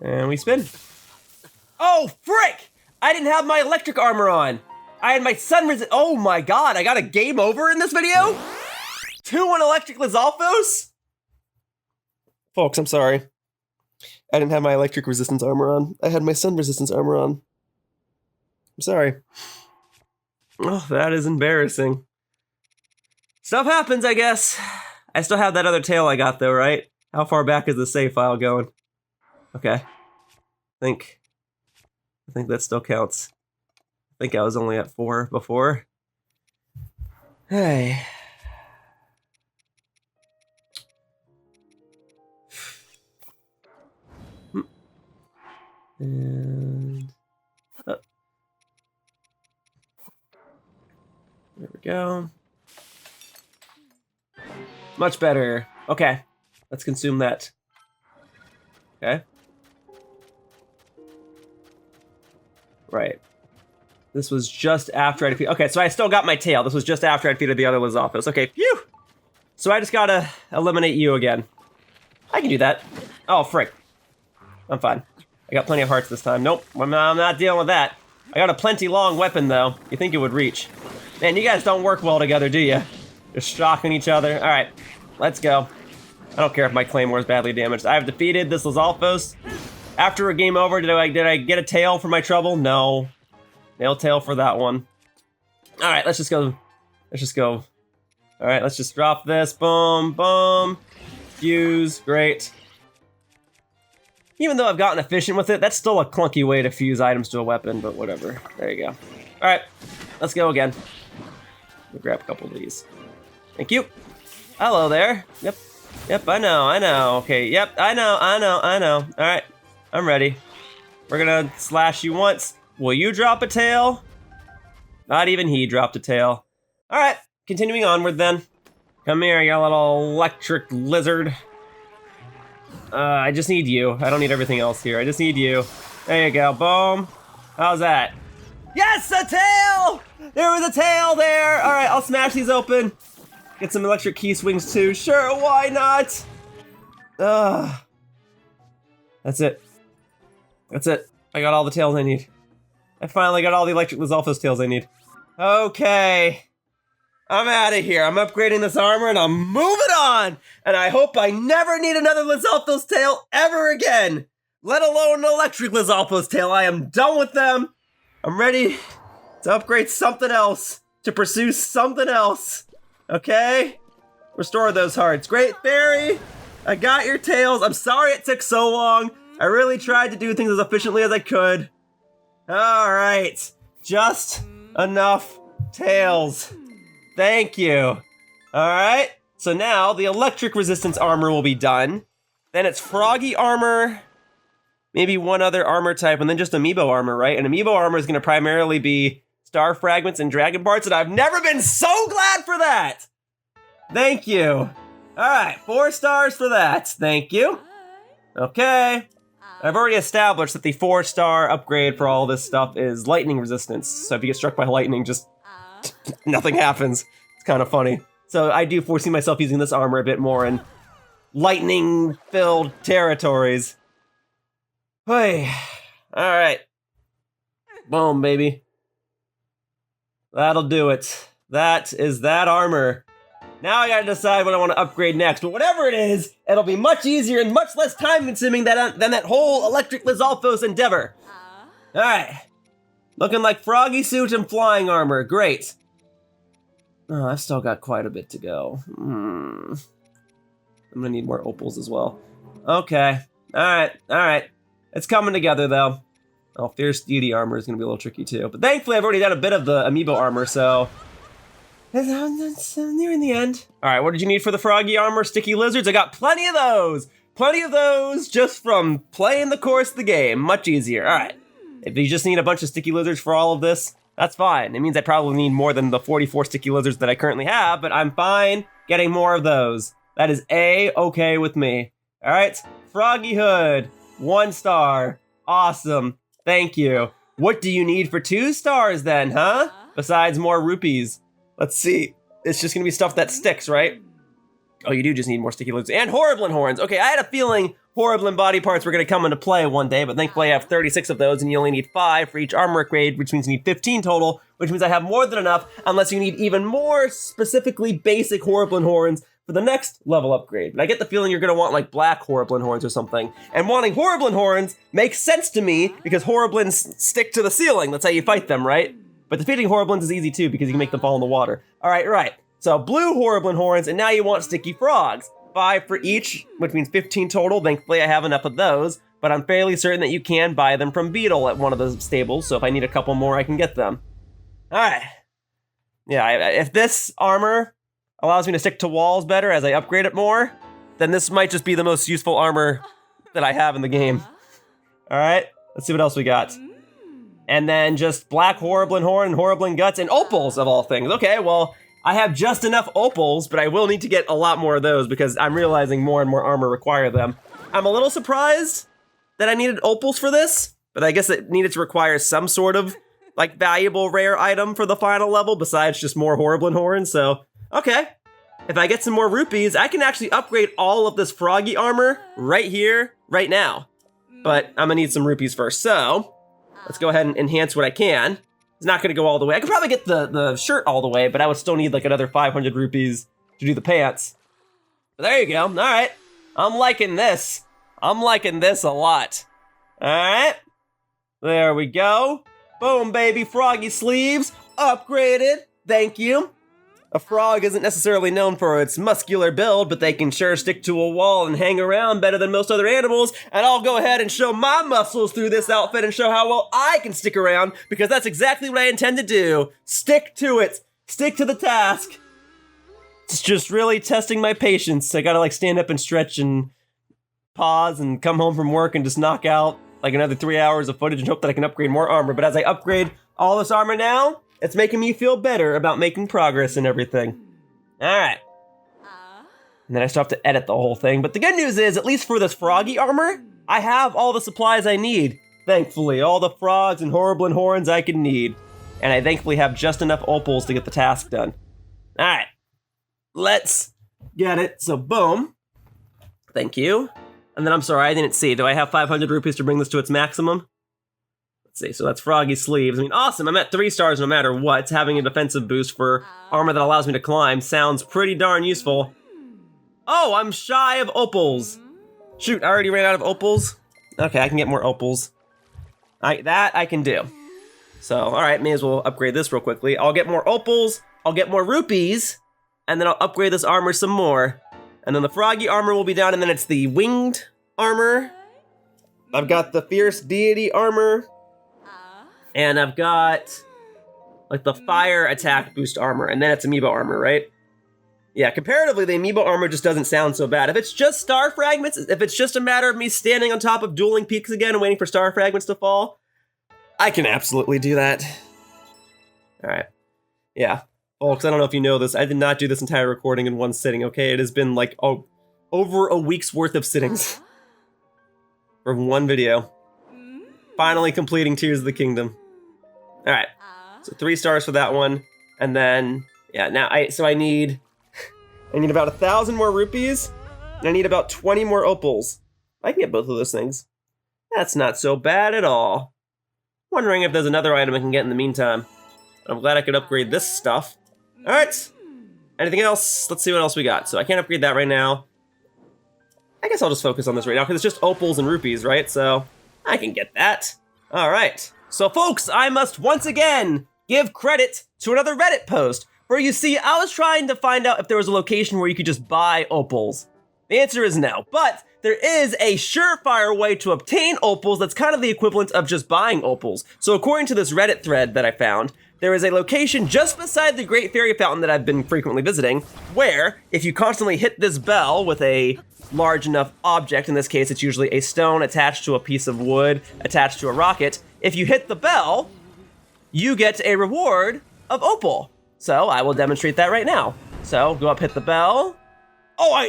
A: And we spin. Oh, frick! I didn't have my electric armor on. I had my sun resist. Oh my god, I got a game over in this video? 2-1 electric Lizalfos? Folks, I'm sorry. I didn't have my electric resistance armor on. I had my sun resistance armor on. I'm sorry. Oh, that is embarrassing. Stuff happens, I guess. I still have that other tail I got though, right? How far back is the save file going? Okay. I think that still counts. I think I was only at 4 before. Hey. And there we go. Much better. Okay, let's consume that. Okay. Right. This was just after I defeated. Okay, so I still got my tail. This was just after I defeated the other Lizalfos. Okay, phew. So I just gotta eliminate you again. I can do that. Oh, frick. I'm fine. I got plenty of hearts this time. Nope, I'm not dealing with that. I got a plenty long weapon though. You think it would reach? Man, you guys don't work well together, do you? Just shocking each other. All right, let's go. I don't care if my Claymore is badly damaged. I have defeated this Lizalfos. After a game over, did I get a tail for my trouble? No. Nail tail for that one. All right, let's just go. Let's just go. All right, let's just drop this. Boom, boom. Fuse, great. Even though I've gotten efficient with it, that's still a clunky way to fuse items to a weapon, but whatever. There you go. All right, let's go again. We'll grab a couple of these. Thank you. Hello there. Yep, I know. Okay, yep, I know. All right, I'm ready. We're gonna slash you once. Will you drop a tail? Not even he dropped a tail. All right, continuing onward then. Come here, you little electric lizard. I just need you. I don't need everything else here. I just need you. There you go, boom. How's that? Yes, a tail! There was a tail there. All right, I'll smash these open. Get some electric key swings too. Sure, why not? That's it. That's it. I got all the tails I need. I finally got all the electric Lizalfos tails I need. Okay. I'm out of here. I'm upgrading this armor and I'm moving on. And I hope I never need another Lizalfos tail ever again. Let alone an electric Lizalfos tail. I am done with them. I'm ready to upgrade something else. To pursue something else. Okay? Restore those hearts. Great Fairy. I got your tails. I'm sorry it took so long. I really tried to do things as efficiently as I could. All right. Just enough tails. Thank you. All right, so now the electric resistance armor will be done. Then it's Froggy armor, maybe one other armor type, and then just amiibo armor, right? And amiibo armor is gonna primarily be star fragments and dragon parts, and I've never been so glad for that. Thank you. All right, 4 stars for that. Thank you. Okay. I've already established that the 4-star upgrade for all this stuff is lightning resistance. So if you get struck by lightning, just nothing happens. It's kind of funny. So I do foresee myself using this armor a bit more in lightning-filled territories. Hey, all right. Boom, baby. That'll do it. That is that armor. Now I gotta decide what I want to upgrade next, but whatever it is, it'll be much easier and much less time-consuming than that whole electric Lizalfos endeavor. All right. Looking like Froggy suit and flying armor. Great. Oh, I've still got quite a bit to go. I'm gonna need more opals as well. Okay. All right. It's coming together, though. Oh, Fierce Deity armor is gonna be a little tricky, too. But thankfully, I've already done a bit of the amiibo armor, so... Nearing the end. All right, what did you need for the Froggy armor? Sticky lizards? I got plenty of those. Plenty of those just from playing the course of the game. Much easier. All right. If you just need a bunch of sticky lizards for all of this, that's fine. It means I probably need more than the 44 sticky lizards that I currently have, but I'm fine getting more of those. That is A-okay with me. All right, Froggy Hood, 1 star. Awesome, thank you. What do you need for 2 stars then, huh? Besides more rupees. Let's see, it's just gonna be stuff that sticks, right? Oh, you do just need more sticky lizards and Horriblin horns. Okay, I had a feeling Horriblin body parts were gonna come into play one day, but thankfully I have 36 of those and you only need 5 for each armor upgrade, which means you need 15 total, which means I have more than enough unless you need even more specifically basic Horriblin horns for the next level upgrade. And I get the feeling you're gonna want like black Horriblin horns or something. And wanting Horriblin horns makes sense to me because Horriblins stick to the ceiling. That's how you fight them, right? But defeating Horriblins is easy too because you can make them fall in the water. All right. So blue Horriblin horns, and now you want sticky frogs. 5 for each, which means 15 total. Thankfully, I have enough of those, but I'm fairly certain that you can buy them from Beetle at one of the stables, so if I need a couple more, I can get them. All right. Yeah, if this armor allows me to stick to walls better as I upgrade it more, then this might just be the most useful armor that I have in the game. All right, let's see what else we got. And then just black Horriblin horn, Horriblin guts, and opals of all things. Okay, well, I have just enough opals, but I will need to get a lot more of those because I'm realizing more and more armor require them. I'm a little surprised that I needed opals for this, but I guess it needed to require some sort of like valuable rare item for the final level besides just more Horriblin horns, so okay. If I get some more rupees, I can actually upgrade all of this Froggy armor right here, right now. But I'm gonna need some rupees first, so let's go ahead and enhance what I can. It's not gonna go all the way. I could probably get the shirt all the way, but I would still need like another 500 rupees to do the pants. But there you go, all right. I'm liking this. I'm liking this a lot. All right, there we go. Boom, baby, Froggy sleeves, upgraded, thank you. A frog isn't necessarily known for its muscular build, but they can sure stick to a wall and hang around better than most other animals, and I'll go ahead and show my muscles through this outfit and show how well I can stick around, because that's exactly what I intend to do. Stick to it. Stick to the task. It's just really testing my patience. I gotta like stand up and stretch and pause and come home from work and just knock out like another 3 hours of footage and hope that I can upgrade more armor, but as I upgrade all this armor now, it's making me feel better about making progress and everything. All right. And then I still have to edit the whole thing. But the good news is, at least for this Froggy armor, I have all the supplies I need. Thankfully, all the frogs and Horriblin horns I can need. And I thankfully have just enough opals to get the task done. All right. Let's get it. So boom. Thank you. And then I'm sorry, I didn't see. Do I have 500 rupees to bring this to its maximum? Let's see, so that's Froggy sleeves. I mean, awesome, I'm at 3 stars no matter what. Having a defensive boost for armor that allows me to climb sounds pretty darn useful. Oh, I'm shy of opals. Shoot, I already ran out of opals. Okay, I can get more opals. That I can do. So, all right, may as well upgrade this real quickly. I'll get more opals, I'll get more rupees, and then I'll upgrade this armor some more. And then the Froggy armor will be down, and then it's the winged armor. I've got the fierce deity armor. And I've got like the fire attack boost armor, and then it's amiibo armor, right? Yeah, comparatively, the amiibo armor just doesn't sound so bad. If it's just star fragments, if it's just a matter of me standing on top of dueling peaks again and waiting for star fragments to fall, I can absolutely do that. All right. Yeah. Folks, I don't know if you know this. I did not do this entire recording in one sitting, okay? It has been like over a week's worth of sittings for one video. Finally completing Tears of the Kingdom. All right, so 3 stars for that one, and then yeah. Now I need about 1,000 more rupees, and I need about 20 more opals. I can get both of those things. That's not so bad at all. Wondering if there's another item I can get in the meantime. I'm glad I could upgrade this stuff. All right. Anything else? Let's see what else we got. So I can't upgrade that right now. I guess I'll just focus on this right now because it's just opals and rupees, right? So I can get that. All right. So folks, I must once again give credit to another Reddit post where you see I was trying to find out if there was a location where you could just buy opals. The answer is no, but there is a surefire way to obtain opals that's kind of the equivalent of just buying opals. So according to this Reddit thread that I found, there is a location just beside the Great Fairy Fountain that I've been frequently visiting, where if you constantly hit this bell with a large enough object, in this case it's usually a stone attached to a piece of wood, attached to a rocket, if you hit the bell, you get a reward of opal. So I will demonstrate that right now. So go up, hit the bell.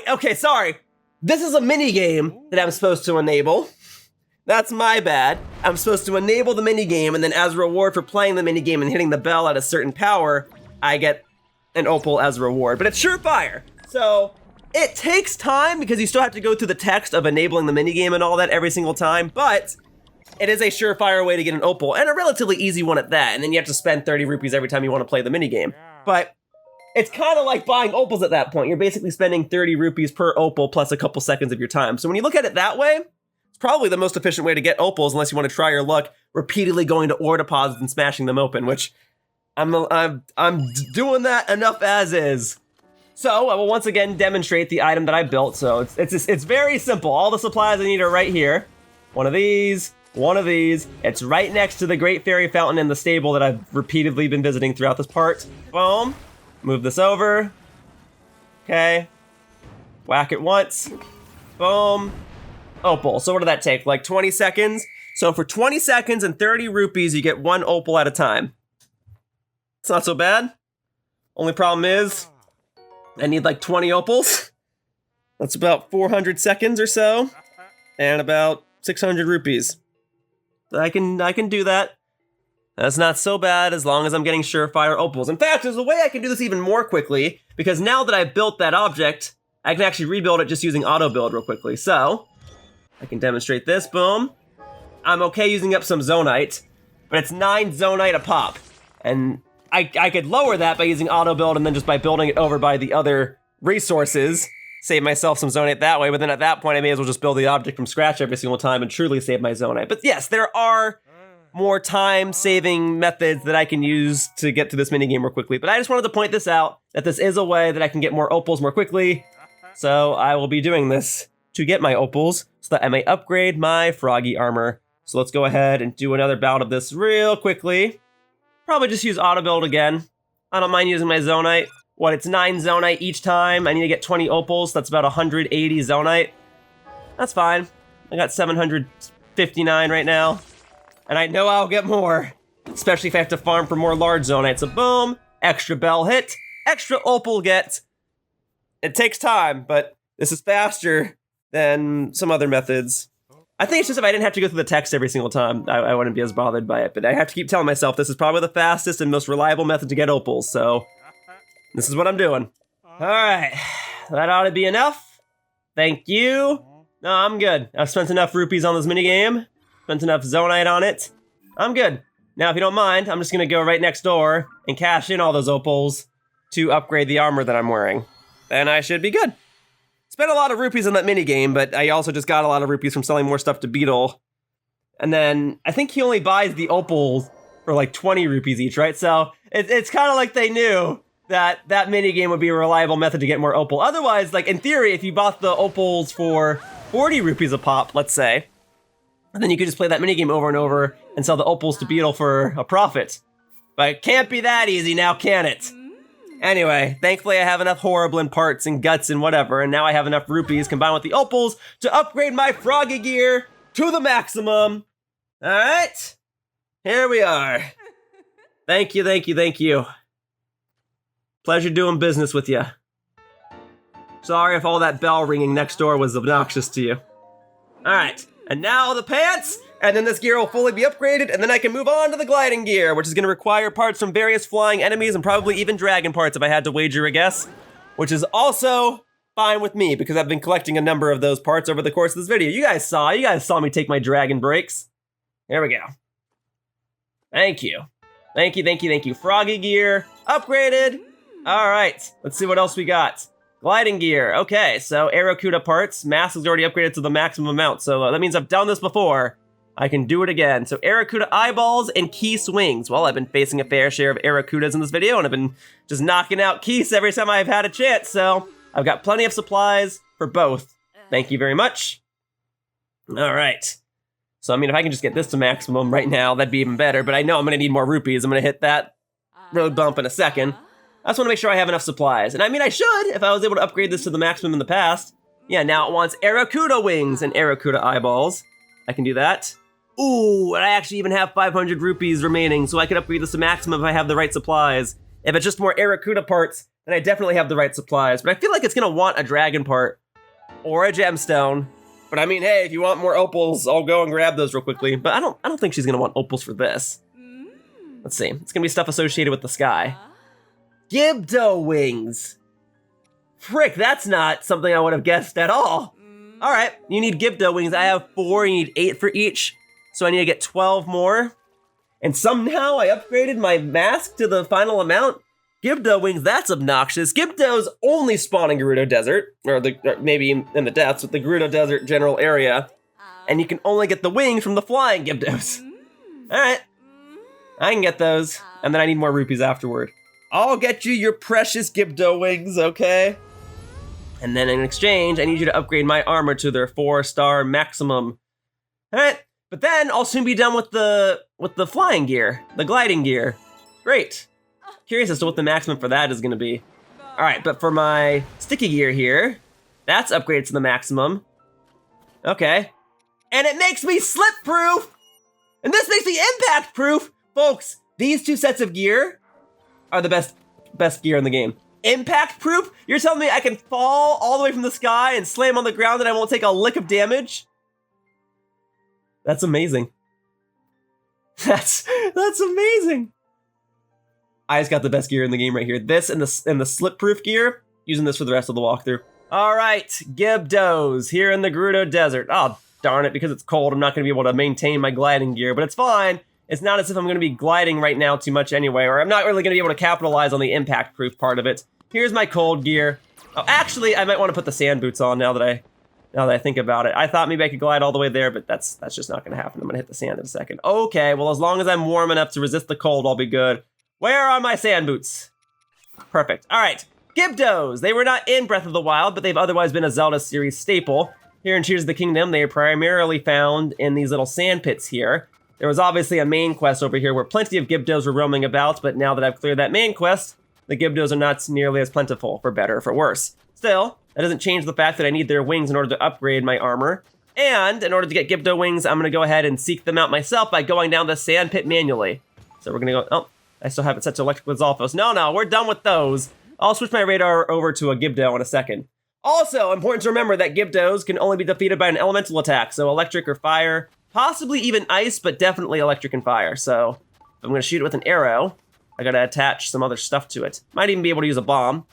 A: Okay, sorry. This is a mini game that I'm supposed to enable. That's my bad. I'm supposed to enable the mini game, and then as a reward for playing the mini game and hitting the bell at a certain power, I get an opal as a reward. But it's surefire. So it takes time because you still have to go through the text of enabling the mini game and all that every single time, but it is a surefire way to get an opal, and a relatively easy one at that. And then you have to spend 30 rupees every time you want to play the mini game. But it's kind of like buying opals at that point. You're basically spending 30 rupees per opal plus a couple seconds of your time. So when you look at it that way, it's probably the most efficient way to get opals unless you want to try your luck repeatedly going to ore deposits and smashing them open, which I'm doing that enough as is. So I will once again demonstrate the item that I built. So it's very simple. All the supplies I need are right here. One of these. It's right next to the Great Fairy Fountain in the stable that I've repeatedly been visiting throughout this part. Boom. Move this over. Okay. Whack it once. Boom. Opal. So what did that take? Like 20 seconds? So for 20 seconds and 30 rupees, you get one opal at a time. It's not so bad. Only problem is, I need like 20 opals. That's about 400 seconds or so. And about 600 rupees. I can do that. That's not so bad as long as I'm getting surefire opals. In fact, there's a way I can do this even more quickly, because now that I've built that object, I can actually rebuild it just using auto build real quickly. So I can demonstrate this, boom. I'm okay using up some Zonaite, but it's 9 Zonaite a pop. And I could lower that by using auto build and then just by building it over by the other resources, save myself some Zonaite that way, but then at that point I may as well just build the object from scratch every single time and truly save my Zonaite. But yes, there are more time-saving methods that I can use to get to this minigame more quickly. But I just wanted to point this out, that this is a way that I can get more opals more quickly. So I will be doing this to get my opals so that I may upgrade my Froggy armor. So let's go ahead and do another bout of this real quickly. Probably just use auto build again. I don't mind using my Zonaite. What, it's 9 Zonaite each time. I need to get 20 opals. That's about 180 Zonaite. That's fine. I got 759 right now. And I know I'll get more, especially if I have to farm for more large Zonaite. So boom, extra bell hit, extra opal get. It takes time, but this is faster than some other methods. I think it's just if I didn't have to go through the text every single time, I wouldn't be as bothered by it. But I have to keep telling myself this is probably the fastest and most reliable method to get opals. So this is what I'm doing. All right, that ought to be enough. Thank you. No, I'm good. I've spent enough rupees on this minigame. Spent enough Zonaite on it. I'm good. Now, if you don't mind, I'm just gonna go right next door and cash in all those opals to upgrade the armor that I'm wearing. Then I should be good. Spent a lot of rupees on that minigame, but I also just got a lot of rupees from selling more stuff to Beetle. And then I think he only buys the opals for like 20 rupees each, right? So it's kind of like they knew that that minigame would be a reliable method to get more opal. Otherwise, like in theory, if you bought the opals for 40 rupees a pop, let's say, and then you could just play that minigame over and over and sell the opals to Beetle for a profit. But it can't be that easy now, can it? Anyway, thankfully I have enough Horriblin parts and guts and whatever, and now I have enough rupees combined with the opals to upgrade my Froggy gear to the maximum. Alright, here we are. Thank you, thank you, thank you. Pleasure doing business with you. Sorry if all that bell ringing next door was obnoxious to you. Alright. And now the pants, and then this gear will fully be upgraded, and then I can move on to the gliding gear, which is going to require parts from various flying enemies and probably even dragon parts if I had to wager a guess, which is also fine with me because I've been collecting a number of those parts over the course of this video. You guys saw me take my dragon breaks. Here we go. Thank you. Thank you, thank you, thank you. Froggy gear, upgraded. All right, let's see what else we got. Gliding gear, okay, so Arrokuda parts, mass is already upgraded to the maximum amount, so that means I've done this before. I can do it again. So Arrokuda eyeballs and key swings. Well, I've been facing a fair share of Arrokudas in this video, and I've been just knocking out keys every time I've had a chance, so I've got plenty of supplies for both. Thank you very much. All right. So, I mean, if I can just get this to maximum right now, that'd be even better. But I know I'm going to need more rupees. I'm going to hit that road bump in a second. I just want to make sure I have enough supplies. And I mean, I should if I was able to upgrade this to the maximum in the past. Yeah, now it wants Aracuda wings and Aracuda eyeballs. I can do that. Ooh, and I actually even have 500 rupees remaining, so I could upgrade this to maximum if I have the right supplies. If it's just more Aracuda parts, then I definitely have the right supplies. But I feel like it's going to want a dragon part or a gemstone. But I mean, hey, if you want more opals, I'll go and grab those real quickly. But I don't think she's going to want opals for this. Let's see. It's going to be stuff associated with the sky. Gibdo wings. Frick, that's not something I would have guessed at all. All right, you need Gibdo wings. I have 4, you need 8 for each. So I need to get 12 more. And somehow I upgraded my mask to the final amount. Gibdo wings, that's obnoxious. Gibdos only spawn in Gerudo Desert, or maybe in the depths, with the Gerudo Desert general area. And you can only get the wings from the flying Gibdos. All right, I can get those. And then I need more rupees afterward. I'll get you your precious Gibdo wings, okay? And then in exchange, I need you to upgrade my armor to their 4-star maximum. All right, but then I'll soon be done with the flying gear, the gliding gear. Great. Curious as to what the maximum for that is going to be. All right, but for my sticky gear here, that's upgraded to the maximum. Okay. And it makes me slip-proof! And this makes me impact-proof! Folks, these 2 sets of gear are the best gear in the game. Impact-proof? You're telling me I can fall all the way from the sky and slam on the ground and I won't take a lick of damage? That's amazing. That's amazing. I just got the best gear in the game right here. This and the slip-proof gear. Using this for the rest of the walkthrough. All right, Gibdos here in the Gerudo Desert. Oh, darn it, because it's cold, I'm not going to be able to maintain my gliding gear, but it's fine. It's not as if I'm going to be gliding right now too much anyway, or I'm not really going to be able to capitalize on the impact-proof part of it. Here's my cold gear. Oh, actually, I might want to put the sand boots on now that I think about it. I thought maybe I could glide all the way there, but that's just not going to happen. I'm going to hit the sand in a second. Okay, well, as long as I'm warm enough to resist the cold, I'll be good. Where are my sand boots? Perfect. All right, Gibdos. They were not in Breath of the Wild, but they've otherwise been a Zelda series staple. Here in Tears of the Kingdom, they are primarily found in these little sand pits here. There was obviously a main quest over here where plenty of Gibdos were roaming about, but now that I've cleared that main quest, the Gibdos are not nearly as plentiful, for better or for worse. Still, that doesn't change the fact that I need their wings in order to upgrade my armor. And in order to get Gibdo wings, I'm going to go ahead and seek them out myself by going down the sand pit manually. So we're going to go... Oh, I still have it set to Electric Lizalfos. No, we're done with those. I'll switch my radar over to a Gibdo in a second. Also, important to remember that Gibdos can only be defeated by an elemental attack, so electric or fire, possibly even ice, but definitely electric and fire. So if I'm going to shoot it with an arrow, I got to attach some other stuff to it. Might even be able to use a bomb.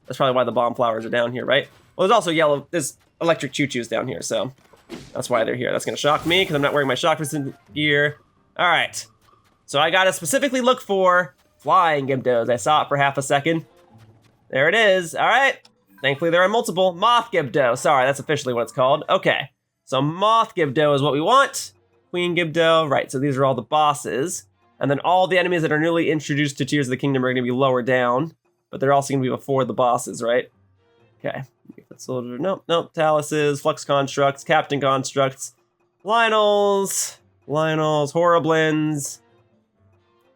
A: That's probably why the bomb flowers are down here, right? Well, there's also there's electric choo-choos down here, so that's why they're here. That's going to shock me because I'm not wearing my shock resistant gear. All right. So I gotta specifically look for flying Gibdos. I saw it for half a second. There it is. All right. Thankfully, there are multiple. Moth Gibdo. Sorry, that's officially what it's called. Okay. So Moth Gibdo is what we want. Queen Gibdo. Right, so these are all the bosses. And then all the enemies that are newly introduced to Tears of the Kingdom are going to be lower down. But they're also going to be before the bosses, right? Okay. Nope. Taluses, Flux Constructs, Captain Constructs, Lionels, Horriblins,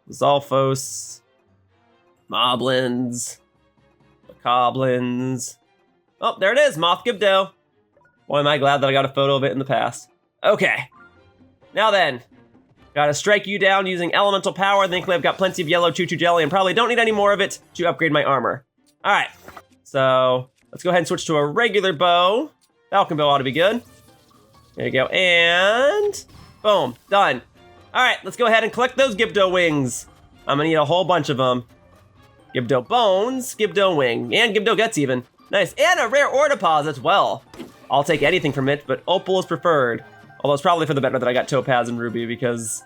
A: Zalfos, Moblins, Macablins. Oh, there it is, Moth Gibdo. Boy, am I glad that I got a photo of it in the past. Okay. Now then, gotta strike you down using elemental power. Thankfully, I've got plenty of yellow choo-choo jelly and probably don't need any more of it to upgrade my armor. All right, so let's go ahead and switch to a regular bow. Falcon bow ought to be good. There you go, and boom, done. All right, let's go ahead and collect those Gibdo wings. I'm gonna need a whole bunch of them. Gibdo bones, Gibdo wing, and Gibdo guts even. Nice, and a rare ore deposit. Well, I'll take anything from it, but opal is preferred. Although it's probably for the better that I got topaz and ruby because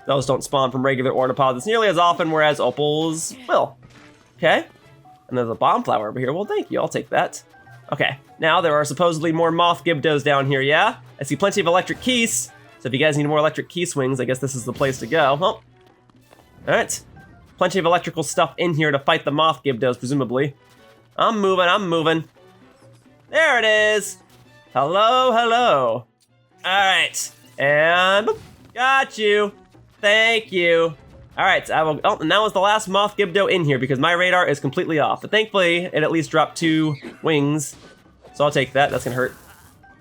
A: those don't spawn from regular ore deposits nearly as often, whereas opals will. Okay, and there's a bomb flower over here. Well, thank you, I'll take that. Okay, now there are supposedly more Moth Gibdos down here, yeah? I see plenty of electric keys. So if you guys need more electric key swings, I guess this is the place to go. Oh. All right. Plenty of electrical stuff in here to fight the Moth Gibdos, presumably. I'm moving. There it is. Hello, hello. All right, and got you. Thank you. All right, so I will. Oh, and that was the last Moth Gibdo in here because my radar is completely off. But thankfully, it at least dropped 2 wings, so I'll take that. That's gonna hurt.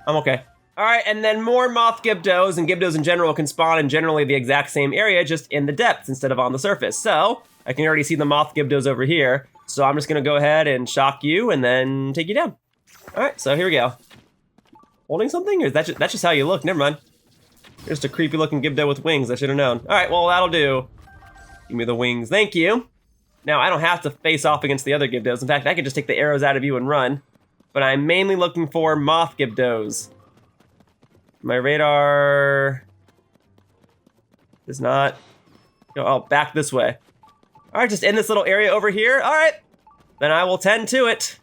A: I'm okay. All right, and then more Moth Gibdos and Gibdos in general can spawn in generally the exact same area, just in the depths instead of on the surface. So I can already see the Moth Gibdos over here. So I'm just gonna go ahead and shock you and then take you down. All right, so here we go. Holding something, or is that that's just how you look? Never mind. You're just a creepy looking Gibdo with wings. I should have known. All right, well that'll do. Give me the wings, thank you. Now, I don't have to face off against the other Gibdos. In fact, I could just take the arrows out of you and run. But I'm mainly looking for Moth Gibdos. My radar is not... Oh, back this way. All right, just in this little area over here. All right, then I will tend to it.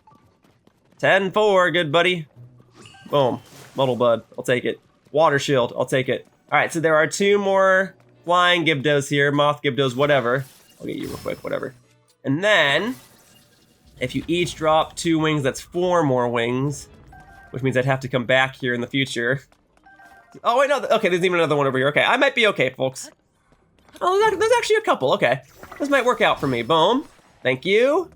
A: 10-4, good buddy. Boom, Muddle Bud, I'll take it. Water Shield, I'll take it. All right, so there are 2 more flying Gibdos here, Moth Gibdos, whatever. I'll get you real quick, whatever. And then, if you each drop 2 wings, that's 4 more wings, which means I'd have to come back here in the future. Oh, wait, no, okay, there's even another one over here. Okay, I might be okay, folks. Oh, there's actually a couple, okay. This might work out for me, boom. Thank you.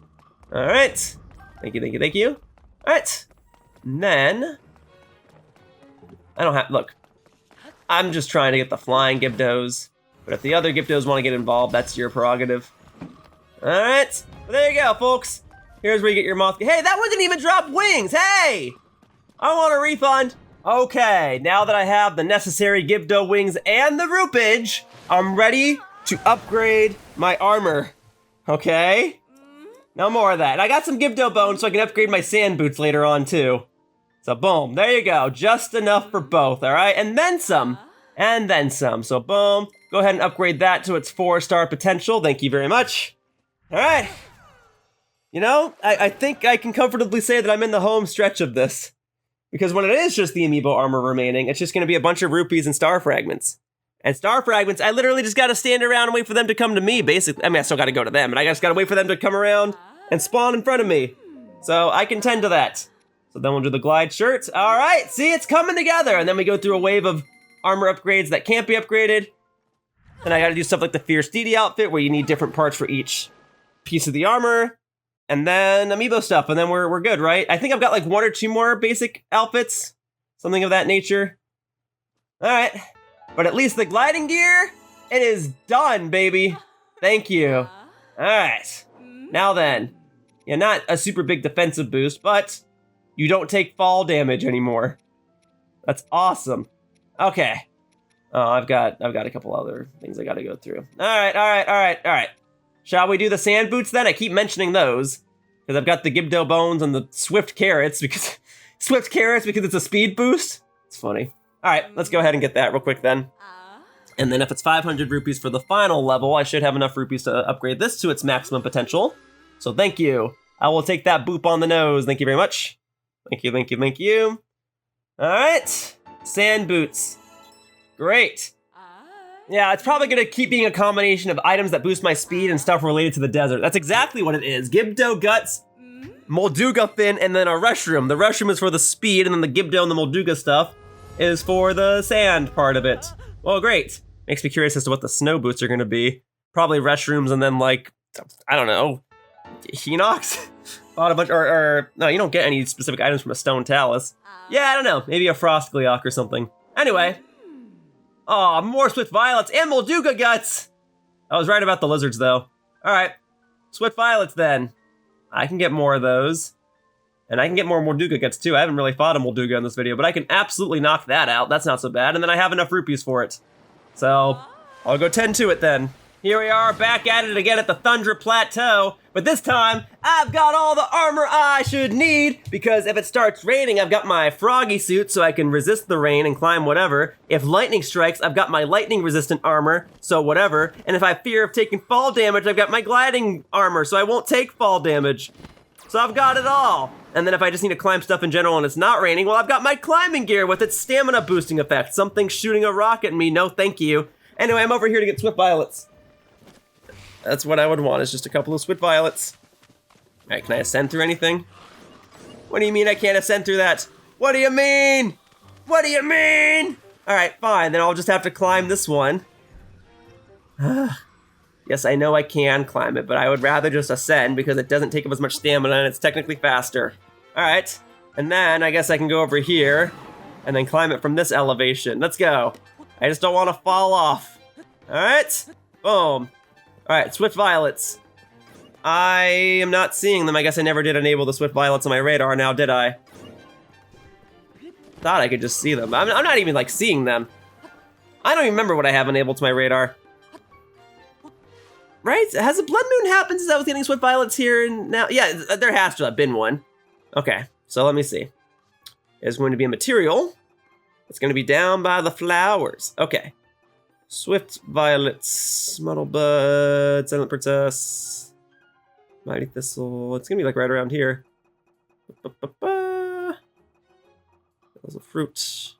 A: All right. Thank you, thank you, thank you. All right. And then, I don't have, look. I'm just trying to get the flying Gibdos. But if the other Gibdos want to get involved, that's your prerogative. All right, well, there you go, folks. Here's where you get your Moth. Hey, that one didn't even drop wings. Hey, I want a refund. Okay, now that I have the necessary Gibdo wings and the roupage, I'm ready to upgrade my armor. Okay, no more of that. And I got some Gibdo bones so I can upgrade my sand boots later on too. So boom, there you go. Just enough for both, all right? And then some, and then some. So boom, go ahead and upgrade that to its 4-star potential. Thank you very much. All right. You know, I think I can comfortably say that I'm in the home stretch of this. Because when it is just the amiibo armor remaining, it's just gonna be a bunch of rupees and star fragments. And star fragments, I literally just gotta stand around and wait for them to come to me, basically. I mean, I still gotta go to them, and I just gotta wait for them to come around and spawn in front of me. So I can tend to that. So then we'll do the glide shirts. All right, see, it's coming together. And then we go through a wave of armor upgrades that can't be upgraded. Then I gotta do stuff like the Fierce Deity outfit where you need different parts for each piece of the armor. And then amiibo stuff, and then we're good, right? I think I've got like 1 or 2 more basic outfits, something of that nature. All right, but at least the gliding gear, it is done, baby. Thank you. All right, now then, yeah, not a super big defensive boost, but you don't take fall damage anymore. That's awesome. Okay. Oh, I've got a couple other things I gotta go through. All right. Shall we do the sand boots then? I keep mentioning those because I've got the Gibdo bones and the Swift Carrots because it's a speed boost. It's funny. All right, let's go ahead and get that real quick then. And then if it's 500 rupees for the final level, I should have enough rupees to upgrade this to its maximum potential. So thank you. I will take that boop on the nose. Thank you very much. Thank you. All right, sand boots. Great. Yeah, it's probably gonna keep being a combination of items that boost my speed and stuff related to the desert. That's exactly what it is. Gibdo guts, Molduga fin, and then a Rushroom. The Rushroom is for the speed, and then the Gibdo and the Molduga stuff is for the sand part of it. Well, great. Makes me curious as to what the snow boots are gonna be. Probably Rushrooms and then like, I don't know, Hinox? Bought a bunch, or no, you don't get any specific items from a stone talus. Yeah, I don't know, maybe a Frostgleok or something. Anyway. Oh, more Swift Violets and Molduga guts! I was right about the lizards, though. Alright, Swift Violets then. I can get more of those. And I can get more Molduga guts, too. I haven't really fought a Molduga in this video, but I can absolutely knock that out. That's not so bad. And then I have enough rupees for it. So, I'll go tend to it then. Here we are, back at it again at the Thundra Plateau. But this time, I've got all the armor I should need, because if it starts raining, I've got my Froggy suit so I can resist the rain and climb whatever. If lightning strikes, I've got my lightning-resistant armor, so whatever. And if I fear of taking fall damage, I've got my gliding armor, so I won't take fall damage. So I've got it all. And then if I just need to climb stuff in general and it's not raining, well, I've got my climbing gear with its stamina boosting effect. Something shooting a rock at me, no thank you. Anyway, I'm over here to get Swift Violets. That's what I would want, is just a couple of Swift Violets. All right, can I ascend through anything? What do you mean I can't ascend through that? What do you mean? What do you mean? All right, fine. Then I'll just have to climb this one. Yes, I know I can climb it, but I would rather just ascend because it doesn't take up as much stamina and it's technically faster. All right, and then I guess I can go over here and then climb it from this elevation. Let's go. I just don't want to fall off. All right, boom. All right, Swift Violets. I am not seeing them. I guess I never did enable the Swift Violets on my radar now, did I? Thought I could just see them. I'm not even like seeing them. I don't even remember what I have enabled to my radar. Right? Has a Blood Moon happened since I was getting Swift Violets here and now? Yeah, there has to have been one. Okay, so let me see. There's going to be a material. It's going to be down by the flowers. Okay. Swift Violets, Muddle Bud, Silent Princess, Mighty Thistle. It's going to be like right around here. That was a fruit.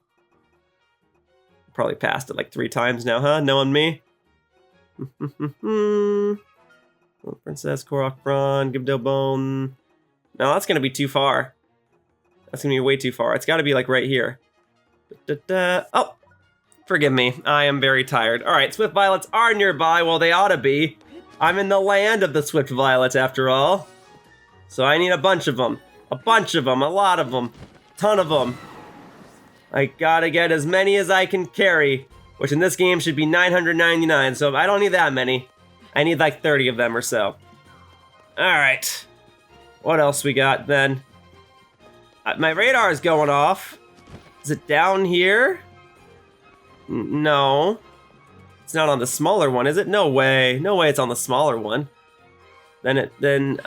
A: Probably passed it like 3 times now, huh? Knowing me. Little Princess, Korok Prawn, Gibdo Bone. No, that's gonna be too far. That's gonna be way too far. It's gotta be like right here. Oh, forgive me. I am very tired. All right, Swift Violets are nearby. Well, they ought to be. I'm in the land of the Swift Violets after all. So I need a bunch of them. A bunch of them, a lot of them, ton of them. I gotta get as many as I can carry, which in this game should be 999, so I don't need that many. I need like 30 of them or so. Alright. What else we got then? My radar is going off. Is it down here? No. It's not on the smaller one, is it? No way. No way it's on the smaller one. Then...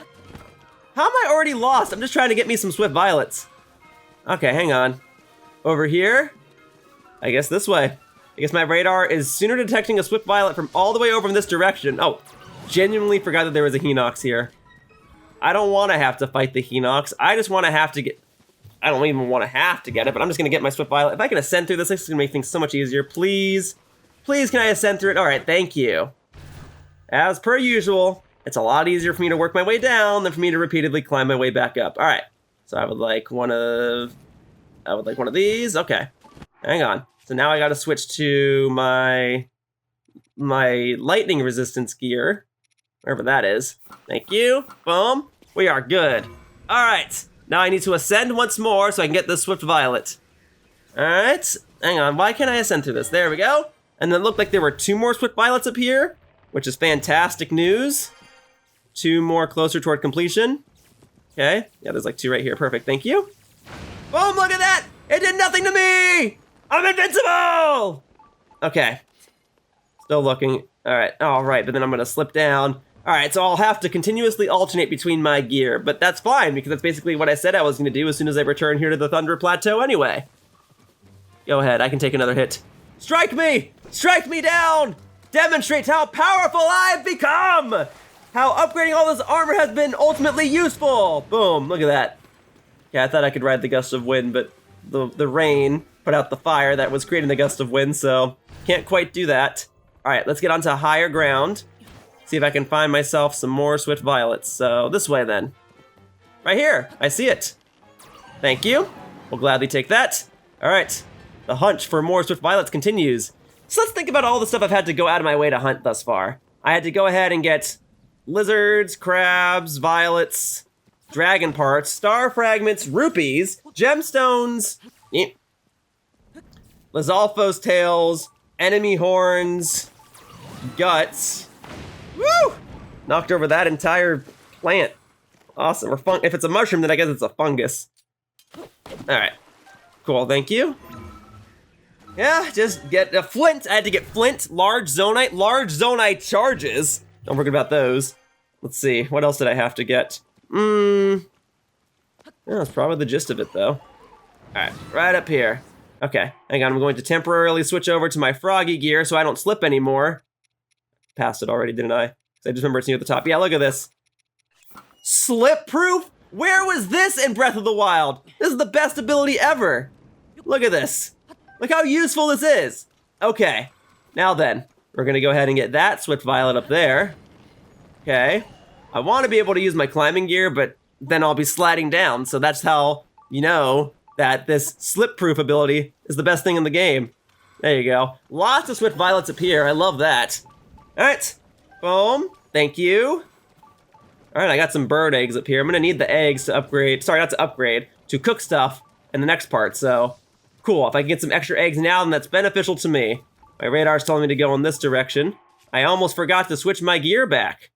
A: How am I already lost? I'm just trying to get me some Swift Violets. Okay, hang on. Over here? I guess this way. I guess my radar is sooner detecting a Swift Violet from all the way over in this direction. Oh, genuinely forgot that there was a Hinox here. I don't want to have to fight the Hinox. I just want to have to get... I don't even want to have to get it, but I'm just going to get my Swift Violet. If I can ascend through this, this is going to make things so much easier. Please. Please, can I ascend through it? All right, thank you. As per usual, it's a lot easier for me to work my way down than for me to repeatedly climb my way back up. All right, so I would like one of these. Okay, hang on. So now I got to switch to my lightning resistance gear, wherever that is. Thank you. Boom. We are good. All right. Now I need to ascend once more so I can get this Swift Violet. All right. Hang on. Why can't I ascend through this? There we go. And then it looked like there were 2 more Swift Violets up here, which is fantastic news. 2 more closer toward completion. Okay. Yeah, there's like 2 right here. Perfect. Thank you. Boom. Look at that. It did nothing to me. I'm invincible! Okay. Still looking. All right, but then I'm gonna slip down. All right, so I'll have to continuously alternate between my gear, but that's fine because that's basically what I said I was gonna do as soon as I return here to the Thunder Plateau anyway. Go ahead, I can take another hit. Strike me! Strike me down! Demonstrate how powerful I've become! How upgrading all this armor has been ultimately useful! Boom, look at that. Yeah, I thought I could ride the gust of wind, but the rain put out the fire that was creating the gust of wind, so can't quite do that. All right, let's get onto higher ground. See if I can find myself some more Swift Violets. So this way then. Right here, I see it. Thank you. We'll gladly take that. All right, the hunt for more Swift Violets continues. So let's think about all the stuff I've had to go out of my way to hunt thus far. I had to go ahead and get lizards, crabs, violets, dragon parts, star fragments, rupees, gemstones, Lizalfo's tails, enemy horns, guts. Woo! Knocked over that entire plant. Awesome. Or if it's a mushroom, then I guess it's a fungus. All right. Cool, thank you. Yeah, just get a flint. I had to get flint, large Zonaite charges. Don't forget about those. Let's see, what else did I have to get? Yeah, that's probably the gist of it, though. All right, right up here. Okay, hang on, I'm going to temporarily switch over to my Froggy gear so I don't slip anymore. Passed it already, didn't I? I just remember it's near the top. Yeah, look at this. Slip proof? Where was this in Breath of the Wild? This is the best ability ever. Look at this. Look how useful this is. Okay, now then, we're gonna go ahead and get that Swift Violet up there. Okay, I wanna be able to use my climbing gear, but then I'll be sliding down. So that's how you know that this slip-proof ability is the best thing in the game. There you go. Lots of Swift Violets up here. I love that. All right. Boom. Thank you. All right, I got some bird eggs up here. I'm gonna need the eggs to upgrade. Sorry, not to upgrade. To cook stuff in the next part. So, cool. If I can get some extra eggs now, then that's beneficial to me. My radar's telling me to go in this direction. I almost forgot to switch my gear back.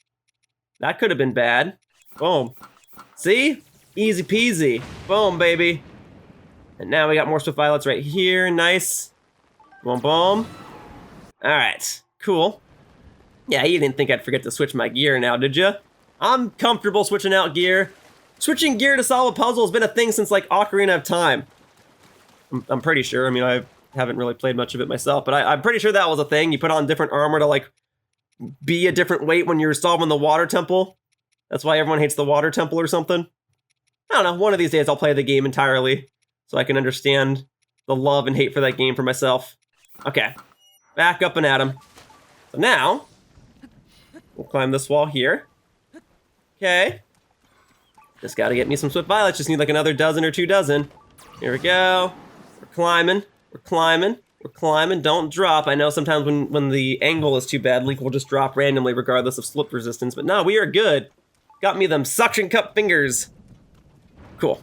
A: That could have been bad. Boom. See? Easy peasy. Boom, baby. And now we got more Swift Violets right here. Nice. Boom, boom. All right. Cool. Yeah, you didn't think I'd forget to switch my gear now, did you? I'm comfortable switching out gear. Switching gear to solve a puzzle has been a thing since, like, Ocarina of Time. I'm pretty sure. I mean, I haven't really played much of it myself, but I'm pretty sure that was a thing. You put on different armor to, like, be a different weight when you're solving the water temple. That's why everyone hates the water temple or something. I don't know. One of these days I'll play the game entirely so I can understand the love and hate for that game for myself. Okay. Back up and at him. So now, we'll climb this wall here. Okay. Just gotta get me some Swift Violets. Just need like another dozen or 2 dozen. Here we go. We're climbing. We're climbing. We're climbing. Don't drop. I know sometimes when the angle is too bad, Link will just drop randomly regardless of slip resistance. But no, we are good. Got me them suction cup fingers. Cool.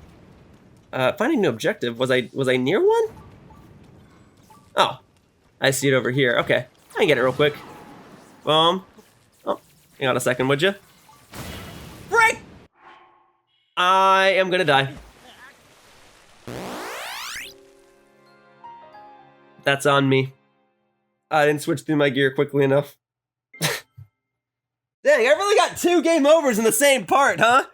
A: Finding a new objective. Was I near one? Oh. I see it over here. Okay. I can get it real quick. Boom. Oh. Hang on a second, would you? Break! I am gonna die. That's on me. I didn't switch through my gear quickly enough. Dang, I really got 2 game overs in the same part, huh?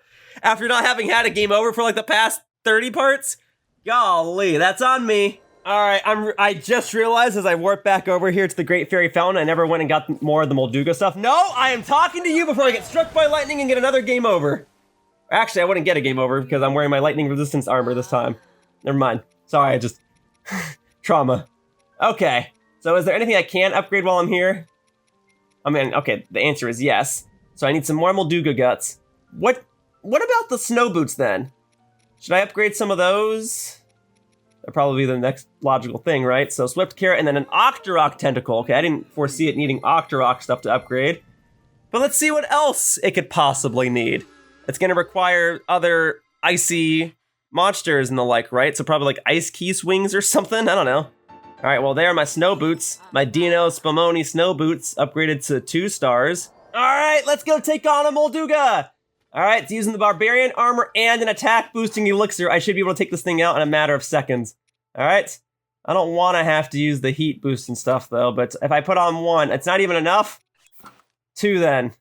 A: After not having had a game over for like the past 30 parts? Golly, that's on me. All right, I just realized as I warp back over here to the Great Fairy Fountain, I never went and got more of the Molduga stuff. No, I am talking to you before I get struck by lightning and get another game over. Actually, I wouldn't get a game over because I'm wearing my lightning resistance armor this time. Never mind. Sorry, I just... trauma. Okay, so is there anything I can upgrade while I'm here? I mean, okay, the answer is yes. So I need some more Molduga guts. What about the snow boots then? Should I upgrade some of those? That'd probably be the next logical thing, right? So Swift Carrot and then an Octorok Tentacle. Okay, I didn't foresee it needing Octorok stuff to upgrade. But let's see what else it could possibly need. It's gonna require other icy monsters and the like, right? So probably like Ice Keese wings or something, I don't know. All right, well, there are my snow boots. My Dino Spumoni snow boots upgraded to 2 stars. All right, let's go take on a Molduga. All right, it's using the Barbarian armor and an attack boosting elixir. I should be able to take this thing out in a matter of seconds. All right, I don't want to have to use the heat boost and stuff though, but if I put on 1, it's not even enough. 2 then.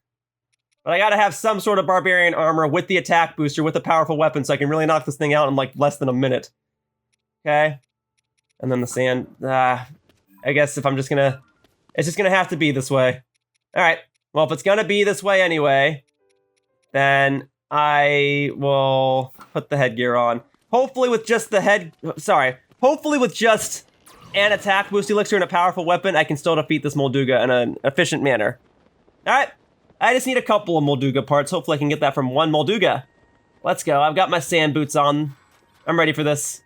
A: But I gotta have some sort of Barbarian armor with the attack booster with a powerful weapon so I can really knock this thing out in like less than a minute. Okay. And then the sand, I guess if I'm just gonna, it's just gonna have to be this way. All right, well, if it's gonna be this way anyway, then I will put the headgear on. Hopefully with just the hopefully with just an attack boost elixir and a powerful weapon, I can still defeat this Molduga in an efficient manner. All right, I just need a couple of Molduga parts. Hopefully I can get that from 1 Molduga. Let's go, I've got my sand boots on. I'm ready for this.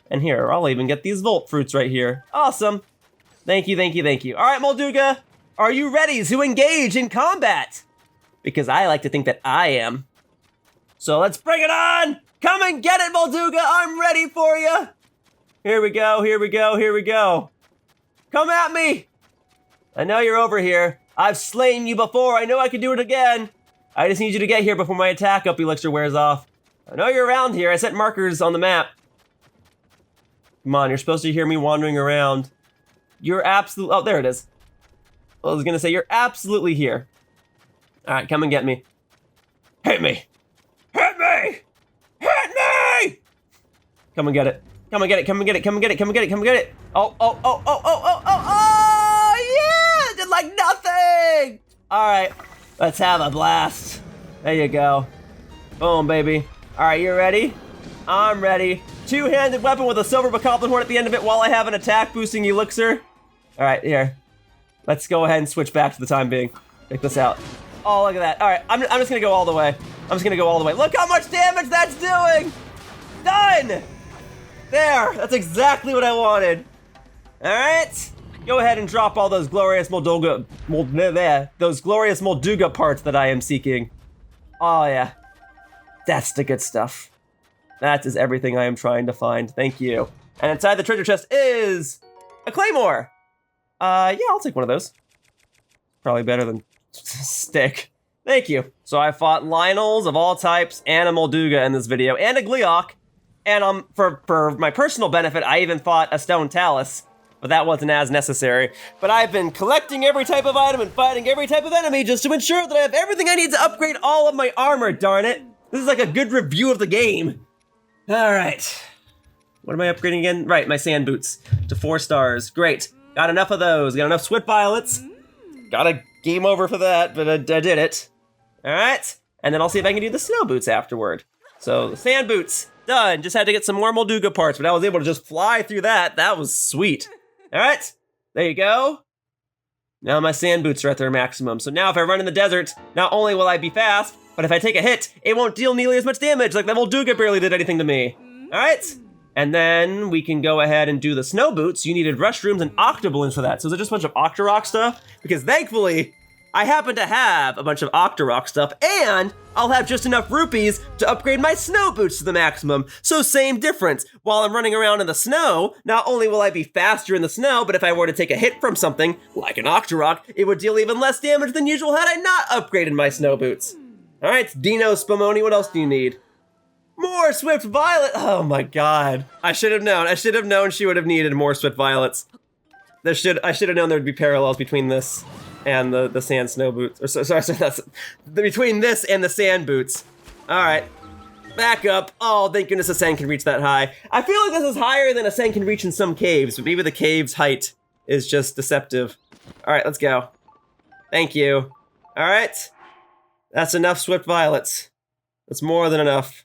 A: And here, I'll even get these Volt fruits right here. Awesome. Thank you, thank you, thank you. All right, Molduga, are you ready to engage in combat? Because I like to think that I am. So let's bring it on! Come and get it, Molduga! I'm ready for you! Here we go, here we go, here we go. Come at me! I know you're over here. I've slain you before. I know I can do it again. I just need you to get here before my attack up elixir wears off. I know you're around here. I set markers on the map. Come on, you're supposed to hear me wandering around. You're absolutely... Oh, there it is. I was gonna say, you're absolutely here. All right, come and get me. Hit me! Hit me! Hit me! Come and get it. Come and get it, come and get it, come and get it, come and get it, come and get it. Oh, oh, oh, oh, oh, oh, oh, oh, yeah! Did like nothing! All right, let's have a blast. There you go. Boom, baby. All right, you ready? I'm ready. 2-handed weapon with a silver Bokoblin horn at the end of it while I have an attack boosting elixir. All right, here. Let's go ahead and switch back for the time being. Check this out. Oh, look at that. All right, I'm just gonna go all the way. I'm just gonna go all the way. Look how much damage that's doing! Done! There, that's exactly what I wanted. All right, go ahead and drop all those glorious Molduga parts that I am seeking. Oh yeah, that's the good stuff. That is everything I am trying to find, thank you. And inside the treasure chest is a claymore. Yeah, I'll take one of those. Probably better than stick. Thank you. So I fought Lionels of all types and a Molduga in this video, and a Gleeok. And for my personal benefit, I even fought a Stone Talus, but that wasn't as necessary. But I've been collecting every type of item and fighting every type of enemy just to ensure that I have everything I need to upgrade all of my armor, darn it. This is like a good review of the game. All right. What am I upgrading again? Right, my sand boots to 4 stars. Great. Got enough of those. Got enough Swift Violets. Got a game over for that, but I did it. All right. And then I'll see if I can do the snow boots afterward. So the sand boots, done. Just had to get some more Molduga parts, but I was able to just fly through that. That was sweet. All right. There you go. Now my sand boots are at their maximum. So now if I run in the desert, not only will I be fast, but if I take a hit, it won't deal nearly as much damage. Like that Molduga barely did anything to me. All right. And then we can go ahead and do the snow boots. You needed Rushrooms and Octoballoons for that. So is it just a bunch of Octorok stuff? Because thankfully, I happen to have a bunch of Octorok stuff, and I'll have just enough rupees to upgrade my snow boots to the maximum. So same difference. While I'm running around in the snow, not only will I be faster in the snow, but if I were to take a hit from something, like an Octorok, it would deal even less damage than usual had I not upgraded my snow boots. All right, Dino Spumoni, what else do you need? More Swift Violet! Oh my god. I should have known. I should have known she would have needed more Swift Violets. I should have known there would be parallels between this and the sand snow boots. Or sorry, that's between this and the sand boots. All right, back up. Oh, thank goodness Ascend can reach that high. I feel like this is higher than Ascend can reach in some caves, but maybe the cave's height is just deceptive. All right, let's go. Thank you. All right, that's enough Swift Violets. That's more than enough.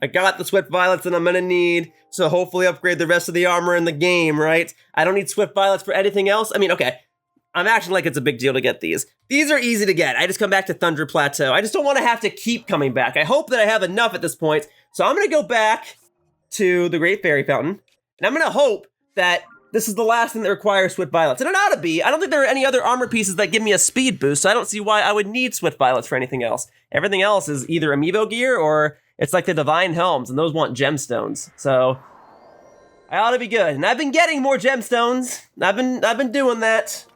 A: I got the Swift Violets that I'm gonna need, so hopefully upgrade the rest of the armor in the game, right? I don't need Swift Violets for anything else. I mean, okay, I'm acting like it's a big deal to get these. These are easy to get. I just come back to Thunder Plateau. I just don't want to have to keep coming back. I hope that I have enough at this point, so I'm gonna go back to the Great Fairy Fountain, and I'm gonna hope that this is the last thing that requires Swift Violets. And it ought to be. I don't think there are any other armor pieces that give me a speed boost, so I don't see why I would need Swift Violets for anything else. Everything else is either Amiibo gear or it's like the Divine Helms, and those want gemstones. So I ought to be good. And I've been getting more gemstones. I've been doing that.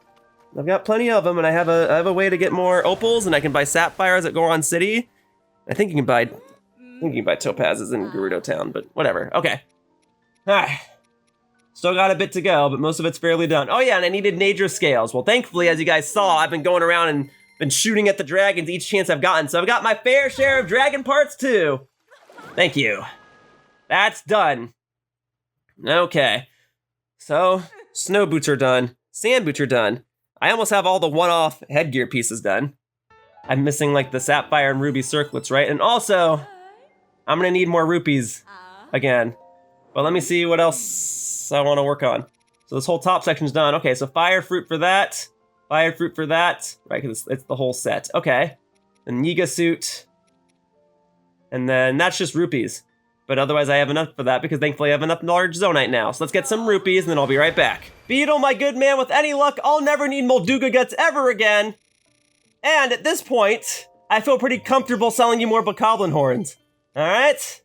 A: I've got plenty of them, and I have a way to get more opals, and I can buy sapphires at Goron City. I think you can buy topazes in Gerudo Town, but whatever. Okay. All right. Still got a bit to go, but most of it's fairly done. Oh yeah, and I needed Nature Scales. Well, thankfully, as you guys saw, I've been going around and been shooting at the dragons each chance I've gotten, so I've got my fair share of dragon parts too. Thank you. That's done. Okay. So, snow boots are done. Sand boots are done. I almost have all the one-off headgear pieces done. I'm missing like the sapphire and ruby circlets, right? And also, I'm gonna need more rupees again. But let me see what else I wanna work on. So this whole top section's done. Okay, so fire fruit for that. Fire fruit for that. Right, because it's the whole set. Okay. And Yiga suit. And then that's just rupees. But otherwise I have enough for that because thankfully I have enough large Zonaite now. So let's get some rupees and then I'll be right back. Beetle, my good man, with any luck, I'll never need Molduga guts ever again. And at this point, I feel pretty comfortable selling you more Bokoblin horns. Alright.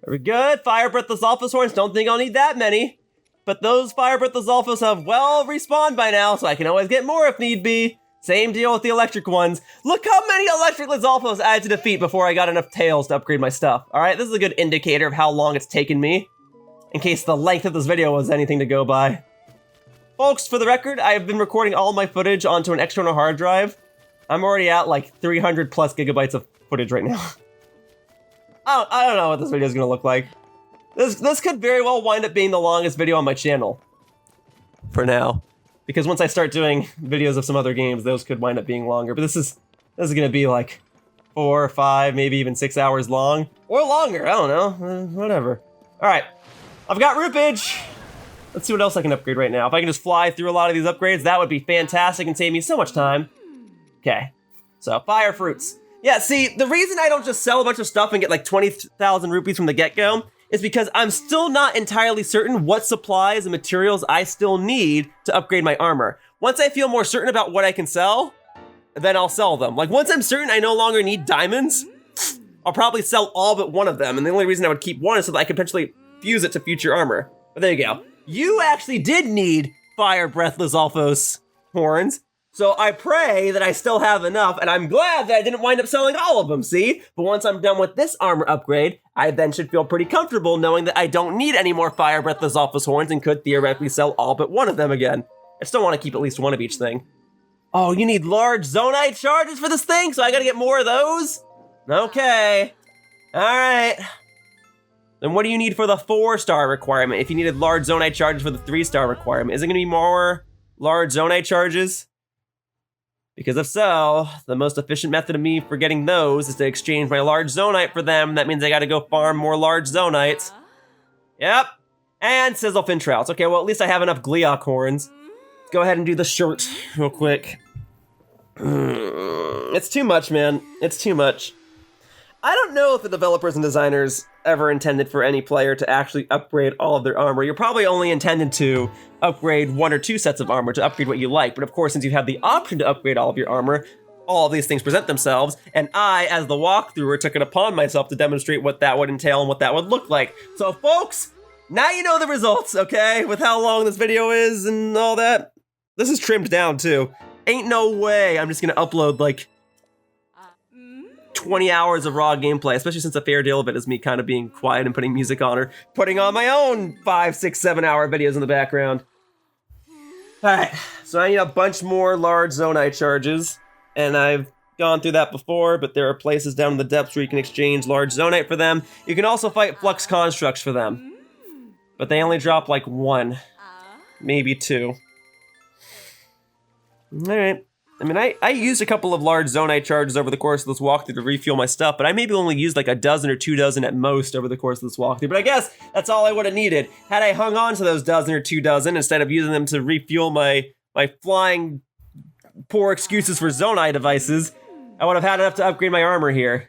A: Very good. Fire Breath Lizalfos horns, don't think I'll need that many. But those Fire Breath Lizalfos have well respawned by now, so I can always get more if need be. Same deal with the electric ones. Look how many electric Lizalfos I had to defeat before I got enough tails to upgrade my stuff. Alright, this is a good indicator of how long it's taken me, in case the length of this video was anything to go by. Folks, for the record, I have been recording all my footage onto an external hard drive. I'm already at like 300 plus gigabytes of footage right now. I don't know what this video is gonna look like. This could very well wind up being the longest video on my channel. For now. Because once I start doing videos of some other games, those could wind up being longer. But this is gonna be like 4 or 5, maybe even 6 hours long. Or longer, I don't know, whatever. All right, I've got Rupage. Let's see what else I can upgrade right now. If I can just fly through a lot of these upgrades, that would be fantastic and save me so much time. Okay, so fire fruits. Yeah, see, the reason I don't just sell a bunch of stuff and get like 20,000 rupees from the get-go is because I'm still not entirely certain what supplies and materials I still need to upgrade my armor. Once I feel more certain about what I can sell, then I'll sell them. Like once I'm certain I no longer need diamonds, I'll probably sell all but one of them. And the only reason I would keep one is so that I could potentially fuse it to future armor. But there you go. You actually did need Fire Breath Lizalfos horns. So I pray that I still have enough, and I'm glad that I didn't wind up selling all of them, see? But once I'm done with this armor upgrade, I then should feel pretty comfortable knowing that I don't need any more Fire Breath Lizalfos horns and could theoretically sell all but one of them again. I still want to keep at least one of each thing. Oh, you need large Zonaite charges for this thing? So I gotta get more of those? Okay. All right. Then what do you need for the 4-star requirement if you needed large Zonaite charges for the 3-star requirement? Is it gonna be more large Zonaite charges? Because if so, the most efficient method of me for getting those is to exchange my large Zonaite for them. That means I gotta go farm more large Zonaites. Yep. And Sizzlefin Trouts. Okay, well at least I have enough Gleeok horns. Let's go ahead and do the shirt real quick. It's too much, man. It's too much. I don't know if the developers and designers ever intended for any player to actually upgrade all of their armor. You're probably only intended to upgrade 1 or 2 sets of armor to upgrade what you like. But of course, since you have the option to upgrade all of your armor, all of these things present themselves. And I, as the walkthrougher, took it upon myself to demonstrate what that would entail and what that would look like. So folks, now you know the results, okay? With how long this video is and all that. This is trimmed down too. Ain't no way I'm just gonna upload like 20 hours of raw gameplay, especially since a fair deal of it is me kind of being quiet and putting music on or putting on my own 5, 6, 7 hour videos in the background. All right, so I need a bunch more large Zonaite charges, and I've gone through that before, but there are places down in the depths where you can exchange large Zonaite for them. You can also fight Flux Constructs for them, but they only drop like 1, maybe 2. All right. I mean, I used a couple of large Zonaite charges over the course of this walkthrough to refuel my stuff, but I maybe only used like a dozen or 2 dozen at most over the course of this walkthrough. But I guess that's all I would have needed. Had I hung on to those dozen or 2 dozen instead of using them to refuel my flying poor excuses for Zonaite devices, I would have had enough to upgrade my armor here.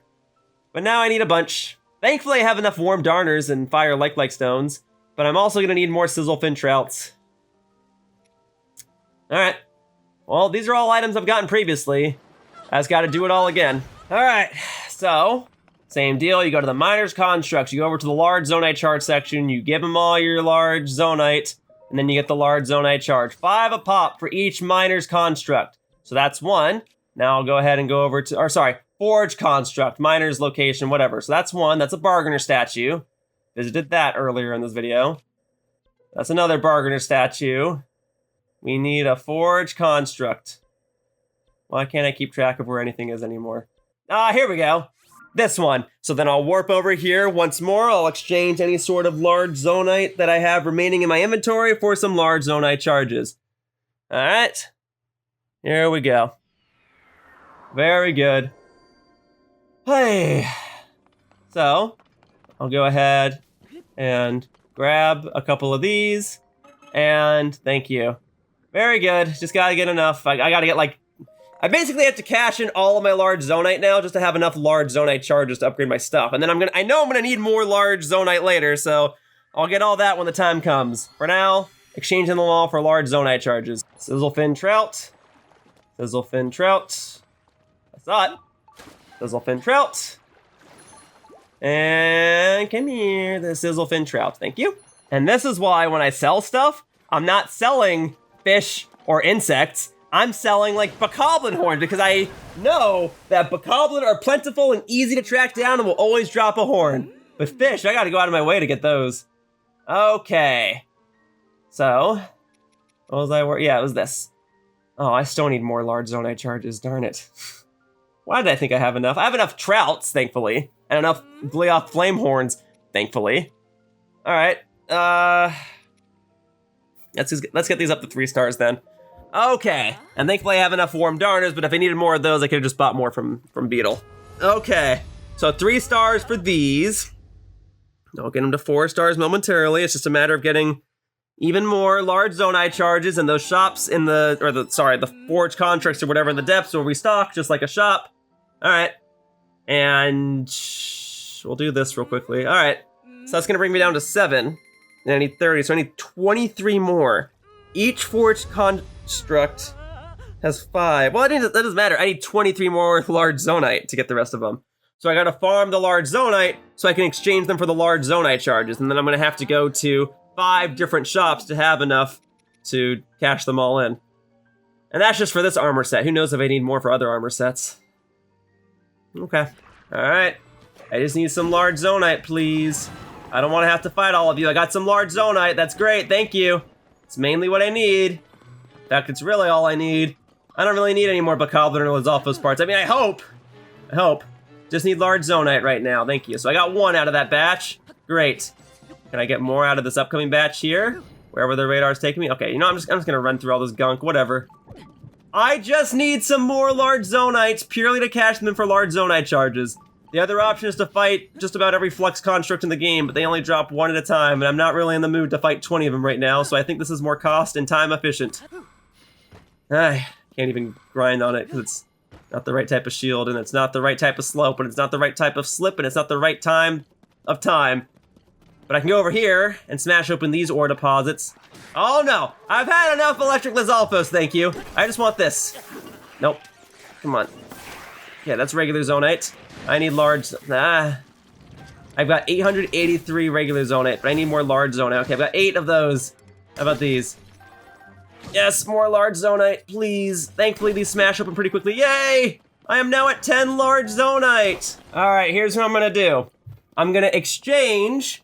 A: But now I need a bunch. Thankfully, I have enough warm darners and fire like stones, but I'm also going to need more Sizzlefin Trouts. All right. Well, these are all items I've gotten previously. I just gotta do it all again. All right, so, same deal. You go to the Miner's Constructs, you go over to the large Zonaite charge section, you give them all your large Zonaite, and then you get the large Zonaite charge. 5 a pop for each Miner's Construct. So that's 1. Now I'll go ahead and go over to, or sorry, Forge Construct, Miner's Location, whatever. So that's 1, that's a Bargainer statue. Visited that earlier in this video. That's another Bargainer statue. We need a Forge Construct. Why can't I keep track of where anything is anymore? Ah, here we go. This one. So then I'll warp over here once more. I'll exchange any sort of large Zonaite that I have remaining in my inventory for some large Zonaite charges. All right. Here we go. Very good. Hey. So, I'll go ahead and grab a couple of these. And thank you. Very good. Just gotta get enough. I gotta get like... I basically have to cash in all of my large Zonaite now just to have enough large Zonaite charges to upgrade my stuff. And then I know I'm gonna need more large Zonaite later, so I'll get all that when the time comes. For now, exchanging them all for large Zonaite charges. Sizzlefin Trout. Sizzlefin Trout. I saw it. Sizzlefin Trout. And come here, the Sizzlefin Trout. Thank you. And this is why when I sell stuff, I'm not selling fish or insects. I'm selling like bokoblin horns because I know that bokoblin are plentiful and easy to track down and will always drop a horn. But fish, I gotta go out of my way to get those. Okay. So, what was I working? Yeah, it was this. Oh, I still need more large Zonaite charges, darn it. Why did I think I have enough? I have enough Trouts, thankfully, and enough Gleeok Flame Horns, thankfully. All right, let's get these up to 3 stars then. Okay, and thankfully I have enough Warm Darners, but if I needed more of those, I could have just bought more from Beetle. Okay, so 3 stars for these. I'll get them to 4 stars momentarily. It's just a matter of getting even more large Zonaite charges, and those shops in the Forge Contracts or whatever in the depths will restock just like a shop. All right, And we'll do this real quickly. All right, so that's gonna bring me down to 7. And I need 30, so I need 23 more. Each forged construct has 5. Well, that doesn't matter. I need 23 more large Zonaite to get the rest of them. So I gotta farm the large Zonaite so I can exchange them for the large Zonaite charges. And then I'm gonna have to go to 5 different shops to have enough to cash them all in. And that's just for this armor set. Who knows if I need more for other armor sets. Okay, all right. I just need some large Zonaite, please. I don't wanna have to fight all of you. I got some large Zonaite, that's great, thank you. It's mainly what I need. In fact, it's really all I need. I don't really need any more Bokoblin or Lizalfos parts. I mean, I hope. Just need large Zonaite right now, thank you. So I got 1 out of that batch, great. Can I get more out of this upcoming batch here? Wherever the radar's taking me? Okay, you know, I'm just gonna run through all this gunk, whatever. I just need some more large Zonaites purely to cash them in for large Zonaite charges. The other option is to fight just about every flux construct in the game, but they only drop 1 at a time, and I'm not really in the mood to fight 20 of them right now, so I think this is more cost and time efficient. I can't even grind on it because it's not the right type of shield, and it's not the right type of slope, and it's not the right type of slip, and it's not the right time of time. But I can go over here and smash open these ore deposits. Oh no, I've had enough electric Lizalfos, thank you. I just want this. Nope, come on. Yeah, that's regular Zonaite. I need large, I've got 883 regular Zonaite, but I need more large Zonaite. Okay, I've got 8 of those. How about these? Yes, more large Zonaite, please. Thankfully, these smash open pretty quickly. Yay! I am now at 10 large Zonaite. All right, here's what I'm gonna do. I'm gonna exchange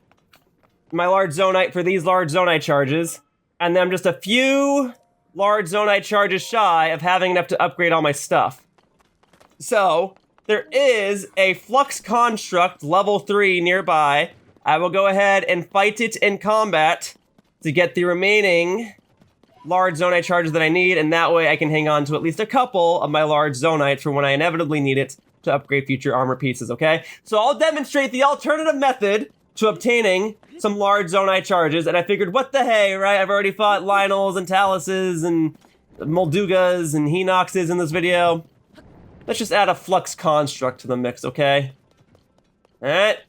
A: my large Zonaite for these large Zonaite charges, and then I'm just a few large Zonaite charges shy of having enough to upgrade all my stuff. So, there is a Flux Construct level 3 nearby. I will go ahead and fight it in combat to get the remaining large Zonaite charges that I need, and that way I can hang on to at least a couple of my large Zonaites for when I inevitably need it to upgrade future armor pieces, okay? So I'll demonstrate the alternative method to obtaining some large Zonaite charges, and I figured, what the hey, right? I've already fought Lionels and Taluses and Moldugas and Hinoxes in this video. Let's just add a Flux Construct to the mix, okay? Alright,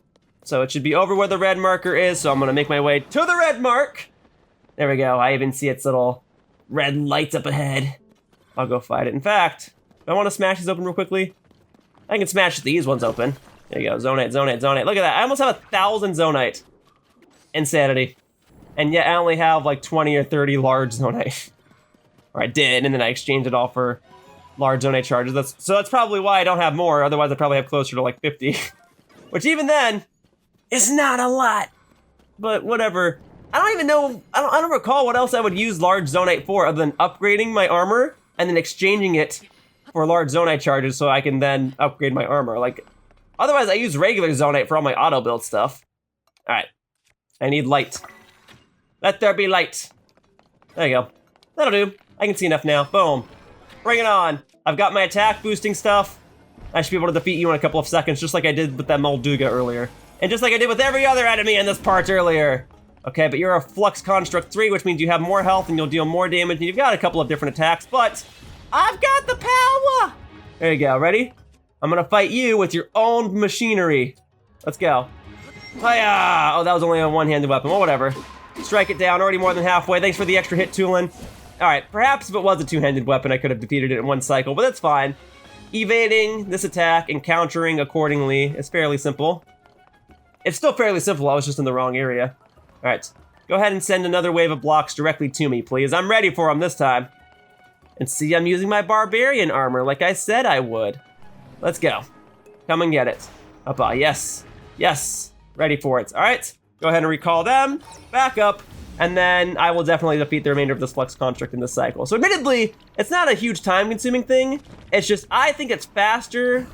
A: so it should be over where the red marker is, so I'm gonna make my way to the red mark. There we go, I even see its little red lights up ahead. I'll go fight it. In fact, if I wanna smash these open real quickly, I can smash these ones open. There you go, Zonaite, Zonaite, Zonaite. Look at that, I almost have 1,000 Zonaite. Insanity. And yet I only have like 20 or 30 large Zonaite. Or I did, and then I exchanged it all for large Zonaite charges. So that's probably why I don't have more, otherwise I'd probably have closer to like 50. Which even then, is not a lot. But whatever. I don't even know, I don't recall what else I would use large Zonaite for other than upgrading my armor and then exchanging it for large Zonaite charges so I can then upgrade my armor. Like, otherwise I use regular Zonaite for all my auto build stuff. Alright, I need light. Let there be light. There you go. That'll do. I can see enough now. Boom. Bring it on. I've got my attack boosting stuff. I should be able to defeat you in a couple of seconds, just like I did with that Molduga earlier. And just like I did with every other enemy in this part earlier. Okay, but you're a Flux Construct 3, which means you have more health and you'll deal more damage, and you've got a couple of different attacks, but I've got the power! There you go, ready? I'm gonna fight you with your own machinery. Let's go. Hiya! Oh, that was only a one-handed weapon, well, whatever. Strike it down, already more than halfway. Thanks for the extra hit, Tulin. Alright, perhaps if it was a two-handed weapon, I could have defeated it in one cycle, but that's fine. Evading this attack and countering accordingly is fairly simple. It's still fairly simple, I was just in the wrong area. Alright, go ahead and send another wave of blocks directly to me, please. I'm ready for them this time. And see, I'm using my Barbarian armor like I said I would. Let's go. Come and get it. Up, yes. Yes. Ready for it. Alright, go ahead and recall them. Back up. And then I will definitely defeat the remainder of this Flux Construct in this cycle. So admittedly, it's not a huge time-consuming thing. It's just, I think it's faster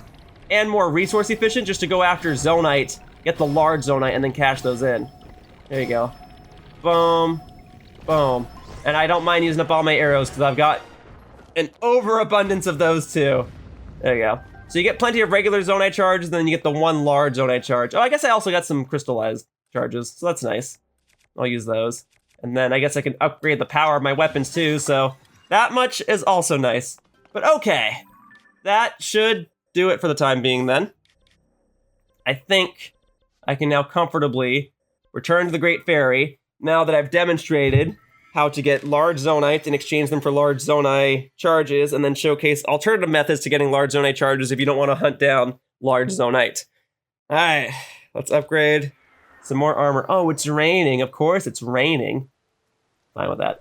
A: and more resource efficient just to go after Zonaite, get the large Zonaite, and then cash those in. There you go. Boom. Boom. And I don't mind using up all my arrows because I've got an overabundance of those too. There you go. So you get plenty of regular Zonaite charges, and then you get the one large Zonaite charge. Oh, I guess I also got some crystallized charges, so that's nice. I'll use those. And then I guess I can upgrade the power of my weapons too, so that much is also nice. But okay, that should do it for the time being then. I think I can now comfortably return to the Great Fairy now that I've demonstrated how to get large Zonaite and exchange them for large Zonai charges, and then showcase alternative methods to getting large Zonai charges if you don't want to hunt down large Zonaite. Alright, let's upgrade some more armor. Oh, it's raining. Of course it's raining. Fine with that.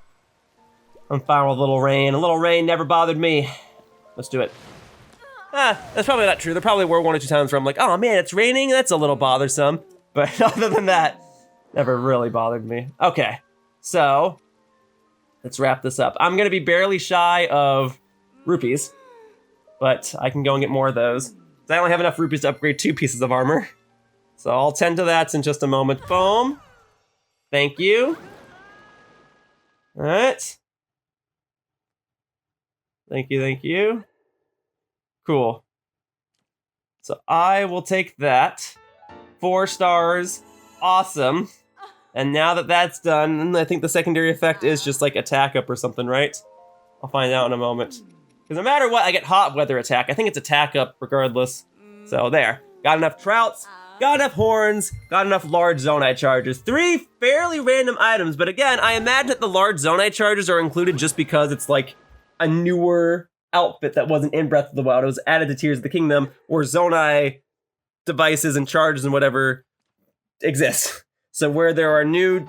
A: I'm fine with a little rain. A little rain never bothered me. Let's do it. That's probably not true. There probably were 1 or 2 times where I'm like, oh man, it's raining? That's a little bothersome. But other than that, never really bothered me. Okay, so let's wrap this up. I'm gonna be barely shy of rupees, but I can go and get more of those. I only have enough rupees to upgrade 2 pieces of armor. So I'll tend to that in just a moment. Boom. Thank you. All right. Thank you, thank you. Cool. So I will take that. 4 stars. Awesome. And now that that's done, I think the secondary effect is just like attack up or something, right? I'll find out in a moment. Because no matter what, I get hot weather attack. I think it's attack up regardless. So there. Got enough trouts, got enough horns, got enough large Zonaite charges. 3 fairly random items, but again, I imagine that the large Zonaite charges are included just because it's like a newer outfit that wasn't in Breath of the Wild. It was added to Tears of the Kingdom, where Zonai devices and charges and whatever exist. So where there are new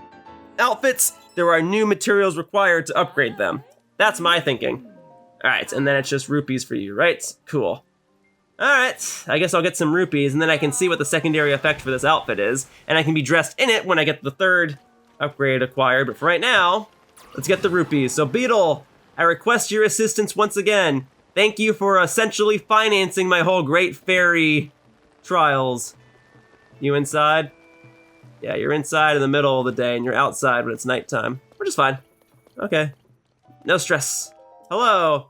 A: outfits, there are new materials required to upgrade them. That's my thinking. All right, and then it's just rupees for you, right? Cool. All right, I guess I'll get some rupees, and then I can see what the secondary effect for this outfit is, and I can be dressed in it when I get the 3rd upgrade acquired. But for right now, let's get the rupees. So Beetle, I request your assistance once again. Thank you for essentially financing my whole Great Fairy trials. You inside? Yeah, you're inside in the middle of the day, and you're outside when it's nighttime, which is fine. Okay, no stress. Hello.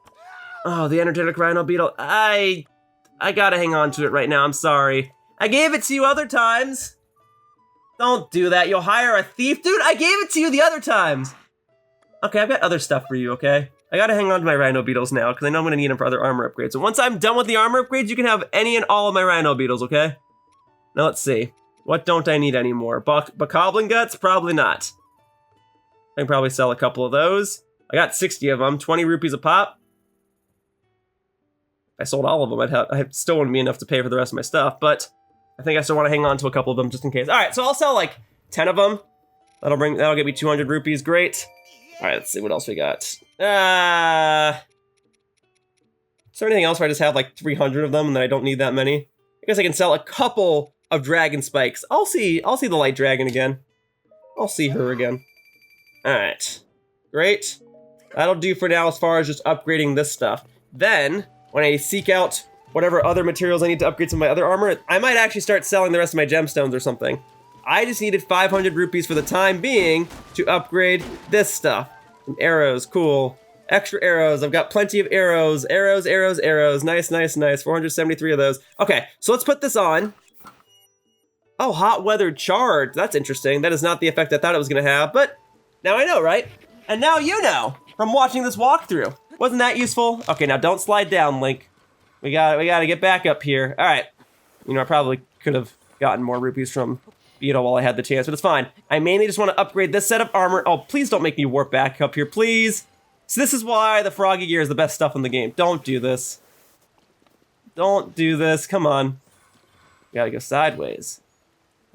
A: Oh, the energetic rhino beetle. I gotta hang on to it right now, I'm sorry. I gave it to you other times. Don't do that, you'll hire a thief. Dude, I gave it to you the other times. Okay, I've got other stuff for you, okay? I gotta hang on to my rhino beetles now, because I know I'm gonna need them for other armor upgrades. So once I'm done with the armor upgrades, you can have any and all of my rhino beetles, okay? Now let's see. What don't I need anymore? Bokoblin guts? Probably not. I can probably sell a couple of those. I got 60 of them, 20 rupees a pop. If I sold all of them, I still wouldn't be enough to pay for the rest of my stuff, but I think I still want to hang on to a couple of them just in case. All right, so I'll sell like 10 of them. That'll get me 200 rupees, great. All right, let's see what else we got. Is there anything else where I just have like 300 of them and then I don't need that many? I guess I can sell a couple of dragon spikes. I'll see the light dragon again. I'll see her again. All right, great. That'll do for now as far as just upgrading this stuff. Then, when I seek out whatever other materials I need to upgrade some of my other armor, I might actually start selling the rest of my gemstones or something. I just needed 500 rupees for the time being to upgrade this stuff. Some arrows, cool. Extra arrows, I've got plenty of arrows. Arrows, arrows, arrows, nice, nice, nice. 473 of those. Okay, so let's put this on. Oh, hot weather charge, that's interesting. That is not the effect I thought it was gonna have, but now I know, right? And now you know from watching this walkthrough. Wasn't that useful? Okay, now don't slide down, Link. We gotta get back up here. All right. You know, I probably could have gotten more rupees from Beetle while I had the chance, but it's fine. I mainly just want to upgrade this set of armor. Oh, please don't make me warp back up here, please. So this is why the Froggy gear is the best stuff in the game. Don't do this. Don't do this, come on. You gotta go sideways.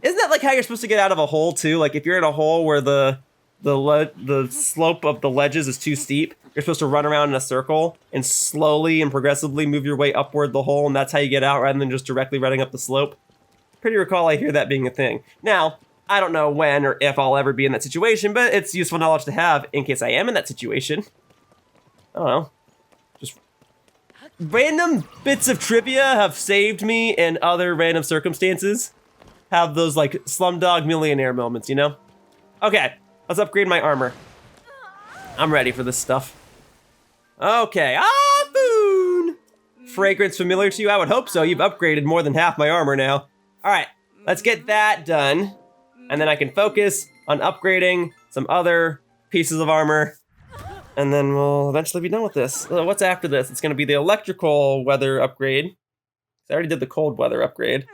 A: Isn't that like how you're supposed to get out of a hole too? Like if you're in a hole where the slope of the ledges is too steep, you're supposed to run around in a circle and slowly and progressively move your way upward the hole, and that's how you get out rather than just directly running up the slope. Pretty recall I hear that being a thing. Now, I don't know when or if I'll ever be in that situation, but it's useful knowledge to have in case I am in that situation. I don't know. Just random bits of trivia have saved me in other random circumstances. Have those like Slumdog Millionaire moments, you know? Okay, let's upgrade my armor. I'm ready for this stuff. Okay, Foon! Fragrance familiar to you? I would hope so. You've upgraded more than half my armor now. All right, let's get that done. And then I can focus on upgrading some other pieces of armor. And then we'll eventually be done with this. What's after this? It's gonna be the electrical weather upgrade. I already did the cold weather upgrade.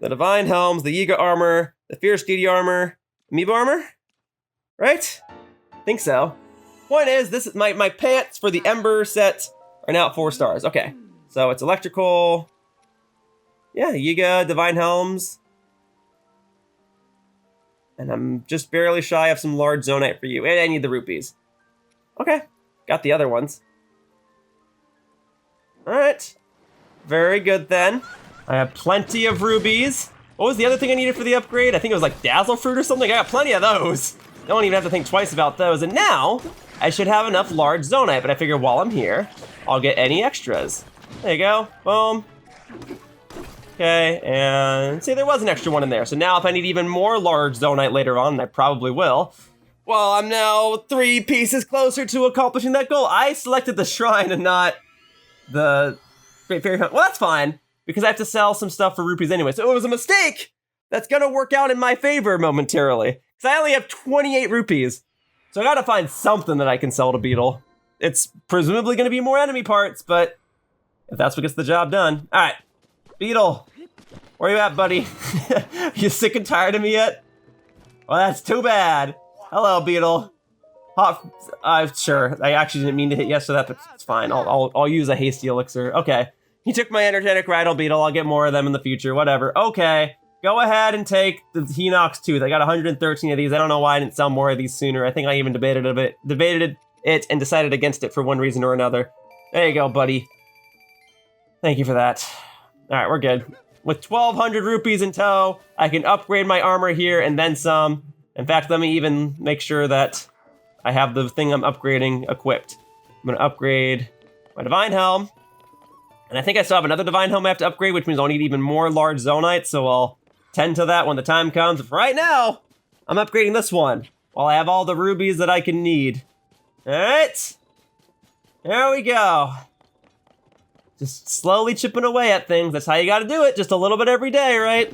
A: the Divine Helms, the Yiga armor, the Fierce Deity armor, Amiibo armor? Right? Think so. Point is, this is my pants for the Ember set are now at 4 stars. Okay, so it's electrical. Yeah, Yiga, Divine Helms. And I'm just barely shy of some large Zonaite for you. And I need the rupees. Okay, got the other ones. Alright. Very good then. I have plenty of rubies. What was the other thing I needed for the upgrade? I think it was like Dazzle Fruit or something. I got plenty of those. Don't even have to think twice about those. And now, I should have enough large Zonaite, but I figure while I'm here, I'll get any extras. There you go. Boom. Okay, and see, there was an extra one in there. So now if I need even more large Zonaite later on, and I probably will, well, I'm now 3 pieces closer to accomplishing that goal. I selected the shrine and not the Great Fairy Hunt. Well, that's fine, because I have to sell some stuff for rupees anyway. So it was a mistake that's gonna work out in my favor momentarily. Because I only have 28 rupees. So I gotta find something that I can sell to Beetle. It's presumably gonna be more enemy parts, but if that's what gets the job done. All right, Beetle, where you at, buddy? You sick and tired of me yet? Well, that's too bad. Hello, Beetle. Sure. I actually didn't mean to hit yes to that, but it's fine. I'll use a hasty elixir. Okay. He took my energetic rattle Beetle. I'll get more of them in the future. Whatever. Okay. Go ahead and take the Hinox Tooth. I got 113 of these. I don't know why I didn't sell more of these sooner. I think I even debated it and decided against it for one reason or another. There you go, buddy. Thank you for that. All right, we're good. With 1,200 rupees in tow, I can upgrade my armor here and then some. In fact, let me even make sure that I have the thing I'm upgrading equipped. I'm gonna upgrade my Divine Helm. And I think I still have another Divine Helm I have to upgrade, which means I'll need even more large Zonaite, so I'll tend to that when the time comes. But for right now, I'm upgrading this one, while I have all the rubies that I can need. All right, there we go. Just slowly chipping away at things. That's how you gotta do it, just a little bit every day, right?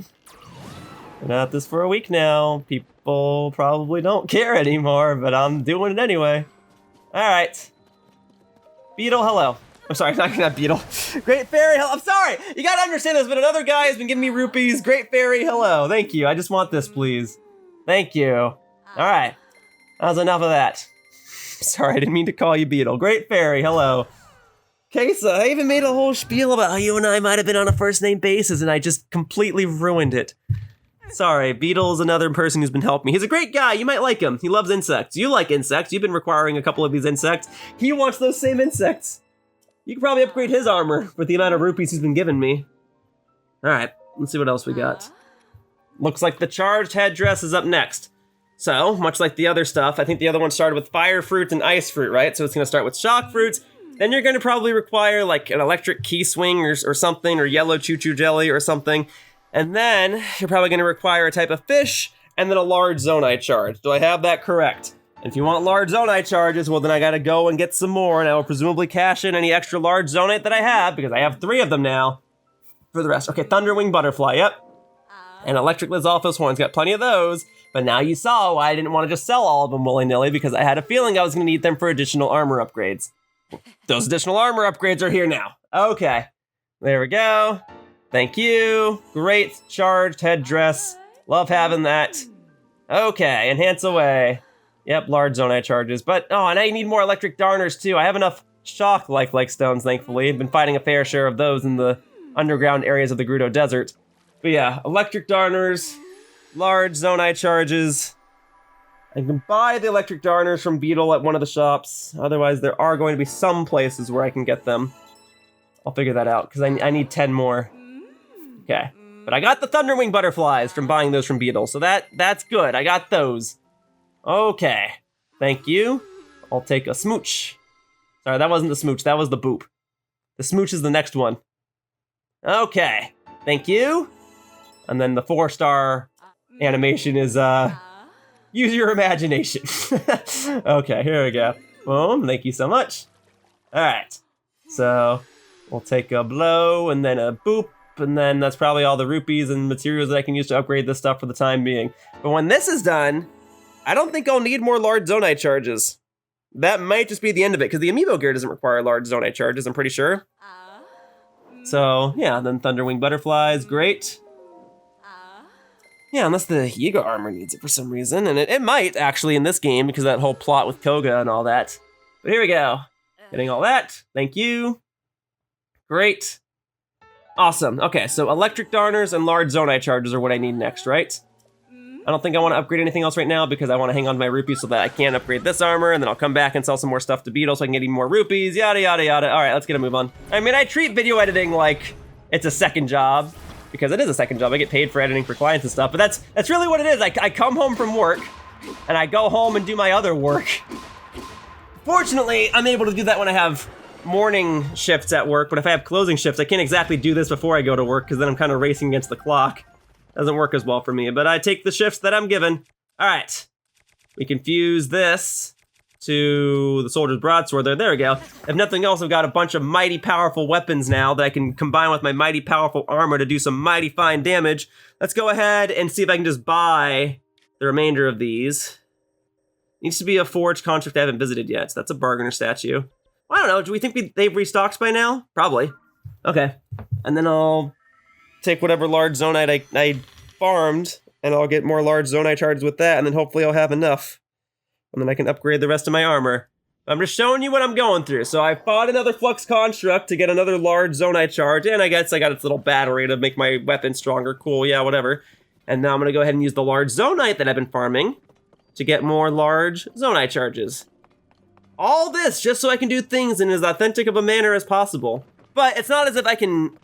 A: Been at this for a week now. People probably don't care anymore, but I'm doing it anyway. All right. Beetle, hello. I'm sorry, not Beetle. Great Fairy, hello. I'm sorry. You gotta understand there's been another guy who's been giving me rupees. Great Fairy, hello. Thank you. I just want this, please. Thank you. All right. That was enough of that. Sorry, I didn't mean to call you Beetle. Great Fairy, hello. Kesa, I even made a whole spiel about how you and I might have been on a first name basis, and I just completely ruined it. Sorry, Beetle's another person who's been helping me. He's a great guy. You might like him. He loves insects. You like insects. You've been requiring a couple of these insects. He wants those same insects. You can probably upgrade his armor with the amount of rupees he's been giving me. All right, let's see what else we got. Looks like the charged headdress is up next. So, much like the other stuff, I think the other one started with fire fruit and ice fruit, right? So it's gonna start with shock fruits. Then you're gonna probably require like an electric key swing or something, or yellow choo-choo jelly or something. And then you're probably gonna require a type of fish and then a large Zonaite charge. Do I have that correct? And if you want large Zonaite charges, well then I gotta go and get some more, and I will presumably cash in any extra large Zonaite that I have, because I have 3 of them now for the rest. Okay, Thunderwing Butterfly, yep. And Electric Lizalfos Horns, got plenty of those. But now you saw why I didn't want to just sell all of them willy-nilly, because I had a feeling I was gonna need them for additional armor upgrades. Those additional armor upgrades are here now. Okay, there we go. Thank you. Great charged headdress. Love having that. Okay, enhance away. Yep, large Zonaite charges. But, oh, and I need more electric darners too. I have enough shock lifelike stones, thankfully. I've been fighting a fair share of those in the underground areas of the Gerudo Desert. But yeah, electric darners, large Zonaite charges. I can buy the electric darners from Beetle at one of the shops. Otherwise, there are going to be some places where I can get them. I'll figure that out, because I need 10 more. Okay, but I got the Thunderwing Butterflies from buying those from Beetle, so that's good. I got those. Okay, thank you. I'll take a smooch. Sorry, that wasn't the smooch, that was the boop. The smooch is the next one. Okay, thank you. And then the 4-star animation is, use your imagination. Okay, here we go. Boom, thank you so much. All right, so we'll take a blow and then a boop, and then that's probably all the rupees and materials that I can use to upgrade this stuff for the time being. But when this is done, I don't think I'll need more large Zonaite charges. That might just be the end of it, because the amiibo gear doesn't require large Zonaite charges, I'm pretty sure. So, yeah, then Thunderwing Butterflies, great. Yeah, unless the Yiga armor needs it for some reason, and it might actually in this game because of that whole plot with Koga and all that. But here we go. Getting all that. Thank you. Great. Awesome. Okay, so electric darners and large Zonaite charges are what I need next, right? I don't think I want to upgrade anything else right now because I want to hang on to my rupees so that I can upgrade this armor, and then I'll come back and sell some more stuff to Beetle so I can get even more rupees, yada, yada, yada. All right, let's get a move on. I mean, I treat video editing like it's a second job, because it is a second job. I get paid for editing for clients and stuff, but that's really what it is. I come home from work, and I go home and do my other work. Fortunately, I'm able to do that when I have morning shifts at work, but if I have closing shifts, I can't exactly do this before I go to work, because then I'm kind of racing against the clock. Doesn't work as well for me, but I take the shifts that I'm given. All right, we can fuse this to the soldier's broadsword there. There we go. If nothing else, I've got a bunch of mighty powerful weapons now that I can combine with my mighty powerful armor to do some mighty fine damage. Let's go ahead and see if I can just buy the remainder of these. Needs to be a forged construct I haven't visited yet, so that's a bargainer statue. Well, I don't know, do we think they've restocked by now? Probably. Okay, and then I'll take whatever large Zonaite I farmed, and I'll get more large Zonaite charges with that, and then hopefully I'll have enough. And then I can upgrade the rest of my armor. I'm just showing you what I'm going through. So I fought another Flux Construct to get another large Zonaite charge, and I guess I got its little battery to make my weapon stronger. Cool, yeah, whatever. And now I'm gonna go ahead and use the large Zonaite that I've been farming to get more large Zonaite charges. All this just so I can do things in as authentic of a manner as possible. But it's not as if I can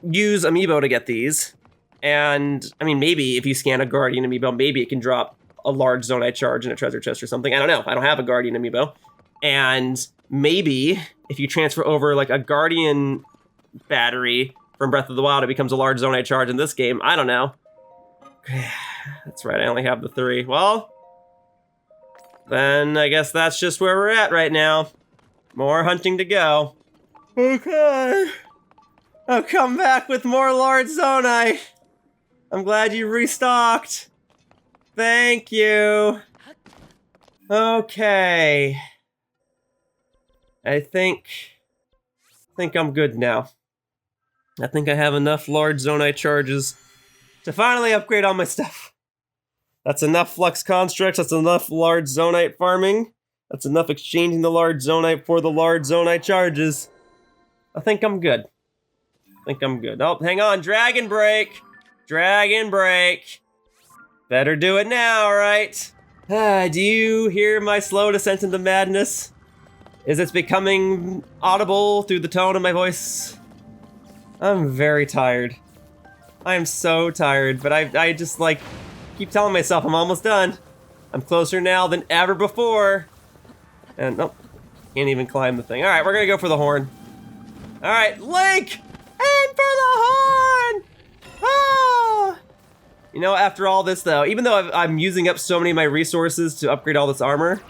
A: use Amiibo to get these. And, I mean, maybe if you scan a Guardian Amiibo, maybe it can drop a large Zonaite charge in a treasure chest or something. I don't know. I don't have a Guardian Amiibo. And maybe if you transfer over, like, a Guardian battery from Breath of the Wild, it becomes a large Zonaite charge in this game. I don't know. That's right, I only have the 3. Well, then I guess that's just where we're at right now. More hunting to go. Okay. I'll come back with more large Zonaite. I'm glad you restocked. Thank you. Okay. I think I'm good now. I think I have enough large Zonaite charges to finally upgrade all my stuff. That's enough Flux Constructs, that's enough large Zonaite farming. That's enough exchanging the large Zonaite for the large Zonaite charges. I think I'm good. Oh, hang on, Dragon Break! Dragon Break! Better do it now, right? Do you hear my slow descent into madness? Is it becoming audible through the tone of my voice? I'm very tired. I am so tired, but I just, like, keep telling myself I'm almost done. I'm closer now than ever before. And, nope, can't even climb the thing. All right, we're gonna go for the horn. All right, Link! Aim for the horn! Ah! You know, after all this, though, even though I'm using up so many of my resources to upgrade all this armor,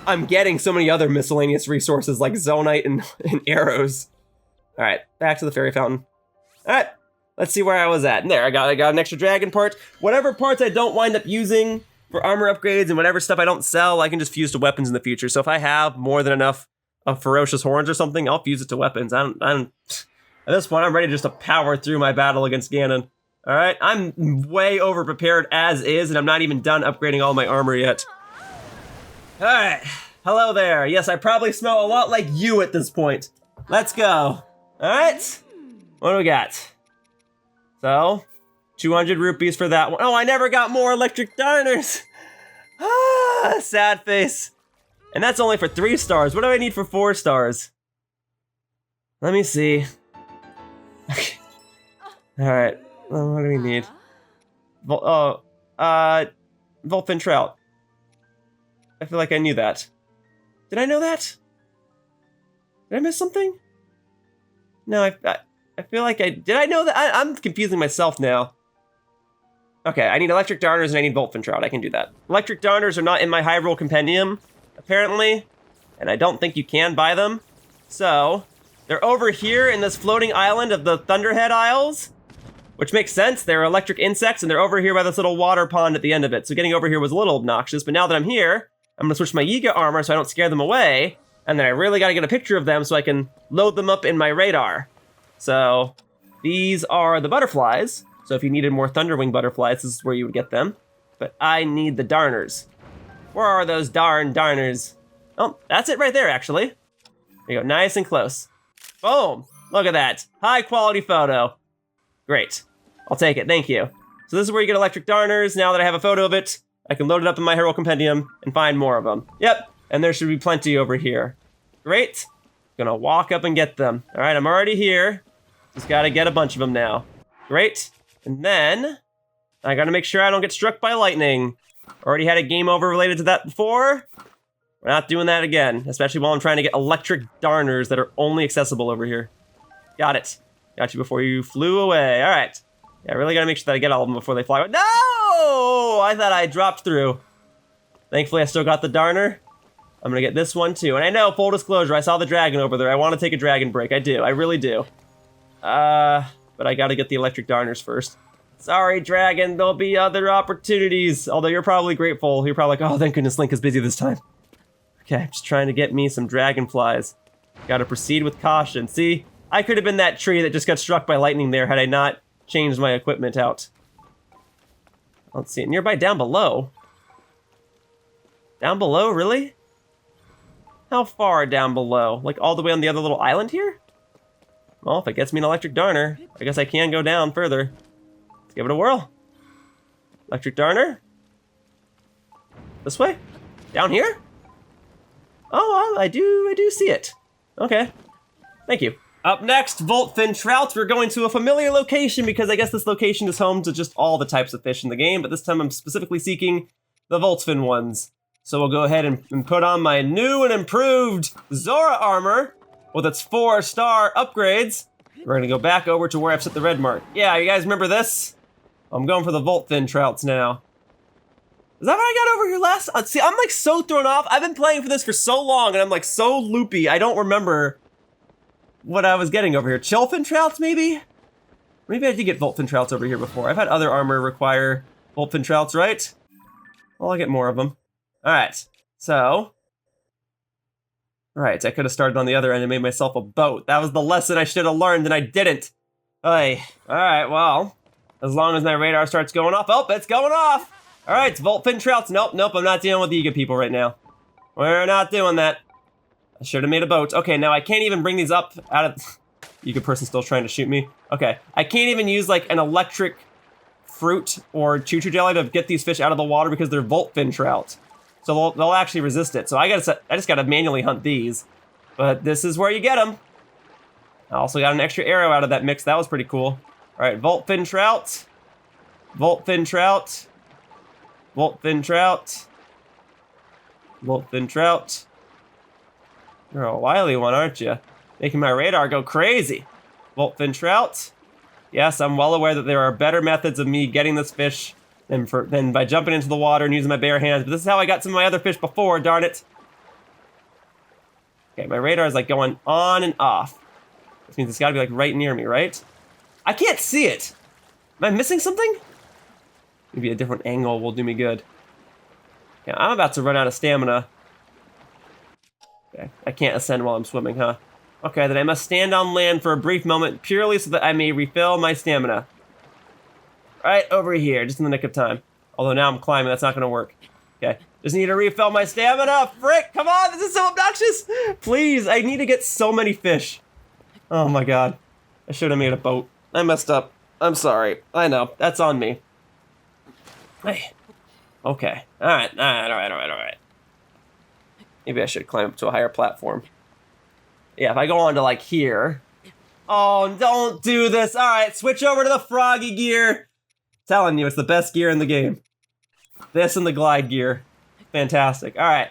A: I'm getting so many other miscellaneous resources like Zonaite and arrows. All right, back to the fairy fountain. All right, let's see where I was at. And there, I got an extra dragon part. Whatever parts I don't wind up using for armor upgrades and whatever stuff I don't sell, I can just fuse to weapons in the future. So if I have more than enough of ferocious horns or something, I'll fuse it to weapons. At this point, I'm ready just to power through my battle against Ganon. All right, I'm way over prepared as is, and I'm not even done upgrading all my armor yet. All right, hello there. Yes, I probably smell a lot like you at this point. Let's go. All right, what do we got? So, 200 rupees for that one. Oh, I never got more electric darners. Ah, sad face. And that's only for 3 stars. What do I need for 4 stars? Let me see. Okay. All right. What do we need? Volfin Trout. I feel like I knew that. Did I know that? Did I miss something? No, I feel like did I know that? I'm confusing myself now. Okay, I need electric darners and I need Volfin Trout. I can do that. Electric darners are not in my Hyrule Compendium, apparently, and I don't think you can buy them. So, they're over here in this floating island of the Thunderhead Isles, which makes sense. They're electric insects, and they're over here by this little water pond at the end of it. So getting over here was a little obnoxious, but now that I'm here, I'm gonna switch my Yiga armor so I don't scare them away, and then I really gotta get a picture of them so I can load them up in my radar. So, these are the butterflies. So if you needed more Thunderwing butterflies, this is where you would get them. But I need the darners. Where are those darners? Oh, that's it right there, actually. There you go, nice and close. Boom, look at that. High quality photo. Great, I'll take it, thank you. So this is where you get electric darners. Now that I have a photo of it, I can load it up in my Hero Compendium and find more of them. Yep, and there should be plenty over here. Great, gonna walk up and get them. All right, I'm already here. Just gotta get a bunch of them now. Great, and then I gotta make sure I don't get struck by lightning. Already had a game over related to that before. We're not doing that again, especially while I'm trying to get electric darners that are only accessible over here. Got it. Got you before you flew away. All right. Yeah, I really gotta make sure that I get all of them before they fly away. No! I thought I dropped through. Thankfully, I still got the darner. I'm gonna get this one too. And I know, full disclosure, I saw the dragon over there. I want to take a dragon break. I do. I really do. But I gotta get the electric darners first. Sorry, dragon. There'll be other opportunities. Although you're probably grateful. You're probably like, oh, thank goodness Link is busy this time. Okay, just trying to get me some dragonflies. Gotta proceed with caution. See, I could have been that tree that just got struck by lightning there had I not changed my equipment out. Let's see, nearby down below. Down below, really? How far down below? Like all the way on the other little island here? Well, if it gets me an electric darner, I guess I can go down further. Let's give it a whirl. Electric darner. This way? Down here? Oh, I do see it. Okay, thank you. Up next, Voltfin Trout. We're going to a familiar location because I guess this location is home to just all the types of fish in the game, but this time I'm specifically seeking the Voltfin ones. So we'll go ahead and put on my new and improved Zora armor with its 4-star upgrades. We're gonna go back over to where I've set the red mark. Yeah, you guys remember this? I'm going for the Voltfin Trouts now. Is that what I got over here last? See, I'm like so thrown off. I've been playing for this for so long and I'm like so loopy. I don't remember what I was getting over here. Chillfin Trouts, maybe? Maybe I did get Voltfin Trouts over here before. I've had other armor require Voltfin Trouts, right? Well, I'll get more of them. All right, so. Right, I could have started on the other end and made myself a boat. That was the lesson I should have learned and I didn't. Hey, all right, well, as long as my radar starts going off. Oh, it's going off. All right, it's Voltfin Trouts. Nope, I'm not dealing with Yiga people right now. We're not doing that. I should have made a boat. Okay, now I can't even bring these up out of... Yiga person still trying to shoot me. Okay, I can't even use like an electric fruit or choo-choo jelly to get these fish out of the water because they're Voltfin Trout. So they'll actually resist it. So I just gotta manually hunt these. But this is where you get them. I also got an extra arrow out of that mix. That was pretty cool. All right, Voltfin Trout. Voltfin Trout. Voltfin Trout. Voltfin Trout. You're a wily one, aren't you? Making my radar go crazy. Voltfin Trout. Yes, I'm well aware that there are better methods of me getting this fish than by jumping into the water and using my bare hands, but this is how I got some of my other fish before, darn it. Okay, my radar is like going on and off. This means it's gotta be like right near me, right? I can't see it. Am I missing something? Maybe a different angle will do me good. Okay, I'm about to run out of stamina. Okay, I can't ascend while I'm swimming, huh? Okay, then I must stand on land for a brief moment purely so that I may refill my stamina. Right over here, just in the nick of time. Although now I'm climbing, that's not gonna work. Okay, just need to refill my stamina. Frick, come on, this is so obnoxious. Please, I need to get so many fish. Oh my God, I should have made a boat. I messed up. I'm sorry. I know, that's on me. Hey, okay, all right. Maybe I should climb up to a higher platform. Yeah, if I go on to like here. Oh, don't do this. All right, switch over to the Froggy gear. Telling you, it's the best gear in the game. This and the glide gear. Fantastic. All right.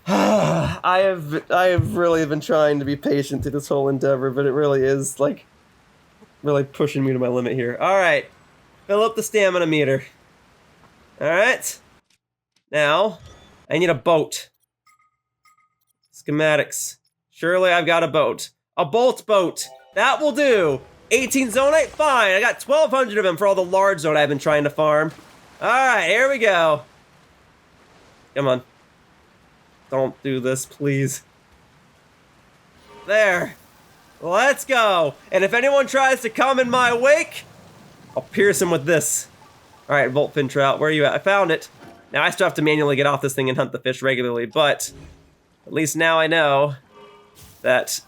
A: I have really been trying to be patient through this whole endeavor, but it really is like really pushing me to my limit here. All right. Fill up the stamina meter. All right. Now, I need a boat. Schematics. Surely I've got a boat. A bolt boat. That will do. 18 Zonaite? Fine. I got 1,200 of them for all the large Zonaite I've been trying to farm. All right, here we go. Come on. Don't do this, please. There. Let's go. And if anyone tries to come in my wake, I'll pierce him with this. All right, Voltfin Trout, where are you at? I found it. Now I still have to manually get off this thing and hunt the fish regularly, but at least now I know that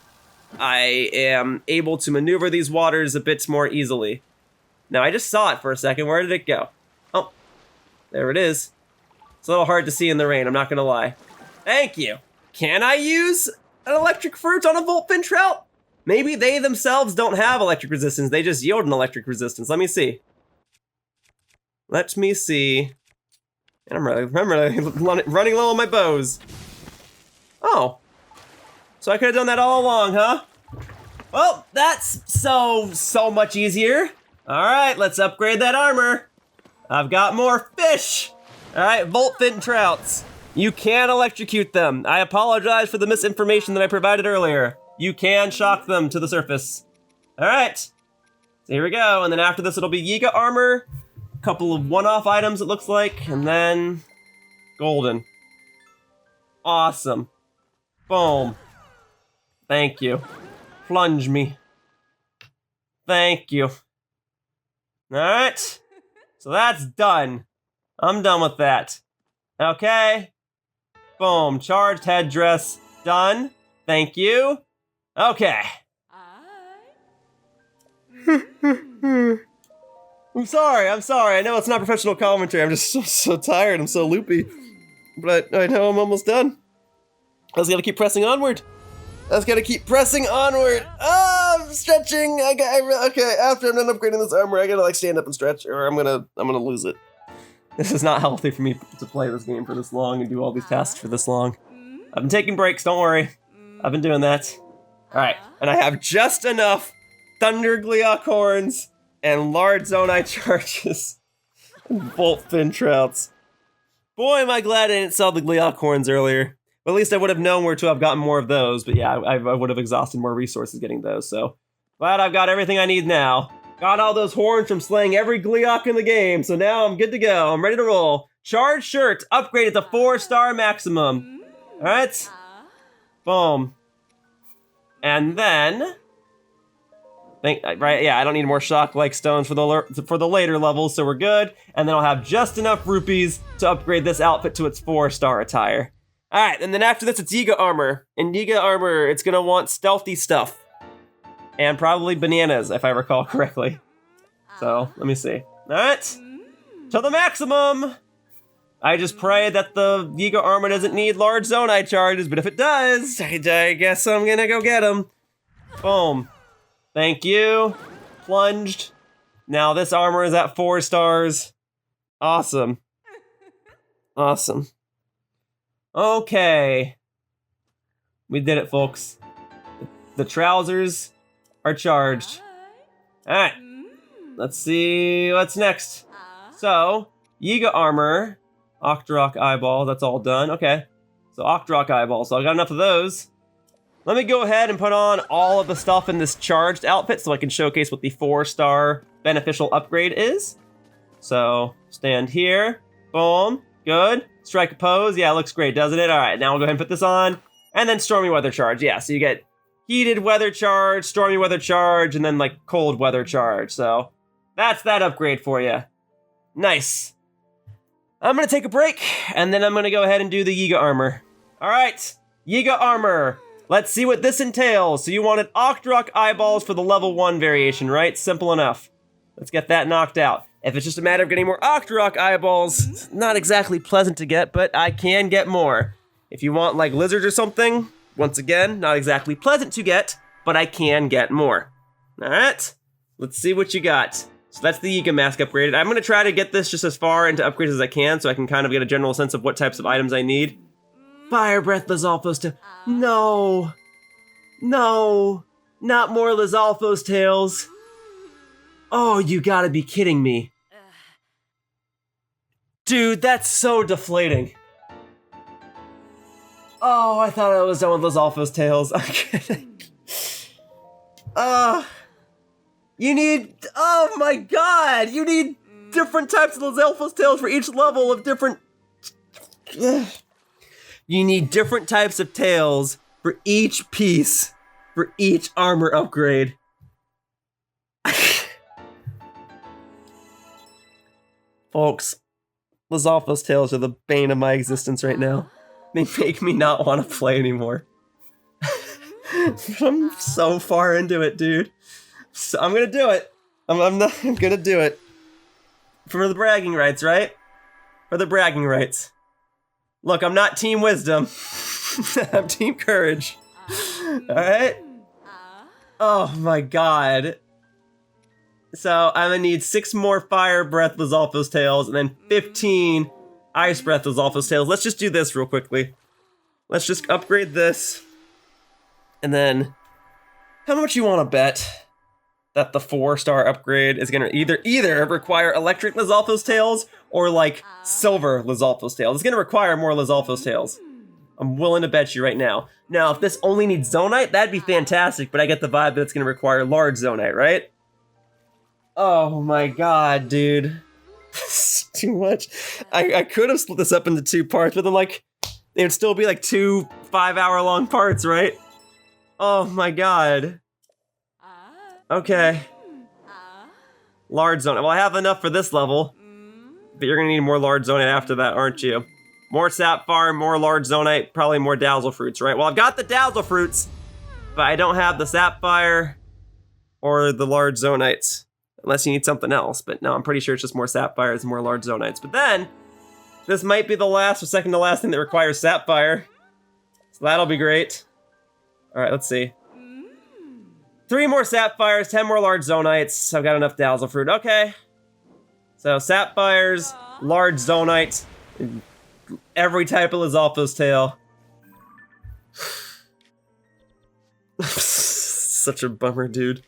A: I am able to maneuver these waters a bit more easily. Now I just saw it for a second. Where did it go? Oh, there it is. It's a little hard to see in the rain, I'm not gonna lie. Thank you. Can I use an electric fruit on a Voltfin Trout? Maybe they themselves don't have electric resistance, they just yield an electric resistance. Let me see. Let me see. And I'm really running low on my bows. Oh. So I could have done that all along, huh? Well, that's so much easier. All right, let's upgrade that armor. I've got more fish. All right, Voltfin Trouts. You can electrocute them. I apologize for the misinformation that I provided earlier. You can shock them to the surface. All right, so here we go. And then after this, it'll be Yiga armor, a couple of one-off items it looks like, and then golden. Awesome. Boom. Thank you. Plunge me. Thank you. All right, so that's done. I'm done with that. Okay. Boom, charged headdress, done. Thank you. Okay. I'm sorry. I know it's not professional commentary. I'm just so tired. I'm so loopy. But I know I'm almost done. I just gotta keep pressing onward. I'm stretching. Okay, after I'm done upgrading this armor, I gotta like stand up and stretch, or I'm gonna lose it. This is not healthy for me to play this game for this long and do all these tasks for this long. I've been taking breaks, don't worry. I've been doing that. All right, and I have just enough Thunder Gleeok horns and large Zonaite charges. Voltfin Trouts. Boy, am I glad I didn't sell the Gleeok horns earlier. But at least I would have known where to have gotten more of those. But yeah, I would have exhausted more resources getting those. So glad I've got everything I need now. Got all those horns from slaying every Gleeok in the game. So now I'm good to go. I'm ready to roll. Charged shirt, upgraded to 4-star maximum. All right. Boom. And then, right? Yeah, I don't need more shock-like stones for the later levels, so we're good. And then I'll have just enough rupees to upgrade this outfit to its 4-star attire. All right, and then after this, it's Yiga armor. In Yiga armor, it's gonna want stealthy stuff. And probably bananas, if I recall correctly. So, let me see. All right, to the maximum. I just pray that the Yiga armor doesn't need large Zonaite charges, but if it does, I guess I'm gonna go get them. Boom. Thank you. Plunged. Now this armor is at 4 stars. Awesome. Awesome. Okay. We did it, folks. The trousers are charged. Alright. Let's see what's next. So, Yiga armor. Octorok eyeball, that's all done. Okay. So Octorok eyeball, so I got enough of those. Let me go ahead and put on all of the stuff in this charged outfit so I can showcase what the 4-star beneficial upgrade is. So, stand here. Boom. Good. Strike a pose. Yeah, it looks great, doesn't it? All right, now we'll go ahead and put this on. And then stormy weather charge. Yeah, so you get heated weather charge, stormy weather charge, and then like cold weather charge. So that's that upgrade for you. Nice. I'm gonna take a break, and then I'm gonna go ahead and do the Yiga armor. All right, Yiga armor. Let's see what this entails. So you wanted Octorok eyeballs for the level 1 variation, right? Simple enough. Let's get that knocked out. If it's just a matter of getting more Octorok eyeballs, it's not exactly pleasant to get, but I can get more. If you want like lizards or something, once again, not exactly pleasant to get, but I can get more. All right, let's see what you got. So that's the Yiga mask upgraded. I'm gonna try to get this just as far into upgrades as I can so I can kind of get a general sense of what types of items I need. Fire Breath Lizalfo's tail. No. No. Not more Lizalfo's tails. Oh, you gotta be kidding me. Dude, that's so deflating. Oh, I thought I was done with Lizalfo's tails. I'm kidding. You need, oh my god, you need different types of Lizalfo's tails for each level of different... You need different types of tails for each piece, for each armor upgrade. Folks, Lizalfo's tails are the bane of my existence right now. They make me not want to play anymore. I'm so far into it, dude. So I'm gonna do it. I'm gonna do it. For the bragging rights, right? For the bragging rights. Look, I'm not Team Wisdom. I'm Team Courage. Alright? Oh my god. So I'm gonna need 6 more Fire Breath Lizalfo's tails and then 15 Ice Breath Lizalfo's tails. Let's just do this real quickly. Let's just upgrade this. And then, how much you want to bet that the 4-star upgrade is gonna either require Electric Lizalfo's tails or like Silver Lizalfo's tails? It's gonna require more Lizalfo's tails. I'm willing to bet you right now. Now, if this only needs Zonaite, that'd be fantastic, but I get the vibe that it's gonna require large Zonaite, right? Oh my god, dude. This is too much. I could have split this up into 2 parts, but then like, it would still be like 2 5-hour-long parts, right? Oh my god. Okay. Large Zonaite. Well, I have enough for this level, but you're gonna need more large Zonaite after that, aren't you? More Sapphire, more large Zonaite, probably more Dazzle Fruits, right? Well, I've got the Dazzle Fruits, but I don't have the Sapphire or the large Zonaites. Unless you need something else, but no, I'm pretty sure it's just more Sapphires and more large Zonaites. But then, this might be the last or second to last thing that requires Sapphire. So that'll be great. Alright, let's see. 3 more Sapphires, 10 more large Zonaites. I've got enough Dazzle Fruit. Okay. So Sapphires, large Zonaites, every type of Lizalfo's tail. Such a bummer, dude.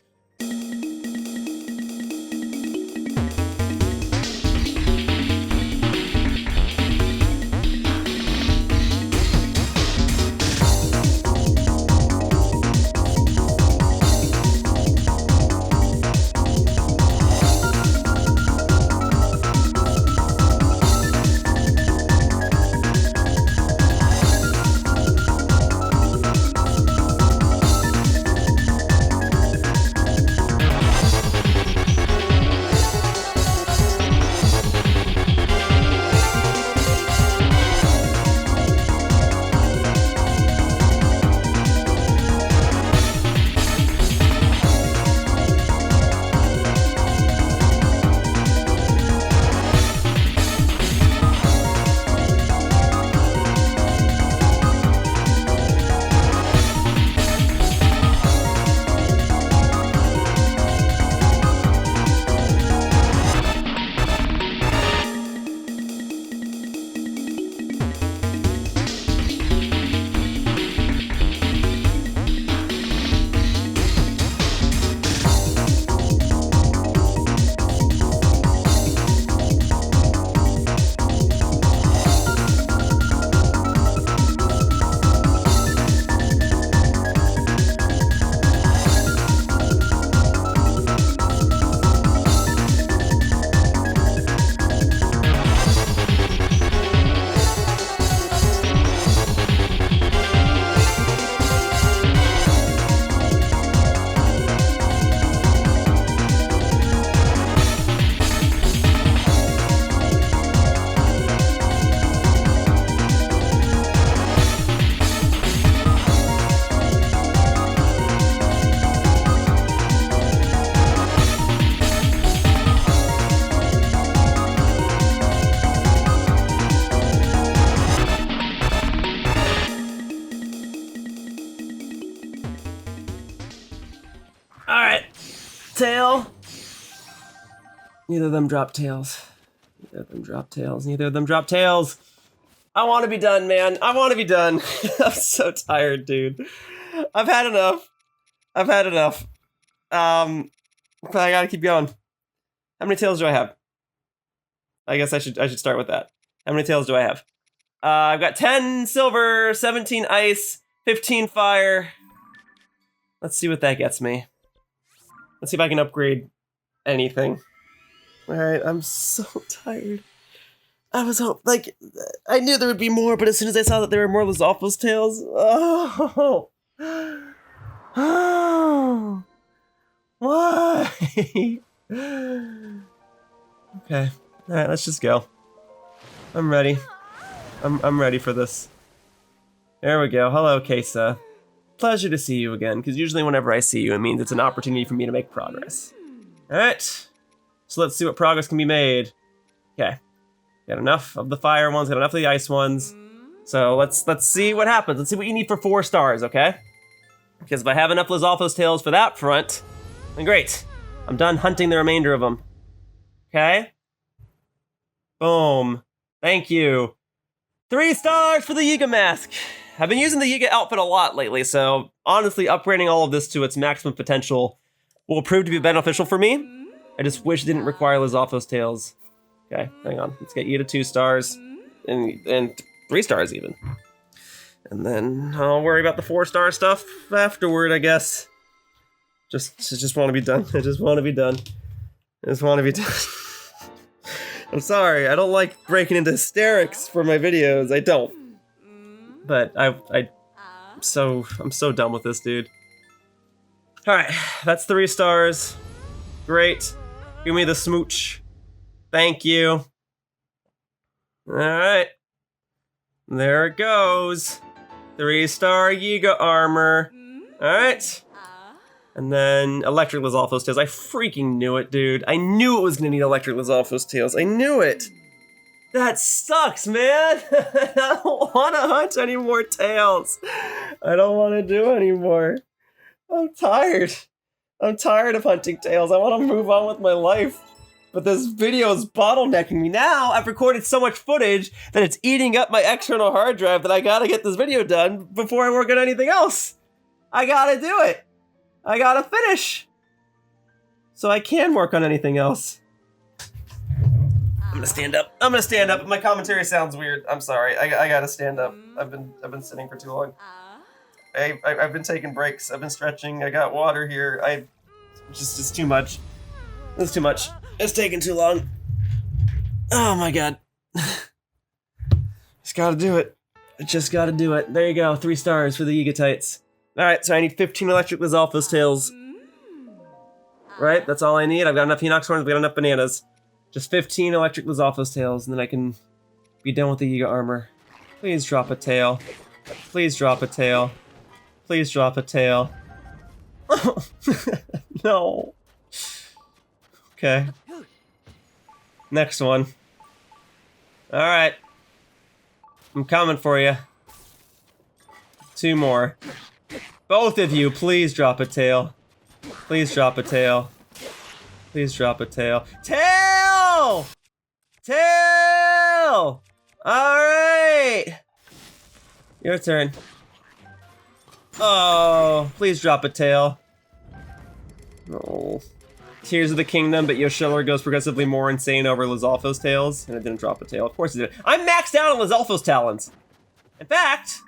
A: tail. Neither of them drop tails. Neither of them drop tails. Neither of them drop tails. I want to be done, man. I want to be done. I'm so tired, dude. I've had enough. I've had enough. But I gotta keep going. How many tails do I have? I guess I should start with that. How many tails do I have? I've got 10 silver, 17 ice, 15 fire. Let's see what that gets me. Let's see if I can upgrade anything. Alright, I'm so tired. I was like, I knew there would be more, but as soon as I saw that there were more Lizalfo's tails, oh, why? Okay, Alright, let's just go. I'm ready. I'm ready for this. There we go. Hello, Kesa. Pleasure to see you again, because usually whenever I see you, it means it's an opportunity for me to make progress. Alright. So let's see what progress can be made. Okay. Got enough of the fire ones, got enough of the ice ones. So let's see what happens. Let's see what you need for 4 stars, okay? Because if I have enough Lizalfos tails for that front, then great. I'm done hunting the remainder of them. Okay? Boom. Thank you. 3 stars for the Yiga mask. I've been using the Yiga outfit a lot lately, so honestly, upgrading all of this to its maximum potential will prove to be beneficial for me. I just wish it didn't require Lizalfos tails. Okay, hang on. Let's get you to 2 stars. And 3 stars even. And then I'll worry about the 4-star stuff afterward, I guess. Just want to be done. I just want to be done. I just want to be done. I'm sorry, I don't like breaking into hysterics for my videos. I don't. But I'm so done with this, dude. Alright, that's 3 stars. Great. Give me the smooch. Thank you. Alright. There it goes. 3-star Yiga armor. Alright. And then electric Lizalfos tails. I freaking knew it, dude. I knew it was gonna need electric Lizalfos tails. I knew it. That sucks, man. I don't want to hunt any more tails. I don't want to do anymore. I'm tired. I'm tired of hunting tails. I want to move on with my life. But this video is bottlenecking me. Now I've recorded so much footage that it's eating up my external hard drive that I gotta get this video done before I work on anything else. I gotta do it. I gotta finish. So I can work on anything else. I'm gonna stand up. I'm gonna stand up. My commentary sounds weird. I'm sorry. I gotta stand up. I've been sitting for too long. I've been taking breaks. I've been stretching. I got water here. It's too much. It's too much. It's taking too long. Oh my god. Just gotta do it. I just gotta do it. There you go. 3 stars for the Yiga tights. Alright, so I need 15 electric Lizalfos tails. Right? That's all I need. I've got enough Hinox horns, I've got enough bananas. Just 15 electric Lizalfos tails, and then I can be done with the Yiga armor. Please drop a tail. Please drop a tail. Please drop a tail. No. Okay. Next one. Alright. I'm coming for you. 2 more. Both of you, please drop a tail. Please drop a tail. Please drop a tail. Tail! Tail! Alright! Your turn. Oh, please drop a tail. Oh. Tears of the Kingdom, but Yoshiller goes progressively more insane over Lizalfos tails, and it didn't drop a tail. Of course it did. I'm maxed out on Lizalfos talons. In fact,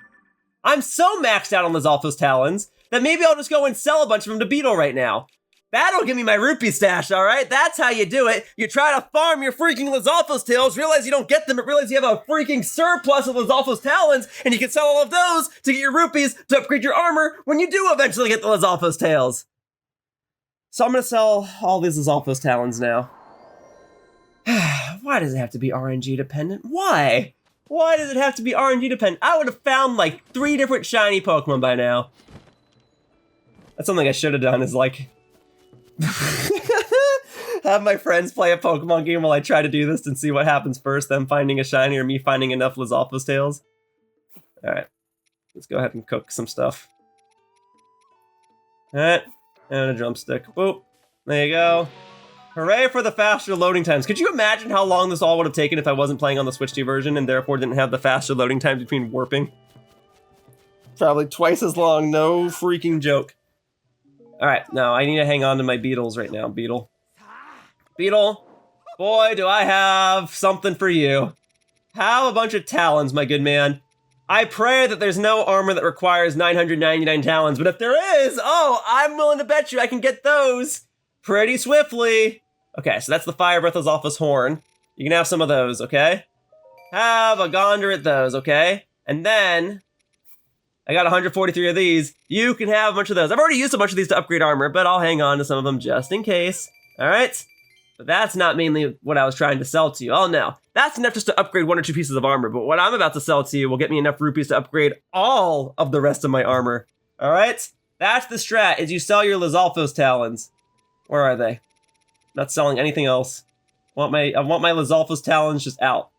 A: I'm so maxed out on Lizalfos talons that maybe I'll just go and sell a bunch of them to Beetle right now. That'll give me my rupee stash, alright? That's how you do it. You try to farm your freaking Lizalfos tails, realize you don't get them, but realize you have a freaking surplus of Lizalfos talons, and you can sell all of those to get your rupees to upgrade your armor when you do eventually get the Lizalfos tails. So I'm gonna sell all these Lizalfos talons now. Why does it have to be RNG dependent? Why? Why does it have to be RNG dependent? I would have found like 3 different shiny Pokemon by now. That's something I should have done, is like have my friends play a Pokemon game while I try to do this and see what happens first, them finding a shiny or me finding enough Lizalfos tails. Alright, let's go ahead and cook some stuff. Alright, and a drumstick. Boop, there you go. Hooray for the faster loading times. Could you imagine how long this all would have taken if I wasn't playing on the Switch 2 version and therefore didn't have the faster loading times between warping? Probably twice as long, no freaking joke. Alright, now I need to hang on to my beetles right now, Beetle. Beetle, boy, do I have something for you. Have a bunch of talons, my good man. I pray that there's no armor that requires 999 talons, but if there is, oh, I'm willing to bet you I can get those pretty swiftly. Okay, so that's the Fire Breath Lizalfos horn. You can have some of those, okay? Have a Gondor at those, okay? And then I got 143 of these. You can have a bunch of those. I've already used a bunch of these to upgrade armor, but I'll hang on to some of them just in case. All right. But that's not mainly what I was trying to sell to you. Oh no, that's enough just to upgrade 1 or 2 pieces of armor, but what I'm about to sell to you will get me enough rupees to upgrade all of the rest of my armor. All right? That's the strat, is you sell your Lizalfos talons. Where are they? Not selling anything else. I want my Lizalfos talons just out.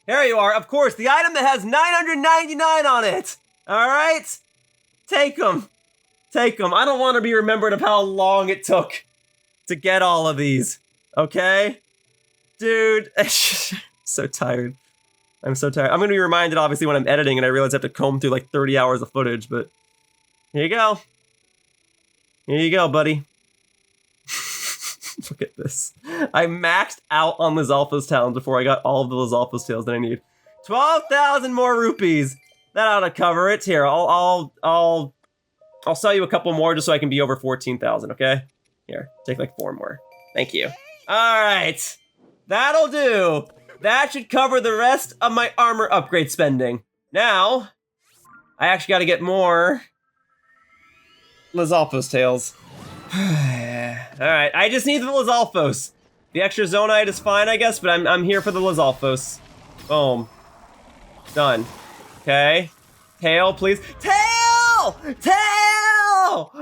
A: Here you are, of course, the item that has 999 on it. All right? Take them. Take them. I don't want to be remembered of how long it took to get all of these. Okay? Dude, so tired. I'm so tired. I'm going to be reminded, obviously, when I'm editing and I realize I have to comb through like 30 hours of footage, but here you go. Here you go, buddy. Look at this. I maxed out on Lizalfos talons before I got all of the Lizalfos tails that I need. 12,000 more rupees. That ought to cover it. Here, I'll sell you a couple more just so I can be over 14,000, okay? Here, take like 4 more. Thank you. All right. That'll do. That should cover the rest of my armor upgrade spending. Now, I actually got to get more Lizalfos tails. Alright, I just need the Lizalfos. The extra Zonaite is fine, I guess, but I'm here for the Lizalfos. Boom. Done. Okay. Tail, please. Tail! Tail!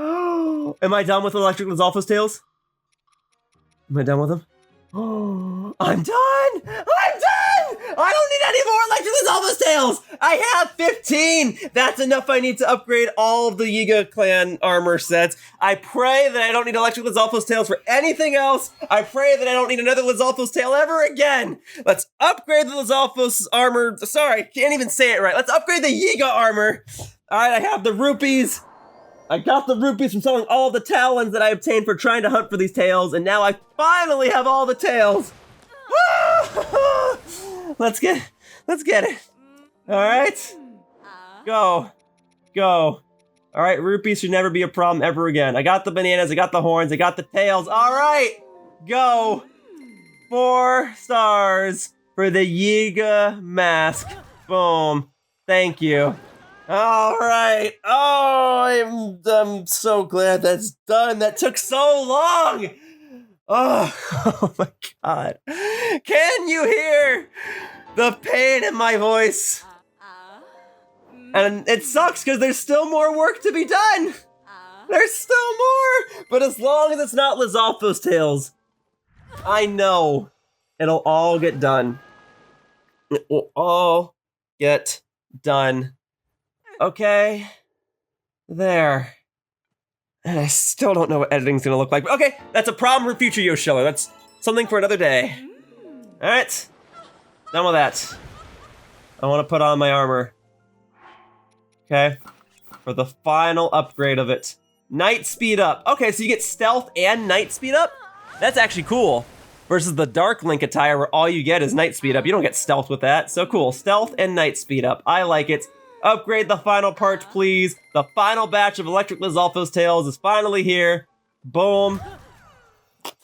A: Am I done with electric Lizalfos tails? Am I done with them? I'm done! I'm done! I don't need any more electric Lizalfos tails! I have 15! That's enough I need to upgrade all of the Yiga clan armor sets. I pray that I don't need electric Lizalfos tails for anything else. I pray that I don't need another Lizalfos tail ever again. Let's upgrade the Lizalfos armor. Sorry, can't even say it right. Let's upgrade the Yiga armor. Alright, I have the rupees. I got the rupees from selling all the talons that I obtained for trying to hunt for these tails, and now I finally have all the tails. Let's get it. All right, go. All right, rupees should never be a problem ever again. I got the bananas, I got the horns, I got the tails. All right, go. 4 stars for the Yiga mask. Boom. Thank you. All right. Oh, I'm so glad that's done. That took so long. Oh my God. Can you hear the pain in my voice? And it sucks because there's still more work to be done. There's still more. But as long as it's not Lizalfos tails, I know it'll all get done. It will all get done. Okay, there. And I still don't know what editing's gonna look like. But okay, that's a problem for future Yoshiller. That's something for another day. All right, done with that. I want to put on my armor. Okay, for the final upgrade of it. Night speed up. Okay, so you get stealth and night speed up? That's actually cool. Versus the Dark Link attire where all you get is night speed up. You don't get stealth with that. So cool, stealth and night speed up. I like it. Upgrade the final part, please. The final batch of electric Lizalfos tails is finally here. Boom.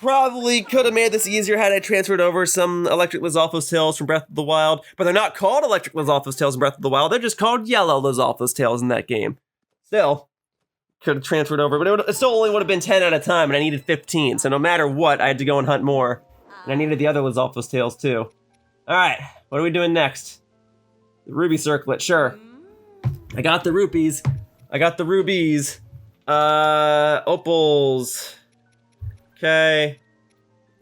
A: Probably could have made this easier had I transferred over some electric Lizalfos tails from Breath of the Wild, but they're not called electric Lizalfos tails in Breath of the Wild. They're just called yellow Lizalfos tails in that game. Still, could have transferred over, but it still only would have been 10 at a time, and I needed 15. So no matter what, I had to go and hunt more, and I needed the other Lizalfos tails too. All right, what are we doing next? The Ruby Circlet, sure. I got the rupees. I got the rubies. Opals. Okay.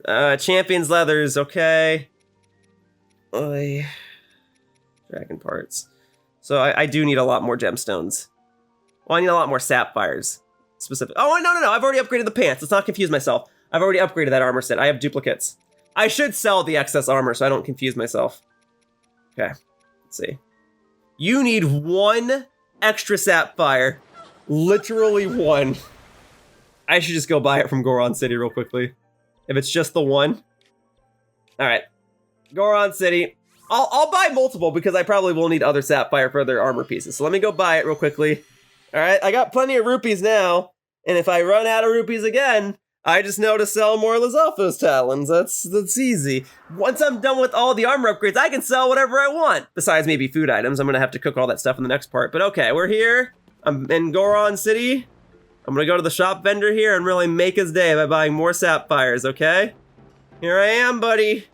A: Champion's leathers, okay. Oy. Dragon parts. So I do need a lot more gemstones. Well, I need a lot more sapphires. Specific. Oh, no. I've already upgraded the pants. Let's not confuse myself. I've already upgraded that armor set. I have duplicates. I should sell the excess armor so I don't confuse myself. Okay. Let's see. You need 1 extra sapphire. Literally 1. I should just go buy it from Goron City real quickly. If it's just the 1. Alright. Goron City. I'll buy multiple because I probably will need other sapphire for other armor pieces. So let me go buy it real quickly. Alright, I got plenty of rupees now. And if I run out of rupees again, I just know to sell more Lizalfos talons. That's easy. Once I'm done with all the armor upgrades, I can sell whatever I want. Besides maybe food items. I'm gonna have to cook all that stuff in the next part. But okay, we're here. I'm in Goron City. I'm gonna go to the shop vendor here and really make his day by buying more sapphires, okay? Here I am, buddy.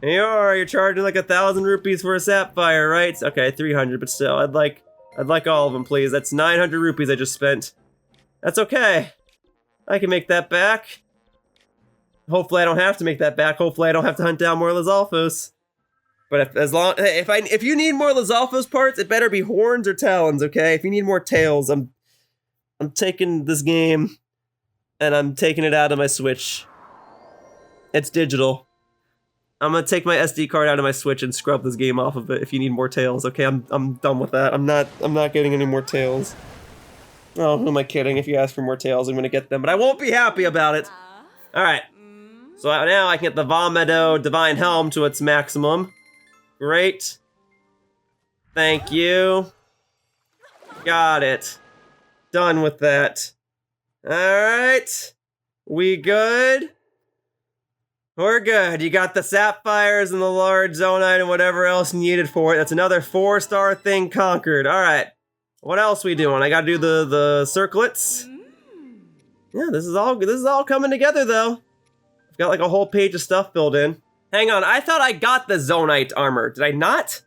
A: Here you are. You're charging like 1,000 rupees for a sapphire, right? Okay, 300, but still, I'd like all of them, please. That's 900 rupees I just spent. That's okay. I can make that back. Hopefully I don't have to make that back. Hopefully I don't have to hunt down more Lizalfos. But if you need more Lizalfos parts, it better be horns or talons, okay? If you need more tails, I'm taking this game and I'm taking it out of my Switch. It's digital. I'm gonna take my SD card out of my Switch and scrub this game off of it if you need more tails, okay? I'm done with that. I'm not getting any more tails. Oh, who am I kidding? If you ask for more tails, I'm gonna get them, but I won't be happy about it. Alright. So now I can get the Vah Meadow Divine Helm to its maximum. Great. Thank you. Got it. Done with that. Alright. We good? We're good. You got the sapphires and the large Zonaite and whatever else needed for it. That's another 4-star thing conquered. Alright. What else we doing? I gotta do the circlets. Yeah, this is all coming together though. I've got like a whole page of stuff filled in. Hang on, I thought I got the Zonaite armor. Did I not?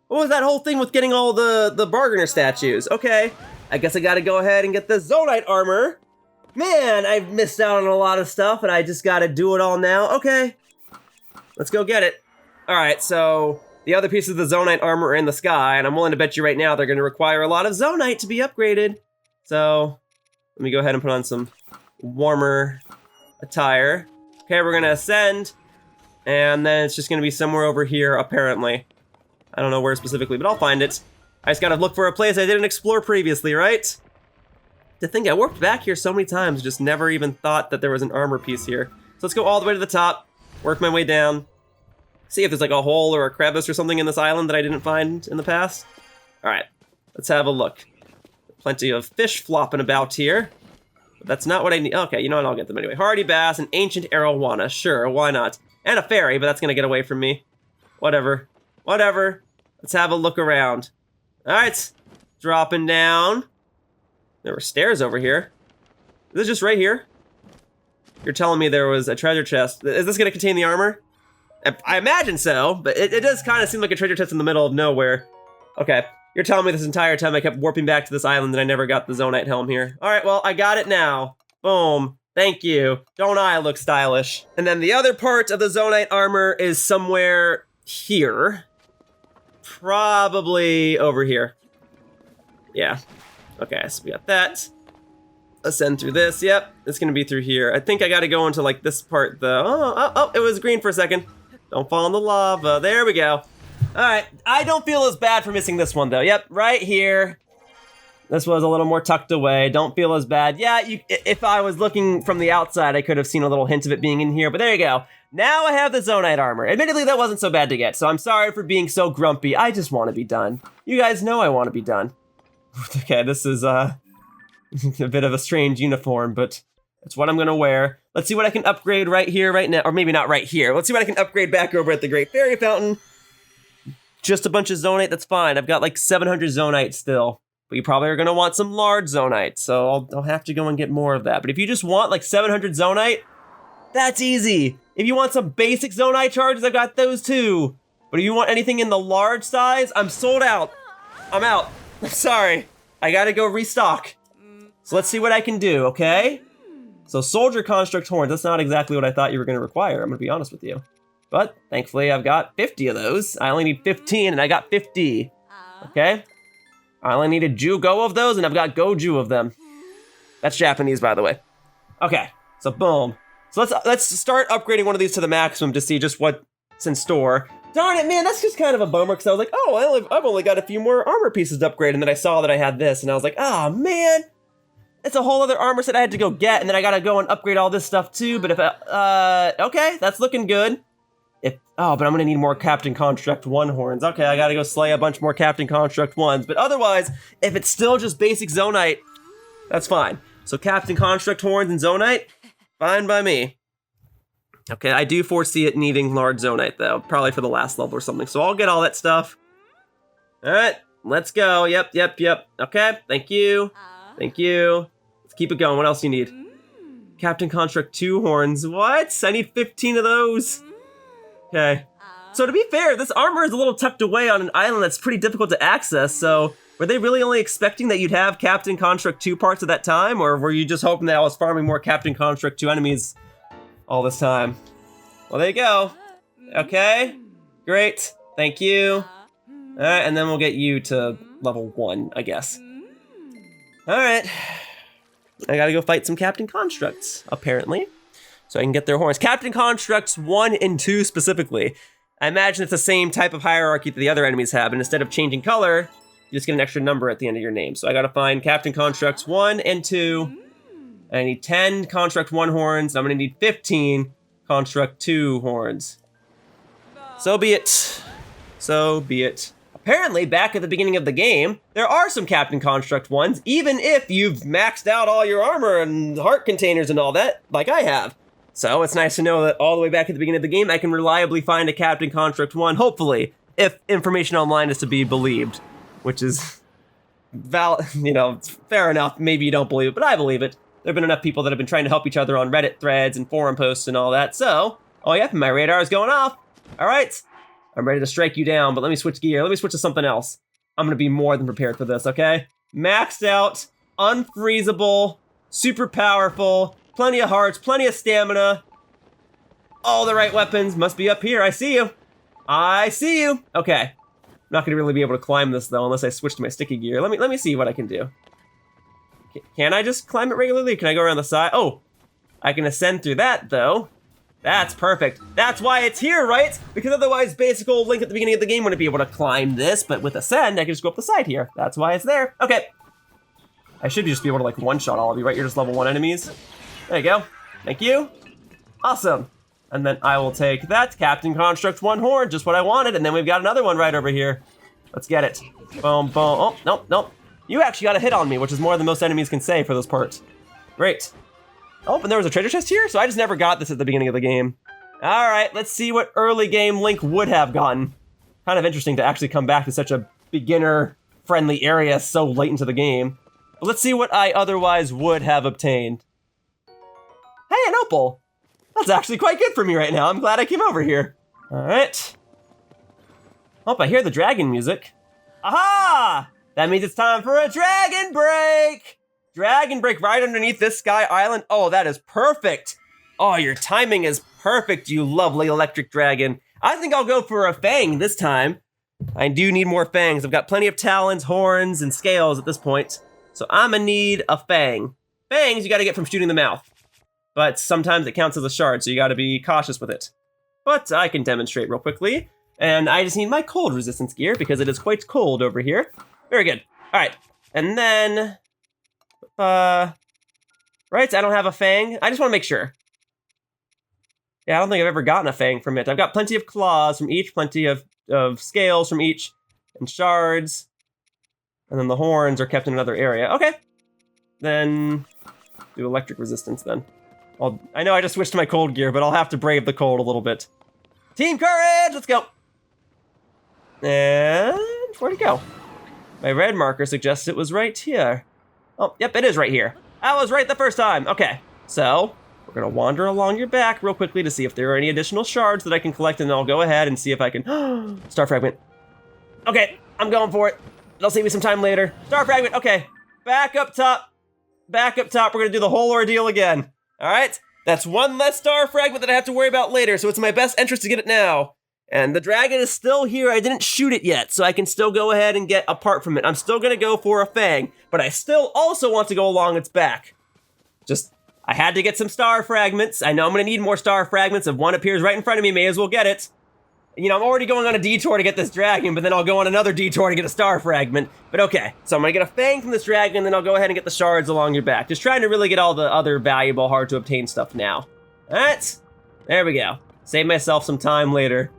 A: What was that whole thing with getting all the bargainer statues? Okay, I guess I gotta go ahead and get the Zonaite armor. Man, I've missed out on a lot of stuff and I just gotta do it all now. Okay, let's go get it. All right, so the other pieces of the Zonaite armor are in the sky, and I'm willing to bet you right now they're gonna require a lot of Zonaite to be upgraded. So, let me go ahead and put on some warmer attire. Okay, we're gonna ascend, and then it's just gonna be somewhere over here, apparently. I don't know where specifically, but I'll find it. I just gotta look for a place I didn't explore previously, right? To think I warped back here so many times, just never even thought that there was an armor piece here. So let's go all the way to the top, work my way down, see if there's like a hole or a crevice or something in this island that I didn't find in the past. All right, let's have a look. Plenty of fish flopping about here. But that's not what I need. Okay, you know what? I'll get them anyway. Hardy bass, an ancient arowana. Sure, why not? And a fairy, but that's gonna get away from me. Whatever. Whatever. Let's have a look around. All right, dropping down. There were stairs over here. Is this just right here? You're telling me there was a treasure chest. Is this gonna contain the armor? I imagine so, but it does kind of seem like a treasure chest in the middle of nowhere. Okay, you're telling me this entire time I kept warping back to this island and I never got the Zonaite helm here. All right, well, I got it now. Boom. Thank you. Don't I look stylish? And then the other part of the Zonaite armor is somewhere here. Probably over here. Yeah. Okay, so we got that. Ascend through this. Yep, it's gonna be through here. I think I gotta go into like this part though. Oh, it was green for a second. Don't fall in the lava. There we go. All right, I don't feel as bad for missing this one though. Yep, right here. This was a little more tucked away. Don't feel as bad. Yeah, if I was looking from the outside, I could have seen a little hint of it being in here, but there you go. Now I have the Zonaite armor. Admittedly, that wasn't so bad to get, so I'm sorry for being so grumpy. I just want to be done. You guys know I want to be done. Okay, this is a bit of a strange uniform, but it's what I'm gonna wear. Let's see what I can upgrade right here, right now, or maybe not right here. Let's see what I can upgrade back over at the Great Fairy Fountain. Just a bunch of Zonaite, that's fine. I've got like 700 Zonaite still, but you probably are gonna want some large Zonaite, so I'll have to go and get more of that. But if you just want like 700 Zonaite, that's easy. If you want some basic Zonaite charges, I've got those too. But if you want anything in the large size, I'm sold out. I'm out. I'm sorry. I gotta go restock. So let's see what I can do, okay? So soldier construct horns, that's not exactly what I thought you were gonna require, I'm gonna be honest with you. But thankfully I've got 50 of those. I only need 15 and I got 50, okay? I only need a Ju-Go of those and I've got Goju of them. That's Japanese, by the way. Okay, so boom. So let's start upgrading one of these to the maximum to see just what's in store. Darn it, man, that's just kind of a bummer because I was like, oh, I've only got a few more armor pieces to upgrade, and then I saw that I had this, and I was like, oh, man, it's a whole other armor set I had to go get, and then I gotta go and upgrade all this stuff too, but if okay, that's looking good. But I'm gonna need more Captain Construct 1 horns. Okay, I gotta go slay a bunch more Captain Construct 1s, but otherwise, if it's still just basic Zonaite, that's fine. So Captain Construct horns and Zonaite, fine by me. Okay, I do foresee it needing large Zonaite though, probably for the last level or something, so I'll get all that stuff. All right, let's go. Yep. Okay, thank you. Thank you. Let's keep it going. What else do you need? Captain Construct 2 horns. What? I need 15 of those. Okay. So to be fair, this armor is a little tucked away on an island that's pretty difficult to access, so were they really only expecting that you'd have Captain Construct 2 parts at that time, or were you just hoping that I was farming more Captain Construct 2 enemies all this time? Well, there you go. Okay. Great. Thank you. Alright, and then we'll get you to level 1, I guess. Alright. I gotta go fight some Captain Constructs, apparently, so I can get their horns. Captain Constructs 1 and 2 specifically. I imagine it's the same type of hierarchy that the other enemies have, and instead of changing color, you just get an extra number at the end of your name. So I gotta find Captain Constructs 1 and 2. I need 10 Construct 1 horns, and I'm gonna need 15 Construct 2 horns. So be it. So be it. Apparently, back at the beginning of the game, there are some Captain Construct 1s, even if you've maxed out all your armor and heart containers and all that, like I have. So it's nice to know that all the way back at the beginning of the game, I can reliably find a Captain Construct 1, hopefully, if information online is to be believed, which is fair enough. Maybe you don't believe it, but I believe it. There have been enough people that have been trying to help each other on Reddit threads and forum posts and all that, so, oh yep, my radar is going off. All right, I'm ready to strike you down, but let me switch gear. Let me switch to something else. I'm gonna be more than prepared for this, okay? Maxed out, unfreezable, super powerful, plenty of hearts, plenty of stamina. All the right weapons must be up here. I see you. I see you. Okay. I'm not gonna really be able to climb this though, unless I switch to my sticky gear. Let me see what I can do. Can I just climb it regularly? Can I go around the side? Oh, I can ascend through that though. That's perfect. That's why it's here, right? Because otherwise basic old Link at the beginning of the game wouldn't be able to climb this, but with Ascend, I can just go up the side here. That's why it's there. Okay. I should just be able to like one-shot all of you, right? You're just level 1 enemies. There you go. Thank you. Awesome. And then I will take that Captain Construct 1 horn, just what I wanted, and then we've got another one right over here. Let's get it. Boom, boom. Oh, nope, nope. You actually got a hit on me, which is more than most enemies can say for this part. Great. Oh, and there was a treasure chest here? So I just never got this at the beginning of the game. All right, let's see what early game Link would have gotten. Kind of interesting to actually come back to such a beginner-friendly area so late into the game. But let's see what I otherwise would have obtained. Hey, an opal. That's actually quite good for me right now. I'm glad I came over here. All right. Oh, I hear the dragon music. Aha! That means it's time for a dragon break! Dragon break right underneath this sky island. Oh, that is perfect. Oh, your timing is perfect, you lovely electric dragon. I think I'll go for a fang this time. I do need more fangs. I've got plenty of talons, horns, and scales at this point. So I'm gonna need a fang. Fangs you gotta get from shooting the mouth. But sometimes it counts as a shard, so you gotta be cautious with it. But I can demonstrate real quickly. And I just need my cold resistance gear because it is quite cold over here. Very good. All right, and then, right, I don't have a fang. I just wanna make sure. Yeah, I don't think I've ever gotten a fang from it. I've got plenty of claws from each, plenty of scales from each, and shards. And then the horns are kept in another area. Okay. Then do electric resistance then. I know I just switched to my cold gear, but I'll have to brave the cold a little bit. Team courage, let's go. And where'd it go? My red marker suggests it was right here. Oh, yep, it is right here. I was right the first time. Okay, so we're gonna wander along your back real quickly to see if there are any additional shards that I can collect, and then I'll go ahead and see if I can, Star Fragment. Okay, I'm going for it. It'll save me some time later. Star Fragment, okay. Back up top. Back up top, we're gonna do the whole ordeal again. All right, that's one less Star Fragment that I have to worry about later, so it's in my best interest to get it now. And the dragon is still here. I didn't shoot it yet, so I can still go ahead and get a part from it. I'm still gonna go for a fang, but I still also want to go along its back. I had to get some Star Fragments. I know I'm gonna need more Star Fragments. If one appears right in front of me, may as well get it. You know, I'm already going on a detour to get this dragon, but then I'll go on another detour to get a Star Fragment. But okay, so I'm gonna get a fang from this dragon, and then I'll go ahead and get the shards along your back. Just trying to really get all the other valuable, hard to obtain stuff now. All right, there we go. Save myself some time later.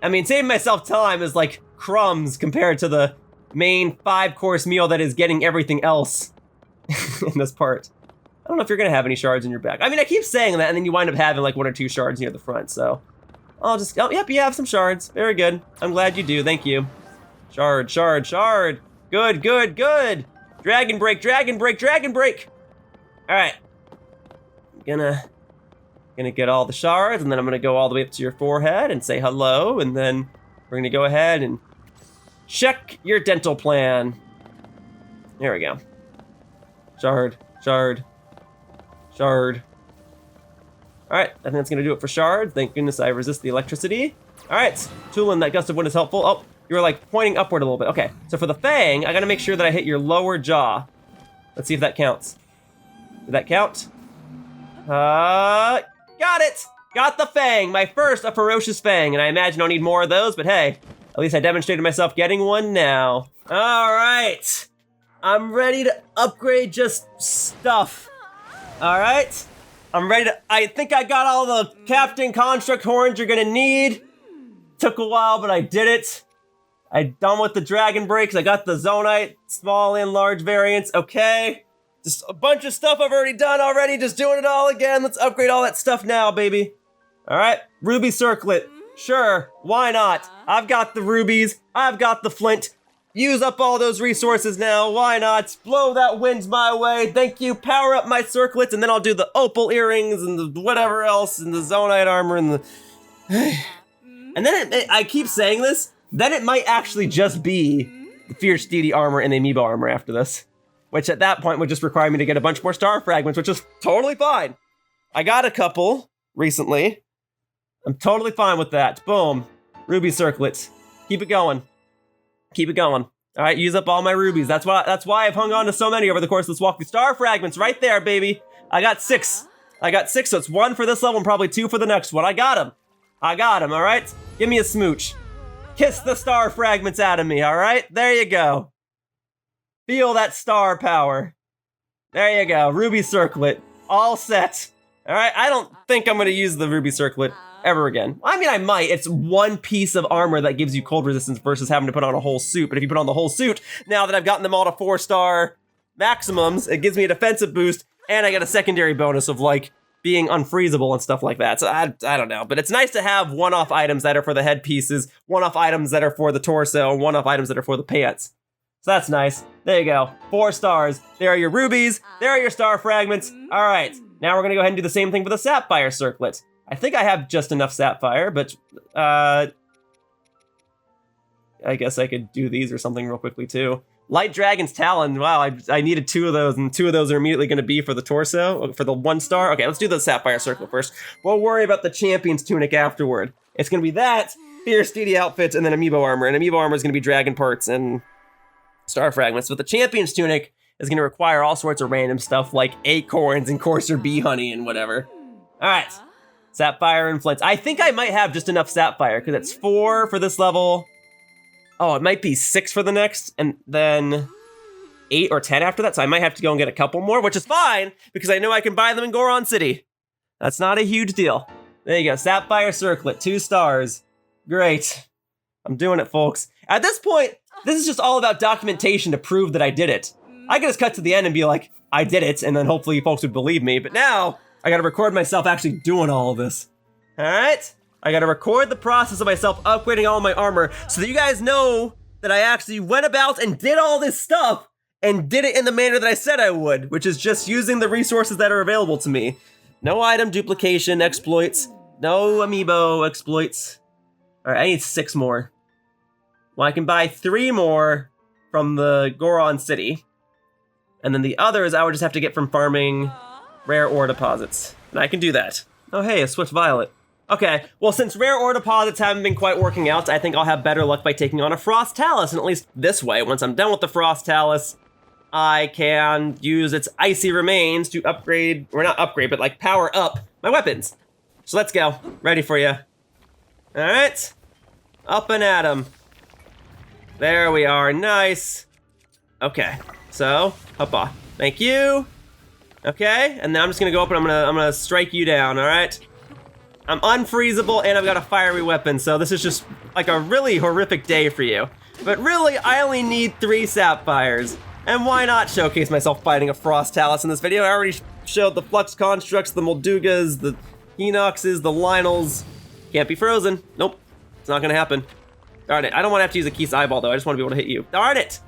A: I mean, saving myself time is like crumbs compared to the main 5-course meal that is getting everything else in this part. I don't know if you're gonna have any shards in your back. I mean, I keep saying that, and then you wind up having like 1 or 2 shards near the front, so I'll just, oh, yep, you have some shards. Very good. I'm glad you do, thank you. Shard, shard, shard. Good, good, good. Dragon break, dragon break, dragon break. All right. Gonna get all the shards, and then I'm gonna go all the way up to your forehead and say hello, and then we're gonna go ahead and check your dental plan. There we go. Shard, shard, shard. All right, I think that's gonna do it for shards. Thank goodness I resist the electricity. All right, Tulin, that gust of wind is helpful. Oh, you were like pointing upward a little bit. Okay, so for the fang, I gotta make sure that I hit your lower jaw. Let's see if that counts. Did that count? Got it! Got the fang, my first a ferocious fang, and I imagine I'll need more of those, but hey, at least I demonstrated myself getting one now. All right, I'm ready to upgrade just stuff. All right, I'm ready to, I think I got all the Captain Construct horns you're gonna need. Took a while, but I did it. I'm done with the Dragon Breaks. I got the Zonaite, small and large variants, okay. Just a bunch of stuff I've already done already, just doing it all again. Let's upgrade all that stuff now, baby. All right, Ruby Circlet. Sure, why not? I've got the rubies, I've got the flint. Use up all those resources now, why not? Blow that wind my way, thank you. Power up my circlets, and then I'll do the opal earrings and the whatever else, and the Zonaite armor and the... And then I keep saying this, then it might actually just be the Fierce Deity armor and the Amiibo armor after this. Which at that point would just require me to get a bunch more star fragments, which is totally fine. I got a couple recently. I'm totally fine with that. Boom. Ruby circlets. Keep it going. Keep it going. All right, use up all my rubies. That's why I've hung on to so many over the course of this walkthrough. Star fragments right there, baby. I got 6. So it's 1 for this level and probably 2 for the next one. I got them, all right? Give me a smooch. Kiss the star fragments out of me, all right? There you go. Feel that star power. There you go, Ruby Circlet, all set. All right, I don't think I'm gonna use the Ruby Circlet ever again. I mean, I might. It's 1 piece of armor that gives you cold resistance versus having to put on a whole suit. But if you put on the whole suit, now that I've gotten them all to 4-star maximums, it gives me a defensive boost, and I get a secondary bonus of like being unfreezable and stuff like that. So I don't know, but it's nice to have one-off items that are for the headpieces, one-off items that are for the torso, and one-off items that are for the pants. So that's nice. There you go. 4 stars. There are your rubies. There are your star fragments. All right. Now we're going to go ahead and do the same thing for the sapphire circlet. I think I have just enough sapphire, but I guess I could do these or something real quickly too. Light Dragon's Talon. Wow, I needed 2 of those, and 2 of those are immediately going to be for the torso, for the 1 star. Okay, let's do the sapphire circlet first. We'll worry about the Champion's Tunic afterward. It's going to be that, Fierce Deity outfit, and then Amiibo armor. And Amiibo armor is going to be dragon parts and star fragments, but the Champion's Tunic is going to require all sorts of random stuff like acorns and coarser bee honey and whatever. All right, sapphire and flints. I think I might have just enough sapphire because it's 4 for this level. Oh, it might be 6 for the next, and then 8 or 10 after that, so I might have to go and get a couple more, which is fine because I know I can buy them in Goron City. That's not a huge deal. There you go, sapphire circlet, 2 stars. Great. I'm doing it, folks. At this point, this is just all about documentation to prove that I did it. I could just cut to the end and be like, I did it, and then hopefully folks would believe me. But now, I gotta record myself actually doing all of this. All right? I gotta record the process of myself upgrading all my armor so that you guys know that I actually went about and did all this stuff and did it in the manner that I said I would, which is just using the resources that are available to me. No item duplication exploits, no amiibo exploits. All right, I need 6 more. Well, I can buy 3 more from the Goron City. And then the others I would just have to get from farming rare ore deposits. And I can do that. Oh hey, a Swift Violet. Okay, well since rare ore deposits haven't been quite working out, I think I'll have better luck by taking on a Frost Talus. And at least this way, once I'm done with the Frost Talus, I can use its icy remains to upgrade, or not upgrade, but like power up my weapons. So let's go, ready for you. All right, up and at 'em. There we are, nice. Okay, so, hoppa, thank you. Okay, and now I'm just gonna go up and I'm gonna strike you down, all right? I'm unfreezable and I've got a fiery weapon, so this is just like a really horrific day for you. But really, I only need 3 sapphires. And why not showcase myself fighting a Frost Talus in this video? I already showed the Flux Constructs, the Moldugas, the Enoxes, the Lionels. Can't be frozen. Nope, it's not gonna happen. Darn it, I don't wanna have to use a Keith's Eyeball though, I just wanna be able to hit you. Darn it!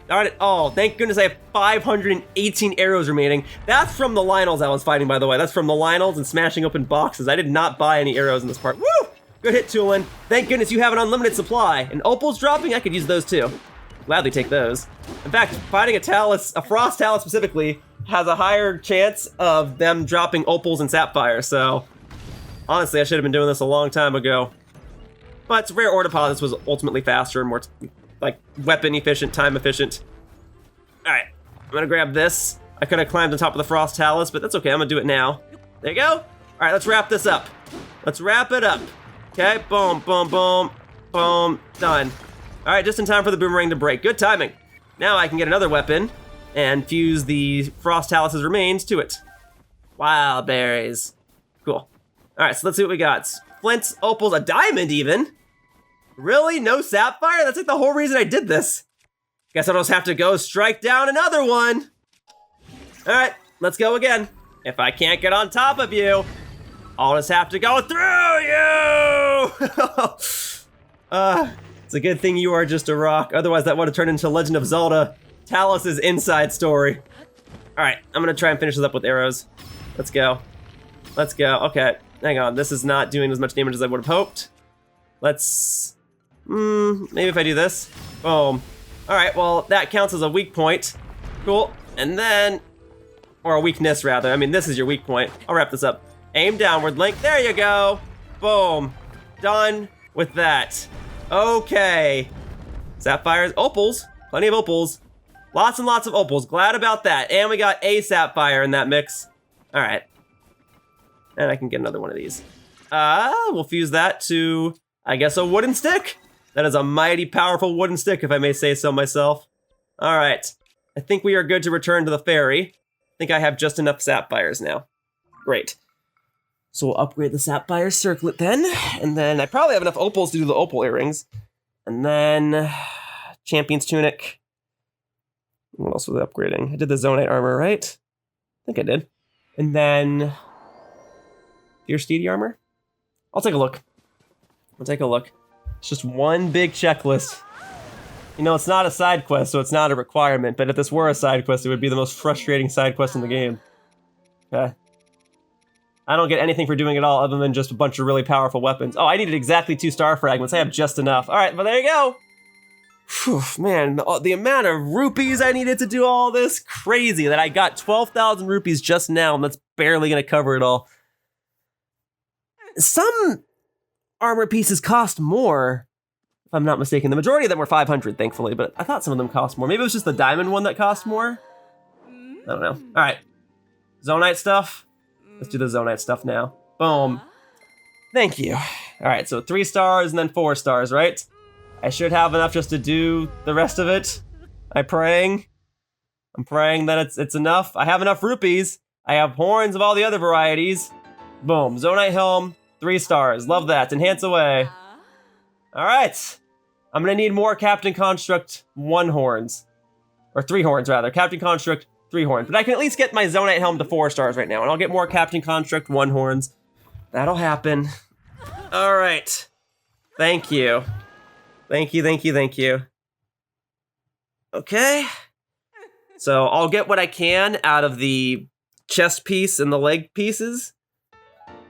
A: Darn it. Oh, thank goodness I have 518 arrows remaining. That's from the Lionels I was fighting, by the way. That's from the Lionels and smashing open boxes. I did not buy any arrows in this part. Woo! Good hit, Tulin. Thank goodness you have an unlimited supply. And opals dropping, I could use those too. Gladly take those. In fact, fighting a Frost Talus specifically, has a higher chance of them dropping opals and sapphires, so honestly, I should have been doing this a long time ago. But rare ore deposits was ultimately faster and more, like, weapon efficient, time efficient. Alright, I'm gonna grab this. I could have climbed on top of the Frost Talus, but that's okay, I'm gonna do it now. There you go. Alright, let's wrap this up. Let's wrap it up. Okay, boom, boom, boom, boom, done. Alright, just in time for the boomerang to break. Good timing. Now I can get another weapon and fuse the Frost Talus's remains to it. Wild berries. Cool. Alright, so let's see what we got. Flints, opals, a diamond even? Really? No sapphire? That's like the whole reason I did this. Guess I'll just have to go strike down another one. Alright, let's go again. If I can't get on top of you, I'll just have to go through you! It's a good thing you are just a rock. Otherwise that would have turned into Legend of Zelda, Talus's inside story. Alright, I'm gonna try and finish this up with arrows. Let's go. Let's go. Okay, hang on. This is not doing as much damage as I would have hoped. Let's... maybe if I do this. Boom. Alright, well, that counts as a weak point. Cool. And then... or a weakness, rather. I mean, this is your weak point. I'll wrap this up. Aim downward, Link. There you go. Boom. Done with that. Okay. Sapphires. Opals. Plenty of opals. Lots and lots of opals. Glad about that. And we got a sapphire in that mix. Alright. And I can get another one of these. We'll fuse that to, I guess, a wooden stick. That is a mighty powerful wooden stick, if I may say so myself. Alright. I think we are good to return to the ferry. I think I have just enough sapphires now. Great. So we'll upgrade the sapphire circlet then. And then I probably have enough opals to do the opal earrings. And then Champion's Tunic. What else was I upgrading? I did the Zonaite armor, right? I think I did. And then Fierce Deity armor? I'll take a look. I'll take a look. It's just one big checklist. You know, it's not a side quest, so it's not a requirement, but if this were a side quest, it would be the most frustrating side quest in the game. Okay. I don't get anything for doing it all other than just a bunch of really powerful weapons. Oh, I needed exactly 2 star fragments. I have just enough. All right, well, there you go. Whew, man, the amount of rupees I needed to do all this, crazy that I got 12,000 rupees just now, and that's barely gonna cover it all. Some armor pieces cost more, if I'm not mistaken. The majority of them were 500, thankfully, but I thought some of them cost more. Maybe it was just the diamond one that cost more? I don't know. All right, Zonaite stuff. Let's do the Zonaite stuff now. Boom. Thank you. All right, so 3 stars and then 4 stars, right? I should have enough just to do the rest of it. I'm praying that it's enough. I have enough rupees. I have horns of all the other varieties. Boom. Zonaite Helm, 3 stars. Love that. Enhance away. All right. I'm gonna need more Captain Construct 1 horns. Or 3 horns, rather. Captain Construct 3 horns. But I can at least get my Zonaite Helm to 4 stars right now. And I'll get more Captain Construct 1 horns. That'll happen. All right. Thank you. Thank you, thank you, thank you. Okay. So I'll get what I can out of the chest piece and the leg pieces.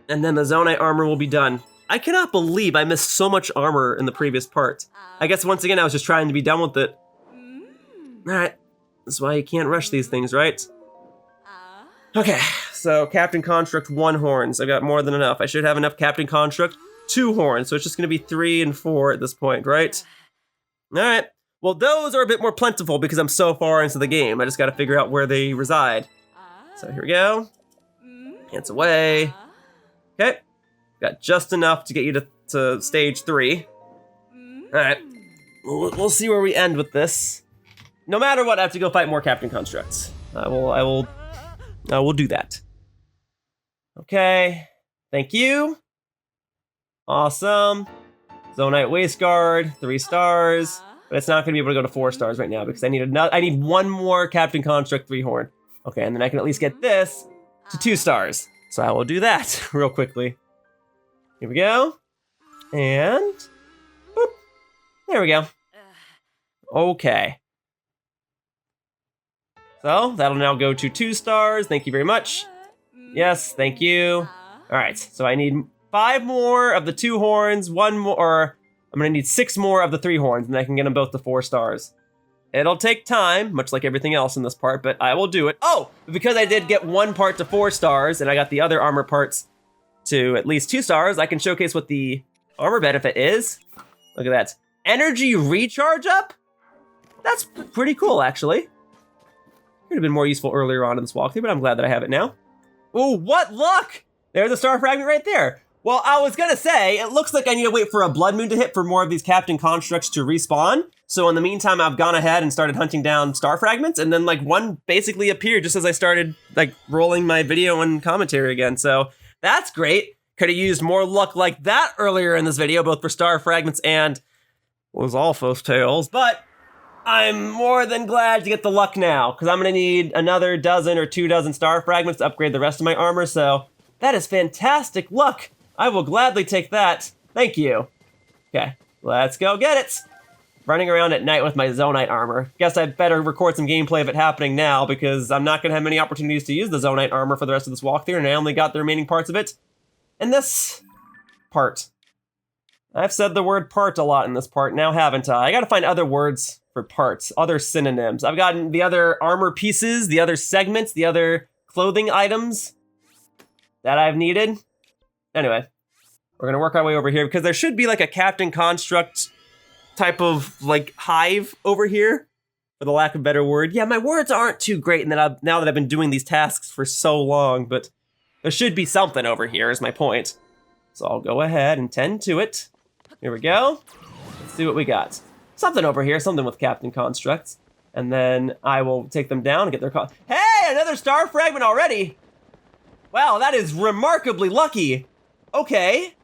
A: And then the Zonaite armor will be done. I cannot believe I missed so much armor in the previous part. I guess once again, I was just trying to be done with it. Alright. That's why you can't rush these things, right? Okay, so Captain Construct 1 horns. I got more than enough. I should have enough Captain Construct 2 horns, so it's just gonna be 3 and 4 at this point, right? Alright. Well, those are a bit more plentiful because I'm so far into the game. I just gotta figure out where they reside. So here we go. Pants away. Okay. Got just enough to get you to stage 3. Alright. We'll see where we end with this. No matter what, I have to go fight more Captain Constructs. I will do that. Okay. Thank you. Awesome. Zonaite Waistguard, 3 stars. But it's not gonna be able to go to 4 stars right now because I need 1 more Captain Construct 3 horn. Okay, and then I can at least get this to 2 stars. So I will do that real quickly. Here we go. And boop. There we go. Okay. So that'll now go to 2 stars. Thank you very much. Yes, thank you. All right, so I need 5 more of the 2 horns, 1 more, or I'm gonna need 6 more of the 3 horns, and I can get them both to 4 stars. It'll take time, much like everything else in this part, but I will do it. Oh, because I did get 1 part to 4 stars, and I got the other armor parts to at least 2 stars, I can showcase what the armor benefit is. Look at that. Energy recharge up? That's pretty cool, actually. Could have been more useful earlier on in this walkthrough, but I'm glad that I have it now. Ooh, what luck! There's a star fragment right there. Well, I was gonna say, it looks like I need to wait for a blood moon to hit for more of these captain constructs to respawn. So in the meantime, I've gone ahead and started hunting down star fragments, and then like one basically appeared just as I started like rolling my video and commentary again. So that's great. Could have used more luck like that earlier in this video, both for star fragments and was Alphos tails, but I'm more than glad to get the luck now, because I'm going to need another dozen or 2 dozen star fragments to upgrade the rest of my armor, so that is fantastic luck. I will gladly take that. Thank you. Okay, let's go get it. Running around at night with my Zonaite armor. Guess I better record some gameplay of it happening now, because I'm not going to have many opportunities to use the Zonaite armor for the rest of this walkthrough, and I only got the remaining parts of it in this part. I've said the word part a lot in this part, now haven't I? I gotta find other words for parts, other synonyms. I've gotten the other armor pieces, the other segments, the other clothing items that I've needed. Anyway, we're gonna work our way over here because there should be like a captain construct type of like hive over here, for the lack of a better word. Yeah, my words aren't too great now that I've been doing these tasks for so long, but there should be something over here is my point. So I'll go ahead and tend to it. Here we go. Let's see what we got. Something over here, something with captain constructs. And then I will take them down and get their Hey, another star fragment already. Wow, that is remarkably lucky. Okay.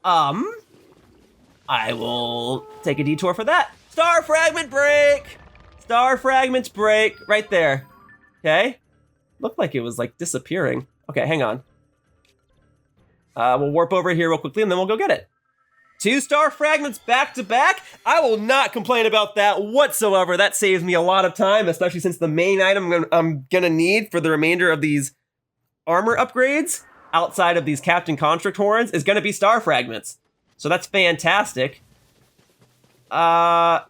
A: I will take a detour for that. Star fragment break. Star fragments break right there. Okay. Looked like it was like disappearing. Okay, hang on. We'll warp over here real quickly and then we'll go get it. 2 star fragments back to back? I will not complain about that whatsoever. That saves me a lot of time, especially since the main item I'm gonna need for the remainder of these armor upgrades, outside of these captain construct horns, is gonna be star fragments. So that's fantastic. I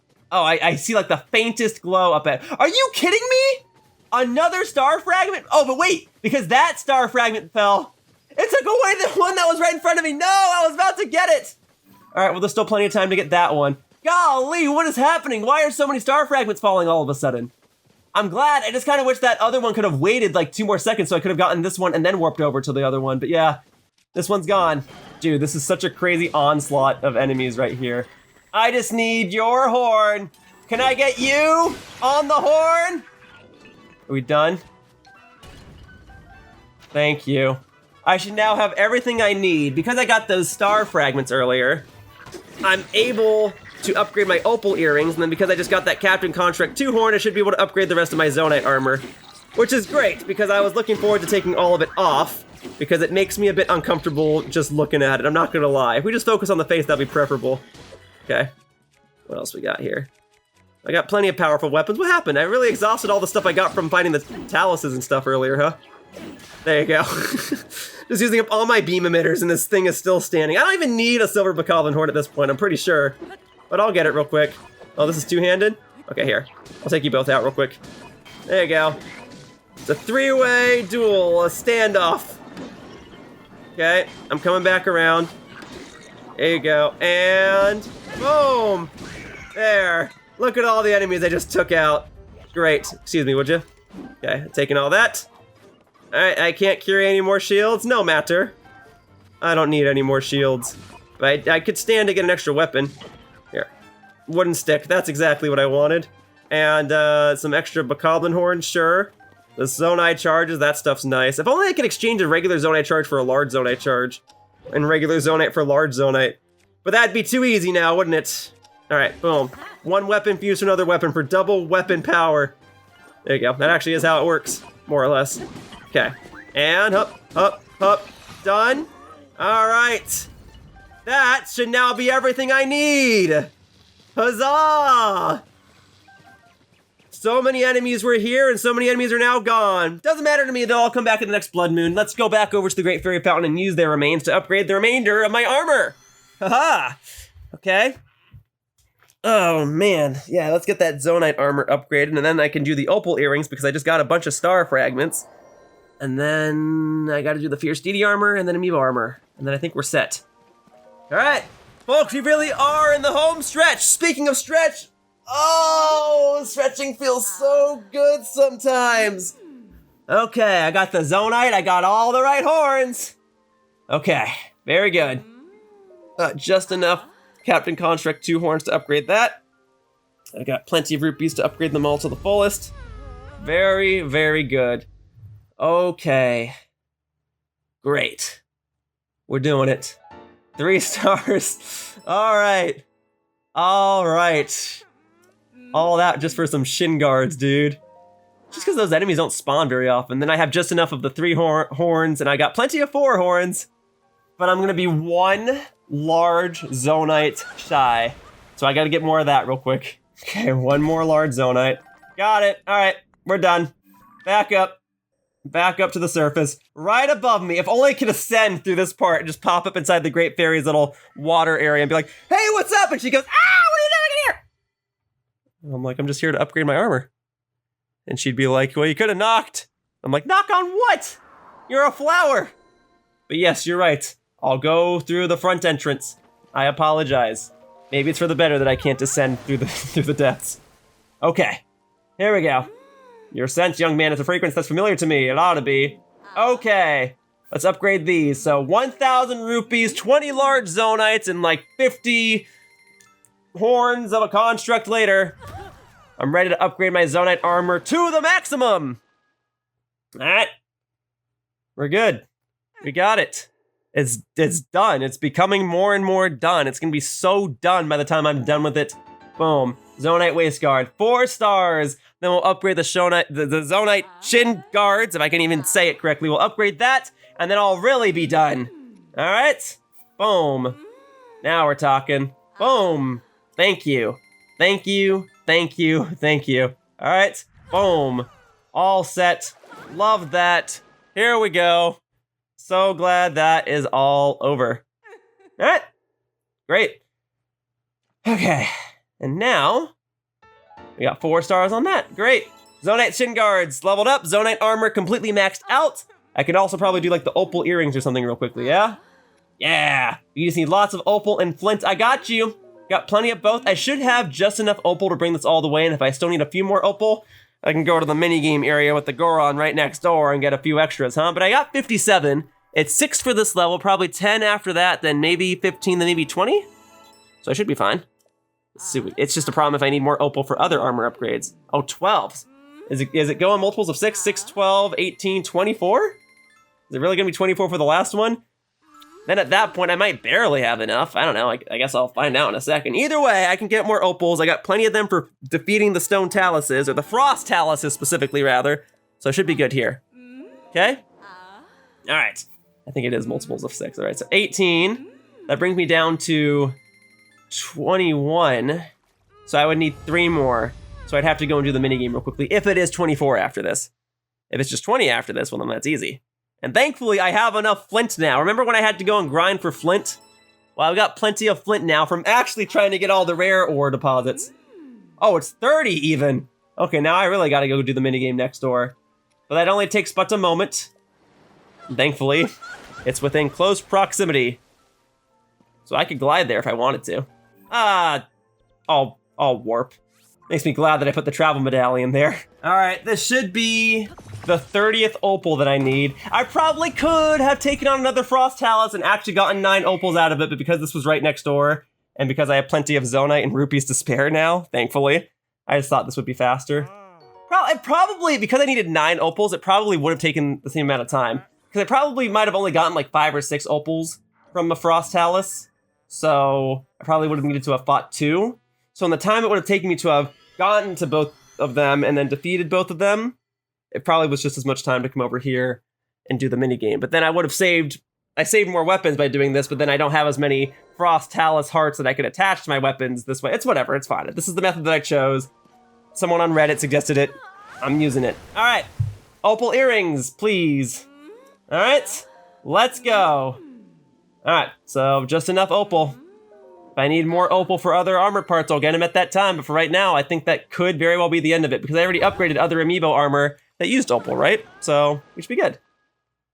A: see like the faintest glow up at. Are you kidding me? Another star fragment? Oh, but wait, because that star fragment fell. It took away the one that was right in front of me. No, I was about to get it. All right, well, there's still plenty of time to get that one. Golly, what is happening? Why are so many star fragments falling all of a sudden? I'm glad. I just kind of wish that other one could have waited like 2 more seconds so I could have gotten this one and then warped over to the other one. But yeah, this one's gone. Dude, this is such a crazy onslaught of enemies right here. I just need your horn. Can I get you on the horn? Are we done? Thank you. I should now have everything I need. Because I got those star fragments earlier, I'm able to upgrade my opal earrings, and then because I just got that Captain Construct 2 horn, I should be able to upgrade the rest of my Zonaite armor. Which is great, because I was looking forward to taking all of it off, because it makes me a bit uncomfortable just looking at it, I'm not gonna lie. If we just focus on the face, that'd be preferable. Okay, what else we got here? I got plenty of powerful weapons. What happened? I really exhausted all the stuff I got from fighting the taluses and stuff earlier, huh? There you go. Just using up all my beam emitters and this thing is still standing. I don't even need a silver bokoblin horn at this point, I'm pretty sure. But I'll get it real quick. Oh, this is two-handed? Okay, here. I'll take you both out real quick. There you go. It's a 3-way duel, a standoff. Okay, I'm coming back around. There you go, and boom! There. Look at all the enemies I just took out. Great. Excuse me, would you? Okay, taking all that. Alright, I can't carry any more shields. No matter. I don't need any more shields. But I could stand to get an extra weapon. Here. Wooden stick. That's exactly what I wanted. And some extra bokoblin horns, sure. The Zonaite charges, that stuff's nice. If only I could exchange a regular Zonaite charge for a large Zonaite charge. And regular Zonaite for large Zonaite. But that'd be too easy now, wouldn't it? Alright, boom. One weapon fused to another weapon for double weapon power. There you go. That actually is how it works, more or less. Okay. And up, up, up. Done. Alright. That should now be everything I need. Huzzah! So many enemies were here, and so many enemies are now gone. Doesn't matter to me, they'll all come back in the next Blood Moon. Let's go back over to the Great Fairy Fountain and use their remains to upgrade the remainder of my armor. Haha. Okay. Oh, man. Yeah, let's get that Zonaite armor upgraded, and then I can do the Opal earrings because I just got a bunch of star fragments. And then I gotta do the Fierce Deity armor and then Amiibo armor. And then I think we're set. All right. Folks, we really are in the home stretch. Speaking of stretch, oh, stretching feels so good sometimes. Okay, I got the Zonaite. I got all the right horns. Okay, very good. Just enough Captain Construct 2 horns to upgrade that. I got plenty of rupees to upgrade them all to the fullest. Very, very good. Okay. Great. We're doing it. 3 stars. All right. All right. All that just for some shin guards, dude. Just because those enemies don't spawn very often. Then I have just enough of the 3 horns, and I got plenty of 4 horns. But I'm gonna be 1 large Zonaite shy. So I gotta get more of that real quick. Okay, 1 more large Zonaite. Got it. All right, we're done. Back up. Back up to the surface. Right above me. If only I could ascend through this part and just pop up inside the Great Fairy's little water area and be like, hey, what's up? And she goes, ah, what are you doing in here? And I'm like, I'm just here to upgrade my armor. And she'd be like, well, you could have knocked. I'm like, knock on what? You're a flower. But yes, you're right. I'll go through the front entrance. I apologize. Maybe it's for the better that I can't descend through the depths. Okay, here we go. Your sense, young man, is a fragrance that's familiar to me. It ought to be. Okay, let's upgrade these. So 1,000 rupees, 20 large Zonaites, and like 50 horns of a construct later. I'm ready to upgrade my Zonaite armor to the maximum. All right, we're good. We got it. It's done. It's becoming more and more done. It's gonna be so done by the time I'm done with it. Boom. Zonaite Waistguard, 4 stars. Then we'll upgrade the Zonaite shin guards, if I can even say it correctly. We'll upgrade that, and then I'll really be done. All right? Boom. Now we're talking. Boom. Thank you. Thank you. Thank you. Thank you. All right? Boom. All set. Love that. Here we go. So glad that is all over. All right. Great. Okay. And now, we got 4 stars on that. Great. Zonaite shin guards leveled up. Zonaite armor completely maxed out. I could also probably do like the opal earrings or something real quickly, yeah? Yeah. You just need lots of opal and flint. I got you. Got plenty of both. I should have just enough opal to bring this all the way, and if I still need a few more opal, I can go to the minigame area with the Goron right next door and get a few extras, huh? But I got 57. It's 6 for this level, probably 10 after that, then maybe 15, then maybe 20. So I should be fine. Let's see. It's just a problem if I need more opal for other armor upgrades. Oh, 12. Is it going multiples of 6? 6, 12, 18, 24? Is it really gonna be 24 for the last one? Then at that point, I might barely have enough. I don't know, I guess I'll find out in a second. Either way, I can get more opals. I got plenty of them for defeating the stone taluses, or the frost taluses specifically, rather. So I should be good here. Okay? All right. I think it is multiples of 6. All right, so 18. That brings me down to 21. So I would need 3 more. So I'd have to go and do the minigame real quickly, if it is 24 after this. If it's just 20 after this, well, then that's easy. And thankfully, I have enough flint now. Remember when I had to go and grind for flint? Well, I've got plenty of flint now from actually trying to get all the rare ore deposits. Oh, it's 30 even. Okay, now I really gotta go do the minigame next door. But that only takes but a moment. Thankfully, it's within close proximity. So I could glide there if I wanted to. I'll warp. Makes me glad that I put the travel medallion there. All right, this should be the 30th opal that I need. I probably could have taken on another frost talus and actually gotten 9 opals out of it, but because this was right next door, and because I have plenty of Zonaite and rupees to spare now, thankfully, I just thought this would be faster. Probably, because I needed 9 opals, it probably would have taken the same amount of time. Because I probably might have only gotten like 5 or 6 opals from the frost talus. So I probably would have needed to have fought 2. So in the time it would have taken me to have gotten to both of them and then defeated both of them, it probably was just as much time to come over here and do the minigame. But then I would have saved more weapons by doing this, but then I don't have as many frost talus hearts that I could attach to my weapons this way. It's whatever, it's fine. This is the method that I chose. Someone on Reddit suggested it. I'm using it. All right, opal earrings, please. All right, let's go. All right, so just enough opal. If I need more opal for other armor parts, I'll get them at that time. But for right now, I think that could very well be the end of it because I already upgraded other amiibo armor that used opal, right? So we should be good.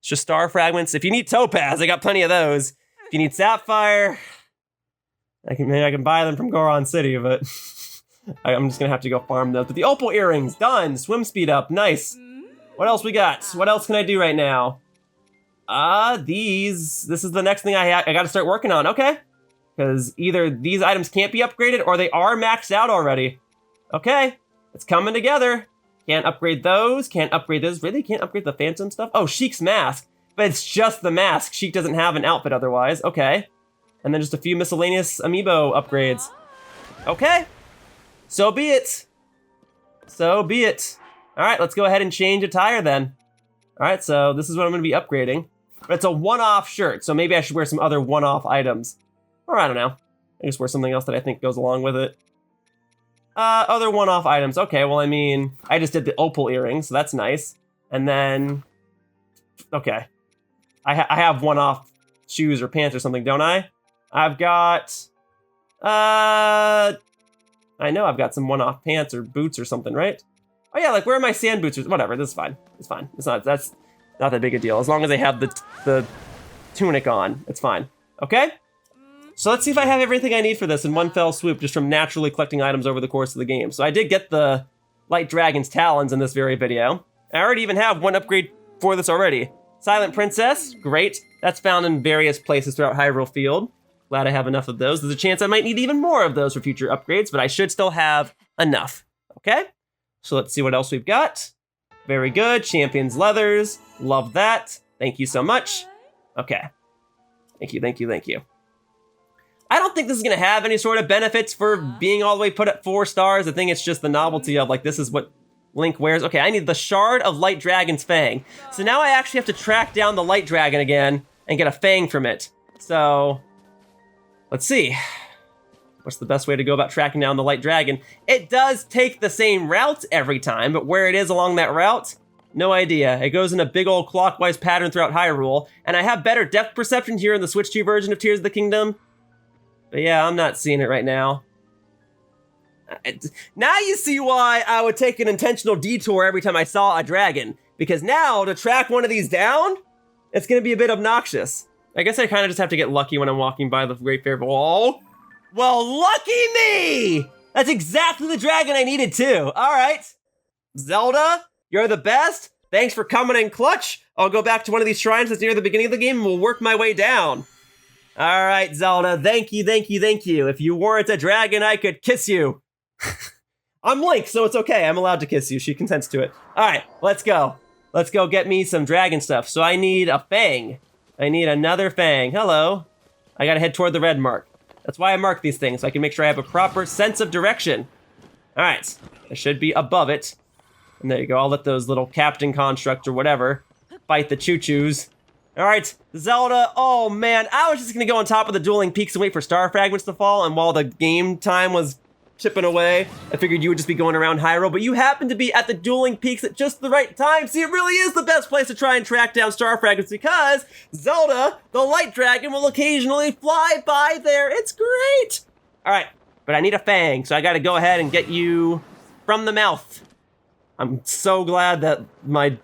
A: It's just star fragments. If you need topaz, I got plenty of those. If you need sapphire, maybe I can buy them from Goron City, but I'm just gonna have to go farm those. But the opal earrings, done. Swim speed up, nice. What else we got? What else can I do right now? This is the next thing I gotta start working on, okay. Because either these items can't be upgraded or they are maxed out already. Okay, it's coming together. Can't upgrade those, can't upgrade those. Really, can't upgrade the phantom stuff? Oh, Sheik's mask, but it's just the mask. Sheik doesn't have an outfit otherwise, okay. And then just a few miscellaneous amiibo upgrades. Okay, so be it. So be it. All right, let's go ahead and change attire then. All right, so this is what I'm gonna be upgrading. But it's a one-off shirt, so maybe I should wear some other one-off items. Or I don't know. I just wear something else that I think goes along with it. Other one-off items. Okay, well, I mean, I just did the opal earrings, so that's nice. And then, okay. I have one-off shoes or pants or something, don't I? I've got, I know I've got some one-off pants or boots or something, right? Oh yeah, like where are my sand boots? Or whatever, this is fine. It's fine. That's not that big a deal. As long as I have the tunic on, it's fine. Okay? So let's see if I have everything I need for this in one fell swoop, just from naturally collecting items over the course of the game. So I did get the Light Dragon's Talons in this very video. I already even have one upgrade for this already. Silent Princess, great. That's found in various places throughout Hyrule Field. Glad I have enough of those. There's a chance I might need even more of those for future upgrades, but I should still have enough, okay? So let's see what else we've got. Very good, Champion's Leathers, love that. Thank you so much. Okay, thank you, thank you, thank you. I don't think this is gonna have any sort of benefits for being all the way put at 4 stars. I think it's just the novelty of like, this is what Link wears. Okay, I need the Shard of Light Dragon's Fang. So now I actually have to track down the Light Dragon again and get a Fang from it. So, let's see. What's the best way to go about tracking down the Light Dragon? It does take the same route every time, but where it is along that route, no idea. It goes in a big old clockwise pattern throughout Hyrule, and I have better depth perception here in the Switch 2 version of Tears of the Kingdom. But yeah, I'm not seeing it right now. Now you see why I would take an intentional detour every time I saw a dragon. Because now, to track one of these down, it's gonna be a bit obnoxious. I guess I kind of just have to get lucky when I'm walking by the Great Fair. Oh, well, lucky me! That's exactly the dragon I needed too. All right, Zelda, you're the best. Thanks for coming in clutch. I'll go back to one of these shrines that's near the beginning of the game and we'll work my way down. All right, Zelda, thank you, thank you, thank you. If you weren't a dragon, I could kiss you. I'm Link, so it's okay. I'm allowed to kiss you. She consents to it. All right, let's go. Let's go get me some dragon stuff. So I need a Fang. I need another Fang. Hello. I gotta head toward the red mark. That's why I mark these things, so I can make sure I have a proper sense of direction. All right, I should be above it. And there you go. I'll let those little captain constructs or whatever fight the choo-choos. All right, Zelda, oh man, I was just gonna go on top of the dueling peaks and wait for star fragments to fall, and while the game time was chipping away, I figured you would just be going around Hyrule, but you happen to be at the dueling peaks at just the right time. See, it really is the best place to try and track down star fragments because Zelda, the light dragon, will occasionally fly by there. It's great. All right, but I need a Fang, so I gotta go ahead and get you from the mouth. I'm so glad that my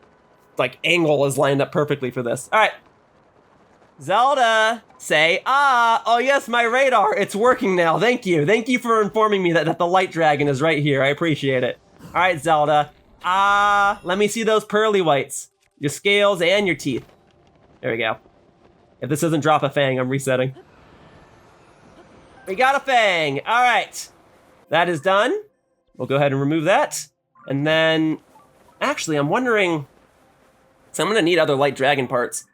A: angle is lined up perfectly for this. All right. Zelda, say ah. Oh yes, my radar, it's working now. Thank you. Thank you for informing me that the light dragon is right here. I appreciate it. All right, Zelda. Ah, let me see those pearly whites. Your scales and your teeth. There we go. If this doesn't drop a Fang, I'm resetting. We got a Fang. All right. That is done. We'll go ahead and remove that. And then, actually, I'm wondering, so I'm gonna need other light dragon parts.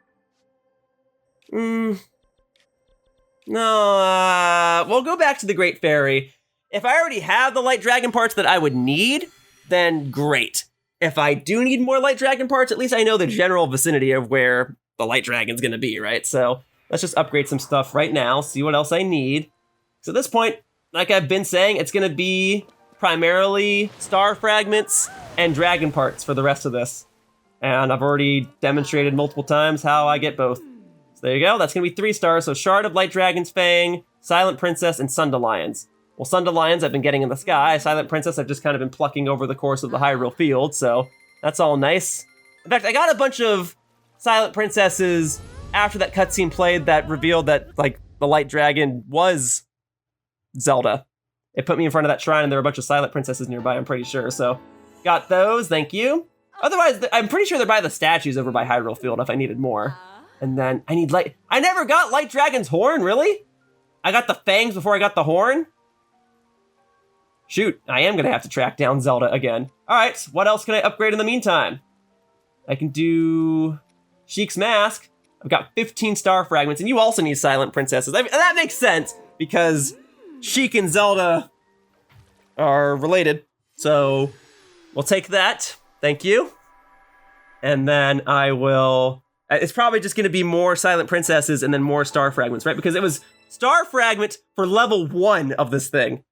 A: No, we'll go back to the Great Fairy. If I already have the light dragon parts that I would need, then great. If I do need more light dragon parts, at least I know the general vicinity of where the light dragon's gonna be, right? So let's just upgrade some stuff right now, see what else I need. So at this point, like I've been saying, it's gonna be primarily star fragments and dragon parts for the rest of this. And I've already demonstrated multiple times how I get both. So there you go, that's gonna be 3 stars. So Shard of Light Dragon's Fang, Silent Princess, and Sundelions. Well, Sundelions I've been getting in the sky. Silent Princess I've just kind of been plucking over the course of the Hyrule field, so that's all nice. In fact, I got a bunch of Silent Princesses after that cutscene played that revealed that, like, the Light Dragon was Zelda. It put me in front of that shrine and there were a bunch of Silent Princesses nearby, I'm pretty sure, so got those, thank you. Otherwise, I'm pretty sure they're by the statues over by Hyrule Field if I needed more. And then I need light. I never got Light Dragon's horn, really? I got the fangs before I got the horn? Shoot, I am gonna have to track down Zelda again. All right, what else can I upgrade in the meantime? I can do Sheik's Mask. I've got 15 star fragments, and you also need Silent Princesses. I mean, that makes sense, because Sheik and Zelda are related. So we'll take that, thank you. And then I will, it's probably just gonna be more Silent Princesses and then more star fragments, right? Because it was star fragment for level 1 of this thing.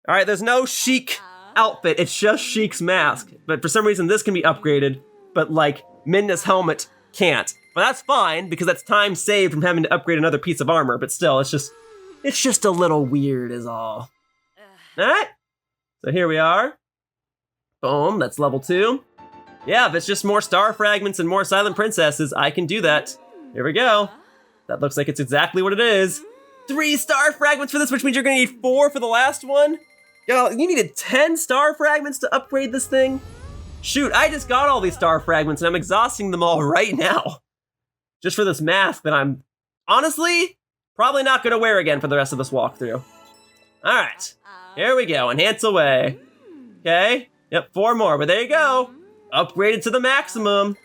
A: All right, there's no Sheik outfit, it's just Sheik's mask. But for some reason, this can be upgraded, but like Midna's helmet can't. But that's fine, because that's time saved from having to upgrade another piece of armor, but still, it's just a little weird is all. All right, so here we are. Boom, that's level 2. Yeah, if it's just more star fragments and more Silent Princesses, I can do that. Here we go. That looks like it's exactly what it is. 3 star fragments for this, which means you're gonna need 4 for the last one. Yo, you needed 10 star fragments to upgrade this thing? Shoot, I just got all these star fragments and I'm exhausting them all right now. Just for this mask that I'm, honestly, probably not gonna wear again for the rest of this walkthrough. All right, here we go, enhance away. Okay, yep, 4 more, but there you go. Upgraded to the maximum.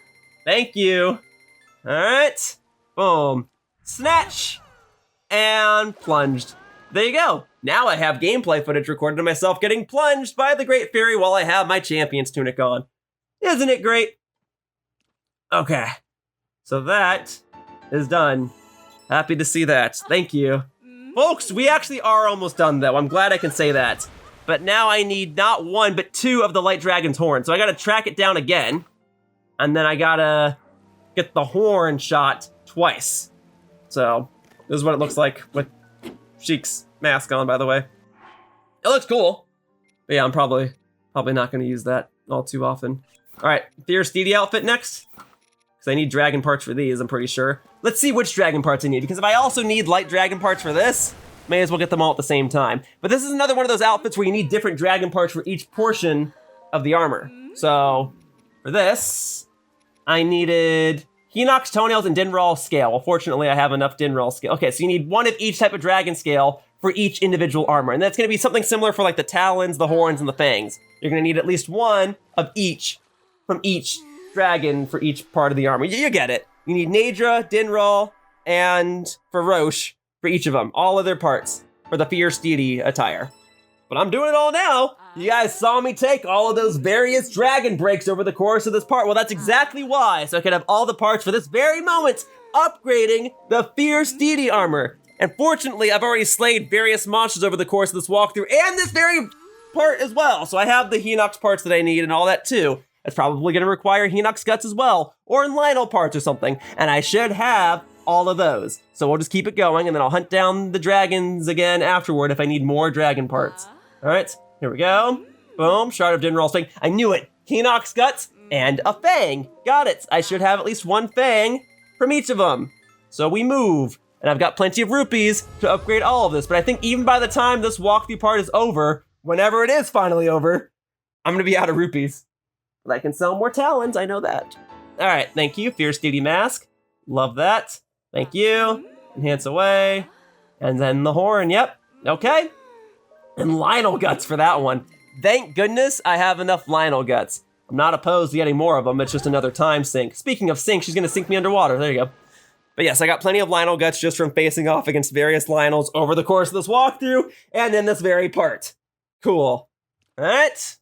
A: Thank you. All right, boom. Snatch, and plunged. There you go. Now I have gameplay footage recorded of myself getting plunged by the Great Fairy while I have my Champion's Tunic on. Isn't it great? Okay, so that is done. Happy to see that, thank you. Folks, we actually are almost done though. I'm glad I can say that. But now I need not 1, but 2 of the Light Dragon's horn. So I gotta track it down again. And then I gotta get the horn shot twice. So this is what it looks like with Sheik's mask on, by the way. It looks cool. But yeah, I'm probably not gonna use that all too often. All right, Fierce Deity outfit next. Because I need dragon parts for these, I'm pretty sure. Let's see which dragon parts I need, because if I also need light dragon parts for this, may as well get them all at the same time. But this is another one of those outfits where you need different dragon parts for each portion of the armor. So for this, I needed Hinox toenails and Dinral scale. Well, fortunately, I have enough Dinral scale. Okay, so you need 1 of each type of dragon scale for each individual armor. And that's gonna be something similar for like the talons, the horns, and the fangs. You're gonna need at least 1 of each from each dragon for each part of the armor. You get it. You need Nadra, Dinral, and Faroche for each of them. All of their parts for the Fierce Deity attire. But I'm doing it all now. You guys saw me take all of those various dragon breaks over the course of this part. Well, that's exactly why. So I could have all the parts for this very moment, upgrading the Fierce Deity armor. And fortunately, I've already slayed various monsters over the course of this walkthrough and this very part as well. So I have the Hinox parts that I need and all that too. It's probably gonna require Hinox guts as well, or Lionel parts or something. And I should have all of those. So we'll just keep it going and then I'll hunt down the dragons again afterward if I need more dragon parts. All right, here we go. Boom, Shard of Dinral's Fang. I knew it. Hinox guts and a fang. Got it. I should have at least 1 fang from each of them. So we move. And I've got plenty of rupees to upgrade all of this. But I think even by the time this walkthrough part is over, whenever it is finally over, I'm gonna be out of rupees. But I can sell more talons, I know that. All right, thank you, Fierce Deity Mask. Love that. Thank you. Enhance away. And then the horn, yep, okay. And Lionel guts for that one. Thank goodness I have enough Lionel guts. I'm not opposed to getting more of them, it's just another time sink. Speaking of sink, she's gonna sink me underwater, there you go. But yes, I got plenty of Lionel guts just from facing off against various Lionels over the course of this walkthrough and in this very part. Cool. All right.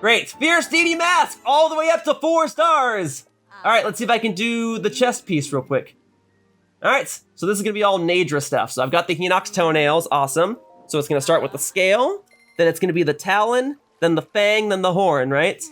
A: Great, Fierce Deity Mask, all the way up to 4 stars. All right, let's see if I can do the chest piece real quick. All right, so this is gonna be all Nadra stuff. So I've got the Hinox toenails, awesome. So it's gonna start with the scale, then it's gonna be the Talon, then the Fang, then the Horn, right?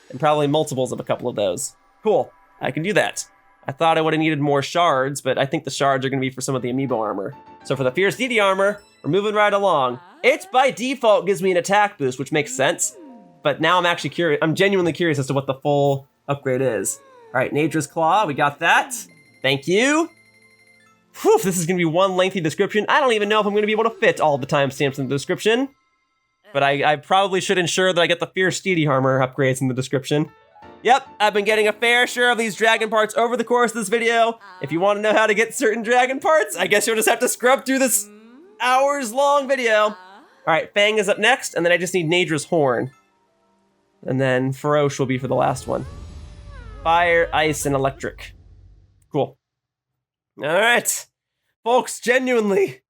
A: And probably multiples of a couple of those. Cool, I can do that. I thought I would have needed more shards, but I think the shards are gonna be for some of the amiibo armor. So for the Fierce Deity armor, we're moving right along. It by default gives me an attack boost, which makes sense. But now I'm actually curious, I'm genuinely curious as to what the full upgrade is. All right, Nadra's Claw, we got that. Thank you. Whew, this is gonna be one lengthy description. I don't even know if I'm gonna be able to fit all the timestamps in the description. But I probably should ensure that I get the Fierce Deity armor upgrades in the description. Yep, I've been getting a fair share of these dragon parts over the course of this video. If you want to know how to get certain dragon parts, I guess you'll just have to scrub through this hours-long video. All right, Fang is up next, and then I just need Nadra's Horn. And then Feroce will be for the last one. Fire, ice, and electric. Cool. All right, folks, genuinely,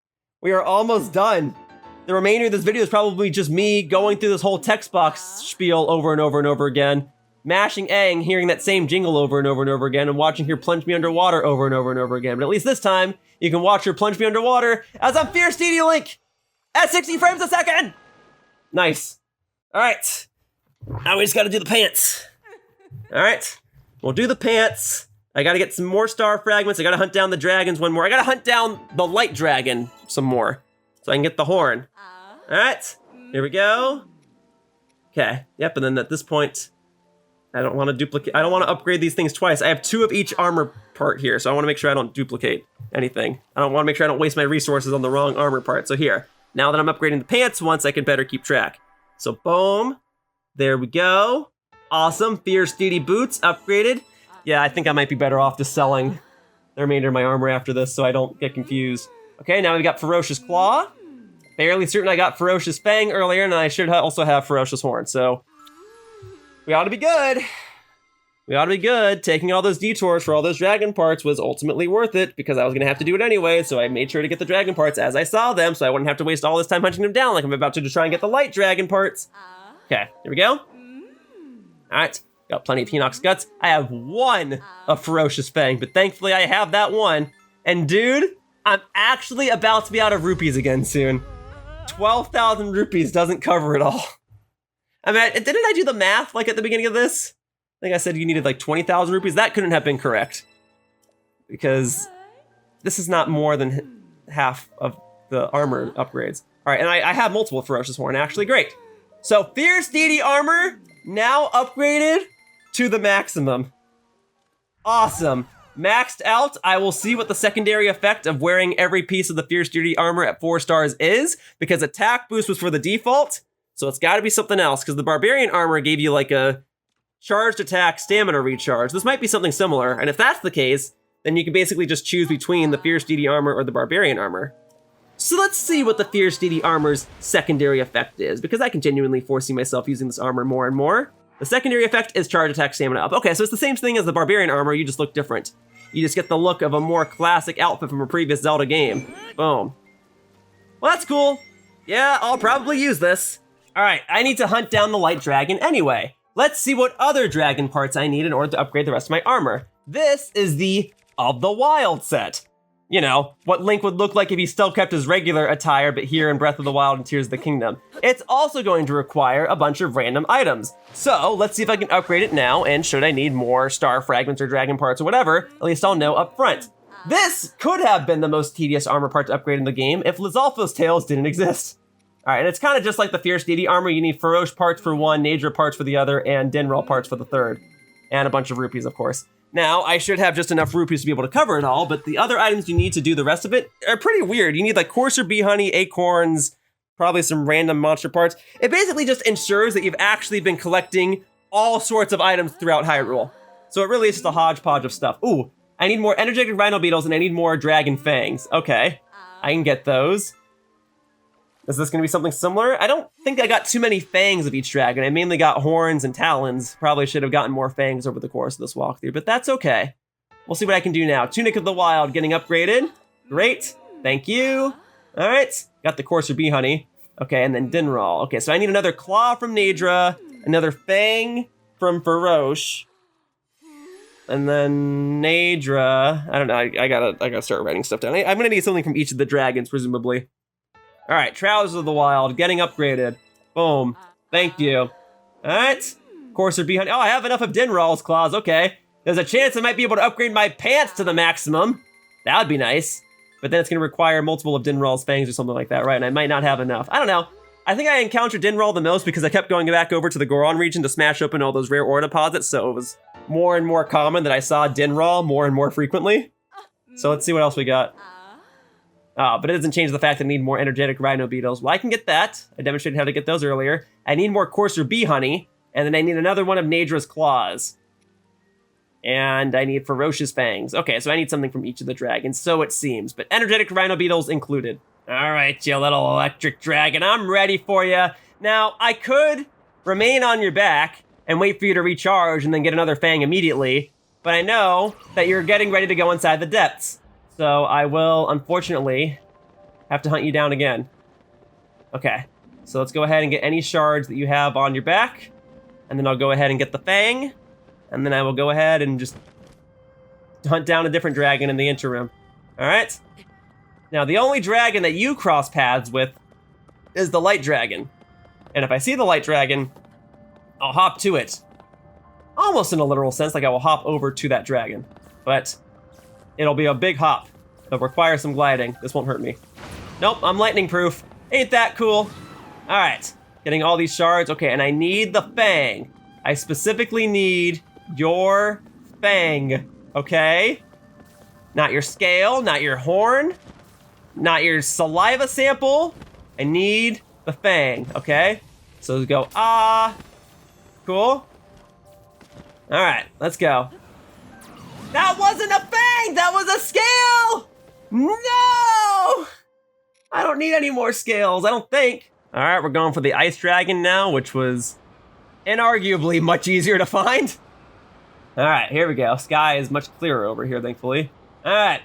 A: we are almost done. The remainder of this video is probably just me going through this whole text box spiel over and over and over again, mashing Aang, hearing that same jingle over and over and over again, and watching her plunge me underwater over and over and over again. But at least this time, you can watch her plunge me underwater as I'm Fierce Deity Link at 60 frames a second. Nice. All right. Now we just got to do the pants. All right. We'll do the pants. I got to get some more star fragments. I got to hunt down the dragons one more. I got to hunt down the light dragon some more so I can get the horn. All right. Here we go. Okay. Yep. And then at this point, I don't want to duplicate. I don't want to upgrade these things twice. I have 2 of each armor part here, so I want to make sure I don't duplicate anything. I don't want to make sure I don't waste my resources on the wrong armor part. So here, now that I'm upgrading the pants once, I can better keep track. So boom, there we go. Awesome, Fierce Deity boots upgraded. Yeah, I think I might be better off just selling the remainder of my armor after this, so I don't get confused. Okay, now we've got Ferocious Claw. Fairly certain I got Ferocious Fang earlier, and I should also have Ferocious Horn. So we ought to be good. We ought to be good. Taking all those detours for all those dragon parts was ultimately worth it because I was going to have to do it anyway, so I made sure to get the dragon parts as I saw them so I wouldn't have to waste all this time hunting them down like I'm about to try and get the light dragon parts. Okay, here we go. All right, got plenty of Hinox Guts. I have 1 of Ferocious Fang, but thankfully I have that one. And dude, I'm actually about to be out of rupees again soon. 12,000 rupees doesn't cover it all. I mean, didn't I do the math like at the beginning of this? I think I said you needed like 20,000 rupees. That couldn't have been correct because this is not more than half of the armor upgrades. All right, and I have multiple Ferocious Horn, actually, great. So Fierce Deity armor now upgraded to the maximum. Awesome. Maxed out, I will see what the secondary effect of wearing every piece of the Fierce Deity armor at 4 stars is because attack boost was for the default. So it's got to be something else, because the Barbarian armor gave you like a charged attack stamina recharge. This might be something similar, and if that's the case, then you can basically just choose between the Fierce Deity armor or the Barbarian armor. So let's see what the Fierce Deity armor's secondary effect is, because I can genuinely foresee myself using this armor more and more. The secondary effect is charge attack stamina up. Okay, so it's the same thing as the Barbarian armor, you just look different. You just get the look of a more classic outfit from a previous Zelda game. Boom. Well, that's cool. Yeah, I'll probably use this. All right, I need to hunt down the light dragon anyway. Let's see what other dragon parts I need in order to upgrade the rest of my armor. This is the Of the Wild set. You know, what Link would look like if he still kept his regular attire, but here in Breath of the Wild and Tears of the Kingdom. It's also going to require a bunch of random items. So let's see if I can upgrade it now, and should I need more star fragments or dragon parts or whatever, at least I'll know up front. This could have been the most tedious armor part to upgrade in the game if Lizalfo's tails didn't exist. All right, and it's kind of just like the Fierce Deity armor. You need Feroce parts for one, Nadra parts for the other, and Dinral parts for the third. And a bunch of rupees, of course. Now, I should have just enough rupees to be able to cover it all, but the other items you need to do the rest of it are pretty weird. You need like coarser bee honey, acorns, probably some random monster parts. It basically just ensures that you've actually been collecting all sorts of items throughout Hyrule. So it really is just a hodgepodge of stuff. Ooh, I need more energetic rhino beetles and I need more dragon fangs. Okay, I can get those. Is this gonna be something similar? I don't think I got too many fangs of each dragon. I mainly got horns and talons. Probably should have gotten more fangs over the course of this walkthrough, but that's okay. We'll see what I can do now. Tunic of the Wild getting upgraded. Great, thank you. All right, got the coarser bee honey. Okay, and then Dinral. Okay, so I need another claw from Nadra, another fang from Feroce, and then Nadra. I don't know, I gotta start writing stuff down. I'm gonna need something from each of the dragons, presumably. All right, Trousers of the Wild getting upgraded. Boom. Thank you. All right. Courser Bee Honey. Oh, I have enough of Dinral's claws. Okay. There's a chance I might be able to upgrade my pants to the maximum. That would be nice. But then it's going to require multiple of Dinral's fangs or something like that, right? And I might not have enough. I don't know. I think I encountered Dinral the most because I kept going back over to the Goron region to smash open all those rare ore deposits, so it was more and more common that I saw Dinral more and more frequently. So let's see what else we got. But it doesn't change the fact that I need more energetic rhino beetles. Well, I can get that. I demonstrated how to get those earlier. I need more coarser bee honey, and then I need another one of Nadra's claws. And I need ferocious fangs. Okay, so I need something from each of the dragons, so it seems. But energetic rhino beetles included. All right, you little electric dragon, I'm ready for you. Now, I could remain on your back and wait for you to recharge and then get another fang immediately, but I know that you're getting ready to go inside the depths. So I will, unfortunately, have to hunt you down again. Okay, so let's go ahead and get any shards that you have on your back, and then I'll go ahead and get the fang, and then I will go ahead and just hunt down a different dragon in the interim. All right? Now, the only dragon that you cross paths with is the light dragon. And if I see the light dragon, I'll hop to it. Almost in a literal sense, like I will hop over to that dragon. But it'll be a big hop. It'll require some gliding. This won't hurt me. Nope, I'm lightning proof. Ain't that cool? All right, getting all these shards. Okay, and I need the fang. I specifically need your fang, okay? Not your scale, not your horn, not your saliva sample. I need the fang, okay? So let's go, cool. All right, let's go. That wasn't a fang, that was a scale! No! I don't need any more scales, I don't think. All right, we're going for the ice dragon now, which was inarguably much easier to find. All right, here we go. Sky is much clearer over here, thankfully. All right,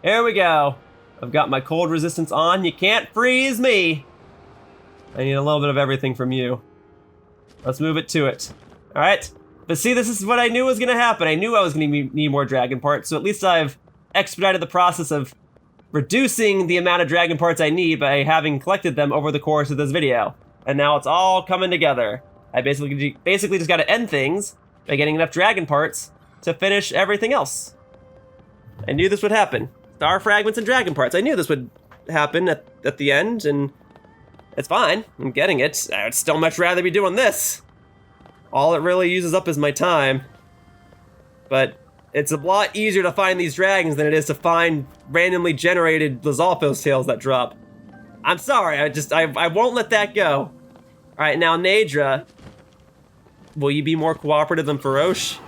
A: here we go. I've got my cold resistance on. You can't freeze me. I need a little bit of everything from you. Let's move it to it. All right, but see, this is what I knew was gonna happen. I knew I was gonna need more dragon parts, so at least I've expedited the process of reducing the amount of dragon parts I need by having collected them over the course of this video. And now it's all coming together. I basically just gotta end things by getting enough dragon parts to finish everything else. I knew this would happen. Star fragments and dragon parts. I knew this would happen at the end, and it's fine. I'm getting it. I'd still much rather be doing this. All it really uses up is my time. But it's a lot easier to find these dragons than it is to find randomly generated Lizalfos tails that drop. I'm sorry, I won't let that go. All right, now Nadra, will you be more cooperative than Feroce?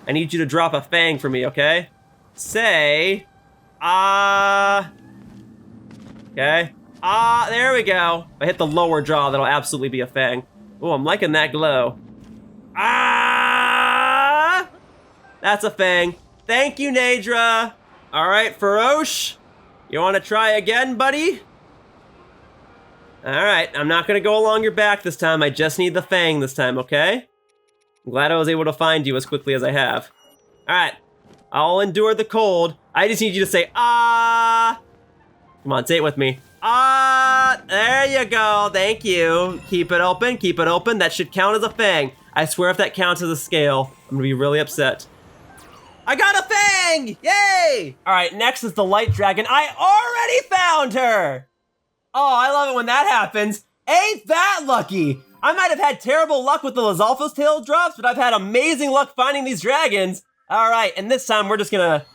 A: I need you to drop a fang for me, okay? Say, okay. There we go. If I hit the lower jaw, that'll absolutely be a fang. Oh, I'm liking that glow. That's a fang. Thank you, Nadra. All right, Feroce, you want to try again, buddy? All right, I'm not gonna go along your back this time. I just need the fang this time, okay? I'm glad I was able to find you as quickly as I have. All right, I'll endure the cold. I just need you to say, Come on, say it with me. There you go, thank you. Keep it open, keep it open. That should count as a fang. I swear if that counts as a scale, I'm gonna be really upset. I got a fang, yay! All right, next is the light dragon. I already found her. Oh, I love it when that happens. Ain't that lucky? I might have had terrible luck with the Lizalfos tail drops, but I've had amazing luck finding these dragons. All right, and this time we're just gonna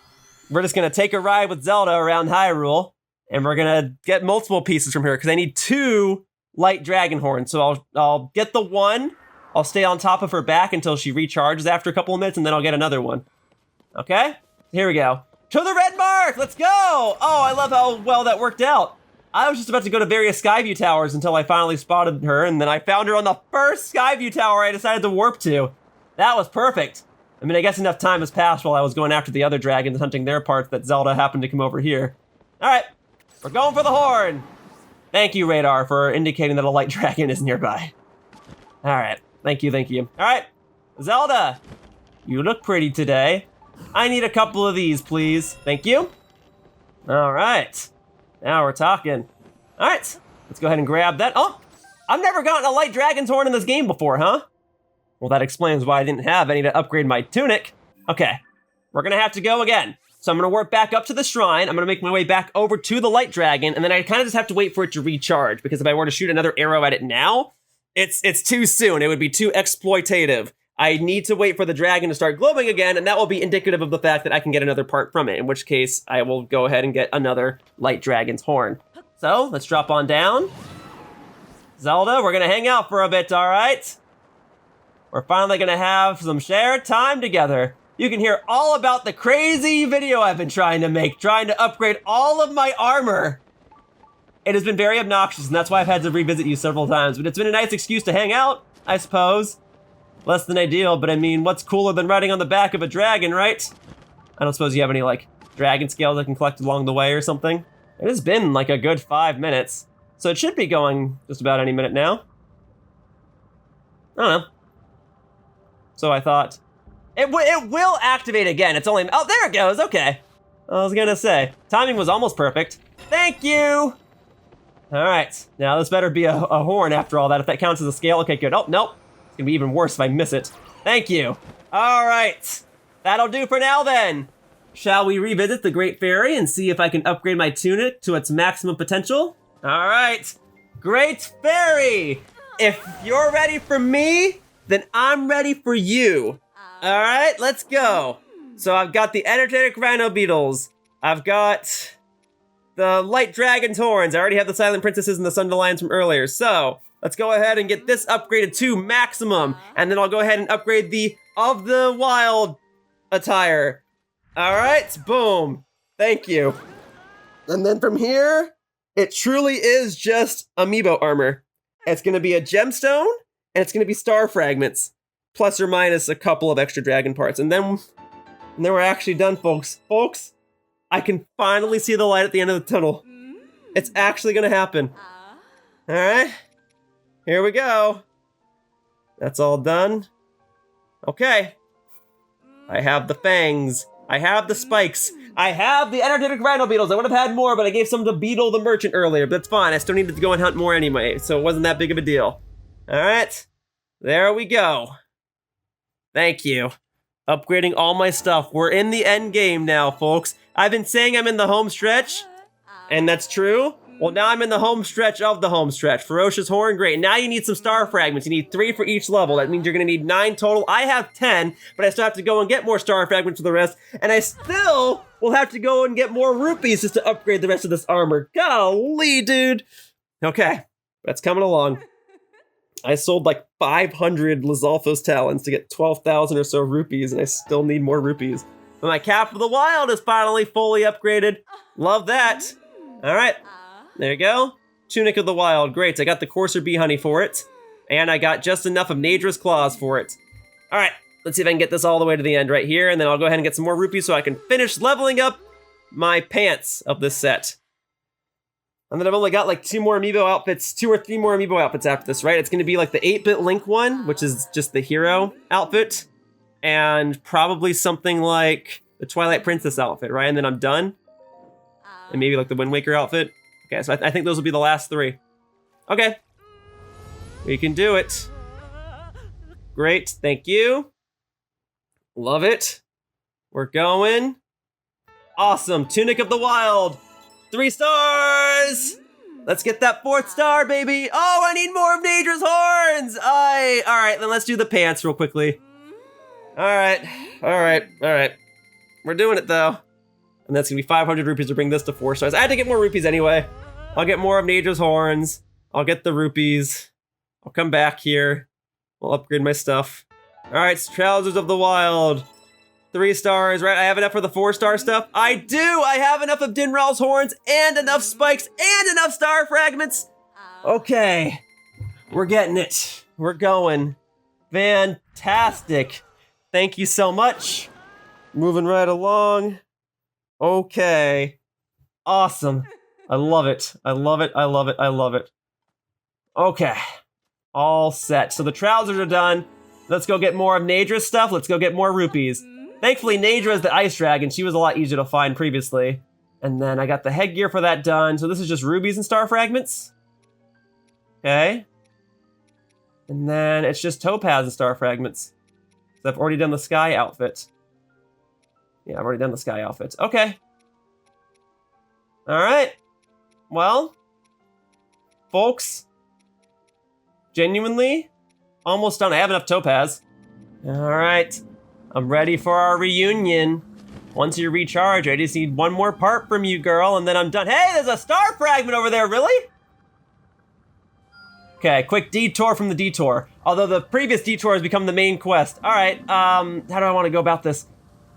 A: take a ride with Zelda around Hyrule, and we're gonna get multiple pieces from her because I need 2 light dragon horns. So I'll get the one. I'll stay on top of her back until she recharges after a couple of minutes, and then I'll get another one. Okay, here we go. To the red mark, let's go! Oh, I love how well that worked out. I was just about to go to various Skyview towers until I finally spotted her, and then I found her on the first Skyview tower I decided to warp to. That was perfect. I mean, I guess enough time has passed while I was going after the other dragons hunting their parts that Zelda happened to come over here. All right, we're going for the horn. Thank you, Radar, for indicating that a light dragon is nearby. All right, thank you, thank you. All right, Zelda, you look pretty today. I need a couple of these, please. Thank you. All right. Now we're talking. All right. Let's go ahead and grab that. Oh, I've never gotten a light dragon's horn in this game before, huh? Well, that explains why I didn't have any to upgrade my tunic. Okay, we're gonna have to go again. So I'm gonna work back up to the shrine. I'm gonna make my way back over to the light dragon, and then I kind of just have to wait for it to recharge, because if I were to shoot another arrow at it now, it's too soon. It would be too exploitative. I need to wait for the dragon to start glowing again, and that will be indicative of the fact that I can get another part from it, in which case I will go ahead and get another light dragon's horn. So let's drop on down. Zelda, we're gonna hang out for a bit, all right? We're finally gonna have some shared time together. You can hear all about the crazy video I've been trying to make, trying to upgrade all of my armor. It has been very obnoxious, and that's why I've had to revisit you several times, but it's been a nice excuse to hang out, I suppose. Less than ideal, but I mean, what's cooler than riding on the back of a dragon, right? I don't suppose you have any, like, dragon scales I can collect along the way or something? It has been, like, a good 5 minutes, so it should be going just about any minute now. I don't know. So I thought, it will activate again. It's only, oh, there it goes, okay. I was gonna say, timing was almost perfect. Thank you! All right, now this better be a horn after all that, if that counts as a scale. Okay, good. Oh, nope. It's gonna be even worse if I miss it. Thank you. All right, that'll do for now then. Shall we revisit the Great Fairy and see if I can upgrade my tunic to its maximum potential? All right, Great Fairy, if you're ready for me, then I'm ready for you. All right, let's go. So I've got the energetic rhino beetles. I've got the light dragon's horns. I already have the silent princesses and the Sunderlions from earlier. So let's go ahead and get this upgraded to maximum. And then I'll go ahead and upgrade the of the wild attire. All right, boom. Thank you. And then from here, it truly is just amiibo armor. It's gonna be a gemstone, and it's gonna be star fragments, plus or minus a couple of extra dragon parts. And then we're actually done, folks. Folks, I can finally see the light at the end of the tunnel. It's actually gonna happen. All right, here we go. That's all done. Okay, I have the fangs. I have the spikes. I have the energetic rhino beetles. I would have had more, but I gave some to Beetle the merchant earlier, but that's fine. I still needed to go and hunt more anyway, so it wasn't that big of a deal. All right, there we go. Thank you. Upgrading all my stuff. We're in the end game now, folks. I've been saying I'm in the home stretch, and that's true. Well, now I'm in the home stretch of the home stretch. Ferocious Horn, great. Now you need some star fragments. You need 3 for each level. That means you're gonna need 9 total. I have 10, but I still have to go and get more star fragments for the rest, and I still will have to go and get more rupees just to upgrade the rest of this armor. Golly, dude. Okay, that's coming along. I sold like 500 Lizalfo's talons to get 12,000 or so rupees, and I still need more rupees. But my Cap of the Wild is finally fully upgraded. Love that. All right, there you go. Tunic of the Wild, great. I got the Courser Bee Honey for it, and I got just enough of Nadra's Claws for it. All right, let's see if I can get this all the way to the end right here, and then I'll go ahead and get some more rupees so I can finish leveling up my pants of this set. And then I've only got like 2 or 3 more amiibo outfits after this, right? It's gonna be like the 8-bit Link one, which is just the hero outfit, and probably something like the Twilight Princess outfit, right? And then I'm done. And maybe like the Wind Waker outfit. Okay, so I think those will be the last 3. Okay. We can do it. Great, thank you. Love it. We're going. Awesome, Tunic of the Wild. 3 stars! Let's get that 4th star, baby! Oh, I need more of Nadra's horns! Alright, then let's do the pants real quickly. Alright. We're doing it, though. And that's gonna be 500 rupees to bring this to 4 stars. I had to get more rupees anyway. I'll get more of Nadra's horns. I'll get the rupees. I'll come back here. I'll upgrade my stuff. Alright, Trousers of the Wild. 3 stars, right? I have enough for the 4-star stuff? I do! I have enough of Dinral's horns, and enough spikes, and enough star fragments! Okay. We're getting it. We're going. Fantastic. Thank you so much. Moving right along. Okay. Awesome. I love it. I love it. I love it. I love it. Okay. All set. So the trousers are done. Let's go get more of Nadra's stuff. Let's go get more rupees. Thankfully, Nadra is the ice dragon. She was a lot easier to find previously. And then I got the headgear for that done. So this is just rubies and star fragments. Okay. And then it's just topaz and star fragments. So I've already done the sky outfit. Yeah, I've already done the sky outfit. Okay. All right. Well, folks, genuinely, almost done. I have enough topaz. All right. I'm ready for our reunion. Once you recharge, I just need one more part from you, girl, and then I'm done. Hey, there's a star fragment over there, really? Okay, quick detour from the detour. Although the previous detour has become the main quest. All right, how do I want to go about this?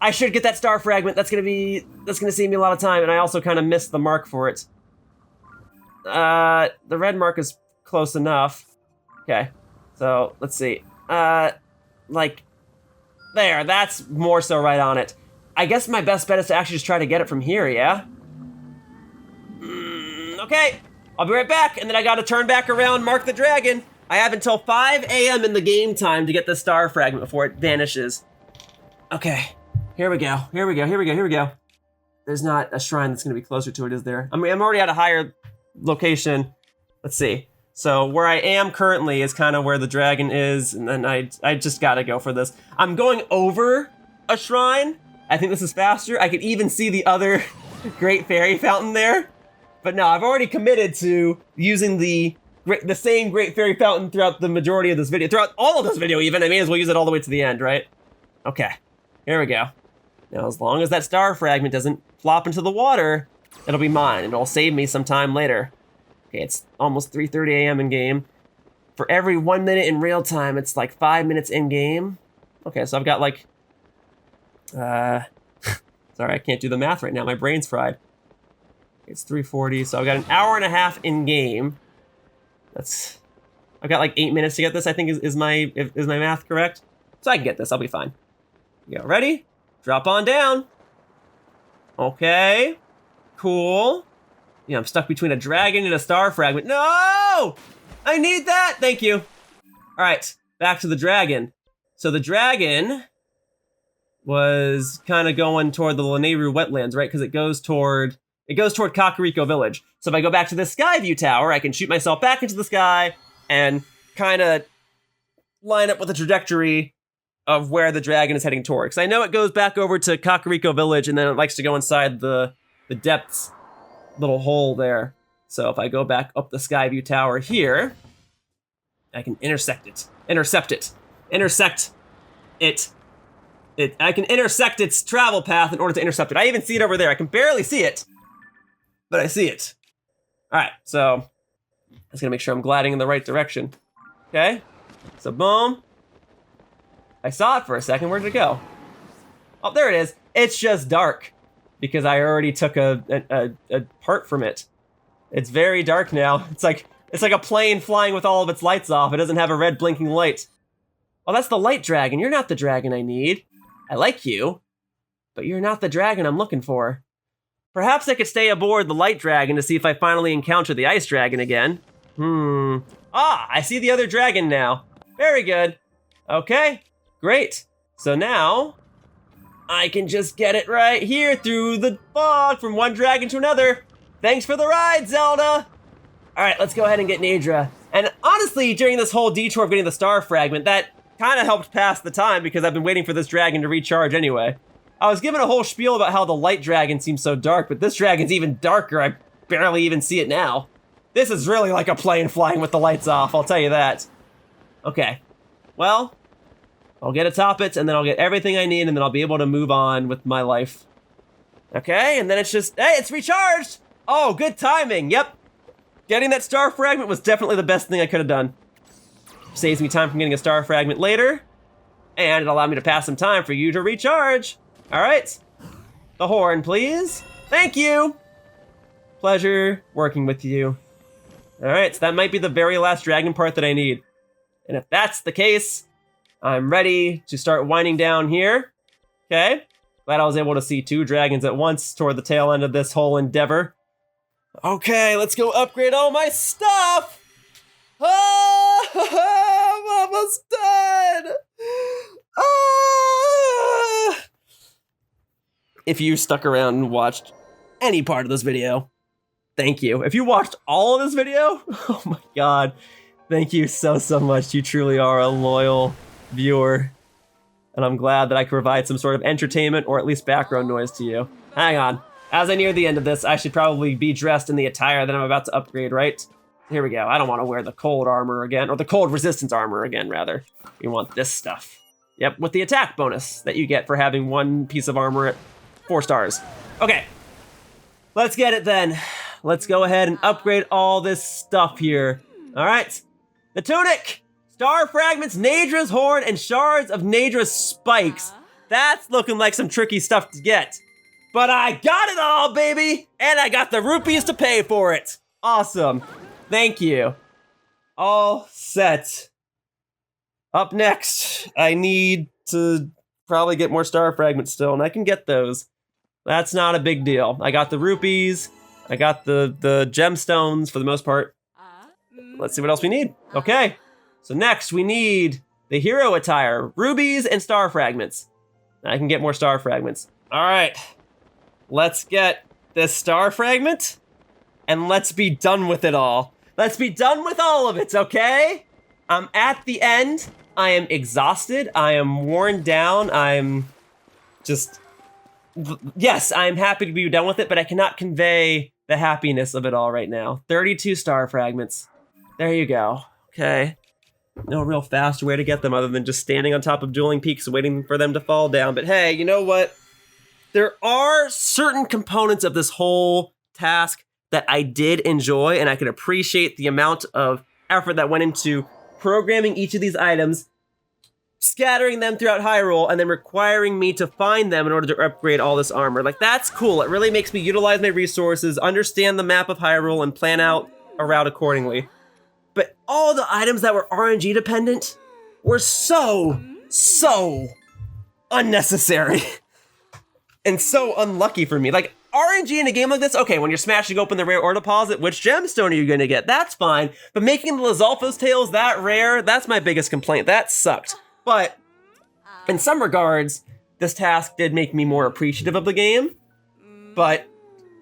A: I should get that star fragment. That's gonna save me a lot of time, and I also kind of missed the mark for it. The red mark is close enough. Okay, so let's see. Like, there, that's more so right on it. I guess my best bet is to actually just try to get it from here, yeah? Okay, I'll be right back, and then I gotta turn back around, mark the dragon. I have until 5 a.m. in the game time to get the star fragment before it vanishes. Okay, here we go, here we go, here we go, here we go. There's not a shrine that's gonna be closer to it, is there? I mean, I'm already at a higher location. Let's see. So where I am currently is kind of where the dragon is, and then I just gotta go for this. I'm going over a shrine. I think this is faster. I could even see the other Great Fairy Fountain there. But no, I've already committed to using the same Great Fairy Fountain throughout the majority of this video. Throughout all of this video even, I may as well use it all the way to the end, right? Okay, here we go. Now, as long as that star fragment doesn't flop into the water, it'll be mine. It'll save me some time later. Okay, it's almost 3:30 a.m. in game. For every 1 minute in real time, it's like 5 minutes in game. Okay, so I've got like, sorry, I can't do the math right now. My brain's fried. It's 3:40, so I've got an hour and a half in game. I've got like 8 minutes to get this, I think is my math correct? So I can get this, I'll be fine. Yeah, ready? Drop on down. Okay, cool. Yeah, I'm stuck between a dragon and a star fragment. No! I need that, thank you. All right, back to the dragon. So the dragon was kind of going toward the Lanayru wetlands, right? Because it goes toward Kakariko Village. So if I go back to the sky view tower, I can shoot myself back into the sky and kind of line up with the trajectory of where the dragon is heading toward. Because I know it goes back over to Kakariko Village and then it likes to go inside the depths little hole there. So if I go back up the sky view tower here, I can intercept it. I can intersect its travel path in order to intercept it. I even see it over there. I can barely see it, but I see it. All right, so I'm just gonna make sure I'm gliding in the right direction. Okay, so boom. I saw it for a second. Where did it go? Oh, there it is. It's just dark because I already took a part from it. It's very dark now. It's like a plane flying with all of its lights off. It doesn't have a red blinking light. Oh, that's the light dragon. You're not the dragon I need. I like you, but you're not the dragon I'm looking for. Perhaps I could stay aboard the light dragon to see if I finally encounter the ice dragon again. Ah, I see the other dragon now. Very good. Okay, great. So now, I can just get it right here through the fog from one dragon to another. Thanks for the ride, Zelda. All right, let's go ahead and get Nadra. And honestly, during this whole detour of getting the star fragment, that kind of helped pass the time because I've been waiting for this dragon to recharge anyway. I was given a whole spiel about how the light dragon seems so dark, but this dragon's even darker. I barely even see it now. This is really like a plane flying with the lights off, I'll tell you that. Okay, well, I'll get atop it, and then I'll get everything I need, and then I'll be able to move on with my life. Okay, and then it's just, hey, it's recharged! Oh, good timing, yep. Getting that star fragment was definitely the best thing I could have done. Saves me time from getting a star fragment later, and it allowed me to pass some time for you to recharge. All right, the horn, please. Thank you. Pleasure working with you. All right, so that might be the very last dragon part that I need. And if that's the case, I'm ready to start winding down here. Okay, glad I was able to see 2 dragons at once toward the tail end of this whole endeavor. Okay, let's go upgrade all my stuff. Oh, I'm almost done. Oh. If you stuck around and watched any part of this video, thank you. If you watched all of this video, oh my God, Thank you so much. You truly are a loyal viewer. And I'm glad that I can provide some sort of entertainment or at least background noise to you. Hang on. As I near the end of this, I should probably be dressed in the attire that I'm about to upgrade, right? Here we go. I don't want to wear the cold armor again, or the cold resistance armor again, rather. We want this stuff. Yep, with the attack bonus that you get for having one piece of armor at 4 stars. Okay, let's get it then. Let's go ahead and upgrade all this stuff here. All right, the Tunic, Star Fragments, Nadra's Horn, and Shards of Nadra's Spikes. That's looking like some tricky stuff to get. But I got it all, baby! And I got the rupees to pay for it. Awesome. Thank you. All set. Up next, I need to probably get more Star Fragments still, and I can get those. That's not a big deal. I got the rupees. I got the gemstones for the most part. Let's see what else we need. Okay. So next, we need the hero attire, rubies, and Star Fragments. I can get more Star Fragments. All right. Let's get this Star Fragment, and let's be done with it all. Let's be done with all of it, okay? I'm at the end. I am exhausted. I am worn down. I'm just... Yes, I'm happy to be done with it, but I cannot convey the happiness of it all right now. 32 Star Fragments. There you go. Okay. No real fast way to get them other than just standing on top of dueling peaks waiting for them to fall down. But hey, you know what? There are certain components of this whole task that I did enjoy, and I can appreciate the amount of effort that went into programming each of these items, scattering them throughout Hyrule, and then requiring me to find them in order to upgrade all this armor. Like, that's cool. It really makes me utilize my resources, understand the map of Hyrule, and plan out a route accordingly. But all the items that were RNG dependent were so unnecessary. And so unlucky for me. Like, RNG in a game like this, okay, when you're smashing open the rare ore deposit, which gemstone are you gonna get? That's fine. But making the Lizalfo's tails that rare, that's my biggest complaint. That sucked. But in some regards, this task did make me more appreciative of the game. But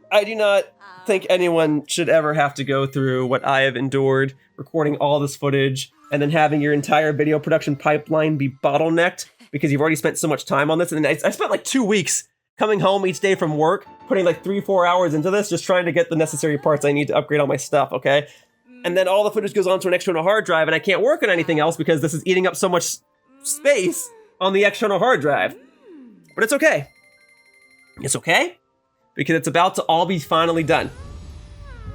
A: I do not think anyone should ever have to go through what I have endured, recording all this footage, and then having your entire video production pipeline be bottlenecked because you've already spent so much time on this. And I spent like 2 weeks coming home each day from work, putting like 3-4 hours into this, just trying to get the necessary parts I need to upgrade all my stuff, okay? And then all the footage goes onto an external hard drive, and I can't work on anything else because this is eating up so much space on the external hard drive. But it's okay. It's okay, because it's about to all be finally done.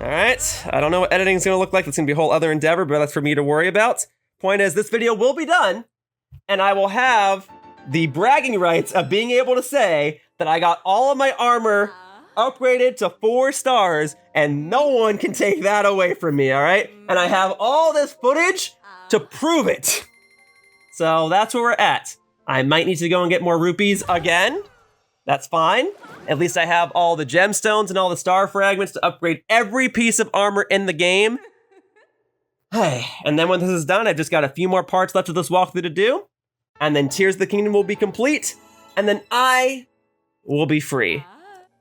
A: All right, I don't know what editing's gonna look like. It's gonna be a whole other endeavor, but that's for me to worry about. Point is, this video will be done, and I will have the bragging rights of being able to say that I got all of my armor upgraded to 4 stars, and no one can take that away from me, all right? And I have all this footage to prove it. So that's where we're at. I might need to go and get more rupees again. That's fine. At least I have all the gemstones and all the star fragments to upgrade every piece of armor in the game. Hey, and then when this is done, I've just got a few more parts left of this walkthrough to do. And then Tears of the Kingdom will be complete. And then I will be free.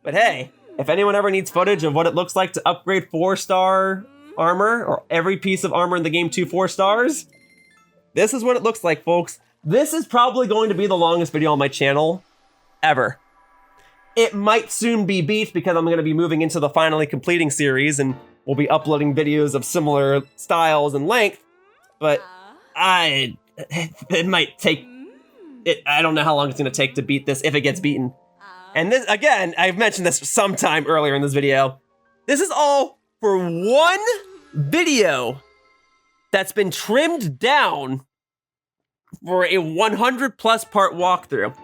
A: But hey, if anyone ever needs footage of what it looks like to upgrade 4-star armor, or every piece of armor in the game to 4 stars, this is what it looks like, folks. This is probably going to be the longest video on my channel ever. It might soon be beat because I'm going to be moving into the finally completing series and we'll be uploading videos of similar styles and length, but it might take, I don't know how long it's going to take to beat this if it gets beaten. And this, again, I've mentioned this sometime earlier in this video. This is all for one video that's been trimmed down for a 100+ part walkthrough.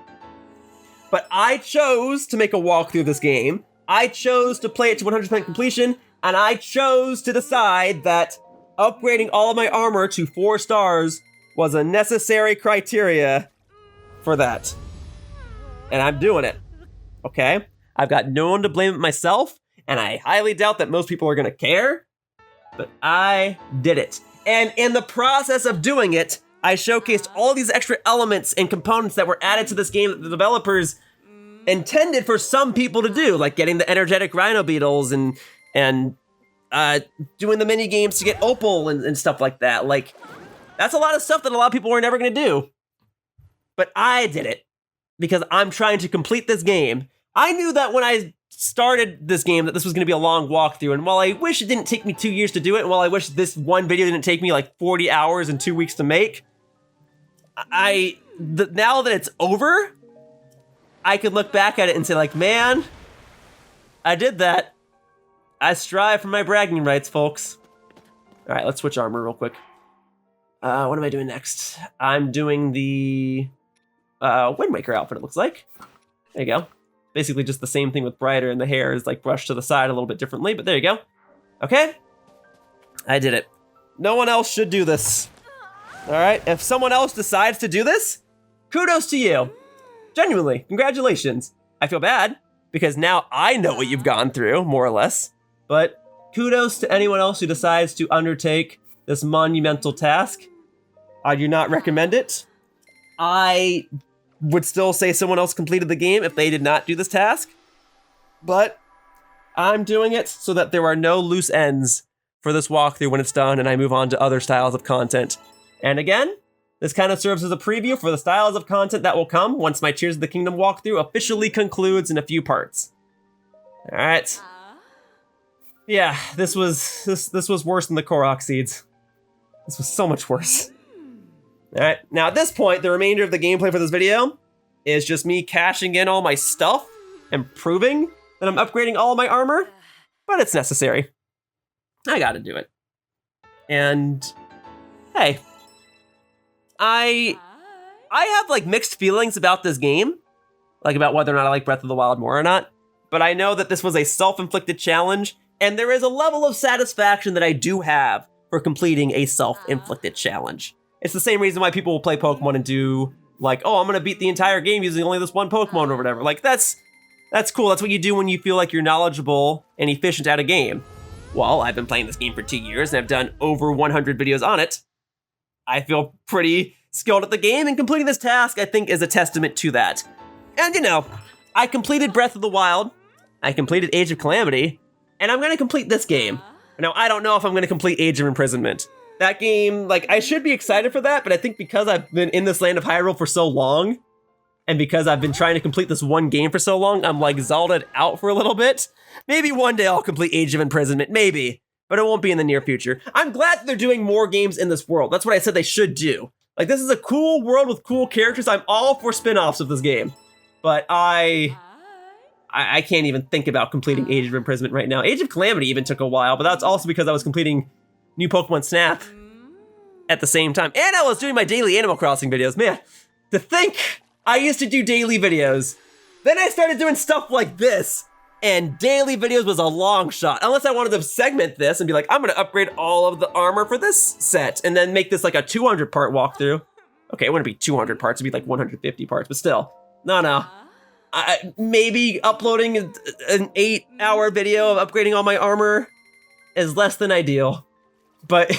A: But I chose to make a walkthrough of this game. I chose to play it to 100% completion, and I chose to decide that upgrading all of my armor to 4 stars was a necessary criteria for that. And I'm doing it. Okay? I've got no one to blame but myself, and I highly doubt that most people are gonna care, but I did it. And in the process of doing it, I showcased all these extra elements and components that were added to this game that the developers intended for some people to do, like getting the energetic rhino beetles and doing the mini games to get Opal and stuff like that. Like, that's a lot of stuff that a lot of people were never going to do. But I did it because I'm trying to complete this game. I knew that when I started this game that this was going to be a long walkthrough, and while I wish it didn't take me 2 years to do it, and while I wish this one video didn't take me like 40 hours and 2 weeks to make, now that it's over, I could look back at it and say like, man, I did that. I strive for my bragging rights, folks. All right, let's switch armor real quick. What am I doing next? I'm doing the Wind Waker outfit, it looks like. There you go. Basically just the same thing with brighter, and the hair is like brushed to the side a little bit differently, but there you go. Okay, I did it. No one else should do this. All right, if someone else decides to do this, kudos to you. Genuinely, congratulations. I feel bad because now I know what you've gone through, more or less, but kudos to anyone else who decides to undertake this monumental task. I do not recommend it. I would still say someone else completed the game if they did not do this task, but I'm doing it so that there are no loose ends for this walkthrough when it's done and I move on to other styles of content. And again, this kind of serves as a preview for the styles of content that will come once my Tears of the Kingdom walkthrough officially concludes in a few parts. All right. Yeah, this was worse than the Korok seeds. This was so much worse. All right, now at this point, the remainder of the gameplay for this video is just me cashing in all my stuff and proving that I'm upgrading all of my armor, but it's necessary. I gotta do it. And hey, I have like mixed feelings about this game, like about whether or not I like Breath of the Wild more or not, but I know that this was a self-inflicted challenge, and there is a level of satisfaction that I do have for completing a self-inflicted challenge. It's the same reason why people will play Pokemon and do like, oh, I'm gonna beat the entire game using only this one Pokemon or whatever. Like, that's cool. That's what you do when you feel like you're knowledgeable and efficient at a game. Well, I've been playing this game for 2 years and I've done over 100 videos on it. I feel pretty skilled at the game, and completing this task, I think, is a testament to that. And you know, I completed Breath of the Wild, I completed Age of Calamity, and I'm gonna complete this game. Now, I don't know if I'm gonna complete Age of Imprisonment. That game, like, I should be excited for that, but I think because I've been in this land of Hyrule for so long, and because I've been trying to complete this one game for so long, I'm like Zeldaed out for a little bit. Maybe one day I'll complete Age of Imprisonment, maybe, but it won't be in the near future. I'm glad that they're doing more games in this world. That's what I said they should do. Like, this is a cool world with cool characters. I'm all for spin-offs of this game, but I can't even think about completing Age of Imprisonment right now. Age of Calamity even took a while, but that's also because I was completing New Pokemon Snap at the same time. And I was doing my daily Animal Crossing videos. Man, to think I used to do daily videos. Then I started doing stuff like this, and daily videos was a long shot. Unless I wanted to segment this and be like, I'm gonna upgrade all of the armor for this set, and then make this like a 200 part walkthrough. Okay, it wouldn't be 200 parts, it'd be like 150 parts, but still. No. Maybe uploading an 8-hour video of upgrading all my armor is less than ideal. But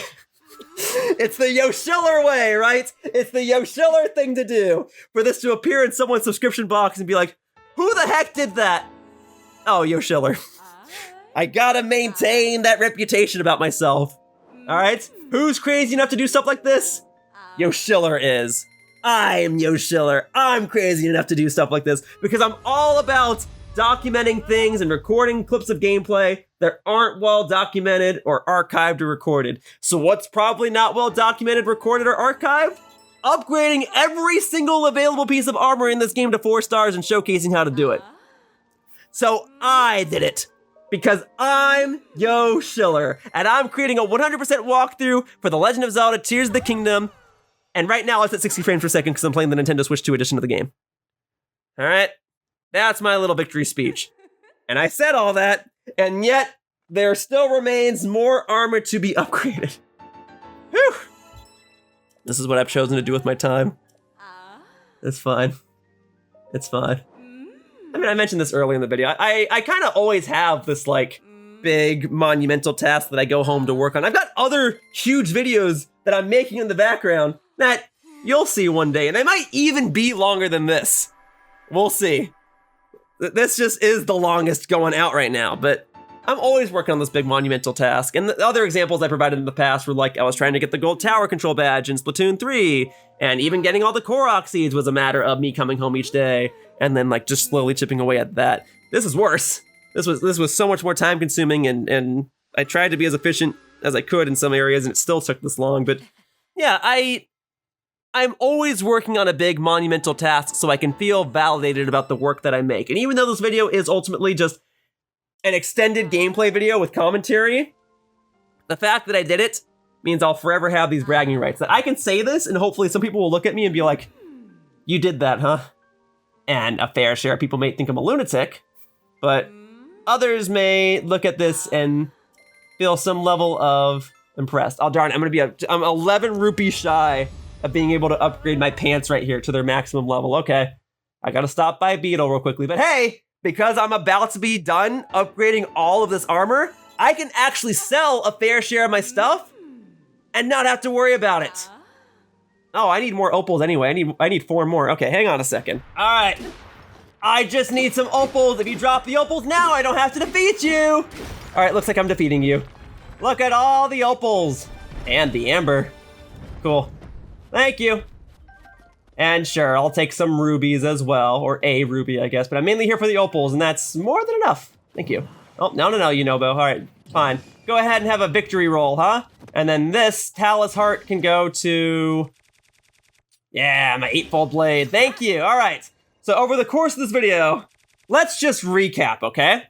A: it's the Yoshiller way, right? It's the Yoshiller thing to do. For this to appear in someone's subscription box and be like, who the heck did that? Oh, Yoshiller. I gotta maintain that reputation about myself. All right? Who's crazy enough to do stuff like this? Yoshiller is. I'm Yoshiller. I'm crazy enough to do stuff like this because I'm all about documenting things and recording clips of gameplay that aren't well documented or archived or recorded. So what's probably not well documented, recorded, or archived? Upgrading every single available piece of armor in this game to 4 stars and showcasing how to do it. So I did it because I'm Yoshiller, and I'm creating a 100% walkthrough for The Legend of Zelda Tears of the Kingdom. And right now it's at 60 frames per second because I'm playing the Nintendo Switch 2 edition of the game. All right. That's my little victory speech. And I said all that, and yet there still remains more armor to be upgraded. Whew. This is what I've chosen to do with my time. It's fine. It's fine. I mean, I mentioned this earlier in the video. I kind of always have this, like, big monumental task that I go home to work on. I've got other huge videos that I'm making in the background that you'll see one day, and they might even be longer than this. We'll see. This just is the longest going out right now, but I'm always working on this big monumental task. And the other examples I provided in the past were like I was trying to get the gold tower control badge in Splatoon 3, and even getting all the Korok seeds was a matter of me coming home each day and then like just slowly chipping away at that. This is worse. This was so much more time consuming, and I tried to be as efficient as I could in some areas, and it still took this long. But yeah, I'm always working on a big monumental task so I can feel validated about the work that I make. And even though this video is ultimately just an extended gameplay video with commentary, the fact that I did it means I'll forever have these bragging rights. That I can say this, and hopefully some people will look at me and be like, you did that, huh? And a fair share of people may think I'm a lunatic, but others may look at this and feel some level of impressed. Oh darn, I'm 11 rupees shy of being able to upgrade my pants right here to their maximum level. Okay, I gotta stop by Beetle real quickly, but hey, because I'm about to be done upgrading all of this armor, I can actually sell a fair share of my stuff and not have to worry about it. Oh, I need more opals anyway. I need 4 more. Okay, hang on a second. All right, I just need some opals. If you drop the opals now, I don't have to defeat you. All right, looks like I'm defeating you. Look at all the opals and the Ember. Cool. Thank you. And sure, I'll take some rubies as well, or a ruby, I guess, but I'm mainly here for the opals, and that's more than enough. Thank you. Oh, no, Yunobo. All right, fine. Go ahead and have a victory roll, huh? And then this Talus heart can go to... yeah, my 8-fold blade. Thank you. All right. So over the course of this video, let's just recap, okay?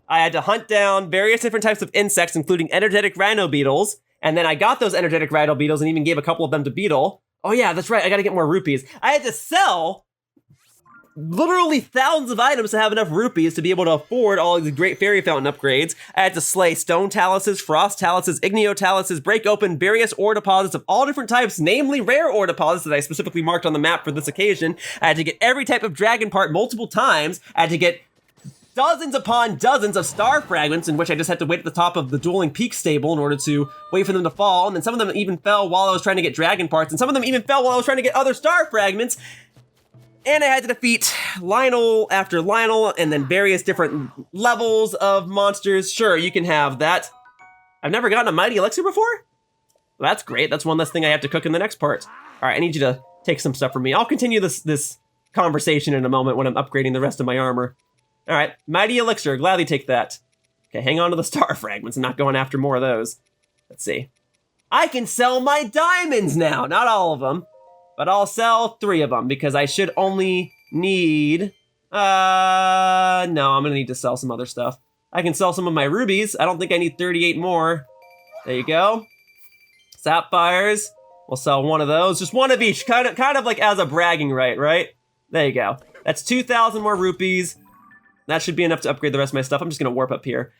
A: I had to hunt down various different types of insects, including energetic rhino beetles, and then I got those energetic rhino beetles and even gave a couple of them to Beetle. Oh yeah, that's right, I gotta get more rupees. I had to sell literally thousands of items to have enough rupees to be able to afford all these great fairy fountain upgrades. I had to slay stone taluses, frost taluses, igneo taluses, break open various ore deposits of all different types, namely rare ore deposits that I specifically marked on the map for this occasion. I had to get every type of dragon part multiple times. I had to get dozens upon dozens of star fragments, in which I just had to wait at the top of the dueling peak stable in order to wait for them to fall, and then some of them even fell while I was trying to get dragon parts, and some of them even fell while I was trying to get other star fragments. And I had to defeat Lionel after Lionel, and then various different levels of monsters. Sure, you can have that. I've never gotten a mighty elixir before? Well, that's great. That's one less thing I have to cook in the next part. All right, I need you to take some stuff from me. I'll continue this conversation in a moment when I'm upgrading the rest of my armor. All right, mighty elixir, gladly take that. Okay, hang on to the star fragments. I'm not going after more of those. Let's see. I can sell my diamonds now. Not all of them, but I'll sell 3 of them because I should only need... no, I'm gonna need to sell some other stuff. I can sell some of my rubies. I don't think I need 38 more. There you go. Sapphires. We'll sell 1 of those. Just 1 of each, kind of like as a bragging right? There you go. That's 2,000 more rupees. That should be enough to upgrade the rest of my stuff. I'm just gonna warp up here.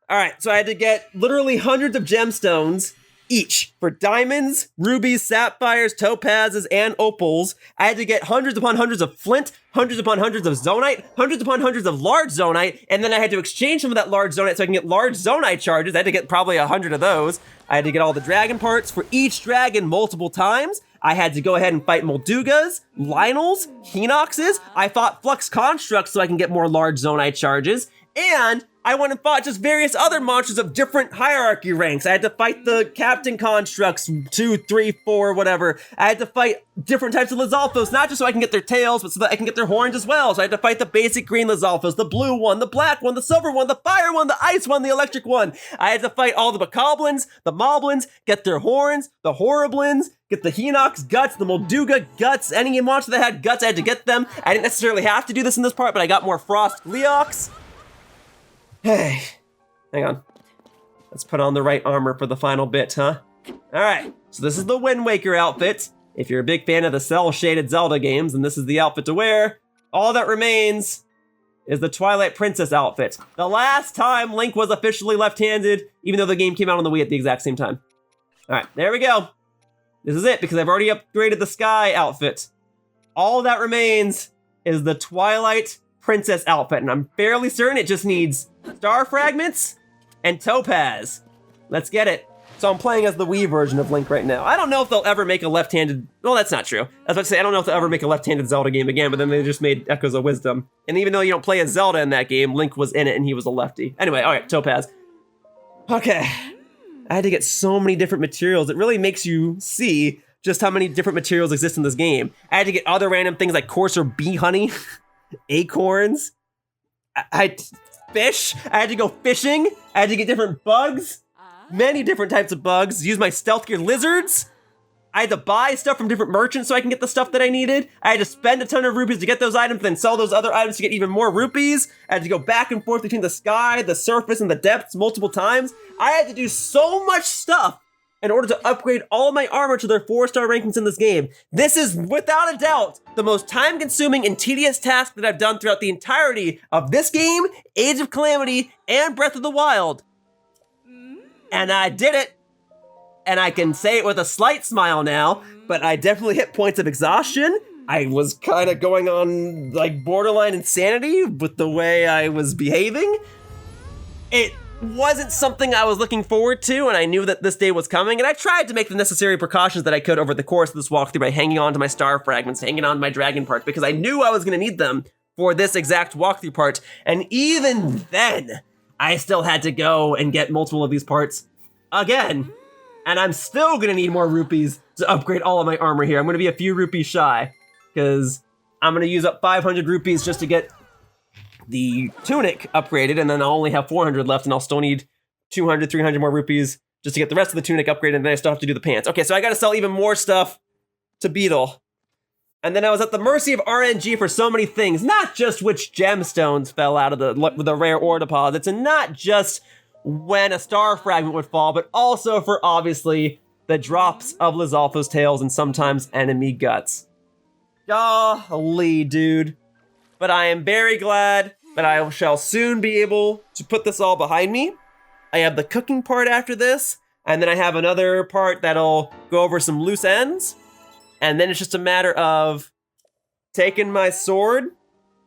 A: All right, so I had to get literally hundreds of gemstones each for diamonds, rubies, sapphires, topazes, and opals. I had to get hundreds upon hundreds of flint, hundreds upon hundreds of Zonaite, hundreds upon hundreds of large Zonaite, and then I had to exchange some of that large Zonaite so I can get large Zonaite charges. I had to get probably 100 of those. I had to get all the dragon parts for each dragon multiple times. I had to go ahead and fight Moldugas, Lionels, Hinoxes. I fought Flux Constructs so I can get more large Zonaite charges. And I went and fought just various other monsters of different hierarchy ranks. I had to fight the Captain Constructs, 2, 3, 4, whatever. I had to fight different types of Lizalfos, not just so I can get their tails, but so that I can get their horns as well. So I had to fight the basic green Lizalfos, the blue one, the black one, the silver one, the fire one, the ice one, the electric one. I had to fight all the Bokoblins, the Moblins, get their horns, the Horriblins, get the Hinox guts, the Molduga guts, any monster that had guts, I had to get them. I didn't necessarily have to do this in this part, but I got more Frost Gleox. Hey, hang on. Let's put on the right armor for the final bit, huh? All right, so this is the Wind Waker outfit. If you're a big fan of the cel-shaded Zelda games, then this is the outfit to wear. All that remains is the Twilight Princess outfit. The last time Link was officially left-handed, even though the game came out on the Wii at the exact same time. All right, there we go. This is it, because I've already upgraded the Sky outfit. All that remains is the Twilight Princess outfit, and I'm fairly certain it just needs star fragments and topaz. Let's get it. So I'm playing as the Wii version of Link right now. I don't know if they'll ever make a left-handed... Well, that's not true. I was about to say, I don't know if they'll ever make a left-handed Zelda game again, but then they just made Echoes of Wisdom. And even though you don't play as Zelda in that game, Link was in it and he was a lefty. Anyway, all right, Topaz. Okay. I had to get so many different materials. It really makes you see just how many different materials exist in this game. I had to get other random things like coarser bee honey, acorns, fish. I had to go fishing. I had to get different bugs. Many different types of bugs, use my stealth gear lizards. I had to buy stuff from different merchants so I can get the stuff that I needed. I had to spend a ton of rupees to get those items, then sell those other items to get even more rupees. I had to go back and forth between the sky, the surface, and the depths multiple times. I had to do so much stuff in order to upgrade all of my armor to their 4-star rankings in this game. This is, without a doubt, the most time-consuming and tedious task that I've done throughout the entirety of this game, Age of Calamity, and Breath of the Wild. And I did it, and I can say it with a slight smile now, but I definitely hit points of exhaustion. I was kind of going on, like, borderline insanity with the way I was behaving. It wasn't something I was looking forward to, and I knew that this day was coming, and I tried to make the necessary precautions that I could over the course of this walkthrough by hanging on to my star fragments, hanging on to my dragon parts, because I knew I was going to need them for this exact walkthrough part, and even then, I still had to go and get multiple of these parts again. And I'm still gonna need more rupees to upgrade all of my armor here. I'm gonna be a few rupees shy, because I'm gonna use up 500 rupees just to get the Tunic upgraded, and then I'll only have 400 left, and I'll still need 200, 300 more rupees just to get the rest of the Tunic upgraded, and then I still have to do the pants. Okay, so I gotta sell even more stuff to Beetle. And then I was at the mercy of RNG for so many things, not just which gemstones fell out of the rare ore deposits, and not just when a star fragment would fall, but also for, obviously, the drops of Lizalfo's tails and sometimes enemy guts. Golly, dude. But I am very glad that I shall soon be able to put this all behind me. I have the cooking part after this, and then I have another part that'll go over some loose ends. And then it's just a matter of taking my sword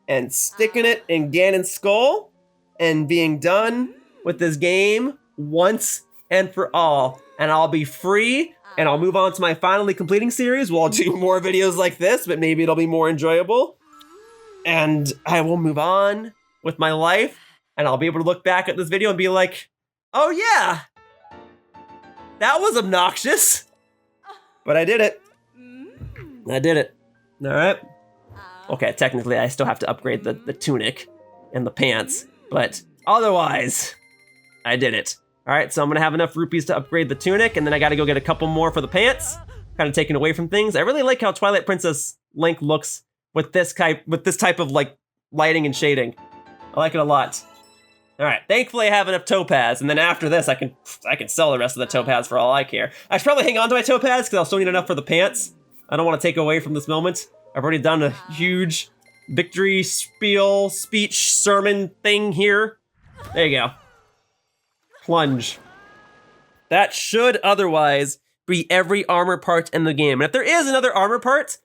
A: and sticking it in Ganon's skull and being done with this game once and for all. And I'll be free, and I'll move on to my finally completing series. We'll do more videos like this, but maybe it'll be more enjoyable. And I will move on with my life, and I'll be able to look back at this video and be like, oh yeah, that was obnoxious, but I did it. I did it. All right. Okay, technically I still have to upgrade the tunic and the pants, but otherwise, I did it. All right, so I'm gonna have enough rupees to upgrade the tunic, and then I gotta go get a couple more for the pants, kind of taken away from things. I really like how Twilight Princess Link looks with this type of like lighting and shading. I like it a lot. All right, thankfully I have enough topaz, and then after this I can sell the rest of the topaz for all I care. I should probably hang on to my topaz because I'll still need enough for the pants. I don't want to take away from this moment. I've already done a huge victory spiel, speech, sermon thing here. There you go. Plunge. That should otherwise be every armor part in the game. And if there is another armor part,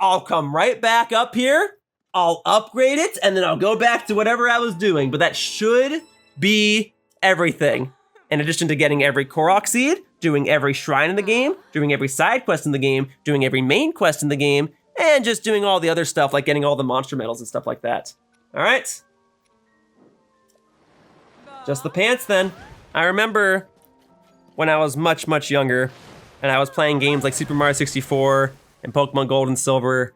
A: I'll come right back up here, I'll upgrade it, and then I'll go back to whatever I was doing. But that should be everything. In addition to getting every Korok seed, doing every shrine in the game, doing every side quest in the game, doing every main quest in the game, and just doing all the other stuff like getting all the monster medals and stuff like that. All right? Just the pants then. I remember when I was much, much younger, and I was playing games like Super Mario 64 and Pokemon Gold and Silver.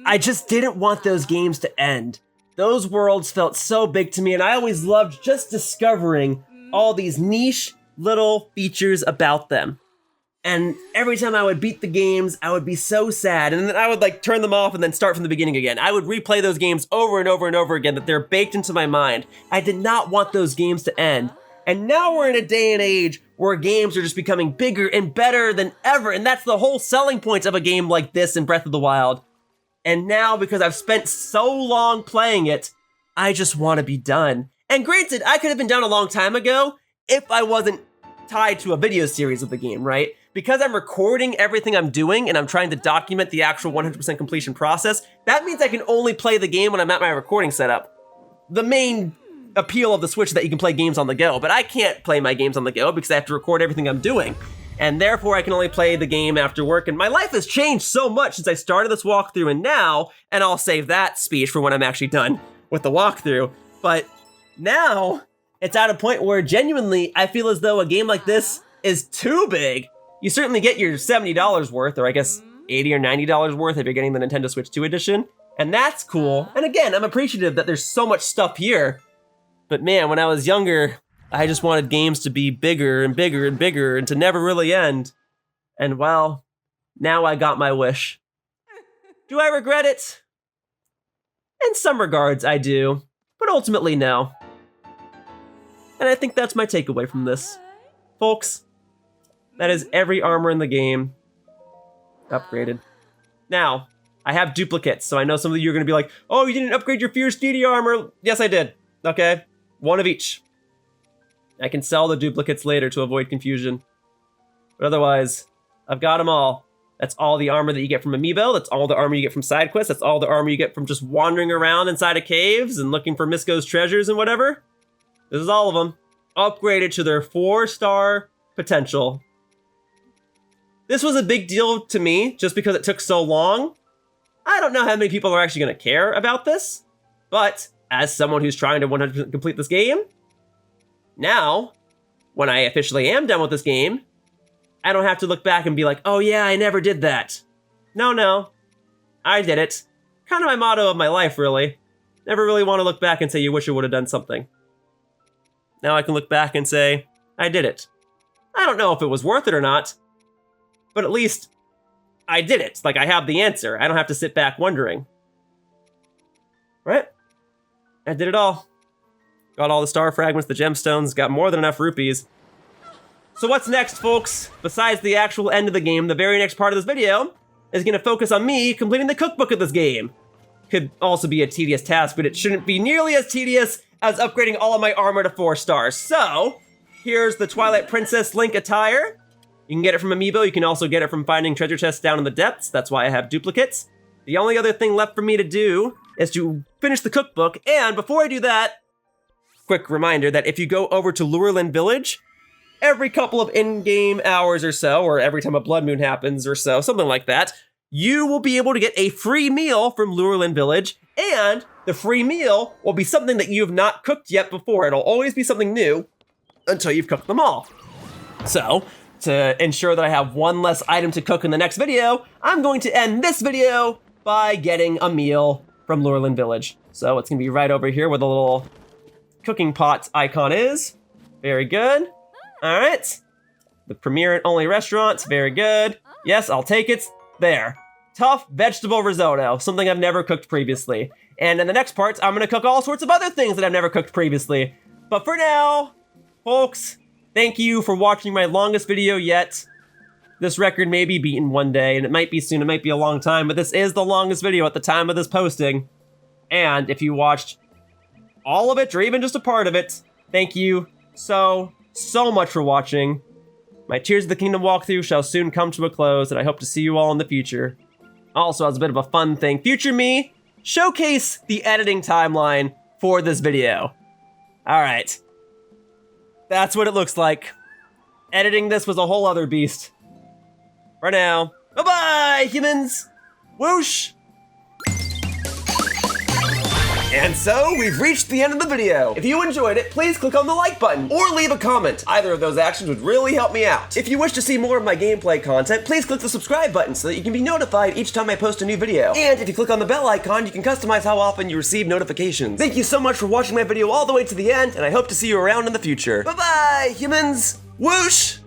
A: I just didn't want those games to end. Those worlds felt so big to me, and I always loved just discovering all these niche little features about them. And every time I would beat the games, I would be so sad, and then I would like turn them off and then start from the beginning again. I would replay those games over and over and over again, that they're baked into my mind. I did not want those games to end. And now we're in a day and age where games are just becoming bigger and better than ever, and that's the whole selling point of a game like this in Breath of the Wild. And now, because I've spent so long playing it, I just want to be done. And granted, I could have been done a long time ago if I wasn't tied to a video series of the game, right? Because I'm recording everything I'm doing and I'm trying to document the actual 100% completion process, that means I can only play the game when I'm at my recording setup. The main appeal of the Switch that you can play games on the go, but I can't play my games on the go because I have to record everything I'm doing. And therefore I can only play the game after work, and my life has changed so much since I started this walkthrough and now, and I'll save that speech for when I'm actually done with the walkthrough, but now it's at a point where genuinely I feel as though a game like this is too big. You certainly get your $70 worth, or I guess $80 or $90 worth if you're getting the Nintendo Switch 2 edition, and that's cool. And again, I'm appreciative that there's so much stuff here, but man, when I was younger, I just wanted games to be bigger and bigger and bigger and to never really end. And well, now I got my wish. Do I regret it? In some regards, I do, but ultimately, no. And I think that's my takeaway from this. Folks, that is every armor in the game upgraded. Now, I have duplicates, so I know some of you are going to be like, oh, you didn't upgrade your Fierce Deity armor. Yes, I did. Okay, one of each. I can sell the duplicates later to avoid confusion. But otherwise, I've got them all. That's all the armor that you get from Amiibo. That's all the armor you get from side quests. That's all the armor you get from just wandering around inside of caves and looking for Misko's treasures and whatever. This is all of them, upgraded to their 4-star potential. This was a big deal to me just because it took so long. I don't know how many people are actually going to care about this, but as someone who's trying to 100% complete this game, now, when I officially am done with this game, I don't have to look back and be like, oh yeah, I never did that. No, I did it. Kind of my motto of my life, really. Never really want to look back and say you wish I would have done something. Now I can look back and say, I did it. I don't know if it was worth it or not, but at least I did it. Like, I have the answer. I don't have to sit back wondering. Right? I did it all. Got all the star fragments, the gemstones, got more than enough rupees. So what's next, folks? Besides the actual end of the game, the very next part of this video is going to focus on me completing the cookbook of this game. Could also be a tedious task, but it shouldn't be nearly as tedious as upgrading all of my armor to 4 stars. So, here's the Twilight Princess Link attire. You can get it from Amiibo, you can also get it from finding treasure chests down in the depths, that's why I have duplicates. The only other thing left for me to do is to finish the cookbook, and before I do that, quick reminder that if you go over to Lurelin Village, every couple of in-game hours or so, or every time a blood moon happens or so, something like that, you will be able to get a free meal from Lurelin Village, and the free meal will be something that you have not cooked yet before. It'll always be something new until you've cooked them all. So, to ensure that I have one less item to cook in the next video, I'm going to end this video by getting a meal from Lurelin Village. So it's gonna be right over here where the little cooking pot icon is. Very good. All right. The premier and only restaurant, very good. Yes, I'll take it. There. Tough vegetable risotto, something I've never cooked previously. And in the next parts, I'm gonna cook all sorts of other things that I've never cooked previously. But for now, folks, thank you for watching my longest video yet. This record may be beaten one day, and it might be soon, it might be a long time, but this is the longest video at the time of this posting. And if you watched all of it, or even just a part of it, thank you so much for watching. My Tears of the Kingdom walkthrough shall soon come to a close, and I hope to see you all in the future. Also, as a bit of a fun thing, future me, showcase the editing timeline for this video. Alright. That's what it looks like. Editing this was a whole other beast. For now, bye-bye, humans! Whoosh! And so, we've reached the end of the video. If you enjoyed it, please click on the like button or leave a comment. Either of those actions would really help me out. If you wish to see more of my gameplay content, please click the subscribe button so that you can be notified each time I post a new video. And if you click on the bell icon, you can customize how often you receive notifications. Thank you so much for watching my video all the way to the end, and I hope to see you around in the future. Bye-bye, humans! Whoosh!